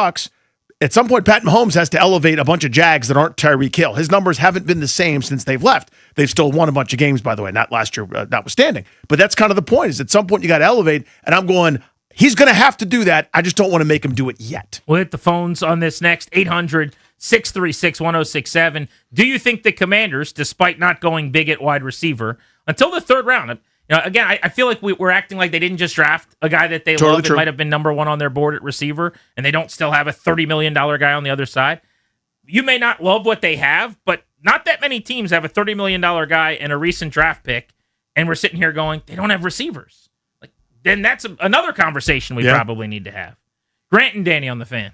At some point, Pat Mahomes has to elevate a bunch of Jags that aren't Tyreek Hill. His numbers haven't been the same since they've left. They've still won a bunch of games, by the way, not last year, notwithstanding. But that's kind of the point, is at some point you got to elevate, and I'm going, he's going to have to do that. I just don't want to make him do it yet. We'll hit the phones on this next. 800-636-1067. Do you think the Commanders, despite not going big at wide receiver until the third round, again, I feel like we're acting like they didn't just draft a guy that they love. It might have been number one on their board at receiver, and they don't still have a $30 million guy on the other side. You may not love what they have, but not that many teams have a $30 million guy and a recent draft pick, and we're sitting here going, they don't have receivers. Then that's another conversation we probably need to have. Grant and Danny on the Fan.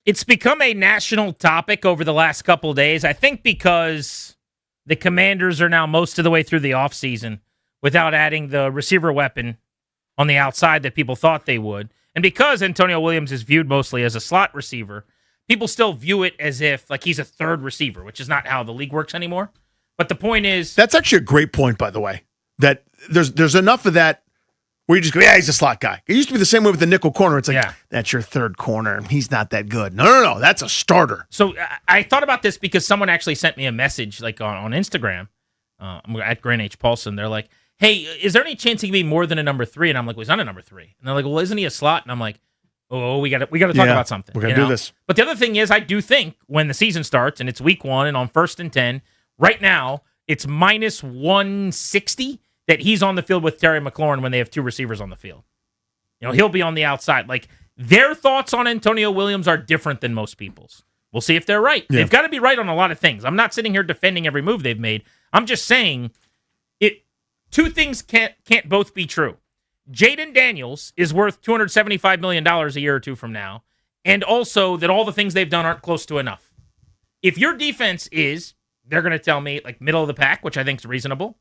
It's become a national topic over the last couple of days. I think because the Commanders are now most of the way through the offseason without adding the receiver weapon on the outside that people thought they would. And because Antonio Williams is viewed mostly as a slot receiver, people still view it as if like he's a third receiver, which is not how the league works anymore. But the point is... That's actually a great point, by the way, that there's enough of that where you just go, yeah, he's a slot guy. It used to be the same way with the nickel corner. It's like, that's your third corner. He's not that good. No. That's a starter. So I thought about this because someone actually sent me a message like on Instagram. I'm at Grant H. Paulson. They're like, hey, is there any chance he can be more than a number 3? And I'm like, well, he's not a number 3. And they're like, well, isn't he a slot? And I'm like, oh, we got to talk about something. We're going to do this. But the other thing is, I do think when the season starts and it's week 1 and on 1st and 10, right now it's minus 160 that he's on the field with Terry McLaurin when they have 2 receivers on the field. You know, he'll be on the outside. Like, their thoughts on Antonio Williams are different than most people's. We'll see if they're right. Yeah. They've got to be right on a lot of things. I'm not sitting here defending every move they've made. I'm just saying two things can't both be true. Jaden Daniels is worth $275 million a year or 2 from now, and also that all the things they've done aren't close to enough. If your defense is, they're going to tell me, like middle of the pack, which I think is reasonable,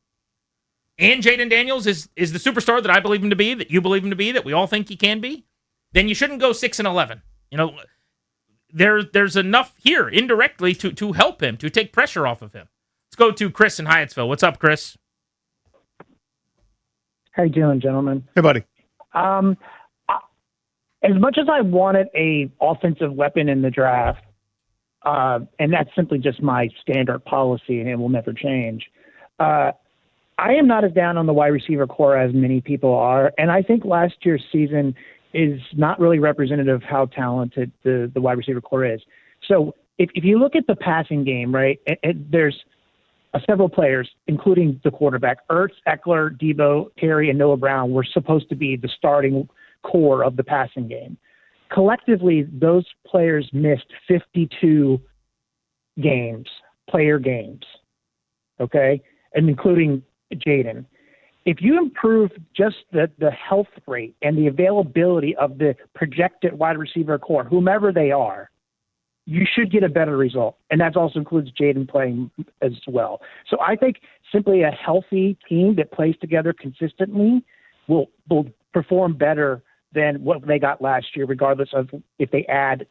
and Jaden Daniels is the superstar that I believe him to be, that you believe him to be, that we all think he can be, then you shouldn't go 6-11. You know, there's enough here indirectly to help him, to take pressure off of him. Let's go to Chris in Hyattsville. What's up, Chris? How you doing, gentlemen? Hey, buddy. As much as I wanted a offensive weapon in the draft, and that's simply just my standard policy, and it will never change. I am not as down on the wide receiver core as many people are, and I think last year's season is not really representative of how talented the wide receiver core is. So if you look at the passing game, right, there's several players, including the quarterback. Ertz, Eckler, Debo, Terry, and Noah Brown were supposed to be the starting core of the passing game. Collectively, those players missed 52 player games, okay, and including Jaden. If you improve just the health rate and the availability of the projected wide receiver core, whomever they are, you should get a better result. And that also includes Jaden playing as well. So I think simply a healthy team that plays together consistently will perform better than what they got last year, regardless of if they add,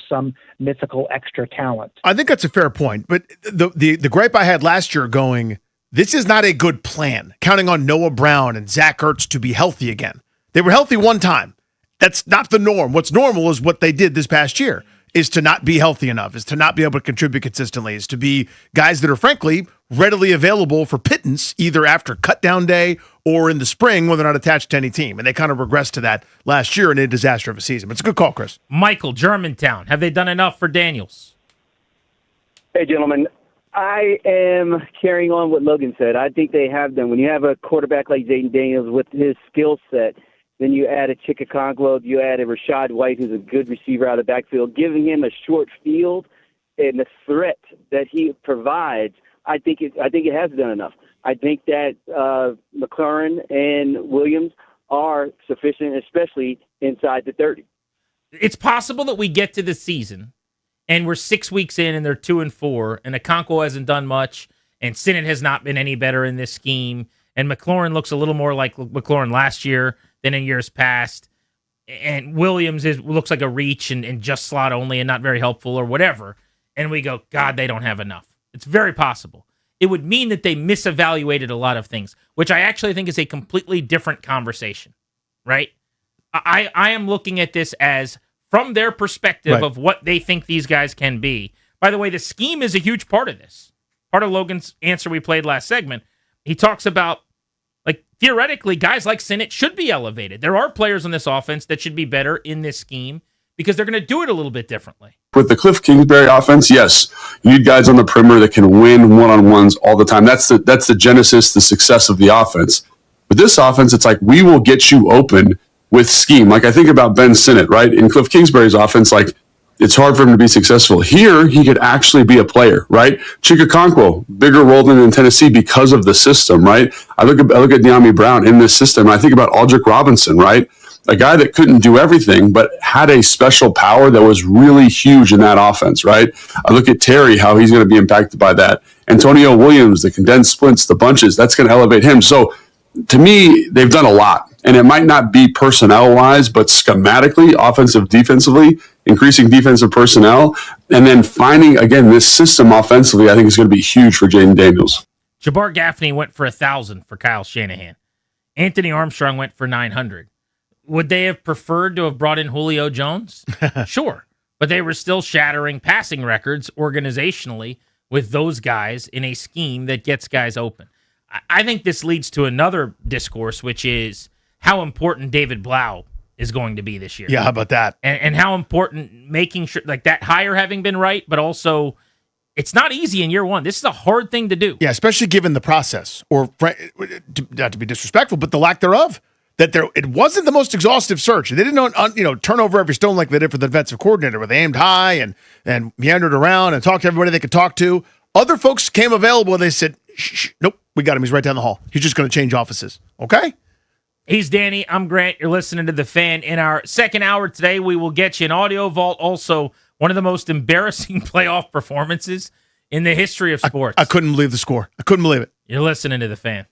some mythical extra talent. I think that's a fair point. But the gripe I had last year going, this is not a good plan, counting on Noah Brown and Zach Ertz to be healthy again. They were healthy one time. That's not the norm. What's normal is what they did this past year, is to not be healthy enough, is to not be able to contribute consistently, is to be guys that are, frankly, readily available for pittance either after cut down day or in the spring when they're not attached to any team. And they kind of regressed to that last year in a disaster of a season. But it's a good call, Chris. Michael, Germantown. Have they done enough for Daniels? Hey, gentlemen. I am carrying on what Logan said. I think they have done. When you have a quarterback like Jaden Daniels with his skill set, then you add a Chika Conklin, you add a Rashad White, who's a good receiver out of the backfield, giving him a short field and the threat that he provides. I think it has done enough. I think that McLaurin and Williams are sufficient, especially inside the 30. It's possible that we get to the season and we're 6 weeks in and they're 2-4, and Okonkwo hasn't done much, and Sinnott has not been any better in this scheme, and McLaurin looks a little more like McLaurin last year than in years past, and Williams looks like a reach and just slot only and not very helpful or whatever, and we go, God, they don't have enough. It's very possible. It would mean that they misevaluated a lot of things, which I actually think is a completely different conversation, right? I am looking at this as from their perspective of what they think these guys can be. By the way, the scheme is a huge part of this. Part of Logan's answer we played last segment, he talks about, like, theoretically, guys like Sinnott should be elevated. There are players in this offense that should be better in this scheme because they're going to do it a little bit differently. With the Cliff Kingsbury offense, yes, you need guys on the perimeter that can win one-on-ones all the time. That's the genesis, the success of the offense. With this offense, it's like we will get you open with scheme. Like I think about Ben Sinnott, right? In Cliff Kingsbury's offense, like it's hard for him to be successful. Here, he could actually be a player, right? Chika Conklin, bigger role than in Tennessee because of the system, right? I look at De'Ami Brown in this system, and I think about Aldrick Robinson, right? a guy that couldn't do everything, but had a special power that was really huge in that offense, right? I look at Terry, how he's going to be impacted by that. Antonio Williams, the condensed splits, the bunches, that's going to elevate him. So to me, they've done a lot. And it might not be personnel-wise, but schematically, offensive, defensively, increasing defensive personnel, and then finding, again, this system offensively, I think is going to be huge for Jaden Daniels. Jabbar Gaffney went for 1,000 for Kyle Shanahan. Anthony Armstrong went for 900. Would they have preferred to have brought in Julio Jones? Sure. But they were still shattering passing records organizationally with those guys in a scheme that gets guys open. I think this leads to another discourse, which is how important David Blau is going to be this year. Yeah, how about that? And how important making sure, like that hire having been right, but also it's not easy in year one. This is a hard thing to do. Yeah, especially given the process, or not to be disrespectful, but the lack thereof. That it wasn't the most exhaustive search. They didn't turn over every stone like they did for the defensive coordinator, where they aimed high and meandered around and talked to everybody they could talk to. Other folks came available and they said, shh, nope, we got him. He's right down the hall. He's just going to change offices. Okay? He's Danny. I'm Grant. You're listening to The Fan. In our second hour today, we will get you an audio vault. Also, one of the most embarrassing playoff performances in the history of sports. I couldn't believe the score. I couldn't believe it. You're listening to The Fan.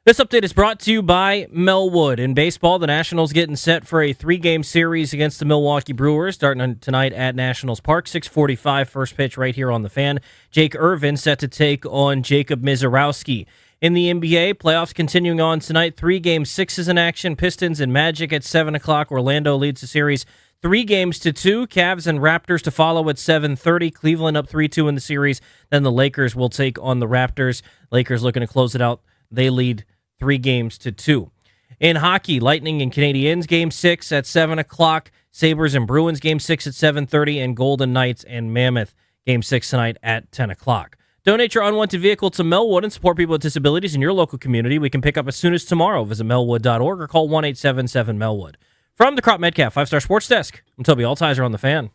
This update is brought to you by Melwood. In baseball, the Nationals getting set for a 3-game series against the Milwaukee Brewers starting tonight at Nationals Park. 6:45 first pitch right here on the Fan. Jake Irvin set to take on Jacob Mizorowski. In the NBA, playoffs continuing on tonight. 3-game sixes in action. Pistons and Magic at 7 o'clock. Orlando leads the series 3-2. Cavs and Raptors to follow at 7:30. Cleveland up 3-2 in the series. Then the Lakers will take on the Raptors. Lakers looking to close it out. They lead 3-2. In hockey, Lightning and Canadiens, Game 6 at 7 o'clock. Sabres and Bruins, Game 6 at 7:30. And Golden Knights and Mammoth, Game 6 tonight at 10 o'clock. Donate your unwanted vehicle to Melwood and support people with disabilities in your local community. We can pick up as soon as tomorrow. Visit melwood.org or call 1-877-MELWOOD. From the Crop Metcalf 5-Star Sports Desk, I'm Toby Altizer on the Fan.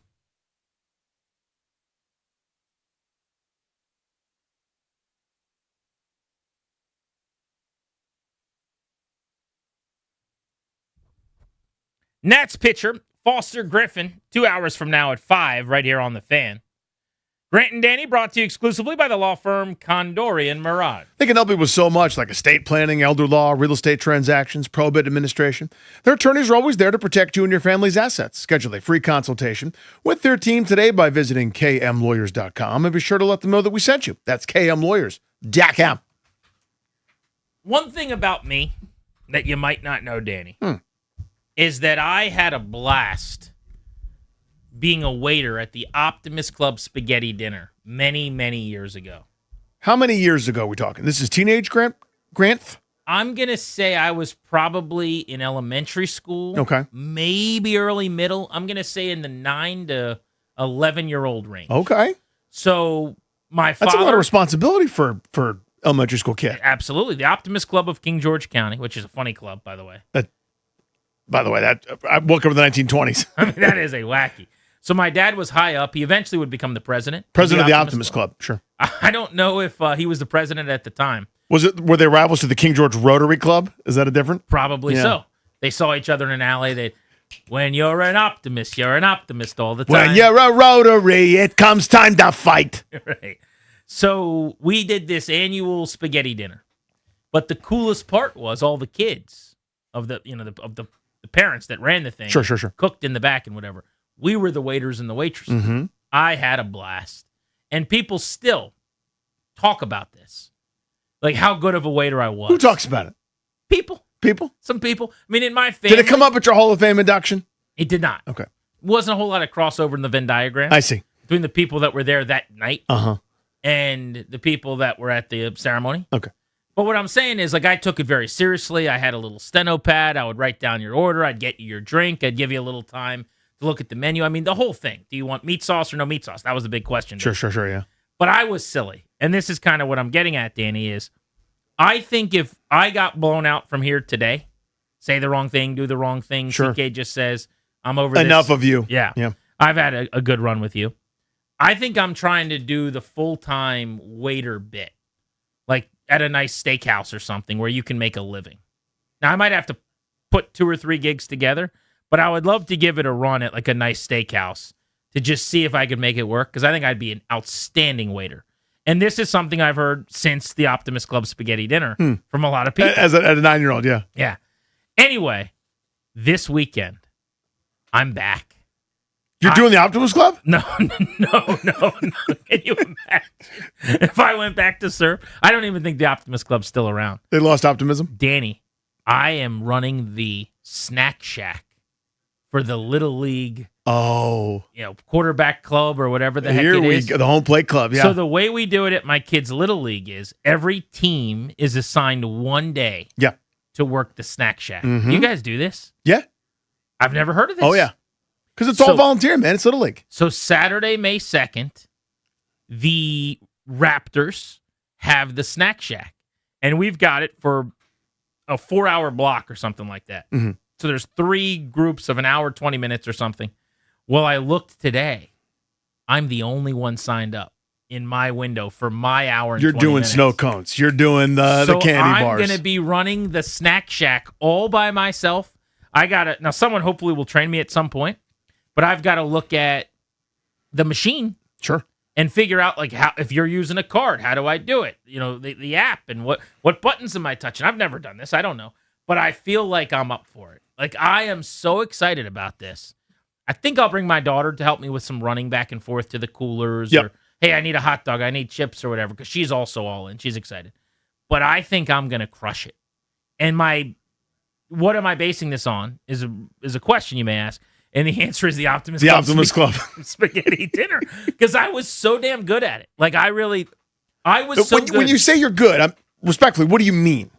Nats pitcher Foster Griffin, 2 hours from now at 5, right here on the Fan. Grant and Danny brought to you exclusively by the law firm Condori and Murad. They can help you with so much like estate planning, elder law, real estate transactions, probate administration. Their attorneys are always there to protect you and your family's assets. Schedule a free consultation with their team today by visiting kmlawyers.com and be sure to let them know that we sent you. That's kmlawyers.com. One thing about me that you might not know, Danny, is that I had a blast being a waiter at the Optimist Club spaghetti dinner many, many years ago. How many years ago are we talking? This is teenage Grant? I'm going to say I was probably in elementary school. Okay. Maybe early middle. I'm going to say in the 9 to 11-year-old range. Okay. So my father... That's a lot of responsibility for elementary school kid. Absolutely. The Optimist Club of King George County, which is a funny club, by the way. I woke up in the 1920s. I mean, that is a wacky. So my dad was high up. He eventually would become the president. President of the Optimist Club, sure. I don't know if he was the president at the time. Were they rivals to the King George Rotary Club? Is that a different? Probably so. They saw each other in an alley. When you're an optimist all the time. When you're a Rotary, it comes time to fight. Right. So we did this annual spaghetti dinner. But the coolest part was all the kids of the parents that ran the thing. Sure. Cooked in the back and whatever. We were the waiters and the waitresses. Mm-hmm. I had a blast. And people still talk about this. Like how good of a waiter I was. Who talks about it? People. Some people. I mean, in my family. Did it come up at your Hall of Fame induction? It did not. Okay. Wasn't a whole lot of crossover in the Venn diagram. I see. Between the people that were there that night Uh-huh. and the people that were at the ceremony. Okay. But what I'm saying is, like, I took it very seriously. I had a little steno pad. I would write down your order. I'd get you your drink. I'd give you a little time to look at the menu. I mean, the whole thing. Do you want meat sauce or no meat sauce? That was the big question. Sure, yeah. But I was silly. And this is kind of what I'm getting at, Danny, is I think if I got blown out from here today, say the wrong thing, do the wrong thing, sure. CK just says, I'm over this. Enough of you. Yeah. I've had a good run with you. I think I'm trying to do the full-time waiter bit. Like at a nice steakhouse or something where you can make a living. Now, I might have to put 2 or 3 gigs together, but I would love to give it a run at like a nice steakhouse to just see if I could make it work, because I think I'd be an outstanding waiter. And this is something I've heard since the Optimist Club spaghetti dinner from a lot of people. As a 9-year-old, yeah. Yeah. Anyway, this weekend, I'm back. You're doing the Optimist Club? No. Can you imagine if I went back to serve? I don't even think the Optimist Club's still around. They lost optimism? Danny, I am running the Snack Shack for the Little League. Oh. Quarterback club or whatever the heck it is. The home plate club, yeah. So the way we do it at my kids' Little League is every team is assigned one day to work the Snack Shack. Mm-hmm. You guys do this? Yeah. I've never heard of this. Oh, yeah. Because it's all volunteer, man. It's Little League. So Saturday, May 2nd, the Raptors have the Snack Shack. And we've got it for a 4-hour block or something like that. Mm-hmm. So there's 3 groups of an hour, 20 minutes or something. Well, I looked today. I'm the only one signed up in my window for my hour and You're 20 doing minutes. snow cones. You're doing the candy bars. I'm going to be running the Snack Shack all by myself. Now someone hopefully will train me at some point, but I've got to look at the machine. Sure. and figure out like how, if you're using a card, how do I do it? You know, the app and what buttons am I touching? I've never done this. I don't know, but I feel like I'm up for it. Like I am so excited about this. I think I'll bring my daughter to help me with some running back and forth to the coolers. Yep. Or, hey, I need a hot dog. I need chips or whatever, because she's also all in. She's excited. But I think I'm going to crush it. And what am I basing this on is a question you may ask. And the answer is the Optimus Club. The Optimus Club. Spaghetti dinner. Because I was so damn good at it. Like, I was so good. When you say you're good, respectfully, what do you mean?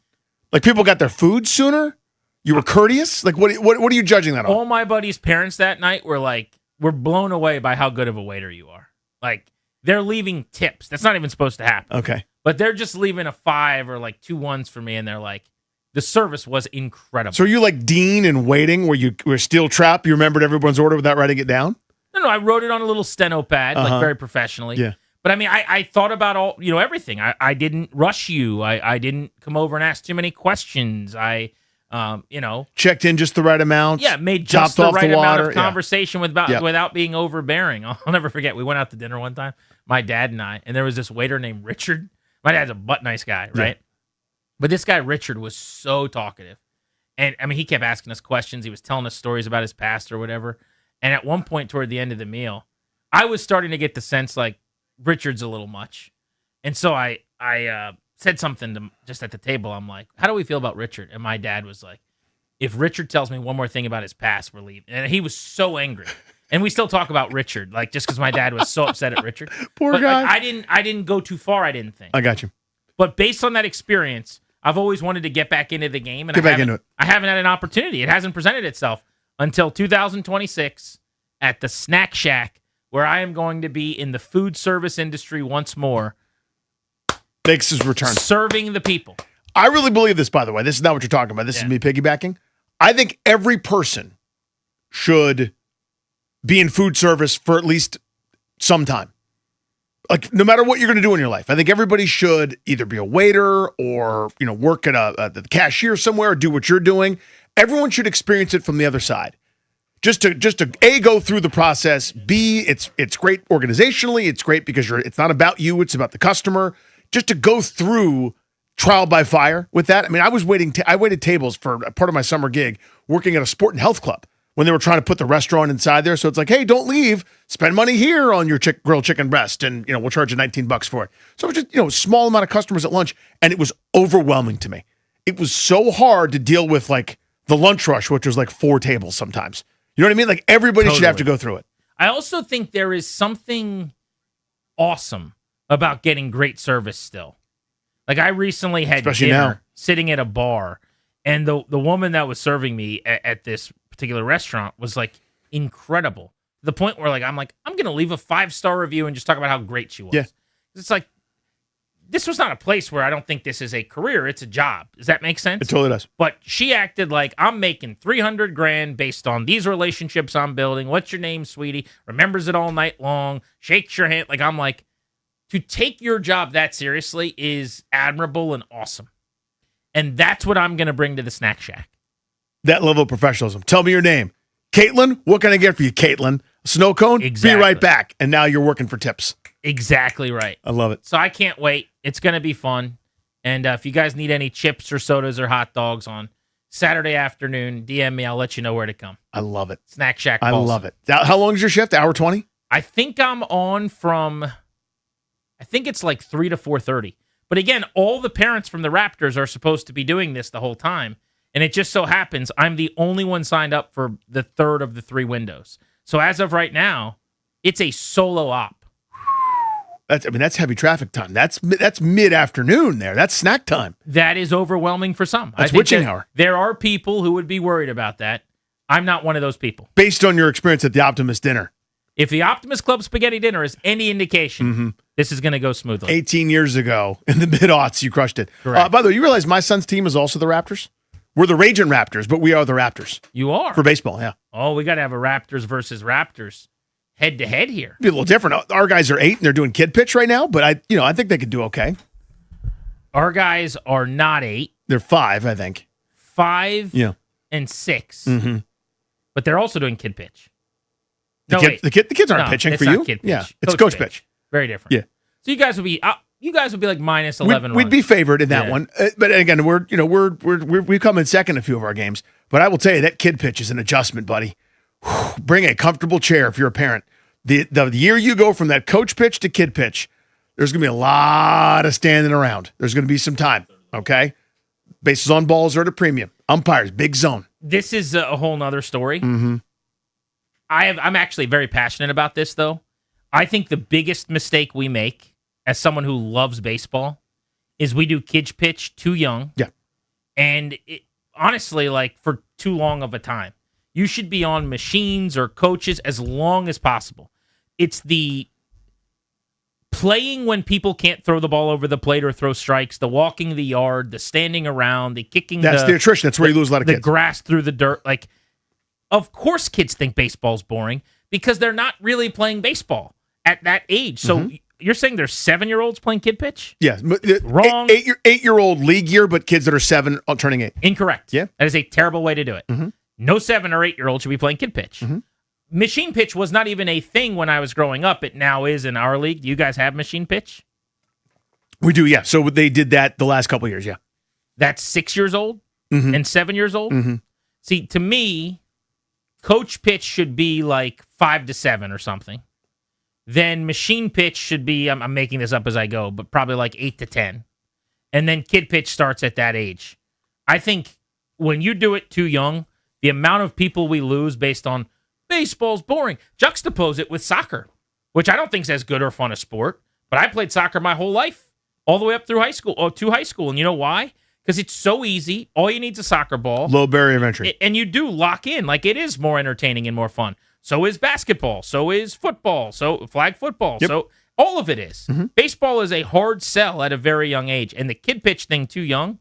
Like, people got their food sooner? You were courteous? Like, what are you judging that on? All my buddies' parents that night were blown away by how good of a waiter you are. Like, they're leaving tips. That's not even supposed to happen. Okay. But they're just leaving a 5 or like 2 1s for me, and they're like, the service was incredible. So are you like Dean in Waiting, where you were steel trap? You remembered everyone's order without writing it down? No, I wrote it on a little steno pad, like very professionally. Yeah. But I mean, I thought about everything. I didn't rush you. I didn't come over and ask too many questions. Checked in just the right amount. Yeah, made just topped the off right the amount water. of conversation without being overbearing. I'll never forget. We went out to dinner one time, my dad and I, and there was this waiter named Richard. My dad's a butt nice guy, right? Yeah. But this guy, Richard, was so talkative. And, I mean, he kept asking us questions. He was telling us stories about his past or whatever. And at one point toward the end of the meal, I was starting to get the sense, like, Richard's a little much. And so I said something to just at the table. I'm like, how do we feel about Richard? And my dad was like, if Richard tells me one more thing about his past, we're leaving. And he was so angry. And we still talk about Richard, like, just because my dad was so upset at Richard. Poor guy. Like, I didn't go too far, I didn't think. I got you. But based on that experience, I've always wanted to get back into the game, and I haven't had an opportunity. It hasn't presented itself until 2026 at the Snack Shack, where I am going to be in the food service industry once more. Makes his return. Serving the people. I really believe this, by the way. This is not what you're talking about. This is me piggybacking. I think every person should be in food service for at least some time. Like, no matter what you're going to do in your life, I think everybody should either be a waiter or, work at the cashier somewhere or do what you're doing. Everyone should experience it from the other side. Just to A, go through the process. B, it's great organizationally. It's great because it's not about you. It's about the customer. Just to go through trial by fire with that. I mean, I waited tables for a part of my summer gig working at a sport and health club when they were trying to put the restaurant inside there. So it's like, hey, don't leave. Spend money here on your grilled chicken breast, and we'll charge you $19 for it. So it was just small amount of customers at lunch, and it was overwhelming to me. It was so hard to deal with, like, the lunch rush, which was like 4 tables sometimes. You know what I mean? Like, everybody should have to go through it. I also think there is something awesome about getting great service still. Like, I recently had dinner sitting at a bar, and the woman that was serving me at this particular restaurant was, like, incredible. To the point where, like, I'm going to leave a 5-star review and just talk about how great she was. Yeah. It's like, this was not a place where I don't think this is a career. It's a job. Does that make sense? It totally does. But she acted like, I'm making $300,000 based on these relationships I'm building. What's your name, sweetie? Remembers it all night long. Shakes your hand. Like, I'm like, to take your job that seriously is admirable and awesome. And that's what I'm going to bring to the Snack Shack. That level of professionalism. Tell me your name. Caitlin, what can I get for you, Caitlin? Snow cone? Exactly. Be right back. And now you're working for tips. Exactly right. I love it. So I can't wait. It's going to be fun. And if you guys need any chips or sodas or hot dogs on Saturday afternoon, DM me. I'll let you know where to come. I love it. Snack Shack. I love it. How long is your shift? Hour 20? I think I'm on from, I think it's like 3 to 4:30. But again, all the parents from the Raptors are supposed to be doing this the whole time. And it just so happens I'm the only one signed up for the third of the 3 windows. So as of right now, it's a solo op. That's heavy traffic time. That's mid-afternoon there. That's snack time. That is overwhelming for some. That's witching hour. There are people who would be worried about that. I'm not one of those people. Based on your experience at the Optimus dinner. If the Optimus Club spaghetti dinner is any indication, this is going to go smoothly. 18 years ago, in the mid-aughts, you crushed it. Correct. By the way, you realize my son's team is also the Raptors? We're the Raging Raptors, but we are the Raptors. You are? For baseball, yeah. Oh, we got to have a Raptors versus Raptors head-to-head here. Be a little different. Our guys are 8, and they're doing kid pitch right now, but I think they could do okay. Our guys are not 8. They're 5, I think. 5 and 6. Mm-hmm. But they're also doing kid pitch. The kids aren't pitching for you. Kid pitch. Yeah, it's coach pitch. Very different. Yeah. So you guys would be like minus 11. We'd be favored in that Yeah. one. But again, we come in second in a few of our games. But I will tell you that kid pitch is an adjustment, buddy. Bring a comfortable chair if you're a parent. The year you go from that coach pitch to kid pitch, there's going to be a lot of standing around. There's going to be some time, okay? Bases on balls are at a premium. Umpires, big zone. This is a whole nother story. Mm-hmm. I'm actually very passionate about this, though. I think the biggest mistake we make as someone who loves baseball is we do kids pitch too young. Yeah. And honestly, like for too long of a time. You should be on machines or coaches as long as possible. It's the playing when people can't throw the ball over the plate or throw strikes, the walking the yard, the standing around, the kicking. That's the attrition. That's where you lose a lot of the kids. grass through the dirt. Like, of course kids think baseball's boring because they're not really playing baseball at that age. So you're saying there's 7-year-olds playing kid pitch? Yeah. Wrong. 8-year-old league year, but kids that are 7 turning 8. Incorrect. Yeah. That is a terrible way to do it. No 7 or 8-year-old should be playing kid pitch. Machine pitch was not even a thing when I was growing up. It now is in our league. Do you guys have machine pitch? We do, yeah. So they did that the last couple of years, yeah. That's 6 years old and 7 years old? See, to me, coach pitch should be like 5 to 7 or something. Then machine pitch should be, I'm making this up as I go, but probably like 8 to 10. And then kid pitch starts at that age. I think when you do it too young, the amount of people we lose based on baseball's boring. Juxtapose it with soccer, which I don't think is as good or fun a sport, but I played soccer my whole life, all the way up through high school, to high school. And you know why? Because it's so easy. All you need is a soccer ball. Low barrier of entry. And you do lock in. Like, it is more entertaining and more fun. So is basketball. So is football. So flag football. Yep. So all of it is. Baseball is a hard sell at a very young age. And the kid pitch thing too young,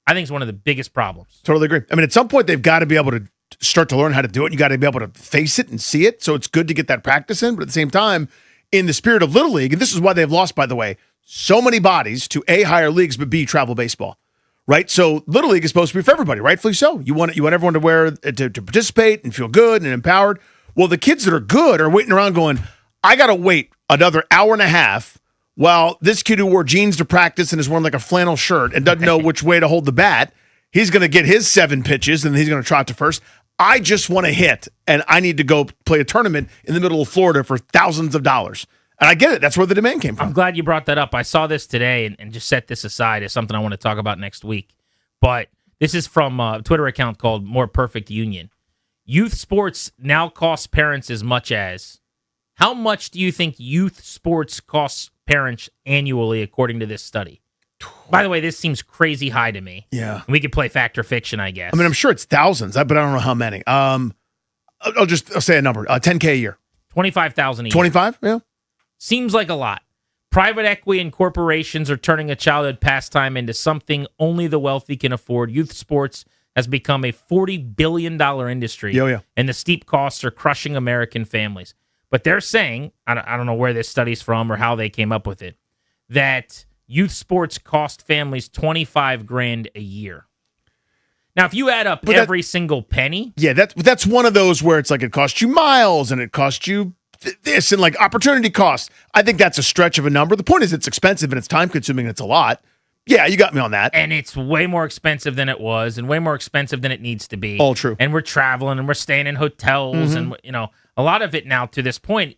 I think is one of the biggest problems. Totally agree. I mean, at some point, they've got to be able to start to learn how to do it. You got to be able to face it and see it. So it's good to get that practice in. But at the same time, in the spirit of Little League, and this is why they've lost, by the way, so many bodies to A, higher leagues, but B, travel baseball. Right? So Little League is supposed to be for everybody, rightfully so. You want everyone to wear to participate and feel good and empowered. Well, the kids that are good are waiting around going, I got to wait another hour and a half while this kid who wore jeans to practice and is wearing like a flannel shirt and doesn't know which way to hold the bat, he's going to get his 7 pitches and he's going to trot to first. I just want to hit, and I need to go play a tournament in the middle of Florida for thousands of dollars. And I get it. That's where the demand came from. I'm glad you brought that up. I saw this today and just set this aside as something I want to talk about next week. But this is from a Twitter account called More Perfect Union. Youth sports now cost parents as much as. How much do you think youth sports costs parents annually, according to this study? By the way, this seems crazy high to me. Yeah. We could play fact or fiction, I guess. I mean, I'm sure it's thousands, but I don't know how many. I'll say a number. $10K a year. 25,000 a year. 25? Yeah. Seems like a lot. Private equity and corporations are turning a childhood pastime into something only the wealthy can afford. Youth sports has become a $40 billion industry. Yeah. And the steep costs are crushing American families. But they're saying, I don't know where this study's from or how they came up with it, that youth sports cost families $25,000 a year. Now, if you add up every single penny. Yeah, that's one of those where it's like it costs you miles and it costs you this and like opportunity costs. I think that's a stretch of a number. The point is it's expensive and it's time consuming and it's a lot. Yeah, you got me on that. And it's way more expensive than it was and way more expensive than it needs to be. All true. And we're traveling and we're staying in hotels and, a lot of it now to this point,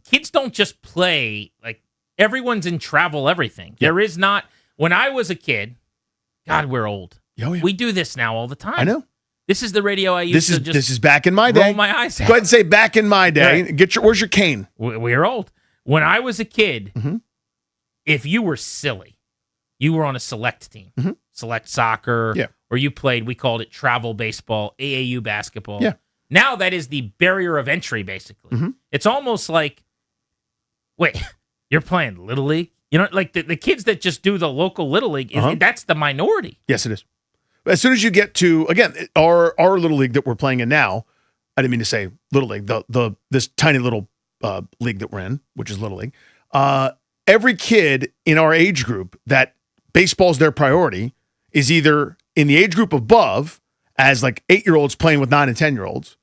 kids don't just play. Like, everyone's in travel everything. Yeah. There is not. When I was a kid, God, we're old. Oh, yeah. We do this now all the time. I know. This is the radio I used to just This is back in my day. roll my eyes at. Go ahead and say back in my day. Right. Where's your cane? We're old. When I was a kid, if you were silly, you were on a select team, select soccer, or you played, we called it travel baseball, AAU basketball. Yeah. Now that is the barrier of entry, basically. It's almost like, wait, you're playing Little League? Like the kids that just do the local Little League, that's the minority. Yes, it is. As soon as you get to, again, our Little League that we're playing in now, I didn't mean to say Little League, this tiny little league that we're in, which is Little League, every kid in our age group that baseball's their priority is either in the age group above as like 8-year-olds playing with 9 and 10-year-olds,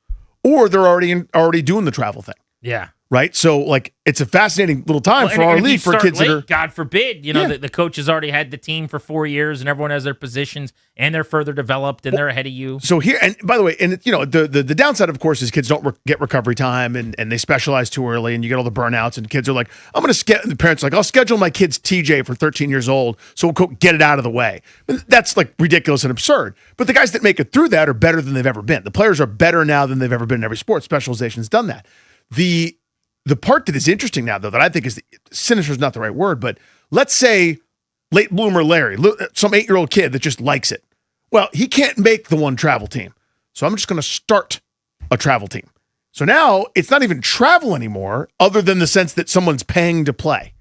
or they're already doing the travel thing. Yeah. right? So, like, it's a fascinating little time for and our if you league for start kids late, that are. God forbid, the coach has already had the team for 4 years, and everyone has their positions, and they're further developed, and they're ahead of you. So here, and by the way, and the downside, of course, is kids don't get recovery time, and they specialize too early, and you get all the burnouts, and kids are like, the parents are like, I'll schedule my kid's TJ for 13 years old, so we'll get it out of the way. That's like ridiculous and absurd. But the guys that make it through that are better than they've ever been. The players are better now than they've ever been in every sport. Specialization's done that. The part that is interesting now, though, that I think is sinister is not the right word, but let's say late bloomer Larry, some 8-year-old kid that just likes it. Well, he can't make the one travel team. So I'm just going to start a travel team. So now it's not even travel anymore, other than the sense that someone's paying to play.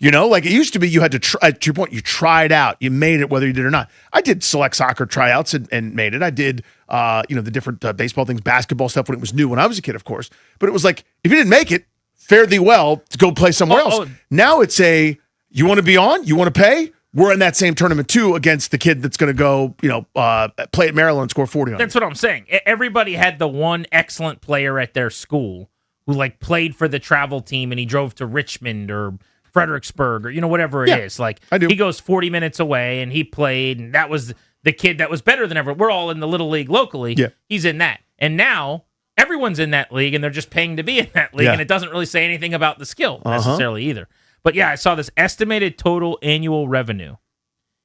Like it used to be, you had to your point, you tried out, you made it whether you did or not. I did select soccer tryouts and made it. I did, the different baseball things, basketball stuff when it was new when I was a kid, of course. But it was like, if you didn't make it, fare thee well to go play somewhere else. Now it's you want to be on, you want to pay. We're in that same tournament too against the kid that's going to go, play at Maryland and score 40 on That's what I'm saying. Everybody had the one excellent player at their school who played for the travel team, and he drove to Richmond or Fredericksburg or whatever it is. Like he goes 40 minutes away and he played, and that was the kid that was better than ever. We're all in the little league locally. Yeah. He's in that. And now everyone's in that league, and they're just paying to be in that league, and it doesn't really say anything about the skill necessarily either. But yeah, I saw this estimated total annual revenue.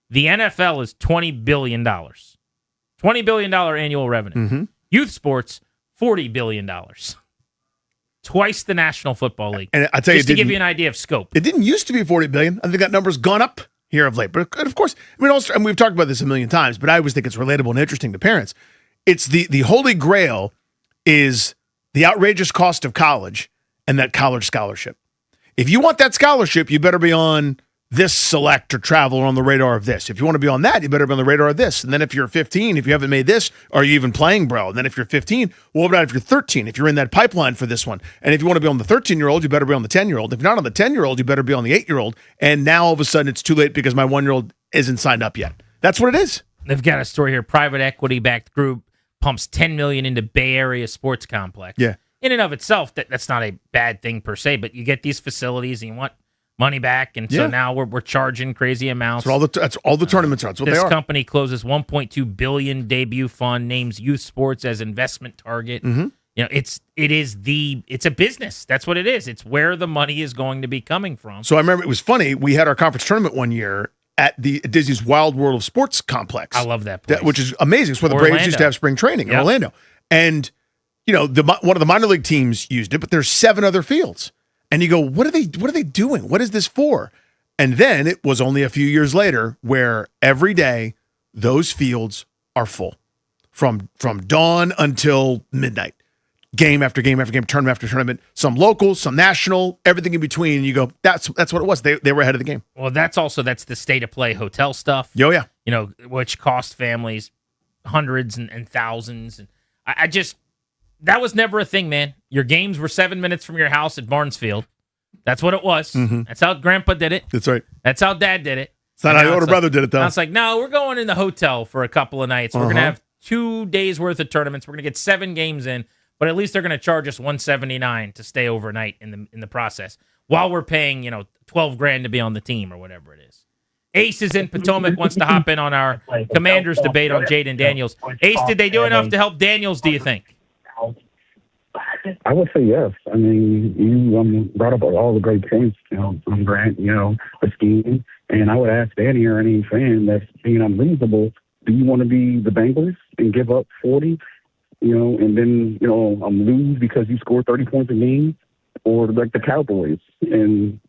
The NFL is $20 billion. $20 billion annual revenue. Mm-hmm. Youth sports, $40 billion. Twice the National Football League. And I tell just to give you an idea of scope. It didn't used to be $40 billion. I think that number's gone up here of late. But of course, and we've talked about this a million times, but I always think it's relatable and interesting to parents. It's the holy grail is the outrageous cost of college and that college scholarship. If you want that scholarship, you better be on this select or travel or on the radar of this. If you want to be on that, you better be on the radar of this. And then if you're 15, if you haven't made this, are you even playing, bro? And then if you're 15, well, what about if you're 13? If you're in that pipeline for this one. And if you want to be on the 13-year-old, you better be on the 10-year-old. If you're not on the 10-year-old, you better be on the 8-year-old. And now all of a sudden it's too late because my 1-year-old isn't signed up yet. That's what it is. They've got a story here. Private equity-backed group pumps $10 million into Bay Area sports complex. Yeah. In and of itself, that's not a bad thing per se, but you get these facilities and you want money back, and so now we're charging crazy amounts. That's all the tournaments are. That's what they are. This company closes $1.2 billion debut fund, names youth sports as investment target. Mm-hmm. It's a business. That's what it is. It's where the money is going to be coming from. So I remember it was funny. We had our conference tournament one year at Disney's Wild World of Sports complex. I love that place. Which is amazing. It's where the Braves used to have spring training in Orlando. And one of the minor league teams used it, but there's 7 other fields. And you go, what are they doing? What is this for? And then it was only a few years later where every day those fields are full from dawn until midnight. Game after game after game, tournament after tournament, some local, some national, everything in between. And you go, that's what it was. They were ahead of the game. Well, that's the state of play hotel stuff. Oh, yeah. Which cost families hundreds and thousands. And I just, that was never a thing, man. Your games were 7 minutes from your house at Barnesfield. That's what it was. Mm-hmm. That's how Grandpa did it. That's right. That's how Dad did it. It's not how your older brother did it, though. I was like, no, we're going in the hotel for a couple of nights. We're going to have 2 days worth of tournaments. We're going to get 7 games in, but at least they're going to charge us $179 to stay overnight in the process while we're paying, $12,000 to be on the team or whatever it is. Ace is in Potomac, wants to hop in on our Commanders debate on Jaden Daniels. Ace, did they do enough to help Daniels, do you think? I would say yes. I mean, you brought up all the great points, on Grant, the scheme. And I would ask Danny or any fan that's being unreasonable, do you want to be the Bengals and give up 40, and then, lose because you scored 30 points a game? Or like the Cowboys and,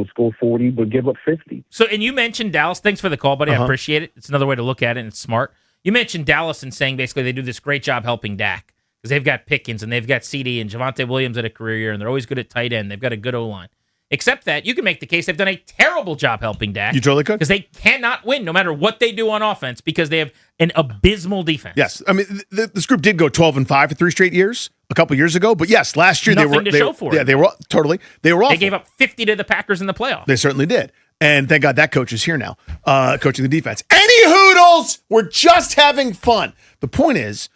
score 40 but give up 50. So, and you mentioned Dallas. Thanks for the call, buddy. I appreciate it. It's another way to look at it, and it's smart. You mentioned Dallas and saying basically they do this great job helping Dak because they've got Pickens and they've got CD and Javonte Williams at a career year, and they're always good at tight end. They've got a good O-line. Except that you can make the case they've done a terrible job helping Dak. You totally could. Because they cannot win no matter what they do on offense because they have an abysmal defense. Yes. I mean, this group did go 12-5 for 3 straight years a couple years ago. But yes, last year Nothing to show for it. Yeah, they were totally. They were awful. They gave up 50 to the Packers in the playoffs. They certainly did. And thank God that coach is here now, coaching the defense. Any hoodles, we're just having fun. The point is,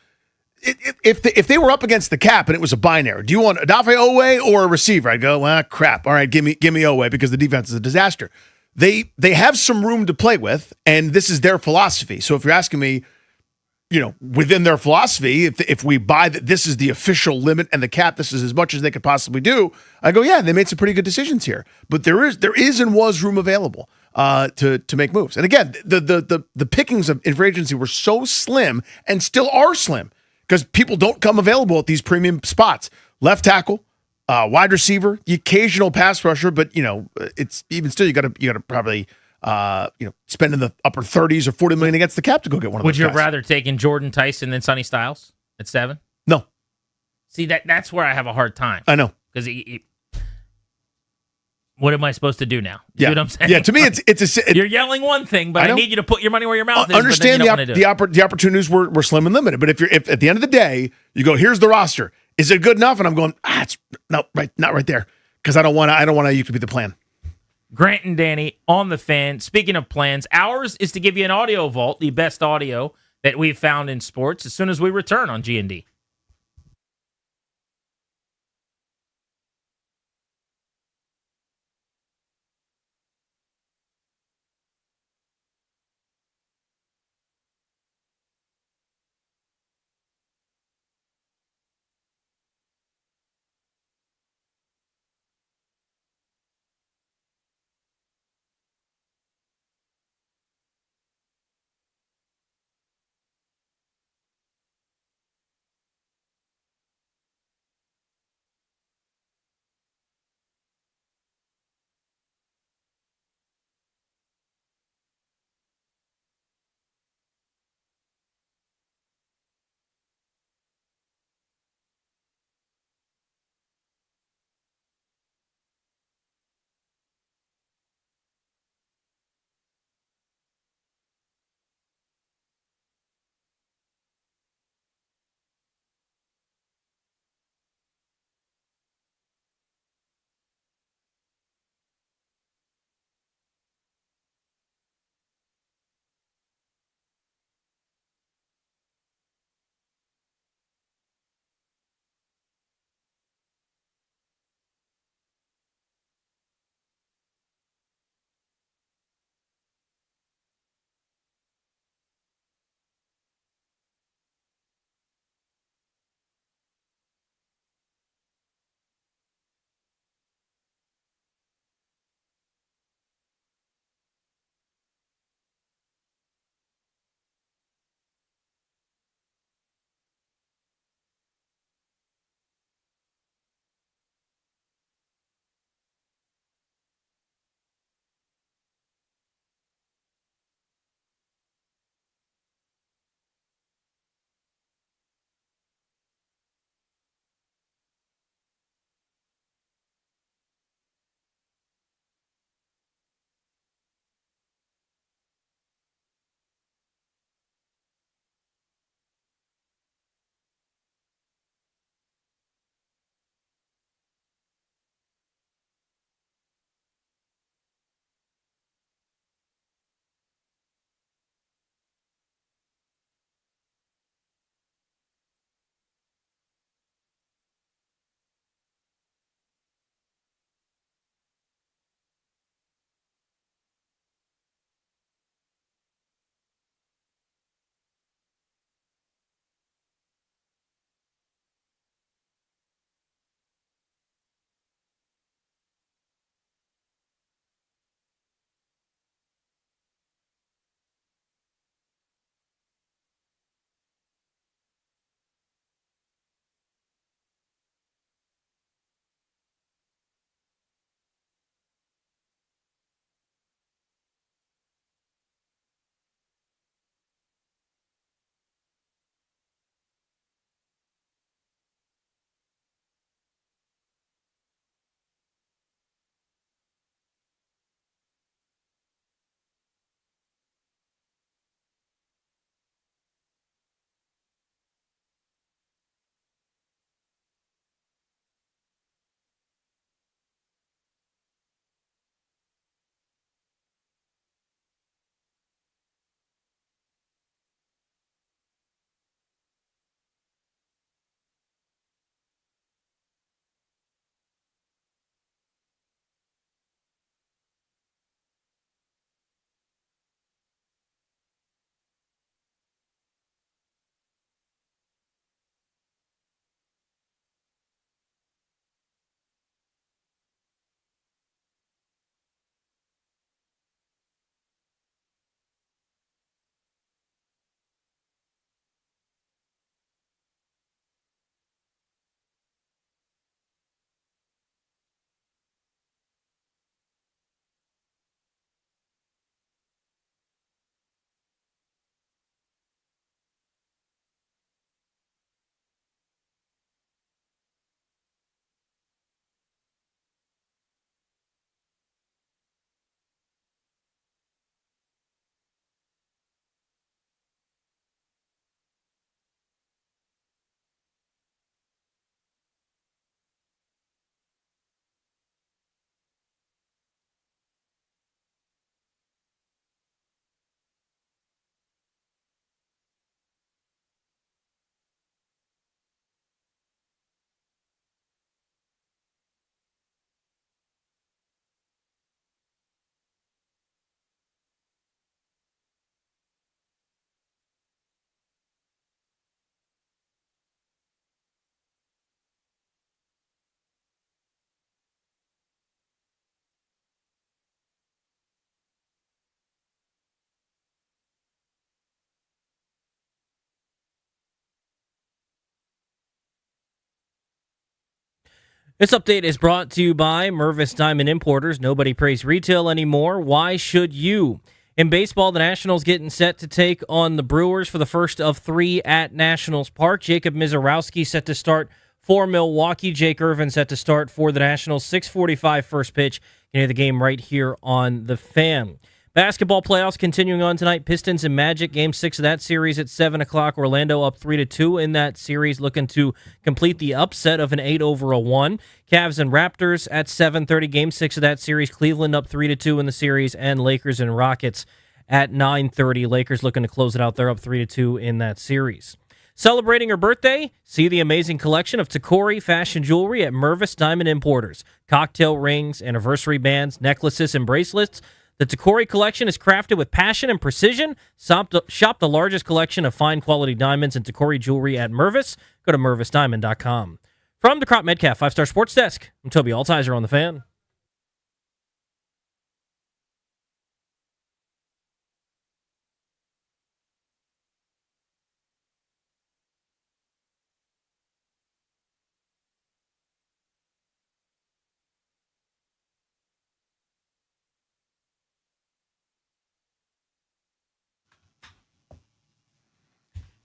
if they were up against the cap and it was a binary, do you want Odafe Owe or a receiver? I'd go, well, crap. All right, give me Owe because the defense is a disaster. They have some room to play with, and this is their philosophy. So if you're asking me, within their philosophy, if we buy that this is the official limit and the cap, this is as much as they could possibly do, I go, yeah, they made some pretty good decisions here. But there is and was room available to make moves. And again, the pickings in free agency were so slim and still are slim because people don't come available at these premium spots. Left tackle, wide receiver, the occasional pass rusher, but it's even still you got to probably spend in the upper 30s or 40 million against the cap to go get one of those Would you guys. have rather taken Jordan Tyson than Sonny Styles at 7? No. See, that's where I have a hard time. I know. Because what am I supposed to do now? You Yeah. know what I'm saying? Yeah, to me, you're yelling one thing, but I need you to put your money where your mouth is. Understand but then you don't wanna do it. the opportunities were slim and limited. But if at the end of the day, you go, here's the roster. Is it good enough? And I'm going, it's not right there. Because I don't want you to be the plan. Grant and Danny on the Fan. Speaking of plans, ours is to give you an audio vault, the best audio that we've found in sports, as soon as we return on G&D. This update is brought to you by Mervis Diamond Importers. Nobody prays retail anymore. Why should you? In baseball, the Nationals getting set to take on the Brewers for the first of 3 at Nationals Park. Jacob Mizorowski set to start for Milwaukee. Jake Irvin set to start for the Nationals. 6:45 first pitch. You can hear the game right here on the Fan. Basketball playoffs continuing on tonight. Pistons and Magic, Game 6 of that series at 7 o'clock. Orlando up 3-2 in that series, looking to complete the upset of an 8-1. Cavs and Raptors at 7:30, Game 6 of that series. Cleveland up 3-2 in the series, and Lakers and Rockets at 9:30. Lakers looking to close it out. They're up 3-2 in that series. Celebrating her birthday? See the amazing collection of Tacori fashion jewelry at Mervis Diamond Importers. Cocktail rings, anniversary bands, necklaces, and bracelets. The Tacori collection is crafted with passion and precision. Shop the largest collection of fine quality diamonds and Tacori jewelry at Mervis. Go to mervisdiamond.com. From the Crop Metcalf 5-Star Sports Desk, I'm Toby Altizer on the Fan.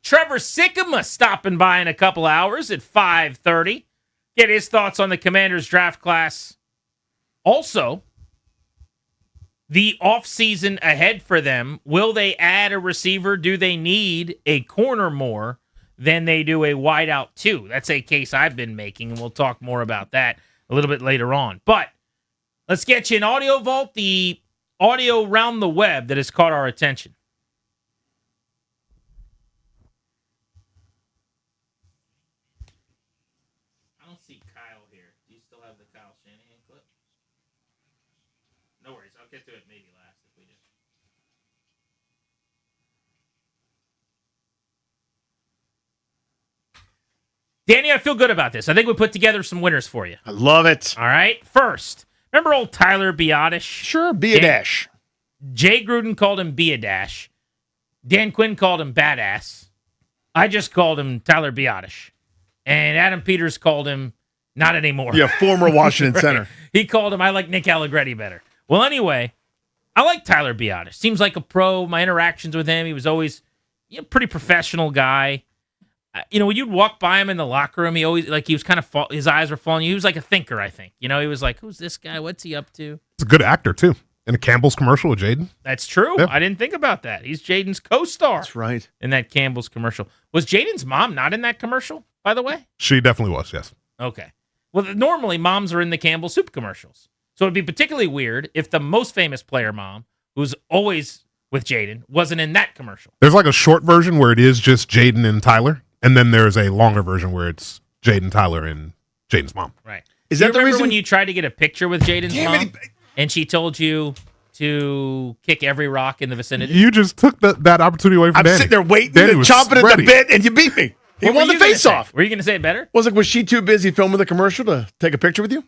Trevor Sikkema stopping by in a couple hours at 5:30. Get his thoughts on the Commanders draft class. Also, the offseason ahead for them. Will they add a receiver? Do they need a corner more than they do a wideout too? That's a case I've been making, and we'll talk more about that a little bit later on. But let's get you an Audio Vault, the audio around the web that has caught our attention. Get to it maybe last if we do. Danny, I feel good about this. I think we put together some winners for you. I love it. All right. First, remember old Tyler Biadasz? Sure, Biadasz. Jay Gruden called him Biadasz. Dan Quinn called him Badass. I just called him Tyler Biadasz. And Adam Peters called him not anymore. Yeah, former Washington right. center. He called him, I like Nick Allegretti better. Well, anyway, I like Tyler Biadasz. Seems like a pro. My interactions with him, he was always a pretty professional guy. When you'd walk by him in the locker room, he always, he was kind of, his eyes were falling. He was like a thinker, I think. He was like, who's this guy? What's he up to? He's a good actor, too. In a Campbell's commercial with Jaden. That's true. Yeah. I didn't think about that. He's Jaden's co-star. That's right. In that Campbell's commercial. Was Jaden's mom not in that commercial, by the way? She definitely was, yes. Okay. Well, normally moms are in the Campbell soup commercials. So it'd be particularly weird if the most famous player mom, who's always with Jaden, wasn't in that commercial. There's like a short version where it is just Jaden and Tyler, and then there's a longer version where it's Jaden, Tyler, and Jaden's mom. Right. Is Do that you the remember reason when you tried to get a picture with Jaden's mom, and she told you to kick every rock in the vicinity? You just took that opportunity away from I'm Danny. sitting there waiting, Danny was chomping at ready. the bit, and you beat me. He What won were the you gonna face-off. say? Were you going to say it better? Was she too busy filming the commercial to take a picture with you?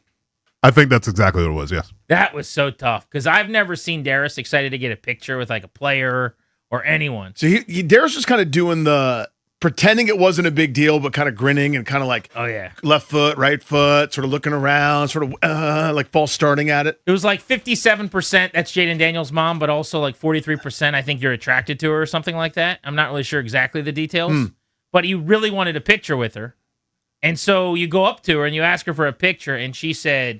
I think that's exactly what it was, yes. That was so tough because I've never seen Darius excited to get a picture with like a player or anyone. So Darius was kind of doing the pretending it wasn't a big deal, but kind of grinning and kind of like, oh yeah, left foot, right foot, sort of looking around, sort of like false starting at it. It was like 57%. That's Jaden Daniels' mom, but also like 43%. I think you're attracted to her or something like that. I'm not really sure exactly the details, but you really wanted a picture with her. And so you go up to her and you ask her for a picture, and she said,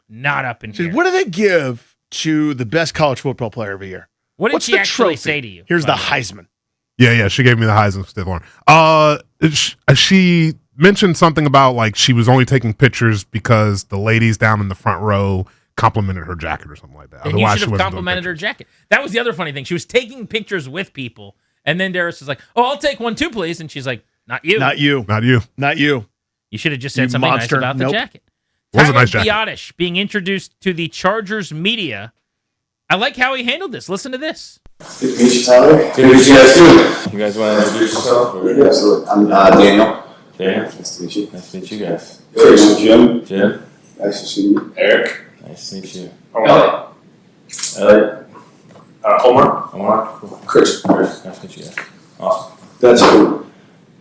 not up in here. What do they give to the best college football player every year? What did What's she the actually trophy? say to you? Here's the Heisman. Yeah, she gave me the Heisman Stiff Arm. She mentioned something about like she was only taking pictures because the ladies down in the front row complimented her jacket or something like that. And you Otherwise, should she have wasn't doing complimented her jacket. That was the other funny thing. She was taking pictures with people, and then Darius was like, "Oh, I'll take one too, please." And she's like, "Not you, Not you, Not you. not you." You should have just said You something monster. nice about the Nope. jacket." It was a Tyler nice jacket. Biadasz being introduced to the Chargers media. I like how he handled this. Listen to this. Good to meet you, Tyler. Good to meet you guys, too. You guys want to introduce yourself? Yeah, absolutely. I'm Daniel. Daniel. Nice to meet you. Nice to meet you guys. Chris. Jim. Jim. Nice to see you. Eric. Nice to meet you. Elliot. Elliot. Omar. Cool. Chris. Nice to meet you guys. Awesome. That's cool.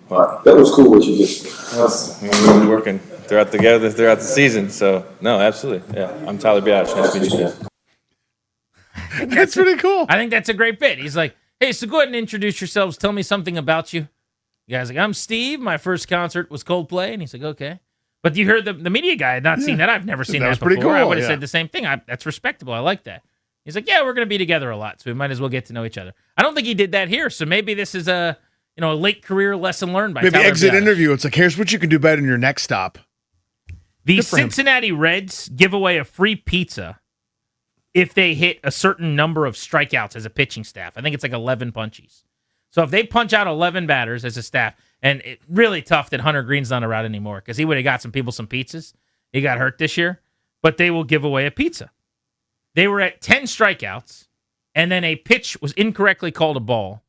What? That was cool what you just did. We're going to be working throughout the season. So no, absolutely, yeah. I'm Tyler Biadasz. Nice to meet you guys. That's pretty cool. I think that's a great bit. He's like, hey, so go ahead and introduce yourselves. Tell me something about you. The guy's like, I'm Steve. My first concert was Coldplay. And he's like, okay. But you heard the media guy had not seen that. I've never seen that was before. pretty cool, I would have yeah. said the same thing. That's respectable. I like that. He's like, yeah, we're going to be together a lot, so we might as well get to know each other. I don't think he did that here, so maybe this is a late career lesson learned by Maybe Tyler exit Biadasz. interview. It's like, here's what you can do better in your next stop. The Good for him. Cincinnati Reds give away a free pizza if they hit a certain number of strikeouts as a pitching staff. I think it's like 11 punchies. So if they punch out 11 batters as a staff, and it's really tough that Hunter Green's not around anymore because he would have got some people some pizzas. He got hurt this year, but they will give away a pizza. They were at 10 strikeouts, and then a pitch was incorrectly called a ball,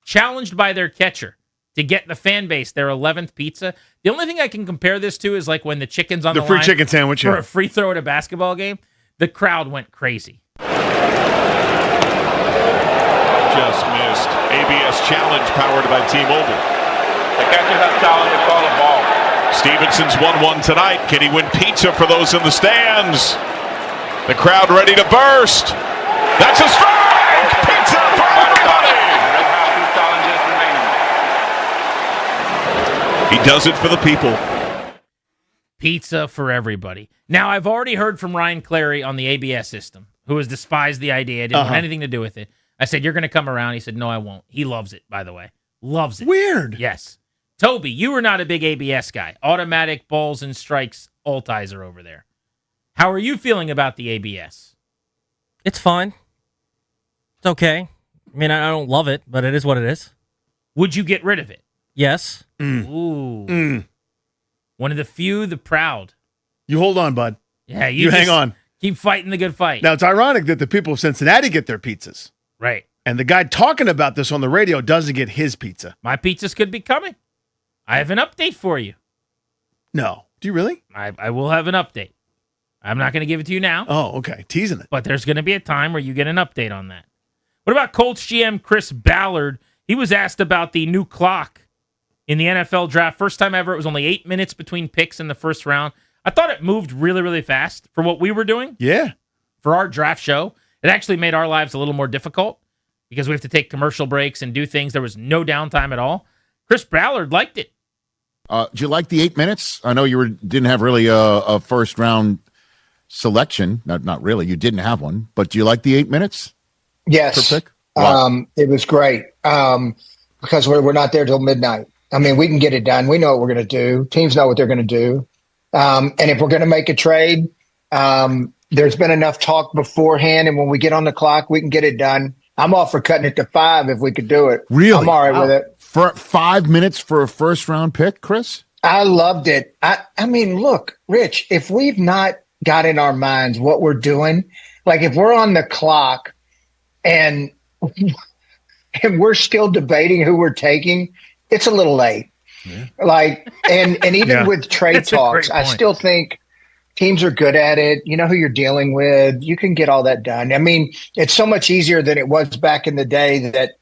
challenged by their catcher to get the fan base their 11th pizza. The only thing I can compare this to is like when the chicken's on the free line chicken sandwich for yeah. a free throw at a basketball game. The crowd went crazy. Just missed. ABS challenge powered by T-Mobile. The catcher has challenge to call a ball. Stevenson's 1-1 tonight. Can he win pizza for those in the stands? The crowd ready to burst. That's a strike! Pizza for everybody! He does it for the people. Pizza for everybody. Now, I've already heard from Ryan Clary on the ABS system, who has despised the idea, didn't want anything to do with it. I said, you're going to come around. He said, no, I won't. He loves it, by the way. Loves it. Weird. Yes. Toby, you were not a big ABS guy. Automatic balls and strikes, all ties are over there. How are you feeling about the ABS? It's fine. It's okay. I mean, I don't love it, but it is what it is. Would you get rid of it? Yes. Ooh. One of the few, the proud. You hold on, bud. Yeah, you hang on. Keep fighting the good fight. Now, it's ironic that the people of Cincinnati get their pizzas. Right. And the guy talking about this on the radio doesn't get his pizza. My pizzas could be coming. I have an update for you. No. Do you really? I will have an update. I'm not going to give it to you now. Oh, okay. Teasing it. But there's going to be a time where you get an update on that. What about Colts GM Chris Ballard? He was asked about the new clock in the NFL draft. First time ever, it was only 8 minutes between picks in the first round. I thought it moved really, really fast for what we were doing. Yeah. For our draft show. It actually made our lives a little more difficult because we have to take commercial breaks and do things. There was no downtime at all. Chris Ballard liked it. Do you like the 8 minutes? I know you didn't have really a first round selection. Not really. You didn't have one. But do you like the 8 minutes? Yes. Per pick? It was great because we're not there till midnight. I mean, we can get it done. We know what we're going to do. Teams know what they're going to do. And if we're going to make a trade, there's been enough talk beforehand. And when we get on the clock, we can get it done. I'm all for cutting it to 5 if we could do it. Really? I'm all right with it. For 5 minutes for a first round pick, Chris? I loved it. I mean, look, Rich, if we've not got in our minds what we're doing, like if we're on the clock and we're still debating who we're taking, it's a little late. Yeah. Like, and even with trade talks, I still think teams are good at it. You know who you're dealing with. You can get all that done. I mean, it's so much easier than it was back in the day that,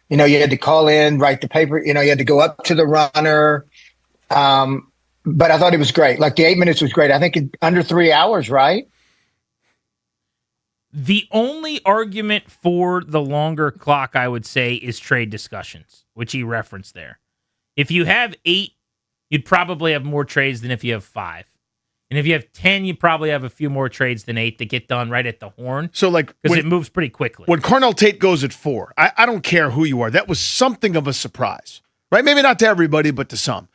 you know, you had to call in, write the paper, you know, you had to go up to the runner. But I thought it was great. Like the 8 minutes was great. I think in under 3 hours, right? The only argument for the longer clock, I would say, is trade discussions, which he referenced there. If you have 8, you'd probably have more trades than if you have 5. And if you have 10, you probably have a few more trades than 8 that get done right at the horn. So, like, because it moves pretty quickly. When Carnell Tate goes at 4, I don't care who you are. That was something of a surprise, right? Maybe not to everybody, but to some.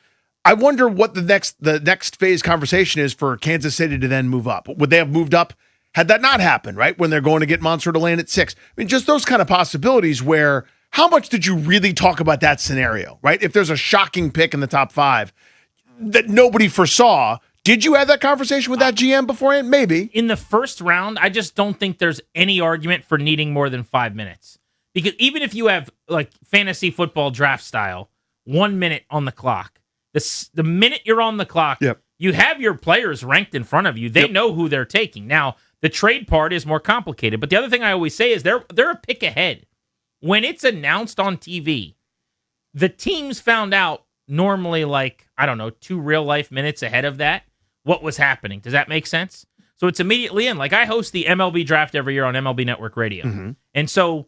I wonder what the next phase conversation is for Kansas City to then move up. Would they have moved up had that not happened, right? When they're going to get Monster to land at 6. I mean, just those kind of possibilities where how much did you really talk about that scenario, right? If there's a shocking pick in the top 5 that nobody foresaw, did you have that conversation with that GM beforehand? Maybe. In the first round, I just don't think there's any argument for needing more than 5 minutes. Because even if you have, like, fantasy football draft style, 1 minute on the clock, the minute you're on the clock, you have your players ranked in front of you. They know who they're taking. Now, the trade part is more complicated. But the other thing I always say is they're a pick ahead. When it's announced on TV, the teams found out normally like I don't know, 2 real-life minutes ahead of that, what was happening. Does that make sense? So it's immediately in. Like, I host the MLB Draft every year on MLB Network Radio. Mm-hmm. And so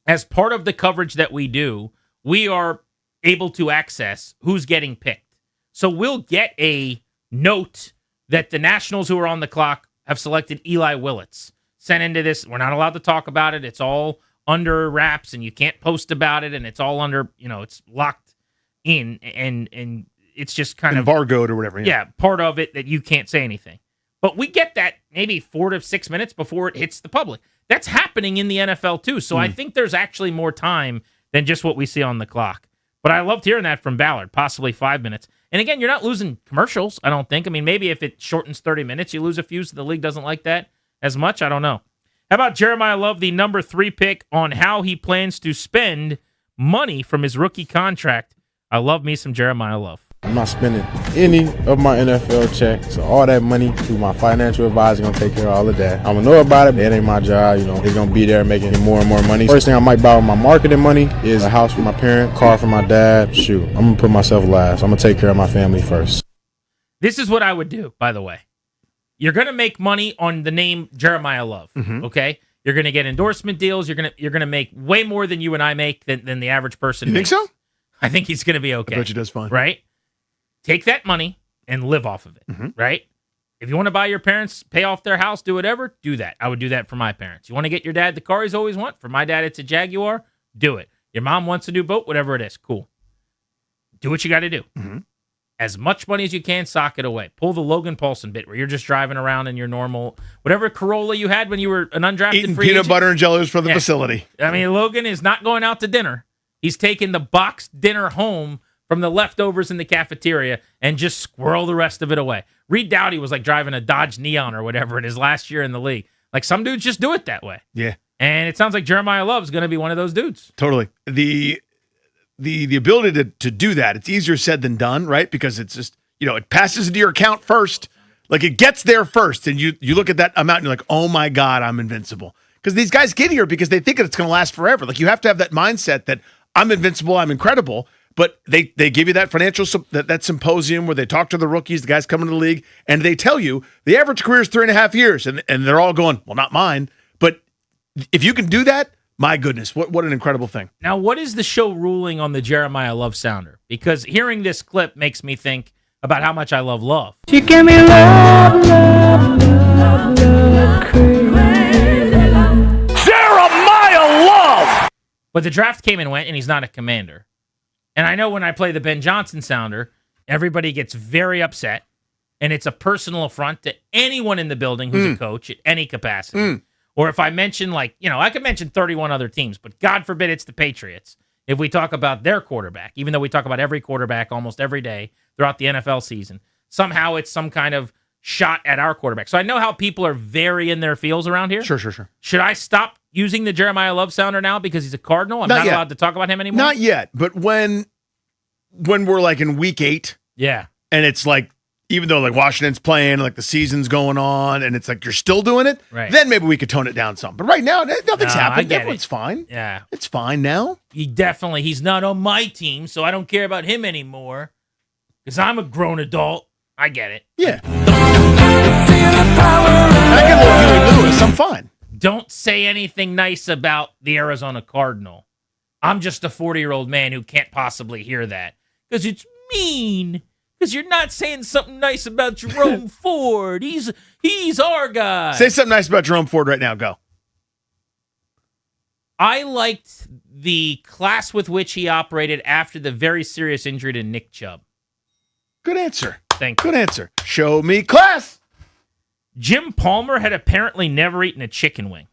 as part of the coverage that we do, we are able to access who's getting picked. So we'll get a note that the Nationals who are on the clock have selected Eli Willits. Sent into this. We're not allowed to talk about it. It's all under wraps, and you can't post about it, and it's all under, it's locked in, and it's just kind of embargoed or whatever. Yeah, part of it that you can't say anything. But we get that maybe 4 to 6 minutes before it hits the public. That's happening in the NFL too. So I think there's actually more time than just what we see on the clock. But I loved hearing that from Ballard, possibly 5 minutes. And again, you're not losing commercials, I don't think. I mean, maybe if it shortens 30 minutes, you lose a few, so the league doesn't like that as much. I don't know. How about Jeremiah Love, the number 3 pick, on how he plans to spend money from his rookie contract? I love me some Jeremiah Love. I'm not spending any of my NFL checks, so all that money through my financial advisor gonna take care of all of that. I'm gonna know about it, but it ain't my job. They're gonna be there making more and more money. First thing I might buy with my marketing money is a house for my parent, car for my dad. Shoot, I'm gonna put myself last. I'm gonna take care of my family first. This is what I would do, by the way. You're gonna make money on the name Jeremiah Love, okay? You're gonna get endorsement deals. You're gonna make way more than you and I make than the average person. You think so? I think he's gonna be okay. I bet you does fine. Right? Take that money and live off of it, right? If you want to buy your parents, pay off their house, do whatever, do that. I would do that for my parents. You want to get your dad the car he's always want? For my dad, it's a Jaguar. Do it. Your mom wants a new boat, whatever it is. Cool. Do what you got to do. As much money as you can, sock it away. Pull the Logan Paulson bit where you're just driving around in your normal, whatever Corolla you had when you were an undrafted Eating free peanut agent. butter and jellies for the facility. I mean, Logan is not going out to dinner. He's taking the boxed dinner home from the leftovers in the cafeteria and just squirrel the rest of it away. Reed Doughty was like driving a Dodge Neon or whatever in his last year in the league. Like, some dudes just do it that way. Yeah. And it sounds like Jeremiah Love's going to be one of those dudes. Totally. The ability to do that, it's easier said than done, right? Because it's just, it passes into your account first. Like, it gets there first, and you look at that amount and you're like, oh my God, I'm invincible. Because these guys get here because they think that it's going to last forever. Like, you have to have that mindset that I'm invincible, I'm incredible. But they give you that financial that symposium where they talk to the rookies, the guys coming to the league, and they tell you the average career is 3.5 years, and they're all going, well, not mine. But if you can do that, my goodness, what an incredible thing. Now, what is the show ruling on the Jeremiah Love sounder? Because hearing this clip makes me think about how much I love Love. You give me love, love, love, love, crazy. Jeremiah Love! But the draft came and went, and he's not a Commander. And I know when I play the Ben Johnson sounder, everybody gets very upset, and it's a personal affront to anyone in the building who's a coach at any capacity. Or if I mention, I could mention 31 other teams, but God forbid it's the Patriots. If we talk about their quarterback, even though we talk about every quarterback almost every day throughout the NFL season, somehow it's some kind of shot at our quarterback. So I know how people are very in their feels around here. Sure. Should I stop using the Jeremiah Love sounder now because he's a Cardinal? I'm not allowed to talk about him anymore? Not yet, but when we're like in week 8, yeah, and it's like, even though like Washington's playing, like the season's going on, and it's like you're still doing it, right, then maybe we could tone it down some. But right now, nothing's happened. Everyone's fine. Yeah, it's fine now. He's not on my team, so I don't care about him anymore because I'm a grown adult. I get it. Yeah. I get a little Huey Lewis. I'm fine. Don't say anything nice about the Arizona Cardinal. I'm just a 40-year-old man who can't possibly hear that because it's mean. Because you're not saying something nice about Jerome Ford. He's our guy. Say something nice about Jerome Ford right now. Go. I liked the class with which he operated after the very serious injury to Nick Chubb. Good answer. Thank you. Good answer. Show me class. Jim Palmer had apparently never eaten a chicken wing.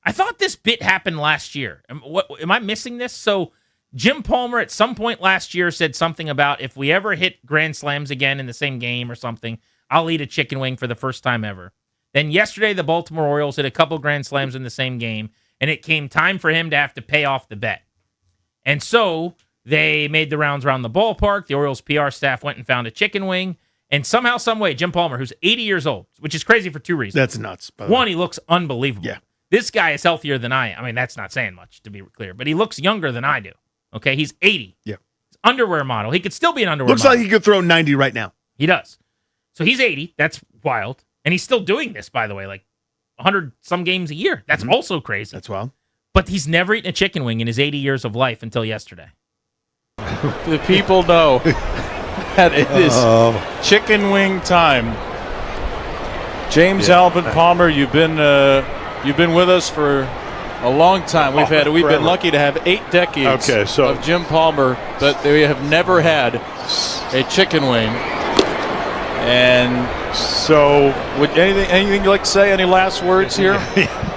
I thought this bit happened last year. Am I missing this? So Jim Palmer at some point last year said something about if we ever hit grand slams again in the same game or something, I'll eat a chicken wing for the first time ever. Then yesterday, the Baltimore Orioles hit a couple grand slams in the same game, and it came time for him to have to pay off the bet. And so they made the rounds around the ballpark. The Orioles PR staff went and found a chicken wing. And somehow, some way, Jim Palmer, who's 80 years old, which is crazy for two reasons. That's nuts. By the One, way. he looks unbelievable. Yeah. This guy is healthier than I am. I mean, that's not saying much, to be clear. But he looks younger than I do. Okay? He's 80. Yeah. He's underwear model. He could still be an underwear Looks model. like he could throw 90 right now. He does. So he's 80. That's wild. And he's still doing this, by the way, like 100 some games a year. That's also crazy. That's wild. But he's never eaten a chicken wing in his 80 years of life until yesterday. The people know that it is chicken wing time. James Alvin Palmer, you've been with us for a long time. We've been lucky to have 8 decades of Jim Palmer, but we have never had a chicken wing. And so, would anything you'd like to say? Any last words here?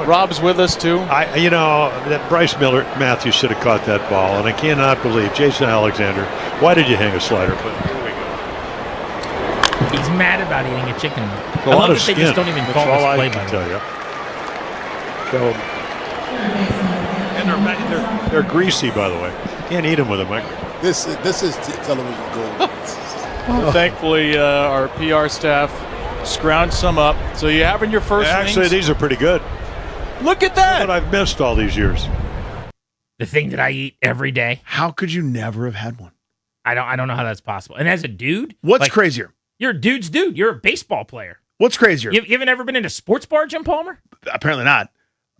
Rob's with us too. That Bryce Miller Matthews should have caught that ball, and I cannot believe Jason Alexander. Why did you hang a slider? But here we go. He's mad about eating a chicken wing. A I lot love of that they skin. just don't even That's call all this I play can by tell you. And they're greasy, by the way. Can't eat them with a microwave. This is television gold. Thankfully, our PR staff scrounged some up. So you having your first Actually, wings? these are pretty good. Look at that! What I've missed all these years. The thing that I eat every day. How could you never have had one? I don't know how that's possible. And as a dude, what's crazier? You're a dude's dude. You're a baseball player. What's crazier? You haven't ever been in a sports bar, Jim Palmer? Apparently not.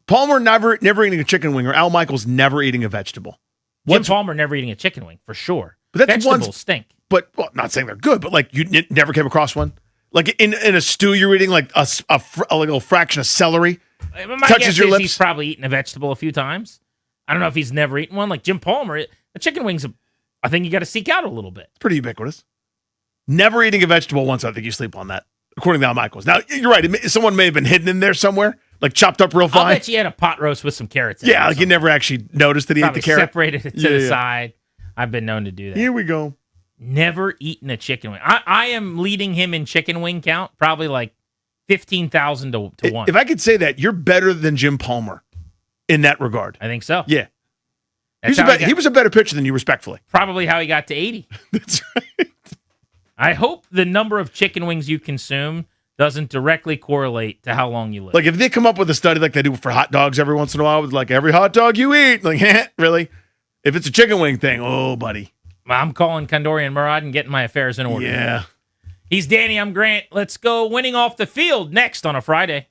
Palmer never eating a chicken wing, or Al Michaels never eating a vegetable. Jim Palmer never eating a chicken wing, for sure. But that's Vegetables stink. But not saying they're good, but like you never came across one. Like in a stew, you're eating like a little fraction of celery. My touches guess your is lips. he's probably eaten a vegetable a few times. I don't know if he's never eaten one. Like Jim Palmer, the chicken wings, I think you got to seek out a little bit. It's pretty ubiquitous. Never eating a vegetable once, I think you sleep on that, according to Al Michaels. Now, you're right. Someone may have been hidden in there somewhere, like chopped up real fine. I'll bet you had a pot roast with some carrots in it. Yeah, like you never actually noticed that he ate Probably the carrot. separated it to the side. I've been known to do that. Here we go. Never eaten a chicken wing. I am leading him in chicken wing count, probably like 15,000 to 1. If I could say that, you're better than Jim Palmer in that regard. I think so. Yeah. That's He was a better pitcher than you, respectfully. Probably how he got to 80. That's right. I hope the number of chicken wings you consume doesn't directly correlate to how long you live. Like if they come up with a study like they do for hot dogs every once in a while, with like every hot dog you eat, like really? If it's a chicken wing thing, oh buddy. I'm calling Kandorian Murad and getting my affairs in order. Yeah. He's Danny, I'm Grant. Let's go winning off the field next on a Friday.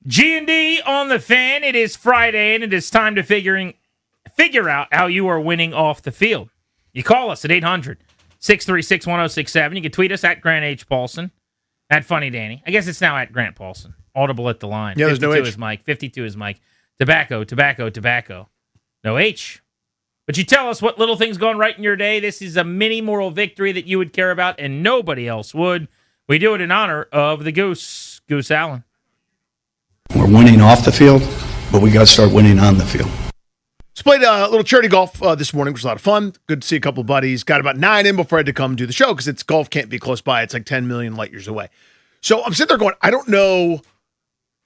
G&D on the Fan. It is Friday, and it is time to figure out how you are winning off the field. You call us at 800-636-1067. You can tweet us at Grant H. Paulson, at Funny Danny. I guess it's now at Grant Paulson. Audible at the line. Yeah, there's no H. Is Mike. 52 is Mike. Tobacco. No H. But you tell us what little thing's going right in your day. This is a mini moral victory that you would care about, and nobody else would. We do it in honor of the Goose Allen. We're winning off the field, but we got to start winning on the field. Just played a little charity golf this morning, which was a lot of fun. Good to see a couple of buddies. Got about 9 in before I had to come do the show because it's golf can't be close by. It's like 10 million light years away. So I'm sitting there going, I don't know,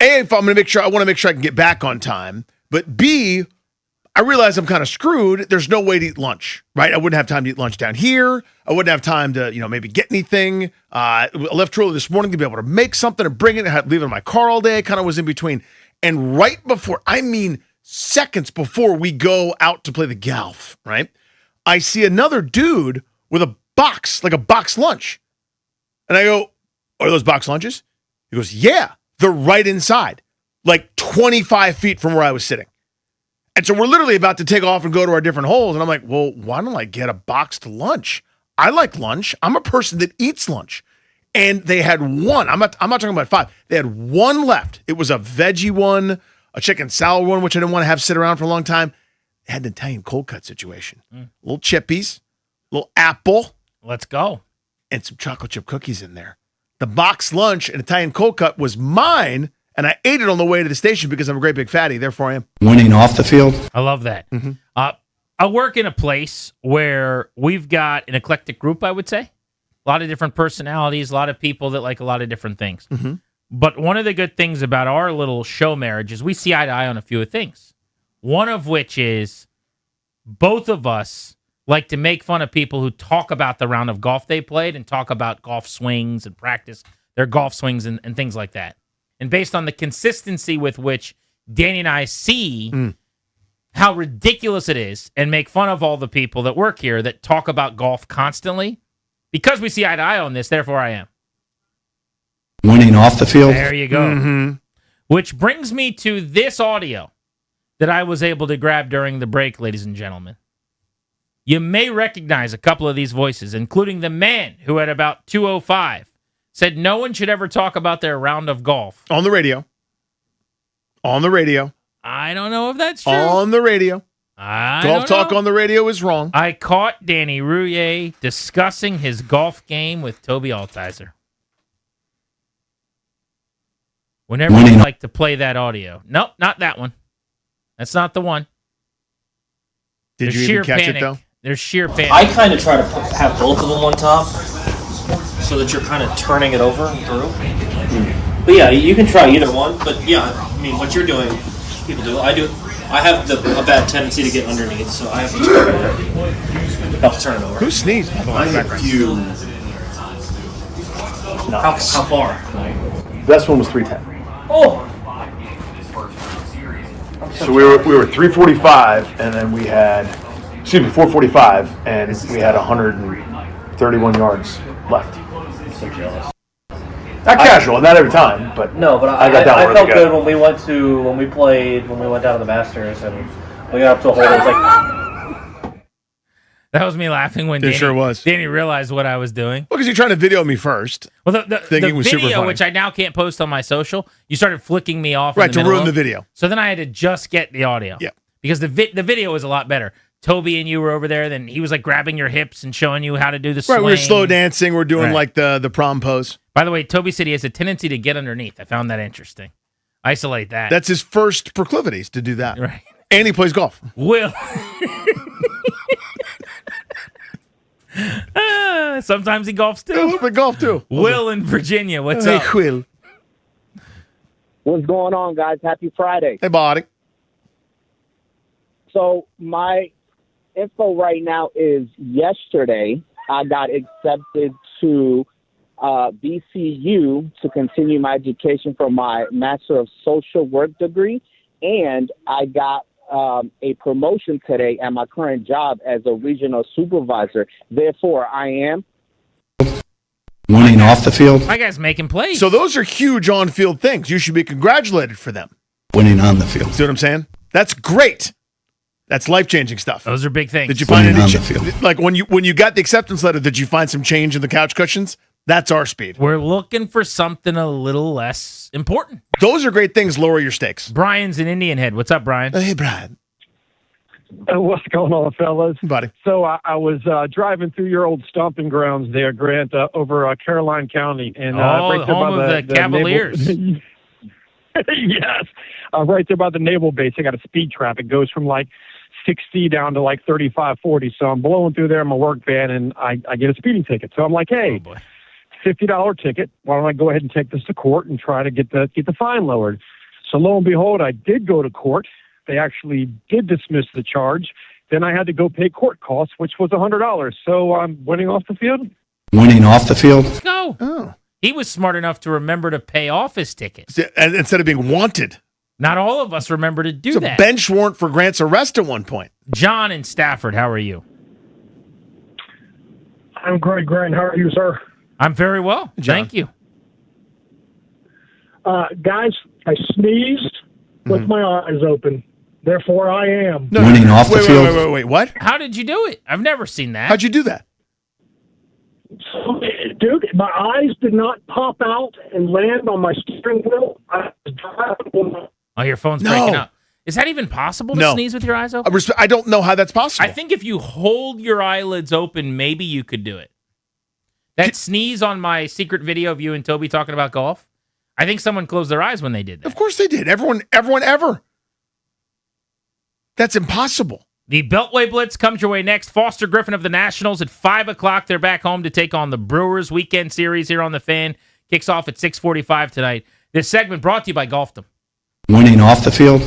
A, if I'm going to make sure, I want to make sure I can get back on time, but B, I realize I'm kind of screwed. There's no way to eat lunch, right? I wouldn't have time to eat lunch down here. I wouldn't have time to, maybe get anything. I left early this morning to be able to make something and bring it. I had to leave it in my car all day. Kind of was in between. And right before, seconds before we go out to play the golf, right? I see another dude with a box, like a box lunch. And I go, are those box lunches? He goes, yeah, they're right inside, like 25 feet from where I was sitting. And so we're literally about to take off and go to our different holes. And I'm like, well, why don't I get a boxed lunch? I like lunch. I'm a person that eats lunch. And they had one. I'm not talking about 5. They had one left. It was a veggie one, a chicken salad one, which I didn't want to have sit around for a long time. They had an Italian cold cut situation. Little chippies, little apple. Let's go. And some chocolate chip cookies in there. The boxed lunch and Italian cold cut was mine. And I ate it on the way to the station because I'm a great big fatty. Therefore, I am winning off the field. I love that. Mm-hmm. I work in a place where we've got an eclectic group, I would say. A lot of different personalities, a lot of people that like a lot of different things. Mm-hmm. But one of the good things about our little show marriage is we see eye to eye on a few things. One of which is both of us like to make fun of people who talk about the round of golf they played and talk about golf swings and practice their golf swings and things like that. And based on the consistency with which Danny and I see how ridiculous it is and make fun of all the people that work here that talk about golf constantly, because we see eye to eye on this, therefore I am. Winning off the field. There you go. Mm-hmm. Which brings me to this audio that I was able to grab during the break, ladies and gentlemen. You may recognize a couple of these voices, including the man who at about 2:05 said no one should ever talk about their round of golf. On the radio. On the radio. I don't know if that's true. On the radio. Golf talk on the radio is wrong. I caught Danny Rouillet discussing his golf game with Toby Altizer. Whenever you like to play that audio. Nope, not that one. That's not the one. Did you even catch it, though? There's sheer panic. I kind of try to have both of them on top so that you're kind of turning it over and through. But yeah, you can try either one. But yeah, I mean, what you're doing, people do. I do. I have a bad tendency to get underneath, so I have to turn it over. Help turn it over. Who sneezed? I hit you. How far? Best one was 310. Oh. So we were 345, and then we had 445, and we had 131 yards left. So jealous. Not casual, not every time, but no, but I got that I really felt good when we went down to the Masters, and we got up to a hole. It was like that was me laughing when Danny realized what I was doing. Well, because you're trying to video me first. Well, the thinking was super video, funny. which I now can't post on my social, you started flicking me off. Right, to ruin the video. So then I had to just get the audio. Yeah. Because the video was a lot better. Toby and you were over there, then he was like grabbing your hips and showing you how to do the swing. Right, we were slow dancing. We're doing like the prom pose. By the way, Toby said he has a tendency to get underneath. I found that interesting. Isolate that. That's his first proclivities to do that. Right. And he plays golf. Will. Sometimes he golfs too. A little bit golf too. Will in Virginia, what's hey, up? Will. What's going on, guys? Happy Friday. Hey, buddy. So my info right now is yesterday I got accepted to BCU to continue my education for my Master of Social Work degree, and I got a promotion today at my current job as a regional supervisor. Therefore, I am winning off the field, My guy's making plays. So those are huge on-field things. You should be congratulated for them. winning on the field. See what I'm saying? That's great. That's life-changing stuff. Those are big things. Did you find Winning any on the field. like when you got the acceptance letter? Did you find some change in the couch cushions? That's our speed. We're looking for something a little less important. Those are great things. Lower your stakes. Brian's in Indian Head. What's up, Brian? Hey, Brian. What's going on, fellas? Buddy. So I was driving through your old stomping grounds there, Grant, over Caroline County. And, right there home by of the Cavaliers. Naval, yes. Right there by the naval base, I got a speed trap. It goes from like 60 down to like 35, 40. So I'm blowing through there in my work van, and I get a speeding ticket. So I'm like, hey, $50 ticket. Why don't I go ahead and take this to court and try to get the fine lowered? So lo and behold, I did go to court. They actually did dismiss the charge. Then I had to go pay court costs, which was $100. So I'm winning off the field. Winning off the field. Let's go. Oh. He was smart enough to remember to pay off his ticket. And instead of being wanted. Not all of us remember to do It's that. a bench warrant for Grant's arrest at one point. John in Stafford, how are you? I'm great, Grant. How are you, sir? I'm very well. John. Thank you. Guys, I sneezed with my eyes open. Therefore, I am. Winning off the field. Wait. What? How did you do it? I've never seen that. How'd you do that? So, dude, my eyes did not pop out and land on my steering wheel. I was driving. Oh, your phone's No. breaking up. Is that even possible to No. sneeze with your eyes open? I don't know how that's possible. I think if you hold your eyelids open, maybe you could do it. That sneeze on my secret video of you and Toby talking about golf, I think someone closed their eyes when they did that. Of course they did. Everyone ever. That's impossible. The Beltway Blitz comes your way next. Foster Griffin of the Nationals at 5 o'clock. They're back home to take on the Brewers. Weekend series here on the Fan. Kicks off at 6:45 tonight. This segment brought to you by Golfdom. Winning off the field.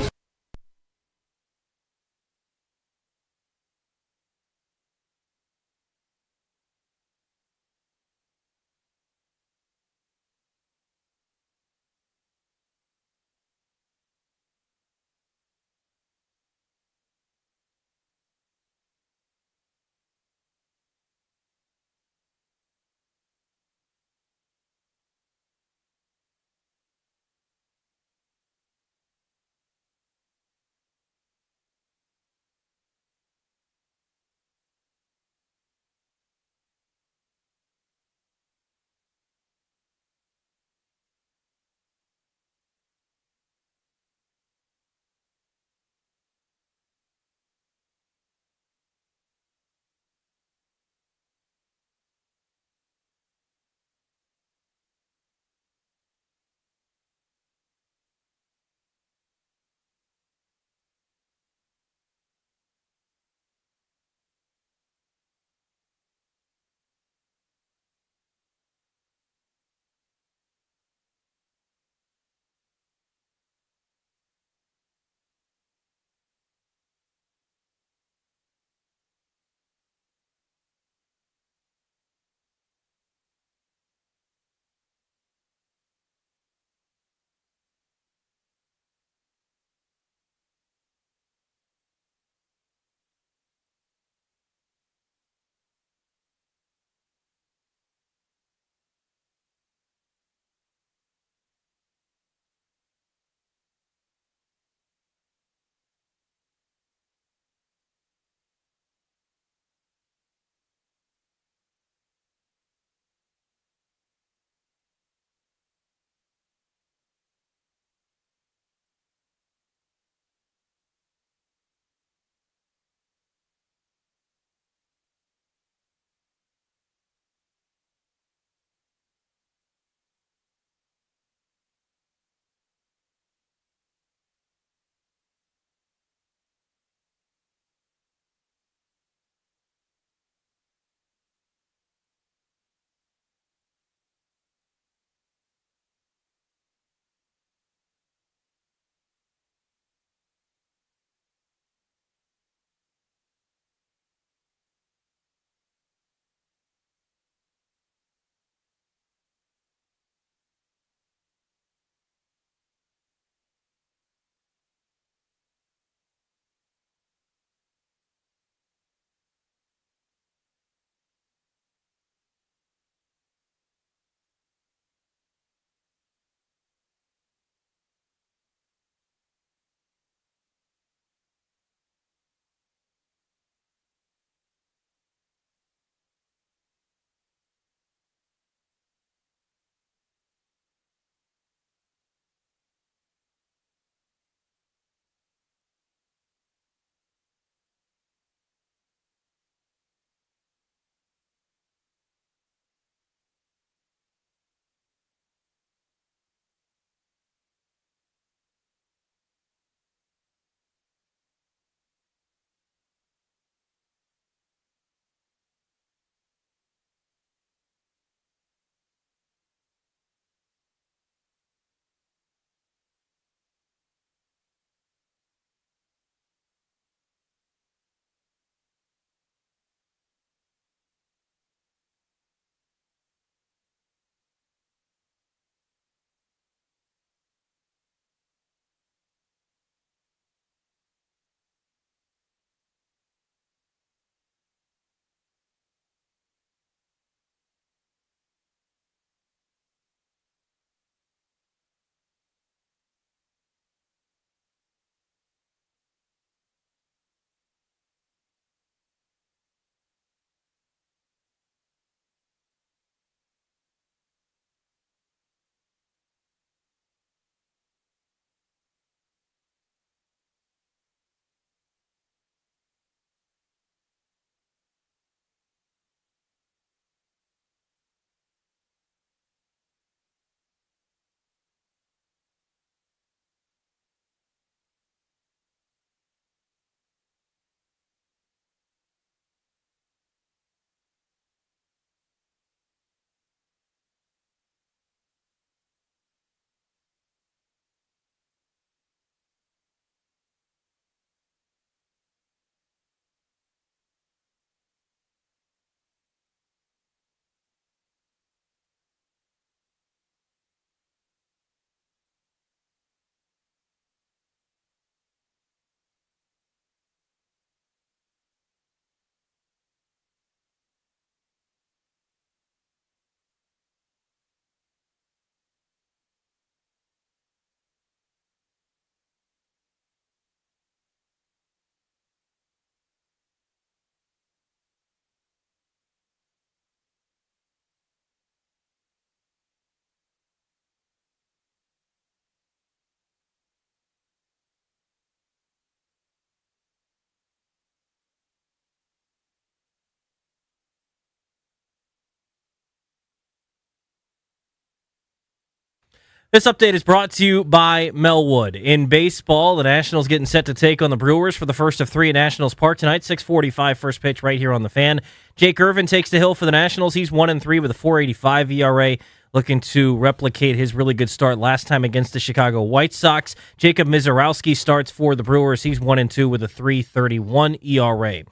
This update is brought to you by Melwood. In baseball, the Nationals getting set to take on the Brewers for the first of three at Nationals Park tonight. 6:45 first pitch right here on the Fan. Jake Irvin takes the hill for the Nationals. He's 1-3 with a 4.85 ERA, looking to replicate his really good start last time against the Chicago White Sox. Jacob Mizorowski starts for the Brewers. He's 1-2 with a 3.31 ERA.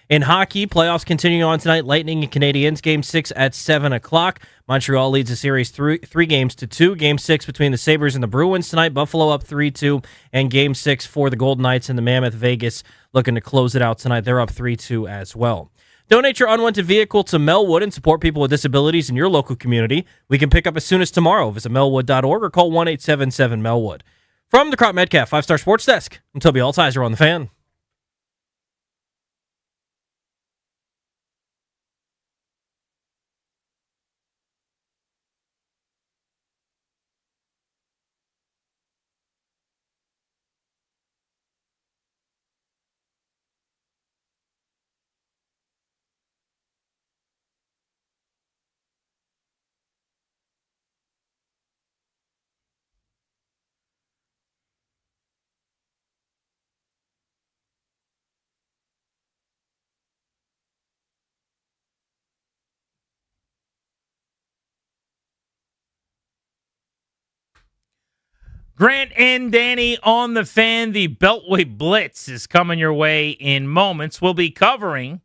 In hockey, playoffs continuing on tonight. Lightning and Canadiens, Game 6 at 7 o'clock. Montreal leads the series 3-2. Game 6 between the Sabres and the Bruins tonight. Buffalo up 3-2. And Game 6 for the Golden Knights and the Mammoth. Vegas looking to close it out tonight. They're up 3-2 as well. Donate your unwanted vehicle to Melwood and support people with disabilities in your local community. We can pick up as soon as tomorrow. Visit melwood.org or call 1-877-MELWOOD. From the Crop Metcalf 5-Star Sports Desk, I'm Toby Altizer on the Fan. Grant and Danny on the Fan. The Beltway Blitz is coming your way in moments. We'll be covering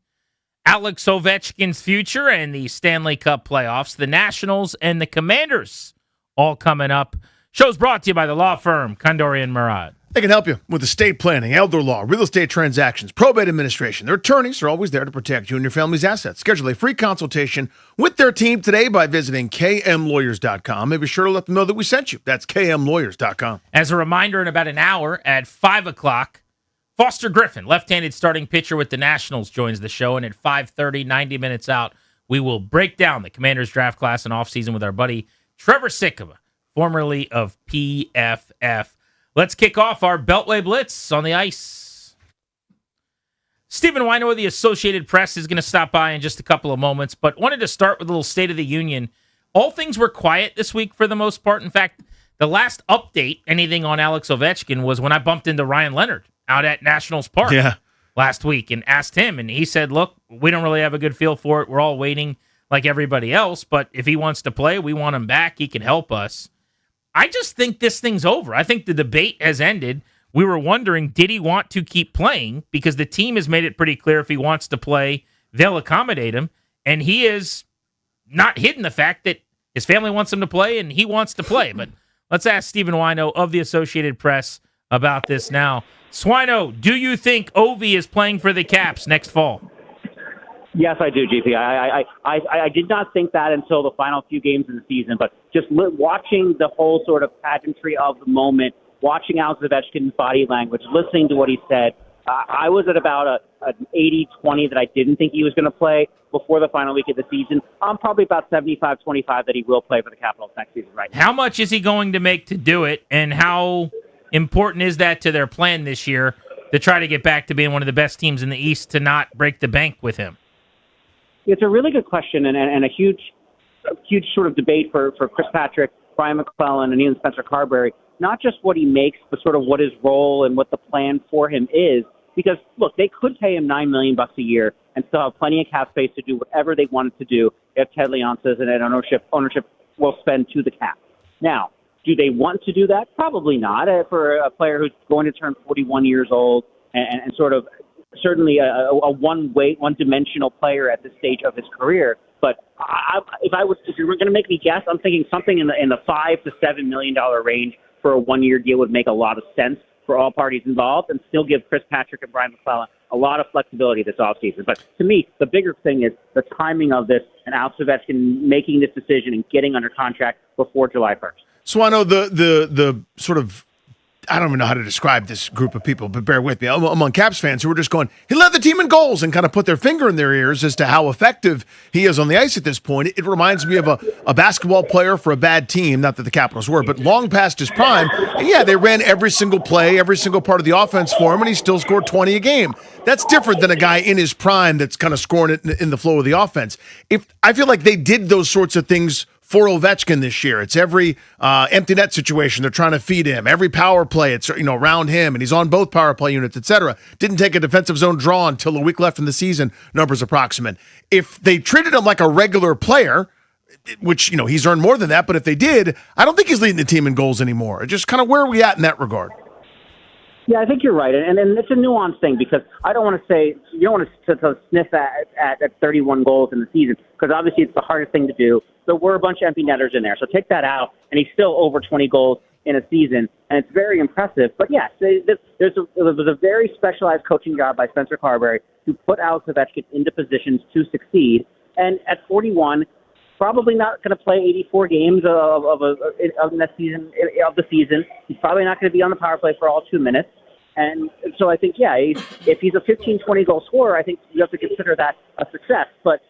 Alex Ovechkin's future and the Stanley Cup playoffs, the Nationals and the Commanders all coming up. Show's brought to you by the law firm Kondorian Murad. They can help you with estate planning, elder law, real estate transactions, probate administration. Their attorneys are always there to protect you and your family's assets. Schedule a free consultation with their team today by visiting kmlawyers.com. Maybe sure to let them know that we sent you. That's kmlawyers.com. As a reminder, in about an hour at 5 o'clock, Foster Griffin, left-handed starting pitcher with the Nationals, joins the show. And at 5:30, 90 minutes out, we will break down the Commanders draft class and offseason with our buddy Trevor Sikkema, formerly of PFF. Let's kick off our Beltway Blitz on the ice. Stephen Wino of the Associated Press is going to stop by in just a couple of moments, but wanted to start with a little State of the Union. All things were quiet this week for the most part. In fact, the last update, anything on Alex Ovechkin, was when I bumped into Ryan Leonard out at Nationals Park last week and asked him, and he said, look, we don't really have a good feel for it. We're all waiting like everybody else, but if he wants to play, we want him back. He can help us. I just think this thing's over. I think the debate has ended. We were wondering, did he want to keep playing? Because the team has made it pretty clear if he wants to play, they'll accommodate him. And he has not hidden the fact that his family wants him to play and he wants to play. But let's ask Stephen Wino of the Associated Press about this now. Swino, do you think Ovi is playing for the Caps next fall? Yes, I do, GP. I did not think that until the final few games of the season, but just watching the whole sort of pageantry of the moment, watching Alex Ovechkin's body language, listening to what he said, I was at about an 80-20 that I didn't think he was going to play before the final week of the season. I'm probably about 75-25 that he will play for the Capitals next season right now. How much is he going to make to do it, and how important is that to their plan this year to try to get back to being one of the best teams in the East to not break the bank with him? It's a really good question and a huge sort of debate for Chris Patrick, Brian McClellan, and even Spencer Carberry. Not just what he makes, but sort of what his role and what the plan for him is. Because, look, they could pay him $9 million a year and still have plenty of cap space to do whatever they wanted to do if Ted Leon says that ownership will spend to the cap. Now, do they want to do that? Probably not. For a player who's going to turn 41 years old and sort of certainly a one-dimensional player at this stage of his career. But if you were going to make me guess, I'm thinking something in the $5 to $7 million range for a one-year deal would make a lot of sense for all parties involved and still give Chris Patrick and Brian McClellan a lot of flexibility this offseason. But to me, the bigger thing is the timing of this and Alex Ovechkin making this decision and getting under contract before July 1st. So I know the sort of, I don't even know how to describe this group of people, but bear with me. Among Caps fans who were just going, he led the team in goals and kind of put their finger in their ears as to how effective he is on the ice at this point. It reminds me of a basketball player for a bad team, not that the Capitals were, but long past his prime. And yeah, they ran every single play, every single part of the offense for him, and he still scored 20 a game. That's different than a guy in his prime that's kind of scoring it in the flow of the offense. I feel like they did those sorts of things for Ovechkin this year. It's every empty net situation they're trying to feed him. Every power play, it's around him, and he's on both power play units, etc. Didn't take a defensive zone draw until a week left in the season. Numbers approximate. If they treated him like a regular player, which he's earned more than that, but if they did, I don't think he's leading the team in goals anymore. Just kind of where are we at in that regard? Yeah, I think you're right, and it's a nuanced thing because I don't want to say you don't want to sniff at 31 goals in the season because obviously it's the hardest thing to do. So we're a bunch of empty netters in there, so take that out, and he's still over 20 goals in a season, and it's very impressive. But yes, it was a very specialized coaching job by Spencer Carberry to put Alex Ovechkin into positions to succeed, and at 41. Probably not going to play 84 games of the season. He's probably not going to be on the power play for all 2 minutes. And so I think, if he's a 15, 20 goal scorer, I think you have to consider that a success. But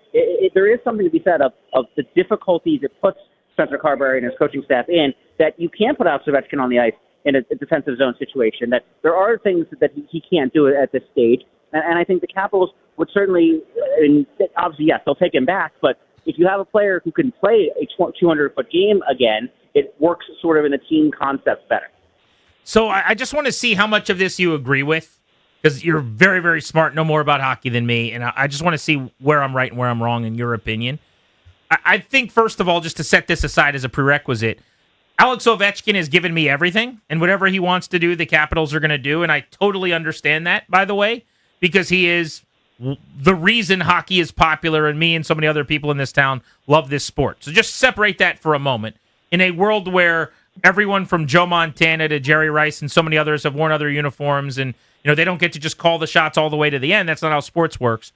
there is something to be said of the difficulties it puts Spencer Carberry and his coaching staff in that you can't put Alex Ovechkin on the ice in a defensive zone situation, that there are things that he can't do at this stage. And I think the Capitals would certainly, obviously, yes, they'll take him back, but if you have a player who can play a 200-foot game again, it works sort of in a team concept better. So I just want to see how much of this you agree with, because you're very, very smart, know more about hockey than me, and I just want to see where I'm right and where I'm wrong in your opinion. I think, first of all, just to set this aside as a prerequisite, Alex Ovechkin has given me everything, and whatever he wants to do, the Capitals are going to do, and I totally understand that, by the way, because he is the reason hockey is popular, and me and so many other people in this town love this sport. So just separate that for a moment. In a world where everyone from Joe Montana to Jerry Rice and so many others have worn other uniforms, and they don't get to just call the shots all the way to the end. That's not how sports works.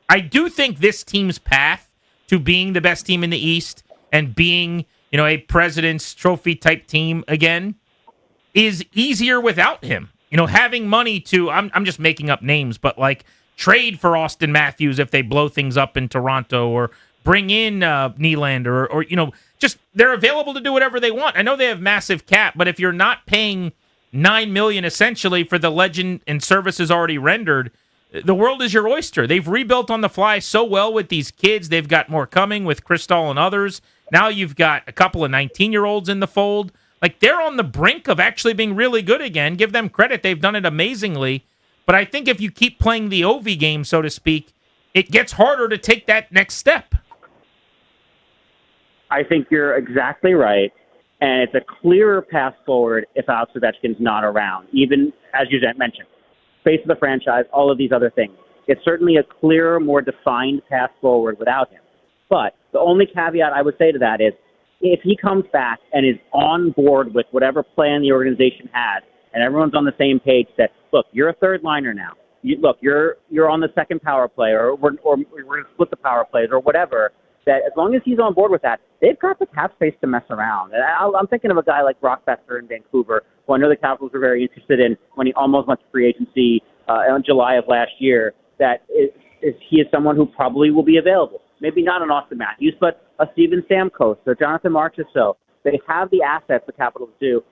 I do think this team's path to being the best team in the East and being, a President's Trophy type team again is easier without him. Having money to, I'm just making up names, but like trade for Austin Matthews if they blow things up in Toronto, or bring in Nylander, or just they're available to do whatever they want. I know they have massive cap, but if you're not paying $9 million essentially for the legend and services already rendered, the world is your oyster. They've rebuilt on the fly so well with these kids. They've got more coming with Crystal and others. Now you've got a couple of 19-year-olds in the fold. Like, they're on the brink of actually being really good again. Give them credit. They've done it amazingly. But I think if you keep playing the Ovi game, so to speak, it gets harder to take that next step. I think you're exactly right. And it's a clearer path forward if Alex Ovechkin's not around, even, as you mentioned, face of the franchise, all of these other things. It's certainly a clearer, more defined path forward without him. But the only caveat I would say to that is if he comes back and is on board with whatever plan the organization has, and everyone's on the same page that, look, you're a third liner now. You're on the second power play, or we're going to split the power plays or whatever, that as long as he's on board with that, they've got the cap space to mess around. And I'm thinking of a guy like Brock Besser in Vancouver, who I know the Capitals were very interested in when he almost went to free agency in July of last year, that he is someone who probably will be available. Maybe not an Austin Matthews, but a Steven Stamkos or Jonathan Marchessault. They have the assets the Capitals do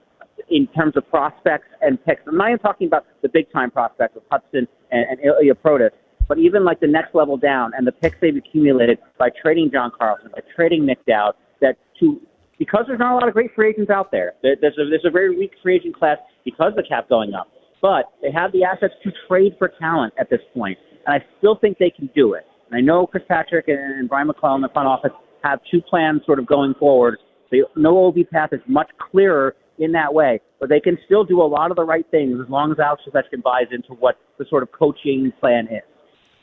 in terms of prospects and picks. I'm not even talking about the big-time prospects of Hudson and Ilya Protas, but even like the next level down and the picks they've accumulated by trading John Carlson, by trading Nick Dowd, because there's not a lot of great free agents out there. There's a very weak free agent class because of the cap going up. But they have the assets to trade for talent at this point, and I still think they can do it. And I know Chris Patrick and Brian McClellan in the front office have two plans sort of going forward. The no OV path is much clearer in that way, but they can still do a lot of the right things as long as Alex Ovechkin buys into what the sort of coaching plan is.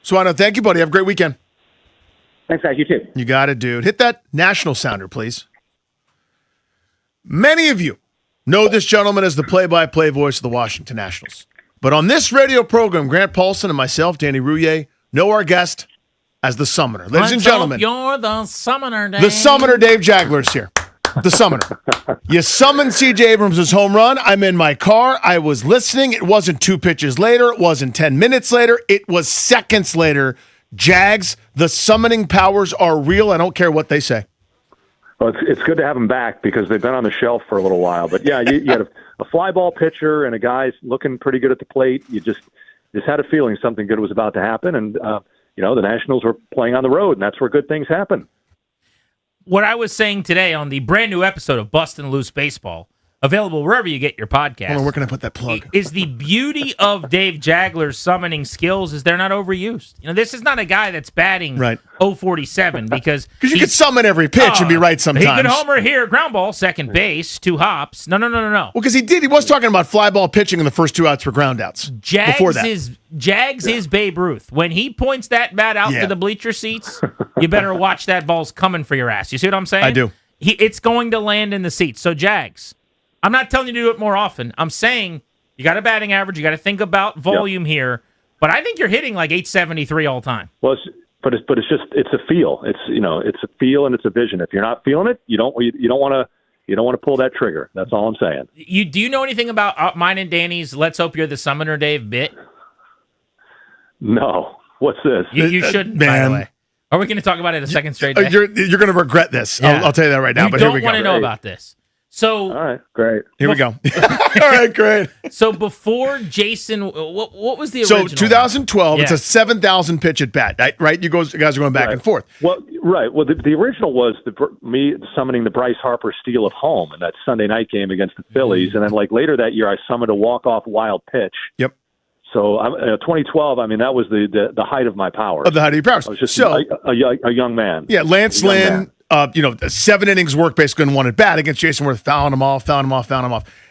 Swano, thank you, buddy. Have a great weekend. Thanks, guys. You too. You got it, dude. Hit that national sounder, please. Many of you know this gentleman as the play-by-play voice of the Washington Nationals. But on this radio program, Grant Paulson and myself, Danny Rouillet, know our guest as the Summoner. Ladies and gentlemen, you're the Summoner, Dave. The Summoner, Dave Jagler's here. The Summoner. You summoned C.J. Abrams' home run. I'm in my car. I was listening. It wasn't 2 pitches later. It wasn't 10 minutes later. It was seconds later. Jags, the summoning powers are real. I don't care what they say. Well, it's good to have them back because they've been on the shelf for a little while. But, yeah, you had a fly ball pitcher and a guy looking pretty good at the plate. You just had a feeling something good was about to happen. And, the Nationals were playing on the road, and that's where good things happen. what I was saying today on the brand new episode of Bustin' Loose Baseball, available wherever you get your podcast. Hold on, where can I put that plug? Is the beauty of Dave Jagler's summoning skills is they're not overused. This is not a guy that's batting right. 047 because you could summon every pitch and be right sometimes. He could homer here, ground ball, second base, 2 hops. No. Well, because he was talking about fly ball pitching and the first 2 outs were ground outs. Jags is Babe Ruth. When he points that bat out to the bleacher seats, you better watch that ball's coming for your ass. You see what I'm saying? I do. It's going to land in the seats. So Jags, I'm not telling you to do it more often. I'm saying you got a batting average. You got to think about volume here. But I think you're hitting like 873 all time. Well, it's a feel. It's a feel and it's a vision. If you're not feeling it, you don't want to pull that trigger. That's all I'm saying. Do you know anything about mine and Danny's "Let's Hope You're the Summoner, Dave" bit? No. What's this? You shouldn't, by the way. Are we going to talk about it a second straight day? You're going to regret this. Yeah. I'll tell you that right now. But here we go. You don't want to know about this. So, all right, great. Here we go. All right, great. So before Jason, what was the original? So 2012, it's a 7,000 pitch at bat, right? You guys are going back and forth. Well, right. Well, the original was me summoning the Bryce Harper steal of home in that Sunday night game against the Phillies, and then later that year I summoned a walk-off wild pitch. Yep. So 2012, that was the height of my powers. Of the height of your powers. I was just a young man. Yeah, Lance Lynn. 7 innings work basically in 1 at bat against Jason Worth, fouling him off.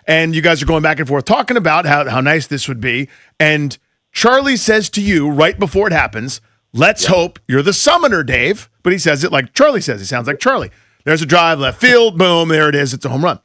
And you guys are going back and forth talking about how nice this would be. And Charlie says to you right before it happens, let's hope you're the summoner, Dave. But he says it like Charlie says. He sounds like Charlie. There's a drive, left field, boom, there it is. It's a home run.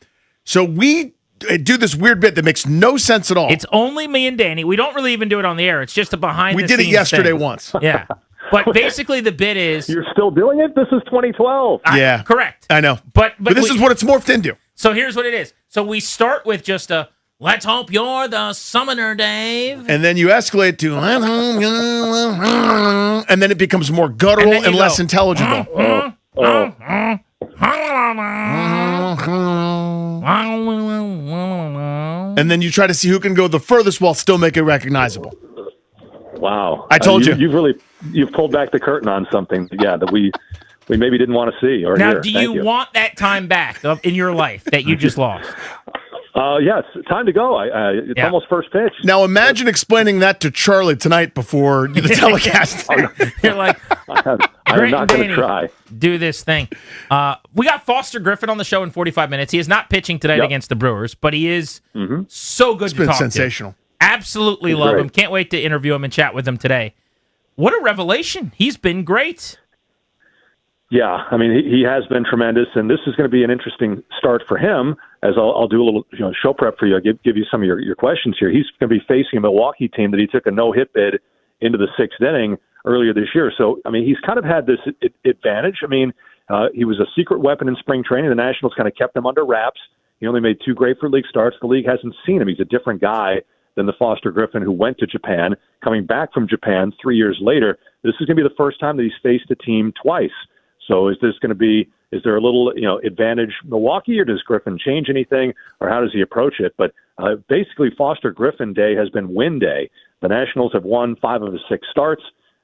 So we do this weird bit that makes no sense at all. It's only me and Danny. We don't really even do it on the air. It's just a behind-the-scenes We did it yesterday thing. once. Yeah. But basically the bit is... You're still doing it? This is 2012. Yeah. Correct. I know. But this is what it's morphed into. So here's what it is. So we start with just a, let's hope you're the summoner, Dave. And then you escalate to, and then it becomes more guttural and less intelligible. And then you try to see who can go the furthest while still make it recognizable. Wow. I told you. You've pulled back the curtain on something, that we maybe didn't want to see or now, hear. Now, do you want that time back in your life that you just lost? Yes, time to go. It's almost first pitch. Now imagine explaining that to Charlie tonight before the telecast. You're like, I'm not going to try. Do this thing. We got Foster Griffin on the show in 45 minutes. He is not pitching tonight against the Brewers, but he is so good to talk to. It's been sensational. Absolutely love him. Can't wait to interview him and chat with him today. What a revelation. He's been great. Yeah, he has been tremendous, and this is going to be an interesting start for him, as I'll do a little show prep for you. I'll give you some of your questions here. He's going to be facing a Milwaukee team that he took a no-hit bid into the 6th inning earlier this year. So, he's kind of had this advantage. He was a secret weapon in spring training. The Nationals kind of kept him under wraps. He only made 2 Great League starts. The league hasn't seen him. He's a different guy than the Foster Griffin who went to Japan, coming back from Japan 3 years later. This is going to be the first time that he's faced a team twice. So is there a little, advantage Milwaukee, or does Griffin change anything, or how does he approach it? But basically Foster Griffin Day has been win day. The Nationals have won 5 of his 6 starts,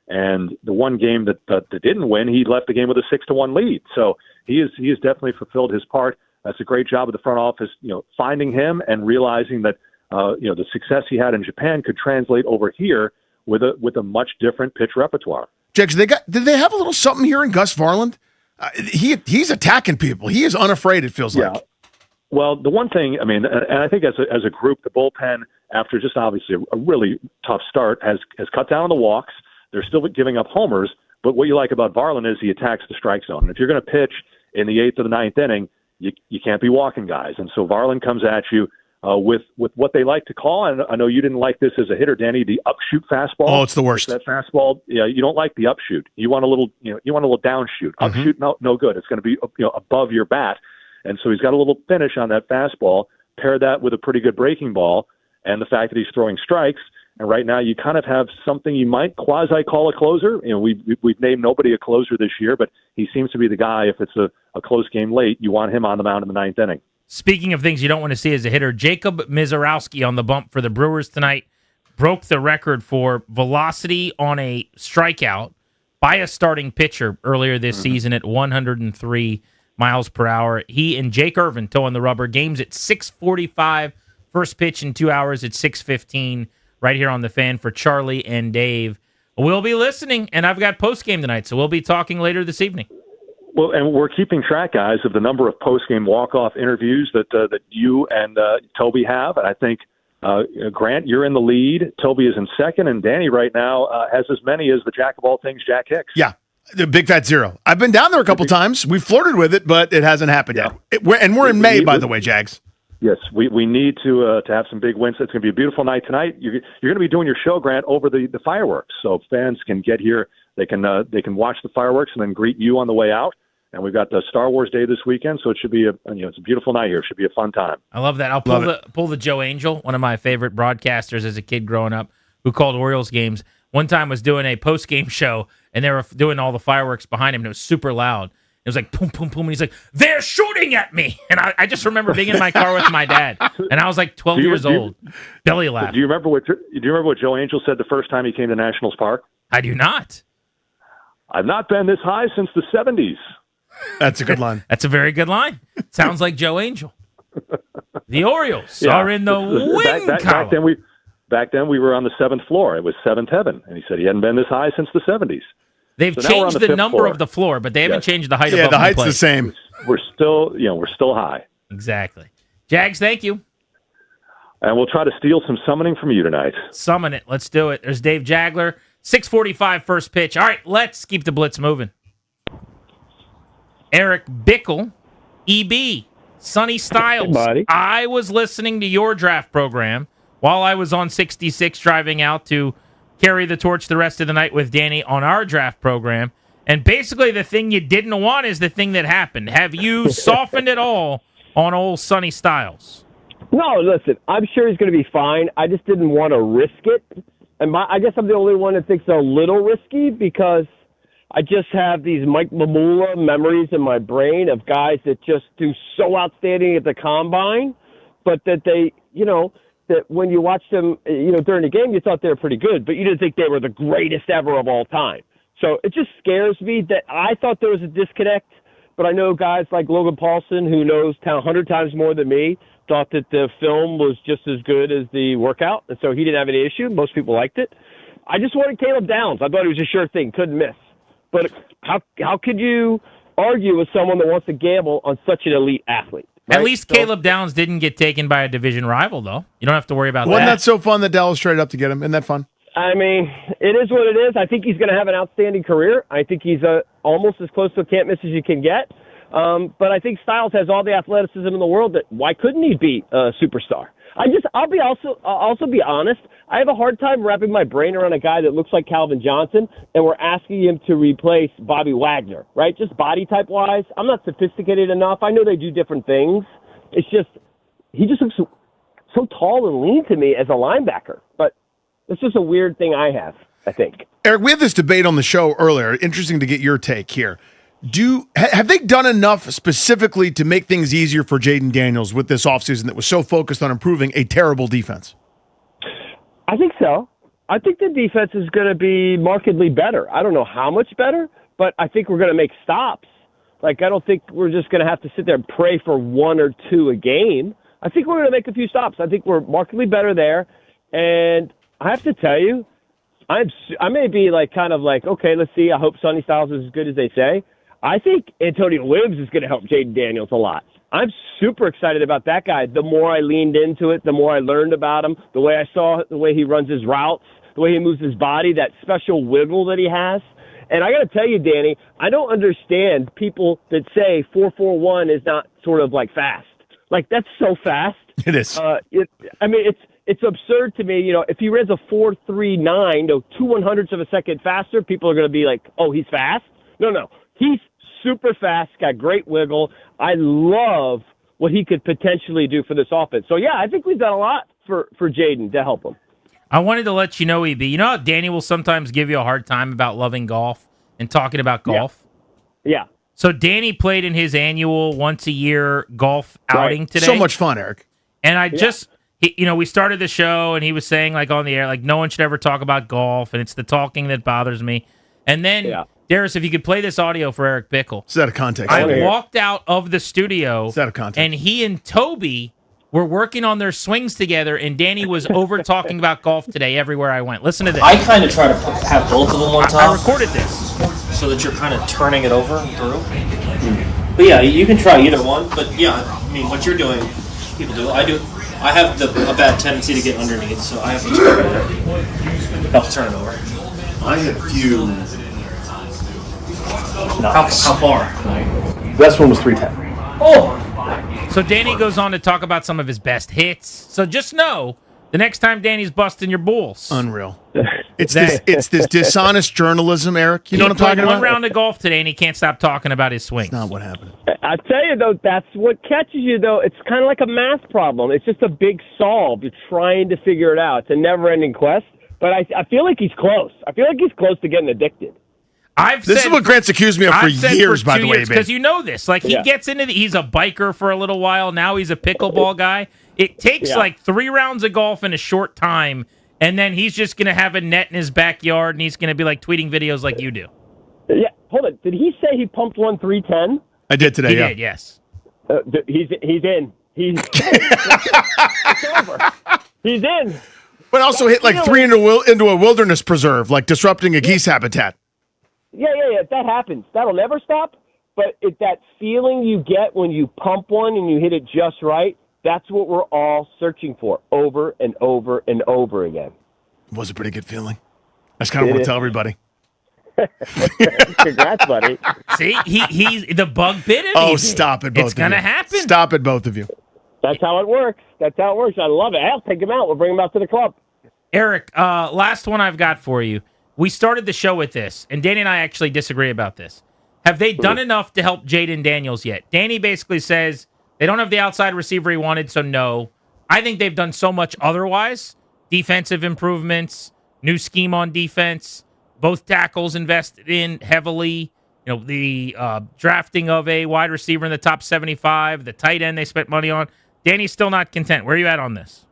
and the one game that didn't win, he left the game with a 6-1 lead. So he has definitely fulfilled his part. That's a great job of the front office, finding him and realizing that the success he had in Japan could translate over here with a much different pitch repertoire. Jake, did they have a little something here in Gus Varland? He's attacking people. He is unafraid, it feels like. Well, the one thing, and I think as a group, the bullpen, after just obviously a really tough start, has cut down on the walks. They're still giving up homers, but what you like about Varland is he attacks the strike zone. And if you're going to pitch in the 8th or the 9th inning, you can't be walking guys. And so Varland comes at you with what they like to call, and I know you didn't like this as a hitter, Danny, the upshoot fastball. Oh, it's the worst. That fastball, you don't like the upshoot. You want a little, downshoot. Upshoot, no good. It's going to be above your bat, and so he's got a little finish on that fastball. Pair that with a pretty good breaking ball, and the fact that he's throwing strikes. And right now, you kind of have something you might quasi call a closer. We've named nobody a closer this year, but he seems to be the guy. If it's a close game late, you want him on the mound in the 9th inning. Speaking of things you don't want to see as a hitter, Jacob Mizorowski on the bump for the Brewers tonight broke the record for velocity on a strikeout by a starting pitcher earlier this season at 103 miles per hour. He and Jake Irvin towing the rubber. Game's at 6:45. First pitch in 2 hours at 6:15 right here on the Fan for Charlie and Dave. We'll be listening, and I've got post-game tonight, so we'll be talking later this evening. Well, and we're keeping track, guys, of the number of post-game walk-off interviews that you and Toby have, and I think Grant, you're in the lead. Toby is in second, and Danny right now has as many as the jack of all things, Jack Hicks. Yeah, the big fat zero. I've been down there a couple times. We've flirted with it, but it hasn't happened yet. We're in May, by the way, Jags. Yes, we need to have some big wins. It's going to be a beautiful night tonight. You're going to be doing your show, Grant, over the fireworks, so fans can get here. They can watch the fireworks and then greet you on the way out. And we've got the Star Wars Day this weekend, so it should be it's a beautiful night here. It should be a fun time. I love that. I'll pull the Joe Angel, one of my favorite broadcasters as a kid growing up, who called Orioles games. One time was doing a post-game show, and they were doing all the fireworks behind him, and it was super loud. It was like, boom, boom, boom, and he's like, they're shooting at me. And I just remember being in my car with my dad, and I was like 12 years old. Belly laughed. Do you remember what Joe Angel said the first time he came to Nationals Park? I do not. I've not been this high since the 70s. That's a good line. That's a very good line. Sounds like Joe Angel. The Orioles are in the win column. Back then we were on the 7th floor. It was 7th heaven, and he said he hadn't been this high since the 70s. They've changed the number of the floor, but they haven't changed the height of the height's the same. We're still high. Exactly. Jags, thank you. And we'll try to steal some summoning from you tonight. Summon it. Let's do it. There's Dave Jagler. 6:45 first pitch. All right, let's keep the blitz moving. Eric Bickle, EB, Sonny Styles. Hey, I was listening to your draft program while I was on 66 driving out to carry the torch the rest of the night with Danny on our draft program. And basically the thing you didn't want is the thing that happened. Have you softened at all on old Sonny Styles? No, listen, I'm sure he's going to be fine. I just didn't want to risk it. And I guess I'm the only one that thinks it's a little risky because I just have these Mike Mamula memories in my brain of guys that just do so outstanding at the combine, but that they, that when you watched them, during the game, you thought they were pretty good, but you didn't think they were the greatest ever of all time. So it just scares me that I thought there was a disconnect, but I know guys like Logan Paulson, who knows 100 times more than me, thought that the film was just as good as the workout, and so he didn't have any issue. Most people liked it. I just wanted Caleb Downs. I thought it was a sure thing, couldn't miss. But how could you argue with someone that wants to gamble on such an elite athlete? Right? At least Caleb Downs didn't get taken by a division rival, though. You don't have to worry about Wasn't that. that so fun that Dallas traded up to get him? Isn't that fun? I mean, it is what it is. I think he's going to have an outstanding career. I think he's almost as close to a can't miss as you can get. But I think Styles has all the athleticism in the world. That why couldn't he be a superstar? I'll also be honest. I have a hard time wrapping my brain around a guy that looks like Calvin Johnson, and we're asking him to replace Bobby Wagner, right? Just body type wise. I'm not sophisticated enough. I know they do different things. It's just he just looks so tall and lean to me as a linebacker. But it's just a weird thing I have, I think. Eric, we had this debate on the show earlier. Interesting to get your take here. Have they done enough specifically to make things easier for Jaden Daniels with this offseason that was so focused on improving a terrible defense? I think so. I think the defense is going to be markedly better. I don't know how much better, but I think we're going to make stops. Like, I don't think we're just going to have to sit there and pray for 1 or 2 a game. I think we're going to make a few stops. I think we're markedly better there. And I have to tell you, I may be okay, let's see. I hope Sonny Styles is as good as they say. I think Antonio Williams is going to help Jaden Daniels a lot. I'm super excited about that guy. The more I leaned into it, the more I learned about him, the way I saw the way he runs his routes, the way he moves his body, that special wiggle that he has. And I got to tell you, Danny, I don't understand people that say 4.41 is not sort of like fast. Like, that's so fast. It is. It's absurd to me. If he runs a 4.39, 2/100ths of a second faster, people are going to be like, oh, he's fast? No. He's super fast, got great wiggle. I love what he could potentially do for this offense. So, yeah, I think we've done a lot for Jaden to help him. I wanted to let you know, EB, you know how Danny will sometimes give you a hard time about loving golf and talking about golf? Yeah. So Danny played in his annual once-a-year golf outing today. So much fun, Eric. And we started the show, and he was saying, on the air, no one should ever talk about golf, and it's the talking that bothers me. And then Darius, if you could play this audio for Eric Bickle. It's out of context. I walked out of the studio. It's out of context. And he and Toby were working on their swings together, and Danny was over talking about golf today everywhere I went. Listen to this. I kind of try to have both of them on top. I recorded this. So that you're kind of turning it over and through. But yeah, you can try either one. But yeah, I mean, what you're doing, people do. I do. I have a bad tendency to get underneath, so I have to turn it. Help turn it over. I have few. How far? Best one was 310. Oh! So Danny goes on to talk about some of his best hits. So just know, the next time Danny's busting your balls. Unreal. It's this dishonest journalism, Eric. You know what I'm talking about? One round of golf today, and he can't stop talking about his swings. That's not what happened. I tell you, though, that's what catches you, though. It's kind of like a math problem. It's just a big solve. You're trying to figure it out. It's a never-ending quest. But I feel like he's close. I feel like he's close to getting addicted. This is what Grant's accused me of for years, by the way, because you know this. Like, he gets into he's a biker for a little while. Now he's a pickleball guy. It takes like 3 rounds of golf in a short time, and then he's just going to have a net in his backyard, and he's going to be like tweeting videos like you do. Yeah, hold it. Did he say he pumped one 310? I did today, He did, yes. He's in. It's over. He's in. But also hit like 3 into a wilderness preserve, like disrupting a geese habitat. Yeah. That happens. That'll never stop. But that feeling you get when you pump one and you hit it just right, that's what we're all searching for over and over and over again. It was a pretty good feeling. I just kind of want to tell everybody. Congrats, buddy. See, he's the bug bit him. Oh, stop it, both of you. It's going to happen. Stop it, both of you. That's how it works. I love it. I'll take him out. We'll bring him out to the club. Eric, last one I've got for you. We started the show with this, and Danny and I actually disagree about this. Have they done enough to help Jaden Daniels yet? Danny basically says they don't have the outside receiver he wanted, so no. I think they've done so much otherwise. Defensive improvements, new scheme on defense, both tackles invested in heavily. You know, the drafting of a wide receiver in the top 75, the tight end they spent money on. Danny's still not content. Where are you at on this?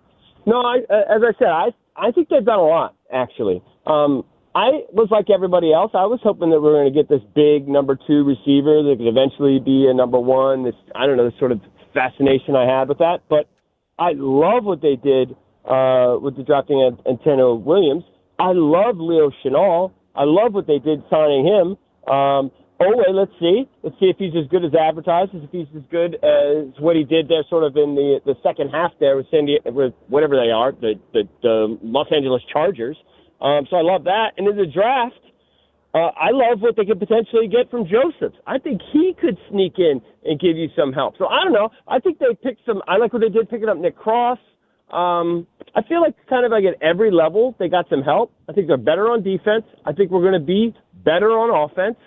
No, as I said, I think they've done a lot, actually. I was like everybody else. I was hoping that we were going to get this big number 2 receiver that could eventually be a number 1. This sort of fascination I had with that. But I love what they did with the drafting of Antonio Williams. I love Leo Chenal. I love what they did signing him. Let's see. Let's see if he's as good as advertised, if he's as good as what he did there sort of in the second half there with with whatever they are, the Los Angeles Chargers. So I love that. And in the draft, I love what they could potentially get from Joseph. I think he could sneak in and give you some help. So I don't know. I think they picked I like what they did picking up Nick Cross. I feel like kind of like at every level they got some help. I think they're better on defense. I think we're going to be better on offense.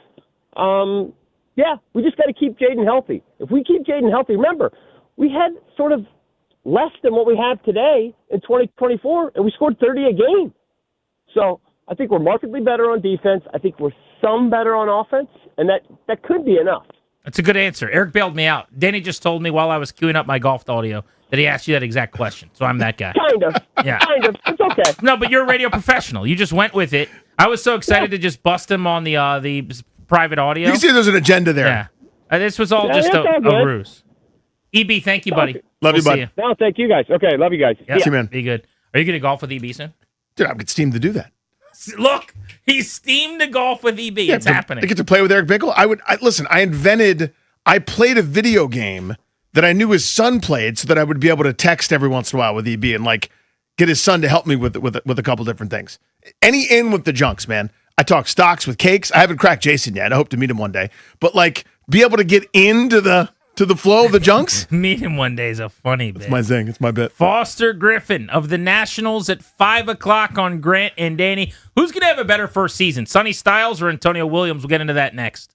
We just got to keep Jaden healthy. If we keep Jaden healthy, remember, we had sort of less than what we have today in 2024, and we scored 30 a game. So I think we're markedly better on defense. I think we're some better on offense, and that could be enough. That's a good answer. Eric bailed me out. Danny just told me while I was queuing up my golf audio that he asked you that exact question. So I'm that guy. Kind of. Yeah. Kind of. It's okay. No, but you're a radio professional. You just went with it. I was so excited to just bust him on the private audio. You can see there's an agenda there. Yeah. This was all just a ruse. EB, thank you, buddy. Love you, buddy. You. No, thank you guys. Okay, love you guys. Yeah. See you, man. Be good. Are you going to golf with EB soon? Dude, I'm steamed to do that. Look, he's steamed to golf with EB. It's happening. I get to play with Eric Bickle. I played a video game that I knew his son played so that I would be able to text every once in a while with EB and like get his son to help me with a couple different things. Any in with the junks, man. I talk stocks with cakes. I haven't cracked Jason yet. I hope to meet him one day. But like be able to get into the flow of the junks. Meet him one day is a funny bit. It's my thing. It's my bit. Foster Griffin of the Nationals at 5:00 on Grant and Danny. Who's going to have a better first season, Sonny Styles or Antonio Williams? We'll get into that next.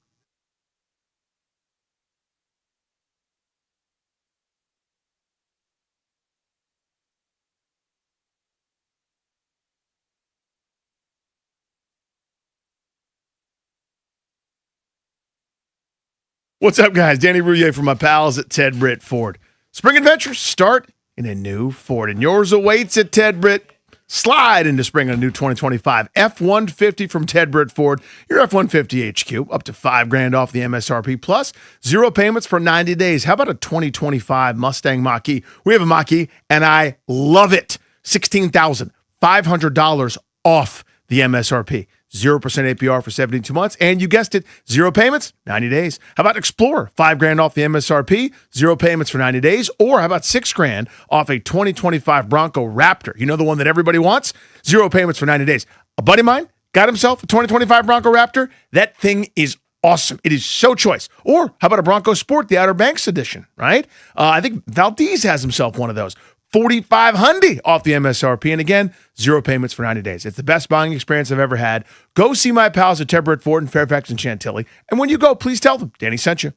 What's up, guys? Danny Rouillet from my pals at Ted Britt Ford. Spring adventures start in a new Ford, and yours awaits at Ted Britt. Slide into spring on a new 2025 F-150 from Ted Britt Ford, your F-150 HQ, up to $5,000 off the MSRP, plus 0 payments for 90 days. How about a 2025 Mustang Mach-E? We have a Mach-E, and I love it. $16,500 off the MSRP. 0% APR for 72 months, and you guessed it, 0 payments, 90 days. How about Explorer? $5,000 off the MSRP, 0 payments for 90 days. Or how about $6,000 off a 2025 Bronco Raptor? You know, the one that everybody wants? 0 payments for 90 days. A buddy of mine got himself a 2025 Bronco Raptor. That thing is awesome. It is so choice. Or how about a Bronco Sport, the Outer Banks edition, right? I think Valdez has himself one of those. $4,500 off the MSRP. And again, 0 payments for 90 days. It's the best buying experience I've ever had. Go see my pals at Ted Britt Ford in Fairfax and Chantilly. And when you go, please tell them Danny sent you.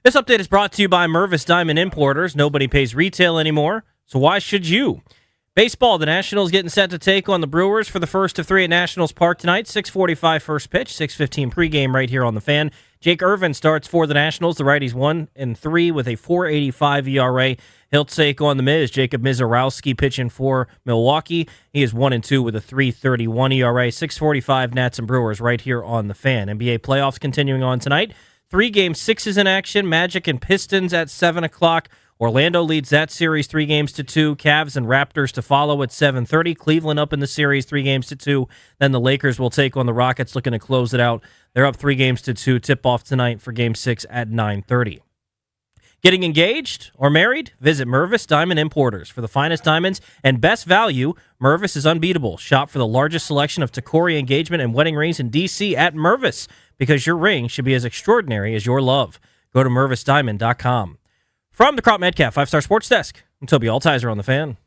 This update is brought to you by Mervis Diamond Importers. Nobody pays retail anymore, so why should you? Baseball, the Nationals getting set to take on the Brewers for the first of three at Nationals Park tonight. 6:45 first pitch, 6:15 pregame right here on the Fan. Jake Irvin starts for the Nationals. The righty's 1-3 with a 4.85 ERA. He'll take on the Miz. Jacob Mizorowski pitching for Milwaukee. He is 1-2 with a 3.31 ERA. 6:45 Nats and Brewers right here on the Fan. NBA playoffs continuing on tonight. 3 game sixes in action. Magic and Pistons at 7 o'clock. Orlando leads that series 3-2. Cavs and Raptors to follow at 7:30. Cleveland up in the series 3-2. Then the Lakers will take on the Rockets, looking to close it out. They're up 3-2. Tip-off tonight for Game 6 at 9:30. Getting engaged or married? Visit Mervis Diamond Importers. For the finest diamonds and best value, Mervis is unbeatable. Shop for the largest selection of Tacori engagement and wedding rings in D.C. at Mervis, because your ring should be as extraordinary as your love. Go to MervisDiamond.com. From the Crop Metcalf 5-Star Sports Desk, I'm Toby Altizer on the Fan.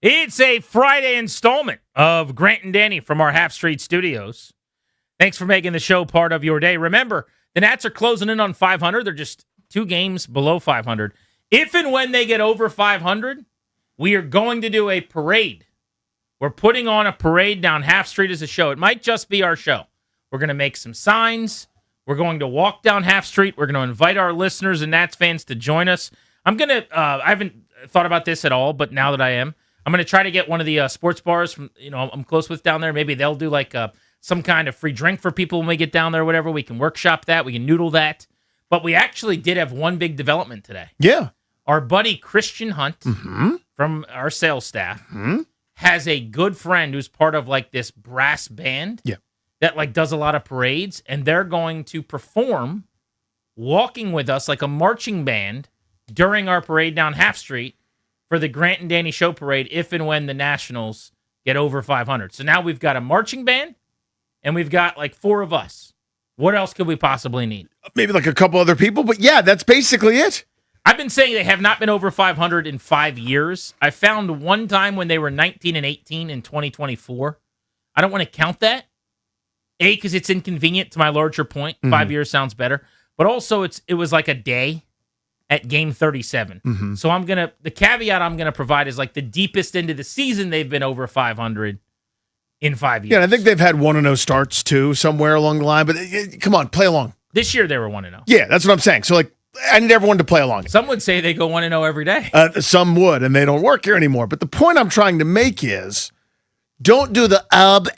It's a Friday installment of Grant and Danny from our Half Street Studios. Thanks for making the show part of your day. Remember, the Nats are closing in on 500. They're just 2 games below 500. If and when they get over 500, we are going to do a parade. We're putting on a parade down Half Street as a show. It might just be our show. We're going to make some signs. We're going to walk down Half Street. We're going to invite our listeners and Nats fans to join us. I'm going to, I haven't thought about this at all, but now that I am, I'm going to try to get one of the sports bars from, I'm close with down there. Maybe they'll do like some kind of free drink for people when we get down there or whatever. We can workshop that. We can noodle that. But we actually did have one big development today. Yeah. Our buddy Christian Hunt from our sales staff has a good friend who's part of like this brass band that like does a lot of parades. And they're going to perform walking with us like a marching band during our parade down Half Street for the Grant and Danny Show Parade if and when the Nationals get over 500. So now we've got a marching band, and we've got like 4 of us. What else could we possibly need? Maybe like a couple other people, but yeah, that's basically it. I've been saying they have not been over 500 in 5 years. I found one time when they were 19-18 in 2024. I don't want to count that. A, because it's inconvenient to my larger point. 5 years sounds better. But also it was like a day at game 37. So the caveat I'm going to provide is like the deepest into the season they've been over 500 in 5 years. Yeah, I think they've had 1-0 starts too, somewhere along the line, but come on, play along. This year they were 1-0. Yeah, that's what I'm saying. So like, I need everyone to play along. Some would say they go 1-0 every day. Some would, and they don't work here anymore. But the point I'm trying to make is, don't do the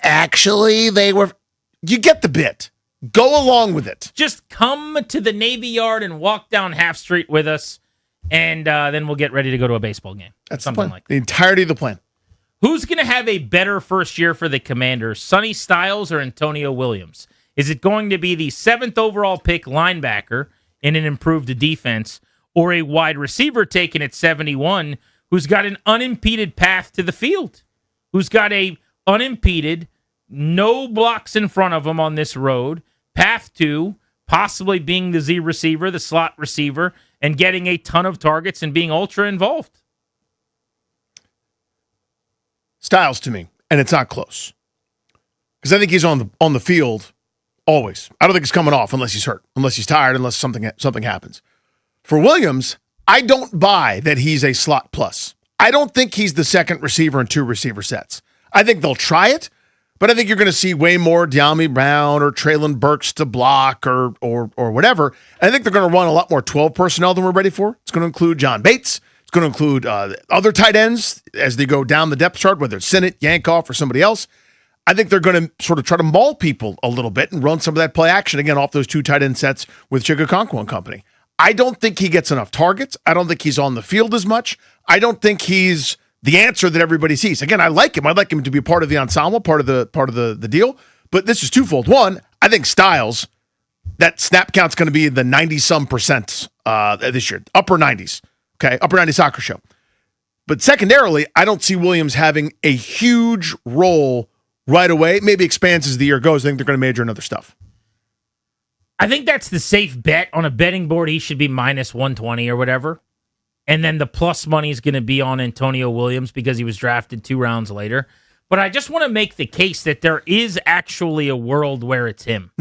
actually they were. You get the bit. Go along with it. Just come to the Navy Yard and walk down Half Street with us, and then we'll get ready to go to a baseball game. That's something the plan. like that. The entirety of the plan. Who's going to have a better first year for the Commanders, Sonny Styles or Antonio Williams? Is it going to be the 7th overall pick linebacker in an improved defense, or a wide receiver taken at 71 who's got an unimpeded path to the field, who's got a unimpeded, no blocks in front of him on this road, path to possibly being the Z receiver, the slot receiver, and getting a ton of targets and being ultra involved? Styles to me, and it's not close. Because I think he's on the field always. I don't think he's coming off unless he's hurt, unless he's tired, unless something happens. For Williams, I don't buy that he's a slot plus. I don't think he's the second receiver in 2 receiver sets. I think they'll try it, but I think you're going to see way more De'Ami Brown or Traylon Burks to block or whatever. And I think they're going to run a lot more 12 personnel than we're ready for. It's going to include John Bates. It's going to include other tight ends as they go down the depth chart, whether it's Sinnott, Yankoff, or somebody else. I think they're going to sort of try to maul people a little bit and run some of that play action again off those 2 tight end sets with Chigakonkwo and company. I don't think he gets enough targets. I don't think he's on the field as much. I don't think he's the answer that everybody sees. Again, I like him. I'd like him to be part of the ensemble, part of the deal. But this is twofold. One, I think Styles, that snap count's going to be in the 90-some % this year, upper 90s. Okay, upper 90 soccer show. But secondarily, I don't see Williams having a huge role right away. Maybe expands as the year goes. I think they're going to major in other stuff. I think that's the safe bet on a betting board. He should be minus 120 or whatever. And then the plus money is going to be on Antonio Williams because he was drafted 2 rounds later. But I just want to make the case that there is actually a world where it's him.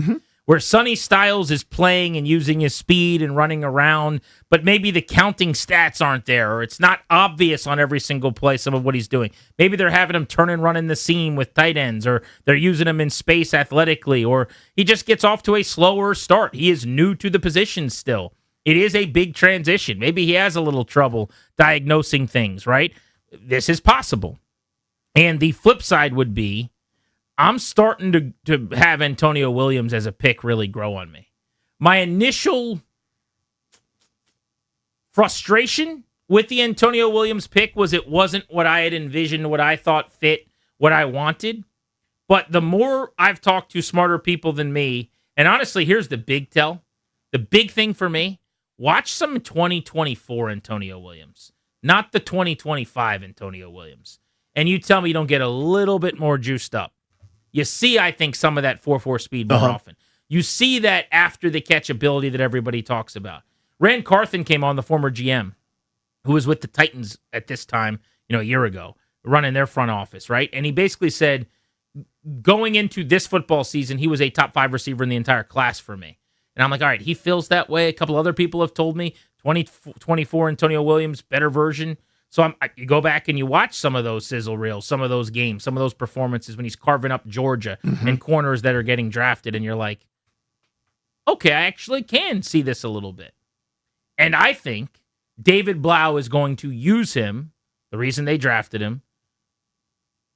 Where Sonny Styles is playing and using his speed and running around, but maybe the counting stats aren't there, or it's not obvious on every single play some of what he's doing. Maybe they're having him turn and run in the seam with tight ends, or they're using him in space athletically, or he just gets off to a slower start. He is new to the position still. It is a big transition. Maybe he has a little trouble diagnosing things, right? This is possible. And the flip side would be, I'm starting to have Antonio Williams as a pick really grow on me. My initial frustration with the Antonio Williams pick was it wasn't what I had envisioned, what I thought fit, what I wanted. But the more I've talked to smarter people than me, and honestly, here's the big tell. The big thing for me, watch some 2024 Antonio Williams, not the 2025 Antonio Williams. And you tell me you don't get a little bit more juiced up. You see, I think, some of that 4.4 speed more often. You see that after the catch ability that everybody talks about. Rand Carthen came on, the former GM, who was with the Titans at this time, a year ago, running their front office, right? And he basically said, going into this football season, he was a top 5 receiver in the entire class for me. And I'm like, all right, he feels that way. A couple other people have told me 2024 Antonio Williams, better version. So you go back and you watch some of those sizzle reels, some of those games, some of those performances when he's carving up Georgia and corners that are getting drafted, and you're like, okay, I actually can see this a little bit. And I think David Blau is going to use him, the reason they drafted him,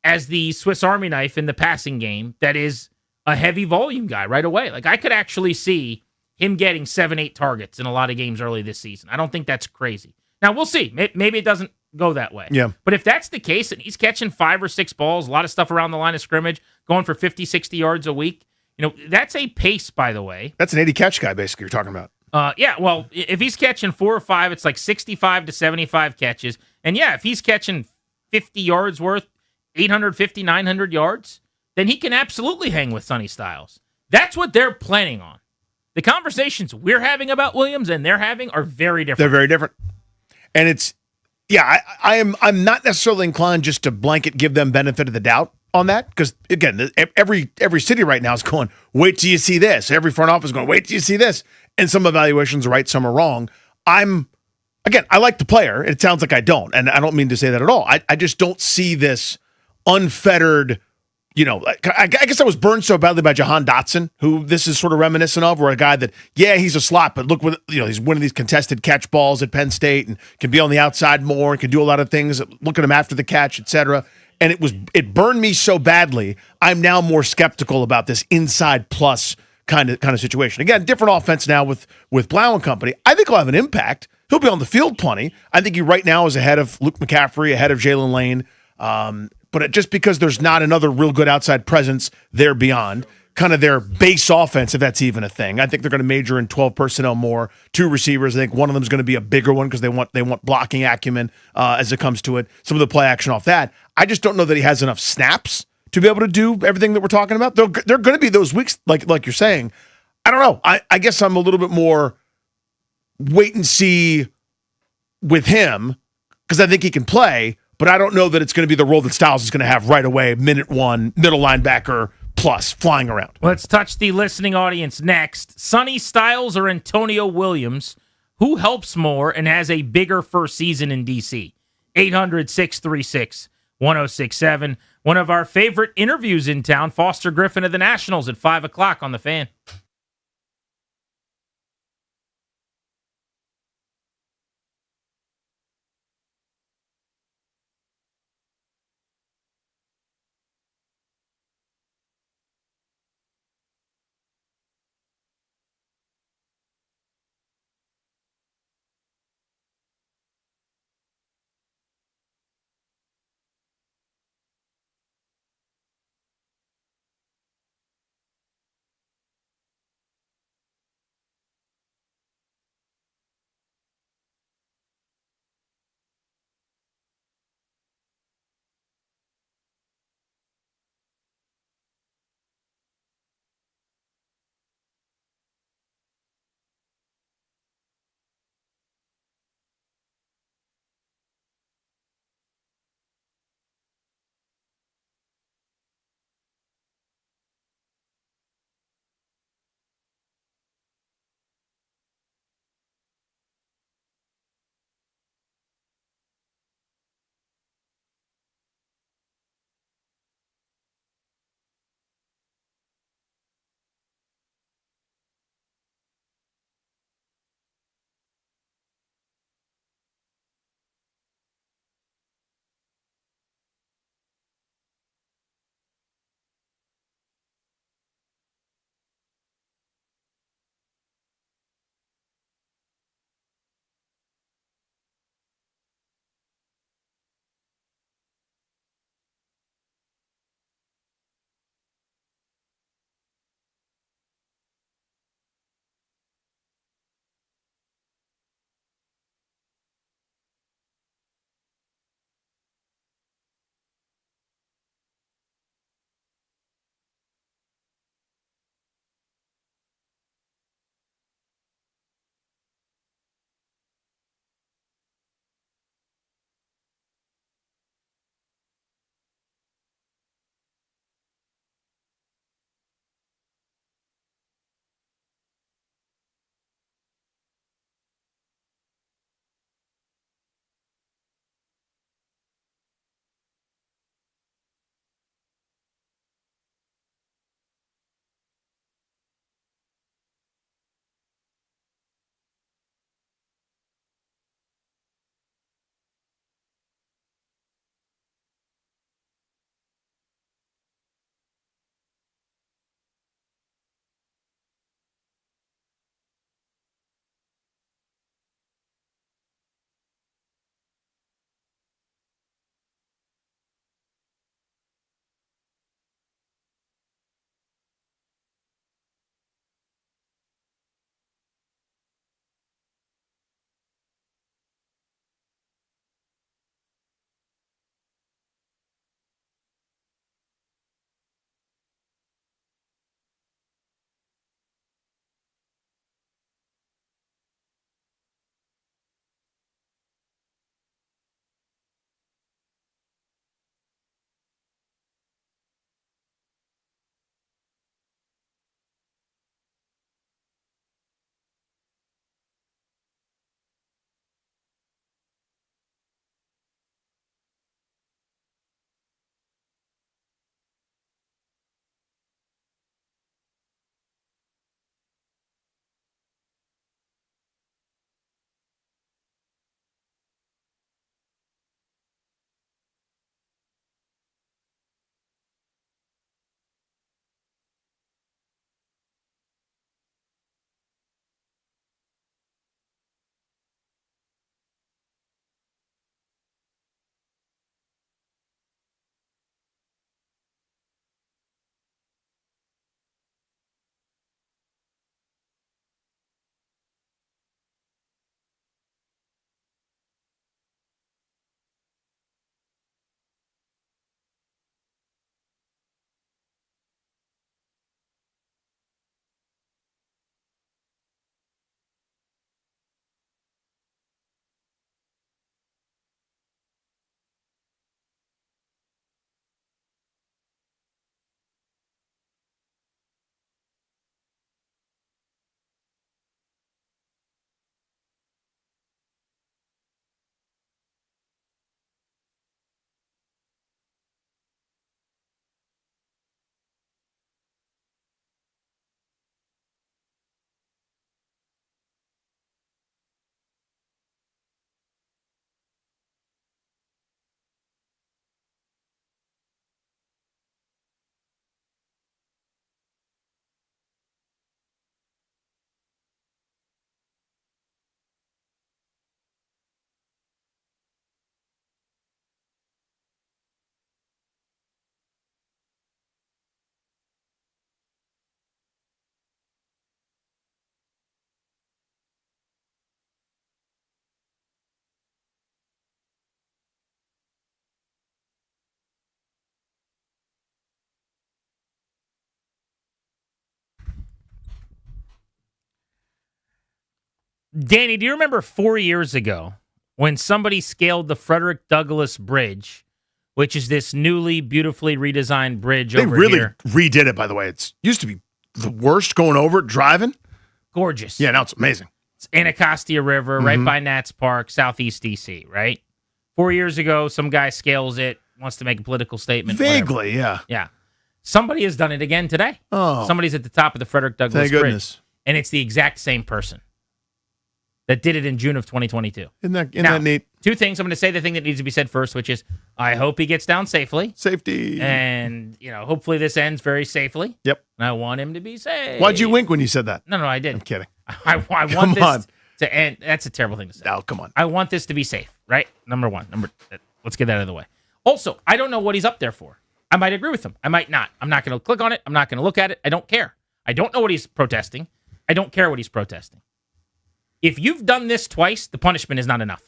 as the Swiss Army knife in the passing game that is a heavy volume guy right away. Like, I could actually see him getting 7-8 targets in a lot of games early this season. I don't think that's crazy. Now, we'll see. Maybe it doesn't go that way. Yeah. But if that's the case and he's catching 5 or 6 balls, a lot of stuff around the line of scrimmage, going for 50, 60 yards a week, that's a pace, by the way. That's an 80 catch guy, basically, you're talking about. Yeah, well, if he's catching 4 or 5, it's like 65 to 75 catches. And yeah, if he's catching 50 yards worth, 850, 900 yards, then he can absolutely hang with Sonny Styles. That's what they're planning on. The conversations we're having about Williams and they're having are very different. They're very different. And it's, I'm not necessarily inclined just to blanket give them benefit of the doubt on that, because again, every city right now is going, wait till you see this. Every front office is going, wait till you see this. And some evaluations are right, some are wrong. I like the player. It sounds like I don't, and I don't mean to say that at all. I just don't see this unfettered. I guess I was burned so badly by Jahan Dotson, who this is sort of reminiscent of, where a guy that, he's a slot, but look, he's winning these contested catch balls at Penn State and can be on the outside more and can do a lot of things. Look at him after the catch, etc. And it burned me so badly. I'm now more skeptical about this inside plus kind of situation. Again, different offense now with Blau and company. I think he'll have an impact. He'll be on the field plenty. I think he right now is ahead of Luke McCaffrey, ahead of Jalen Lane. But just because there's not another real good outside presence there beyond kind of their base offense, if that's even a thing. I think they're going to major in 12 personnel more, 2 receivers. I think one of them is going to be a bigger one because they want blocking acumen as it comes to it. Some of the play action off that. I just don't know that he has enough snaps to be able to do everything that we're talking about. There are going to be those weeks, like you're saying. I don't know. I guess I'm a little bit more wait and see with him because I think he can play. But I don't know that it's going to be the role that Styles is going to have right away, minute 1, middle linebacker plus, flying around. Let's touch the listening audience next. Sonny Styles or Antonio Williams, who helps more and has a bigger first season in D.C.? 800-636-1067. One of our favorite interviews in town, Foster Griffin of the Nationals at 5 o'clock on The Fan. Danny, do you remember 4 years ago when somebody scaled the Frederick Douglass Bridge, which is this newly, beautifully redesigned bridge They over really here? redid it, by the way. It used to be the worst going over it driving. Gorgeous. Yeah, now it's amazing. It's Anacostia River, right by Nats Park, southeast D.C., right? 4 years ago, some guy scales it, wants to make a political statement. Vaguely, whatever. Yeah. Somebody has done it again today. Oh. Somebody's at the top of the Frederick Douglass Thank Bridge. goodness. And it's the exact same person that did it in June of 2022. Isn't that neat? Two things. I'm going to say the thing that needs to be said first, which is I hope he gets down safely. Safety. And, hopefully this ends very safely. Yep. And I want him to be safe. Why'd you wink when you said that? No, I didn't. I'm kidding. I want this to end. That's a terrible thing to say. Oh, come on. I want this to be safe, right? Number one. Let's get that out of the way. Also, I don't know what he's up there for. I might agree with him. I might not. I'm not going to click on it. I'm not going to look at it. I don't care. I don't know what he's protesting. I don't care what he's protesting. If you've done this twice, the punishment is not enough.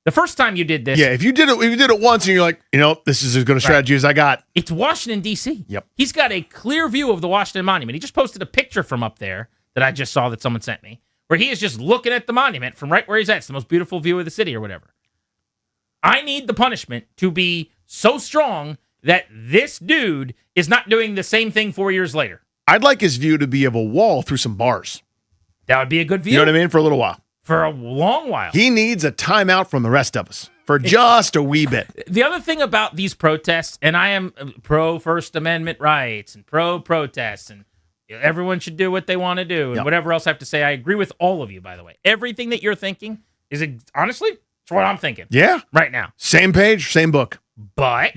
The first time you did this... Yeah, if you did it once and you're like, this is as good a strategy as I got. It's Washington, D.C. Yep. He's got a clear view of the Washington Monument. He just posted a picture from up there that I just saw that someone sent me, where he is just looking at the monument from right where he's at. It's the most beautiful view of the city or whatever. I need the punishment to be so strong that this dude is not doing the same thing 4 years later. I'd like his view to be of a wall through some bars. That would be a good view. You know what I mean? For a little while. For a long while. He needs a timeout from the rest of us for just a wee bit. The other thing about these protests, and I am pro First Amendment rights and pro protests, and everyone should do what they want to do, and whatever else I have to say, I agree with all of you, by the way. Everything that you're thinking is, honestly, it's what I'm thinking. Yeah. Right now. Same page, same book. But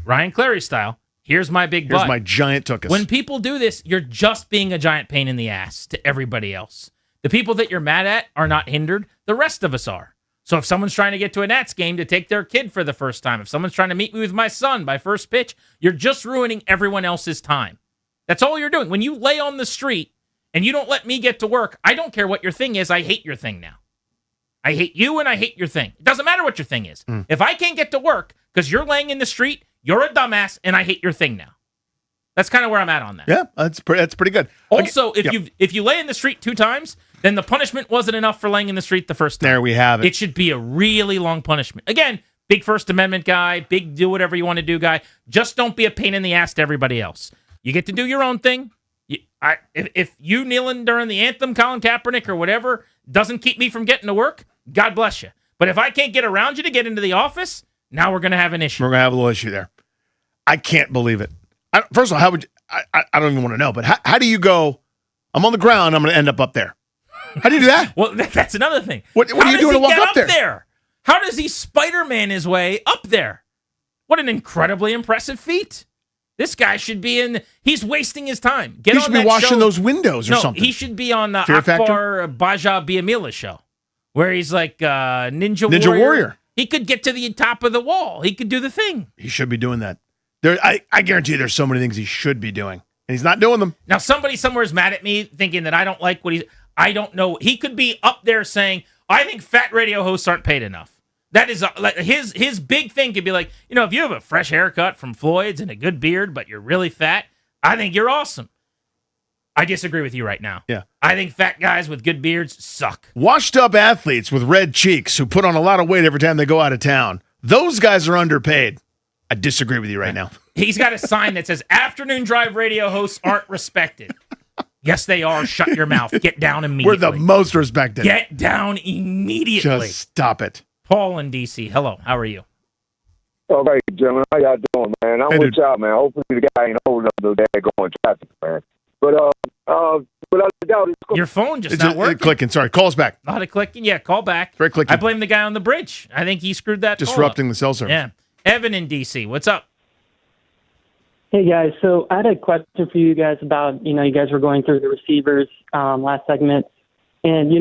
Ryan Clary style, here's my big but. Here's my giant tuchus. When people do this, you're just being a giant pain in the ass to everybody else. The people that you're mad at are not hindered. The rest of us are. So if someone's trying to get to a Nats game to take their kid for the first time, if someone's trying to meet me with my son by first pitch, you're just ruining everyone else's time. That's all you're doing. When you lay on the street and you don't let me get to work, I don't care what your thing is. I hate your thing now. I hate you and I hate your thing. It doesn't matter what your thing is. If I can't get to work because you're laying in the street, you're a dumbass and I hate your thing now. That's kind of where I'm at on that. Yeah, that's pretty good. Also, if you lay in the street 2 times, then the punishment wasn't enough for laying in the street the first time. There we have it. It should be a really long punishment. Again, big First Amendment guy, big do whatever you want to do guy. Just don't be a pain in the ass to everybody else. You get to do your own thing. If you kneeling during the anthem, Colin Kaepernick or whatever, doesn't keep me from getting to work, God bless you. But if I can't get around you to get into the office, now we're going to have an issue. We're going to have a little issue there. I can't believe it. First of all, how would you, I don't even want to know, but how do you go, I'm on the ground, I'm going to end up there? How do you do that? Well, that's another thing. What are you doing to walk up there? How does he Spider-Man his way up there? What an incredibly impressive feat. This guy should be he's wasting his time. He should be washing those windows or something. He should be on the Fear Akbar Baja Biamila show, where he's like Ninja Warrior. He could get to the top of the wall. He could do the thing. He should be doing that. I guarantee you there's so many things he should be doing, and he's not doing them. Now, somebody somewhere is mad at me thinking that I don't like what I don't know. He could be up there saying, I think fat radio hosts aren't paid enough. That is like his big thing could be like, if you have a fresh haircut from Floyd's and a good beard, but you're really fat, I think you're awesome. I disagree with you right now. Yeah. I think fat guys with good beards suck. Washed up athletes with red cheeks who put on a lot of weight every time they go out of town. Those guys are underpaid. I disagree with you right now. He's got a sign that says afternoon drive radio hosts aren't respected. Yes, they are. Shut your mouth. Get down immediately. We're the most respected. Get down immediately. Just stop it. Paul in D.C. Hello. How are you? All right, gentlemen. How y'all doing, man? I'm with y'all, man. Hopefully the guy ain't holding up the daggone traffic, man. But without a doubt, your phone just not working. Clicking. Sorry, call us back. Not a clicking. Yeah, call back. Very clicking. I blame the guy on the bridge. I think he screwed that. Disrupting the cell service. Yeah. Evan in D.C. What's up? Hey guys, so I had a question for you guys about, you guys were going through the receivers last segment, and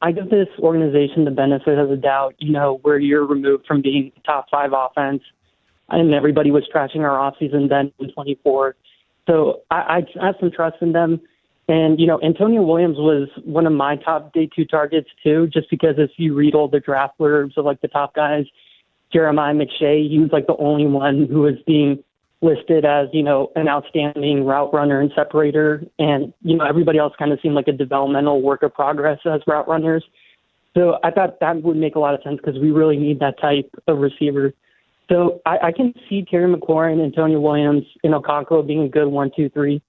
I give this organization the benefit of the doubt, where you're removed from being top 5 offense, and everybody was trashing our offseason then in 24. So I have some trust in them, and Antonio Williams was one of my top day 2 targets too, just because if you read all the draft blurbs of like the top guys, Jeremiah McShay, he was like the only one who was being listed as, an outstanding route runner and separator. And, everybody else kind of seemed like a developmental work of progress as route runners. So I thought that would make a lot of sense because we really need that type of receiver. So I can see Terry McLaurin, Antonio Williams, and Okonkwo being a good 1, 2, 3.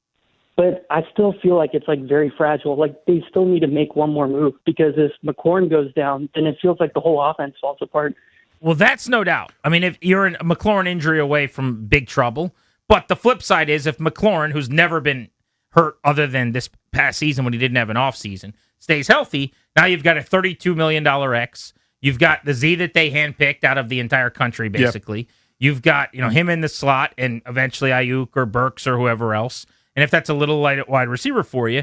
But I still feel like it's very fragile. They still need to make one more move because if McLaurin goes down, then it feels like the whole offense falls apart. Well, that's no doubt. I mean, if you're a McLaurin injury away from big trouble, but the flip side is if McLaurin, who's never been hurt other than this past season when he didn't have an off season, stays healthy, now you've got a $32 million X. You've got the Z that they handpicked out of the entire country, basically. Yep. You've got him in the slot and eventually Ayuk or Burks or whoever else. And if that's a little light wide receiver for you,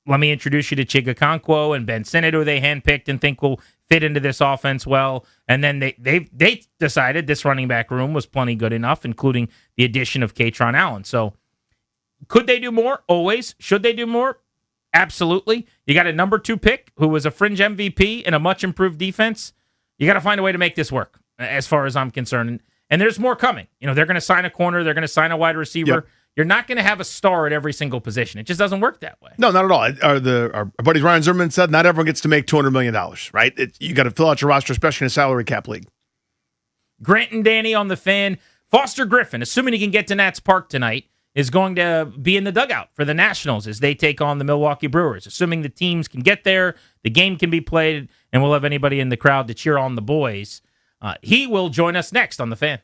let me introduce you to Chig Okonkwo and Ben Sinnott, who they handpicked and think will fit into this offense well. And then they decided this running back room was plenty good enough, including the addition of Katron Allen. So could they do more? Always. Should they do more? Absolutely. You got a number 2 pick who was a fringe MVP and a much improved defense. You got to find a way to make this work, as far as I'm concerned. And there's more coming. They're going to sign a corner. They're going to sign a wide receiver. Yep. You're not going to have a star at every single position. It just doesn't work that way. No, not at all. Our buddy Ryan Zimmerman said not everyone gets to make $200 million, right? You got to fill out your roster, especially in a salary cap league. Grant and Danny on the Fan. Foster Griffin, assuming he can get to Nats Park tonight, is going to be in the dugout for the Nationals as they take on the Milwaukee Brewers. Assuming the teams can get there, the game can be played, and we'll have anybody in the crowd to cheer on the boys. He will join us next on the Fan.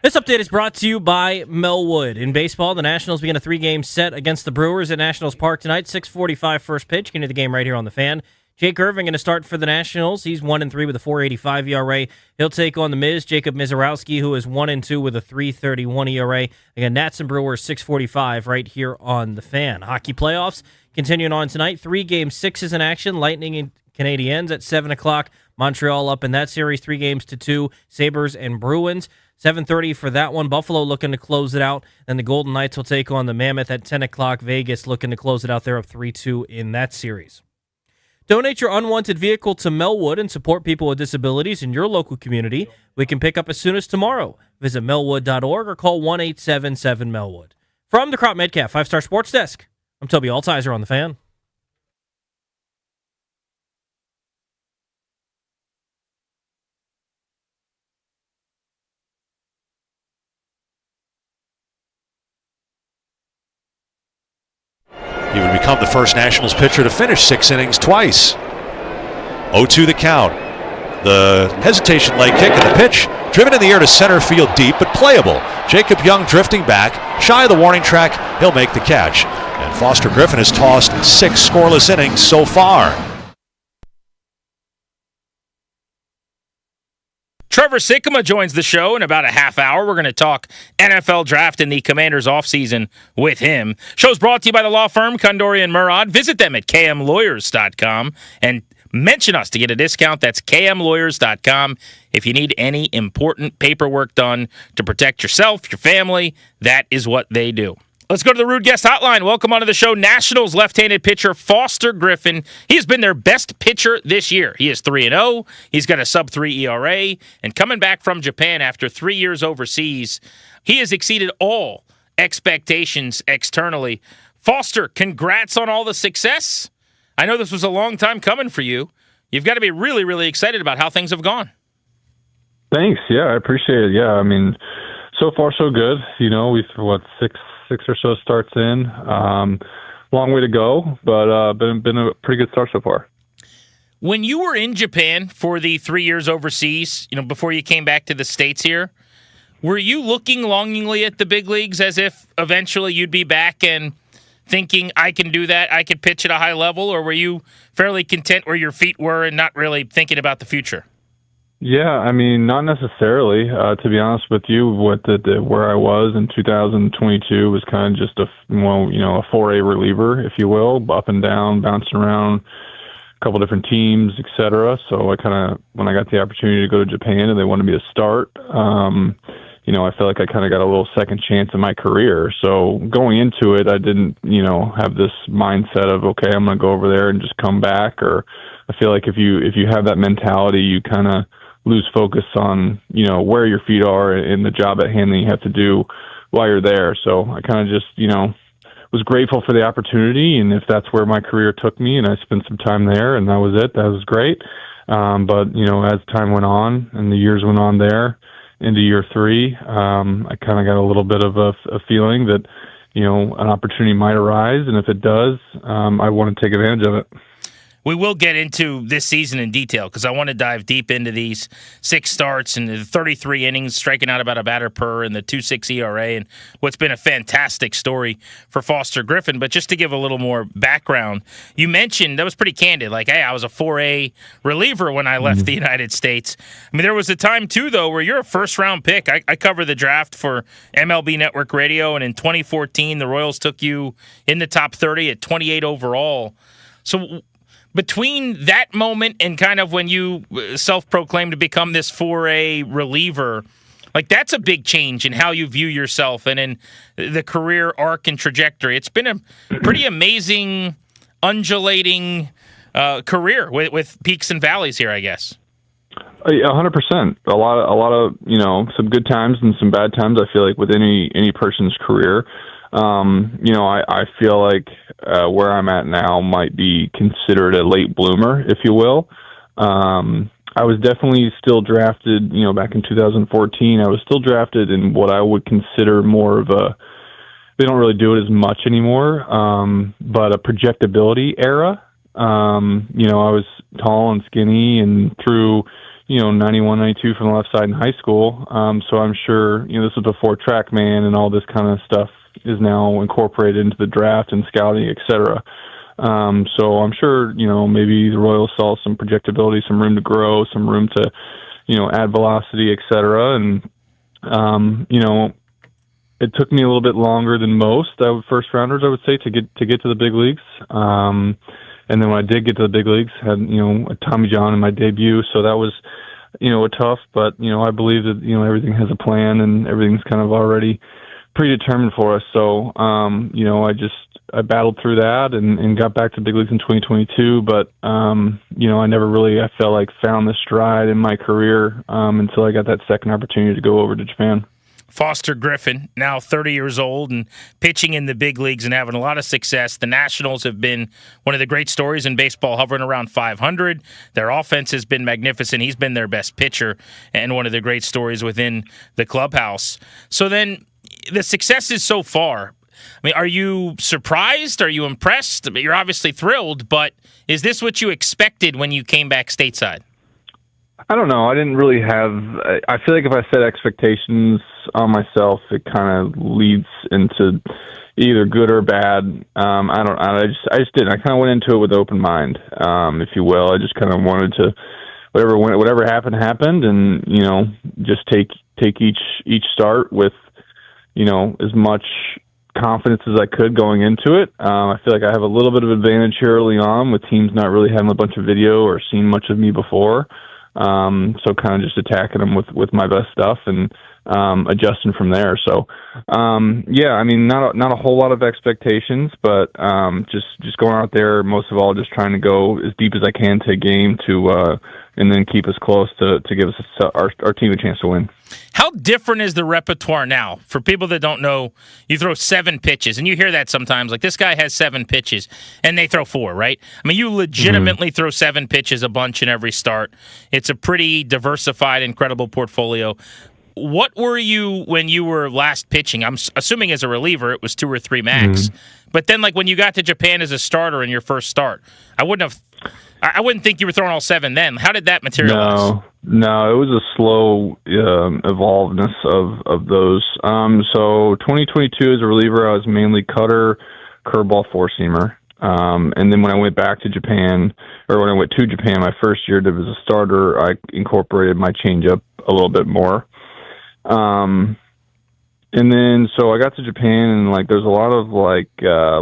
This update is brought to you by Melwood. In baseball, the Nationals begin a 3-game set against the Brewers at Nationals Park tonight. 6:45 first pitch. You can hear the game right here on the Fan. Jake Irving going to start for the Nationals. He's 1-3 with a 4.85 ERA. He'll take on the Miz, Jacob Mizorowski, who is 1-2 with a 3.31 ERA. Again, Nats and Brewers 6:45 right here on the Fan. Hockey playoffs continuing on tonight. 3 game sixes in action. Lightning and Canadiens at 7 o'clock. Montreal up in that series 3-2. Sabres and Bruins. 7:30 for that one. Buffalo looking to close it out. And the Golden Knights will take on the Mammoth at 10 o'clock. Vegas looking to close it out. They're up 3-2 in that series. Donate your unwanted vehicle to Melwood and support people with disabilities in your local community. We can pick up as soon as tomorrow. Visit melwood.org or call 1-877-MELWOOD. From the Crop Metcalf 5-Star Sports Desk, I'm Toby Altizer on the Fan. He would become the first Nationals pitcher to finish 6 innings twice. 0-2 the count. The hesitation leg kick and the pitch driven in the air to center field deep but playable. Jacob Young drifting back, shy of the warning track. He'll make the catch. And Foster Griffin has tossed 6 scoreless innings so far. Trevor Sikkema joins the show in about a half hour. We're going to talk NFL draft and the Commanders offseason with him. Show's brought to you by the law firm Kondori and Murad. Visit them at kmlawyers.com and mention us to get a discount. That's kmlawyers.com. If you need any important paperwork done to protect yourself, your family, that is what they do. Let's go to the Rude Guest Hotline. Welcome onto the show, Nationals left-handed pitcher Foster Griffin. He has been their best pitcher this year. He is 3-0. He's got a sub-3 ERA. And coming back from Japan after 3 years overseas, he has exceeded all expectations externally. Foster, congrats on all the success. I know this was a long time coming for you. You've got to be really, really excited about how things have gone. Thanks. Yeah, I appreciate it. Yeah, I mean, so far so good. You know, we've, six or so starts in. Long way to go, but been a pretty good start so far. When you were in Japan for the 3 years overseas, you know, before you came back to the States here, were you looking longingly at the big leagues as if eventually you'd be back and thinking, I can do that, I could pitch at a high level, or were you fairly content where your feet were and not really thinking about the future? Yeah, I mean, not necessarily. To be honest with you, where I was in 2022 was kind of just a 4A reliever, if you will, up and down, bouncing around a couple different teams, etc. So when I got the opportunity to go to Japan and they wanted me to start, I feel like I kind of got a little second chance in my career. So going into it, I didn't, have this mindset of, okay, I'm going to go over there and just come back. Or I feel like if you have that mentality, you kind of lose focus on, where your feet are and the job at hand that you have to do while you're there. So I kind of just, was grateful for the opportunity. And if that's where my career took me and I spent some time there and that was it, that was great. But, as time went on and the years went on there into year 3, I kind of got a little bit of a feeling that, an opportunity might arise. And if it does, I want to take advantage of it. We will get into this season in detail because I want to dive deep into these 6 starts and the 33 innings, striking out about a batter per, and the 2.6 ERA, and what's been a fantastic story for Foster Griffin. But just to give a little more background, you mentioned, that was pretty candid, like, hey, I was a 4A reliever when I left the United States. I mean, there was a time, too, though, where you're a first-round pick. I covered the draft for MLB Network Radio, and in 2014, the Royals took you in the top 30 at 28 overall. So between that moment and kind of when you self-proclaimed to become this 4A reliever, like, that's a big change in how you view yourself and in the career arc and trajectory. It's been a pretty amazing, undulating career with peaks and valleys here, I guess. 100%. A lot of some good times and some bad times. I feel like with any person's career. I feel like where I'm at now might be considered a late bloomer, if you will. I was definitely still drafted, back in 2014. I was still drafted in what I would consider more of they don't really do it as much anymore, but a projectability era. I was tall and skinny and threw, 91, 92 from the left side in high school. So I'm sure, this was before TrackMan and all this kind of stuff is now incorporated into the draft and scouting, et cetera. So I'm sure, maybe the Royals saw some projectability, some room to grow, some room to, add velocity, et cetera. And, it took me a little bit longer than most first rounders, I would say, to get to the big leagues. And then when I did get to the big leagues, had, a Tommy John in my debut. So that was, tough, but, I believe that, everything has a plan and everything's kind of already predetermined for us. So, I battled through that and got back to big leagues in 2022. But, I never really, I felt like found the stride in my career until I got that second opportunity to go over to Japan. Foster Griffin, now 30 years old and pitching in the big leagues and having a lot of success. The Nationals have been one of the great stories in baseball, hovering around 500. Their offense has been magnificent. He's been their best pitcher and one of the great stories within the clubhouse. So then the successes so far, are you surprised? Are you impressed? You're obviously thrilled, but is this what you expected when you came back stateside? I don't know. I didn't really have. I feel like if I set expectations on myself, it kind of leads into either good or bad. I just didn't. I kind of went into it with an open mind, if you will. I just kind of wanted to whatever happened, and just take each start with as much confidence as I could going into it. I feel like I have a little bit of advantage here early on with teams not really having a bunch of video or seen much of me before. So kind of just attacking them with my best stuff and adjusting from there. So not a whole lot of expectations, but just going out there, most of all, just trying to go as deep as I can to a game to and then keep us close to give us our team a chance to win. How different is the repertoire now? For people that don't know, you throw 7 pitches, and you hear that sometimes, like this guy has 7 pitches, and they throw 4, right? You legitimately throw 7 pitches a bunch in every start. It's a pretty diversified, incredible portfolio. What were you when you were last pitching? I'm assuming as a reliever it was 2 or 3 max. But then when you got to Japan as a starter in your first start, I wouldn't think you were throwing all 7 then. How did that materialize? No, it was a slow evolvedness of those. So 2022 as a reliever, I was mainly cutter, curveball, four-seamer. And then when I went back to Japan, or when I went to Japan my first year as a starter, I incorporated my changeup a little bit more. And then, so I got to Japan and there's a lot of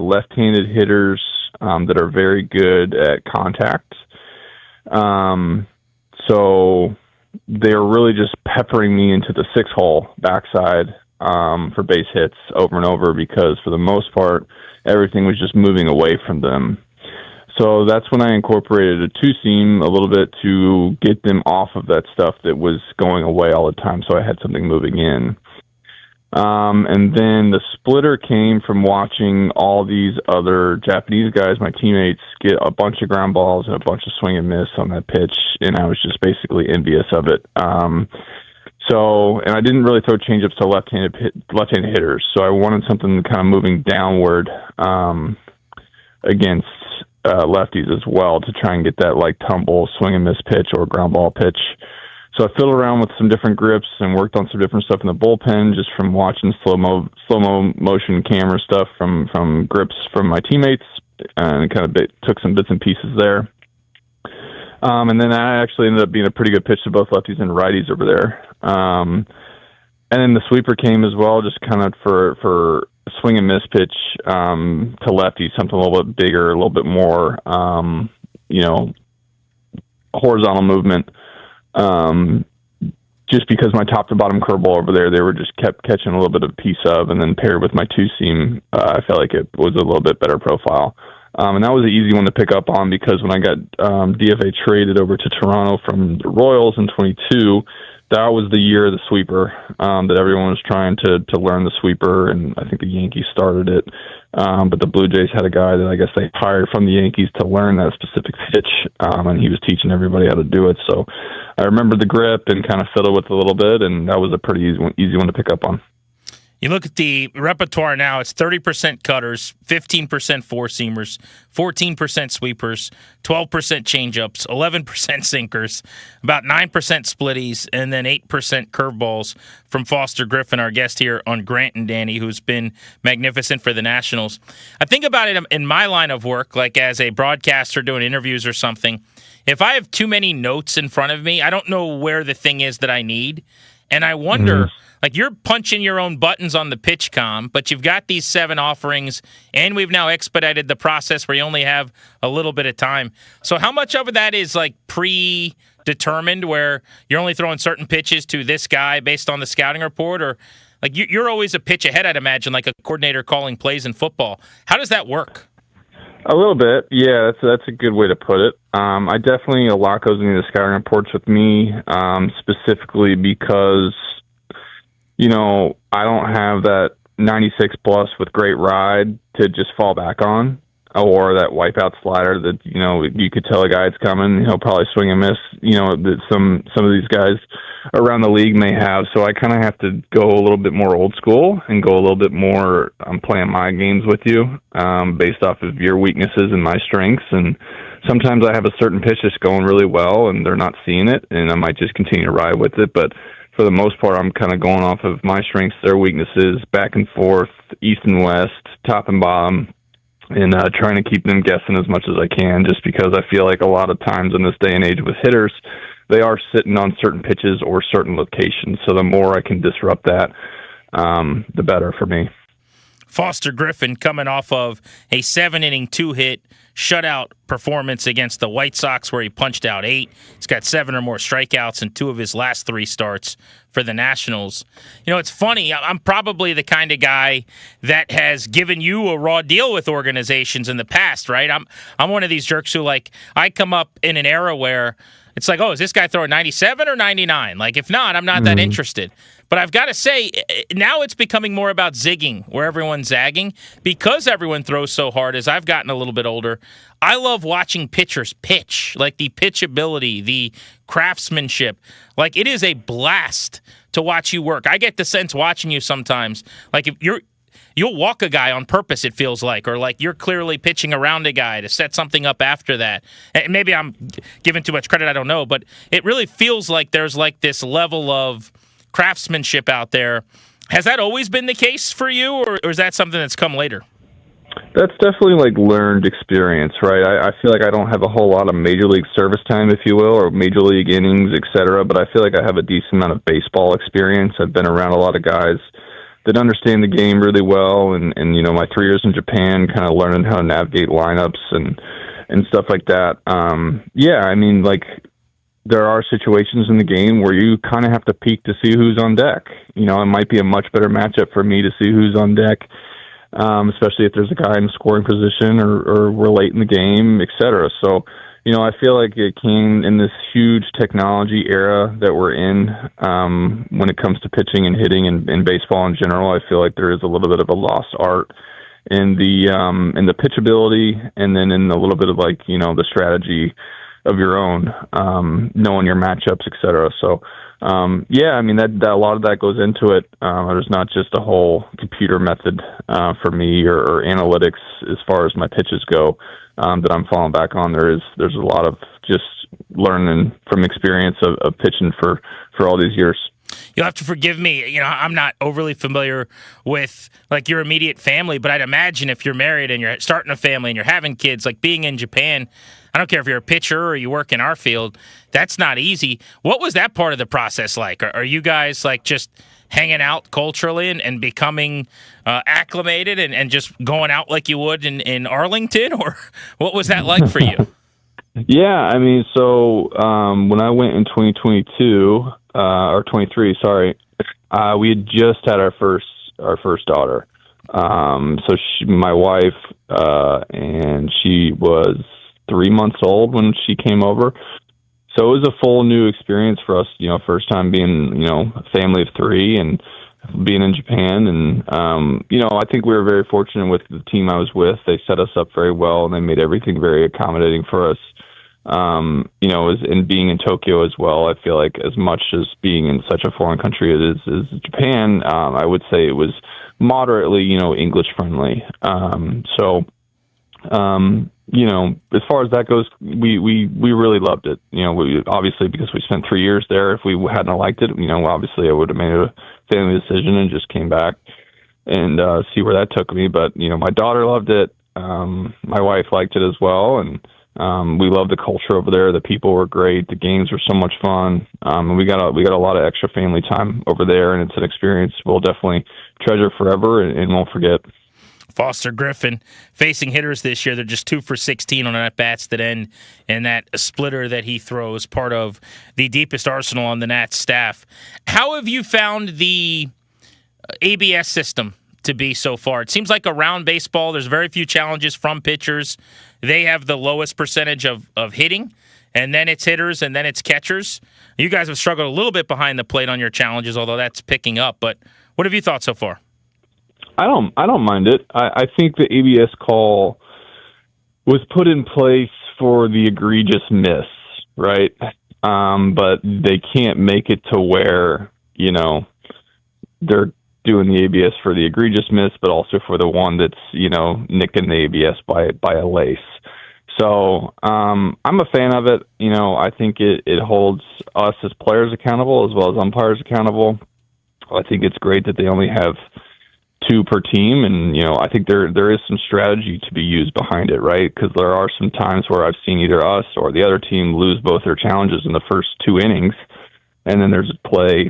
left-handed hitters, that are very good at contact. So they're really just peppering me into the 6-hole backside, for base hits over and over because for the most part, everything was just moving away from them. So that's when I incorporated a 2-seam a little bit to get them off of that stuff that was going away all the time. So I had something moving in. And then the splitter came from watching all these other Japanese guys, my teammates, get a bunch of ground balls and a bunch of swing and miss on that pitch. And I was just basically envious of it. And I didn't really throw changeups to left-handed hitters. So I wanted something kind of moving downward, against lefties as well to try and get that tumble swing and miss pitch or ground ball pitch. So I fiddled around with some different grips and worked on some different stuff in the bullpen just from watching slow-mo motion camera stuff from grips from my teammates and kind of took some bits and pieces there. And then I actually ended up being a pretty good pitch to both lefties and righties over there. And then the sweeper came as well, just kind of for swing and miss pitch to lefties, something a little bit bigger, a little bit more, horizontal movement. Just because my top to bottom curveball over there, they were just kept catching a little bit of piece of, and then paired with my 2-seam, I felt like it was a little bit better profile. And that was an easy one to pick up on because when I got DFA traded over to Toronto from the Royals in 22, that was the year of the sweeper, that everyone was trying to learn the sweeper, and I think the Yankees started it. But the Blue Jays had a guy that I guess they hired from the Yankees to learn that specific pitch, and he was teaching everybody how to do it. So I remember the grip and kind of fiddled with it a little bit, and that was a pretty easy one to pick up on. You look at the repertoire now, it's 30% cutters, 15% four-seamers, 14% sweepers, 12% changeups, 11% sinkers, about 9% splitties, and then 8% curveballs from Foster Griffin, our guest here on Grant and Danny, who's been magnificent for the Nationals. I think about it in my line of work, like as a broadcaster doing interviews or something. If I have too many notes in front of me, I don't know where the thing is that I need. And I wonder, like, you're punching your own buttons on the PitchCom, but you've got these 7 offerings, and we've now expedited the process where you only have a little bit of time. So how much of that is, like, predetermined, where you're only throwing certain pitches to this guy based on the scouting report? Or, like, you're always a pitch ahead, I'd imagine, like a coordinator calling plays in football. How does that work? A little bit, yeah. That's a good way to put it. I definitely, a lot goes into the scouting reports with me, specifically because, you know, I don't have that 96 plus with great ride to just fall back on, or that wipeout slider that, you know, you could tell a guy it's coming. He'll probably swing and miss, you know, that some of these guys around the league may have. So I kind of have to go a little bit more old school and go a little bit more, I'm playing my games with you, based off of your weaknesses and my strengths. And sometimes I have a certain pitch that's going really well and they're not seeing it, and I might just continue to ride with it. But for the most part, I'm kind of going off of my strengths, their weaknesses, back and forth, east and west, top and bottom, and trying to keep them guessing as much as I can, just because I feel like a lot of times in this day and age with hitters, they are sitting on certain pitches or certain locations. So the more I can disrupt that, the better for me. Foster Griffin coming off of a 7-inning, 2-hit shutout performance against the White Sox where he punched out 8. He's got 7 or more strikeouts in 2 of his last 3 starts for the Nationals. You know, it's funny. I'm probably the kind of guy that has given you a raw deal with organizations in the past, right? I'm one of these jerks who, like, I come up in an era where it's like, oh, is this guy throwing 97 or 99? Like, if not, I'm not that interested. But I've got to say, now it's becoming more about zigging, where everyone's zagging. Because everyone throws so hard, as I've gotten a little bit older, I love watching pitchers pitch, like the pitchability, the craftsmanship. Like, it is a blast to watch you work. I get the sense watching you sometimes, like, if you'll walk a guy on purpose, it feels like, or like you're clearly pitching around a guy to set something up after that. And maybe I'm giving too much credit, I don't know, but it really feels like there's like this level of craftsmanship out there. Has that always been the case for you, or is that something that's come later? That's definitely like learned experience, right? I feel like I don't have a whole lot of major league service time, if you will, or major league innings, et cetera, but I feel like I have a decent amount of baseball experience. I've been around a lot of guys that understand the game really well, and you know, my 3 years in Japan, kind of learning how to navigate lineups and stuff like that. Yeah, I mean, like, there are situations in the game where you kind of have to peek to see who's on deck. You know, it might be a much better matchup for me to see who's on deck, especially if there's a guy in the scoring position or we're late in the game, et cetera. So, you know, I feel like it came in this huge technology era that we're in, when it comes to pitching and hitting and baseball in general. I feel like there is a little bit of a lost art in the pitchability, and then in a little bit of, like, you know, the strategy of your own, knowing your matchups, et cetera. So, yeah, I mean, that a lot of that goes into it. There's not just a whole computer method for me or analytics as far as my pitches go that I'm falling back on. There's a lot of just learning from experience of pitching for all these years. You'll have to forgive me. You know, I'm not overly familiar with, like, your immediate family, but I'd imagine if you're married and you're starting a family and you're having kids, like being in Japan, I don't care if you're a pitcher or you work in our field, that's not easy. What was that part of the process like? Are you guys, like, just hanging out culturally and becoming acclimated and just going out like you would in Arlington? Or what was that like for you? Yeah, I mean, so when I went in 2022, or 23, sorry, we had just had our first daughter. So my wife, and she was 3 months old when she came over. So it was a full new experience for us, you know, first time being, you know, a family of 3 and being in Japan. And, you know, I think we were very fortunate with the team I was with. They set us up very well, and they made everything very accommodating for us. in being in Tokyo as well, I feel like as much as being in such a foreign country as Japan, I would say it was moderately, English friendly. As far as that goes, we really loved it. Obviously because we spent 3 years there. If we hadn't liked it, obviously I would have made a family decision and just came back and see where that took me. But my daughter loved it. My wife liked it as well, and we loved the culture over there. The people were great. The games were so much fun. And we got a lot of extra family time over there, and it's an experience we'll definitely treasure forever and won't forget. Foster Griffin facing hitters this year. They're just 2 for 16 on at-bats that end, and that splitter that he throws, part of the deepest arsenal on the Nats staff. How have you found the ABS system to be so far? It seems like around baseball, there's very few challenges from pitchers. They have the lowest percentage of hitting, and then it's hitters, and then it's catchers. You guys have struggled a little bit behind the plate on your challenges, although that's picking up. But what have you thought so far? I don't mind it. I think the ABS call was put in place for the egregious miss, right? But they can't make it to where, they're doing the ABS for the egregious miss, but also for the one that's, nicking the ABS by a lace. So I'm a fan of it. I think it holds us as players accountable as well as umpires accountable. I think it's great that they only have 2 per team, and I think there is some strategy to be used behind it, right? Because there are some times where I've seen either us or the other team lose both their challenges in the first 2 innings, and then there's a play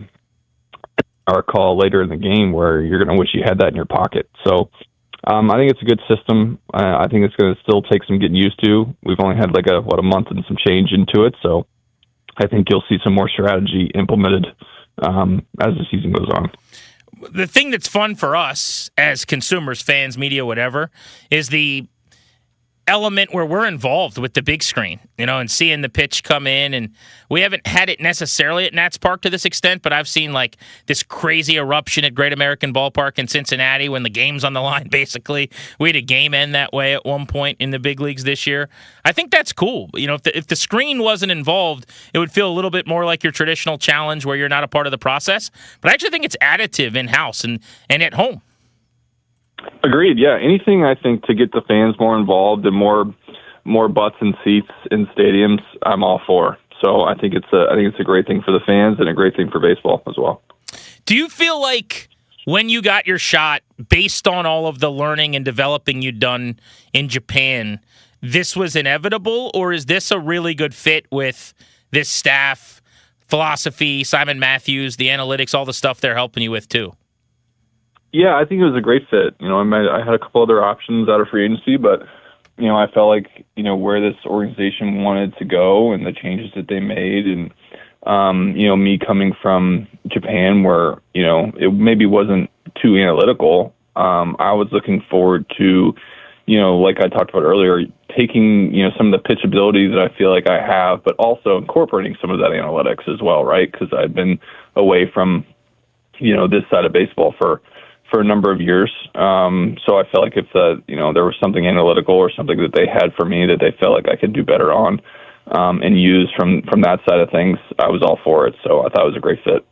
or a call later in the game where you're going to wish you had that in your pocket. So I think it's a good system. I think it's going to still take some getting used to. We've only had a month and some change into it, so I think you'll see some more strategy implemented as the season goes on. The thing that's fun for us as consumers, fans, media, whatever, is the element where we're involved with the big screen, and seeing the pitch come in. And we haven't had it necessarily at Nats Park to this extent, but I've seen this crazy eruption at Great American Ballpark in Cincinnati when the game's on the line, basically. We had a game end that way at one point in the big leagues this year. I think that's cool. If the screen wasn't involved, it would feel a little bit more like your traditional challenge where you're not a part of the process. But I actually think it's additive in-house and at home. Agreed. Yeah. Anything I think to get the fans more involved and more butts and seats in stadiums, I'm all for. So I think it's a great thing for the fans and a great thing for baseball as well. Do you feel like when you got your shot, based on all of the learning and developing you'd done in Japan, this was inevitable, or is this a really good fit with this staff, philosophy, Simon Matthews, the analytics, all the stuff they're helping you with too? Yeah, I think it was a great fit. I had a couple other options out of free agency, but, I felt like, where this organization wanted to go and the changes that they made and, me coming from Japan where, it maybe wasn't too analytical. I was looking forward to, like I talked about earlier, taking, some of the pitch ability that I feel like I have, but also incorporating some of that analytics as well, right? Because I've been away from, this side of baseball for a number of years. So I felt like if there was something analytical or something that they had for me that they felt like I could do better on and use from that side of things, I was all for it. So I thought it was a great fit.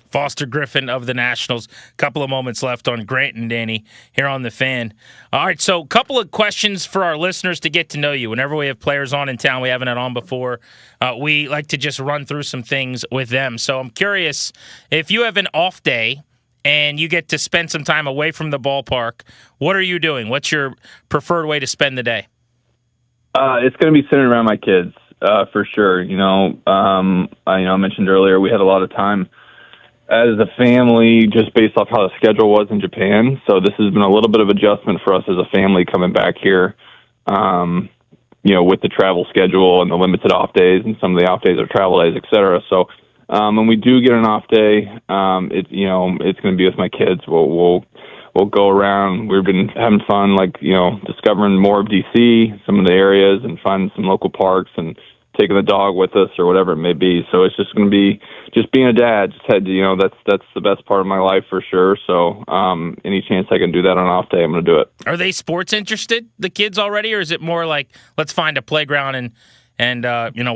Foster Griffin of the Nationals. Couple of moments left on Grant and Danny here on The Fan. All right, so a couple of questions for our listeners to get to know you. Whenever we have players on in town we haven't had on before, we like to just run through some things with them. So I'm curious, if you have an off day and you get to spend some time away from the ballpark, what are you doing? What's your preferred way to spend the day? It's going to be centered around my kids, for sure. I mentioned earlier we had a lot of time as a family just based off how the schedule was in Japan. So this has been a little bit of adjustment for us as a family coming back here, with the travel schedule and the limited off days, and some of the off days are travel days, et cetera. So when we do get an off day, it's going to be with my kids. We'll go around. We've been having fun, discovering more of DC, some of the areas, and finding some local parks and taking the dog with us or whatever it may be. So it's just going to be just being a dad. That's the best part of my life for sure. So any chance I can do that on an off day, I'm going to do it. Are they sports interested, the kids already, or is it more like let's find a playground and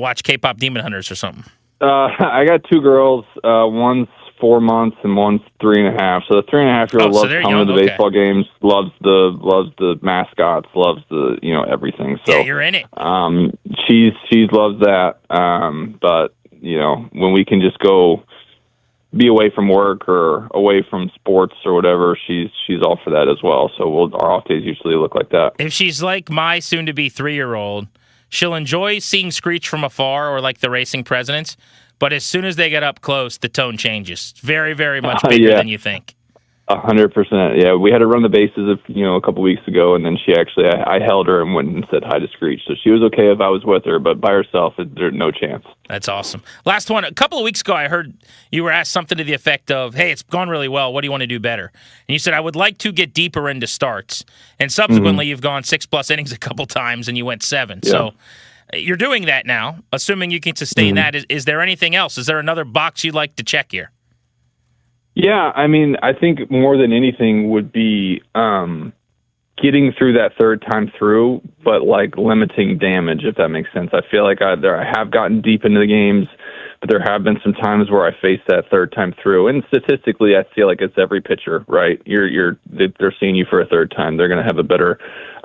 watch K-pop Demon Hunters or something? I got two girls. One's 4 months and one's 3.5. So the 3.5-year-old loves coming to the baseball games, loves the mascots, loves the everything. So yeah, you're in it. She loves that. But when we can just go be away from work or away from sports or whatever, she's all for that as well. So our off days usually look like that. If she's like my soon-to-be 3-year-old, she'll enjoy seeing Screech from afar or like the racing presidents. But as soon as they get up close, the tone changes. Very, very much bigger than you think. 100%. Yeah, we had to run the bases a couple weeks ago, and then she actually, I held her and went and said hi to Screech. So she was okay if I was with her, but by herself, there's no chance. That's awesome. Last one. A couple of weeks ago, I heard you were asked something to the effect of, hey, it's gone really well. What do you want to do better? And you said, I would like to get deeper into starts. And subsequently, you've gone 6+ innings a couple times, and you went 7. Yeah. So you're doing that now, assuming you can sustain that. Is there anything else? Is there another box you'd like to check here? Yeah, I mean, I think more than anything would be getting through that third time through, but like limiting damage, if that makes sense. I feel like I have gotten deep into the games, but there have been some times where I faced that third time through. And statistically, I feel like it's every pitcher, right? They're seeing you for a third time. They're going to have a better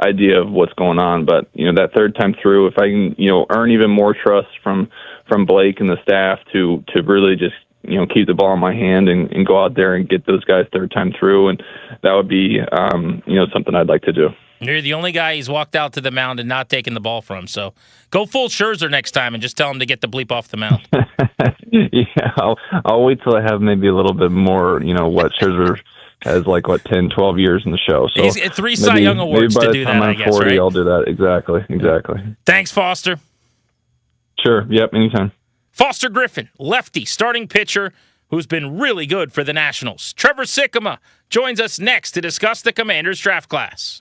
idea of what's going on. But that third time through, if I can earn even more trust from Blake and the staff to really just keep the ball in my hand and go out there and get those guys third time through, and that would be something I'd like to do. You're the only guy he's walked out to the mound and not taken the ball from. So go full Scherzer next time and just tell him to get the bleep off the mound. Yeah, I'll wait till I have maybe a little bit more. What Scherzer has 10, 12 years in the show. So he's 3 Cy Young awards to do that. I guess 40, right? I'll do that. Exactly. Thanks, Foster. Sure. Yep. Anytime. Foster Griffin, lefty, starting pitcher, who's been really good for the Nationals. Trevor Sikkema joins us next to discuss the Commanders draft class.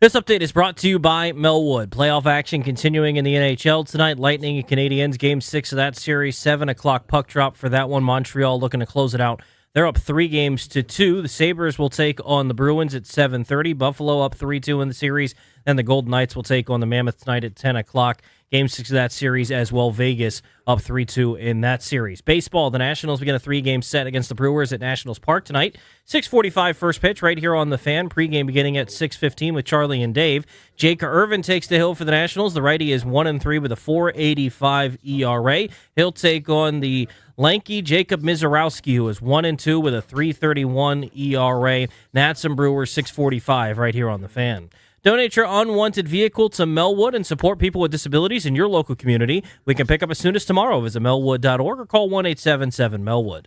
This update is brought to you by Melwood. Playoff action continuing in the NHL tonight. Lightning and Canadiens, Game 6 of that series. 7 o'clock puck drop for that one. Montreal looking to close it out. They're up 3-2. The Sabres will take on the Bruins at 7:30. Buffalo up 3-2 in the series. And the Golden Knights will take on the Mammoth tonight at 10 o'clock. Game 6 of that series as well. Vegas up 3-2 in that series. Baseball, the Nationals begin a 3-game set against the Brewers at Nationals Park tonight. 6:45 first pitch right here on the Fan. Pre-game beginning at 6:15 with Charlie and Dave. Jake Irvin takes the hill for the Nationals. The righty is 1-3 with a 4.85 ERA. He'll take on the lanky Jacob Mizorowski, who is 1-2 with a 3.31 ERA. Nats and Brewers 6:45 right here on the Fan. Donate your unwanted vehicle to Melwood and support people with disabilities in your local community. We can pick up as soon as tomorrow. Visit melwood.org or call 1-877-MELWOOD.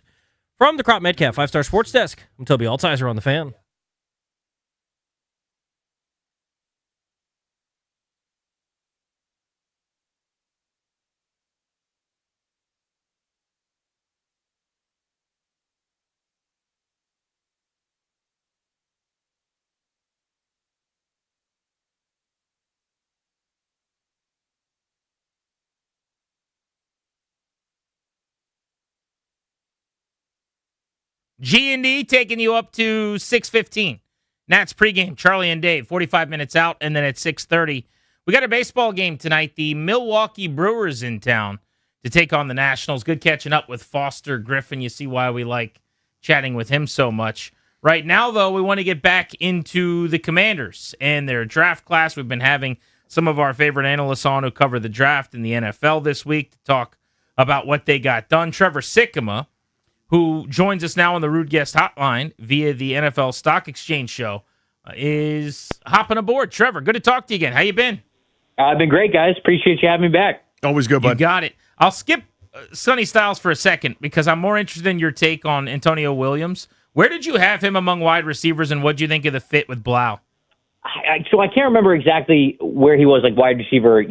From the Crop Metcalf 5-Star Sports Desk, I'm Toby Altizer on the Fan. G&D taking you up to 6:15. Nats pregame, Charlie and Dave, 45 minutes out, and then at 6:30. We got a baseball game tonight. The Milwaukee Brewers in town to take on the Nationals. Good catching up with Foster Griffin. You see why we like chatting with him so much. Right now, though, we want to get back into the Commanders and their draft class. We've been having some of our favorite analysts on who cover the draft in the NFL this week to talk about what they got done. Trevor Sikkema, who joins us now on the Rude Guest Hotline via the NFL Stock Exchange show, is hopping aboard. Trevor, good to talk to you again. How you been? I've been great, guys. Appreciate you having me back. Always good, bud. You got it. I'll skip Sonny Styles for a second because I'm more interested in your take on Antonio Williams. Where did you have him among wide receivers, and what do you think of the fit with Blau? So I can't remember exactly where he was, like wide receiver,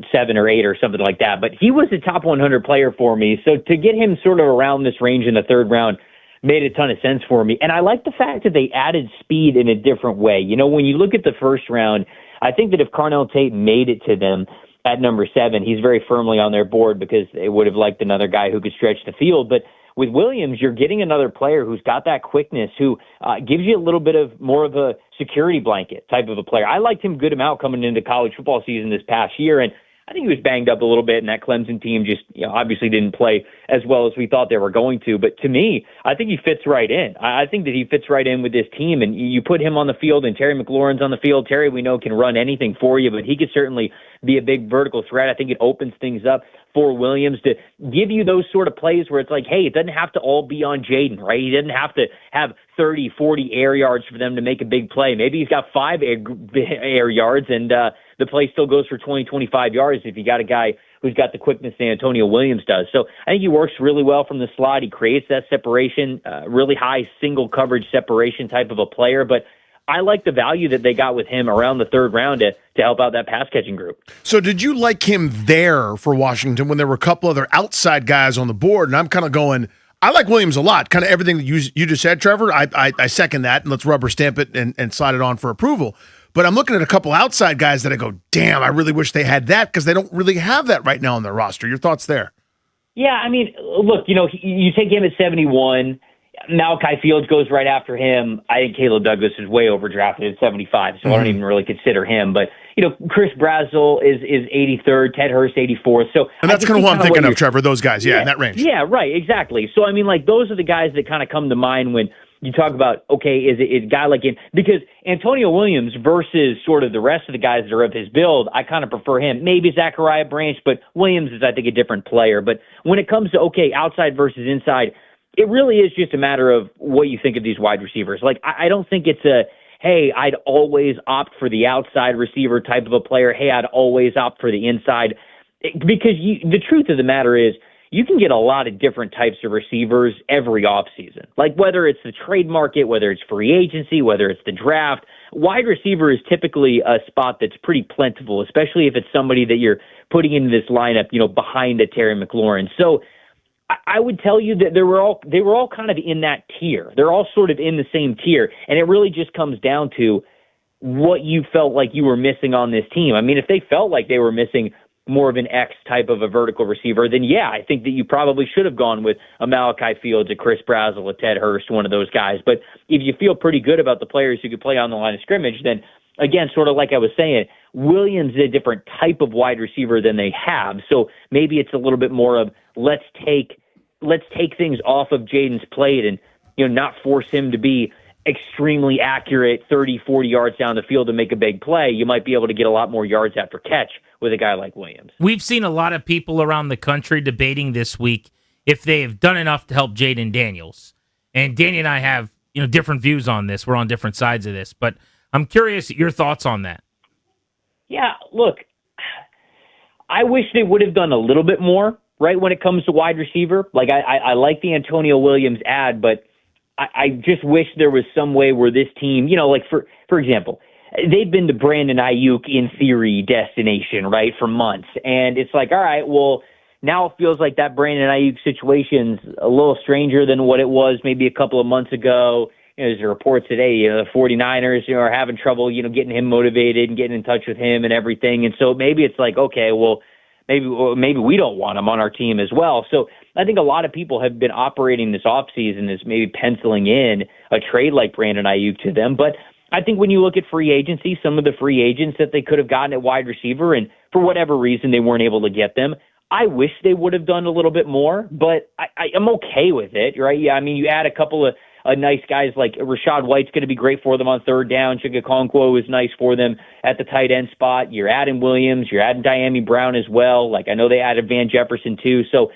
7 or 8 or something like that. But he was a top 100 player for me. So to get him sort of around this range in the third round made a ton of sense for me. And I like the fact that they added speed in a different way. When you look at the first round, I think that if Carnell Tate made it to them at number 7, he's very firmly on their board because they would have liked another guy who could stretch the field. But with Williams, you're getting another player who's got that quickness, who gives you a little bit of more of a security blanket type of a player. I liked him a good amount coming into college football season this past year, and I think he was banged up a little bit, and that Clemson team just obviously didn't play as well as we thought they were going to. But to me, I think he fits right in. I think that he fits right in with this team, and you put him on the field, and Terry McLaurin's on the field. Terry, we know, can run anything for you, but he could certainly be a big vertical threat. I think it opens things up for Williams to give you those sort of plays where it's like, hey, it doesn't have to all be on Jaden, right? He doesn't have to have 30, 40 air yards for them to make a big play. Maybe he's got 5 air yards and the play still goes for 20, 25 yards if you got a guy who's got the quickness that Antonio Williams does. So I think he works really well from the slot. He creates that separation, really high single coverage separation type of a player. But I like the value that they got with him around the third round to help out that pass-catching group. So did you like him there for Washington when there were a couple other outside guys on the board? And I'm kind of going, I like Williams a lot. Kind of everything that you just said, Trevor, I second that, and let's rubber stamp it and slide it on for approval. But I'm looking at a couple outside guys that I go, damn, I really wish they had that because they don't really have that right now on their roster. Your thoughts there? Yeah, I mean, look, you take him at 71. Malachi Fields goes right after him. I think Caleb Douglas is way overdrafted at 75, so I don't even really consider him. But, Chris Brazel is 83rd, Ted Hurst 84th. So and that's kind of who I'm thinking of, Trevor, those guys, in that range. Yeah, right, exactly. So, I mean, those are the guys that kind of come to mind when you talk about, okay, is a guy like him? Because Antonio Williams versus sort of the rest of the guys that are of his build, I kind of prefer him. Maybe Zachariah Branch, but Williams is, I think, a different player. But when it comes to, okay, outside versus inside, it really is just a matter of what you think of these wide receivers. I don't think it's hey, I'd always opt for the outside receiver type of a player. Hey, I'd always opt for the inside. Because the truth of the matter is, you can get a lot of different types of receivers every offseason. Whether it's the trade market, whether it's free agency, whether it's the draft, wide receiver is typically a spot that's pretty plentiful, especially if it's somebody that you're putting into this lineup, behind a Terry McLaurin. So I would tell you that they were all kind of in that tier. They're all sort of in the same tier. And it really just comes down to, what you felt like you were missing on this team. I mean, if they felt like they were missing more of an X type of a vertical receiver, then yeah, I think that you probably should have gone with a Malachi Fields, a Chris Brazzell, a Ted Hurst, one of those guys. But if you feel pretty good about the players who could play on the line of scrimmage, then again, sort of like I was saying, Williams is a different type of wide receiver than they have. So maybe it's a little bit more of let's take things off of Jaden's plate and, not force him to be extremely accurate 30, 40 yards down the field to make a big play. You might be able to get a lot more yards after catch with a guy like Williams. We've seen a lot of people around the country debating this week if they have done enough to help Jaden Daniels. And Danny and I have, different views on this. We're on different sides of this, but I'm curious your thoughts on that. Yeah, look, I wish they would have done a little bit more, right, when it comes to wide receiver. Like, I like the Antonio Williams ad, but I just wish there was some way where this team, like, for example, they've been to Brandon Ayuk, in theory, destination, right, for months. And it's like, all right, well, now it feels like that Brandon Ayuk situation's a little stranger than what it was maybe a couple of months ago. There's a report today, the 49ers, are having trouble, getting him motivated and getting in touch with him and everything. And so maybe it's like, okay, well, maybe we don't want him on our team as well. So I think a lot of people have been operating this offseason as maybe penciling in a trade like Brandon Ayuk to them. But I think when you look at free agency, some of the free agents that they could have gotten at wide receiver, and for whatever reason they weren't able to get them, I wish they would have done a little bit more, but I'm okay with it, right? Yeah, I mean, you add a couple of nice guys like Rachaad White's going to be great for them on third down. Chigakonkwo is nice for them at the tight end spot. You're adding Williams. You're adding Diami Brown as well. Like, I know they added Van Jefferson too. So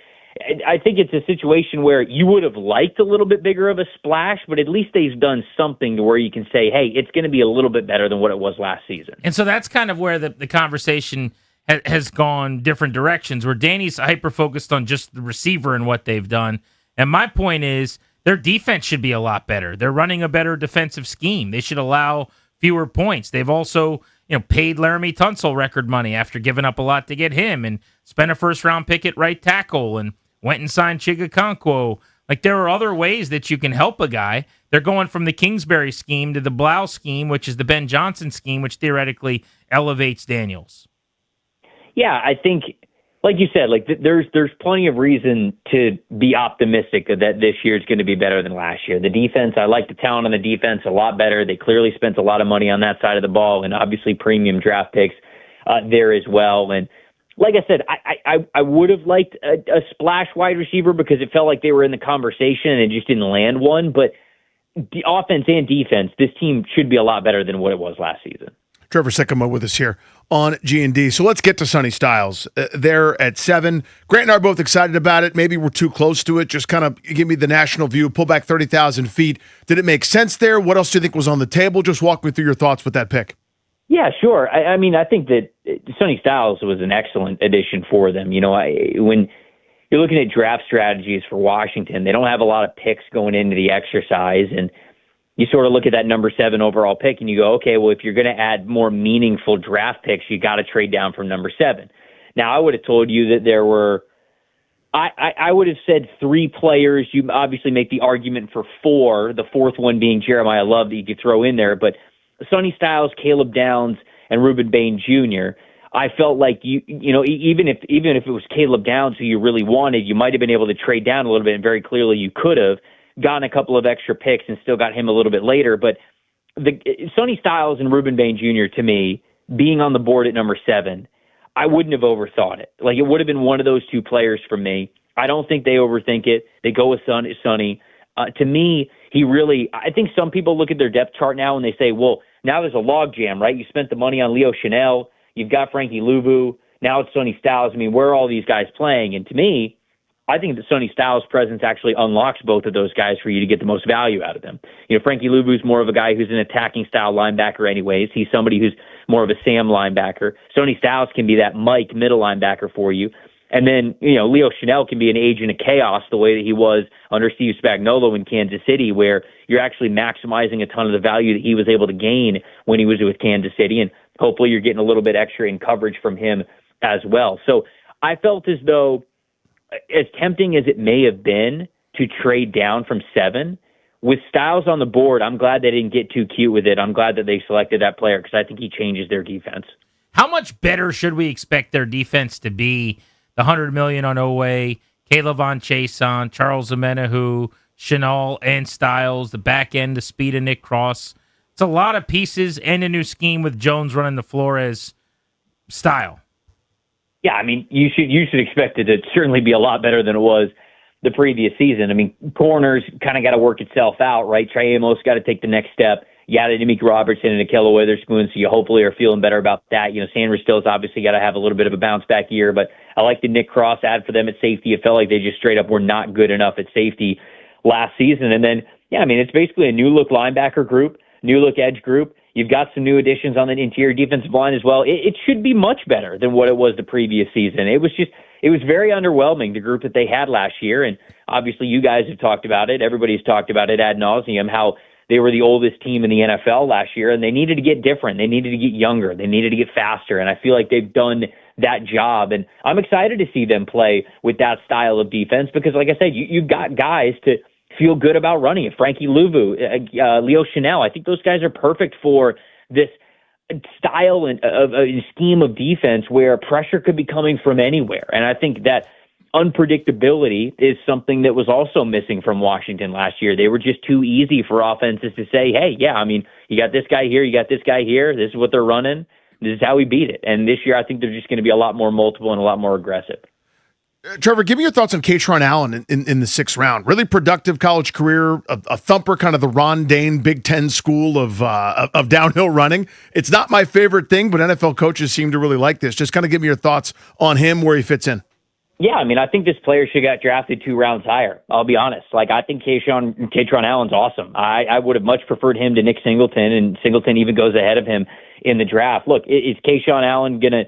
I think it's a situation where you would have liked a little bit bigger of a splash, but at least they've done something to where you can say, hey, it's going to be a little bit better than what it was last season. And so that's kind of where the conversation has gone different directions, where Danny's hyper-focused on just the receiver and what they've done. And my point is, their defense should be a lot better. They're running a better defensive scheme. They should allow fewer points. They've also, paid Laramie Tunsil record money after giving up a lot to get him, and spent a first-round pick at right tackle, and went and signed Chigakonkwo. Like, there are other ways that you can help a guy. They're going from the Kingsbury scheme to the Blau scheme, which is the Ben Johnson scheme, which theoretically elevates Daniels. Yeah, I think, like you said, like there's plenty of reason to be optimistic that this year is going to be better than last year. The defense, I like the talent on the defense a lot better. They clearly spent a lot of money on that side of the ball, and obviously premium draft picks there as well. And like I said, I would have liked a splash wide receiver because it felt like they were in the conversation and just didn't land one. But the offense and defense, this team should be a lot better than what it was last season. Trevor Sycamore with us here on G&D. So let's get to Sonny Styles. They're at 7. Grant and I are both excited about it. Maybe we're too close to it. Just kind of give me the national view. Pull back 30,000 feet. Did it make sense there? What else do you think was on the table? Just walk me through your thoughts with that pick. Yeah, sure. I mean, I think that Sonny Styles was an excellent addition for them. When you're looking at draft strategies for Washington, they don't have a lot of picks going into the exercise, and you sort of look at that number 7 overall pick and you go, okay, well, if you're going to add more meaningful draft picks, you got to trade down from number 7. Now, I would have told you that there were, I would have said 3 players. You obviously make the argument for 4, the 4th one being Jeremiah Love that you could throw in there, but Sonny Styles, Caleb Downs, and Ruben Bain Jr., I felt like even if it was Caleb Downs who you really wanted, you might have been able to trade down a little bit, and very clearly you could have gotten a couple of extra picks and still got him a little bit later. But Sonny Styles and Ruben Bain Jr., to me, being on the board at number 7, I wouldn't have overthought it. Like, it would have been one of those 2 players for me. I don't think they overthink it. They go with Sonny. To me, I think some people look at their depth chart now and they say, well, now there's a logjam, right? You spent the money on Leo Chanel. You've got Frankie Louvu. Now it's Sonny Styles. I mean, where are all these guys playing? And to me, I think the Sonny Styles presence actually unlocks both of those guys for you to get the most value out of them. Frankie Louvu's more of a guy who's an attacking style linebacker anyways. He's somebody who's more of a Sam linebacker. Sonny Styles can be that Mike middle linebacker for you. And then, Leo Chanel can be an agent of chaos the way that he was under Steve Spagnuolo in Kansas City, where you're actually maximizing a ton of the value that he was able to gain when he was with Kansas City. And hopefully you're getting a little bit extra in coverage from him as well. So I felt as though, as tempting as it may have been to trade down from 7, with Styles on the board, I'm glad they didn't get too cute with it. I'm glad that they selected that player because I think he changes their defense. How much better should we expect their defense to be? The $100 million on Oweh, Caleb Von Chason, Charles Omenihu, Chenal, and Styles, the back end, the speed of Nick Cross. It's a lot of pieces and a new scheme with Jones running the floor as style. Yeah, I mean, you should expect it to certainly be a lot better than it was the previous season. I mean, corners kind of got to work itself out, right? Trey Amos got to take the next step. You added D'Amico Robertson and Ahkello Witherspoon, so you hopefully are feeling better about that. Sanders Stills obviously got to have a little bit of a bounce back year, but I like the Nick Cross ad for them at safety. It felt like they just straight up were not good enough at safety last season. And then, yeah, I mean, it's basically a new look linebacker group, new look edge group. You've got some new additions on the interior defensive line as well. It should be much better than what it was the previous season. It was very underwhelming, the group that they had last year. And obviously you guys have talked about it. Everybody's talked about it ad nauseum, how they were the oldest team in the NFL last year, and they needed to get different. They needed to get younger. They needed to get faster. And I feel like they've done that job. And I'm excited to see them play with that style of defense because, like I said, you've got guys to feel good about running it. Frankie Louvu, Leo Chenal, I think those guys are perfect for this style and of a scheme of defense where pressure could be coming from anywhere. And I think that unpredictability is something that was also missing from Washington last year. They were just too easy for offenses to say, hey, yeah, I mean, you got this guy here, you got this guy here, this is what they're running, this is how we beat it. And this year I think they're just going to be a lot more multiple and a lot more aggressive. Trevor, give me your thoughts on Kaytron Allen in the 6th round. Really productive college career, a thumper, kind of the Ron Dane Big Ten school of downhill running. It's not my favorite thing, but NFL coaches seem to really like this. Just kind of give me your thoughts on him, where he fits in. Yeah, I mean, I think this player should have got drafted 2 rounds higher. I'll be honest. I think Kaytron Allen's awesome. I would have much preferred him to Nick Singleton, and Singleton even goes ahead of him in the draft. Look, is Kaytron Allen going to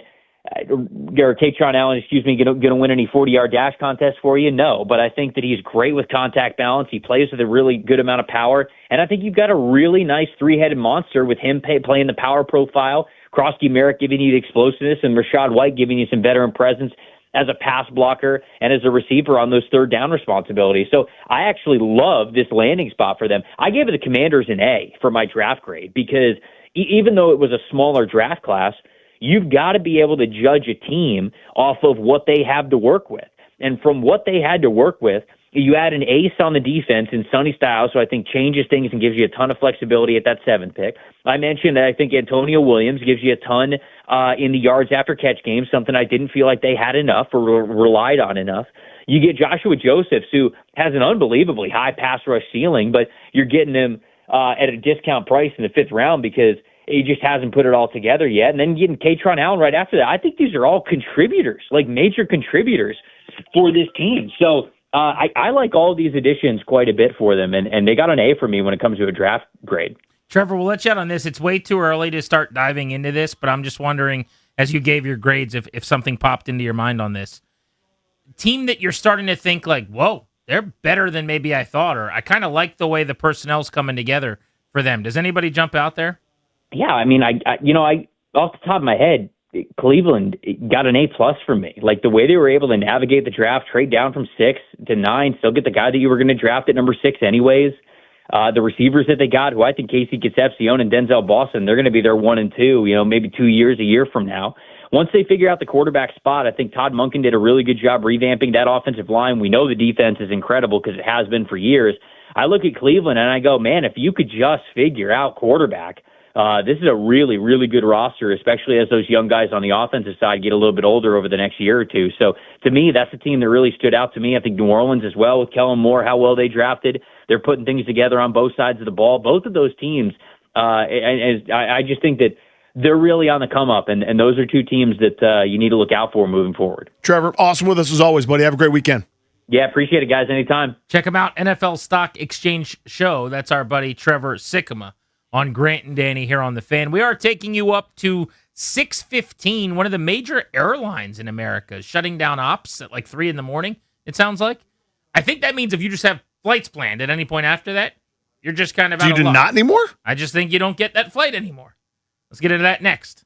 win any 40-yard dash contest for you? No, but I think that he's great with contact balance. He plays with a really good amount of power, and I think you've got a really nice 3-headed monster with him playing the power profile, Krosky Merrick giving you the explosiveness, and Rachaad White giving you some veteran presence as a pass blocker and as a receiver on those third down responsibilities. So I actually love this landing spot for them. I gave the Commanders an A for my draft grade because even though it was a smaller draft class, you've got to be able to judge a team off of what they have to work with. And from what they had to work with, you add an ace on the defense in Sonny Styles, so I think changes things and gives you a ton of flexibility at that 7th pick. I mentioned that I think Antonio Williams gives you a ton in the yards after catch game, something I didn't feel like they had enough or relied on enough. You get Joshua Josephs, who has an unbelievably high pass rush ceiling, but you're getting him at a discount price in the 5th round because he just hasn't put it all together yet. And then getting Kaytron Allen right after that. I think these are all contributors, like major contributors for this team. So I like all these additions quite a bit for them, and they got an A for me when it comes to a draft grade. Trevor, we'll let you out on this. It's way too early to start diving into this, but I'm just wondering, as you gave your grades, if something popped into your mind on this. Team that you're starting to think like, whoa, they're better than maybe I thought, or I kind of like the way the personnel's coming together for them. Does anybody jump out there? Yeah, I mean, I off the top of my head, Cleveland got an A+ for me. Like the way they were able to navigate the draft, trade down from 6 to 9, still get the guy that you were going to draft at number 6 anyways. The receivers that they got, who I think Casey Concepcion and Denzel Boston, they're going to be their 1 and 2, maybe 2 years, a year from now. Once they figure out the quarterback spot, I think Todd Monken did a really good job revamping that offensive line. We know the defense is incredible because it has been for years. I look at Cleveland and I go, man, if you could just figure out quarterback, this is a really, really good roster, especially as those young guys on the offensive side get a little bit older over the next year or two. So to me, that's a team that really stood out to me. I think New Orleans as well with Kellen Moore, how well they drafted. They're putting things together on both sides of the ball. Both of those teams, I just think that they're really on the come up, and those are 2 teams that you need to look out for moving forward. Trevor, awesome with us as always, buddy. Have a great weekend. Yeah, appreciate it, guys. Anytime. Check him out, NFL Stock Exchange Show. That's our buddy Trevor Sikkema on Grant and Danny here on The Fan. We are taking you up to 6:15. One of the major airlines in America is shutting down ops at like 3 in the morning, it sounds like. I think that means if you just have flights planned at any point after that, you're just kind of out of luck. Do you do not anymore? I just think you don't get that flight anymore. Let's get into that next.